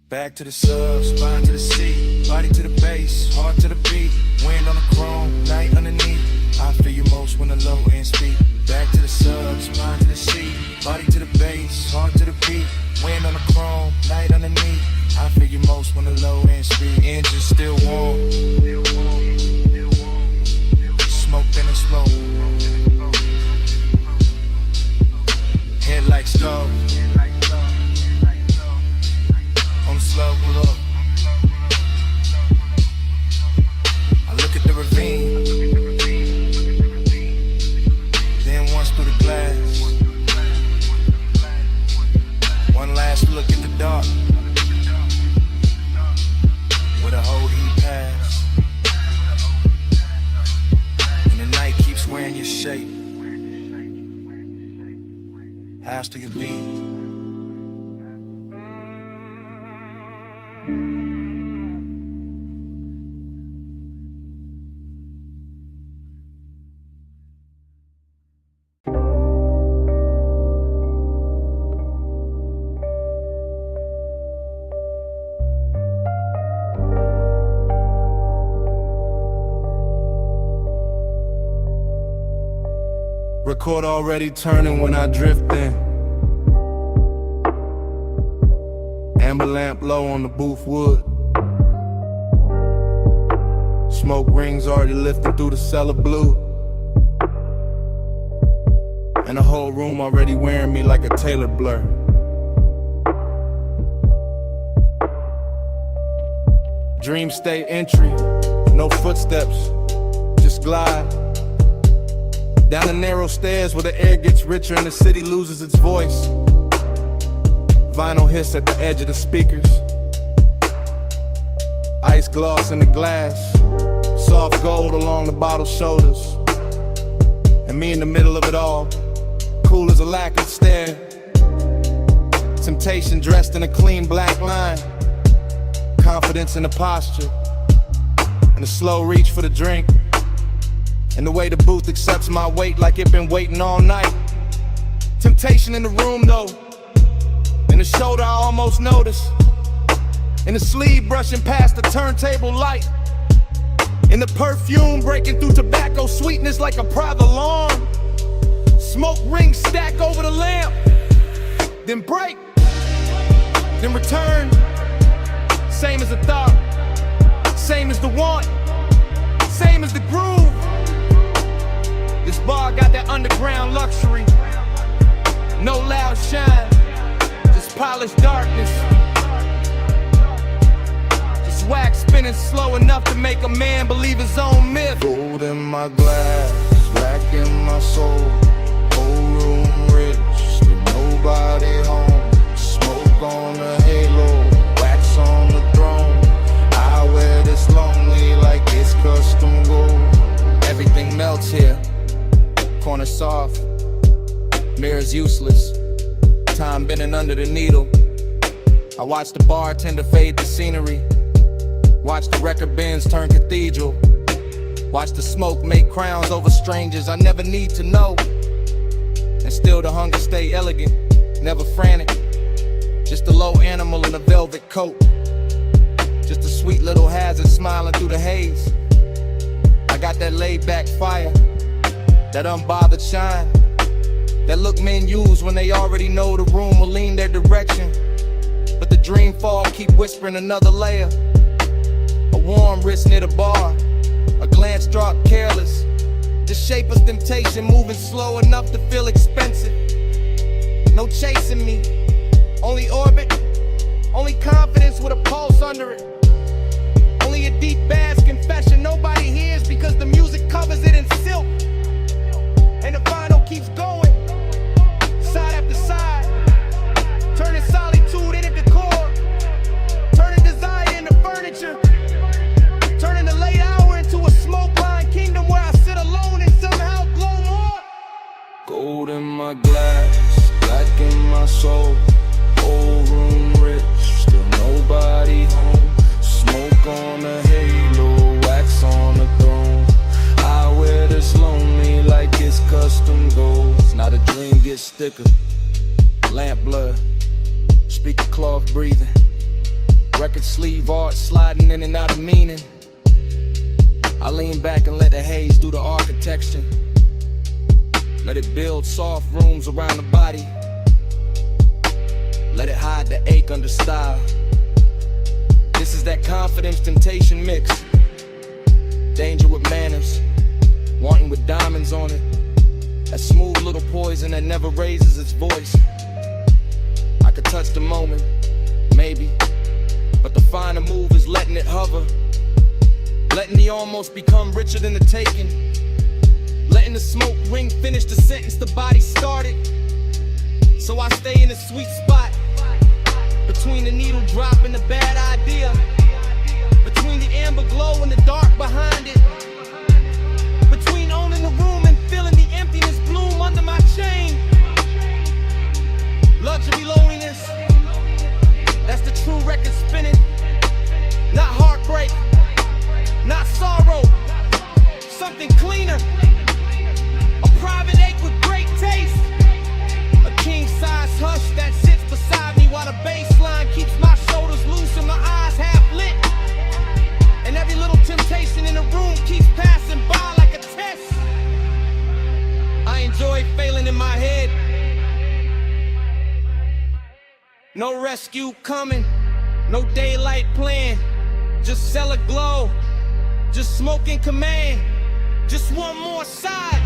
Back to the sub, spine to the seat, body to the bass, heart to the beat. Wind on the chrome, night underneath. I feel you most when the low end speak. Back to the sub, spine to the seat, body to the bass, heart to the beat. Wind on the chrome, night underneath. I feel you most when the low end speed. Engine still warm, smoke in the smoke. Headlights go on the slow look. I look at the ravine, then once through the glass. One last look at the dark, where the whole heat pass, and the night keeps wearing your shape. House to your beat. Record already turning when I drift in. Amber lamp low on the booth wood. Smoke rings already lifting through the cellar blue. And the whole room already wearing me like a tailored blur. Dream state entry, no footsteps, just glide down the narrow stairs where the air gets richer and the city loses its voice. Vinyl hiss at the edge of the speakers. Ice gloss in the glass. Soft gold along the bottle's shoulders. And me in the middle of it all, cool as a lacquered stare. Temptation dressed in a clean black line. Confidence in the posture. And a slow reach for the drink. And the way the booth accepts my weight like it been waiting all night. Temptation in the room though. In the shoulder I almost notice. In the sleeve brushing past the turntable light. In the perfume breaking through tobacco sweetness like a private alarm. Smoke rings stack over the lamp. Then break. Then return. Same as the thought. Same as the want. Same as the groove. This bar got that underground luxury. No loud shine. Just polished darkness. Just wax spinning slow enough to make a man believe his own myth. Gold in my glass, black in my soul. Whole room rich, still nobody home. Smoke on the halo, wax on the throne. I wear this lonely like it's custom gold. Everything melts here. Corner soft, mirrors useless. Time bending under the needle. I watch the bartender fade the scenery. Watch the record bins turn cathedral. Watch the smoke make crowns over strangers I never need to know. And still the hunger stay elegant, never frantic. Just a low animal in a velvet coat. Just a sweet little hazard smiling through the haze. I got that laid back fire, that unbothered shine, that look men use when they already know the room will lean their direction. But the dream fall keep whispering another layer. A warm wrist near the bar, a glance drop careless. The shape of temptation moving slow enough to feel expensive. No chasing me, only orbit, only confidence with a pulse under it. Only a deep bass confession nobody hears because the music covers it in silk. And the vinyl keeps going, side after side, turning solitude into decor, turning desire into furniture, turning the late hour into a smoke-lined kingdom where I sit alone and somehow glow more. Gold in my glass, black in my soul. Whole room rich, still nobody home. Smoke on the halo, wax on the throne. I wear this lonely like it's custom gold. Now the dream gets thicker. Lamp blood, speaker cloth breathing. Record sleeve art sliding in and out of meaning. I lean back and let the haze do the architecture. Let it build soft rooms around the body. Let it hide the ache under style. This is that confidence temptation mix. Danger with manners, wanting with diamonds on it. That smooth little poison that never raises its voice. I could touch the moment, maybe, but the finer move is letting it hover. Letting the almost become richer than the taking. Letting the smoke ring finish the sentence the body started. So I stay in a sweet spot, between the needle drop and the bad idea, between the amber glow and the dark behind it, between owning the room and feeling the emptiness bloom under my chain. Luxury loneliness, that's the true record spinning. Not heartbreak, not sorrow, something cleaner. A private ache with great taste. A king-size hush that sits beside me while the bass line keeps my shoulders loose and my eyes half lit. And every little temptation in the room keeps passing by like a test. I enjoy failing in my head. No rescue coming, no daylight plan. Just cellar glow, just smoke in command. Just one more side,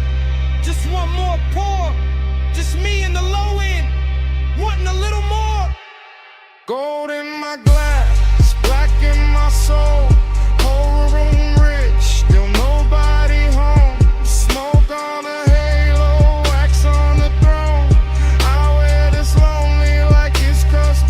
just one more pour. Just me in the low end, wanting a little more. Gold in my glass, black in my soul. Whole room rich, still nobody home. Smoke on the halo, wax on the throne. I wear this lonely like it's custom.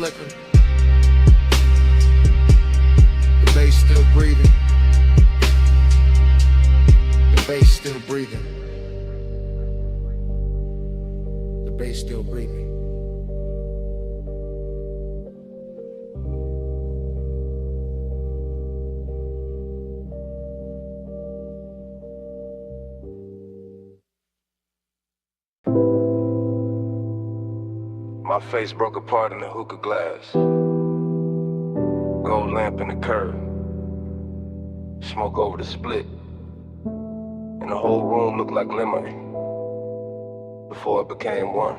flicker. The bass still breathing. The bass still breathing. The bass still breathing. My face broke apart in the hookah glass. Gold lamp in the curb. Smoke over the split. And the whole room looked like lemonade before it became one.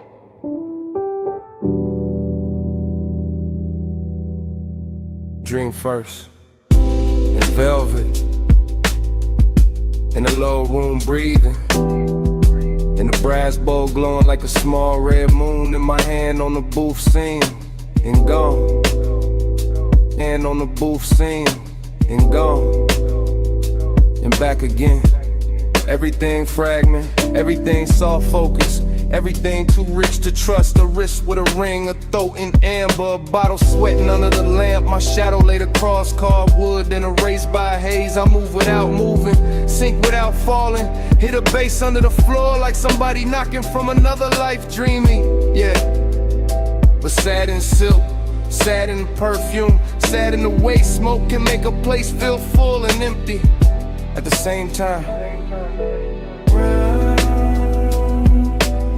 Dream first. In velvet. In the low room breathing. In the brass bowl glowing like a small red moon. In my hand on the booth scene and gone. Hand on the booth scene and gone. And back again. Everything fragment, everything soft focus. Everything too rich to trust. A wrist with a ring, a throat in amber. A bottle sweating under the lamp. My shadow laid across cardwood, then erased by haze. I move without moving, sink without falling. Hit a bass under the floor like somebody knocking from another life. Dreamy, yeah. But sad in silk, sad in perfume, sad in the way smoke can make a place feel full and empty at the same time.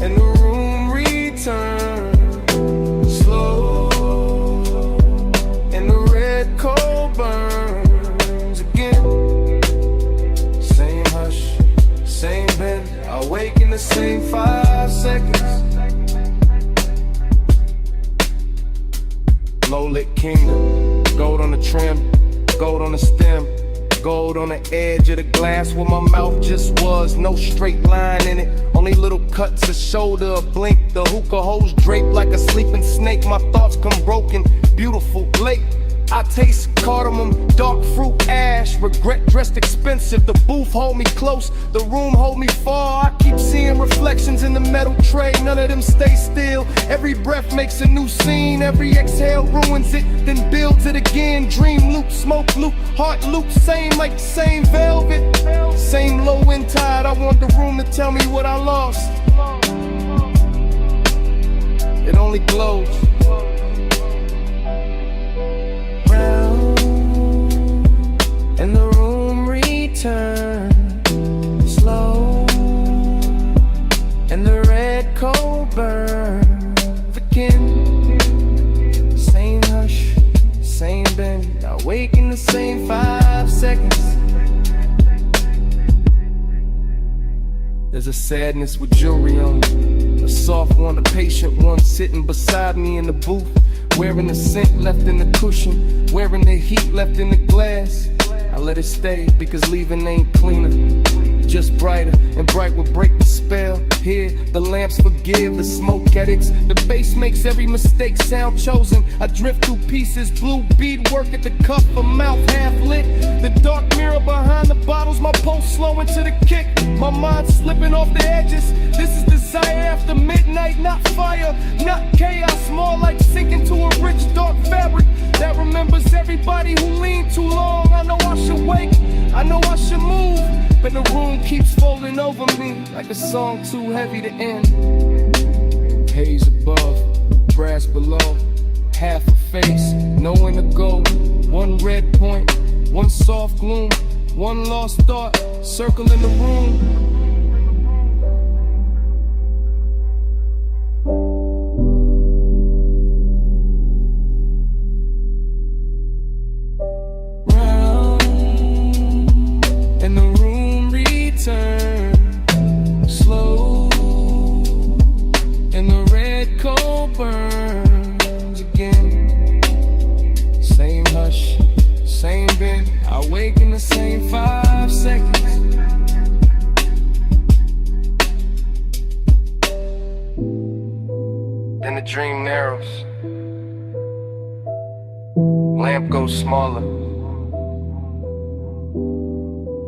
And the room returns slow, and the red coal burns again. Same hush, same bend, I wake in the same 5 seconds. Low lit kingdom, gold on the trim, gold on the stem. Gold on the edge of the glass where my mouth just was. No straight line in it, only little cuts, a shoulder, a blink. The hookah hose draped like a sleeping snake. My thoughts come broken, beautiful, late. I taste cardamom, dark fruit, ash. Regret dressed expensive. The booth hold me close, the room hold me far. I keep seeing reflections in the metal tray, none of them stay still. Every breath makes a new scene, every exhale ruins it, then builds it again. Dream loop, smoke loop, heart loop, same like the same velvet. Same low end tide, I want the room to tell me what I lost. It only glows. And the room returns slow, and the red coal burns again. Same hush, same bend, I wake in the same 5 seconds. There's a sadness with jewelry on it, a soft one, a patient one, sitting beside me in the booth, wearing the scent left in the cushion, wearing the heat left in the glass. I let it stay because leaving ain't cleaner, just brighter, and bright will break the spell. Here, the lamps forgive the smoke addicts. The bass makes every mistake sound chosen. I drift through pieces, blue bead work at the cup, a mouth half lit. The dark mirror behind the bottles, my pulse slowing to the kick. My mind slipping off the edges. This is desire after midnight, not fire, not chaos, more like sinking to a rich dark fabric that remembers everybody who leaned too long. I know I should wake, I know I should move, but the room keeps folding over me like a song too heavy to end. Haze above, brass below, half a face, nowhere to go. One red point, one soft gloom, one lost thought, circling the room. Slow, and the red coal burns again. Same hush, same bend, I wake in the same 5 seconds. Then the dream narrows, lamp goes smaller,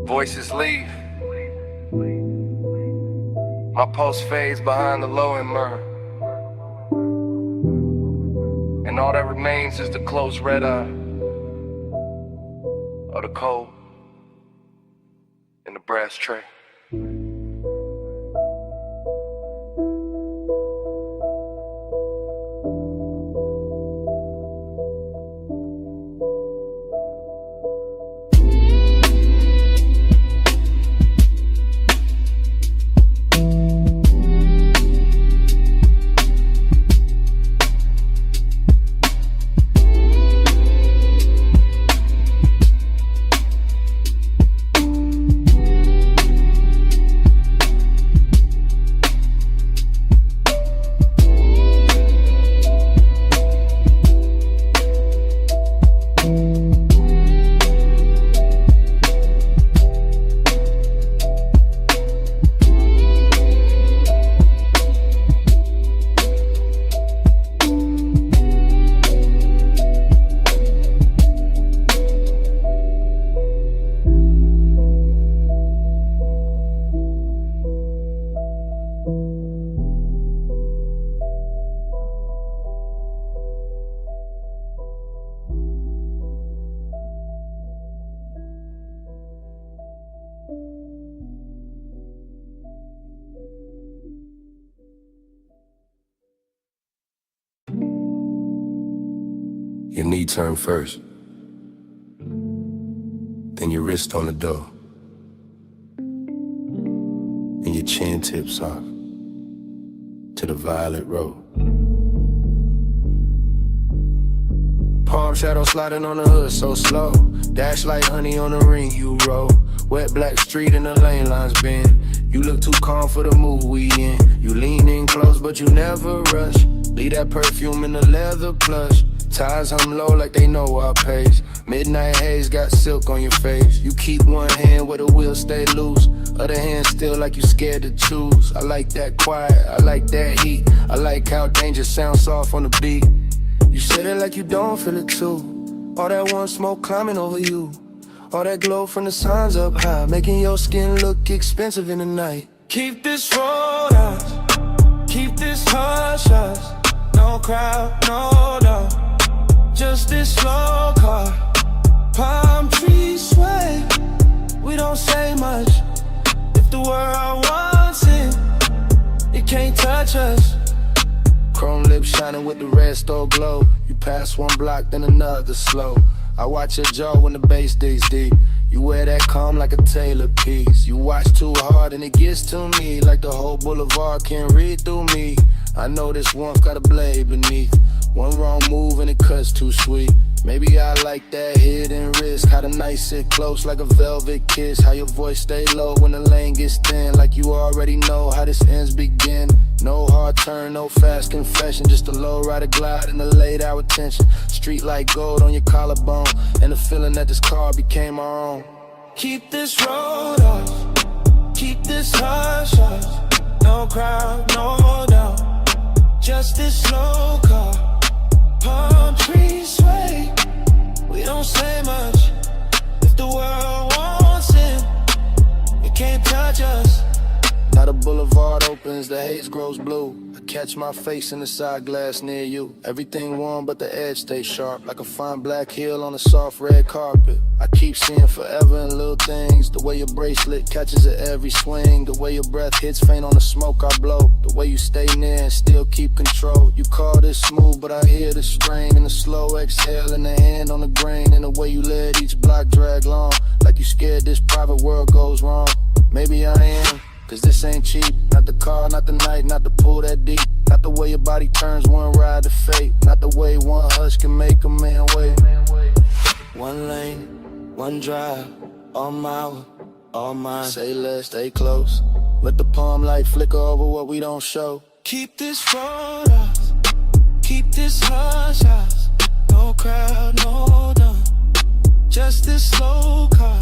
voices leave. My pulse fades behind the low and myrrh, and And all that remains is the closed red eye, or the cold in the brass tray. Your knee turn first, then your wrist on the door, and your chin tips off to the violet road. Palm shadow sliding on the hood so slow, dash like honey on the ring you roll. Wet black street and the lane lines bend. You look too calm for the mood we in. You lean in close but you never rush. Leave that perfume in the leather plush. Ties hum low like they know our pace. Midnight haze got silk on your face. You keep one hand where the wheels stay loose, other hand still like you scared to choose. I like that quiet, I like that heat. I like how danger sounds soft on the beat. You said it like you don't feel it too. All that one smoke climbing over you. All that glow from the signs up high, making your skin look expensive in the night. Keep this road out, keep this hush hush. No crowd, no doubt, just this slow car. Palm trees sway, we don't say much. If the world wants it, it can't touch us. Chrome lips shining with the red store glow. You pass one block, then another slow. I watch your jaw when the bass digs deep. You wear that calm like a Taylor piece. You watch too hard and it gets to me, like the whole boulevard can't read through me. I know this warmth got a blade beneath. One wrong move and it cuts too sweet. Maybe I like that hidden risk. How the night sit close like a velvet kiss. How your voice stay low when the lane gets thin. Like you already know how this ends begin. No hard turn, no fast confession. Just a low rider glide and a late hour tension. Street like gold on your collarbone, and the feeling that this car became our own. Keep this road off, keep this hush hush. No crowd, no doubt, just this slow car. Palm trees sway, we don't say much. If the world wants it, it can't touch us. Now the boulevard opens, the haze grows blue. I catch my face in the side glass near you. Everything warm but the edge stays sharp, like a fine black heel on a soft red carpet. I keep seeing forever in little things. The way your bracelet catches at every swing. The way your breath hits faint on the smoke I blow. The way you stay near and still keep control. You call this smooth but I hear the strain. And the slow exhale and the hand on the grain. And the way you let each block drag long, like you scared this private world goes wrong. Maybe I am, cause this ain't cheap. Not the car, not the night, not the pool that deep. Not the way your body turns one ride to fate. Not the way one hush can make a man wait. One lane, one drive, all mile, all mine. Say less, stay close. Let the palm light flicker over what we don't show. Keep this road off, keep this hush hush. No crowd, no done, just this slow car.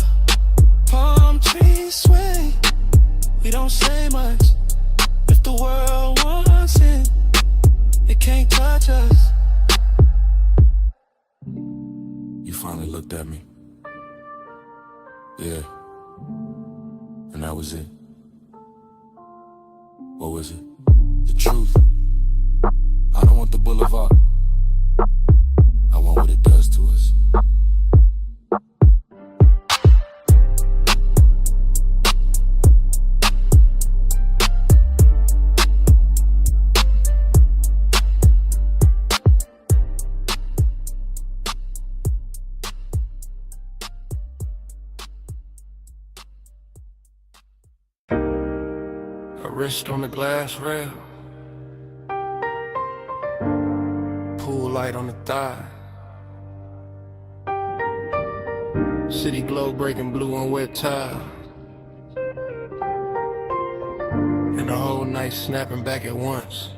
Palm trees sway, we don't say much. If the world wants it, it can't touch us. You finally looked at me. Yeah. And that was it. What was it? The truth. I don't want the boulevard. us. A wrist on the glass rail, pool light on the thigh, city glow breaking blue on wet tile, and the whole night snapping back at once.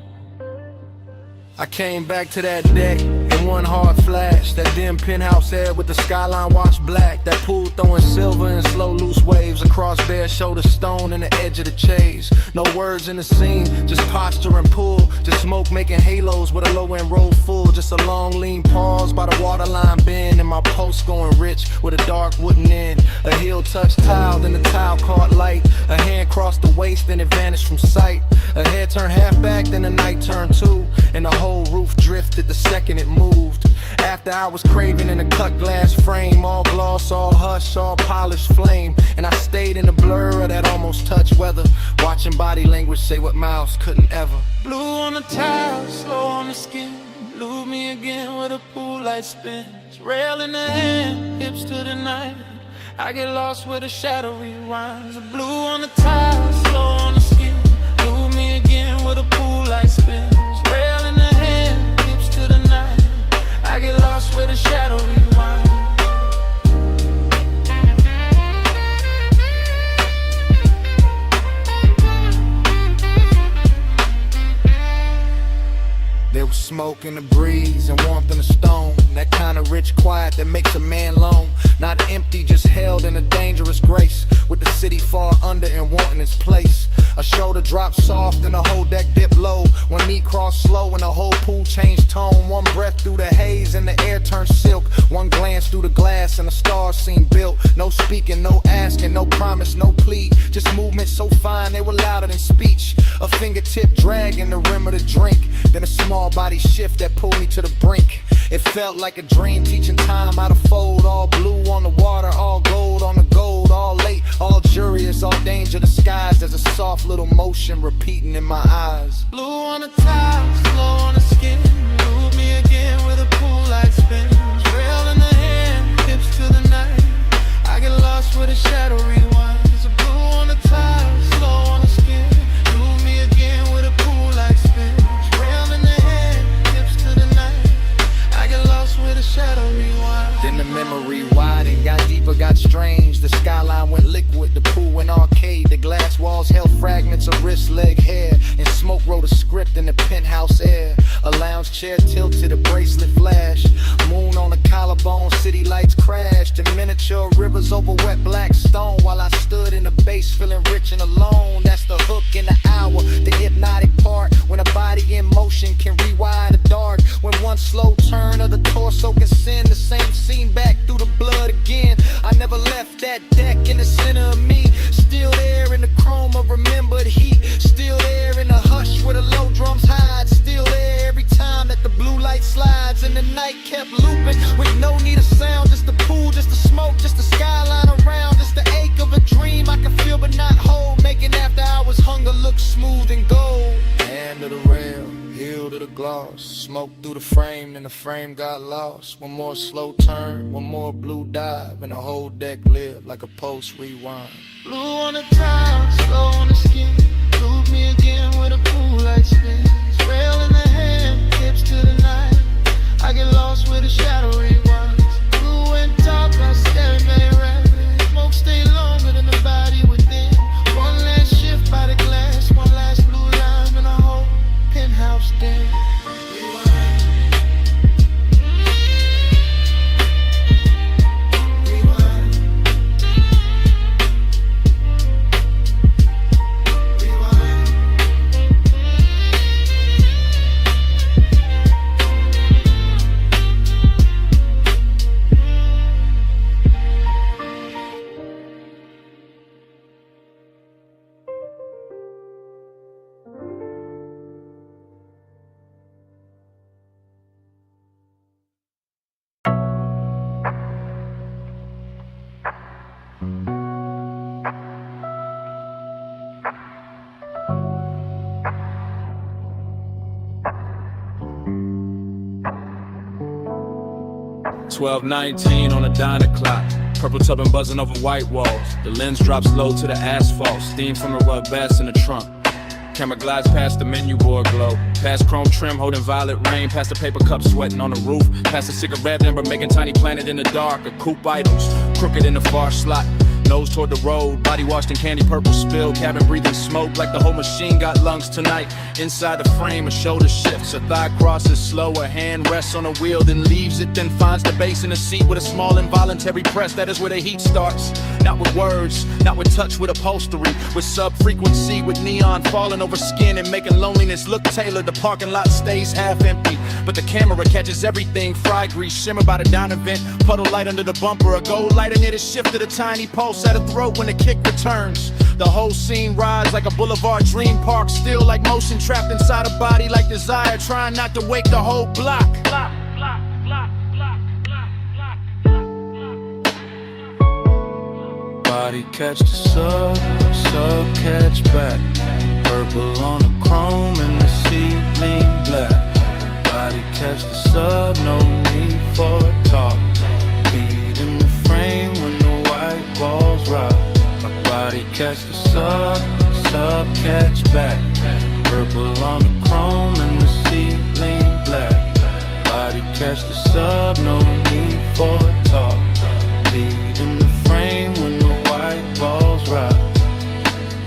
I came back to that deck in one hard flash. That dim penthouse air with the skyline washed black. That pool throwing silver in slow loose waves across bare shoulder stone and the edge of the chase. No words in the scene, just posture and pull. Just smoke making halos with a low end roll full. Just a long lean pause by the waterline bend, and my pulse going rich with a dark wooden end. A heel touched tile, then the tile caught light. A hand crossed the waist, then it vanished from sight. A head turned half back, then the night turned two, and the whole roof drifted the second it moved. After I was craving in a cut glass frame, all gloss, all hush, all polished flame. And I stayed in the blur of that almost touch weather, watching body language say what mouths couldn't ever. Blue on the tile, slow on the skin. Lose me again where the pool light spins. Rail in the hand, hips to the night. I get lost where the shadow rewinds. Blue on the tile, slow on the skin. Lose me again where the pool light spins. Rail in the hand, hips to the night. I get lost where the shadow rewinds. There was smoke in the breeze and warmth in the stone. That kind of rich quiet that makes a man lone. Not empty, just held in a dangerous grace. With the city far under and wanting its place. A shoulder dropped soft and the whole deck dipped low. One knee crossed slow and the whole pool changed tone. One breath through the haze and the air turned silk. One glance through the glass and the stars seemed built. No speaking, no asking, no promise, no plea. Just movement so fine they were louder than speech. A fingertip dragging the rim of the drink. Then a small body shift that pulled me to the brink. It felt like a dream, teaching time how to fold. All blue on the water, all gold on the gold. All late, all curious, all danger disguised as a soft little motion repeating in my eyes. Blue on the tile, slow on the skin. Move me again where the pool light spins. Rail in the hand, hips to the night. I get lost where the shadow rewinds. Blue on the tile, slow on the skin. Move me again where the pool light spins. Rail in the hand, hips to the night. I get lost where the shadow rewinds. Then the memory widened, got deeper, got strange. The skyline went liquid, the pool went arcade. The glass walls held fragments of wrist, leg, hair. And smoke wrote a script in the penthouse air. A lounge chair tilted, a bracelet flash. Moon on the collarbone, city lights crashed. And miniature rivers over wet black stone. While I stood in the base feeling rich and alone. That's the hook in the hour, the hypnotic part. When a body in motion can rewire the dark. When one slow turn of the torso can send the same scene back through the blood again. I never left that deck in the center of me. Still there in the chrome of remembered heat. Still there in the hush where the low drums hide. Still there every time that the blue light slides. And the night kept looping with no need of sound. Just the pool, just the smoke, just the skyline around. Just the ache of a dream I can feel but not hold. Making after hours hunger look smooth and gold. Hand to the rail, heel to the gloss. Smoke through the frame, then the frame got lost. One more slow turn, one more blue dive. And the whole deck lived like a post rewind. Blue on the tile, slow on the skin. Move me again where the pool light spins. Rail in the hand, hips to the night. I get lost where the shadow rewinds. Blue and dark, I staring at rapid. Smoke stay longer than the body within. One last shift by the glass, one last blue line, and a whole penthouse den. 12:19 on a diner clock. Purple tubbing buzzing over white walls. The lens drops low to the asphalt. Steam from the rub bass in the trunk. Camera glides past the menu board glow. Past chrome trim holding violet rain. Past the paper cup sweating on the roof. Past the cigarette ember making tiny planet in the dark. A coupe items crooked in the far slot. Nose toward the road, body washed in candy purple spill. Cabin breathing smoke like the whole machine got lungs tonight. Inside the frame, a shoulder shifts, a thigh crosses slow. A hand rests on a wheel, then leaves it, then finds the base in the seat with a small involuntary press. That is where the heat starts. Not with words, not with touch, with upholstery. With sub-frequency, with neon falling over skin and making loneliness look tailored. The parking lot stays half empty, but the camera catches everything. Fry grease, shimmer by the diner vent. Puddle light under the bumper, a gold lighter near the shift of the tiny pulse at a throat when the kick returns. The whole scene rides like a boulevard dream park. Still like motion trapped inside a body like desire. Trying not to wake the whole block. Body catch the sub catch back. Purple on the chrome and the ceiling black. Body catch the sub, no need for talk. Beat in the frame when the white walls rock. My body catch the sub catch back. Purple on the chrome and the ceiling black. Body catch the sub, no need for talk. Beat in the frame when the white walls rock.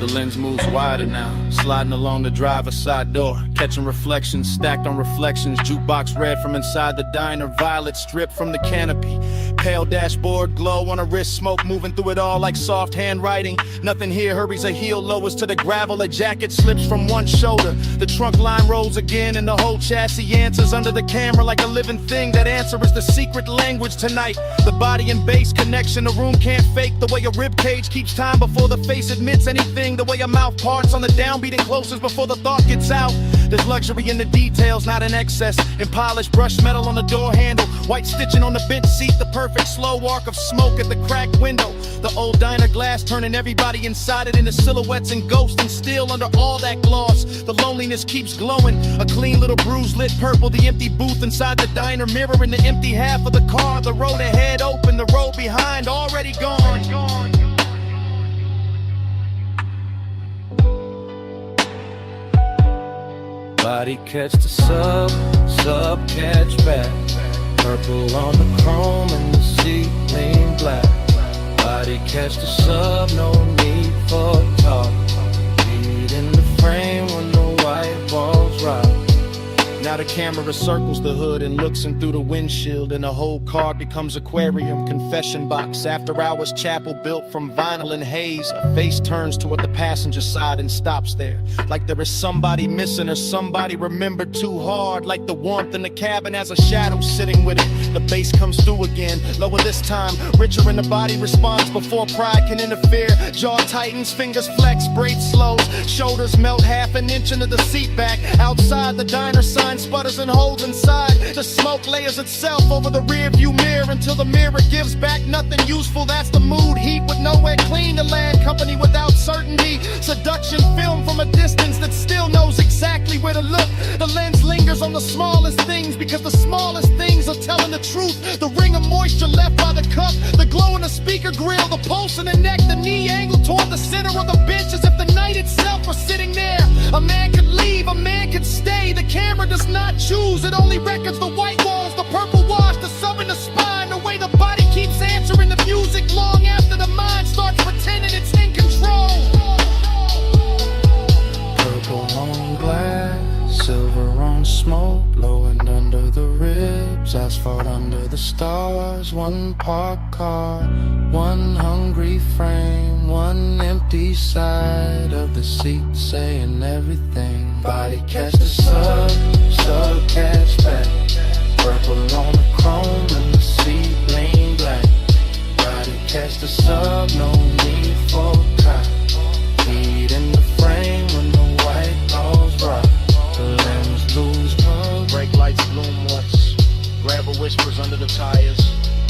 The lens moves wider now, sliding along the driver's side door. Catching reflections, stacked on reflections. Jukebox red from inside the diner. Violet stripped from the canopy. Pale dashboard glow on a wrist. Smoke moving through it all like soft handwriting. Nothing here hurries a heel, lowers to the gravel. A jacket slips from one shoulder. The trunk line rolls again and the whole chassis answers under the camera like a living thing. That answer is the secret language tonight. The body and bass connection the room can't fake. The way a rib cage keeps time before the face admits anything. The way a mouth parts on the downbeat and closes before the thought gets out. There's luxury in the details, not in excess. In polished brushed metal on the door handle. White stitching on the bench seat. The perfect slow arc of smoke at the cracked window. The old diner glass turning everybody inside it into silhouettes and ghosts. And still under all that gloss, the loneliness keeps glowing. A clean little bruise lit purple. The empty booth inside the diner mirroring the empty half of the car. The road ahead open, the road behind already gone. Body catch the sub catch back. Purple on the chrome and the ceiling black. Body catch the sub, no need for talk. Beat in the frame when the white walls rock. Now the camera circles the hood and looks in through the windshield, and the whole car becomes aquarium, confession box, after hours chapel built from vinyl and haze. A face turns toward the passenger side and stops there, like there is somebody missing or somebody remembered too hard. Like the warmth in the cabin has a shadow sitting with it. The bass comes through again, lower this time, richer in the body responds before pride can interfere. Jaw tightens, fingers flex, braid slows, shoulders melt half an inch into the seat back. Outside the diner sign sputters and holds inside. The smoke layers itself over the rear view mirror until the mirror gives back nothing useful. That's the mood, heat with nowhere clean to land. Company without certainty. Seduction film from a distance that still knows exactly where to look. The lens lingers on the smallest things because the smallest things are telling the truth. The ring of moisture left by the cup, the glow in the speaker grill, the pulse in the neck, the knee angle toward the center of the bench as if the night itself was sitting there. A man could leave, a man could stay. The camera does not choose, it only records the white walls, the purple wash, the sub in the spine. The way the body keeps answering the music long after the mind starts pretending it's in control. Purple on glass, silver on smoke, blowing under the ribs, asphalt under the stars. One parked car, one hungry frame, one empty side of the seat saying everything. Body catch the sub catch back. Purple on the chrome and the ceiling black. Body catch the sub, no need for crack. Feet in the frame when the white walls rock. The lens lose color. Brake lights bloom once. Grabber whispers under the tires.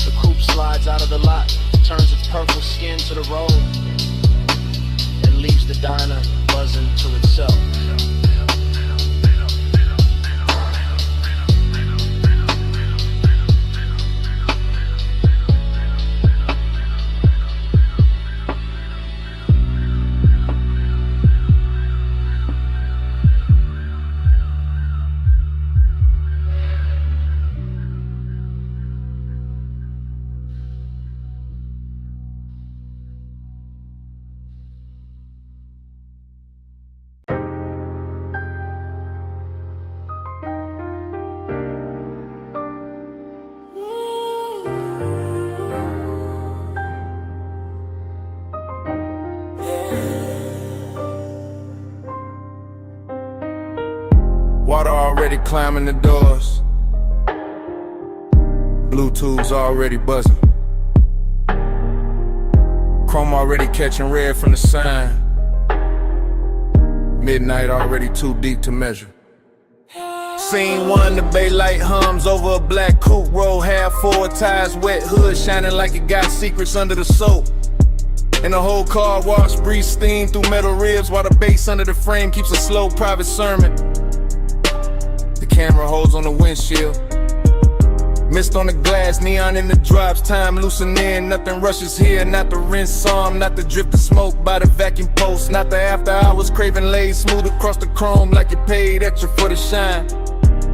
The coupe slides out of the lot, turns its purple skin to the road, and leaves the diner buzzing to itself. climbing the doors. Bluetooth's already buzzing. Chrome already catching red from the sign. Midnight already too deep to measure. Scene one, the bay light hums over a black coupe. Roll half forward, tires wet, hood shining like it got secrets under the soap. And the whole car wash, breeze steam through metal ribs, while the bass under the frame keeps a slow private sermon. The camera holds on the windshield. Mist on the glass, neon in the drops, time loosen in, nothing rushes here. Not the rinse psalm, not the drift of smoke by the vacuum post. Not the after hours craving laid smooth across the chrome like you paid extra for the shine.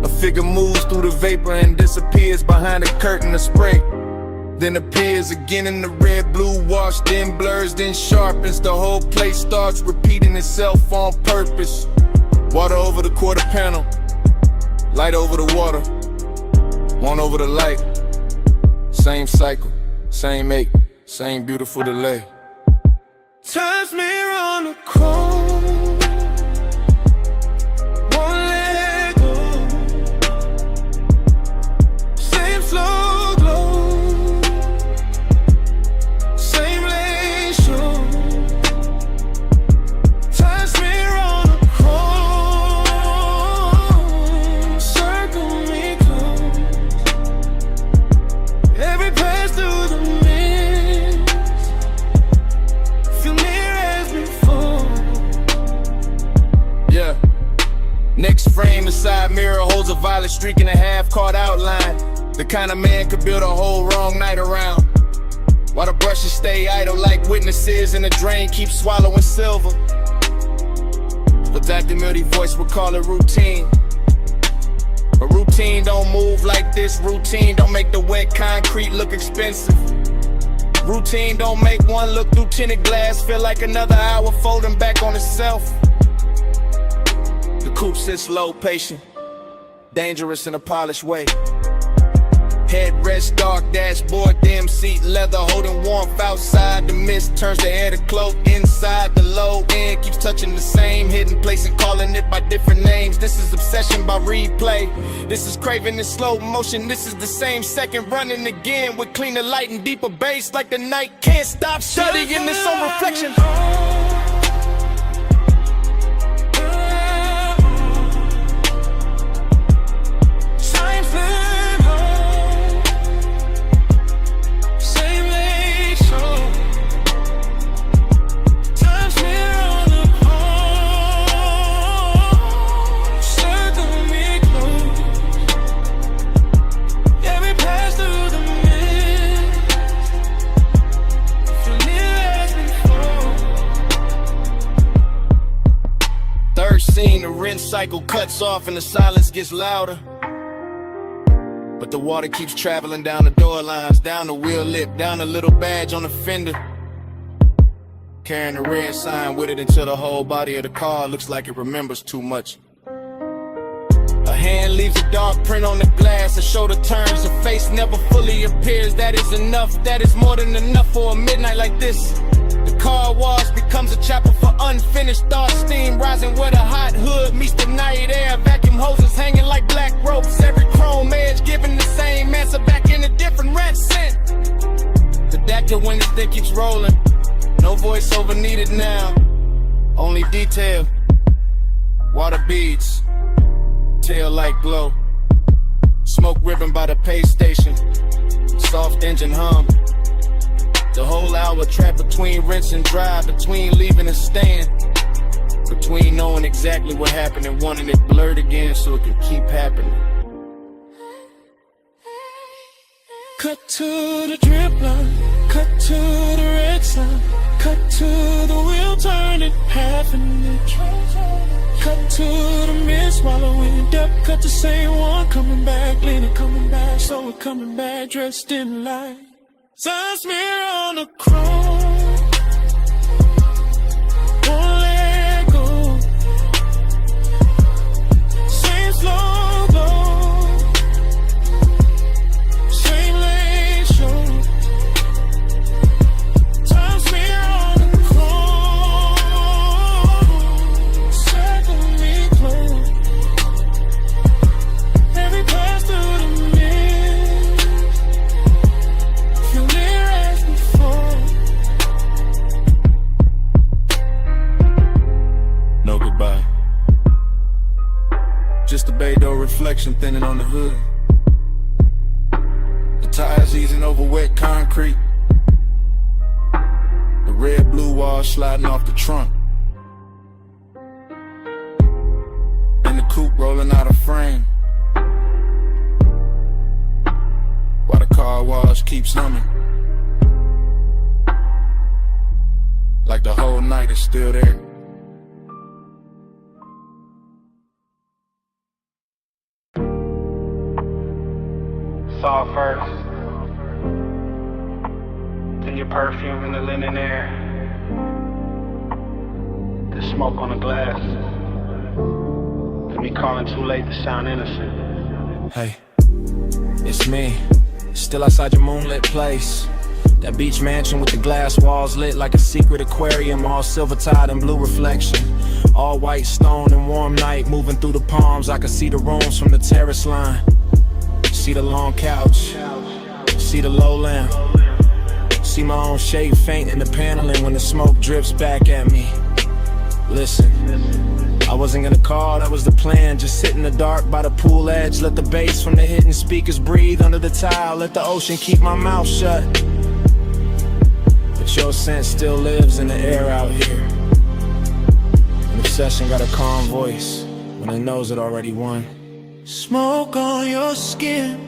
A figure moves through the vapor and disappears behind a curtain of spray. Then appears again in the red, blue wash, then blurs, then sharpens. The whole place starts repeating itself on purpose. Water over the quarter panel, light over the water, one over the light. Same cycle, same ache, same beautiful delay. Time's mirror on the chrome, won't let go. Same slow glow, same lane show. Time's mirror on the chrome, circle me close. Every pass through the mist, feel near as before. Yeah. Next frame, the side mirror holds a violet streak and a half-caught outline. The kind of man could build a whole wrong night around. While the brushes stay idle like witnesses and the drain keeps swallowing silver. The Dr. Mildy voice would call it routine. But routine don't move like this. Routine don't make the wet concrete look expensive. Routine don't make one look through tinted glass feel like another hour folding back on itself. The coupe sits low, patient, dangerous in a polished way. Headrest dark, dashboard dim, seat leather holding warmth outside. The mist turns the air to cloak inside. The low end keeps touching the same hidden place and calling it by different names. This is obsession by replay. This is craving in slow motion. This is the same second running again with cleaner light and deeper bass like the night can't stop studying its own reflection. Scene, the rinse cycle cuts off and the silence gets louder. But the water keeps traveling down the door lines, down the wheel lip, down the little badge on the fender. Carrying the red sign with it until the whole body of the car looks like it remembers too much. A hand leaves a dark print on the glass, a shoulder turns, a face never fully appears. That is enough, that is more than enough for a midnight like this. The car wash becomes a chapter for unfinished thoughts. Steam rising where the hot hood meets the night air. Vacuum hoses hanging like black ropes. Every chrome edge giving the same answer back in a different red scent. The Dactyl when this thing keeps rolling. No voiceover needed now. Only detail. Water beads. Tail light glow. Smoke ribbon by the pay station. Soft engine hum. The whole hour trapped between rinse and dry, between leaving and staying, between knowing exactly what happened and wanting it blurred again so it can keep happening. Cut to the drip line, cut to the red sign, cut to the wheel turning half an inch. Cut to the mist swallowing depth, cut the same one coming back, leaning, coming back, so we're coming back dressed in light. Sun smear on the chrome, won't let go. Same slow glow, same lane show. Sun smear on the chrome, circle me close. insulation thinning on the hood. The tires easing over wet concrete. The red blue wall sliding off the trunk. And the coupe rolling out of frame. While the car wash keeps humming. Like the whole night is still there. Saw first, then your perfume in the linen air, the smoke on the glass, then me calling too late to sound innocent. Hey, it's me, still outside your moonlit place. That beach mansion with the glass walls lit like a secret aquarium, all silver-tide and blue reflection. All white stone and warm night, moving through the palms. I can see the rooms from the terrace line. See the long couch, see the low lamp. See my own shape faint in the paneling when the smoke drips back at me. Listen, I wasn't gonna call, that was the plan. Just sit in the dark by the pool edge. Let the bass from the hidden speakers breathe under the tile. Let the ocean keep my mouth shut. But your scent still lives in the air out here. An obsession got a calm voice when it knows it already won. Smoke on your skin,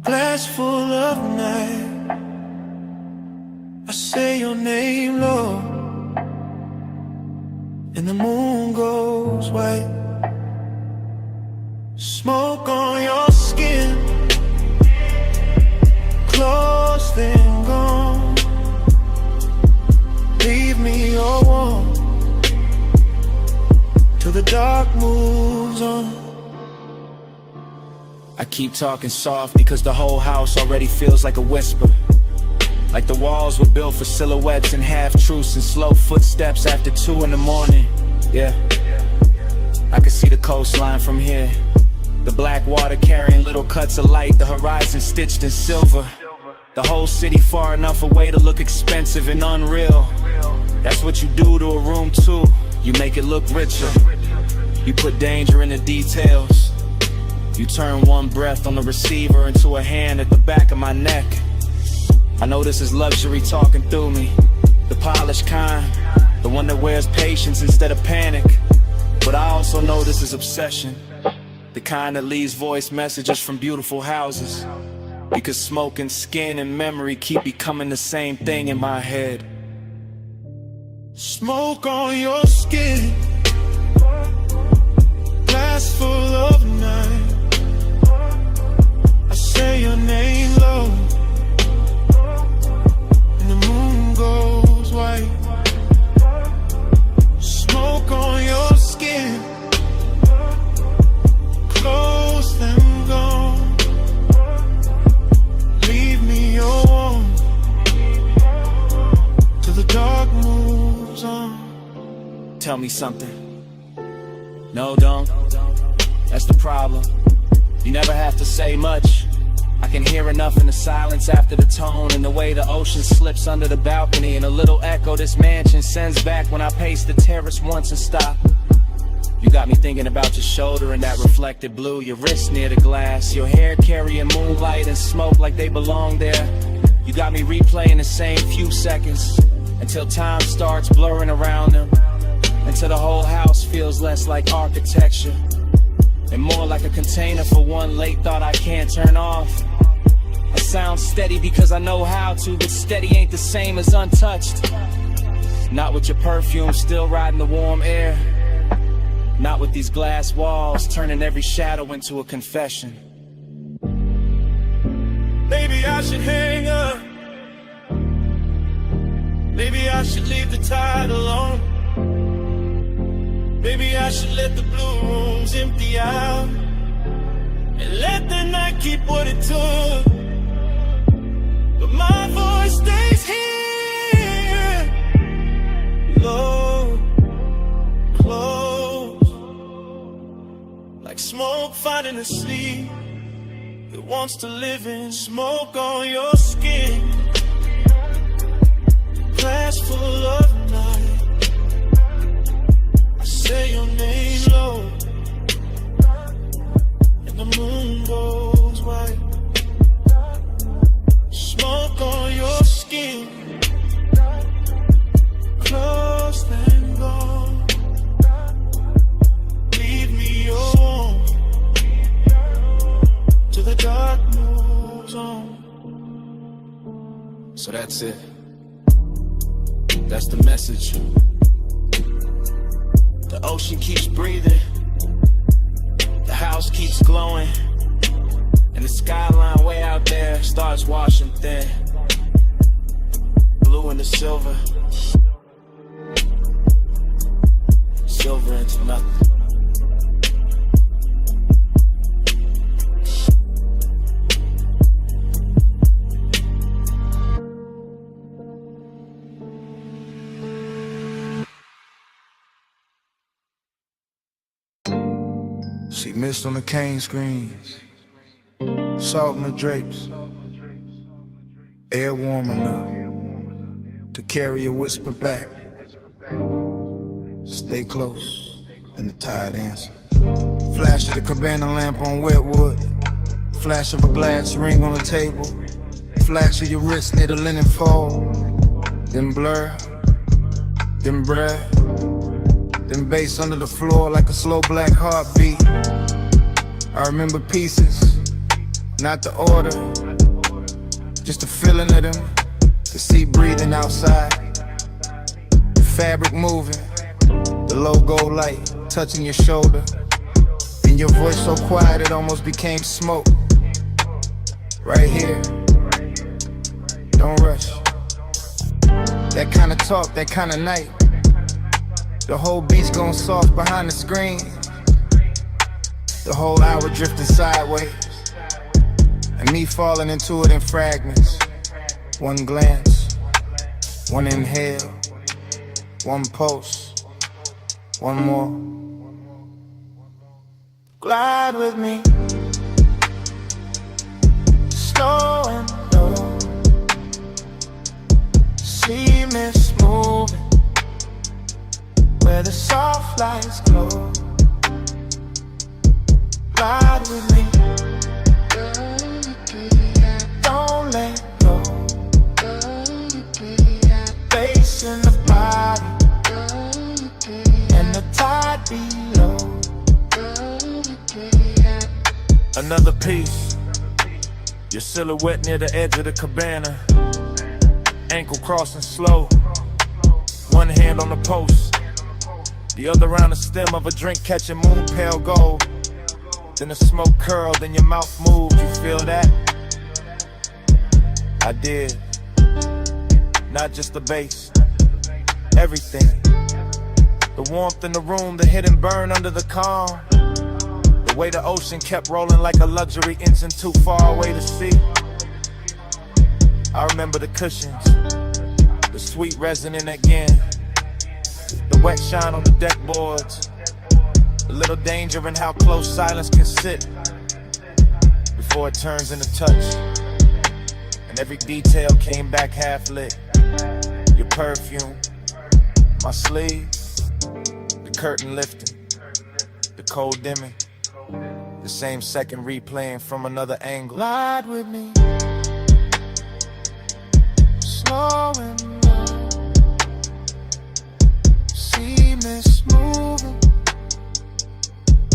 glass full of night. I say your name, Lord, and the moon goes white. Smoke on your skin, close then gone. Leave me all warm till the dark moves on. I keep talking soft because the whole house already feels like a whisper. Like the walls were built for silhouettes and half-truths and slow footsteps after 2 in the morning. Yeah, I can see the coastline from here. The black water carrying little cuts of light, the horizon stitched in silver. The whole city far enough away to look expensive and unreal. That's what you do to a room too. You make it look richer. You put danger in the details. You turn one breath on the receiver into a hand at the back of my neck. I know this is luxury talking through me. The polished kind, the one that wears patience instead of panic. But I also know this is obsession. The kind that leaves voice messages from beautiful houses. Because smoke and skin and memory keep becoming the same thing in my head. Smoke on your skin, glass full of night. I say your name low, and the moon goes white. Smoke on your skin, close them gone. Leave me all warm till the dark moves on. Tell me something. No, don't. That's the problem. You never have to say much. I can hear enough in the silence after the tone, and the way the ocean slips under the balcony, and a little echo this mansion sends back when I pace the terrace once and stop. You got me thinking about your shoulder and that reflected blue, your wrist near the glass, your hair carrying moonlight and smoke like they belong there. You got me replaying the same few seconds until time starts blurring around them, until the whole house feels less like architecture and more like a container for one late thought I can't turn off. I sound steady because I know how to, but steady ain't the same as untouched. Not with your perfume still riding the warm air. Not with these glass walls turning every shadow into a confession. Maybe I should hang up. Maybe I should leave the tide alone. Maybe I should let the blue rooms empty out and let the night keep what it took. But my voice stays here, low, close, like smoke finding a sleep. It wants to live in smoke on your skin, glass full of night. I say your name low, when the moon goes white. Smoke on your skin, close then gone. Leave me alone till the dark moves on. So that's it. That's the message. The ocean keeps breathing, the house keeps glowing, and the skyline way out there starts washing thin. Blue into silver, silver into nothing. See mist on the cane screens, salt in the drapes, air warm enough to carry a whisper back. Stay close, and the tide answer. Flash of the cabana lamp on wet wood, flash of a glass ring on the table, flash of your wrist near the linen fold, then blur, then breath, then bass under the floor like a slow black heartbeat. I remember pieces, not the order, just the feeling of them, the sea breathing outside, the fabric moving, the logo light touching your shoulder, and your voice so quiet it almost became smoke. Right here, don't rush. That kind of talk, that kind of night. The whole beach going soft behind the screen. The whole hour drifting sideways, and me falling into it in fragments. One glance, one inhale, one pulse, one more. Glide with me, slow and low. See mist moving where the soft lights glow. Ride with me, don't let go. Bass in the body, and the tide below. Another piece, your silhouette near the edge of the cabana, ankle crossing slow, one hand on the post, the other around the stem of a drink catching moon pale gold. Then the smoke curled, then your mouth moved, you feel that? I did. Not just the bass, everything. The warmth in the room, the hidden burn under the calm. The way the ocean kept rolling like a luxury engine too far away to see. I remember the cushions, the sweet resonant again. The wet shine on the deck boards. A little danger in how close silence can sit before it turns into touch. And every detail came back half lit. Your perfume, my sleeve, the curtain lifting, the cold dimming, the same second replaying from another angle. Glide with me, slow and low. See mist moving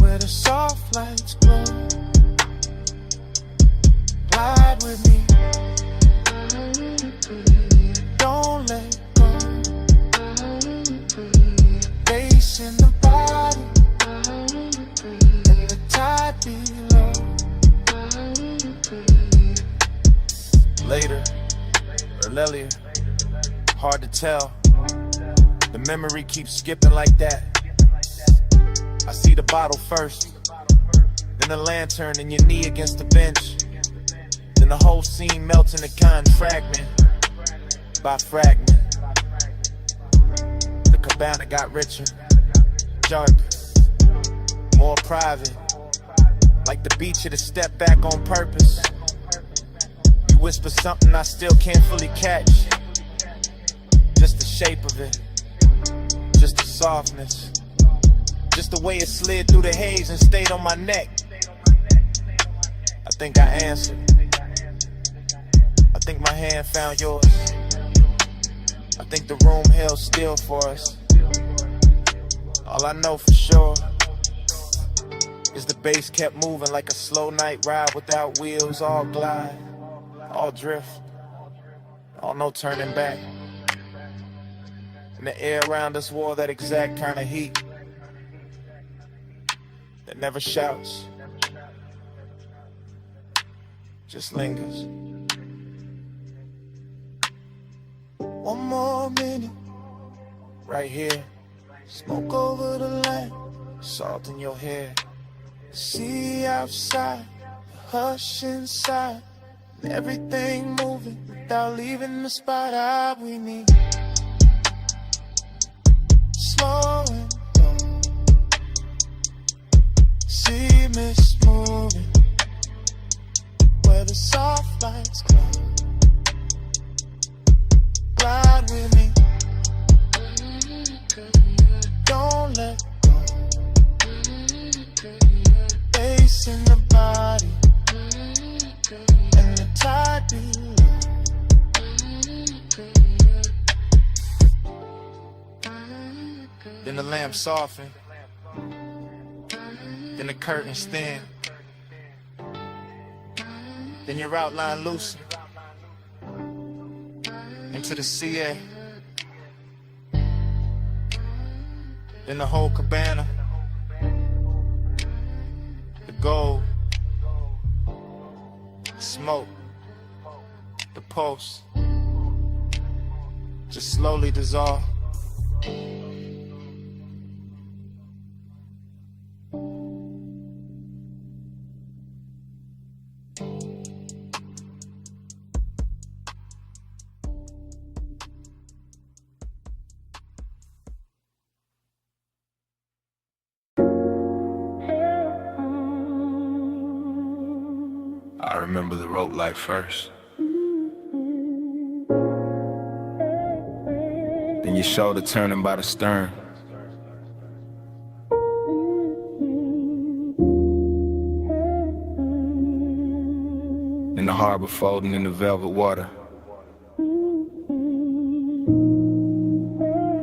where the soft lights glow. Ride with me, don't let go. Bass in the body, and the tide below. Later, or earlier, hard to tell. The memory keeps skipping like that. I see the bottle first, then the lantern and your knee against the bench. Then the whole scene melts into kind fragment by fragment. The cabana got richer, darker, more private. Like the beach had to step back on purpose. You whisper something I still can't fully catch. Just the shape of it, just the softness, just the way it slid through the haze and stayed on my neck. I think I answered. I think my hand found yours. I think the room held still for us. All I know for sure is the bass kept moving like a slow night ride without wheels. All glide, all drift, all no turning back. And the air around us wore that exact kind of heat that never shouts, just lingers. One more minute, right here. Smoke over the land, salt in your hair. See outside, hush inside, and everything moving without leaving the spot we need. Slowing down, see mist moving where the soft lights glow. Glide with me, don't let go. Bass in the body and the tide below. Then the lamp soften, then the curtains thin, then your outline loosen into the CA. Then the whole cabana, the gold, the smoke, the pulse, just slowly dissolve. I remember the road life first. Then your shoulder turning by the stern. Then the harbor folding in the velvet water.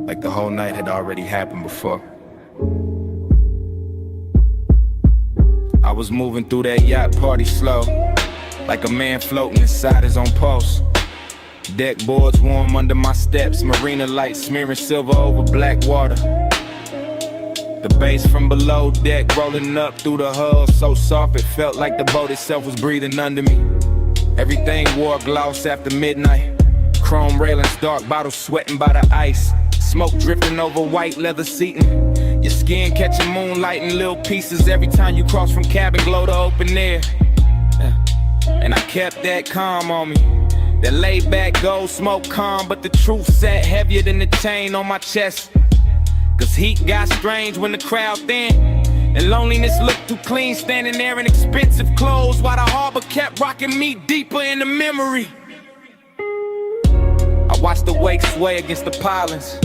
Like the whole night had already happened before. I was moving through that yacht party slow, like a man floating inside his own pulse. Deck boards warm under my steps, marina lights smearing silver over black water. The bass from below deck rolling up through the hull, so soft it felt like the boat itself was breathing under me. Everything wore gloss after midnight, chrome railings, dark bottles sweating by the ice. Smoke drifting over white leather seating, your skin catching moonlight in little pieces every time you cross from cabin glow to open air. And I kept that calm on me, that laid back gold smoke calm, but the truth sat heavier than the chain on my chest. Cause heat got strange when the crowd thin, and loneliness looked too clean standing there in expensive clothes, while the harbor kept rocking me deeper into memory. I watched the wake sway against the pilings,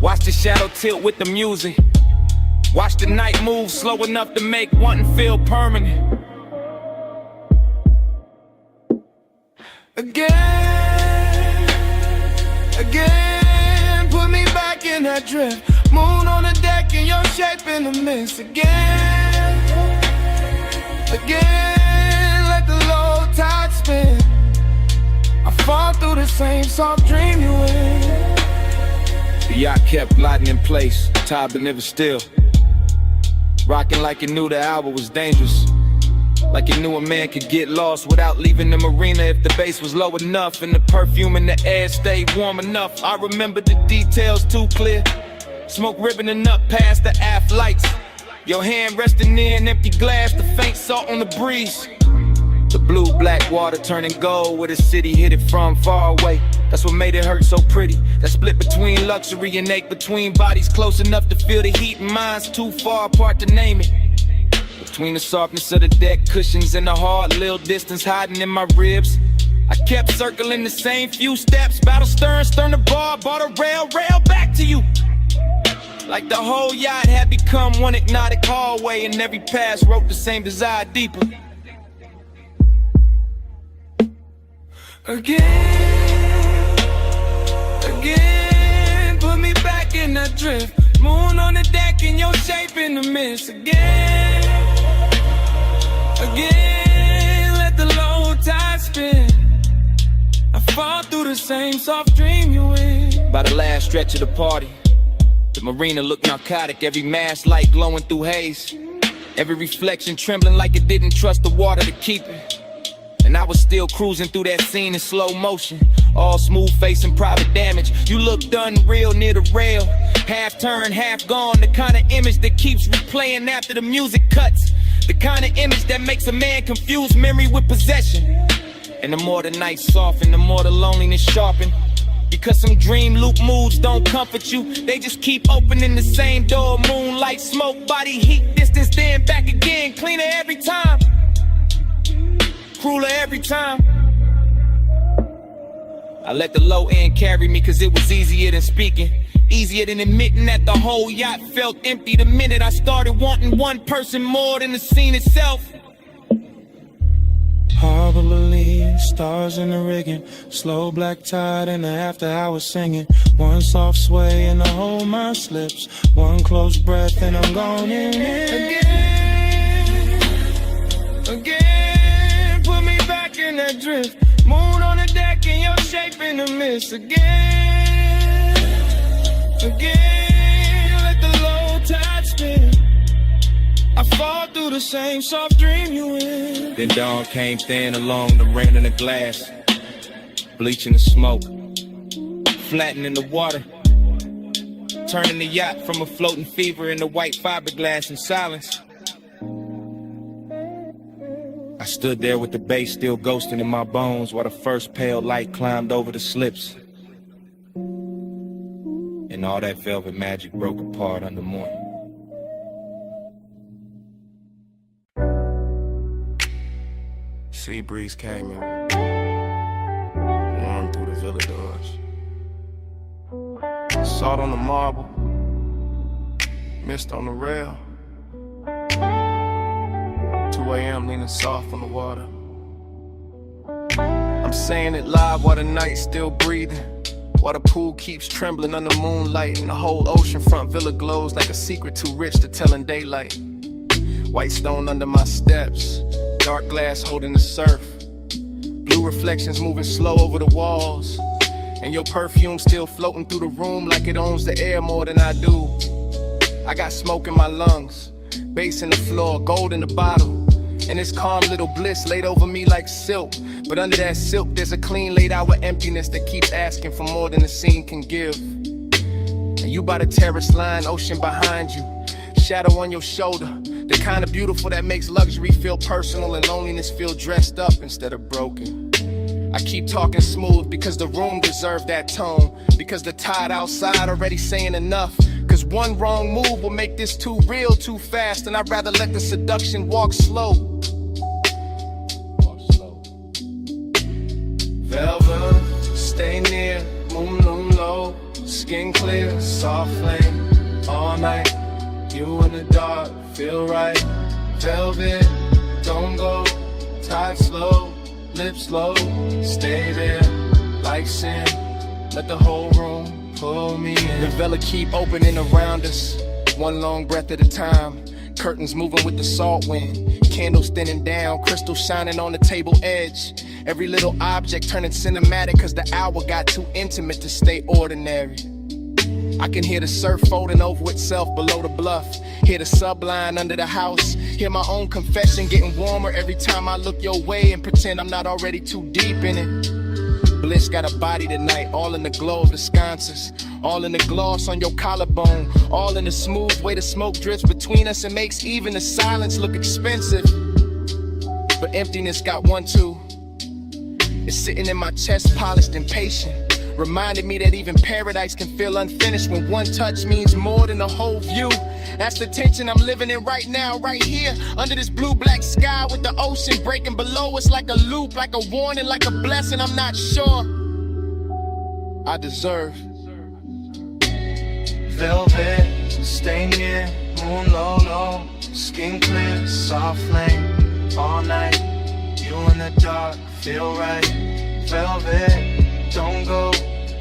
watched the shadow tilt with the music, watched the night move slow enough to make wanting feel permanent. Again, put me back in that drift. Moon on the deck and your shape in the mist. Again, let the low tide spin. I fall through the same soft dream you in. The yacht kept gliding in place, tide but never still. Rocking like it knew the hour was dangerous, like it knew a man could get lost without leaving the marina if the bass was low enough and the perfume in the air stayed warm enough. I remember the details too clear. Smoke ribboning up past the aft lights, your hand resting near an empty glass, the faint salt on the breeze. The blue-black water turning gold where the city hit it from far away. That's what made it hurt so pretty. That split between luxury and ache between bodies close enough to feel the heat and minds too far apart to name it. Between the softness of the deck cushions and the hard little distance hiding in my ribs, I kept circling the same few steps. Battle stern, stern to bar, a rail back to you. Like the whole yacht had become one hypnotic hallway, and every pass wrote the same desire deeper. Again, put me back in the drift. Moon on the deck and your shape in the mist. Again, let the low tide spin. I fall through the same soft dream you in. By the last stretch of the party, the marina looked narcotic. Every mask light glowing through haze, every reflection trembling like it didn't trust the water to keep it. And I was still cruising through that scene in slow motion, all smooth face and private damage. You looked unreal near the rail, half turned, half gone. The kind of image that keeps replaying after the music cuts, the kind of image that makes a man confuse memory with possession. And the more the night soften, the more the loneliness sharpen. Because some dream loop moods don't comfort you, they just keep opening the same door. Moonlight, smoke, body heat, distance, then back again. Cleaner every time, crueler every time. I let the low end carry me cause it was easier than speaking, easier than admitting that the whole yacht felt empty the minute I started wanting one person more than the scene itself. Harbor Lily, stars in the rigging, slow black tide in the after hours singing. One soft sway and the whole mind slips, one close breath and I'm gone in. Again, put me back in that drift. Moon on the deck and your shape in the mist. Again, let the low tide spin. I fall through the same soft dream you in. Then dawn came thin along the rain in the glass, bleaching the smoke, flattening the water, turning the yacht from a floating fever into white fiberglass in silence. I stood there with the bass still ghosting in my bones while the first pale light climbed over the slips. And all that velvet magic broke apart under morning. Sea breeze came in, warm through the villa doors. Salt on the marble, mist on the rail. 2 a.m. leaning soft on the water. I'm saying it live while the night's still breathing, while the pool keeps trembling under moonlight, and the whole oceanfront villa glows like a secret too rich to tell in daylight. White stone under my steps, dark glass holding the surf, blue reflections moving slow over the walls, and your perfume still floating through the room like it owns the air more than I do. I got smoke in my lungs, bass in the floor, gold in the bottle, and this calm little bliss laid over me like silk. But under that silk there's a clean laid hour emptiness that keeps asking for more than the scene can give. And you by the terrace line, ocean behind you, shadow on your shoulder, the kind of beautiful that makes luxury feel personal and loneliness feel dressed up instead of broken. I keep talking smooth because the room deserved that tone, because the tide outside already saying enough, cause one wrong move will make this too real too fast, and I'd rather let the seduction walk slow. Velvet, stay near, moon low, skin clear, soft flame, all night. You in the dark, feel right. Velvet, don't go, tide slow, lips low, stay there, like sin. Let the whole room pull me in. The villa keep opening around us, one long breath at a time. Curtains moving with the salt wind, candles thinning down, crystals shining on the table edge. Every little object turning cinematic cause the hour got too intimate to stay ordinary. I can hear the surf folding over itself below the bluff, hear the subline under the house, hear my own confession getting warmer every time I look your way and pretend I'm not already too deep in it. Bliss got a body tonight, all in the glow of the sconces, all in the gloss on your collarbone, all in the smooth way the smoke drifts between us and makes even the silence look expensive. But emptiness got one too. It's sitting in my chest, polished and patient, reminded me that even paradise can feel unfinished when one touch means more than the whole view. That's the tension I'm living in right now, right here, under this blue-black sky with the ocean breaking below us like a loop, like a warning, like a blessing I'm not sure I deserve. Velvet, stay near, moon low, skin clear, soft flame, all night. You in the dark, feel right. velvet, don't go,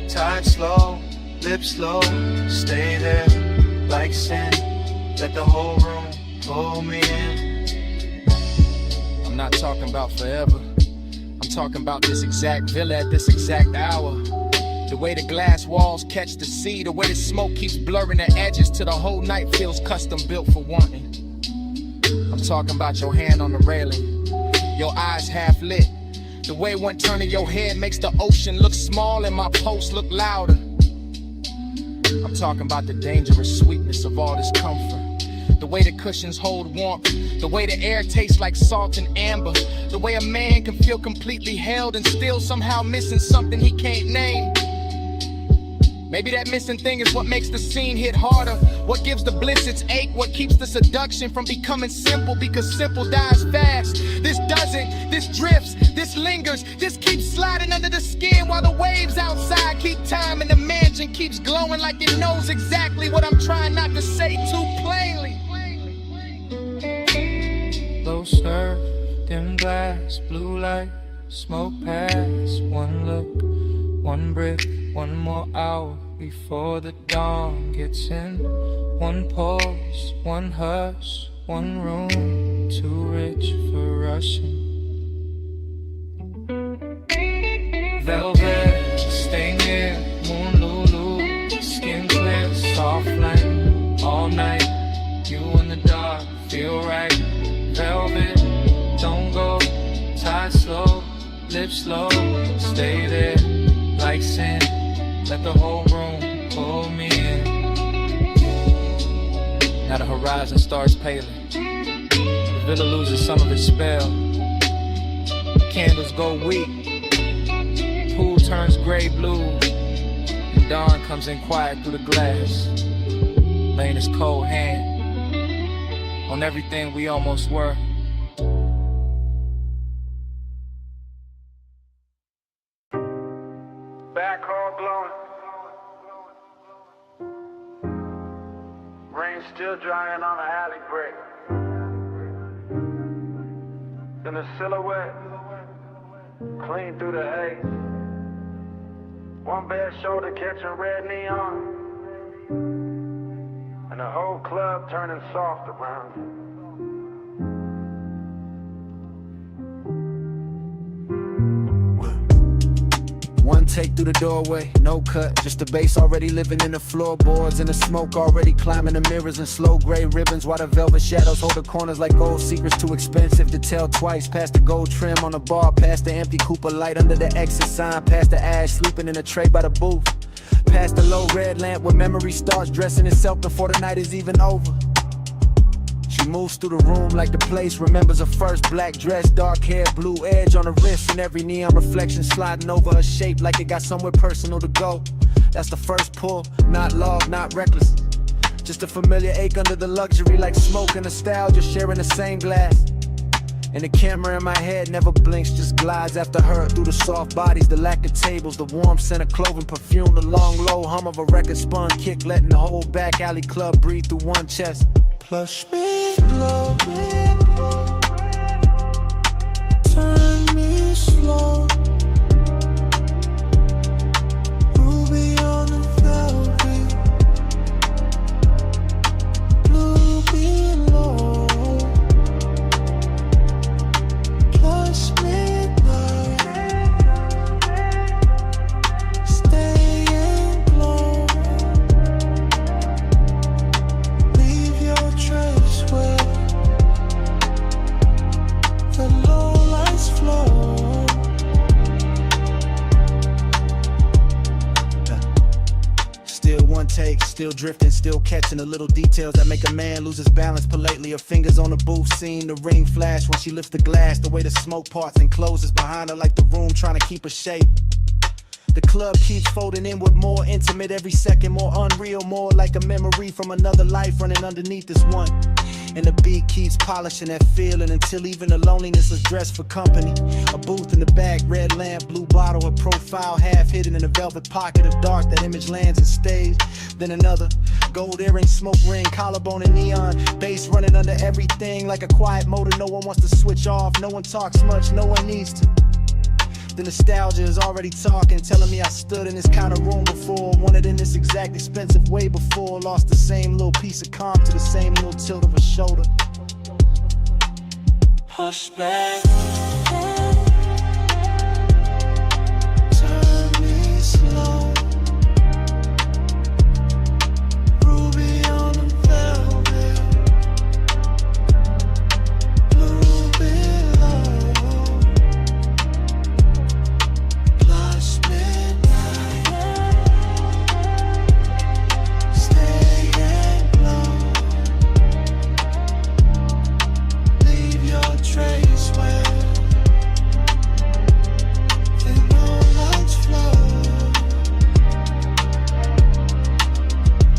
tight slow, lips slow, stay there, like sin, let the whole room pull me in. I'm not talking about forever, I'm talking about this exact villa at this exact hour. The way the glass walls catch the sea, the way the smoke keeps blurring the edges till the whole night feels custom built for wanting. I'm talking about your hand on the railing, your eyes half lit. The way one turn of your head makes the ocean look small and my pulse look louder. I'm talking about the dangerous sweetness of all this comfort. The way the cushions hold warmth, the way the air tastes like salt and amber, the way a man can feel completely held and still somehow missing something he can't name. Maybe that missing thing is what makes the scene hit harder, what gives the bliss its ache, what keeps the seduction from becoming simple, because simple dies fast. This doesn't, this drifts, this lingers, this keeps sliding under the skin while the waves outside keep time and the mansion keeps glowing like it knows exactly what I'm trying not to say too plainly. Low surf, dim glass, blue light, smoke pass. One look, one brick, one more hour before the dawn gets in. One pause, one hush, one room, too rich for rushing. Velvet, stay near, moon Lulu, skin clear, soft flame, all night. You in the dark, feel right. Velvet, don't go, tie slow, lips slow, stay there, like sin. Let the whole room pull me in. Now the horizon starts paling. The villa loses some of its spell. Candles go weak. Pool turns gray-blue. And dawn comes in quiet through the glass, laying his cold hand on everything we almost were. Back hall glowing. Rain still drying on the alley brick. In the silhouette, clean through the haze. One bare shoulder catching red neon. And the whole club turning soft around you. One take through the doorway, no cut, just the bass already living in the floorboards, and the smoke already climbing the mirrors in slow gray ribbons, while the velvet shadows hold the corners like gold secrets too expensive to tell twice. Past the gold trim on the bar, past the empty Cooper light under the exit sign, past the ash sleeping in a tray by the booth, past the low red lamp where memory starts dressing itself before the night is even over. She moves through the room like the place remembers her first. Black dress, dark hair, blue edge on her wrist, and every neon reflection sliding over her shape like it got somewhere personal to go. That's the first pull, not love, not reckless, just a familiar ache under the luxury, like smoke and nostalgia sharing the same glass. And the camera in my head never blinks, just glides after her through the soft bodies, the lack of tables, the warm scent of clothing, perfume, the long low hum of a record spun kick, letting the whole back alley club breathe through one chest. Plush me low, turn me slow. Ruby on the velvet, blue below. Plush midnight, stay and glow. Leave your trace where the low lights flow. Still one take, still drifting, still catching the little details that make a man lose his balance politely. Her fingers on the booth, seeing the ring flash when she lifts the glass, the way the smoke parts and closes behind her like the room trying to keep her shape. The club keeps folding inward, more intimate every second, more unreal, more like a memory from another life running underneath this one. And the beat keeps polishing that feeling until even the loneliness is dressed for company. A booth in the back, red lamp, blue bottle, her profile half hidden in a velvet pocket of dark. That image lands and stays. Then another gold earring, smoke ring, collarbone and neon, bass running under everything like a quiet motor no one wants to switch off. No one talks much, no one needs to. The nostalgia is already talking, telling me I stood in this kind of room before, wanted in this exact expensive way before, lost the same little piece of calm to the same little tilt of a shoulder. Push back. Turn me slow. Ruby on the velvet. Blue below. Plus midnight. Stay and glow. Leave your trace where the moonlights flow.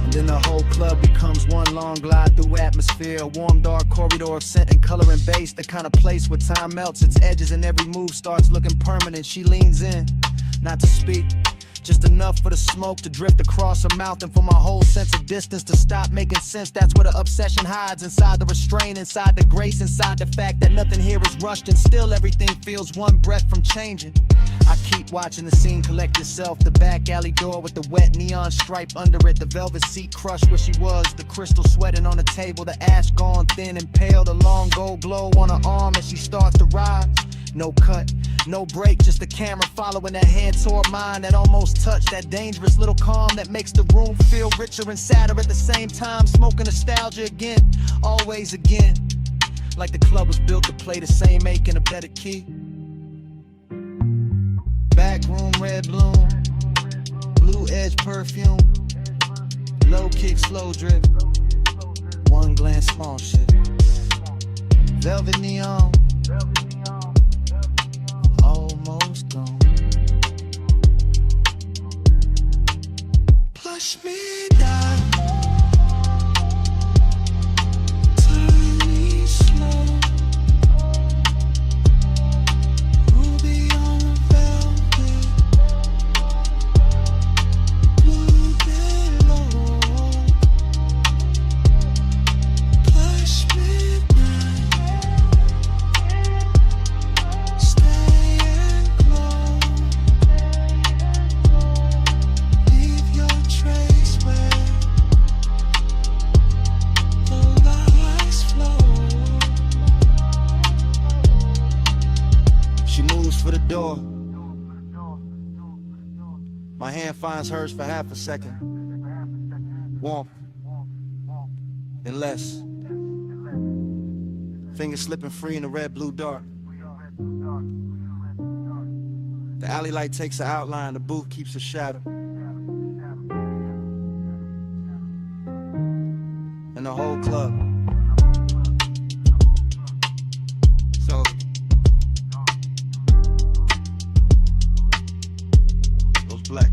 And then the whole club becomes one long glide through atmosphere, a warm dark corridor of scent and color and bass, the kind of place where time melts its edges and every move starts looking permanent. She leans in, not to speak, just enough for the smoke to drift across her mouth and for my whole sense of distance to stop making sense. That's where the obsession hides, inside the restraint, inside the grace, inside the fact that nothing here is rushed and still everything feels one breath from changing. I keep watching the scene collect itself, the back alley door with the wet neon stripe under it, the velvet seat crushed where she was, the crystal sweating on the table, the ash gone thin and pale, the long gold glow on her arm as she starts to rise. No cut, no break, just the camera following that hand toward mine, that almost touch, that dangerous little calm that makes the room feel richer and sadder at the same time. Smoking nostalgia again, always again, like the club was built to play the same ache in a better key. Back room, red bloom, blue edge perfume, low kick, slow drip, one glance, small shit, velvet neon, almost gone. Push me down. Turn me slow. Ruby on the velvet. Blue below. Push midnight. Stay and glow. Leave your trace where the lights flow. She moves for the door. My hand finds hers for half a second. Warmth. Then less. Fingers slipping free in the red blue dark. The alley light takes her outline, the booth keeps her shadow. And the whole club. So goes black.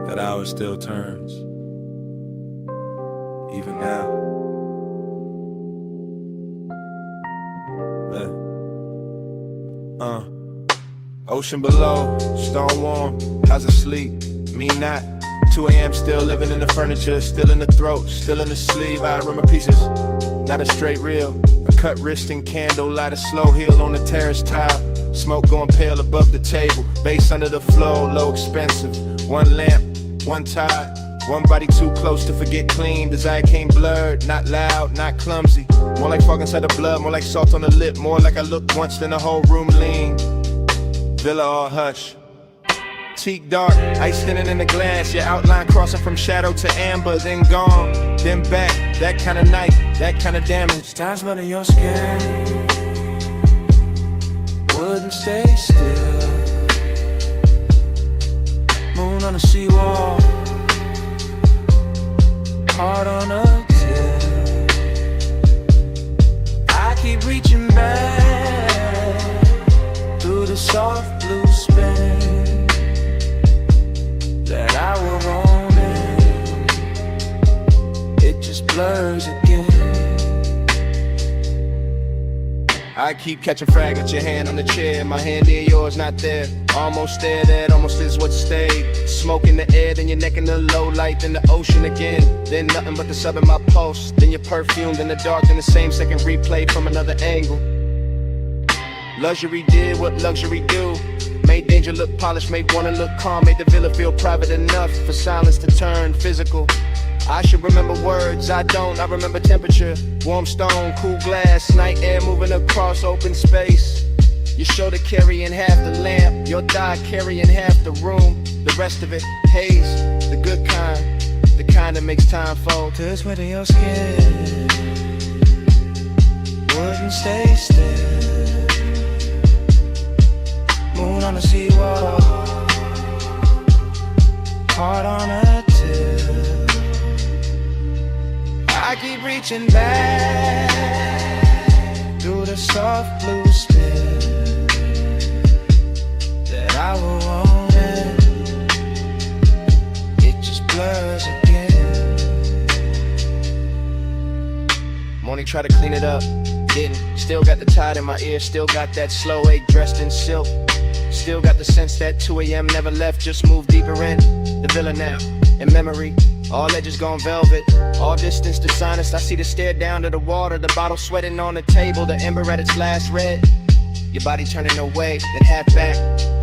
That hour still turns, even now. Ocean below, stone warm, how's it sleep? Me not. 2 a.m. still living in the furniture, still in the throat, still in the sleeve. I remember pieces, not a straight reel. A cut wrist and candle, light a slow heel on the terrace tile. Smoke going pale above the table, bass under the floor, low expensive. One lamp, one tide, one body too close to forget clean. Desire came blurred, not loud, not clumsy. More like fog inside the blood, more like salt on the lip. More like I looked once, then the whole room leaned. Villa all hush. Teak dark, ice thinning in the glass. Your outline crossing from shadow to amber, then gone, then back. That kind of night, that kind of damage. Stars under your skin wouldn't stay still. Moon on the seawall, heart on a till. I keep reaching back through the soft blue space that I will roam in. It just blurs again. I keep catching fragments, your hand on the chair, my hand near yours, not there. Almost there, that almost is what stayed. Smoke in the air, then your neck in the low light, then the ocean again. Then nothing but the sub in my pulse, then your perfume, then the dark, then the same second replay from another angle. Luxury did what luxury do. Made danger look polished, made wanna look calm, made the villa feel private enough for silence to turn physical. I should remember words, I don't, I remember temperature. Warm stone, cool glass, night air moving across open space. Your shoulder carrying half the lamp, your thigh carrying half the room. The rest of it, haze, the good kind, the kind that makes time fold. Touch where your skin wouldn't stay still. Moon on the seawater, heart on a till. I keep reaching back through the soft blue spill that I will want it. It just blurs again. Morning try to clean it up, didn't. Still got the tide in my ear, still got that slow ache dressed in silk. Still got the sense that 2 a.m. never left, just moved deeper in the villa now. In memory, all edges gone velvet, all distance to sinus. I see the stare down to the water, the bottle sweating on the table, the ember at its last red. Your body turning away, then half back,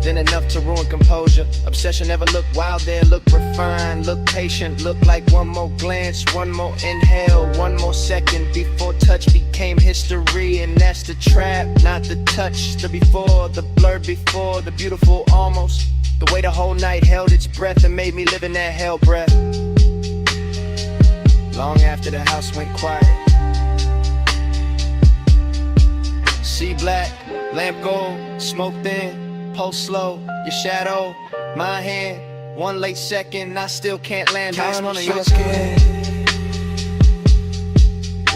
then enough to ruin composure. Obsession never looked wild there, look refined, look patient, look like one more glance, one more inhale, one more second before touch became history. And that's the trap, not the touch, the before, the blur before, the beautiful almost. The way the whole night held its breath and made me live in that hell breath. Long after the house went quiet. Sea black, lamp gold, smoke thin, pulse slow, your shadow, my hand. One late second, I still can't land. Count on your skin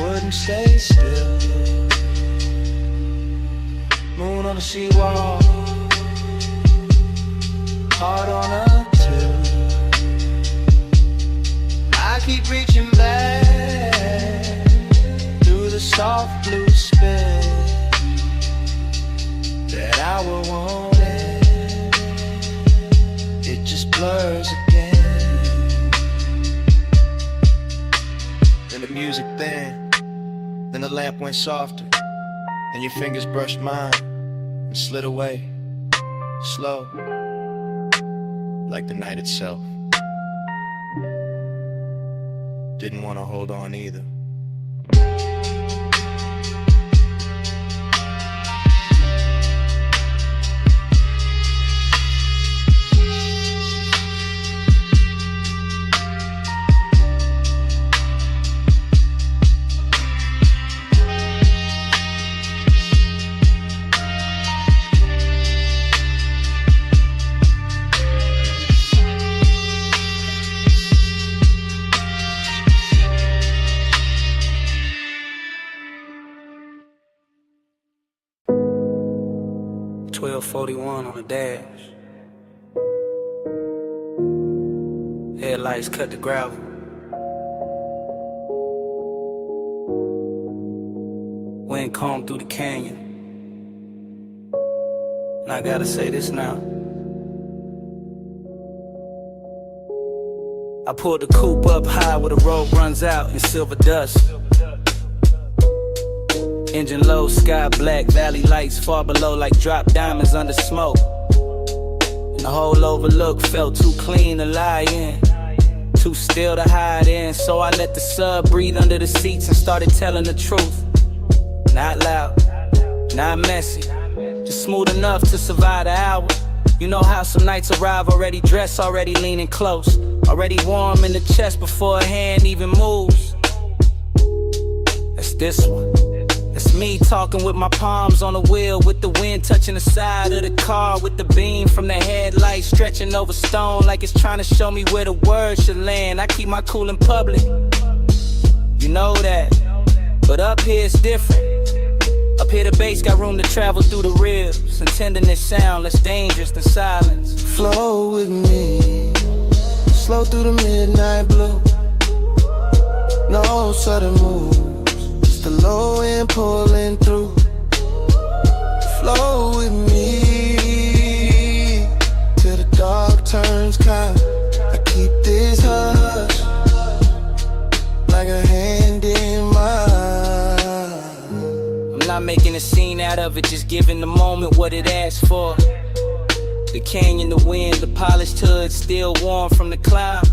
wouldn't stay still. Moon on the seawall, heart on a till. I keep reaching back through the soft blue spill that I will want it. It just blurs again. Then the music thin, then the lamp went softer, and your fingers brushed mine and slid away, slow, like the night itself. Didn't want to hold on either. .41 on the dash. Headlights cut the gravel. Wind combed through the canyon. And I gotta say this now. I pulled the coupe up high where the road runs out in silver dust. Engine low, sky black, valley lights far below like drop diamonds under smoke. And the whole overlook felt too clean to lie in, too still to hide in. So I let the sub breathe under the seats and started telling the truth. Not loud, not messy, just smooth enough to survive the hour. You know how some nights arrive already dressed, already leaning close, already warm in the chest before a hand even moves. That's this one. It's me talking with my palms on the wheel, with the wind touching the side of the car, with the beam from the headlight stretching over stone like it's trying to show me where the words should land. I keep my cool in public, you know that, but up here it's different. Up here the bass got room to travel through the ribs, and tenderness sound less dangerous than silence. Flow with me, slow through the midnight blue. No sudden moves, just the low end pulling through. Flow with me till the dark turns kind. I keep this hush like a hand in mine. I'm not making a scene out of it, just giving the moment what it asks for. The canyon, the wind, the polished hood, still warm from the climb.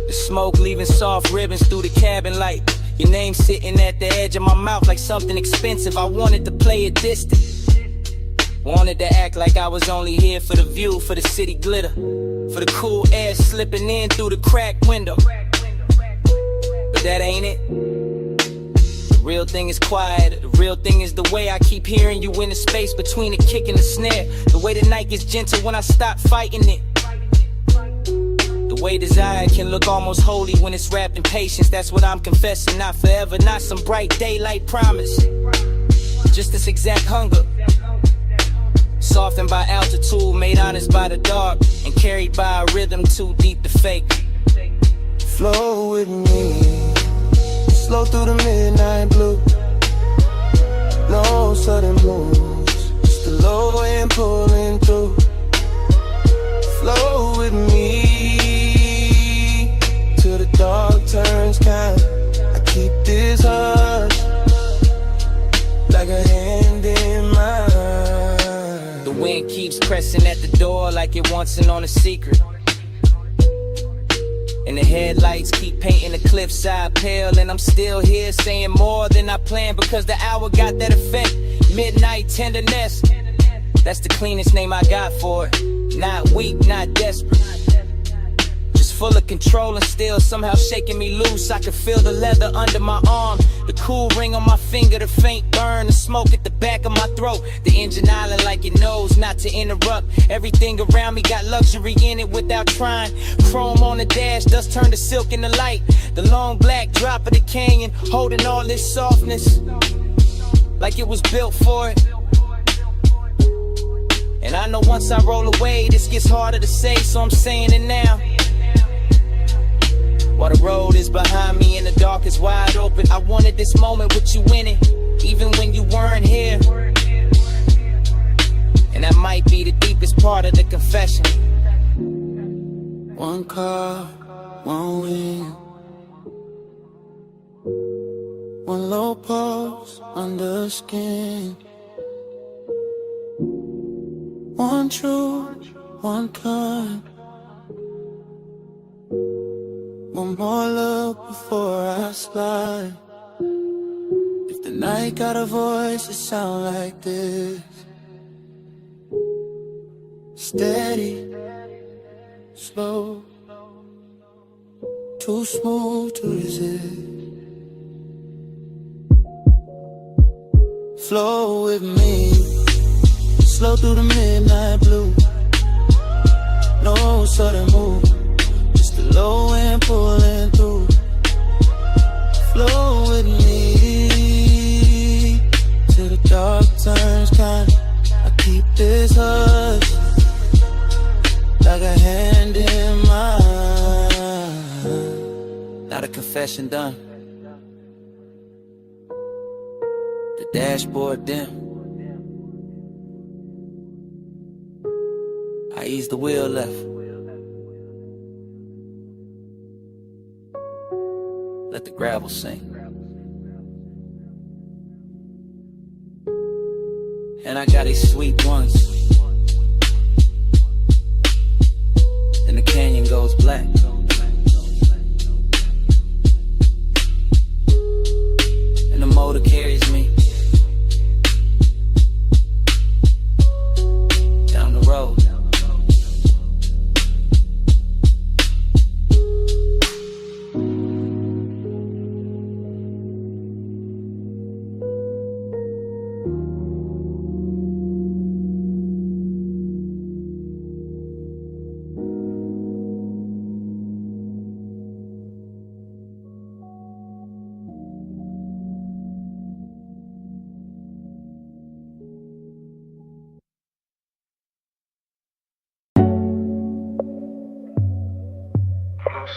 The smoke leaving soft ribbons through the cabin light. Your name sitting at the edge of my mouth like something expensive. I wanted to play it distant. Wanted to act like I was only here for the view, for the city glitter, for the cool air slipping in through the cracked window. But that ain't it. The real thing is quiet. The real thing is the way I keep hearing you in the space between the kick and the snare. The way the night gets gentle when I stop fighting it. The way desire can look almost holy when it's wrapped in patience. That's what I'm confessing. Not forever, not some bright daylight promise. Just this exact hunger, softened by altitude, made honest by the dark, and carried by a rhythm too deep to fake. Flow with me, slow through the midnight blue. No sudden moves, just the low end pulling through. Flow with me till the dark turns kind. I keep this hush like a hand in mine. The wind keeps pressing at the door like it wants in on a secret. And the headlights keep painting the cliffside pale. And I'm still here saying more than I planned, because the hour got that effect. Midnight tenderness, that's the cleanest name I got for it. Not weak, not desperate, just full of control and still somehow shaking me loose. I can feel the leather under my arm, the cool ring on my finger, the faint burn, the smoke at the back of my throat. The engine island like it knows not to interrupt. Everything around me got luxury in it without trying. Chrome on the dash, dust turned to silk in the light. The long black drop of the canyon, holding all this softness like it was built for it. And I know once I roll away, this gets harder to say, so I'm saying it now. While the road is behind me and the dark is wide open, I wanted this moment with you in it, even when you weren't here. And that might be the deepest part of the confession. One car, one wing, one low pulse under skin. One true, one kind. One more look before I slide. If the night got a voice, it sound like this. Steady, slow, too smooth to resist. Flow with me, slow through the midnight blue. No sudden move, just the low end pulling through. Flow with me till the dark turns kind. I keep this hush like a hand in mine. Now the confession done, the dashboard dim. I ease the wheel left, let the gravel sink. And I got these sweet ones, and the canyon goes black. And the motor carries me down the road.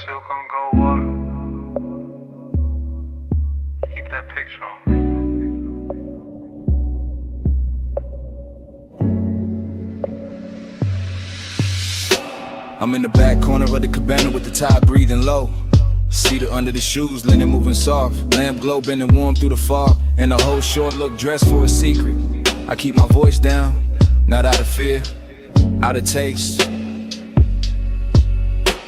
Silk on gold water. that picture on me. I'm in the back corner of the cabana with the tide breathing low. Cedar under the shoes, linen moving soft. Lamp glow bending warm through the fog. And the whole short look dressed for a secret. I keep my voice down, not out of fear, out of taste.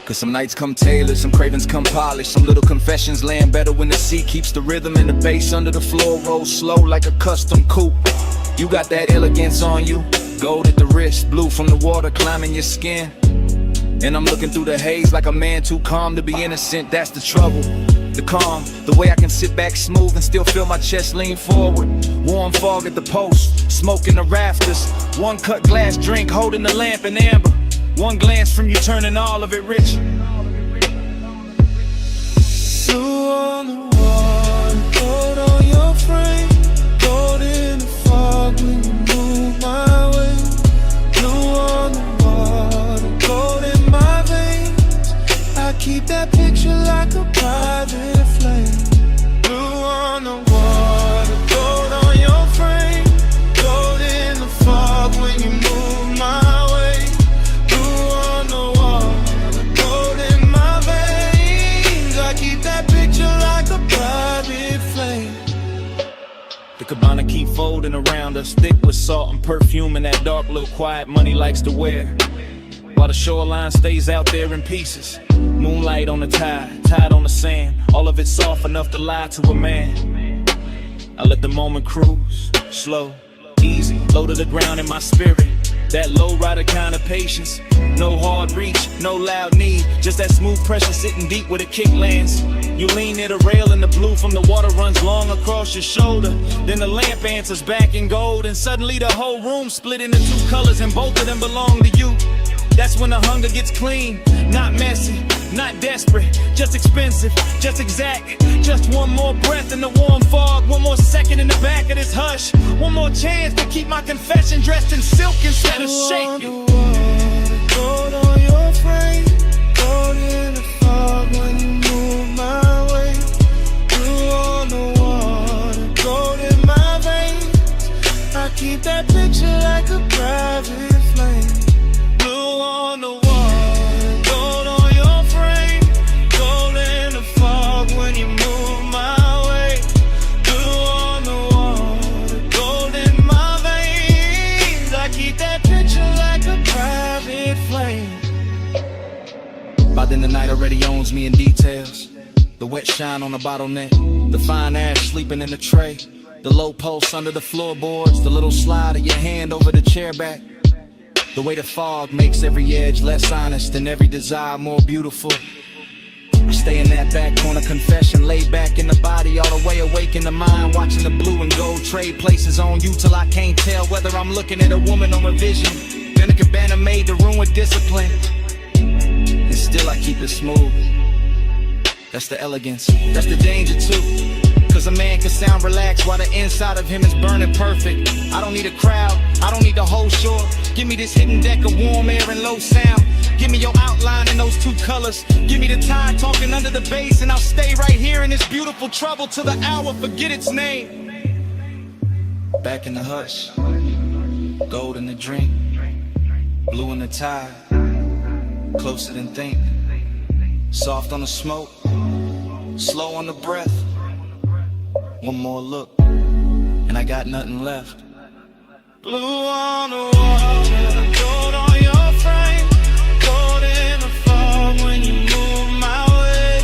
Cause some nights come tailored, some cravings come polished. Some little confessions land better when the sea keeps the rhythm. And the bass under the floor rolls slow like a custom coupe. You got that elegance on you, gold at the wrist, blue from the water climbing your skin. And I'm looking through the haze like a man too calm to be innocent. That's the trouble, the calm, the way I can sit back smooth and still feel my chest lean forward. Warm fog at the post, smoke in the rafters. One cut glass drink holding the lamp in amber. One glance from you turning all of it rich. Blue on the wall, gold on your frame. Gold in the fog when you move my way. Blue on the wall, gold in my veins. I keep that picture like a private flame. Blue on the wall, gold on your frame. Gold in the fog when you move my way. Blue on the wall, gold in my veins. I keep that picture like a private flame. The cabana keep folding around us, thick with salt and perfume and that dark little quiet money likes to wear. While the shoreline stays out there in pieces. Moonlight on the tide, tide on the sand. All of it soft enough to lie to a man. I let the moment cruise, slow, easy, low to the ground in my spirit. That low rider kind of patience. No hard reach, no loud need. Just that smooth pressure sitting deep where the kick lands. You lean near the rail and the blue from the water runs long across your shoulder. Then the lamp answers back in gold. And suddenly the whole room split into two colors and both of them belong to you. That's when the hunger gets clean, not messy, not desperate, just expensive, just exact. Just one more breath in the warm fog, one more second in the back of this hush. One more chance to keep my confession dressed in silk instead of shaking. Gold on your frame, gold in the fog when you move my way. Blue on the water, gold in my veins. I keep that picture like a private flame. Blue on the wall, gold on your frame. Gold in the fog when you move my way. Blue on the wall, gold in my veins. I keep that picture like a private flame. By then the night already owns me in details. The wet shine on the bottleneck, the fine ash sleeping in the tray. The low pulse under the floorboards, the little slide of your hand over the chair back. The way the fog makes every edge less honest and every desire more beautiful. I stay in that back corner confession, laid back in the body, all the way awake in the mind, watching the blue and gold trade places on you till I can't tell whether I'm looking at a woman or a vision. Then a cabana made the room with discipline, and still I keep it smooth. That's the elegance, that's the danger too. Cause a man can sound relaxed while the inside of him is burning perfect. I don't need a crowd, I don't need the whole shore. Give me this hidden deck of warm air and low sound. Give me your outline in those two colors. Give me the tide talking under the bass, and I'll stay right here in this beautiful trouble till the hour forget its name. Back in the hush, gold in the drink, blue in the tide, closer than think. Soft on the smoke, slow on the breath. One more look, and I got nothing left. Blue on the water, gold on your frame. Gold in the fog when you move my way.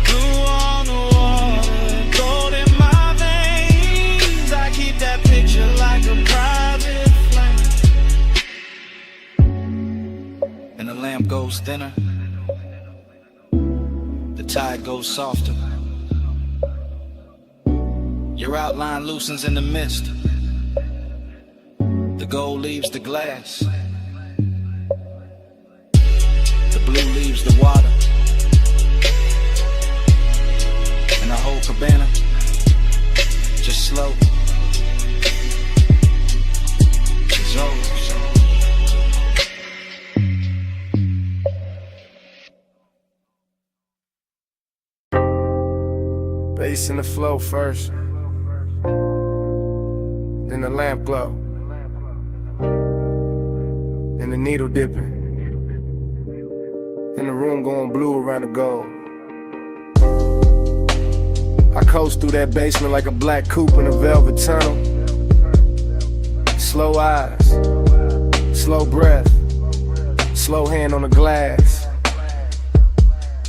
Blue on the water, gold in my veins. I keep that picture like a private flame. And the lamp goes thinner, the tide goes softer. Your outline loosens in the mist. The gold leaves the glass. The blue leaves the water. And the whole cabana just slow dissolves. Bass in the flow first, then the lamp glow, then the needle dipping, then the room going blue around the gold. I coast through that basement like a black coupe in a velvet tunnel. Slow eyes, slow breath, slow hand on the glass.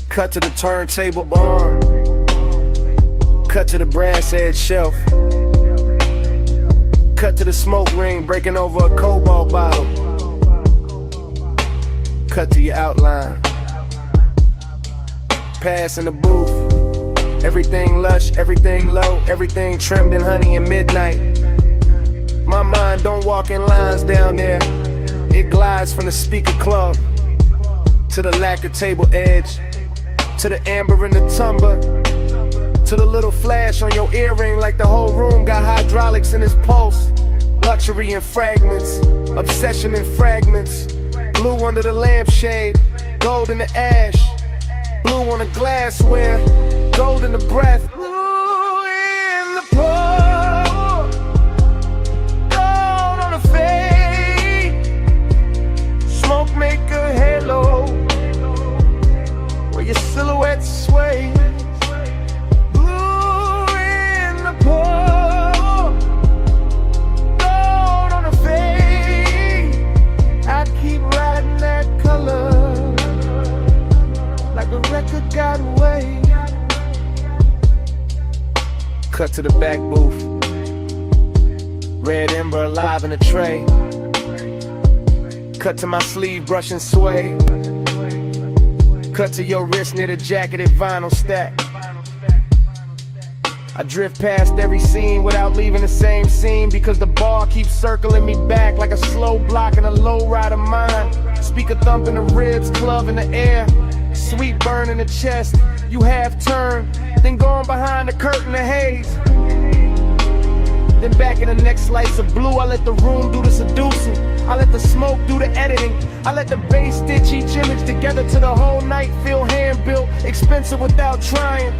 Cut to the turntable arm, cut to the brass edge shelf, cut to the smoke ring breaking over a cobalt bottle, cut to your outline, pass in the booth. Everything lush, everything low, everything trimmed in honey and midnight. My mind don't walk in lines down there. It glides from the speaker club to the lacquer table edge, to the amber in the tumbler, to the little flash on your earring like the whole room got hydraulics in its pulse. Luxury in fragments, obsession in fragments. Blue under the lampshade, gold in the ash, blue on the glassware, gold in the breath. Blue in the pour, gold on the fade. Smoke make a halo where your silhouette sways. Blue in the pour, gold on the fade. I keep riding that color like a record got away. Cut to the back booth, red ember alive in a tray. Cut to my sleeve brushing sway. Cut to your wrist near the jacketed vinyl stack. I drift past every scene without leaving the same scene, because the bar keeps circling me back like a slow block in a low ride of mine. Speaker thump in the ribs, club in the air, sweet burn in the chest. You half turn, then going behind the curtain of haze. Then back in the next slice of blue, I let the room do the seducing. I let the smoke do the editing. I let the bass stitch each image together to the whole night feel hand-built, expensive without trying.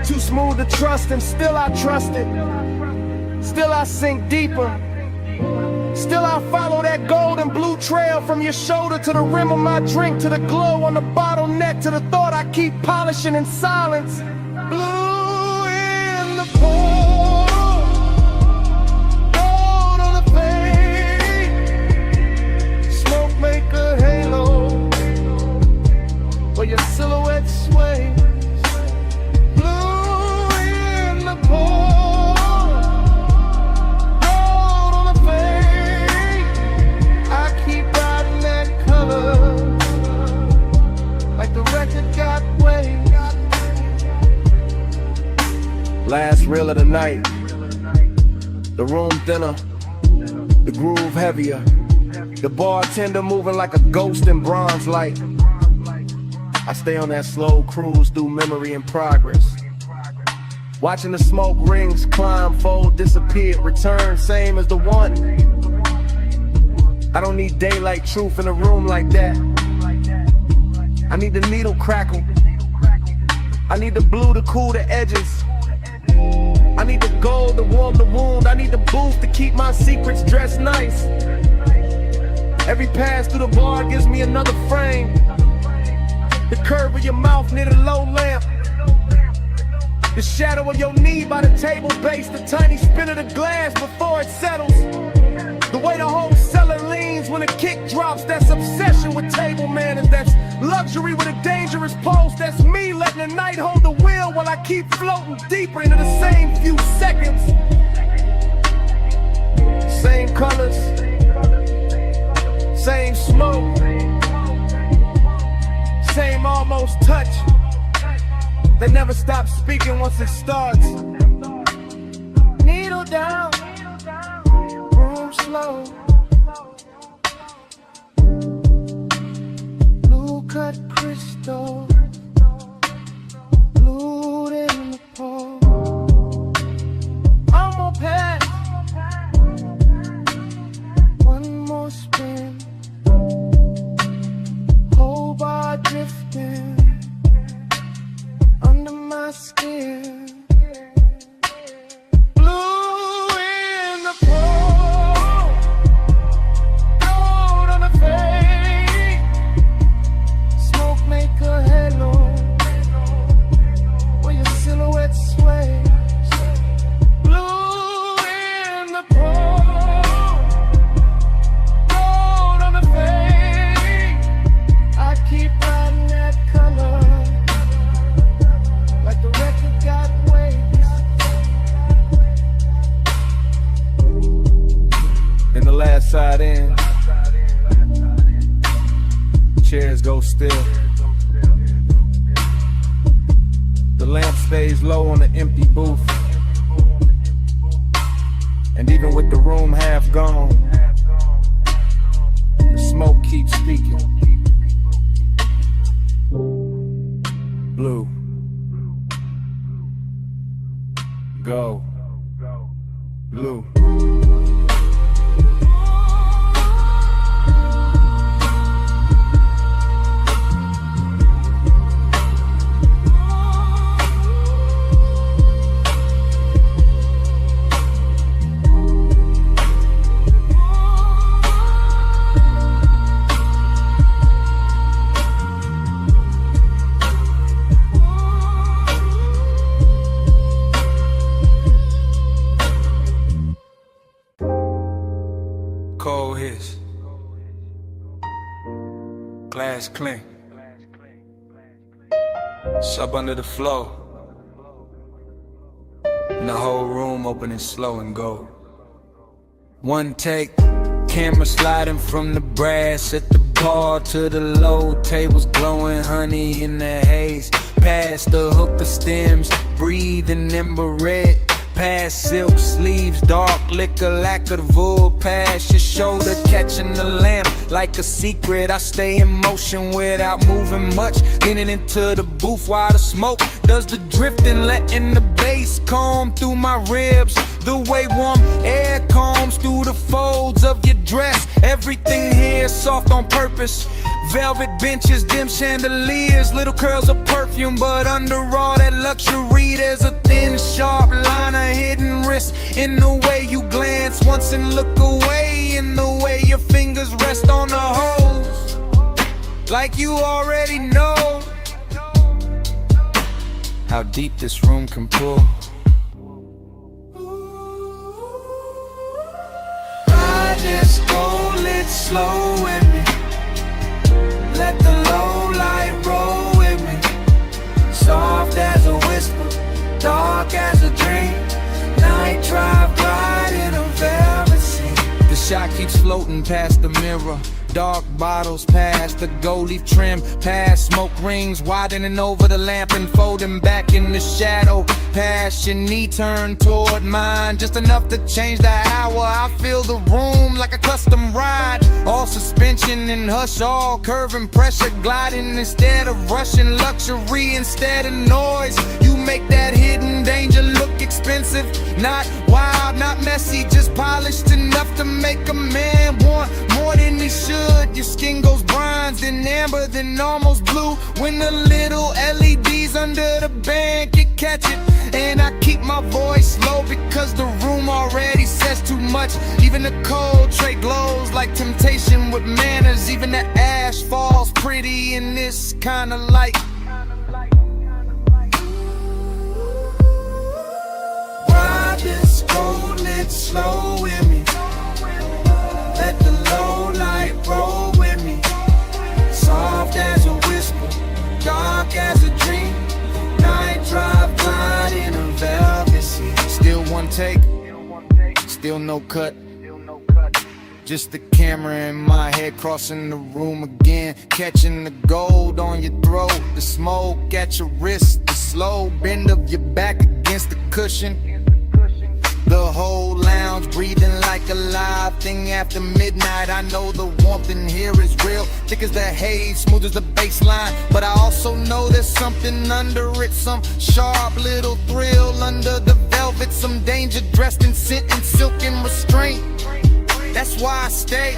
Too smooth to trust, and still I trust it. Still I sink deeper. Still I follow that gold and blue trail from your shoulder to the rim of my drink, to the glow on the bottleneck, to the thought I keep polishing in silence. Blue in the pour, gold on the fade. Smoke make a halo where your silhouette sways. Blue in the pour, like the record got way. Last reel of the night, the room thinner, the groove heavier, the bartender moving like a ghost in bronze light. I stay on that slow cruise through memory and progress, watching the smoke rings climb, fold, disappear, return, same as the one. I don't need daylight truth in a room like that. I need the needle crackle. I need the blue to cool the edges. I need the gold to warm the wound. I need the booth to keep my secrets dressed nice. Every pass through the bar gives me another frame. The curve of your mouth near the low lamp, the shadow of your knee by the table base, the tiny spin of the glass before it settles, the way the whole cellar leans when a kick drops. That's obsession with table manners. That's luxury with a dangerous pulse. That's me letting the night hold the wheel while I keep floating deeper into the same few seconds. Same colors, same smoke, same almost touch. They never stop speaking once it starts. Needle down, room slow. Blue cut crystal, blue in the pour. I'm gonna pass. One more spin. Whole bar drifting under my skin. side in. Chairs go still. The lamp stays low on the empty booth. And even with the room half gone, the smoke keeps speaking. Blue. Go. Blue. Cold hits. Glass clink. Up under the floor. And the whole room opening slow and go. One take, camera sliding from the brass at the bar to the low tables, glowing honey in the haze. Past the hookah stems, breathing ember red. Past silk sleeves, dark liquor, lack of the wool. Past your shoulder, catching the lamp like a secret. I stay in motion without moving much, leaning into the booth while the smoke does the drifting, letting the bass comb through my ribs. The way warm air combs through the folds of your dress. Everything here is soft on purpose. Velvet benches, dim chandeliers, little curls of perfume, but under all that luxury there's a thin, sharp line of hidden wrist. In the way you glance once and look away, in the way your fingers rest on the hose, like you already know how deep this room can pull. I just go lit slow with me. Let the low light roll with me. Soft as a whisper, dark as a dream. Night drive ride in a velvet scene. The shot keeps floating past the mirror. Dark bottles past the gold leaf trim, past smoke rings widening over the lamp and folding back in the shadow. Past your knee turned toward mine, just enough to change the hour. I feel the room like a custom ride, all suspension and hush, all curve and pressure gliding instead of rushing. Luxury instead of noise, you make that hidden danger look expensive. Not wild, not messy, just polished enough to make a man want more than he should. Your skin goes bronze, then amber, then almost blue. When the little LEDs under the band can catch it. And I keep my voice low because the room already says too much. Even the cold tray glows like temptation with manners. Even the ash falls pretty in this kind of light. Ride this cold lit slow with me. Let the low light roll with me. Soft as a whisper, dark as a dream. Night drive glide in a velvet sea. Still one take, still no cut. Just the camera in my head crossing the room again. Catching the gold on your throat, the smoke at your wrist, the slow bend of your back against the cushion. The whole lounge breathing like a live thing after midnight. I know the warmth in here is real, thick as the haze, smooth as the baseline. But I also know there's something under it, some sharp little thrill under the velvet, some danger dressed in scent and silk and restraint. That's why I stay,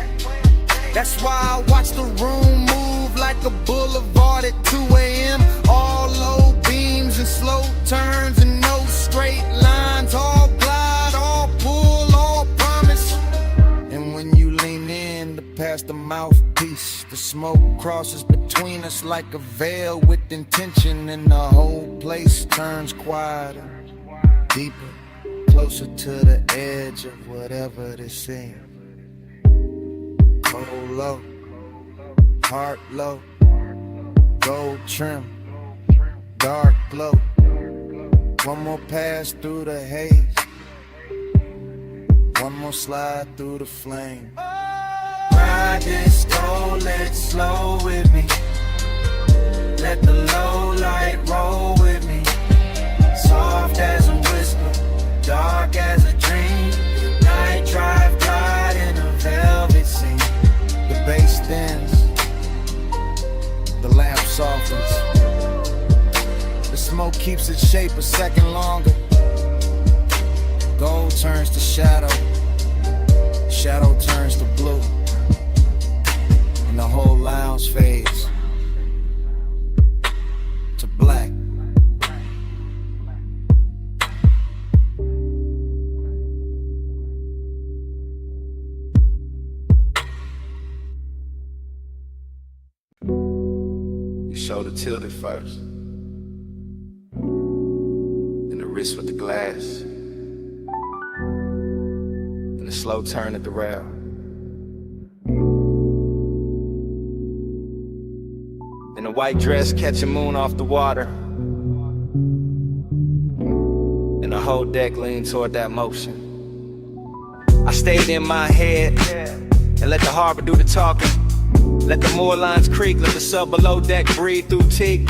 that's why I watch the room move like a boulevard at 2 a.m. All low beams and slow turns and no straight lines. All glide, all pull, all promise. And when you lean in to pass the mouthpiece, the smoke crosses between us like a veil with intention. And the whole place turns quieter, deeper, closer to the edge of whatever this is. Cold low, heart low, gold trim, dark glow. One more pass through the haze, one more slide through the flame. ride this, go, let it slow with me. Let the low light roll with me. Soft as a whisper, dark as a dream. Night drive, glide in a velvet scene. The bass thins, the lamp softens. The smoke keeps its shape a second longer. Gold turns to shadow, shadow turns to blue, and the whole lounge fades to black. Your shoulder tilted first, then the wrist with the glass, and a slow turn at the rail. In a white dress catching moon off the water, and the whole deck leaned toward that motion. I stayed in my head and let the harbor do the talking. Let the moor lines creak, let the sub below deck breathe through teak.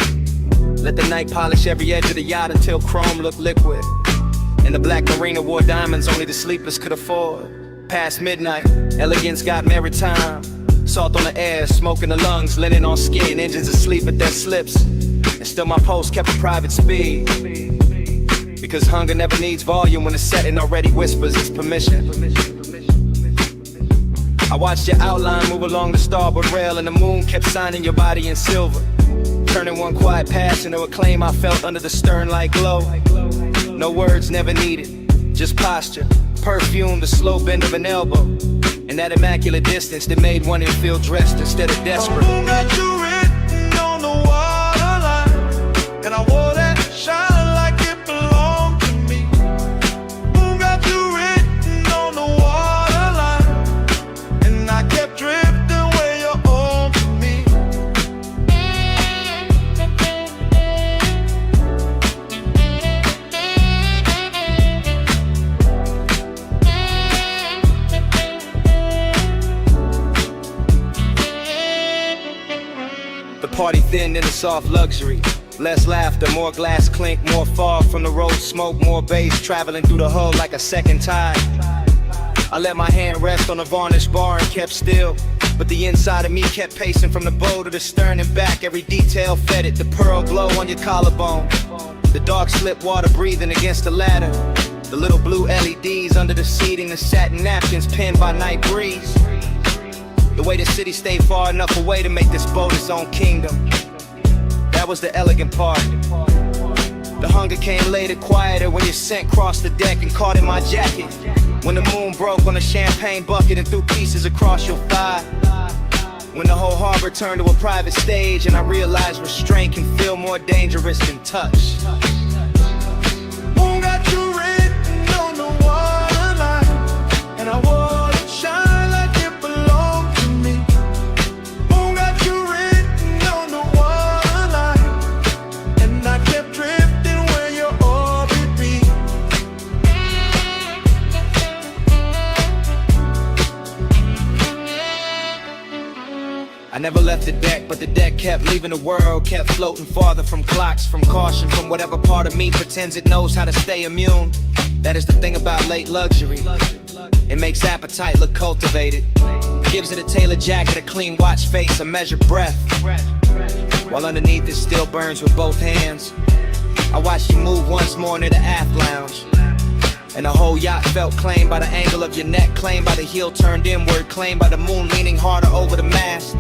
Let the night polish every edge of the yacht until chrome looked liquid. And the black marina wore diamonds only the sleepless could afford. Past midnight, elegance got maritime. Salt on the air, smoke in the lungs, linen on skin, engines asleep at their slips. And still my pulse kept a private speed. Because hunger never needs volume when the setting already whispers its permission. I watched your outline move along the starboard rail, and the moon kept signing your body in silver, turning one quiet passion to a claim I felt under the stern like glow. No words never needed, just posture, perfume, the slow bend of an elbow, and that immaculate distance that made one feel dressed instead of desperate. Moon got you written on the waterline, and I wore that shining like it belonged to me. Moon got you written on the waterline, and I kept drifting where you're on to me. The party thinned into soft luxury. Less laughter, more glass clink, more fog from the road smoke, more bass traveling through the hull like a second tide. I let my hand rest on a varnished bar and kept still, but the inside of me kept pacing from the bow to the stern and back. Every detail fed it, the pearl glow on your collarbone, the dark slip water breathing against the ladder, the little blue LEDs under the seating, the satin napkins pinned by night breeze. The way the city stayed far enough away to make this boat its own kingdom. That was the elegant part. The hunger came later, quieter, when your scent crossed the deck and caught in my jacket. When the moon broke on a champagne bucket and threw pieces across your thigh. When the whole harbor turned to a private stage and I realized restraint can feel more dangerous than touch. Moon got you written on the waterline, and I wore it shine like it belonged to me. Moon got you written on the waterline, and I kept drifting where your orbit be. I never left the deck, but the deck kept leaving the world, kept floating farther from clocks, from caution, from whatever part of me pretends it knows how to stay immune. That is the thing about late luxury. It makes appetite look cultivated, gives it a tailored jacket, a clean watch face, a measured breath, while underneath it still burns with both hands. I watched you move once more near the aft lounge, and the whole yacht felt claimed by the angle of your neck, claimed by the heel turned inward, claimed by the moon leaning harder over the mast.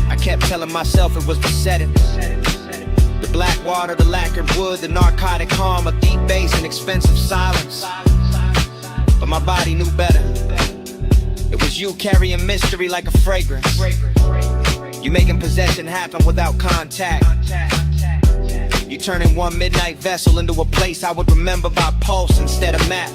I kept telling myself it was the setting, the black water, the lacquered wood, the narcotic calm, a deep bass and expensive silence. But my body knew better. It was you carrying mystery like a fragrance. You making possession happen without contact. You turning one midnight vessel into a place I would remember by pulse instead of map.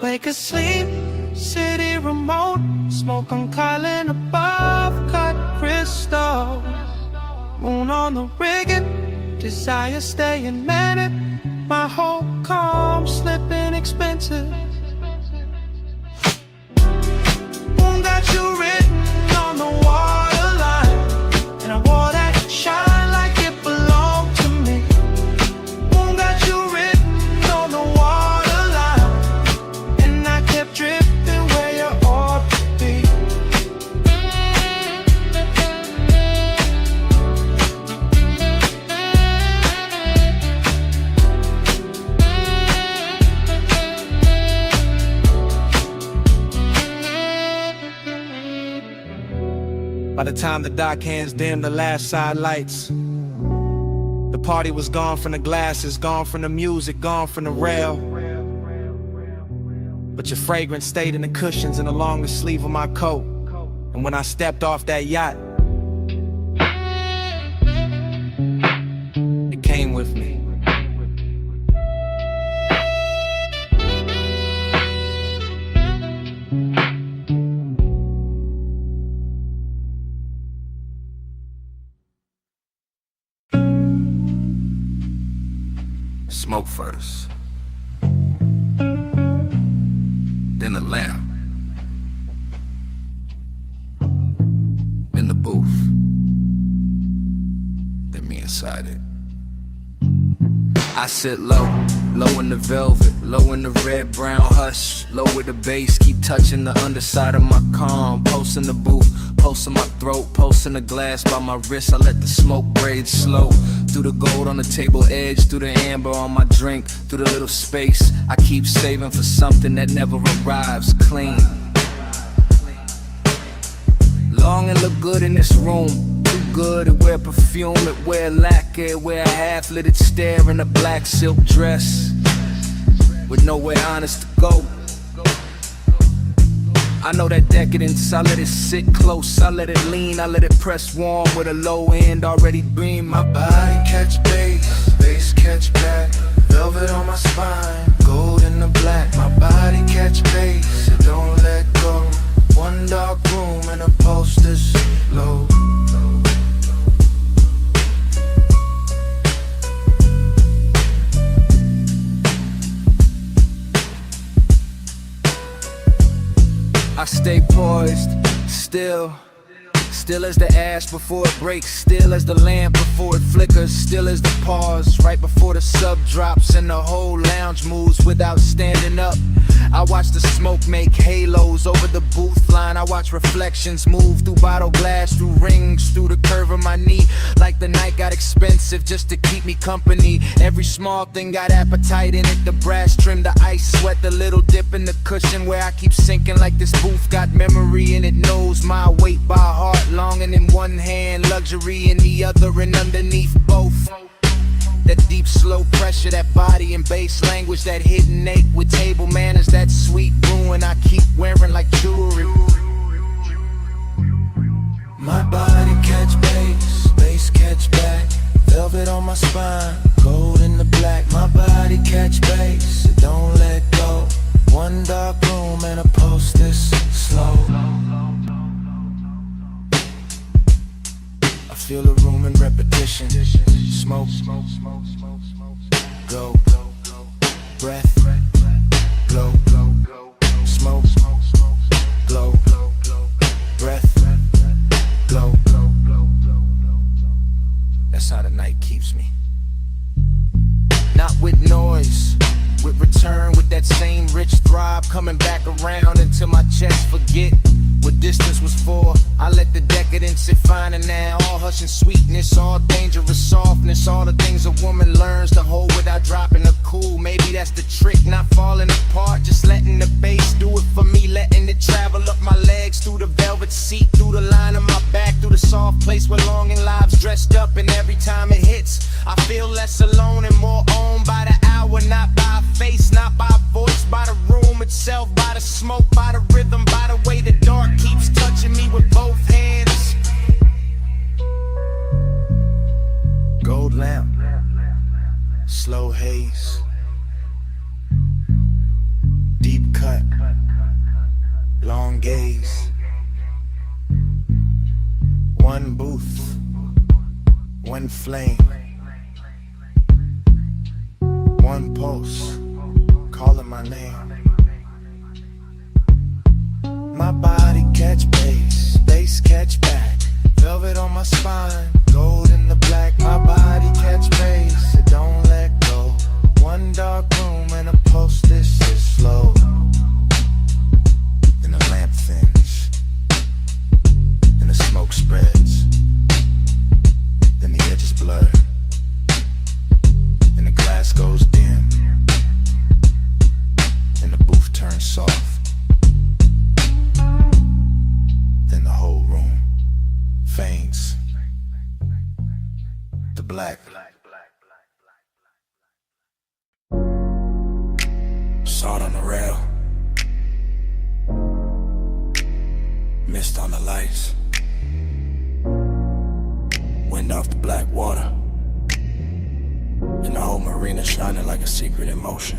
Wake asleep, city remote, smoke on Carlin above, cut crystal. Moon on the rigging, desire staying manic. My whole calm slipping expensive. got you written on the waterline, and I wore that shine like it belonged to me. Moon got you written on the waterline, and I kept drifting where you ought to be. By the time the dock hands dimmed the last side lights, the party was gone from the glasses, gone from the music, gone from the rail. But your fragrance stayed in the cushions and along the sleeve of my coat. And when I stepped off that yacht, it came with me. Smoke first, then the lamp, in the booth, then me inside it. I sit low, low in the velvet, low in the red, brown hush, low with the bass, keep touching the underside of my calm, post in the booth, post in my throat, post in the glass by my wrist, I let the smoke braid slow, through the gold on the table edge, through the amber on my drink, through the little space, I keep saving for something that never arrives, clean. Long and look good in this room, too good to wear perfume, it wear lacquer, wear a half-lit stare in a black silk dress, with nowhere honest to go. I know that decadence, I let it sit close, I let it lean, I let it press warm with a low end already beam. My body catch bass, bass catch back, velvet on my spine, gold in the black. My body catch bass, it don't let go. One dark room and a poster's low. I stay poised, still as the ash before it breaks, still as the lamp before it flickers, still as the pause right before the sub drops and the whole lounge moves without standing up. I watch the smoke make halos over the booth line, I watch reflections move through bottle glass, through rings, through the curve of my knee, like the night got expensive just to keep me company. Every small thing got appetite in it, the brass trim, the ice sweat, the little dip in the cushion where I keep sinking like this booth got memory and it knows my weight by heart. Longing in one hand, luxury in the other, and underneath both, that deep slow pressure, that body and bass language, that hidden ache with table manners, that sweet ruin I keep wearing like jewelry. My body catch bass, bass catch back, velvet on my spine, gold in the black. My body catch bass, it don't let go. One dark room and a post this slow. I feel the room in repetition. Smoke, go, breath, glow, smoke, glow, breath, glow. That's how the night keeps me. Not with noise, with return, with that same rich throb coming back around until my chest forget what distance was for. I let the decadence sit fine and now all hush and sweetness, all dangerous softness, all the things a woman learns to hold without dropping her cool. Maybe that's the trick, not falling apart, just letting the bass do it for me, letting it travel up my legs, through the velvet seat, through the line of my back, through the soft place where longing lives dressed up. And every time it hits, I feel less alone and more owned by the hour, not by a face, not by a voice, by the room itself, by the smoke, by the rhythm, by the way the dark keeps touching me with both hands. Gold lamp, slow haze, deep cut, long gaze. One booth, one flame, one pulse, calling my name. my body catch bass, bass catch back. Velvet on my spine, gold in the black. My body catch bass, it don't let go. One dark room and a post, this is slow. Then the lamp thins, then the smoke spreads, then the edges blur, then the glass goes dim, then the booth turns soft. Then the whole room faints to black. Salt on the rail, mist on the lights, wind off the black water, and the whole marina shining like a secret in motion.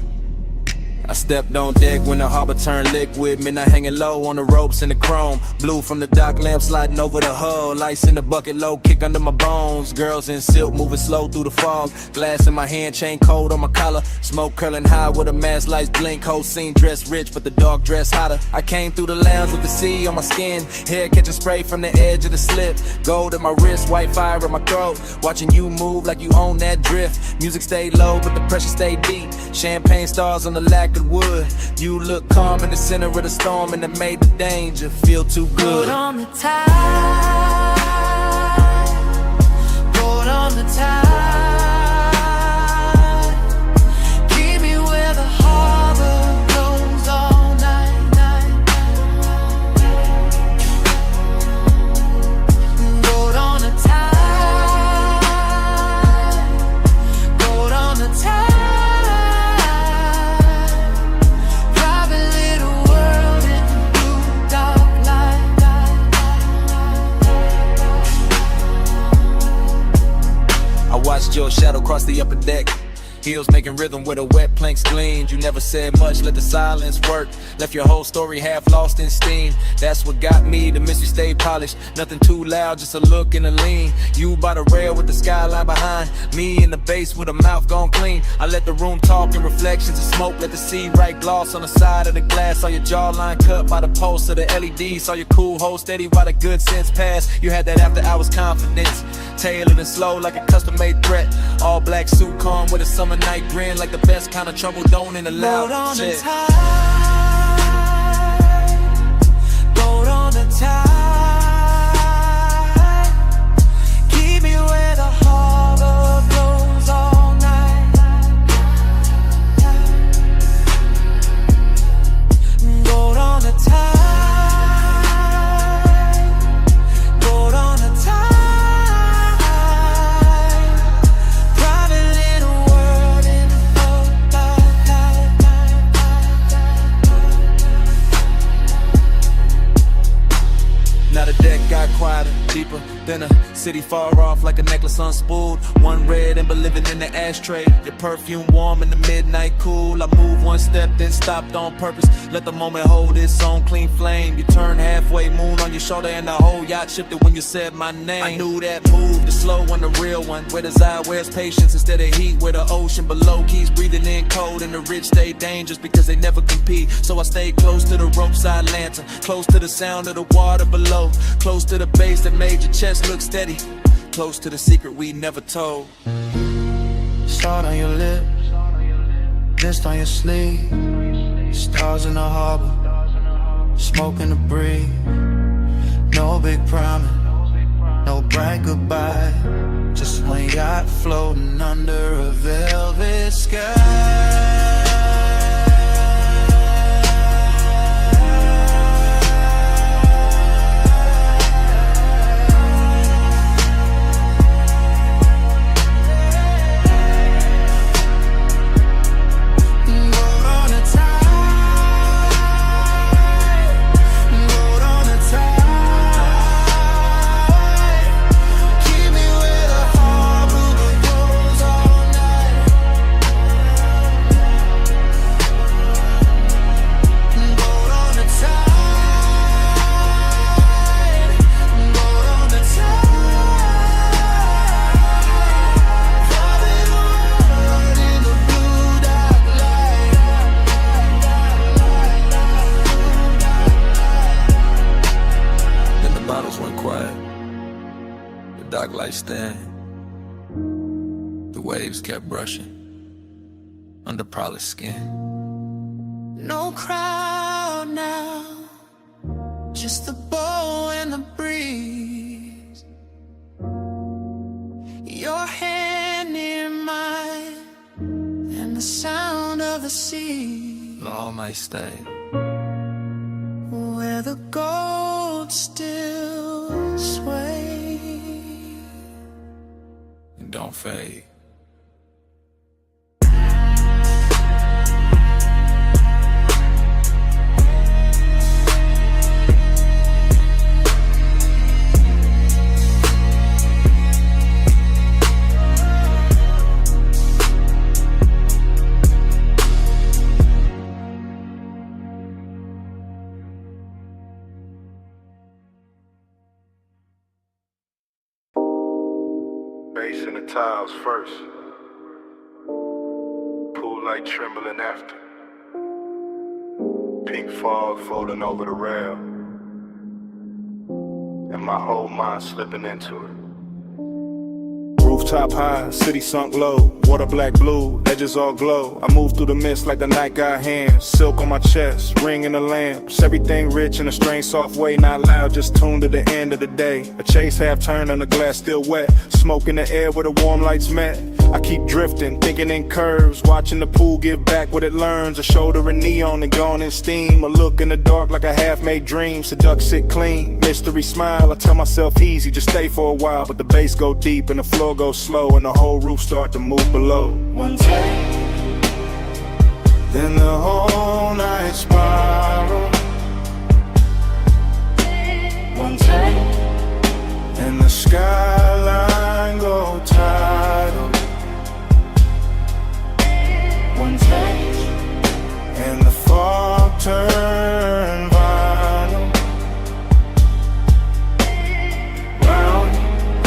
I stepped on deck when the harbor turned liquid. Midnight hanging low on the ropes and the chrome. Blue from the dock lamp sliding over the hull. Lights in the bucket low, kick under my bones. Girls in silk moving slow through the fog. Glass in my hand, chain cold on my collar. Smoke curling high with the mask lights blink. Whole scene dressed rich, but the dark dress hotter. I came through the lounge with the sea on my skin. Hair catching spray from the edge of the slip. Gold in my wrist, white fire in my throat. Watching you move like you own that drift. Music stayed low, but the pressure stayed deep. Champagne stars on the lacquered wood. You look calm in the center of the storm, and it made the danger feel too good. Put on the tide, put on the tide. Keep me where the harbor goes all night, night. Put on the tide, put on the tide. I watched your shadow cross the upper deck. Heels making rhythm where the wet planks gleamed. You never said much, let the silence work. Left your whole story half lost in steam. That's what got me, the mystery stayed polished. Nothing too loud, just a look and a lean. You by the rail with the skyline behind. Me in the base with a mouth gone clean. I let the room talk in reflections of smoke. Let the sea write gloss on the side of the glass. Saw your jawline cut by the pulse of the LED. Saw your cool hold steady while the good sense passed. You had that after hours confidence. Tailored and slow like a custom-made threat. All black suit calm with a summer night grin. Like the best kind of trouble don't in the loud shit. Boat on the tide. Keep me where the harbor blows all night. Boat on the tide. Boat on the tide. Now the deck got quieter, deeper than a city far off, like a necklace unspooled. One red ember living in the ashtray. Your perfume warm in the midnight cool. I moved one step, then stopped on purpose. Let the moment hold its own clean flame. You turned halfway, moon on your shoulder, and the whole yacht shifted when you said my name. I knew that move, the slow one, the real one. Where desire wears patience instead of heat. Where the ocean below keeps breathing in cold, and the rich stay dangerous because they never compete. So I stayed close to the roadside lantern, close to the sound of the water below, close to the base that made your chest look steady, close to the secret we never told. Salt on your lip, mist on your sleeve. Stars in the harbor, smoke in the breeze. No big promise, no bright goodbye. Just one yacht floating under a velvet sky. Keep me where the harbor goes all night. ice thin. The waves kept brushing under polished skin. No crowd now, just the bow and the breeze. Your hand near mine, and the sound of the sea. Long might stay. Where the gold still sway and don't fade. Bass in the tiles first. Pool light trembling after. Pink fog floating over the rail. And my whole mind slipping into it. Rooftop high, city sunk low. Water black blue, edges all glow. I move through the mist like the night got hands. Silk on my chest, ring in the lamps. Everything rich in a strange soft way. Not loud, just tuned to the end of the day. A chase half turned and the glass still wet. Smoke in the air where the warm lights met. I keep drifting, thinking in curves. Watching the pool give back what it learns. A shoulder in neon and gone in steam. A look in the dark like a half-made dream. Seduct sit clean, mystery smile. I tell myself easy, just stay for a while. But the bass go deep and the floor goes slow. And the whole roof start to move below. One take, then the whole night spiral. one take, and the skyline go tidal. one take, and the fog turn vinyl. Round,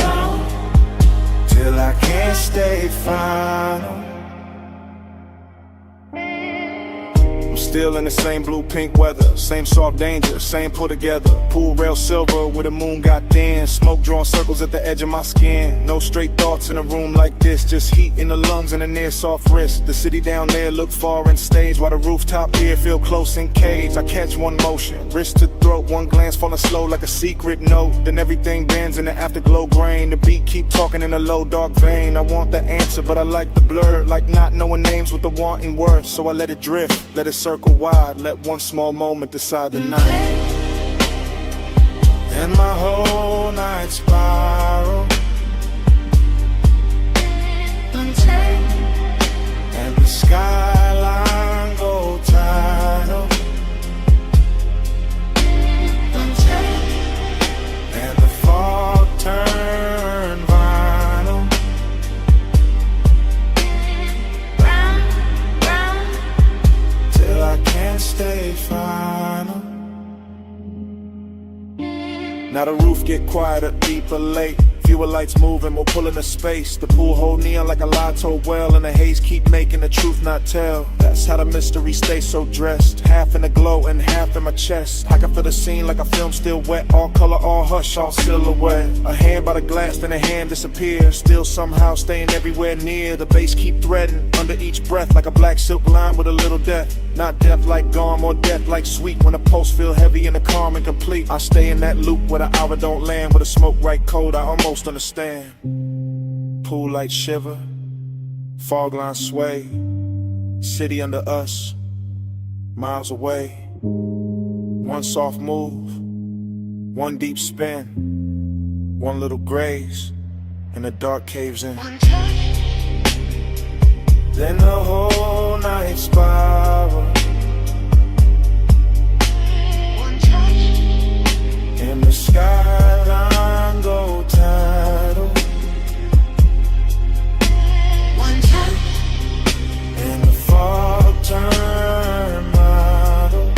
round, till I can't stay final. Still in the same blue-pink weather, same soft danger, same put together. Pool rail silver where the moon got thin. Smoke drawing circles at the edge of my skin. No straight thoughts in a room like this, just heat in the lungs and a near soft wrist. The city down there look far and stage, while the rooftop here feel close and caged. I catch one motion, wrist to throat, one glance falling slow like a secret note. Then everything bends in the afterglow grain. The beat keep talking in a low dark vein. I want the answer but I like the blur, like not knowing names with the wanting words. So I let it drift, let it circle wide, let one small moment decide the night. And my whole night spiral. And the skyline go tidal. And the fog turn vinyl. Till I can't stay final. Now the roof get quieter, deeper, late. Fewer lights moving, more pulling the space. The pool hold neon like a lie told well, and the haze keep making the truth not tell. That's how the mystery stays so dressed. Half in the glow and half in my chest. I can feel the scene like a film still wet. All color, all hush, all silhouette. A hand by the glass, then a hand disappears. Still somehow staying everywhere near. The bass keep threading under each breath like a black silk line with a little death. Not death like gone, more death like sweet. When the pulse feel heavy and the calm and complete, I stay in that loop where the hour don't land. With the smoke right cold, I almost understand. Pool light shiver, fog line sway. City under us, miles away. One soft move, one deep spin, one little graze, and the dark caves in. Then the whole night spiral. And the skyline go tidal. And the fog turn model.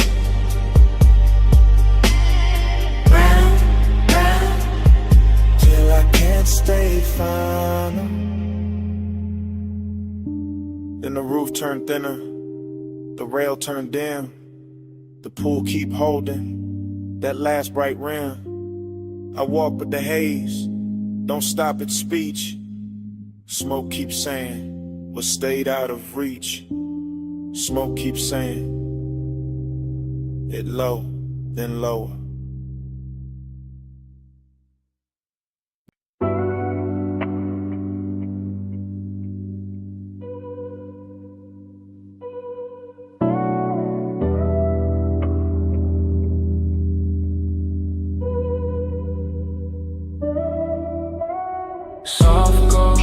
Round, round, till I can't stay final. Then the roof turned thinner, the rail turned dim. The pool keep holding that last bright rim. I walk with the haze, Don't stop at speech. Smoke keeps saying what stayed out of reach. Smoke keeps saying it low, then lower. Soft go,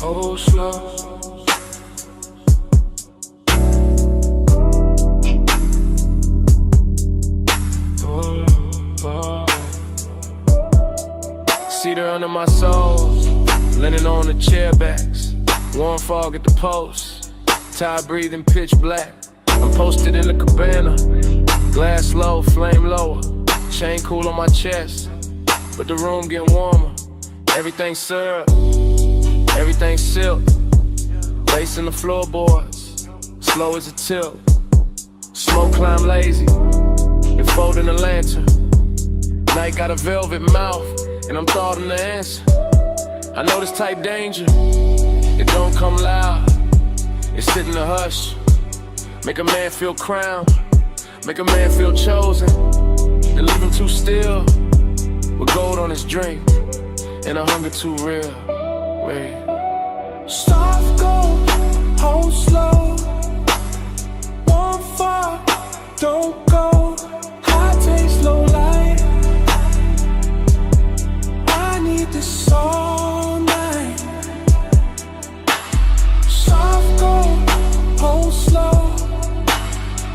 oh slow. Cedar under my soles, linen on the chair backs. Warm fog at the post, tired breathing pitch black. I'm posted in the cabana, glass low, flame lower. Chain cool on my chest, but the room getting warmer. Everything syrup, everything silk. Lace in the floorboards, slow as a tilt. Smoke climb lazy, and folding a lantern. Night got a velvet mouth, and I'm thought in the answer. I know this type danger, it don't come loud. It's sit in the hush, make a man feel crowned, make a man feel chosen, and leave him too still, with gold on his drink, and a hunger too real. Wait. Soft go, hold slow. Warm fire, don't go. High taste, low light. I need this all night. Soft go, hold slow.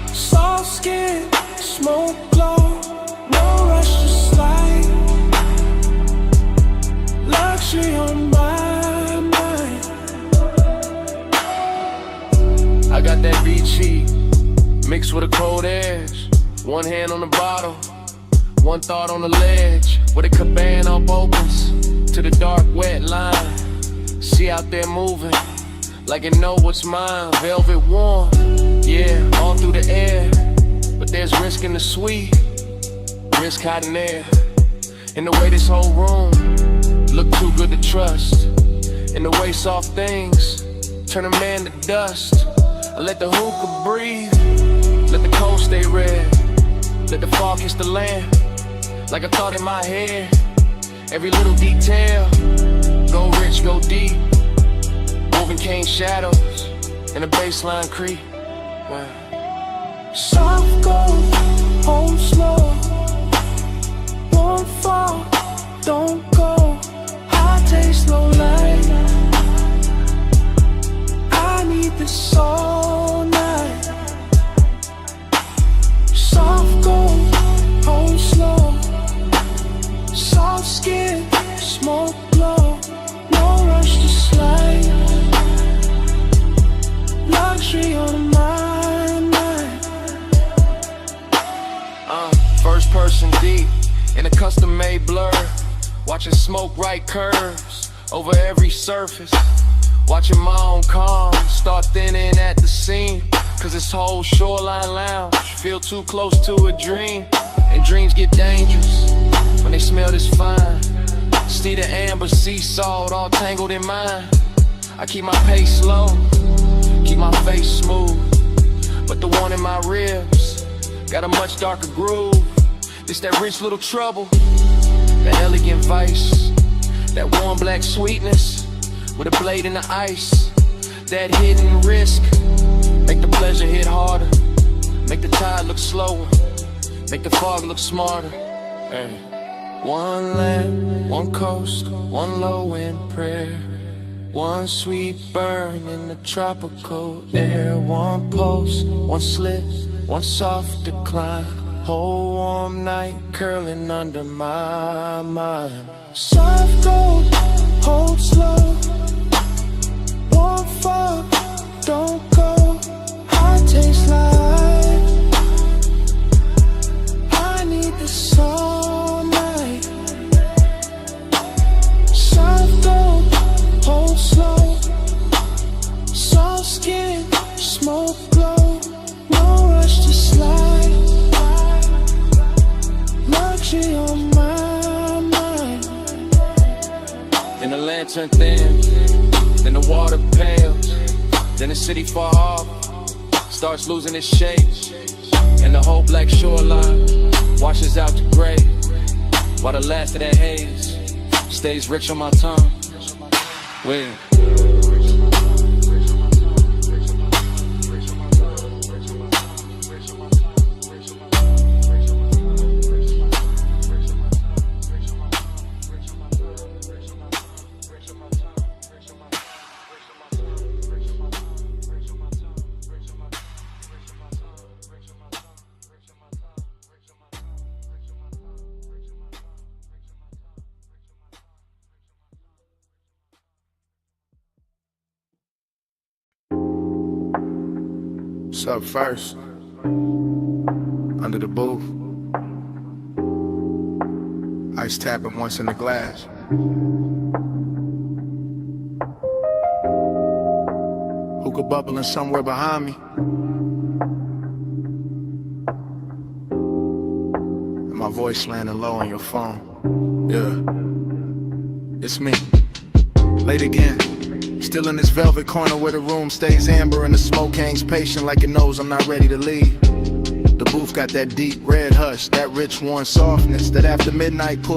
Soft skin, smoke glow. No rush to slide. Luxury on my mind. I got that BG mixed with a cold edge. One hand on the bottle, one thought on the ledge. Where the cabana up opens to the dark wet line. She out there moving like it know what's mine. Velvet warm, yeah, all through the air. But there's risk in the sweet, risk hiding there. In the way this whole room look too good to trust. In the way soft things turn a man to dust. I let the hookah breathe, let the cold stay red. Let the fog kiss the land, like I thought in my head. Every little detail, go rich, go deep. Moving cane shadows, and the baseline creep. Wow. Soft go, hold slow. Warm fall, don't go. High taste, low light. I need this all night. Soft go, hold slow. Soft skin, smoke glow. No rush to slide. Luxury on my mind. First person deep in a custom-made blur. Watching smoke right curves over every surface. Watching my own calm start thinning at the seam. Cause this whole shoreline lounge feel too close to a dream. And dreams get dangerous when they smell this fine. See the amber sea salt all tangled in mine. I keep my pace slow, keep my face smooth. But the one in my ribs got a much darker groove. This that rich little trouble, that elegant vice, that warm black sweetness with a blade in the ice. That hidden risk, make the pleasure hit harder, make the tide look slower, make the fog look smarter. Hey. One land, one coast, one low in prayer. One sweet burn in the tropical air. One pulse, one slip, one soft decline. Whole warm night curling under my mind. Soft go, hold slow. Warm fall, don't go. High taste like I need this all night. Soft go, hold slow. Soft skin, smoke glow. No rush to slide. Luxury on my mind. light turn thin, then the water pales, then the city far off starts losing its shape, and the whole black shoreline washes out to gray, while the last of that haze stays rich on my tongue. Wait. What's up first? Under the booth. Ice tapping once in the glass. Hookah bubbling somewhere behind me. And my voice landing low on your phone. Yeah, it's me. Late again. Still in this velvet corner where the room stays amber and the smoke hangs patient like it knows I'm not ready to leave. The booth got that deep red hush, that rich warm softness that after midnight pulls